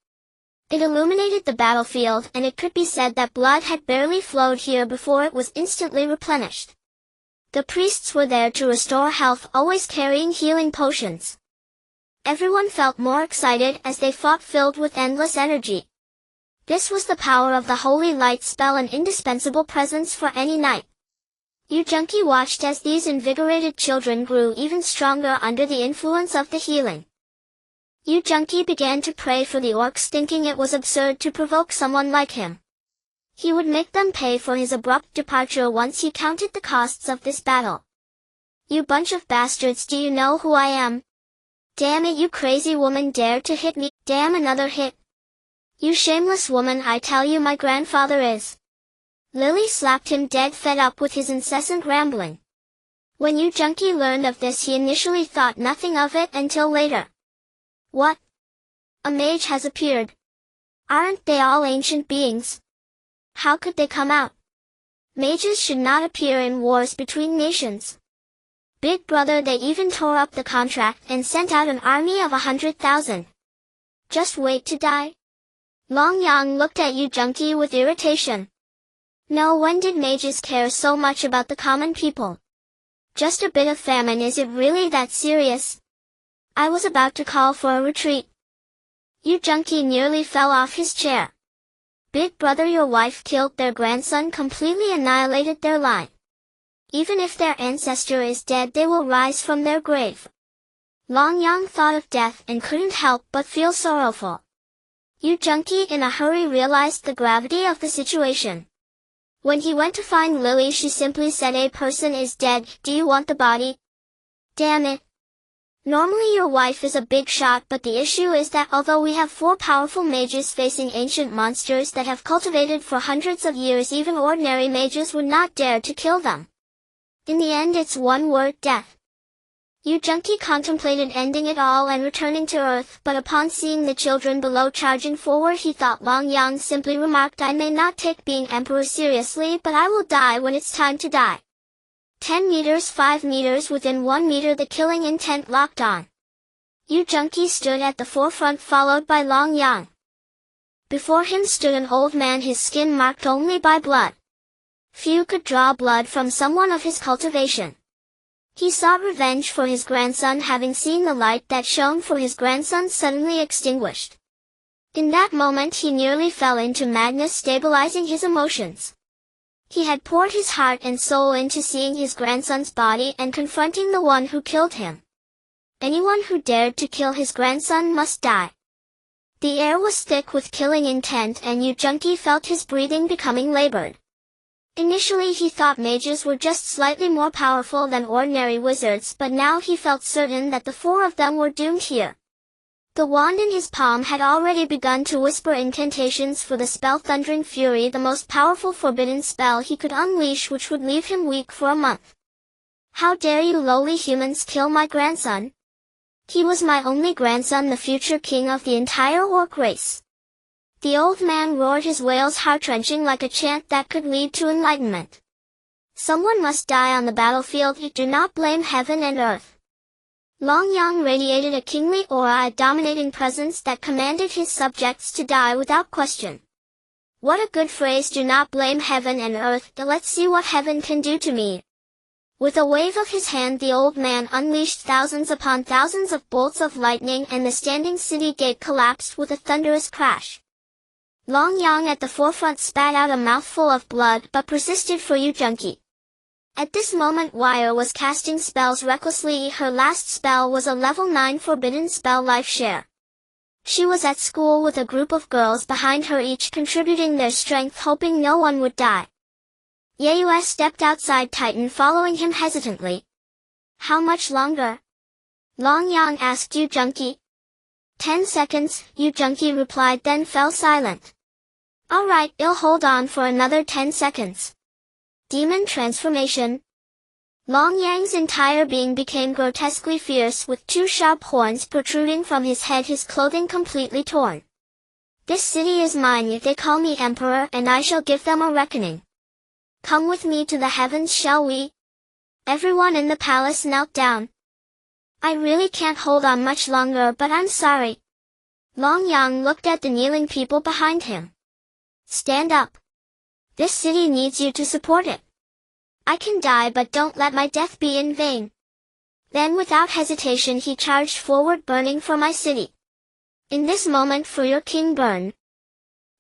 It illuminated the battlefield, and it could be said that blood had barely flowed here before it was instantly replenished. The priests were there to restore health, always carrying healing potions. Everyone felt more excited as they fought, filled with endless energy. This was the power of the holy light spell, an indispensable presence for any knight. Yu Junqi watched as these invigorated children grew even stronger under the influence of the healing. Yu Junqi began to pray for the orcs, thinking it was absurd to provoke someone like him. He would make them pay for his abrupt departure once he counted the costs of this battle. "You bunch of bastards, do you know who I am? Damn it, you crazy woman dared to hit me, damn another hit. You shameless woman, I tell you my grandfather is." Lily slapped him dead, fed up with his incessant rambling. When Yu Junqi learned of this, he initially thought nothing of it until later. What? A mage has appeared. Aren't they all ancient beings? How could they come out? Mages should not appear in wars between nations. Big brother, they even tore up the contract and sent out an army of 100,000. Just wait to die? Long Yang looked at Yu Junqi with irritation. No, when did mages care so much about the common people? Just a bit of famine, is it really that serious? I was about to call for a retreat. Yu Junqi nearly fell off his chair. Big brother, your wife killed their grandson, completely annihilated their line. Even if their ancestor is dead, they will rise from their grave. Long Yang thought of death and couldn't help but feel sorrowful. Yu Junqi in a hurry realized the gravity of the situation. When he went to find Lily, she simply said, "A person is dead, do you want the body?" Damn it. Normally your wife is a big shot, but the issue is that although we have 4 powerful mages facing ancient monsters that have cultivated for hundreds of years, even ordinary mages would not dare to kill them. In the end, it's one word: death. Yu Junqi contemplated ending it all and returning to Earth, but upon seeing the children below charging forward, he thought Long Yang simply remarked, "I may not take being emperor seriously, but I will die when it's time to die." 10 meters, 5 meters, within 1 meter the killing intent locked on. Yu Junqi stood at the forefront, followed by Long Yang. Before him stood an old man, his skin marked only by blood. Few could draw blood from someone of his cultivation. He sought revenge for his grandson, having seen the light that shone for his grandson suddenly extinguished. In that moment he nearly fell into madness, stabilizing his emotions. He had poured his heart and soul into seeing his grandson's body and confronting the one who killed him. Anyone who dared to kill his grandson must die. The air was thick with killing intent, and Yu Junqi felt his breathing becoming labored. Initially he thought mages were just slightly more powerful than ordinary wizards, but now he felt certain that the 4 of them were doomed here. The wand in his palm had already begun to whisper incantations for the spell Thundering Fury, the most powerful forbidden spell he could unleash, which would leave him weak for a month. "How dare you lowly humans kill my grandson? He was my only grandson, the future king of the entire orc race." The old man roared, his wails heart-wrenching like a chant that could lead to enlightenment. "Someone must die on the battlefield. Do not blame heaven and earth." Long Yang radiated a kingly aura, a dominating presence that commanded his subjects to die without question. What a good phrase, "do not blame heaven and earth, let's see what heaven can do to me." With a wave of his hand, the old man unleashed thousands upon thousands of bolts of lightning, and the standing city gate collapsed with a thunderous crash. Long Yang at the forefront spat out a mouthful of blood, but persisted for Yu Junqi. At this moment Wire was casting spells recklessly. Her last spell was a level 9 forbidden spell, Life Share. She was at school with a group of girls behind her, each contributing their strength, hoping no one would die. Yaeus stepped outside Titan, following him hesitantly. "How much longer?" Long Yang asked Yu Junqi. 10 seconds, Yu Junqi replied, then fell silent. "All right, I'll hold on for another 10 seconds. Demon transformation. Long Yang's entire being became grotesquely fierce, with 2 sharp horns protruding from his head, his clothing completely torn. "This city is mine, yet they call me emperor, and I shall give them a reckoning. Come with me to the heavens, shall we?" Everyone in the palace knelt down. "I really can't hold on much longer, but I'm sorry." Long Yang looked at the kneeling people behind him. Stand up. This city needs you to support it. I can die, but don't let my death be in vain. Then without hesitation he charged forward, burning for my city. In this moment for your king burn.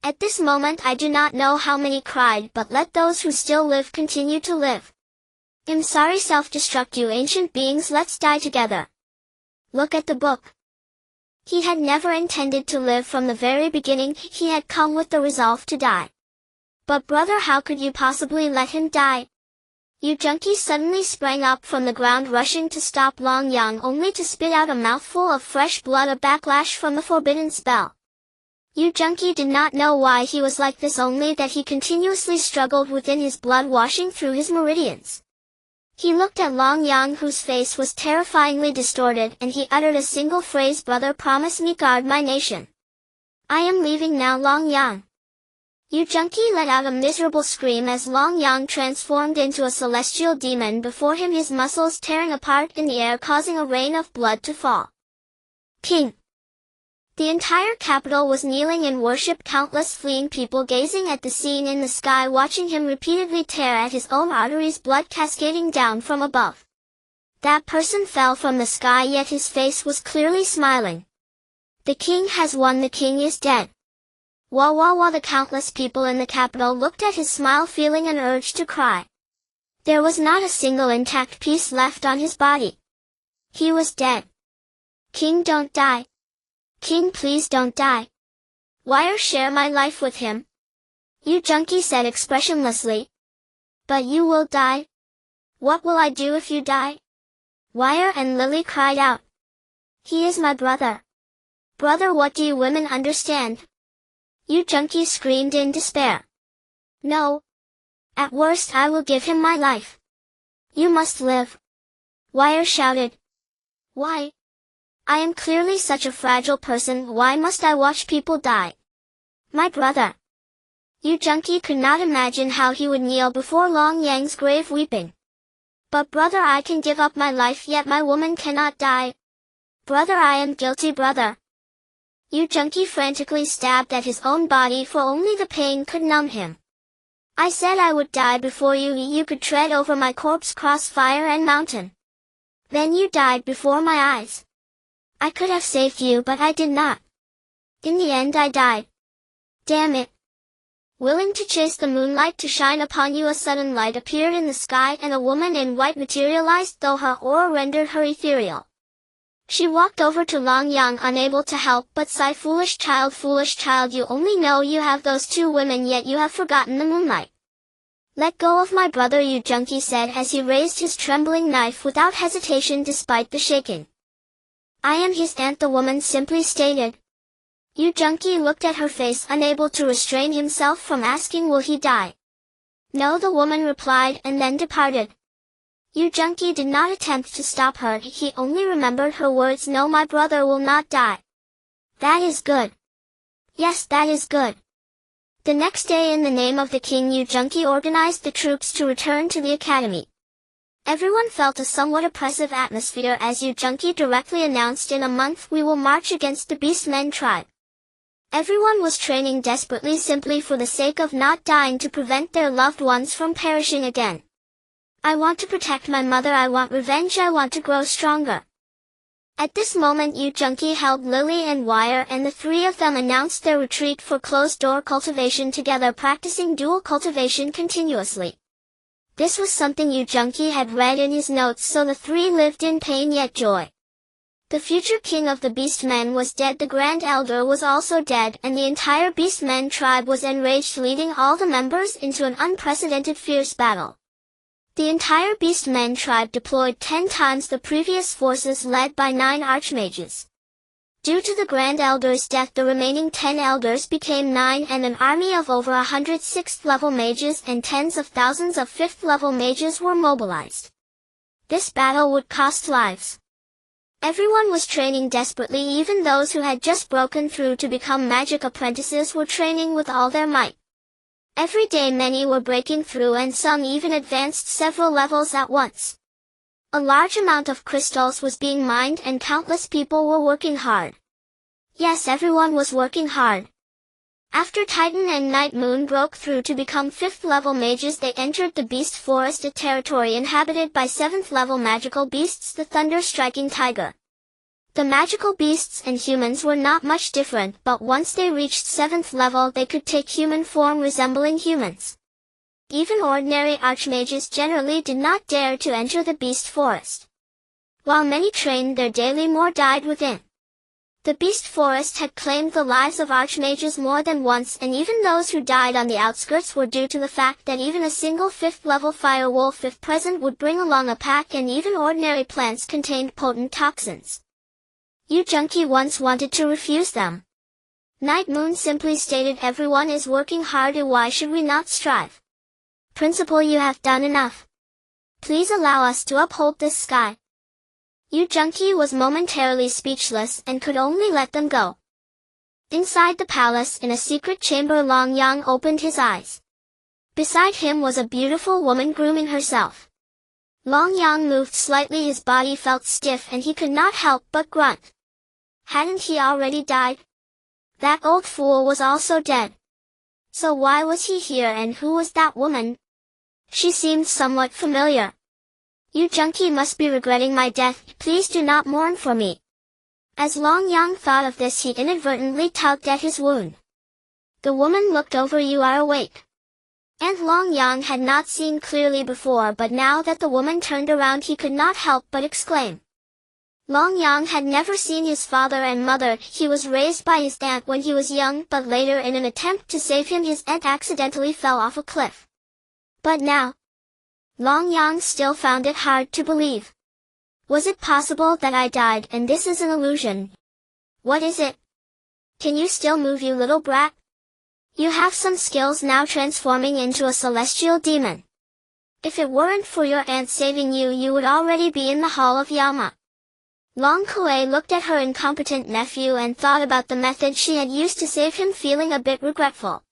At this moment I do not know how many cried, but let those who still live continue to live. I'm sorry, self-destruct, you ancient beings, let's die together. Look at the book. He had never intended to live from the very beginning, he had come with the resolve to die. But brother, how could you possibly let him die? Yu Junqi suddenly sprang up from the ground, rushing to stop Long Yang, only to spit out a mouthful of fresh blood, a backlash from the forbidden spell. Yu Junqi did not know why he was like this, only that he continuously struggled within his blood, washing through his meridians. He looked at Long Yang, whose face was terrifyingly distorted, and he uttered a single phrase, brother, promise me, guard my nation. I am leaving now, Long Yang. Yu Junqi let out a miserable scream as Long Yang transformed into a celestial demon before him, his muscles tearing apart in the air, causing a rain of blood to fall. King. The entire capital was kneeling in worship, countless fleeing people gazing at the scene in the sky, watching him repeatedly tear at his own arteries, blood cascading down from above. That person fell from the sky, yet his face was clearly smiling. The king has won, the king is dead. Wah wah wah. The countless people in the capital looked at his smile, feeling an urge to cry. There was not a single intact piece left on his body. He was dead. King, don't die. King, please don't die. Wire, share my life with him. Yu Junqi said expressionlessly. But you will die. What will I do if you die? Wire and Lily cried out. He is my brother. Brother, what do you women understand? Yu Junqi screamed in despair. No. At worst I will give him my life. You must live. Wire shouted. Why? I am clearly such a fragile person, why must I watch people die? My brother. Yu Junqi could not imagine how he would kneel before Long Yang's grave weeping. But brother, I can give up my life, yet my woman cannot die. Brother, I am guilty, brother. Yu Junqi frantically stabbed at his own body, for only the pain could numb him. I said I would die before you could tread over my corpse, cross fire and mountain. Then you died before my eyes. I could have saved you, but I did not. In the end I died. Damn it. Willing to chase the moonlight to shine upon you, a sudden light appeared in the sky, and a woman in white materialized, though her aura rendered her ethereal. She walked over to Long Yang, unable to help but sigh. Foolish child, you only know you have those two women, yet you have forgotten the moonlight. Let go of my brother, Yu Junqi said as he raised his trembling knife without hesitation despite the shaking. I am his aunt, the woman simply stated. Yu Junqi looked at her face, unable to restrain himself from asking, will he die? No, the woman replied, and then departed. Yu Junqi did not attempt to stop her, he only remembered her words, no, my brother will not die. That is good. Yes, that is good. The next day, in the name of the king, Yu Junqi organized the troops to return to the academy. Everyone felt a somewhat oppressive atmosphere as Yu Junqi directly announced, in a month we will march against the Beastmen tribe. Everyone was training desperately, simply for the sake of not dying, to prevent their loved ones from perishing again. I want to protect my mother, I want revenge, I want to grow stronger. At this moment Yu Junqi held Lily and Wire, and the three of them announced their retreat for closed-door cultivation together, practicing dual cultivation continuously. This was something Yu Junqi had read in his notes, so the three lived in pain yet joy. The future king of the Beastmen was dead, the Grand Elder was also dead, and the entire Beastmen tribe was enraged, leading all the members into an unprecedented fierce battle. The entire Beastmen tribe deployed 10 times the previous forces led by 9 archmages. Due to the Grand Elder's death, the remaining 10 elders became 9, and an army of over 100 6th-level mages and tens of thousands of 5th-level mages were mobilized. This battle would cost lives. Everyone was training desperately, even those who had just broken through to become magic apprentices were training with all their might. Every day many were breaking through, and some even advanced several levels at once. A large amount of crystals was being mined, and countless people were working hard. Yes, everyone was working hard. After Titan and Night Moon broke through to become 5th level mages, they entered the Beast Forest, a territory inhabited by 7th level magical beasts, the thunder-striking tiger. The magical beasts and humans were not much different, but once they reached 7th level they could take human form resembling humans. Even ordinary archmages generally did not dare to enter the Beast Forest. While many trained, their daily more died within. The Beast Forest had claimed the lives of archmages more than once, and even those who died on the outskirts were due to the fact that even a single 5th level fire wolf if present would bring along a pack, and even ordinary plants contained potent toxins. Yu Junqi once wanted to refuse them. Night Moon simply stated, everyone is working hard, and why should we not strive? Principal, you have done enough. Please allow us to uphold this sky. Yu Junqi was momentarily speechless and could only let them go. Inside the palace, in a secret chamber, Long Yang opened his eyes. Beside him was a beautiful woman grooming herself. Long Yang moved slightly, his body felt stiff and he could not help but grunt. Hadn't he already died? That old fool was also dead. So why was he here, and who was that woman? She seemed somewhat familiar. Yu Junqi must be regretting my death, please do not mourn for me. As Long Yang thought of this, he inadvertently tugged at his wound. The woman looked over. You are awake. And Long Yang had not seen clearly before, but now that the woman turned around he could not help but exclaim. Long Yang had never seen his father and mother. He was raised by his aunt when he was young, but later in an attempt to save him his aunt accidentally fell off a cliff. But now, Long Yang still found it hard to believe. Was it possible that I died and this is an illusion? What is it? Can you still move, you little brat? You have some skills now, transforming into a celestial demon. If it weren't for your aunt saving you, you would already be in the Hall of Yama. Long Kuei looked at her incompetent nephew and thought about the method she had used to save him, feeling a bit regretful.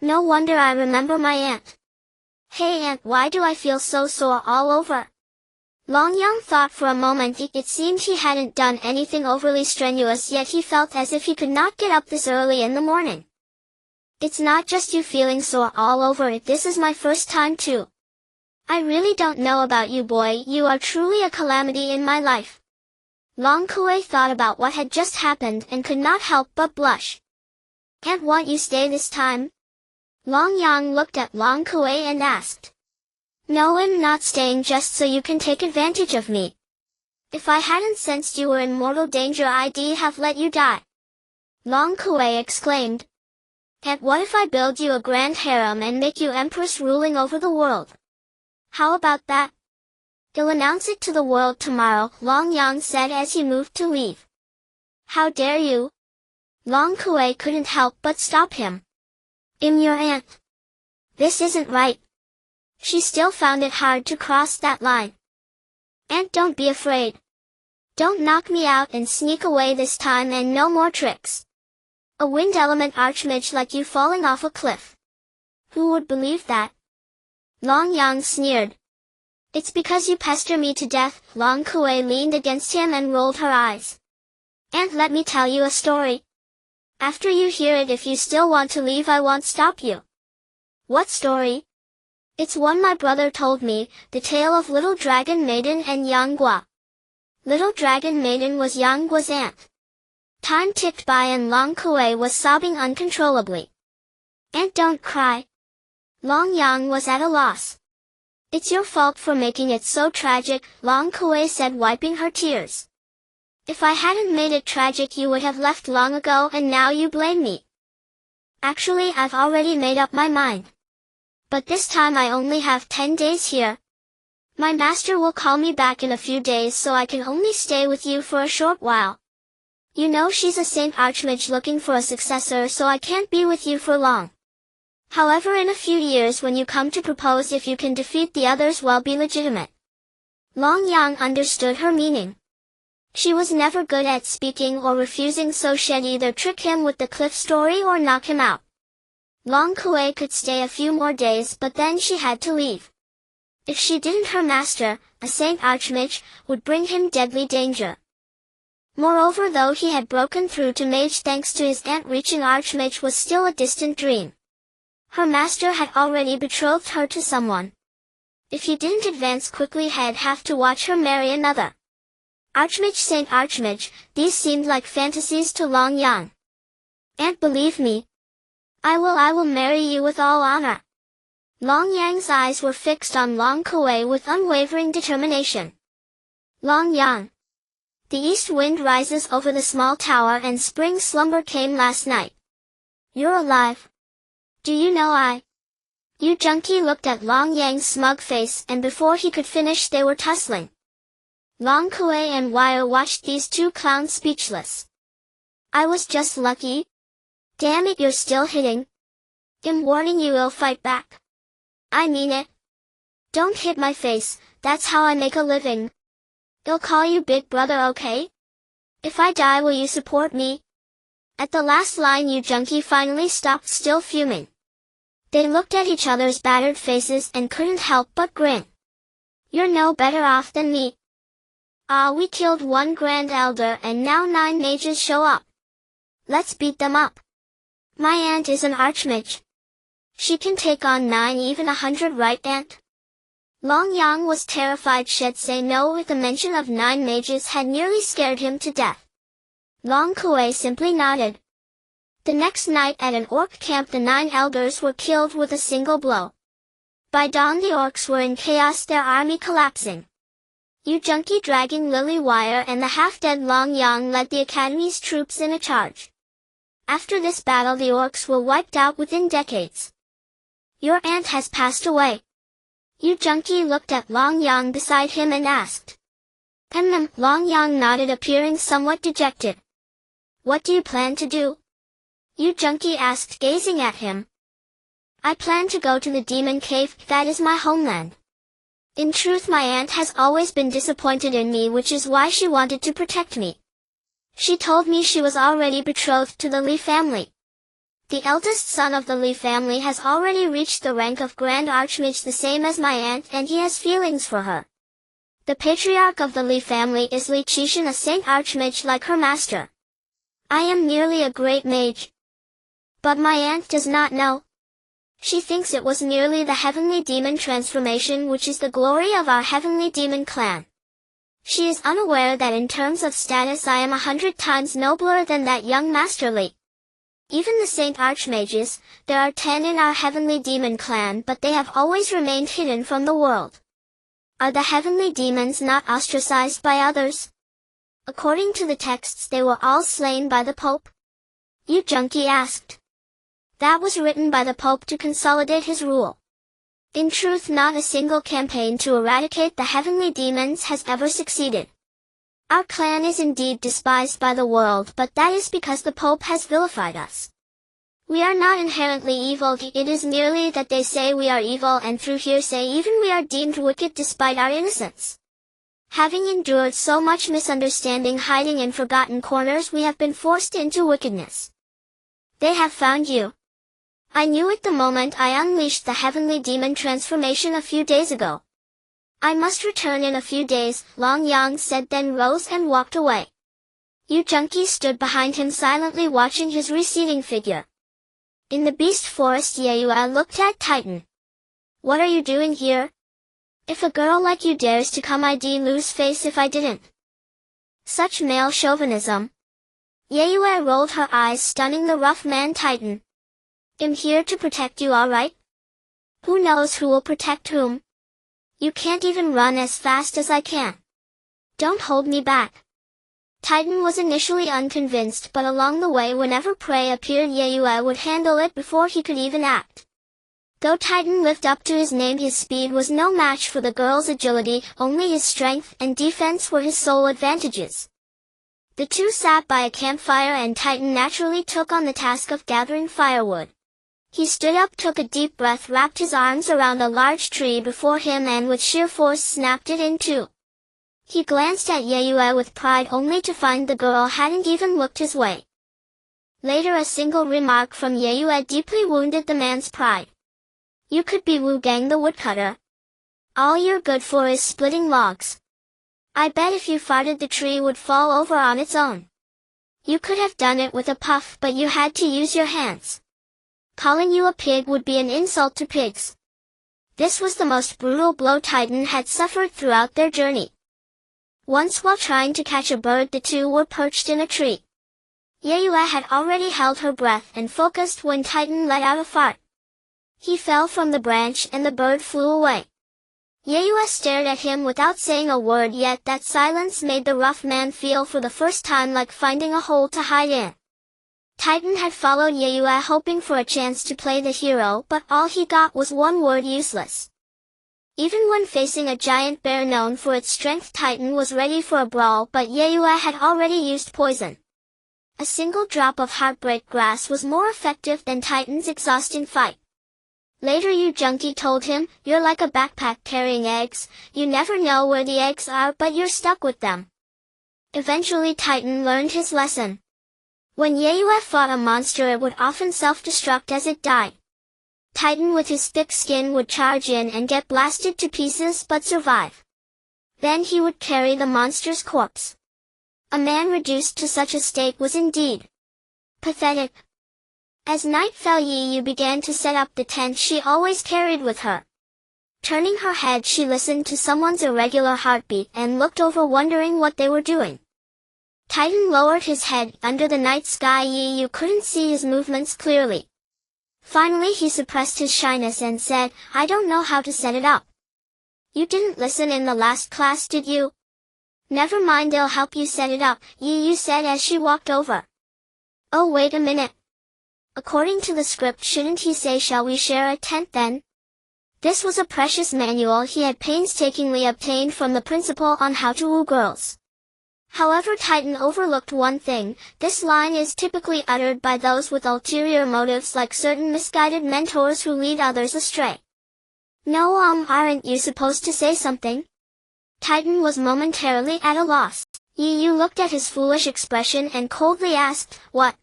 No wonder I remember my aunt. Hey aunt, why do I feel so sore all over? Long Yang thought for a moment. It seemed he hadn't done anything overly strenuous, yet he felt as if he could not get up this early in the morning. It's not just you feeling sore all over, this is my first time too. I really don't know about you, boy, you are truly a calamity in my life. Long Kuei thought about what had just happened and could not help but blush. Can't want you stay this time? Long Yang looked at Long Kuei and asked. No, I'm not staying just so you can take advantage of me. If I hadn't sensed you were in mortal danger, I'd have let you die. Long Kuei exclaimed. And what if I build you a grand harem and make you empress ruling over the world? How about that? You'll announce it to the world tomorrow, Long Yang said as he moved to leave. How dare you? Long Kuei couldn't help but stop him. I'm your aunt. This isn't right. She still found it hard to cross that line. Aunt, don't be afraid. Don't knock me out and sneak away this time, and no more tricks. A wind element archmage like you falling off a cliff. Who would believe that? Long Yang sneered. It's because you pester me to death. Long Kuei leaned against him and rolled her eyes. Aunt, let me tell you a story. After you hear it, if you still want to leave, I won't stop you. What story? It's one my brother told me, the tale of Little Dragon Maiden and Yang Gua. Little Dragon Maiden was Yang Gua's aunt. Time ticked by and Long Kuei was sobbing uncontrollably. Aunt, don't cry. Long Yang was at a loss. It's your fault for making it so tragic, Long Kuei said, wiping her tears. If I hadn't made it tragic, you would have left long ago, and now you blame me. Actually, I've already made up my mind. But this time I only have 10 days here. My master will call me back in a few days, so I can only stay with you for a short while. You know she's a Saint Archmage looking for a successor, so I can't be with you for long. However, in a few years when you come to propose, if you can defeat the others, well, be legitimate. Long Yang understood her meaning. She was never good at speaking or refusing, so she'd either trick him with the cliff story or knock him out. Long Kuei could stay a few more days, but then she had to leave. If she didn't, her master, a Saint Archmage, would bring him deadly danger. Moreover, though he had broken through to Mage thanks to his aunt, reaching Archmage was still a distant dream. Her master had already betrothed her to someone. If he didn't advance quickly, he'd have to watch her marry another. Archmage, Saint Archmage, these seemed like fantasies to Long Yang. Aunt, believe me. I will marry you with all honor. Long Yang's eyes were fixed on Long Kuei with unwavering determination. Long Yang. The east wind rises over the small tower and spring slumber came last night. You're alive. Do you know Yu Junqi looked at Long Yang's smug face, and before he could finish they were tussling. Long Kuei and Wire watched these two clowns speechless. I was just lucky. Damn it, you're still hitting. I'm warning you, I'll fight back. I mean it. Don't hit my face, that's how I make a living. I'll call you Big Brother, okay? If I die, will you support me? At the last line, Yu Junqi finally stopped, still fuming. They looked at each other's battered faces and couldn't help but grin. You're no better off than me. We killed one Grand Elder and now 9 mages show up. Let's beat them up. My aunt is an Archmage. She can take on 9, even 100, right, aunt? Long Yang was terrified. She'd say no with the mention of 9 mages had nearly scared him to death. Long Kuei simply nodded. The next night at an orc camp, the 9 elders were killed with a single blow. By dawn the orcs were in chaos, their army collapsing. Yu Junqi dragging Lily Wire and the half-dead Long Yang led the academy's troops in a charge. After this battle the orcs were wiped out within decades. Your aunt has passed away. Yu Junqi looked at Long Yang beside him and asked. Long Yang nodded, appearing somewhat dejected. What do you plan to do? Yu Junqi asked, gazing at him. I plan to go to the demon cave, that is my homeland. In truth, my aunt has always been disappointed in me, which is why she wanted to protect me. She told me she was already betrothed to the Li family. The eldest son of the Li family has already reached the rank of Grand Archmage, the same as my aunt, and he has feelings for her. The patriarch of the Li family is Li Qixin, a Saint Archmage like her master. I am merely a great mage. But my aunt does not know. She thinks it was merely the heavenly demon transformation, which is the glory of our heavenly demon clan. She is unaware that in terms of status I am 100 times nobler than that young Master Li. Even the Saint Archmages, there are 10 in our heavenly demon clan, but they have always remained hidden from the world. Are the heavenly demons not ostracized by others? According to the texts, they were all slain by the Pope? Yu Junqi asked. That was written by the Pope to consolidate his rule. In truth, not a single campaign to eradicate the heavenly demons has ever succeeded. Our clan is indeed despised by the world, but that is because the Pope has vilified us. We are not inherently evil, it is merely that they say we are evil, and through hearsay even we are deemed wicked despite our innocence. Having endured so much misunderstanding, hiding in forgotten corners, we have been forced into wickedness. They have found you. I knew it the moment I unleashed the heavenly demon transformation a few days ago. I must return in a few days, Long Yang said, then rose and walked away. Yu Junqi stood behind him silently watching his receding figure. In the beast forest, Yeyue looked at Titan. What are you doing here? If a girl like you dares to come, I'd lose face if I didn't. Such male chauvinism. Yeyue rolled her eyes, stunning the rough man Titan. I'm here to protect you, all right? Who knows who will protect whom? You can't even run as fast as I can. Don't hold me back. Titan was initially unconvinced, but along the way whenever prey appeared, Yeyue would handle it before he could even act. Though Titan lived up to his name, his speed was no match for the girl's agility, only his strength and defense were his sole advantages. The two sat by a campfire and Titan naturally took on the task of gathering firewood. He stood up, took a deep breath, wrapped his arms around a large tree before him and with sheer force snapped it in two. He glanced at Yeyue with pride only to find the girl hadn't even looked his way. Later a single remark from Yeyue deeply wounded the man's pride. You could be Wu Gang the woodcutter. All you're good for is splitting logs. I bet if you farted the tree would fall over on its own. You could have done it with a puff, but you had to use your hands. Calling you a pig would be an insult to pigs. This was the most brutal blow Titan had suffered throughout their journey. Once while trying to catch a bird, the two were perched in a tree. Yeyue had already held her breath and focused when Titan let out a fart. He fell from the branch and the bird flew away. Yeyue stared at him without saying a word, yet that silence made the rough man feel for the first time like finding a hole to hide in. Titan had followed Yeyue hoping for a chance to play the hero, but all he got was one word: useless. Even when facing a giant bear known for its strength, Titan was ready for a brawl, but Yeyue had already used poison. A single drop of heartbreak grass was more effective than Titan's exhausting fight. Later Yu Junkie told him, "You're like a backpack carrying eggs. You never know where the eggs are, but you're stuck with them." Eventually Titan learned his lesson. When Yeyue fought a monster, it would often self-destruct as it died. Titan with his thick skin would charge in and get blasted to pieces but survive. Then he would carry the monster's corpse. A man reduced to such a state was indeed pathetic. As night fell, Yeyue began to set up the tent she always carried with her. Turning her head, she listened to someone's irregular heartbeat and looked over, wondering what they were doing. Titan lowered his head. Under the night sky, Yeyue couldn't see his movements clearly. Finally he suppressed his shyness and said, "I don't know how to set it up." "You didn't listen in the last class, did you?" "Never mind, I'll help you set it up," Yeyue said as she walked over. "Oh, wait a minute. According to the script, shouldn't he say, 'Shall we share a tent then?'" This was a precious manual he had painstakingly obtained from the principal on how to woo girls. However, Titan overlooked one thing: this line is typically uttered by those with ulterior motives, like certain misguided mentors who lead others astray. "No, aren't you supposed to say something?" Titan was momentarily at a loss. Yeyue looked at his foolish expression and coldly asked, "What?"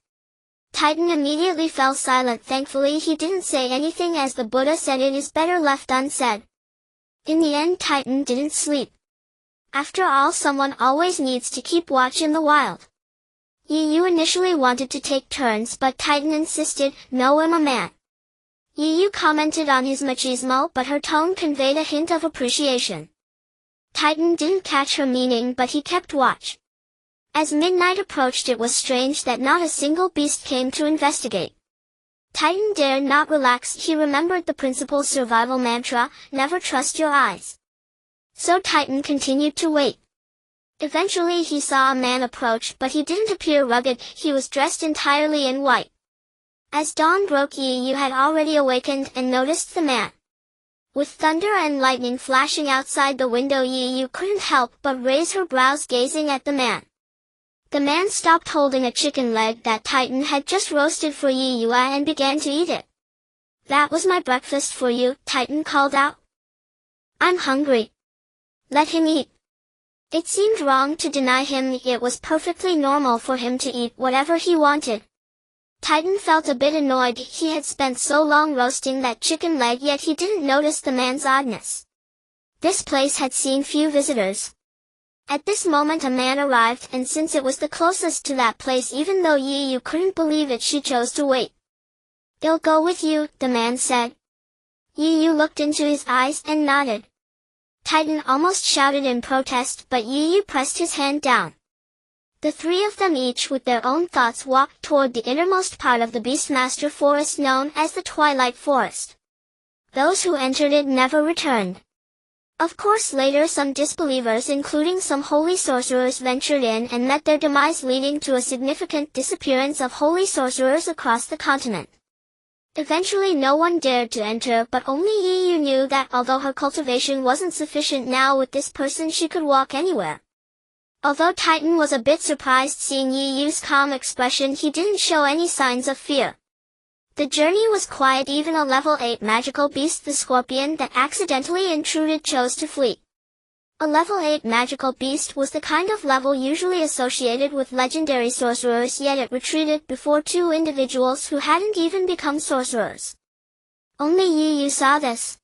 Titan immediately fell silent. Thankfully he didn't say anything, as the Buddha said it is better left unsaid. In the end, Titan didn't sleep. After all, someone always needs to keep watch in the wild. Yeyue initially wanted to take turns, but Titan insisted, "No, I'm a man." Yeyue commented on his machismo, but her tone conveyed a hint of appreciation. Titan didn't catch her meaning, but he kept watch. As midnight approached, it was strange that not a single beast came to investigate. Titan dared not relax. He remembered the principal's survival mantra, "Never trust your eyes." So Titan continued to wait. Eventually he saw a man approach, but he didn't appear rugged. He was dressed entirely in white. As dawn broke, Yeyue had already awakened and noticed the man. With thunder and lightning flashing outside the window, Yeyue couldn't help but raise her brows, gazing at the man. The man stopped holding a chicken leg that Titan had just roasted for Yeyue and began to eat it. "That was my breakfast for you," Titan called out. "I'm hungry." "Let him eat." It seemed wrong to deny him. It was perfectly normal for him to eat whatever he wanted. Titan felt a bit annoyed. He had spent so long roasting that chicken leg, yet he didn't notice the man's oddness. This place had seen few visitors. At this moment a man arrived, and since it was the closest to that place, even though Yeyue couldn't believe it, she chose to wait. "I'll go with you," the man said. Yeyue looked into his eyes and nodded. Titan almost shouted in protest, but Yeyue pressed his hand down. The three of them, each with their own thoughts, walked toward the innermost part of the Beastmaster Forest, known as the Twilight Forest. Those who entered it never returned. Of course, later some disbelievers, including some holy sorcerers, ventured in and met their demise, leading to a significant disappearance of holy sorcerers across the continent. Eventually no one dared to enter, but only Yeyue knew that although her cultivation wasn't sufficient now, with this person she could walk anywhere. Although Titan was a bit surprised seeing Yeyue's calm expression, he didn't show any signs of fear. The journey was quiet. Even a level 8 magical beast, the scorpion that accidentally intruded, chose to flee. A level 8 magical beast was the kind of level usually associated with legendary sorcerers, yet it retreated before two individuals who hadn't even become sorcerers. Only Yeyue saw this.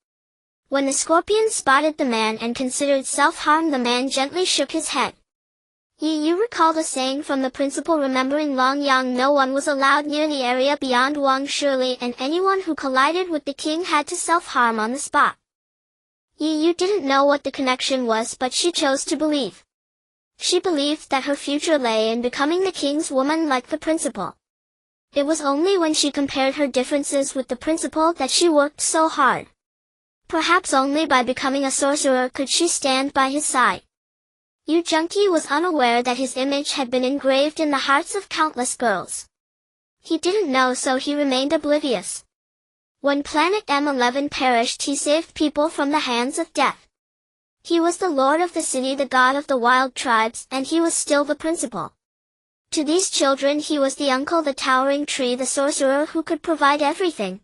When the scorpion spotted the man and considered self-harm, the man gently shook his head. You recalled a saying from the principal remembering Long Yang, no one was allowed near the area beyond Wang Shirley, and anyone who collided with the king had to self-harm on the spot. You didn't know what the connection was, but she chose to believe. She believed that her future lay in becoming the king's woman like the principal. It was only when she compared her differences with the principal that she worked so hard. Perhaps only by becoming a sorcerer could she stand by his side. Yu Junqi was unaware that his image had been engraved in the hearts of countless girls. He didn't know, so he remained oblivious. When Planet M11 perished, he saved people from the hands of death. He was the lord of the city, the god of the wild tribes, and he was still the principal. To these children he was the uncle, the towering tree, the sorcerer who could provide everything.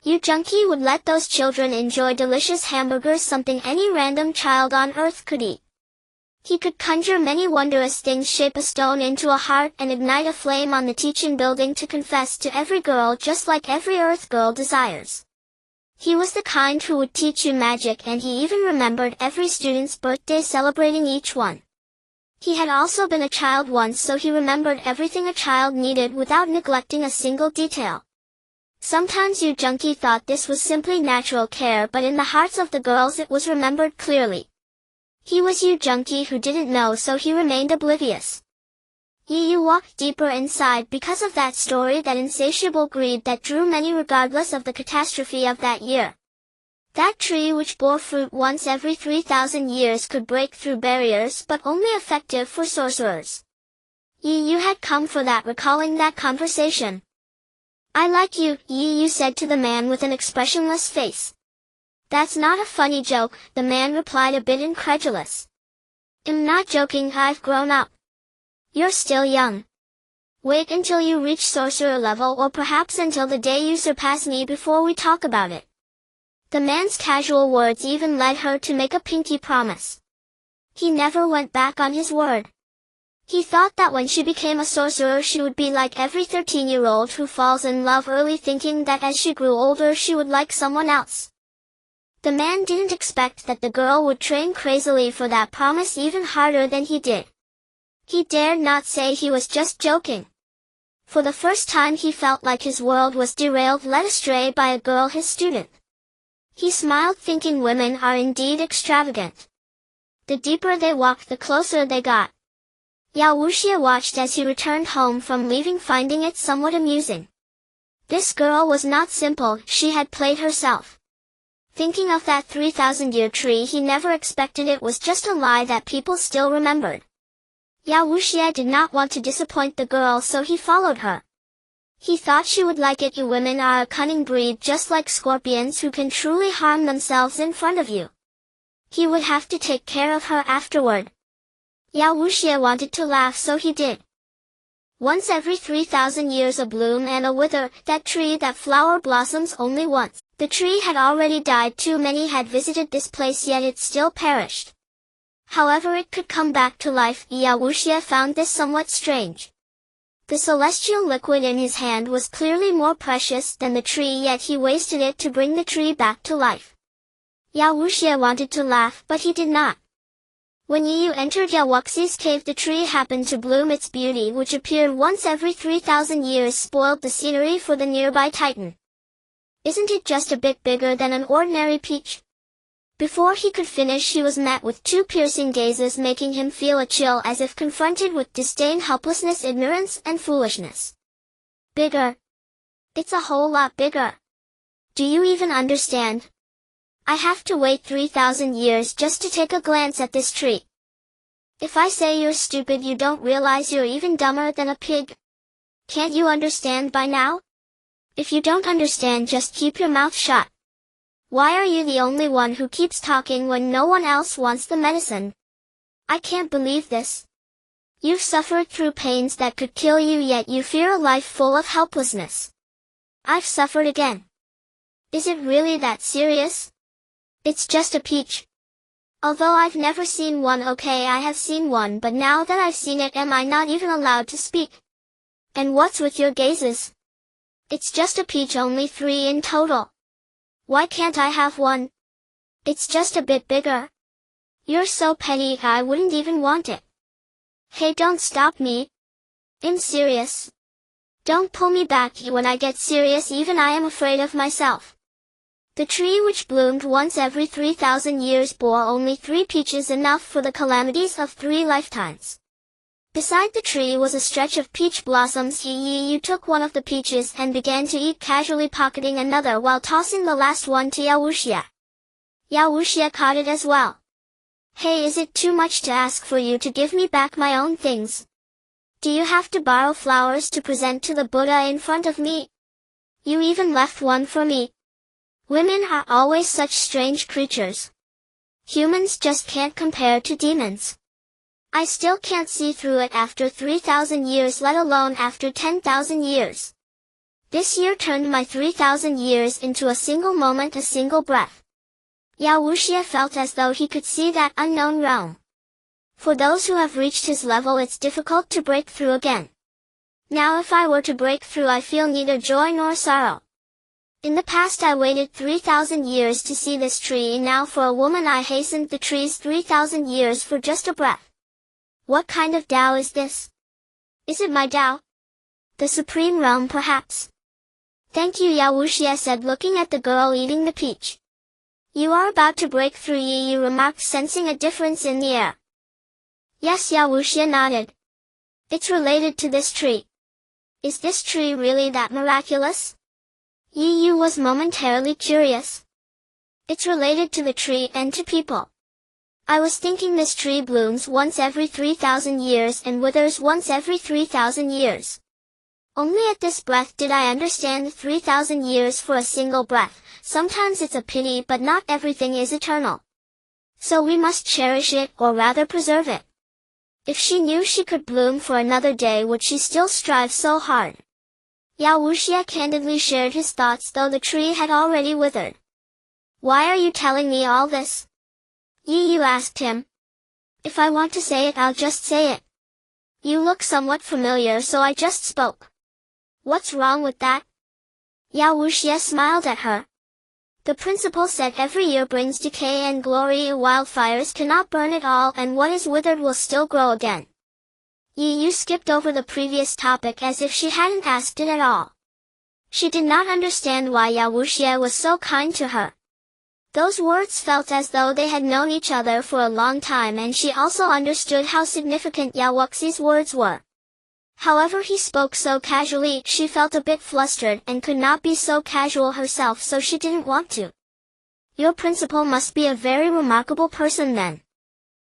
Yu Junqi would let those children enjoy delicious hamburgers, something any random child on earth could eat. He could conjure many wondrous things, shape a stone into a heart, and ignite a flame on the teaching building to confess to every girl, just like every earth girl desires. He was the kind who would teach you magic, and he even remembered every student's birthday, celebrating each one. He had also been a child once, so he remembered everything a child needed without neglecting a single detail. Sometimes Yu Junqi thought this was simply natural care, but in the hearts of the girls it was remembered clearly. He was Yu Junqi who didn't know, so he remained oblivious. Yu walked deeper inside because of that story, that insatiable greed that drew many regardless of the catastrophe of that year. That tree which bore fruit once every 3,000 years could break through barriers, but only effective for sorcerers. Yu had come for that, recalling that conversation. "I like you," Yu said to the man with an expressionless face. "That's not a funny joke," the man replied, a bit incredulous. "I'm not joking, I've grown up." "You're still young. Wait until you reach sorcerer level, or perhaps until the day you surpass me, before we talk about it." The man's casual words even led her to make a pinky promise. He never went back on his word. He thought that when she became a sorcerer she would be like every 13-year-old who falls in love early, thinking that as she grew older she would like someone else. The man didn't expect that the girl would train crazily for that promise, even harder than he did. He dared not say he was just joking. For the first time he felt like his world was derailed, led astray by a girl, his student. He smiled, thinking women are indeed extravagant. The deeper they walked, the closer they got. Yao Wuxia watched as he returned home from leaving, finding it somewhat amusing. This girl was not simple, she had played herself. Thinking of that 3,000-year tree, he never expected it was just a lie that people still remembered. Yao Wuxia did not want to disappoint the girl, so he followed her. He thought she would like it. You women are a cunning breed, just like scorpions who can truly harm themselves in front of you. He would have to take care of her afterward. Yao Wuxia wanted to laugh, so he did. Once every 3,000 years a bloom and a wither, that tree, that flower blossoms only once. The tree had already died, too many had visited this place, yet it still perished. However, it could come back to life. Yao Wuxia found this somewhat strange. The celestial liquid in his hand was clearly more precious than the tree, yet he wasted it to bring the tree back to life. Yao Wuxia wanted to laugh, but he did not. When Yu entered Yao Wuxi's cave, the tree happened to bloom. Its beauty, which appeared once every 3,000 years, spoiled the scenery for the nearby Titan. "Isn't it just a bit bigger than an ordinary peach?" Before he could finish, he was met with two piercing gazes, making him feel a chill, as if confronted with disdain, helplessness, ignorance, and foolishness. "Bigger? It's a whole lot bigger. Do you even understand? I have to wait 3,000 years just to take a glance at this tree. If I say you're stupid, you don't realize you're even dumber than a pig. Can't you understand by now? If you don't understand, just keep your mouth shut. Why are you the only one who keeps talking when no one else wants the medicine? I can't believe this. You've suffered through pains that could kill you, yet you fear a life full of helplessness. I've suffered again. Is it really that serious? It's just a peach. Although I've never seen one. Okay, I have seen one, but now that I've seen it, am I not even allowed to speak? And what's with your gazes? It's just a peach, only 3 in total. Why can't I have one? It's just a bit bigger. You're so petty I wouldn't even want it. Hey, don't stop me. I'm serious. Don't pull me back when I get serious, even I am afraid of myself. The tree which bloomed once every 3,000 years bore only 3 peaches, enough for the calamities of 3 lifetimes. Beside the tree was a stretch of peach blossoms. You took one of the peaches and began to eat, casually pocketing another while tossing the last one to Yao Wuxia. Yao Wuxia caught it as well. Hey, is it too much to ask for you to give me back my own things? Do you have to borrow flowers to present to the Buddha in front of me? You even left one for me. Women are always such strange creatures. Humans just can't compare to demons. I still can't see through it after 3,000 years, let alone after 10,000 years. This year turned my 3,000 years into a single moment, a single breath. Yao Wuxia felt as though he could see that unknown realm. For those who have reached his level, it's difficult to break through again. Now if I were to break through, I feel neither joy nor sorrow. In the past I waited 3,000 years to see this tree, and now for a woman I hastened the trees 3,000 years for just a breath. What kind of Tao is this? Is it my Tao? The supreme realm, perhaps? Thank you, Yao Wuxia said, looking at the girl eating the peach. You are about to break through, Yi remarked, sensing a difference in the air. Yes, Yao Wuxia nodded. It's related to this tree. Is this tree really that miraculous? Yi Yu was momentarily curious. It's related to the tree and to people. I was thinking this tree blooms once every 3,000 years and withers once every 3,000 years. Only at this breath did I understand 3,000 years for a single breath. Sometimes it's a pity, but not everything is eternal. So we must cherish it, or rather preserve it. If she knew she could bloom for another day, would she still strive so hard? Yao Wuxia candidly shared his thoughts, though the tree had already withered. Why are you telling me all this? Yi Yu asked him. If I want to say it, I'll just say it. You look somewhat familiar, so I just spoke. What's wrong with that? Yao Wuxia smiled at her. The principle said every year brings decay and glory. Wildfires cannot burn it all, and what is withered will still grow again. Yi Yu skipped over the previous topic as if she hadn't asked it at all. She did not understand why Yao Wuxia was so kind to her. Those words felt as though they had known each other for a long time, and she also understood how significant Yao Wuxi's words were. However, he spoke so casually, she felt a bit flustered and could not be so casual herself, so she didn't want to. Your principal must be a very remarkable person then.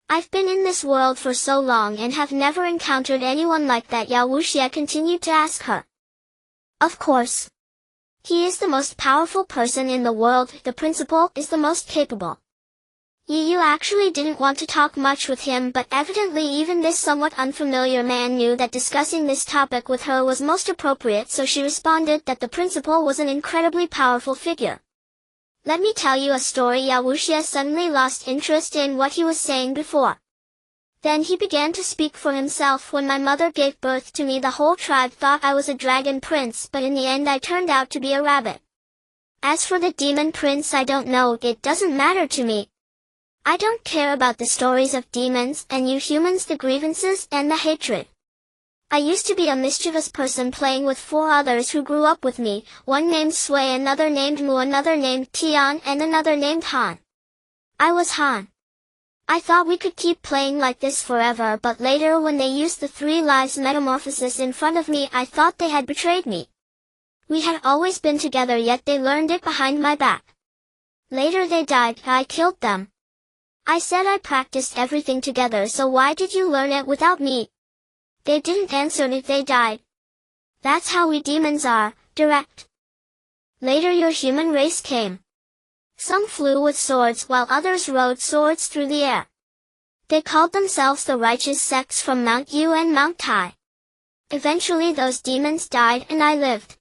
I've been in this world for so long and have never encountered anyone like that, Yao Wuxia continued to ask her. Of course. He is the most powerful person in the world. The principal is the most capable. Yi Yu actually didn't want to talk much with him, but evidently even this somewhat unfamiliar man knew that discussing this topic with her was most appropriate, so she responded that the principal was an incredibly powerful figure. Let me tell you a story. Yao Wuxia suddenly lost interest in what he was saying before. Then he began to speak for himself. When my mother gave birth to me, the whole tribe thought I was a dragon prince, but in the end I turned out to be a rabbit. As for the demon prince, I don't know, it doesn't matter to me. I don't care about the stories of demons and you humans, the grievances and the hatred. I used to be a mischievous person playing with 4 others who grew up with me, one named Sui, another named Mu, another named Tian, and another named Han. I was Han. I thought we could keep playing like this forever, but later when they used the 3 lives metamorphosis in front of me, I thought they had betrayed me. We had always been together, yet they learned it behind my back. Later they died, I killed them. I said I practiced everything together, so why did you learn it without me? They didn't answer if they died. That's how we demons are, direct. Later your human race came. Some flew with swords while others rode swords through the air. They called themselves the righteous sects from Mount Yu and Mount Tai. Eventually those demons died and I lived.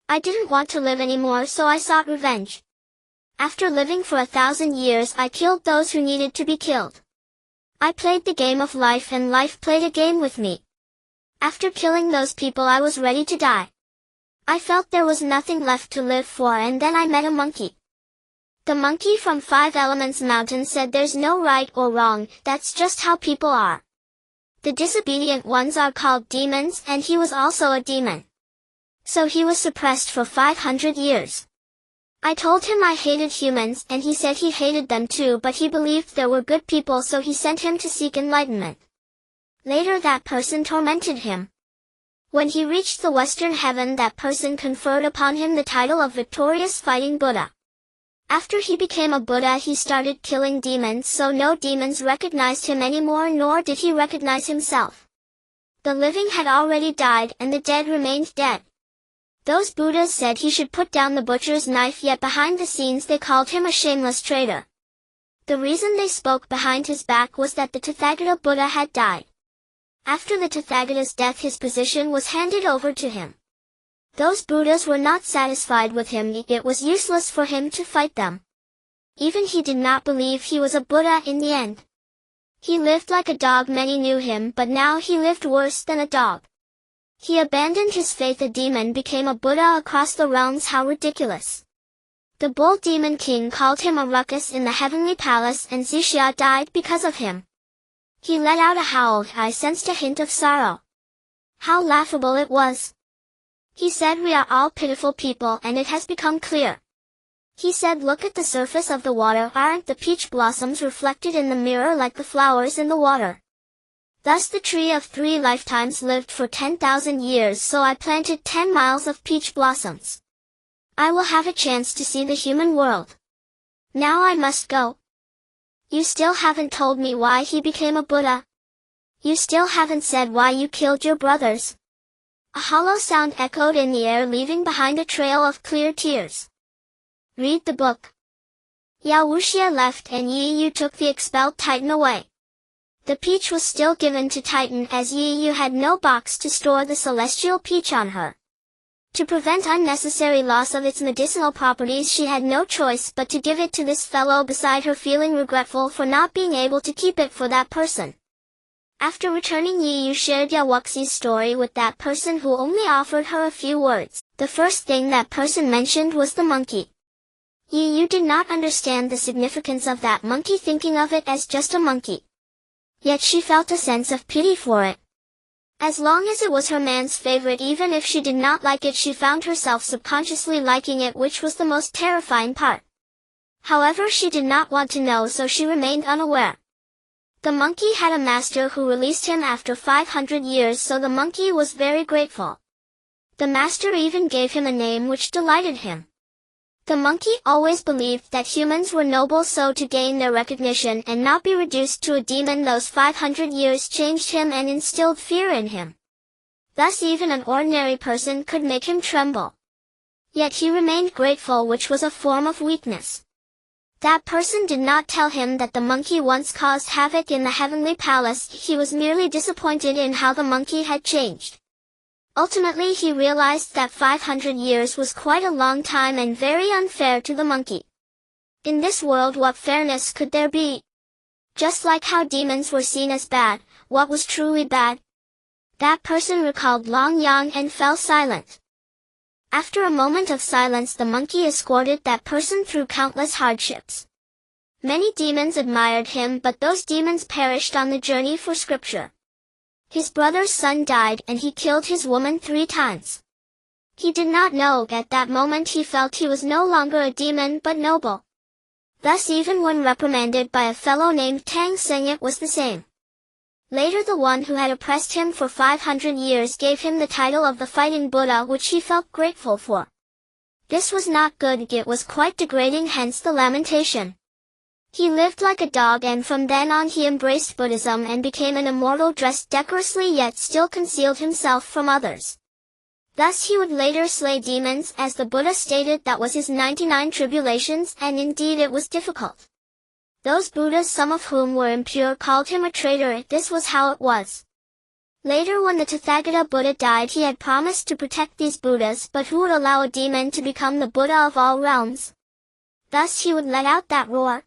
I didn't want to live anymore, so I sought revenge. After living for 1,000 years, I killed those who needed to be killed. I played the game of life and life played a game with me. After killing those people, I was ready to die. I felt there was nothing left to live for, and then I met a monkey. The monkey from Five Elements Mountain said there's no right or wrong, that's just how people are. The disobedient ones are called demons, and he was also a demon. So he was suppressed for 500 years. I told him I hated humans, and he said he hated them too, but he believed there were good people, so he sent him to seek enlightenment. Later that person tormented him. When he reached the Western heaven, that person conferred upon him the title of Victorious Fighting Buddha. After he became a Buddha, he started killing demons, so no demons recognized him anymore, nor did he recognize himself. The living had already died, and the dead remained dead. Those Buddhas said he should put down the butcher's knife, yet behind the scenes they called him a shameless traitor. The reason they spoke behind his back was that the Tathagata Buddha had died. After the Tathagata's death, his position was handed over to him. Those Buddhas were not satisfied with him, it was useless for him to fight them. Even he did not believe he was a Buddha in the end. He lived like a dog, many knew him, but now he lived worse than a dog. He abandoned his faith, a demon became a Buddha across the realms, how ridiculous. The bull demon king called him a ruckus in the heavenly palace, and Zixia died because of him. He let out a howl, I sensed a hint of sorrow. How laughable it was. He said we are all pitiful people, and it has become clear. He said look at the surface of the water, aren't the peach blossoms reflected in the mirror like the flowers in the water? Thus the tree of 3 lifetimes lived for 10,000 years, so I planted 10 miles of peach blossoms. I will have a chance to see the human world. Now I must go. You still haven't told me why he became a Buddha. You still haven't said why you killed your brothers. A hollow sound echoed in the air, leaving behind a trail of clear tears. Read the book. Yao Wuxia left, and Yi Yu took the expelled Titan away. The peach was still given to Titan, as Yi Yu had no box to store the celestial peach on her. To prevent unnecessary loss of its medicinal properties, she had no choice but to give it to this fellow, beside her feeling regretful for not being able to keep it for that person. After returning, Yi Yu shared Yao Wuxi's story with that person, who only offered her a few words. The first thing that person mentioned was the monkey. Yi Yu did not understand the significance of that monkey, thinking of it as just a monkey. Yet she felt a sense of pity for it. As long as it was her man's favorite, even if she did not like it, she found herself subconsciously liking it, which was the most terrifying part. However, she did not want to know, so she remained unaware. The monkey had a master who released him after 500 years, so the monkey was very grateful. The master even gave him a name which delighted him. The monkey always believed that humans were noble, so to gain their recognition and not be reduced to a demon, those 500 years changed him and instilled fear in him. Thus even an ordinary person could make him tremble. Yet he remained grateful, which was a form of weakness. That person did not tell him that the monkey once caused havoc in the heavenly palace. He was merely disappointed in how the monkey had changed. Ultimately he realized that 500 years was quite a long time and very unfair to the monkey. In this world, what fairness could there be? Just like how demons were seen as bad, what was truly bad? That person recalled Long Yang and fell silent. After a moment of silence, the monkey escorted that person through countless hardships. Many demons admired him, but those demons perished on the journey for scripture. His brother's son died, and he killed his woman 3 times. He did not know, at that moment he felt he was no longer a demon but noble. Thus even when reprimanded by a fellow named Tang Seng, it was the same. Later the one who had oppressed him for 500 years gave him the title of the Fighting Buddha, which he felt grateful for. This was not good, it was quite degrading, hence the lamentation. He lived like a dog, and from then on he embraced Buddhism and became an immortal, dressed decorously yet still concealed himself from others. Thus he would later slay demons, as the Buddha stated that was his 99 tribulations, and indeed it was difficult. Those Buddhas, some of whom were impure, called him a traitor. This was how it was. Later when the Tathagata Buddha died, he had promised to protect these Buddhas, but who would allow a demon to become the Buddha of all realms? Thus he would let out that roar.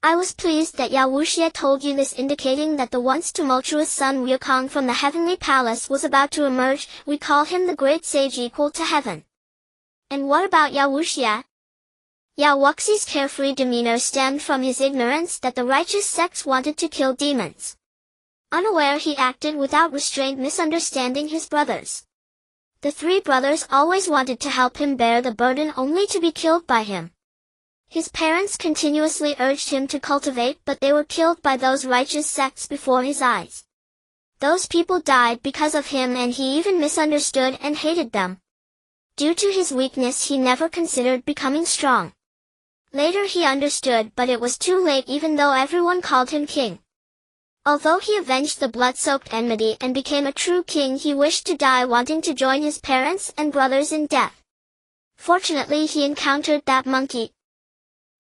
I was pleased that Yao Wuxia told you this, indicating that the once tumultuous son Ryukong from the heavenly palace was about to emerge. We call him the great sage equal to heaven. And what about Yao Wuxia? Yao Wuxi's carefree demeanor stemmed from his ignorance that the righteous sects wanted to kill demons. Unaware, he acted without restraint, misunderstanding his brothers. The three brothers always wanted to help him bear the burden only to be killed by him. His parents continuously urged him to cultivate, but they were killed by those righteous sects before his eyes. Those people died because of him, and he even misunderstood and hated them. Due to his weakness, he never considered becoming strong. Later he understood, but it was too late, even though everyone called him king. Although he avenged the blood-soaked enmity and became a true king, he wished to die, wanting to join his parents and brothers in death. Fortunately, he encountered that monkey.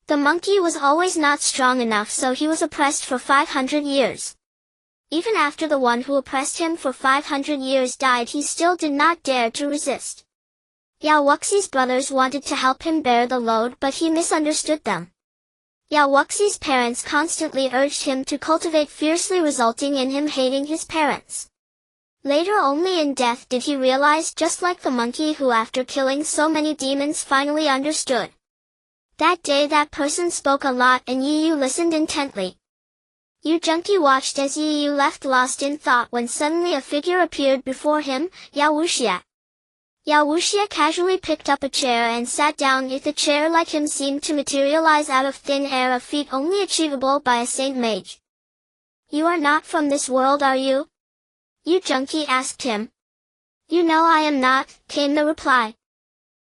The monkey was always not strong enough, so he was oppressed for 500 years. Even after the one who oppressed him for 500 years died, he still did not dare to resist. Yao Wuxi's brothers wanted to help him bear the load, but he misunderstood them. Yao Wuxi's parents constantly urged him to cultivate fiercely, resulting in him hating his parents. Later, only in death did he realize, just like the monkey who after killing so many demons finally understood. That day that person spoke a lot and Yi Yu listened intently. Yu Junqi watched as Yi Yu left lost in thought when suddenly a figure appeared before him, Yao Wuxia. Yao Wuxia casually picked up a chair and sat down. The chair, like him, seemed to materialize out of thin air, a feat only achievable by a saint mage. "You are not from this world, are you?" Yu Junqi asked him. "You know I am not," came the reply.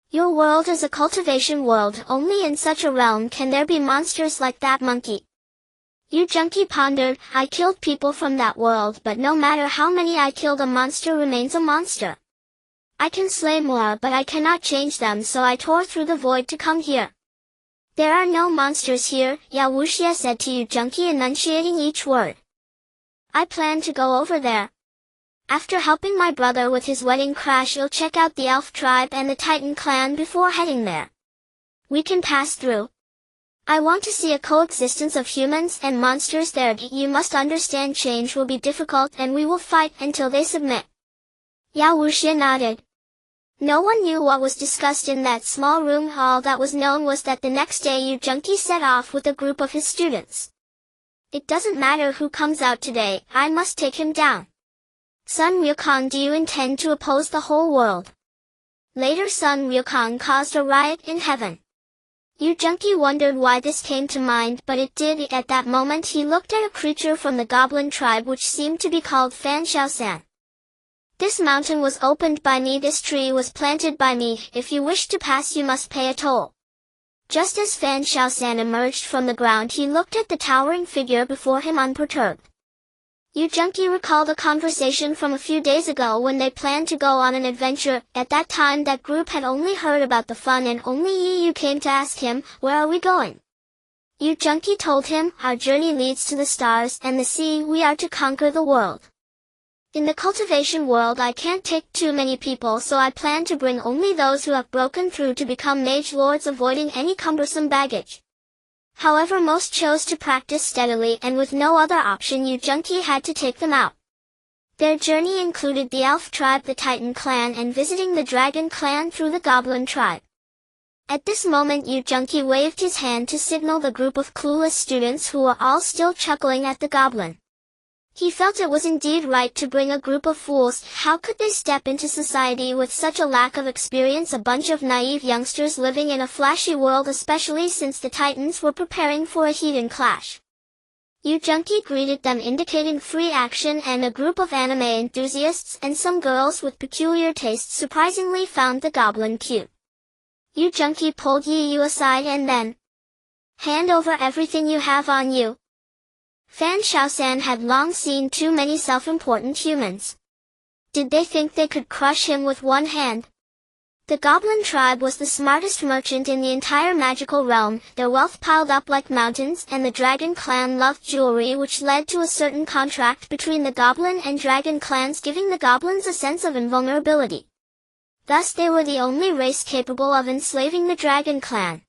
"Your world is a cultivation world. Only in such a realm can there be monsters like that monkey." Yu Junqi pondered. "I killed people from that world, but no matter how many I killed, a monster remains a monster. I can slay more, but I cannot change them, so I tore through the void to come here." "There are no monsters here," Yao Wuxia said to Yu Junqi, enunciating each word. "I plan to go over there. After helping my brother with his wedding crash, I'll check out the elf tribe and the Titan clan before heading there. We can pass through. I want to see a coexistence of humans and monsters there. You must understand, change will be difficult and we will fight until they submit." Yao Wuxia nodded. No one knew what was discussed in that small room. All that was known was that the next day Yu Junqi set off with a group of his students. "It doesn't matter who comes out today, I must take him down. Sun Wukong, do you intend to oppose the whole world?" Later, Sun Wukong caused a riot in heaven. Yu Junqi wondered why this came to mind, but it did. At that moment he looked at a creature from the goblin tribe which seemed to be called Fan Shaosan. "This mountain was opened by me, this tree was planted by me. If you wish to pass, you must pay a toll." Just as Fan Shaosan emerged from the ground, he looked at the towering figure before him unperturbed. Yu Junqi recalled a conversation from a few days ago when they planned to go on an adventure. At that time that group had only heard about the fun, and only Yi Yu came to ask him, "Where are we going?" Yu Junqi told him, "Our journey leads to the stars and the sea. We are to conquer the world. In the cultivation world I can't take too many people, so I plan to bring only those who have broken through to become mage lords, avoiding any cumbersome baggage." However, most chose to practice steadily, and with no other option Yu Junqi had to take them out. Their journey included the elf tribe, the Titan clan, and visiting the dragon clan through the goblin tribe. At this moment Yu Junqi waved his hand to signal the group of clueless students who were all still chuckling at the goblin. He felt it was indeed right to bring a group of fools. How could they step into society with such a lack of experience? A bunch of naive youngsters living in a flashy world, especially since the Titans were preparing for a heathen clash. Yu Junqi greeted them, indicating free action, and a group of anime enthusiasts and some girls with peculiar tastes surprisingly found the goblin cute. Yu Junqi pulled Yi Yu aside and then, "Hand over everything you have on you." Fan Shaosan had long seen too many self-important humans. Did they think they could crush him with one hand? The goblin tribe was the smartest merchant in the entire magical realm. Their wealth piled up like mountains, and the dragon clan loved jewelry, which led to a certain contract between the goblin and dragon clans, giving the goblins a sense of invulnerability. Thus they were the only race capable of enslaving the dragon clan.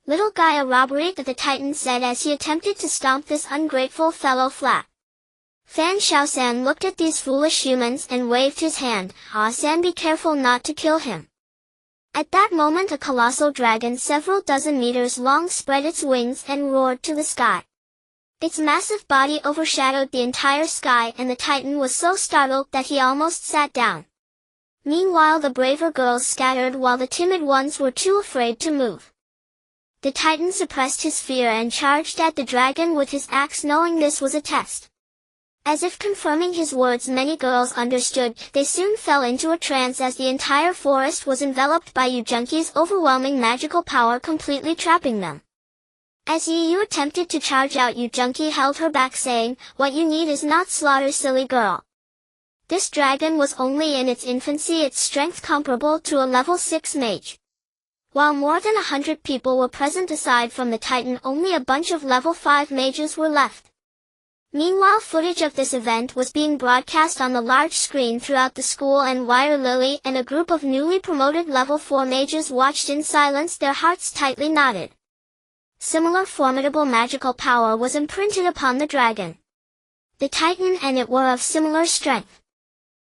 "Little guy, a robbery," the Titan said as he attempted to stomp this ungrateful fellow flat. Fan Shaosan looked at these foolish humans and waved his hand. "Ah San, be careful not to kill him." At that moment a colossal dragon several dozen meters long spread its wings and roared to the sky. Its massive body overshadowed the entire sky, and the Titan was so startled that he almost sat down. Meanwhile the braver girls scattered while the timid ones were too afraid to move. The Titan suppressed his fear and charged at the dragon with his axe, knowing this was a test. As if confirming his words, many girls understood. They soon fell into a trance as the entire forest was enveloped by Yu Junki's overwhelming magical power, completely trapping them. As Yi Yu attempted to charge out, Yu Junki held her back, saying, "What you need is not slaughter, silly girl. This dragon was only in its infancy, its strength comparable to a level 6 mage." While more than 100 people were present aside from the Titan, only a bunch of level 5 mages were left. Meanwhile footage of this event was being broadcast on the large screen throughout the school, and Wire Lily and a group of newly promoted level 4 mages watched in silence, their hearts tightly knotted. Similar formidable magical power was imprinted upon the dragon. The Titan and it were of similar strength.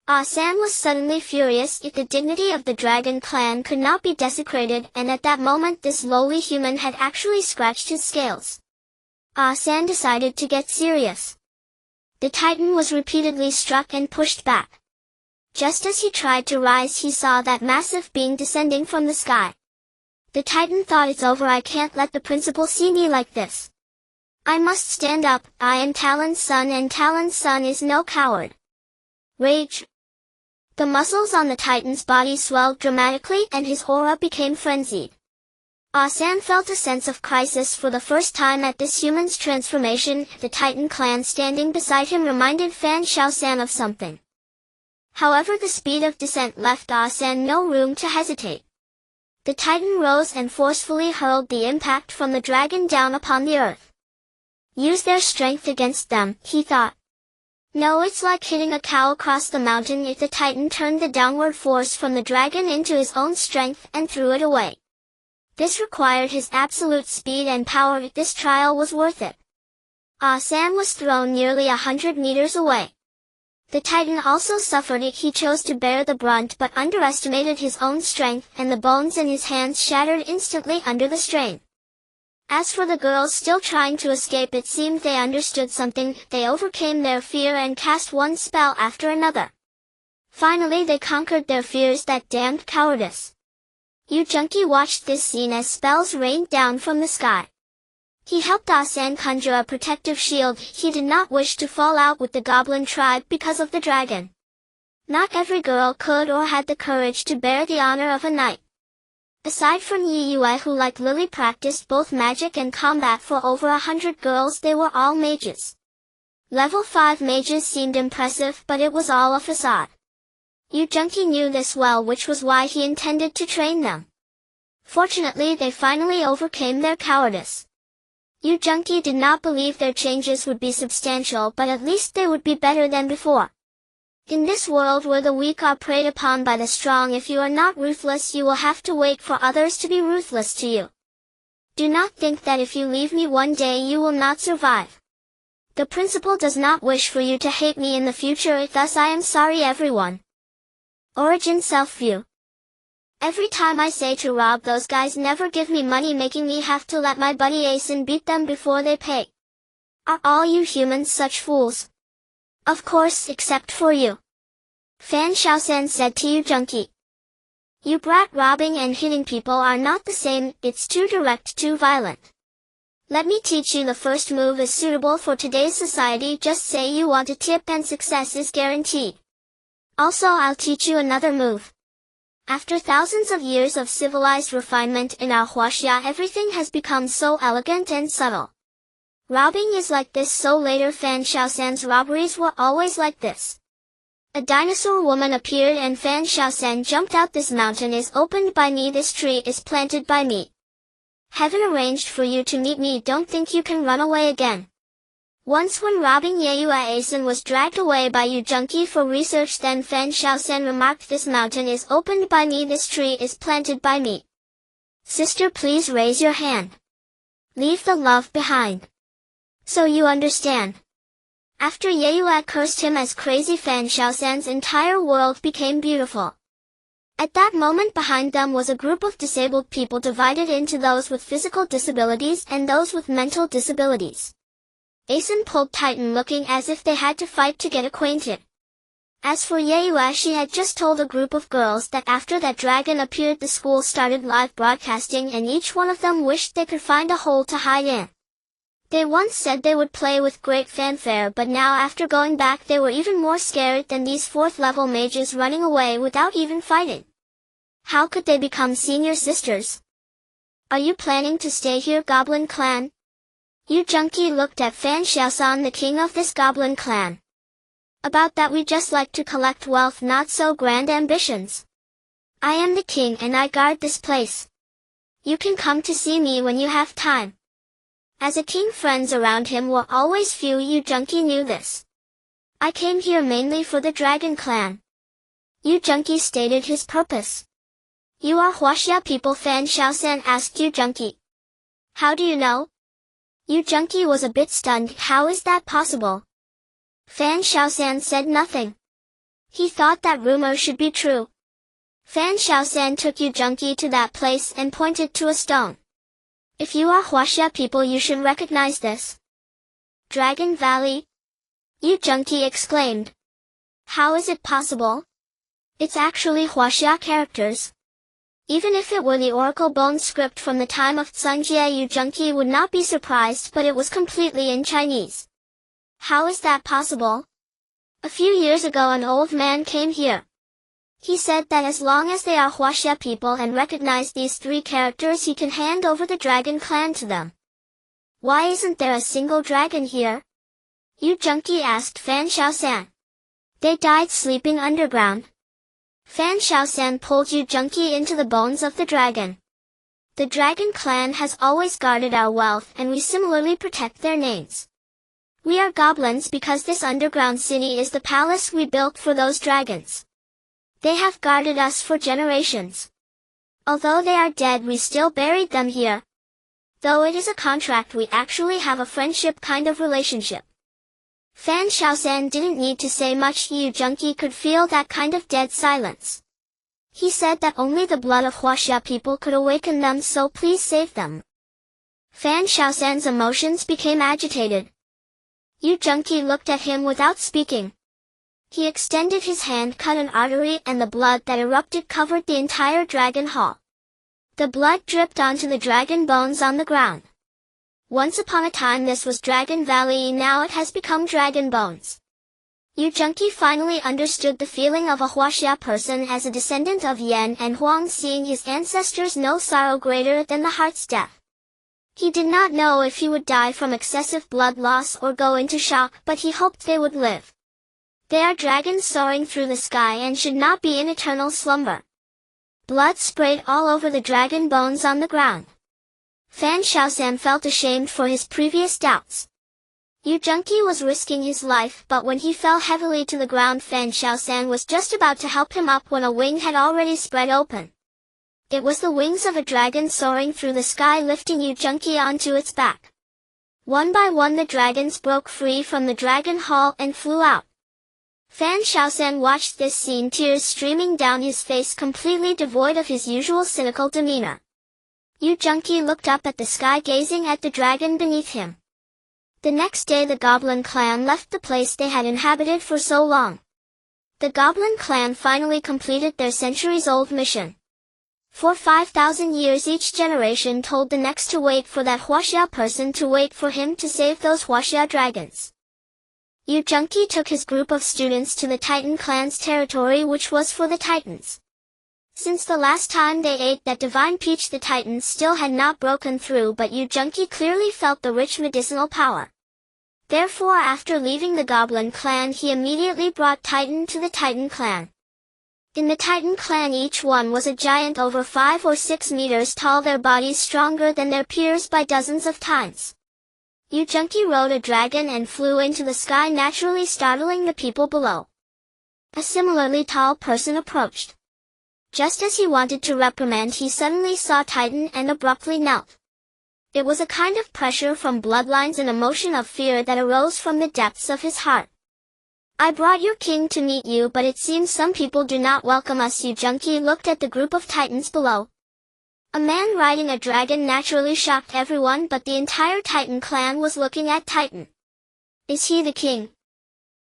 Ah San was suddenly furious. If the dignity of the dragon clan could not be desecrated, and at that moment this lowly human had actually scratched his scales. Ah San decided to get serious. The Titan was repeatedly struck and pushed back. Just as he tried to rise, he saw that massive being descending from the sky. The Titan thought, "It's over, I can't let the principal see me like this. I must stand up. I am Talon's son, and Talon's son is no coward." Rage. The muscles on the Titan's body swelled dramatically and his aura became frenzied. Ah San felt a sense of crisis for the first time at this human's transformation. The Titan clan standing beside him reminded Fan Xiaosan of something. However, the speed of descent left Ah San no room to hesitate. The Titan rose and forcefully hurled the impact from the dragon down upon the earth. Use their strength against them, he thought. No, it's like hitting a cow across the mountain. If the Titan turned the downward force from the dragon into his own strength and threw it away. This required his absolute speed and power. This trial was worth it. Ah San was thrown nearly 100 meters away. The Titan also suffered it. He chose to bear the brunt but underestimated his own strength, and the bones in his hands shattered instantly under the strain. As for the girls still trying to escape, it seemed they understood something. They overcame their fear and cast one spell after another. Finally they conquered their fears, that damned cowardice. Yu Junki watched this scene as spells rained down from the sky. He helped Ah San conjure a protective shield. He did not wish to fall out with the goblin tribe because of the dragon. Not every girl could or had the courage to bear the honor of a knight. Aside from Yi Yue, who like Lily practiced both magic and combat, for over 100 girls they were all mages. Level 5 mages seemed impressive, but it was all a facade. Yu Junki knew this well, which was why he intended to train them. Fortunately they finally overcame their cowardice. Yu Junki did not believe their changes would be substantial, but at least they would be better than before. In this world where the weak are preyed upon by the strong, if you are not ruthless, you will have to wait for others to be ruthless to you. Do not think that if you leave me one day you will not survive. The principal does not wish for you to hate me in the future, thus I am sorry, everyone. Origin Self-View. Every time I say to Rob, those guys never give me money, making me have to let my buddy Asen beat them before they pay. Are all you humans such fools? Of course, except for you. Fan Xiaosan said to Yu Junki. You brat, robbing and hitting people are not the same, it's too direct, too violent. Let me teach you. The first move is suitable for today's society. Just say you want a tip and success is guaranteed. Also, I'll teach you another move. After thousands of years of civilized refinement in our Huaxia, everything has become so elegant and subtle. Robbing is like this, so later Fan Xiaosan's robberies were always like this. A dinosaur woman appeared and Fan Xiaosan jumped out. This mountain is opened by me, this tree is planted by me. Heaven arranged for you to meet me, don't think you can run away again. Once when robbing Yeyue, Asen was dragged away by Yu Junki for research. Then Fan Xiaosan remarked, this mountain is opened by me, this tree is planted by me. Sister, please raise your hand. Leave the love behind. So you understand. After Yeyue cursed him as crazy, Fan Xiaosan's entire world became beautiful. At that moment behind them was a group of disabled people divided into those with physical disabilities and those with mental disabilities. Asen pulled Titan looking as if they had to fight to get acquainted. As for Yeyue, she had just told a group of girls that after that dragon appeared the school started live broadcasting and each one of them wished they could find a hole to hide in. They once said they would play with great fanfare, but now after going back they were even more scared than these 4th level mages running away without even fighting. How could they become senior sisters? Are you planning to stay here, Goblin Clan? Yu Junqi looked at Fan Xiaosan, the king of this Goblin Clan. About that, we just like to collect wealth, not so grand ambitions. I am the king and I guard this place. You can come to see me when you have time. As a king, friends around him were always few. Yu Junqi knew this. I came here mainly for the Dragon Clan. Yu Junqi stated his purpose. You are Huaxia people? Fan Xiaosan asked Yu Junqi. How do you know? Yu Junqi was a bit stunned. How is that possible? Fan Xiaosan said nothing. He thought that rumor should be true. Fan Xiaosan took Yu Junqi to that place and pointed to a stone. If you are Huaxia people, you should recognize this. Dragon Valley? Yu Junqi exclaimed. How is it possible? It's actually Huaxia characters. Even if it were the Oracle Bone script from the time of Zhengjie, Yu Junqi would not be surprised, but it was completely in Chinese. How is that possible? A few years ago an old man came here. He said that as long as they are Huaxia people and recognize these 3 characters, he can hand over the Dragon Clan to them. Why isn't there a single dragon here? Yu Junqi asked Fan Xiaosan. They died sleeping underground. Fan Xiaosan pulled Yu Junqi into the bones of the dragon. The Dragon Clan has always guarded our wealth and we similarly protect their names. We are goblins because this underground city is the palace we built for those dragons. They have guarded us for generations. Although they are dead, we still buried them here. Though it is a contract, we actually have a friendship kind of relationship. Fan Xiaosan didn't need to say much. Yu Junqi could feel that kind of dead silence. He said that only the blood of Huaxia people could awaken them, so please save them. Fan Xiaosan's emotions became agitated. Yu Junqi looked at him without speaking. He extended his hand, cut an artery, and the blood that erupted covered the entire dragon hall. The blood dripped onto the dragon bones on the ground. Once upon a time this was Dragon Valley, now it has become Dragon Bones. Yu Junqi finally understood the feeling of a Huaxia person as a descendant of Yan and Huang, seeing his ancestors no sorrow greater than the heart's death. He did not know if he would die from excessive blood loss or go into shock, but he hoped they would live. They are dragons soaring through the sky and should not be in eternal slumber. Blood sprayed all over the dragon bones on the ground. Fan Xiaosan felt ashamed for his previous doubts. Yu Junqi was risking his life, but when he fell heavily to the ground, Fan Xiaosan was just about to help him up when a wing had already spread open. It was the wings of a dragon soaring through the sky, lifting Yu Junqi onto its back. One by one the dragons broke free from the dragon hall and flew out. Fan Xiaosan watched this scene, tears streaming down his face, completely devoid of his usual cynical demeanor. Yu Junqi looked up at the sky, gazing at the dragon beneath him. The next day the Goblin Clan left the place they had inhabited for so long. The Goblin Clan finally completed their centuries-old mission. For 5,000 years each generation told the next to wait for that Huaxia person to wait for him to save those Huaxia dragons. Yu Junqi took his group of students to the Titan Clan's territory, which was for the Titans. Since the last time they ate that divine peach, the Titans still had not broken through, but Yu Junqi clearly felt the rich medicinal power. Therefore, after leaving the Goblin Clan, he immediately brought Titan to the Titan Clan. In the Titan Clan, each one was a giant over 5 or 6 meters tall, their bodies stronger than their peers by dozens of times. Yu Junqi rode a dragon and flew into the sky, naturally startling the people below. A similarly tall person approached. Just as he wanted to reprimand, he suddenly saw Titan and abruptly knelt. It was a kind of pressure from bloodlines, an emotion of fear that arose from the depths of his heart. I brought your king to meet you, but it seems some people do not welcome us. Yu Junqi looked at the group of titans below. A man riding a dragon naturally shocked everyone, but the entire Titan clan was looking at Titan. Is he the king?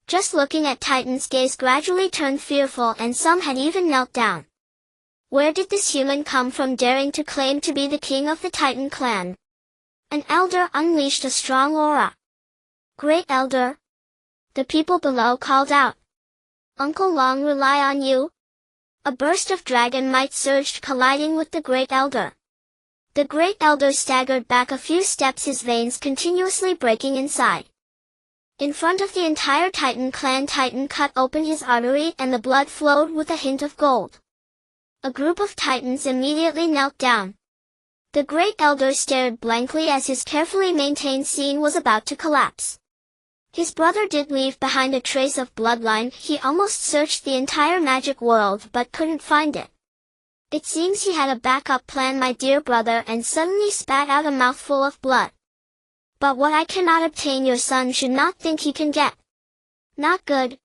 Just looking at Titan's gaze gradually turned fearful, and some had even knelt down. Where did this human come from, daring to claim to be the king of the Titan clan? An elder unleashed a strong aura. Great elder? The people below called out. Uncle Long rely on you? A burst of dragon might surged, colliding with the great elder. The great elder staggered back a few steps, his veins continuously breaking inside. In front of the entire Titan clan, Titan cut open his artery and the blood flowed with a hint of gold. A group of titans immediately knelt down. The great elder stared blankly as his carefully maintained scene was about to collapse. His brother did leave behind a trace of bloodline. He almost searched the entire magic world but couldn't find it. It seems he had a backup plan, my dear brother, and suddenly spat out a mouthful of blood. But what I cannot obtain, your son should not think he can get. Not good.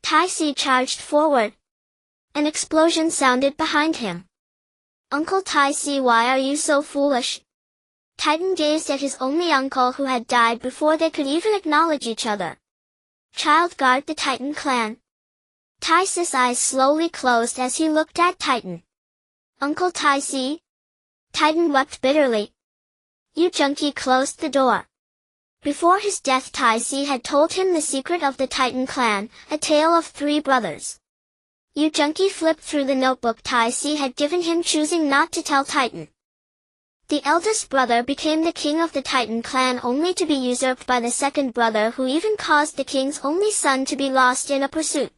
Tai Si charged forward. An explosion sounded behind him. Uncle Tai Si, why are you so foolish? Titan gazed at his only uncle who had died before they could even acknowledge each other. Child, guard the Titan clan. Tai Si's eyes slowly closed as he looked at Titan. Uncle Tai Si? Titan wept bitterly. Yu Junqi closed the door. Before his death, Tai Si had told him the secret of the Titan clan, a tale of 3 brothers. Yu Junqi flipped through the notebook Tai Si had given him, choosing not to tell Titan. The eldest brother became the king of the Titan clan, only to be usurped by the second brother, who even caused the king's only son to be lost in a pursuit.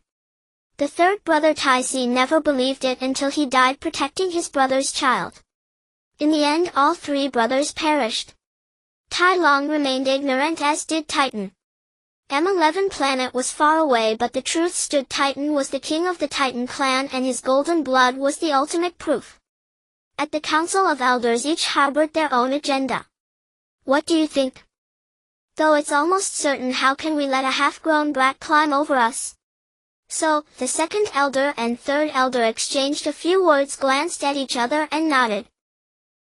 The third brother, Tai Si, never believed it until he died protecting his brother's child. In the end, all 3 brothers perished. Tai Long remained ignorant, as did Titan. M11 planet was far away, but the truth stood. Titan was the king of the Titan clan, and his golden blood was the ultimate proof. At the Council of Elders, each harbored their own agenda. What do you think? Though it's almost certain, how can we let a half-grown brat climb over us? So, the second elder and third elder exchanged a few words, glanced at each other and nodded.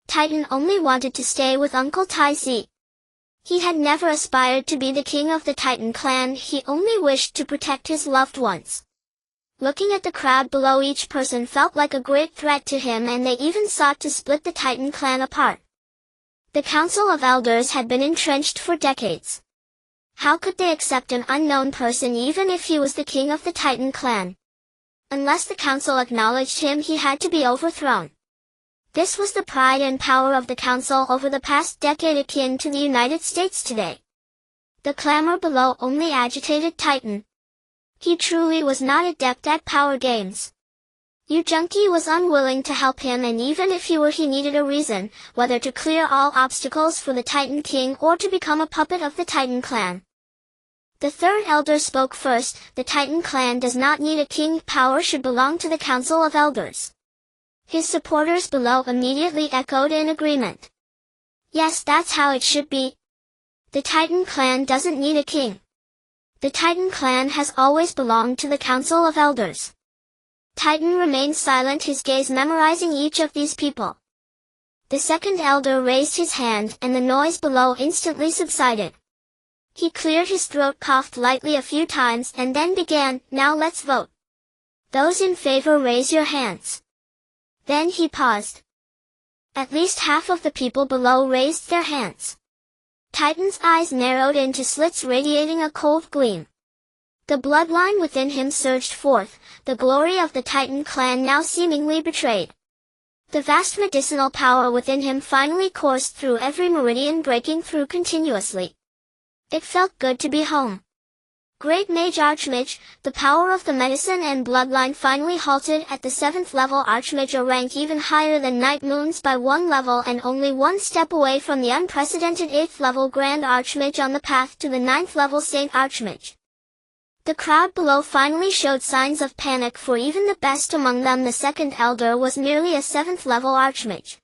Titan only wanted to stay with Uncle Tai Si. He had never aspired to be the king of the Titan clan, he only wished to protect his loved ones. Looking at the crowd below, each person felt like a great threat to him, and they even sought to split the Titan clan apart. The Council of Elders had been entrenched for decades. How could they accept an unknown person even if he was the king of the Titan clan? Unless the council acknowledged him, he had to be overthrown. This was the pride and power of the council over the past decade, akin to the United States today. The clamor below only agitated Titan. He truly was not adept at power games. Yu Junqi was unwilling to help him, and even if he were, he needed a reason, whether to clear all obstacles for the Titan King or to become a puppet of the Titan clan. The third elder spoke first. The Titan clan does not need a king, power should belong to the Council of Elders. His supporters below immediately echoed in agreement. Yes, that's how it should be. The Titan clan doesn't need a king. The Titan clan has always belonged to the Council of Elders. Titan remained silent, his gaze memorizing each of these people. The second elder raised his hand, and the noise below instantly subsided. He cleared his throat, coughed lightly a few times, and then began, now let's vote. Those in favor, raise your hands. Then he paused. At least half of the people below raised their hands. Titan's eyes narrowed into slits radiating a cold gleam. The bloodline within him surged forth, the glory of the Titan clan now seemingly betrayed. The vast medicinal power within him finally coursed through every meridian, breaking through continuously. It felt good to be home. Great Mage Archmage, the power of the medicine and bloodline finally halted at the 7th level Archmage, a rank even higher than Night Moon's by 1 level and only 1 step away from the unprecedented 8th level Grand Archmage on the path to the 9th level Saint Archmage. The crowd below finally showed signs of panic, for even the best among them, the second elder, was merely a 7th level Archmage.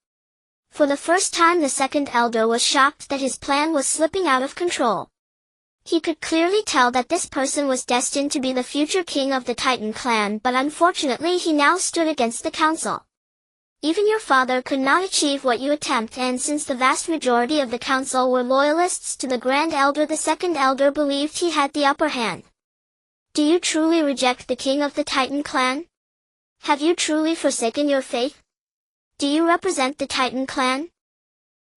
For the first time, the second elder was shocked that his plan was slipping out of control. He could clearly tell that this person was destined to be the future king of the Titan clan, but unfortunately he now stood against the council. Even your father could not achieve what you attempt, and since the vast majority of the council were loyalists to the Grand Elder, the Second Elder believed he had the upper hand. Do you truly reject the king of the Titan clan? Have you truly forsaken your faith? Do you represent the Titan clan?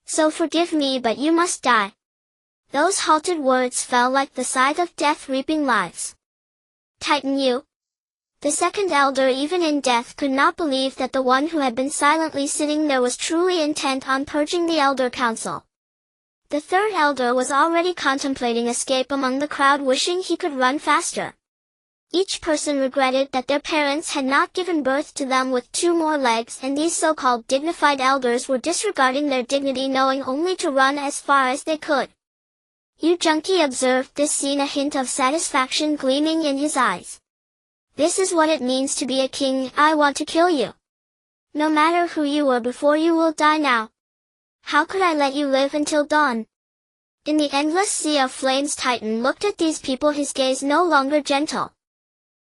So forgive me, but you must die. Those halted words fell like the scythe of death, reaping lives. Titan you? The Second Elder, even in death, could not believe that the one who had been silently sitting there was truly intent on purging the Elder Council. The Third Elder was already contemplating escape among the crowd, wishing he could run faster. Each person regretted that their parents had not given birth to them with 2 more legs, and these so-called dignified elders were disregarding their dignity, knowing only to run as far as they could. Yu Junqi observed this scene, a hint of satisfaction gleaming in his eyes. This is what it means to be a king. I want to kill you. No matter who you were before, you will die now. How could I let you live until dawn? In the endless sea of flames, Titan looked at these people, his gaze no longer gentle.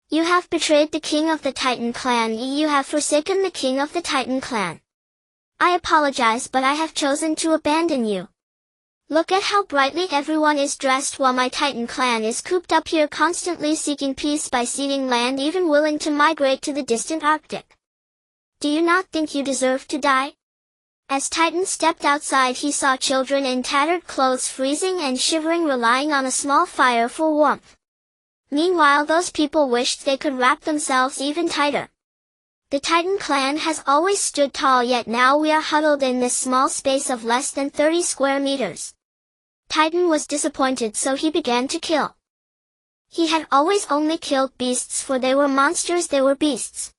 You have betrayed the king of the Titan clan. You have forsaken the king of the Titan clan. I apologize, but I have chosen to abandon you. Look at how brightly everyone is dressed, while my Titan clan is cooped up here, constantly seeking peace by ceding land, even willing to migrate to the distant Arctic. Do you not think you deserve to die? As Titan stepped outside, he saw children in tattered clothes freezing and shivering, relying on a small fire for warmth. Meanwhile, those people wished they could wrap themselves even tighter. The Titan clan has always stood tall, yet now we are huddled in this small space of less than 30 square meters. Titan was disappointed, so he began to kill. He had always only killed beasts, for they were monsters, they were beasts.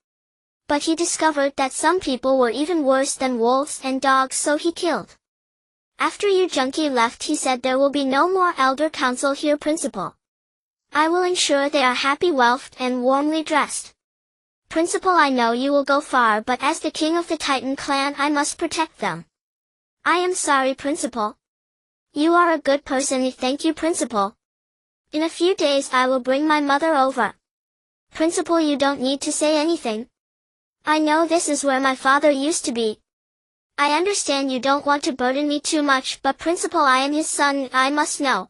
But he discovered that some people were even worse than wolves and dogs, so he killed. After Yu Junqi left, he said, there will be no more Elder Council here, Principal. I will ensure they are happy, wealthed, and warmly dressed. Principal, I know you will go far, but as the king of the Titan clan, I must protect them. I am sorry, Principal. You are a good person. Thank you, Principal. In a few days I will bring my mother over. Principal, you don't need to say anything. I know this is where my father used to be. I understand you don't want to burden me too much, but Principal, I am his son. I must know.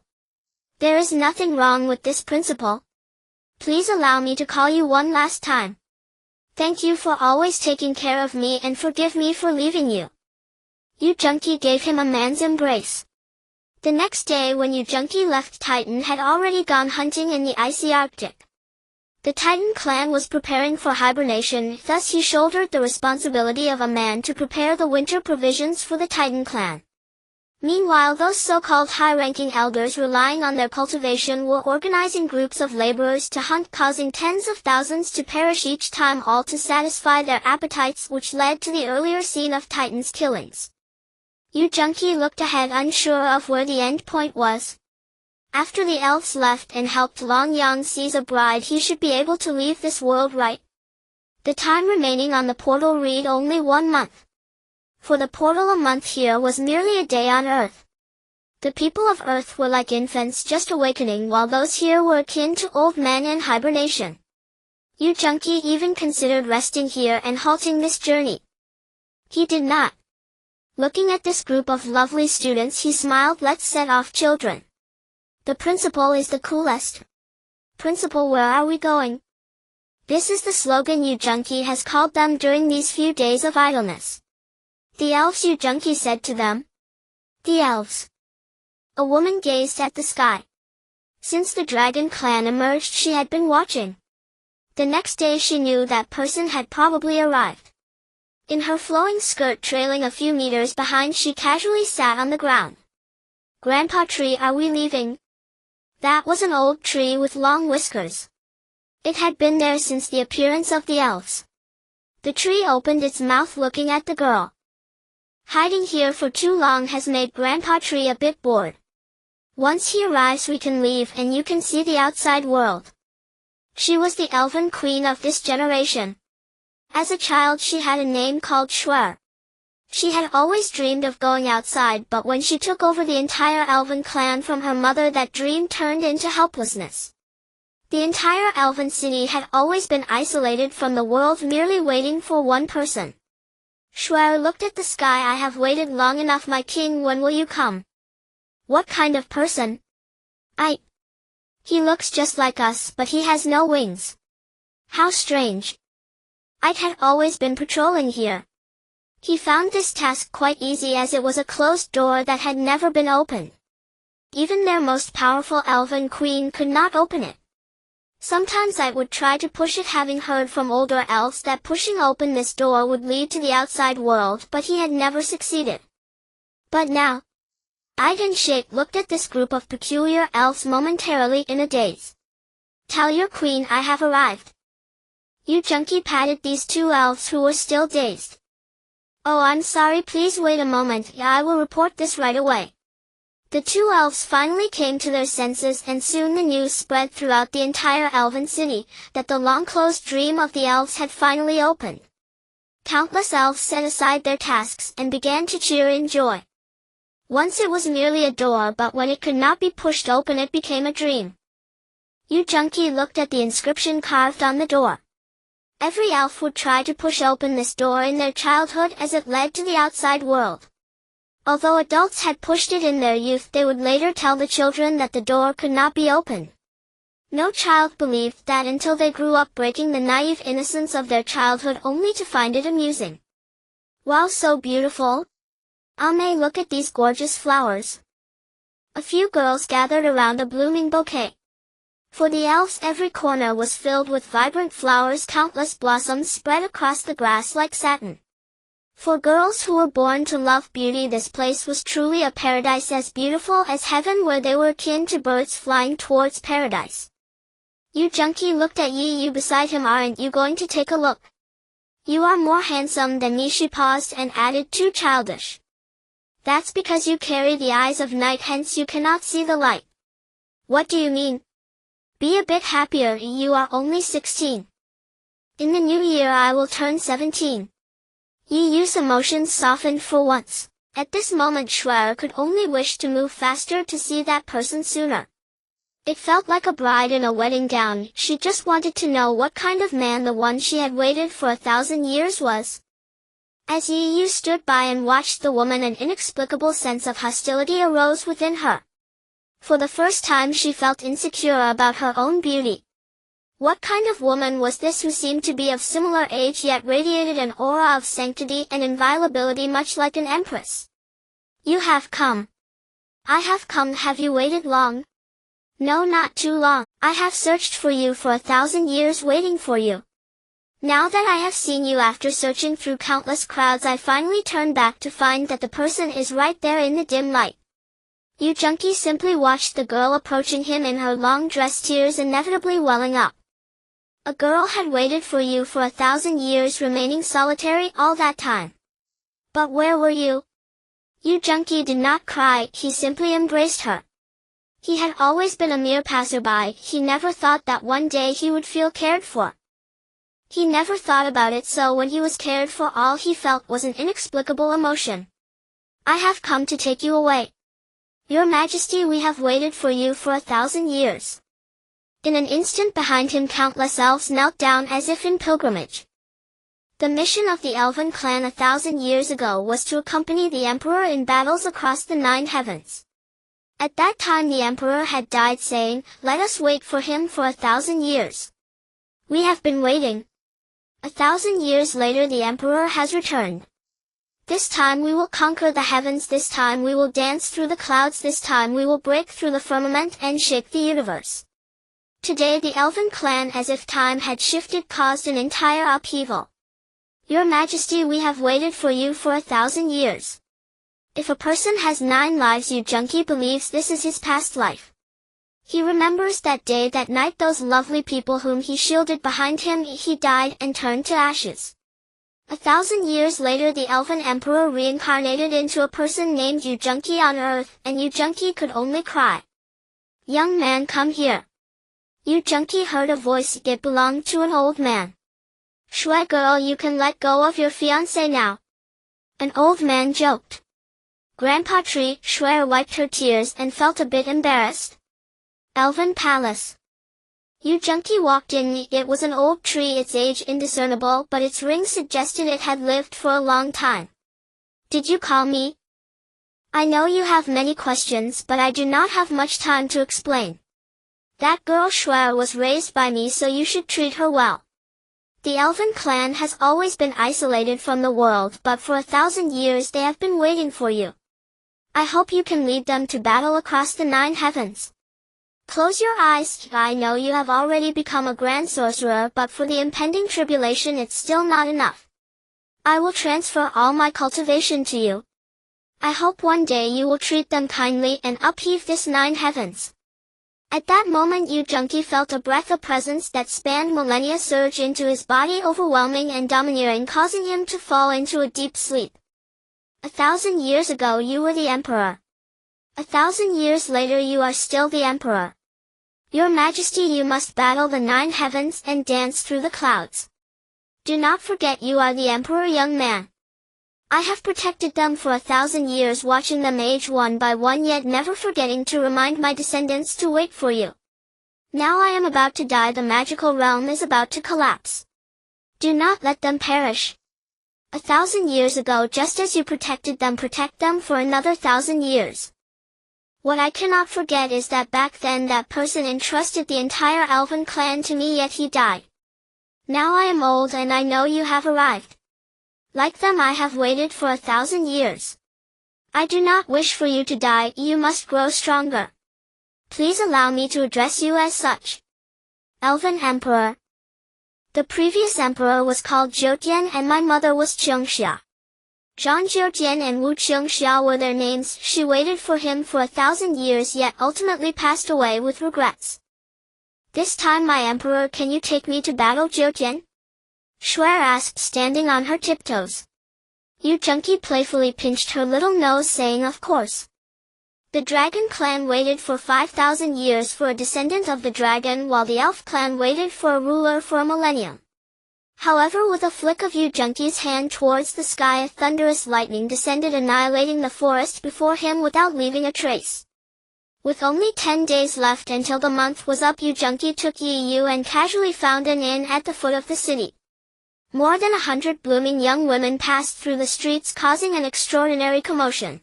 There is nothing wrong with this, Principal. Please allow me to call you one last time. Thank you for always taking care of me, and forgive me for leaving you. Yu Junqi gave him a man's embrace. The next day, when Yu Junqi left, Titan had already gone hunting in the icy Arctic. The Titan clan was preparing for hibernation, thus he shouldered the responsibility of a man to prepare the winter provisions for the Titan clan. Meanwhile, those so-called high-ranking elders, relying on their cultivation, were organizing groups of laborers to hunt, causing tens of thousands to perish each time, all to satisfy their appetites, which led to the earlier scene of Titan's killings. Yu Junqi looked ahead, unsure of where the end point was. After the elves left and helped Long Yang seize a bride, he should be able to leave this world, right? The time remaining on the portal read only 1 month. For the portal, a month here was merely a day on Earth. The people of Earth were like infants just awakening, while those here were akin to old men in hibernation. Yu Junqi even considered resting here and halting this journey. He did not. Looking at this group of lovely students, he smiled. Let's set off, children. The principal is the coolest. Principal, where are we going? This is the slogan Yu Junqi has called them during these few days of idleness. The elves, Yu Junqi said to them. The elves. A woman gazed at the sky. Since the dragon clan emerged, she had been watching. The next day she knew that person had probably arrived. In her flowing skirt trailing a few meters behind, she casually sat on the ground. Grandpa Tree, are we leaving? That was an old tree with long whiskers. It had been there since the appearance of the elves. The tree opened its mouth, looking at the girl. Hiding here for too long has made Grandpa Tree a bit bored. Once he arrives, we can leave and you can see the outside world. She was the elven queen of this generation. As a child, she had a name called Schwer. She had always dreamed of going outside, but when she took over the entire elven clan from her mother, that dream turned into helplessness. The entire elven city had always been isolated from the world, merely waiting for one person. Schwer looked at the sky. I have waited long enough, my king, when will you come? What kind of person? He looks just like us, but he has no wings. How strange. I had always been patrolling here. He found this task quite easy, as it was a closed door that had never been opened. Even their most powerful elven queen could not open it. Sometimes I would try to push it, having heard from older elves that pushing open this door would lead to the outside world, but he had never succeeded. But now, Ide and Shake looked at this group of peculiar elves momentarily in a daze. Tell your queen I have arrived. Yu Junqi patted these two elves who were still dazed. Oh, I'm sorry, please wait a moment, I will report this right away. The two elves finally came to their senses, and soon the news spread throughout the entire elven city, that the long-closed dream of the elves had finally opened. Countless elves set aside their tasks and began to cheer in joy. Once it was merely a door, but when it could not be pushed open, it became a dream. Yu Junqi looked at the inscription carved on the door. Every elf would try to push open this door in their childhood, as it led to the outside world. Although adults had pushed it in their youth, they would later tell the children that the door could not be opened. No child believed that until they grew up, breaking the naive innocence of their childhood only to find it amusing. Wow, so beautiful! Ame, look at these gorgeous flowers. A few girls gathered around a blooming bouquet. For the elves, every corner was filled with vibrant flowers, countless blossoms spread across the grass like satin. For girls who were born to love beauty, this place was truly a paradise, as beautiful as heaven, where they were akin to birds flying towards paradise. Yu Junqi looked at Yi Yu beside him. Aren't you going to take a look? You are more handsome than me. She paused and added, too childish. That's because you carry the eyes of night, hence you cannot see the light. What do you mean? Be a bit happier, you are only 16. In the new year I will turn 17. Yi Yu's emotions softened for once. At this moment Schwer could only wish to move faster to see that person sooner. It felt like a bride in a wedding gown. She just wanted to know what kind of man the one she had waited for 1,000 years was. As Yi Yu stood by and watched the woman, an inexplicable sense of hostility arose within her. For the first time she felt insecure about her own beauty. What kind of woman was this who seemed to be of similar age, yet radiated an aura of sanctity and inviolability, much like an empress? You have come. I have come. Have you waited long? No, not too long. I have searched for you for 1,000 years, waiting for you. Now that I have seen you after searching through countless crowds, I finally turn back to find that the person is right there in the dim light. Yu Junqi simply watched the girl approaching him in her long dress, tears inevitably welling up. A girl had waited for you for 1,000 years, remaining solitary all that time. But where were you? Yu Junqi did not cry, he simply embraced her. He had always been a mere passerby. He never thought that one day he would feel cared for. He never thought about it, so when he was cared for, all he felt was an inexplicable emotion. I have come to take you away. Your Majesty, we have waited for you for 1,000 years. In an instant behind him, countless elves knelt down as if in pilgrimage. The mission of the elven clan 1,000 years ago was to accompany the emperor in battles across the 9 heavens. At that time the emperor had died, saying, "Let us wait for him for 1,000 years." We have been waiting. 1,000 years later the emperor has returned. This time we will conquer the heavens, this time we will dance through the clouds, this time we will break through the firmament and shake the universe. Today the elven clan, as if time had shifted, caused an entire upheaval. Your Majesty, we have waited for you for 1,000 years. If a person has 9 lives, Yu Junqi believes this is his past life. He remembers that day, that night, those lovely people whom he shielded behind him. He died and turned to ashes. 1,000 years later the elven emperor reincarnated into a person named Yu Junqi on earth, and Yu Junqi could only cry. Young man, come here. Yu Junqi heard a voice. It belonged to an old man. Shui girl, you can let go of your fiancé now. An old man joked. Grandpa Tree Shuer wiped her tears and felt a bit embarrassed. Elven Palace. Yu Junki walked in. It was an old tree, its age indiscernible, but its ring suggested it had lived for a long time. Did you call me? I know you have many questions, but I do not have much time to explain. That girl Shuer was raised by me, so you should treat her well. The Elven clan has always been isolated from the world, but for 1,000 years they have been waiting for you. I hope you can lead them to battle across the 9 heavens. Close your eyes. I know you have already become a grand sorcerer, but for the impending tribulation it's still not enough. I will transfer all my cultivation to you. I hope one day you will treat them kindly and upheave this 9 heavens. At that moment Yu Junki felt a breath of presence that spanned millennia surge into his body, overwhelming and domineering, causing him to fall into a deep sleep. 1,000 years ago you were the emperor. 1,000 years later you are still the emperor. Your Majesty, you must battle the 9 heavens and dance through the clouds. Do not forget you are the emperor, young man. I have protected them for 1,000 years, watching them age one by one, yet never forgetting to remind my descendants to wait for you. Now I am about to die, the magical realm is about to collapse. Do not let them perish. 1,000 years ago, just as you protected them, protect them for another 1,000 years. What I cannot forget is that back then that person entrusted the entire Elven clan to me, yet he died. Now I am old and I know you have arrived. Like them I have waited for 1,000 years. I do not wish for you to die, you must grow stronger. Please allow me to address you as such. Elven Emperor. The previous emperor was called Zhoutian and my mother was Qiongxia. Zhang Zhoutian and Wu Qiongxia were their names. She waited for him for 1,000 years, yet ultimately passed away with regrets. This time, my emperor, can you take me to battle, Zhoutian? Shuer asked, standing on her tiptoes. Yu Junki playfully pinched her little nose, saying of course. The dragon clan waited for 5,000 years for a descendant of the dragon, while the elf clan waited for a ruler for a millennium. However, with a flick of Yu Junki's hand towards the sky, a thunderous lightning descended, annihilating the forest before him without leaving a trace. With only 10 days left until the month was up, Yu Junki took Yi Yu and casually found an inn at the foot of the city. More than 100 blooming young women passed through the streets, causing an extraordinary commotion.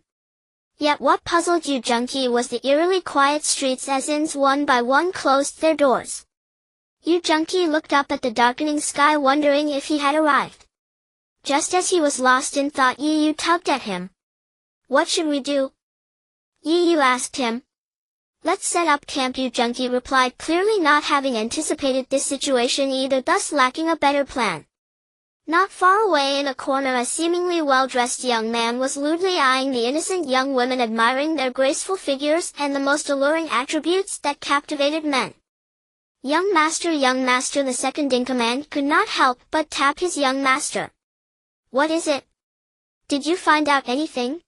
Yet what puzzled Yu Junki was the eerily quiet streets as inns one by one closed their doors. Yu Junki looked up at the darkening sky, wondering if he had arrived. Just as he was lost in thought, Yi Yu tugged at him. What should we do? Yi Yu asked him. Let's set up camp, Yu Junki replied, clearly not having anticipated this situation either, thus lacking a better plan. Not far away in a corner, a seemingly well-dressed young man was lewdly eyeing the innocent young women, admiring their graceful figures and the most alluring attributes that captivated men. Young master, the second-in-command could not help but tap his young master. What is it? Did you find out anything?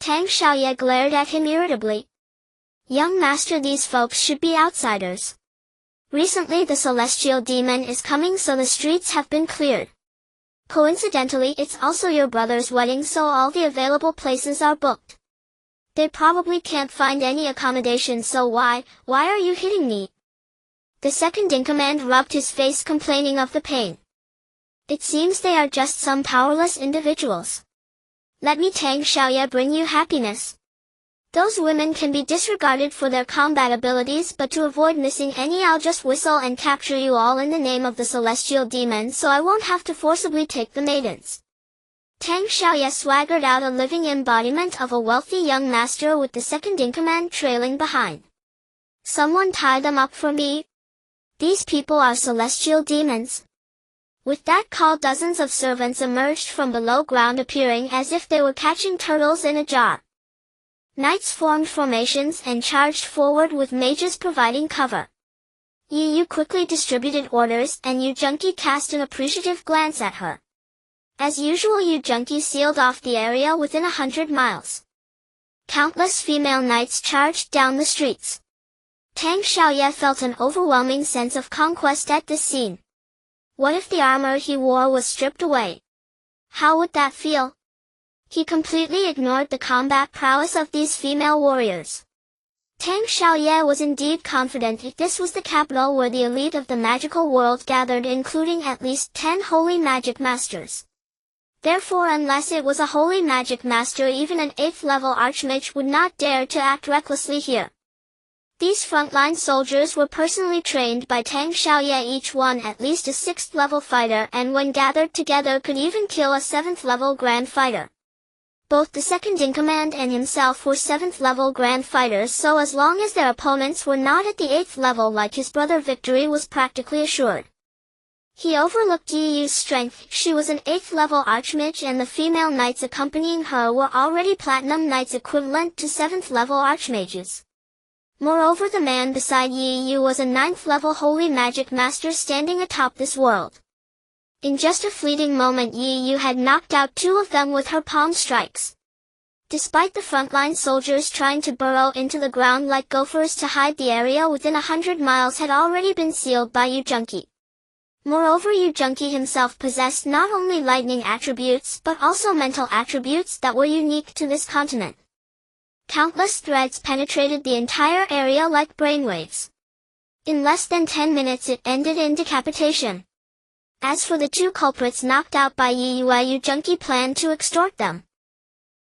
Tang Xiaoye glared at him irritably. Young master, these folks should be outsiders. Recently the celestial demon is coming, so the streets have been cleared. Coincidentally, it's also your brother's wedding, so all the available places are booked. They probably can't find any accommodation, so why are you hitting me? The second-in-command rubbed his face, complaining of the pain. It seems they are just some powerless individuals. Let me, Tang Xiaoye, bring you happiness. Those women can be disregarded for their combat abilities, but to avoid missing any, I'll just whistle and capture you all in the name of the celestial demon, so I won't have to forcibly take the maidens. Tang Xiaoye swaggered out, a living embodiment of a wealthy young master, with the second-in-command trailing behind. Someone tie them up for me. These people are celestial demons. With that call, dozens of servants emerged from below ground, appearing as if they were catching turtles in a jar. Knights formed formations and charged forward, with mages providing cover. Yi Yu quickly distributed orders, and Yu Junki cast an appreciative glance at her. As usual, Yu Junki sealed off the area within 100 miles. Countless female knights charged down the streets. Tang Xiaoye felt an overwhelming sense of conquest at this scene. What if the armor he wore was stripped away? How would that feel? He completely ignored the combat prowess of these female warriors. Tang Xiaoye was indeed confident if this was the capital where the elite of the magical world gathered, including at least 10 holy magic masters. Therefore, unless it was a holy magic master, even an 8th level archmage would not dare to act recklessly here. These frontline soldiers were personally trained by Tang Xiaoye, each one at least a 6th level fighter, and when gathered together could even kill a 7th level grand fighter. Both the second-in-command and himself were 7th level grand fighters, so as long as their opponents were not at the 8th level like his brother, victory was practically assured. He overlooked Yi Yu's strength. She was an 8th level archmage, and the female knights accompanying her were already platinum knights, equivalent to 7th level archmages. Moreover, the man beside Yi Yu was a 9th level holy magic master standing atop this world. In just a fleeting moment, Yi Yu had knocked out 2 of them with her palm strikes. Despite the frontline soldiers trying to burrow into the ground like gophers to hide, the area within 100 miles had already been sealed by Yu Junqi. Moreover, Yu Junqi himself possessed not only lightning attributes but also mental attributes that were unique to this continent. Countless threads penetrated the entire area like brainwaves. In less than 10 minutes it ended in decapitation. As for the 2 culprits knocked out by Yi Yu, Yu Junqi planned to extort them.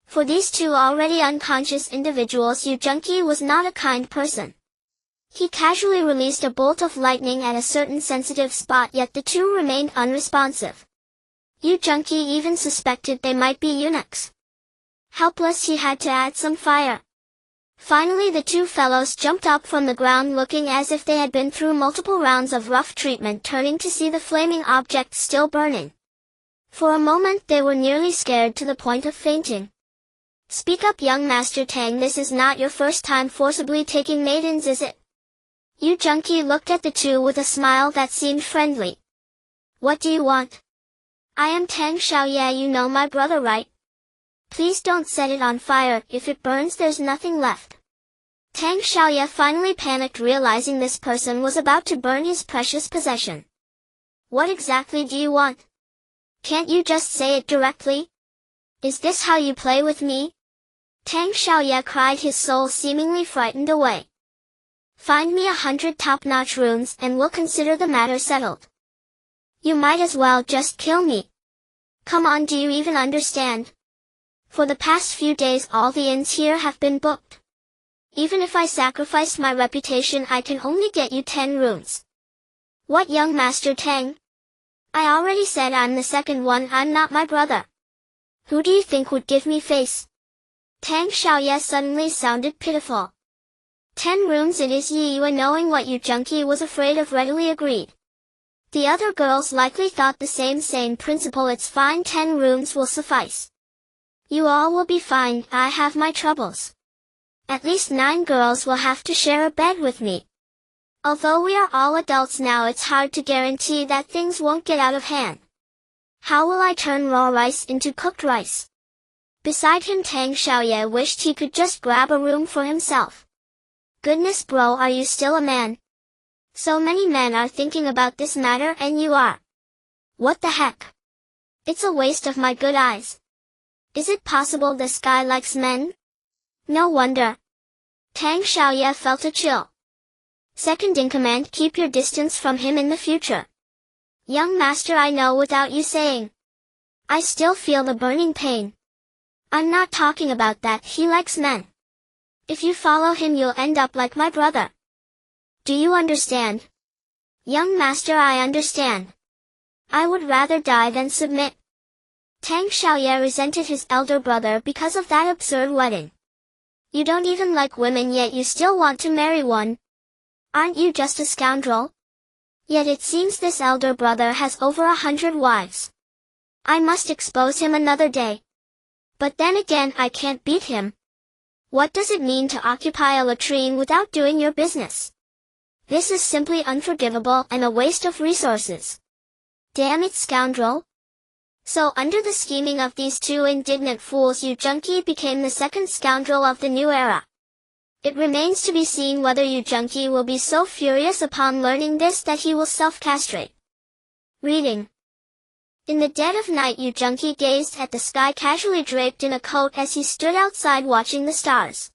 For these 2 already unconscious individuals, Yu Junqi was not a kind person. He casually released a bolt of lightning at a certain sensitive spot, yet the 2 remained unresponsive. Yu Junqi even suspected they might be eunuchs. Helpless, he had to add some fire. Finally, the 2 fellows jumped up from the ground, looking as if they had been through multiple rounds of rough treatment, turning to see the flaming object still burning. For a moment they were nearly scared to the point of fainting. "Speak up, young Master Tang, this is not your first time forcibly taking maidens, is it?" Yu Junqi looked at the 2 with a smile that seemed friendly. "What do you want?" "I am Tang Xiaoye, you know my brother, right? Please don't set it on fire. If it burns, there's nothing left." Tang Xiaoye finally panicked, realizing this person was about to burn his precious possession. "What exactly do you want? Can't you just say it directly? Is this how you play with me?" Tang Xiaoye cried, his soul seemingly frightened away. "Find me 100 top-notch runes and we'll consider the matter settled. You might as well just kill me. Come on, do you even understand? For the past few days all the inns here have been booked. Even if I sacrifice my reputation, I can only get you 10 runes." "What, young Master Tang? I already said I'm the second one, I'm not my brother. Who do you think would give me face?" Tang Xiaoye suddenly sounded pitiful. 10 runes it is. Yi Yu, knowing what Yu Junqi was afraid of, readily agreed. The other girls likely thought the same principle. "It's fine, 10 runes will suffice. You all will be fine, I have my troubles. At least 9 girls will have to share a bed with me. Although we are all adults now, it's hard to guarantee that things won't get out of hand. How will I turn raw rice into cooked rice?" Beside him, Tang Xiaoye wished he could just grab a room for himself. "Goodness, bro, are you still a man? So many men are thinking about this matter and you are. What the heck? It's a waste of my good eyes. Is it possible this guy likes men? No wonder." Tang Xiaoye felt a chill. "Second-in-command, keep your distance from him in the future. Young master, I know without you saying. I still feel the burning pain. I'm not talking about that, he likes men. If you follow him you'll end up like my brother. Do you understand?" "Young master, I understand. I would rather die than submit." Tang Xiaoye resented his elder brother because of that absurd wedding. "You don't even like women, yet you still want to marry one. Aren't you just a scoundrel? Yet it seems this elder brother has over 100 wives. I must expose him another day. But then again, I can't beat him. What does it mean to occupy a latrine without doing your business? This is simply unforgivable and a waste of resources. Damn it, scoundrel." So under the scheming of these 2 indignant fools, Yu Junqi became the second scoundrel of the new era. It remains to be seen whether Yu Junqi will be so furious upon learning this that he will self-castrate. Reading In the dead of night Yu Junki gazed at the sky casually draped in a coat as he stood outside watching the stars.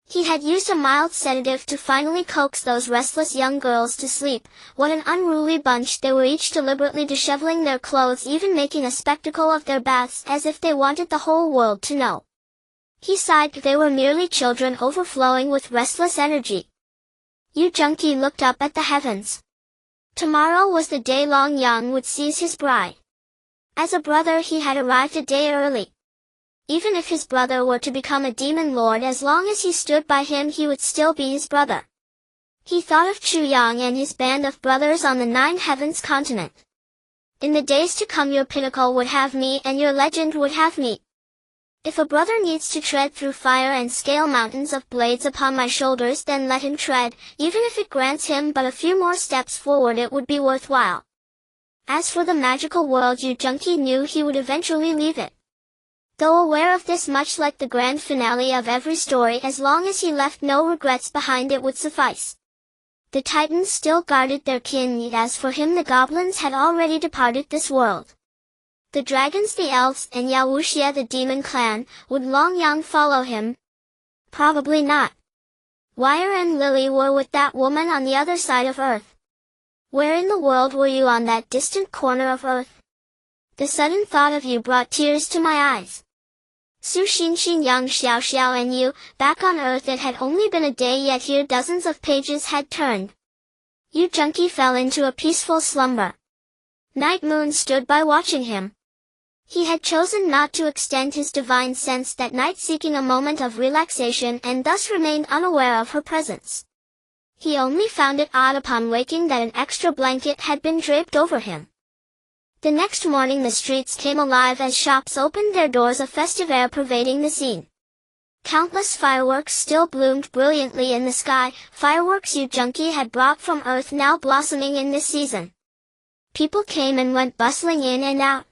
He had used a mild sedative to finally coax those restless young girls to sleep. What an unruly bunch they were, each deliberately disheveling their clothes, even making a spectacle of their baths as if they wanted the whole world to know. He sighed. They were merely children overflowing with restless energy. Yu Junki looked up at the heavens. Tomorrow was the day Long Yang would seize his bride. As a brother he had arrived a day early. Even if his brother were to become a demon lord, as long as he stood by him he would still be his brother. He thought of Chu Yang and his band of brothers on the Nine Heavens continent. In the days to come your pinnacle would have me and your legend would have me. If a brother needs to tread through fire and scale mountains of blades upon my shoulders, then let him tread, even if it grants him but a few more steps forward, it would be worthwhile. As for the magical world, Yu Junki knew he would eventually leave it. Though aware of this, much like the grand finale of every story, as long as he left no regrets behind, it would suffice. The Titans still guarded their kin, yet as for him the goblins had already departed this world. The dragons, the elves, and Yao Wuxia, the demon clan, would Long Yang follow him? Probably not. Wire and Lily were with that woman on the other side of Earth. Where in the world were you on that distant corner of Earth? The sudden thought of you brought tears to my eyes. Su Xinxin, Yang Xiaoxiao, and you, back on Earth. It had only been a day, yet here dozens of pages had turned. Yu Junki fell into a peaceful slumber. Night Moon stood by watching him. He had chosen not to extend his divine sense that night, seeking a moment of relaxation, and thus remained unaware of her presence. He only found it odd upon waking that an extra blanket had been draped over him. The next morning the streets came alive as shops opened their doors, a festive air pervading the scene. Countless fireworks still bloomed brilliantly in the sky, fireworks Yu Junki had brought from Earth, now blossoming in this season. People came and went, bustling in and out.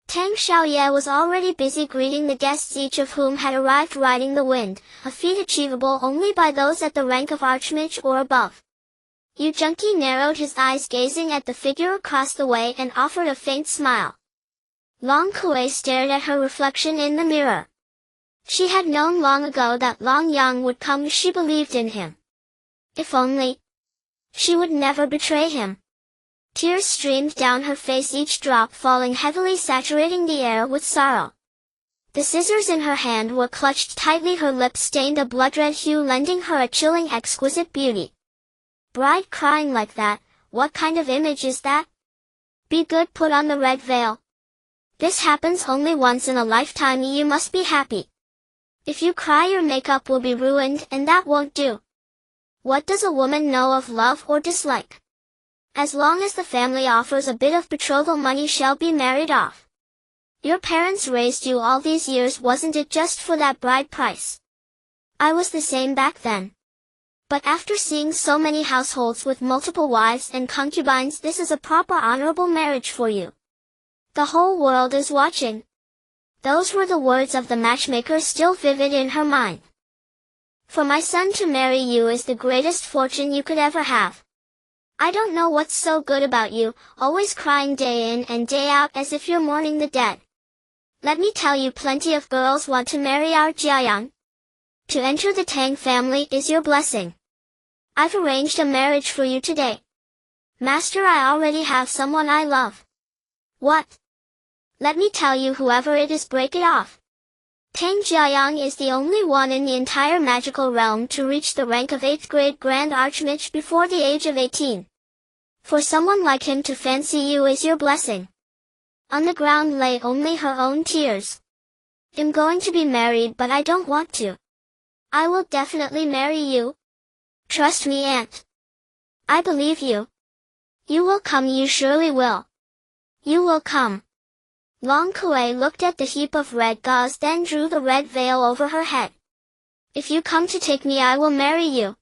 Tang Xiaoye was already busy greeting the guests, each of whom had arrived riding the wind, a feat achievable only by those at the rank of Archmage or above. Yu Junki narrowed his eyes, gazing at the figure across the way, and offered a faint smile. Long Kuei stared at her reflection in the mirror. She had known long ago that Long Yang would come. She believed in him. If only she would never betray him. Tears streamed down her face, each drop falling heavily, saturating the air with sorrow. The scissors in her hand were clutched tightly, her lips stained a blood-red hue, lending her a chilling, exquisite beauty. Bride crying like that, what kind of image is that? Be good, put on the red veil. This happens only once in a lifetime. You must be happy. If you cry, your makeup will be ruined, and that won't do. What does a woman know of love or dislike? As long as the family offers a bit of betrothal money, shall be married off. Your parents raised you all these years, wasn't it just for that bride price? I was the same back then. But after seeing so many households with multiple wives and concubines, this is a proper honorable marriage for you. The whole world is watching. Those were the words of the matchmaker, still vivid in her mind. For my son to marry you is the greatest fortune you could ever have. I don't know what's so good about you, always crying day in and day out as if you're mourning the dead. Let me tell you, plenty of girls want to marry our Jiayang. To enter the Tang family is your blessing. I've arranged a marriage for you today. Master, I already have someone I love. What? Let me tell you, whoever it is, break it off. Tang Jiayang is the only one in the entire magical realm to reach the rank of 8th grade Grand Archmage before the age of 18. For someone like him to fancy you is your blessing. On the ground lay only her own tears. I'm going to be married, but I don't want to. I will definitely marry you. Trust me, Aunt. I believe you. You will come, you surely will. You will come. Long Kuei looked at the heap of red gauze, then drew the red veil over her head. If you come to take me, I will marry you.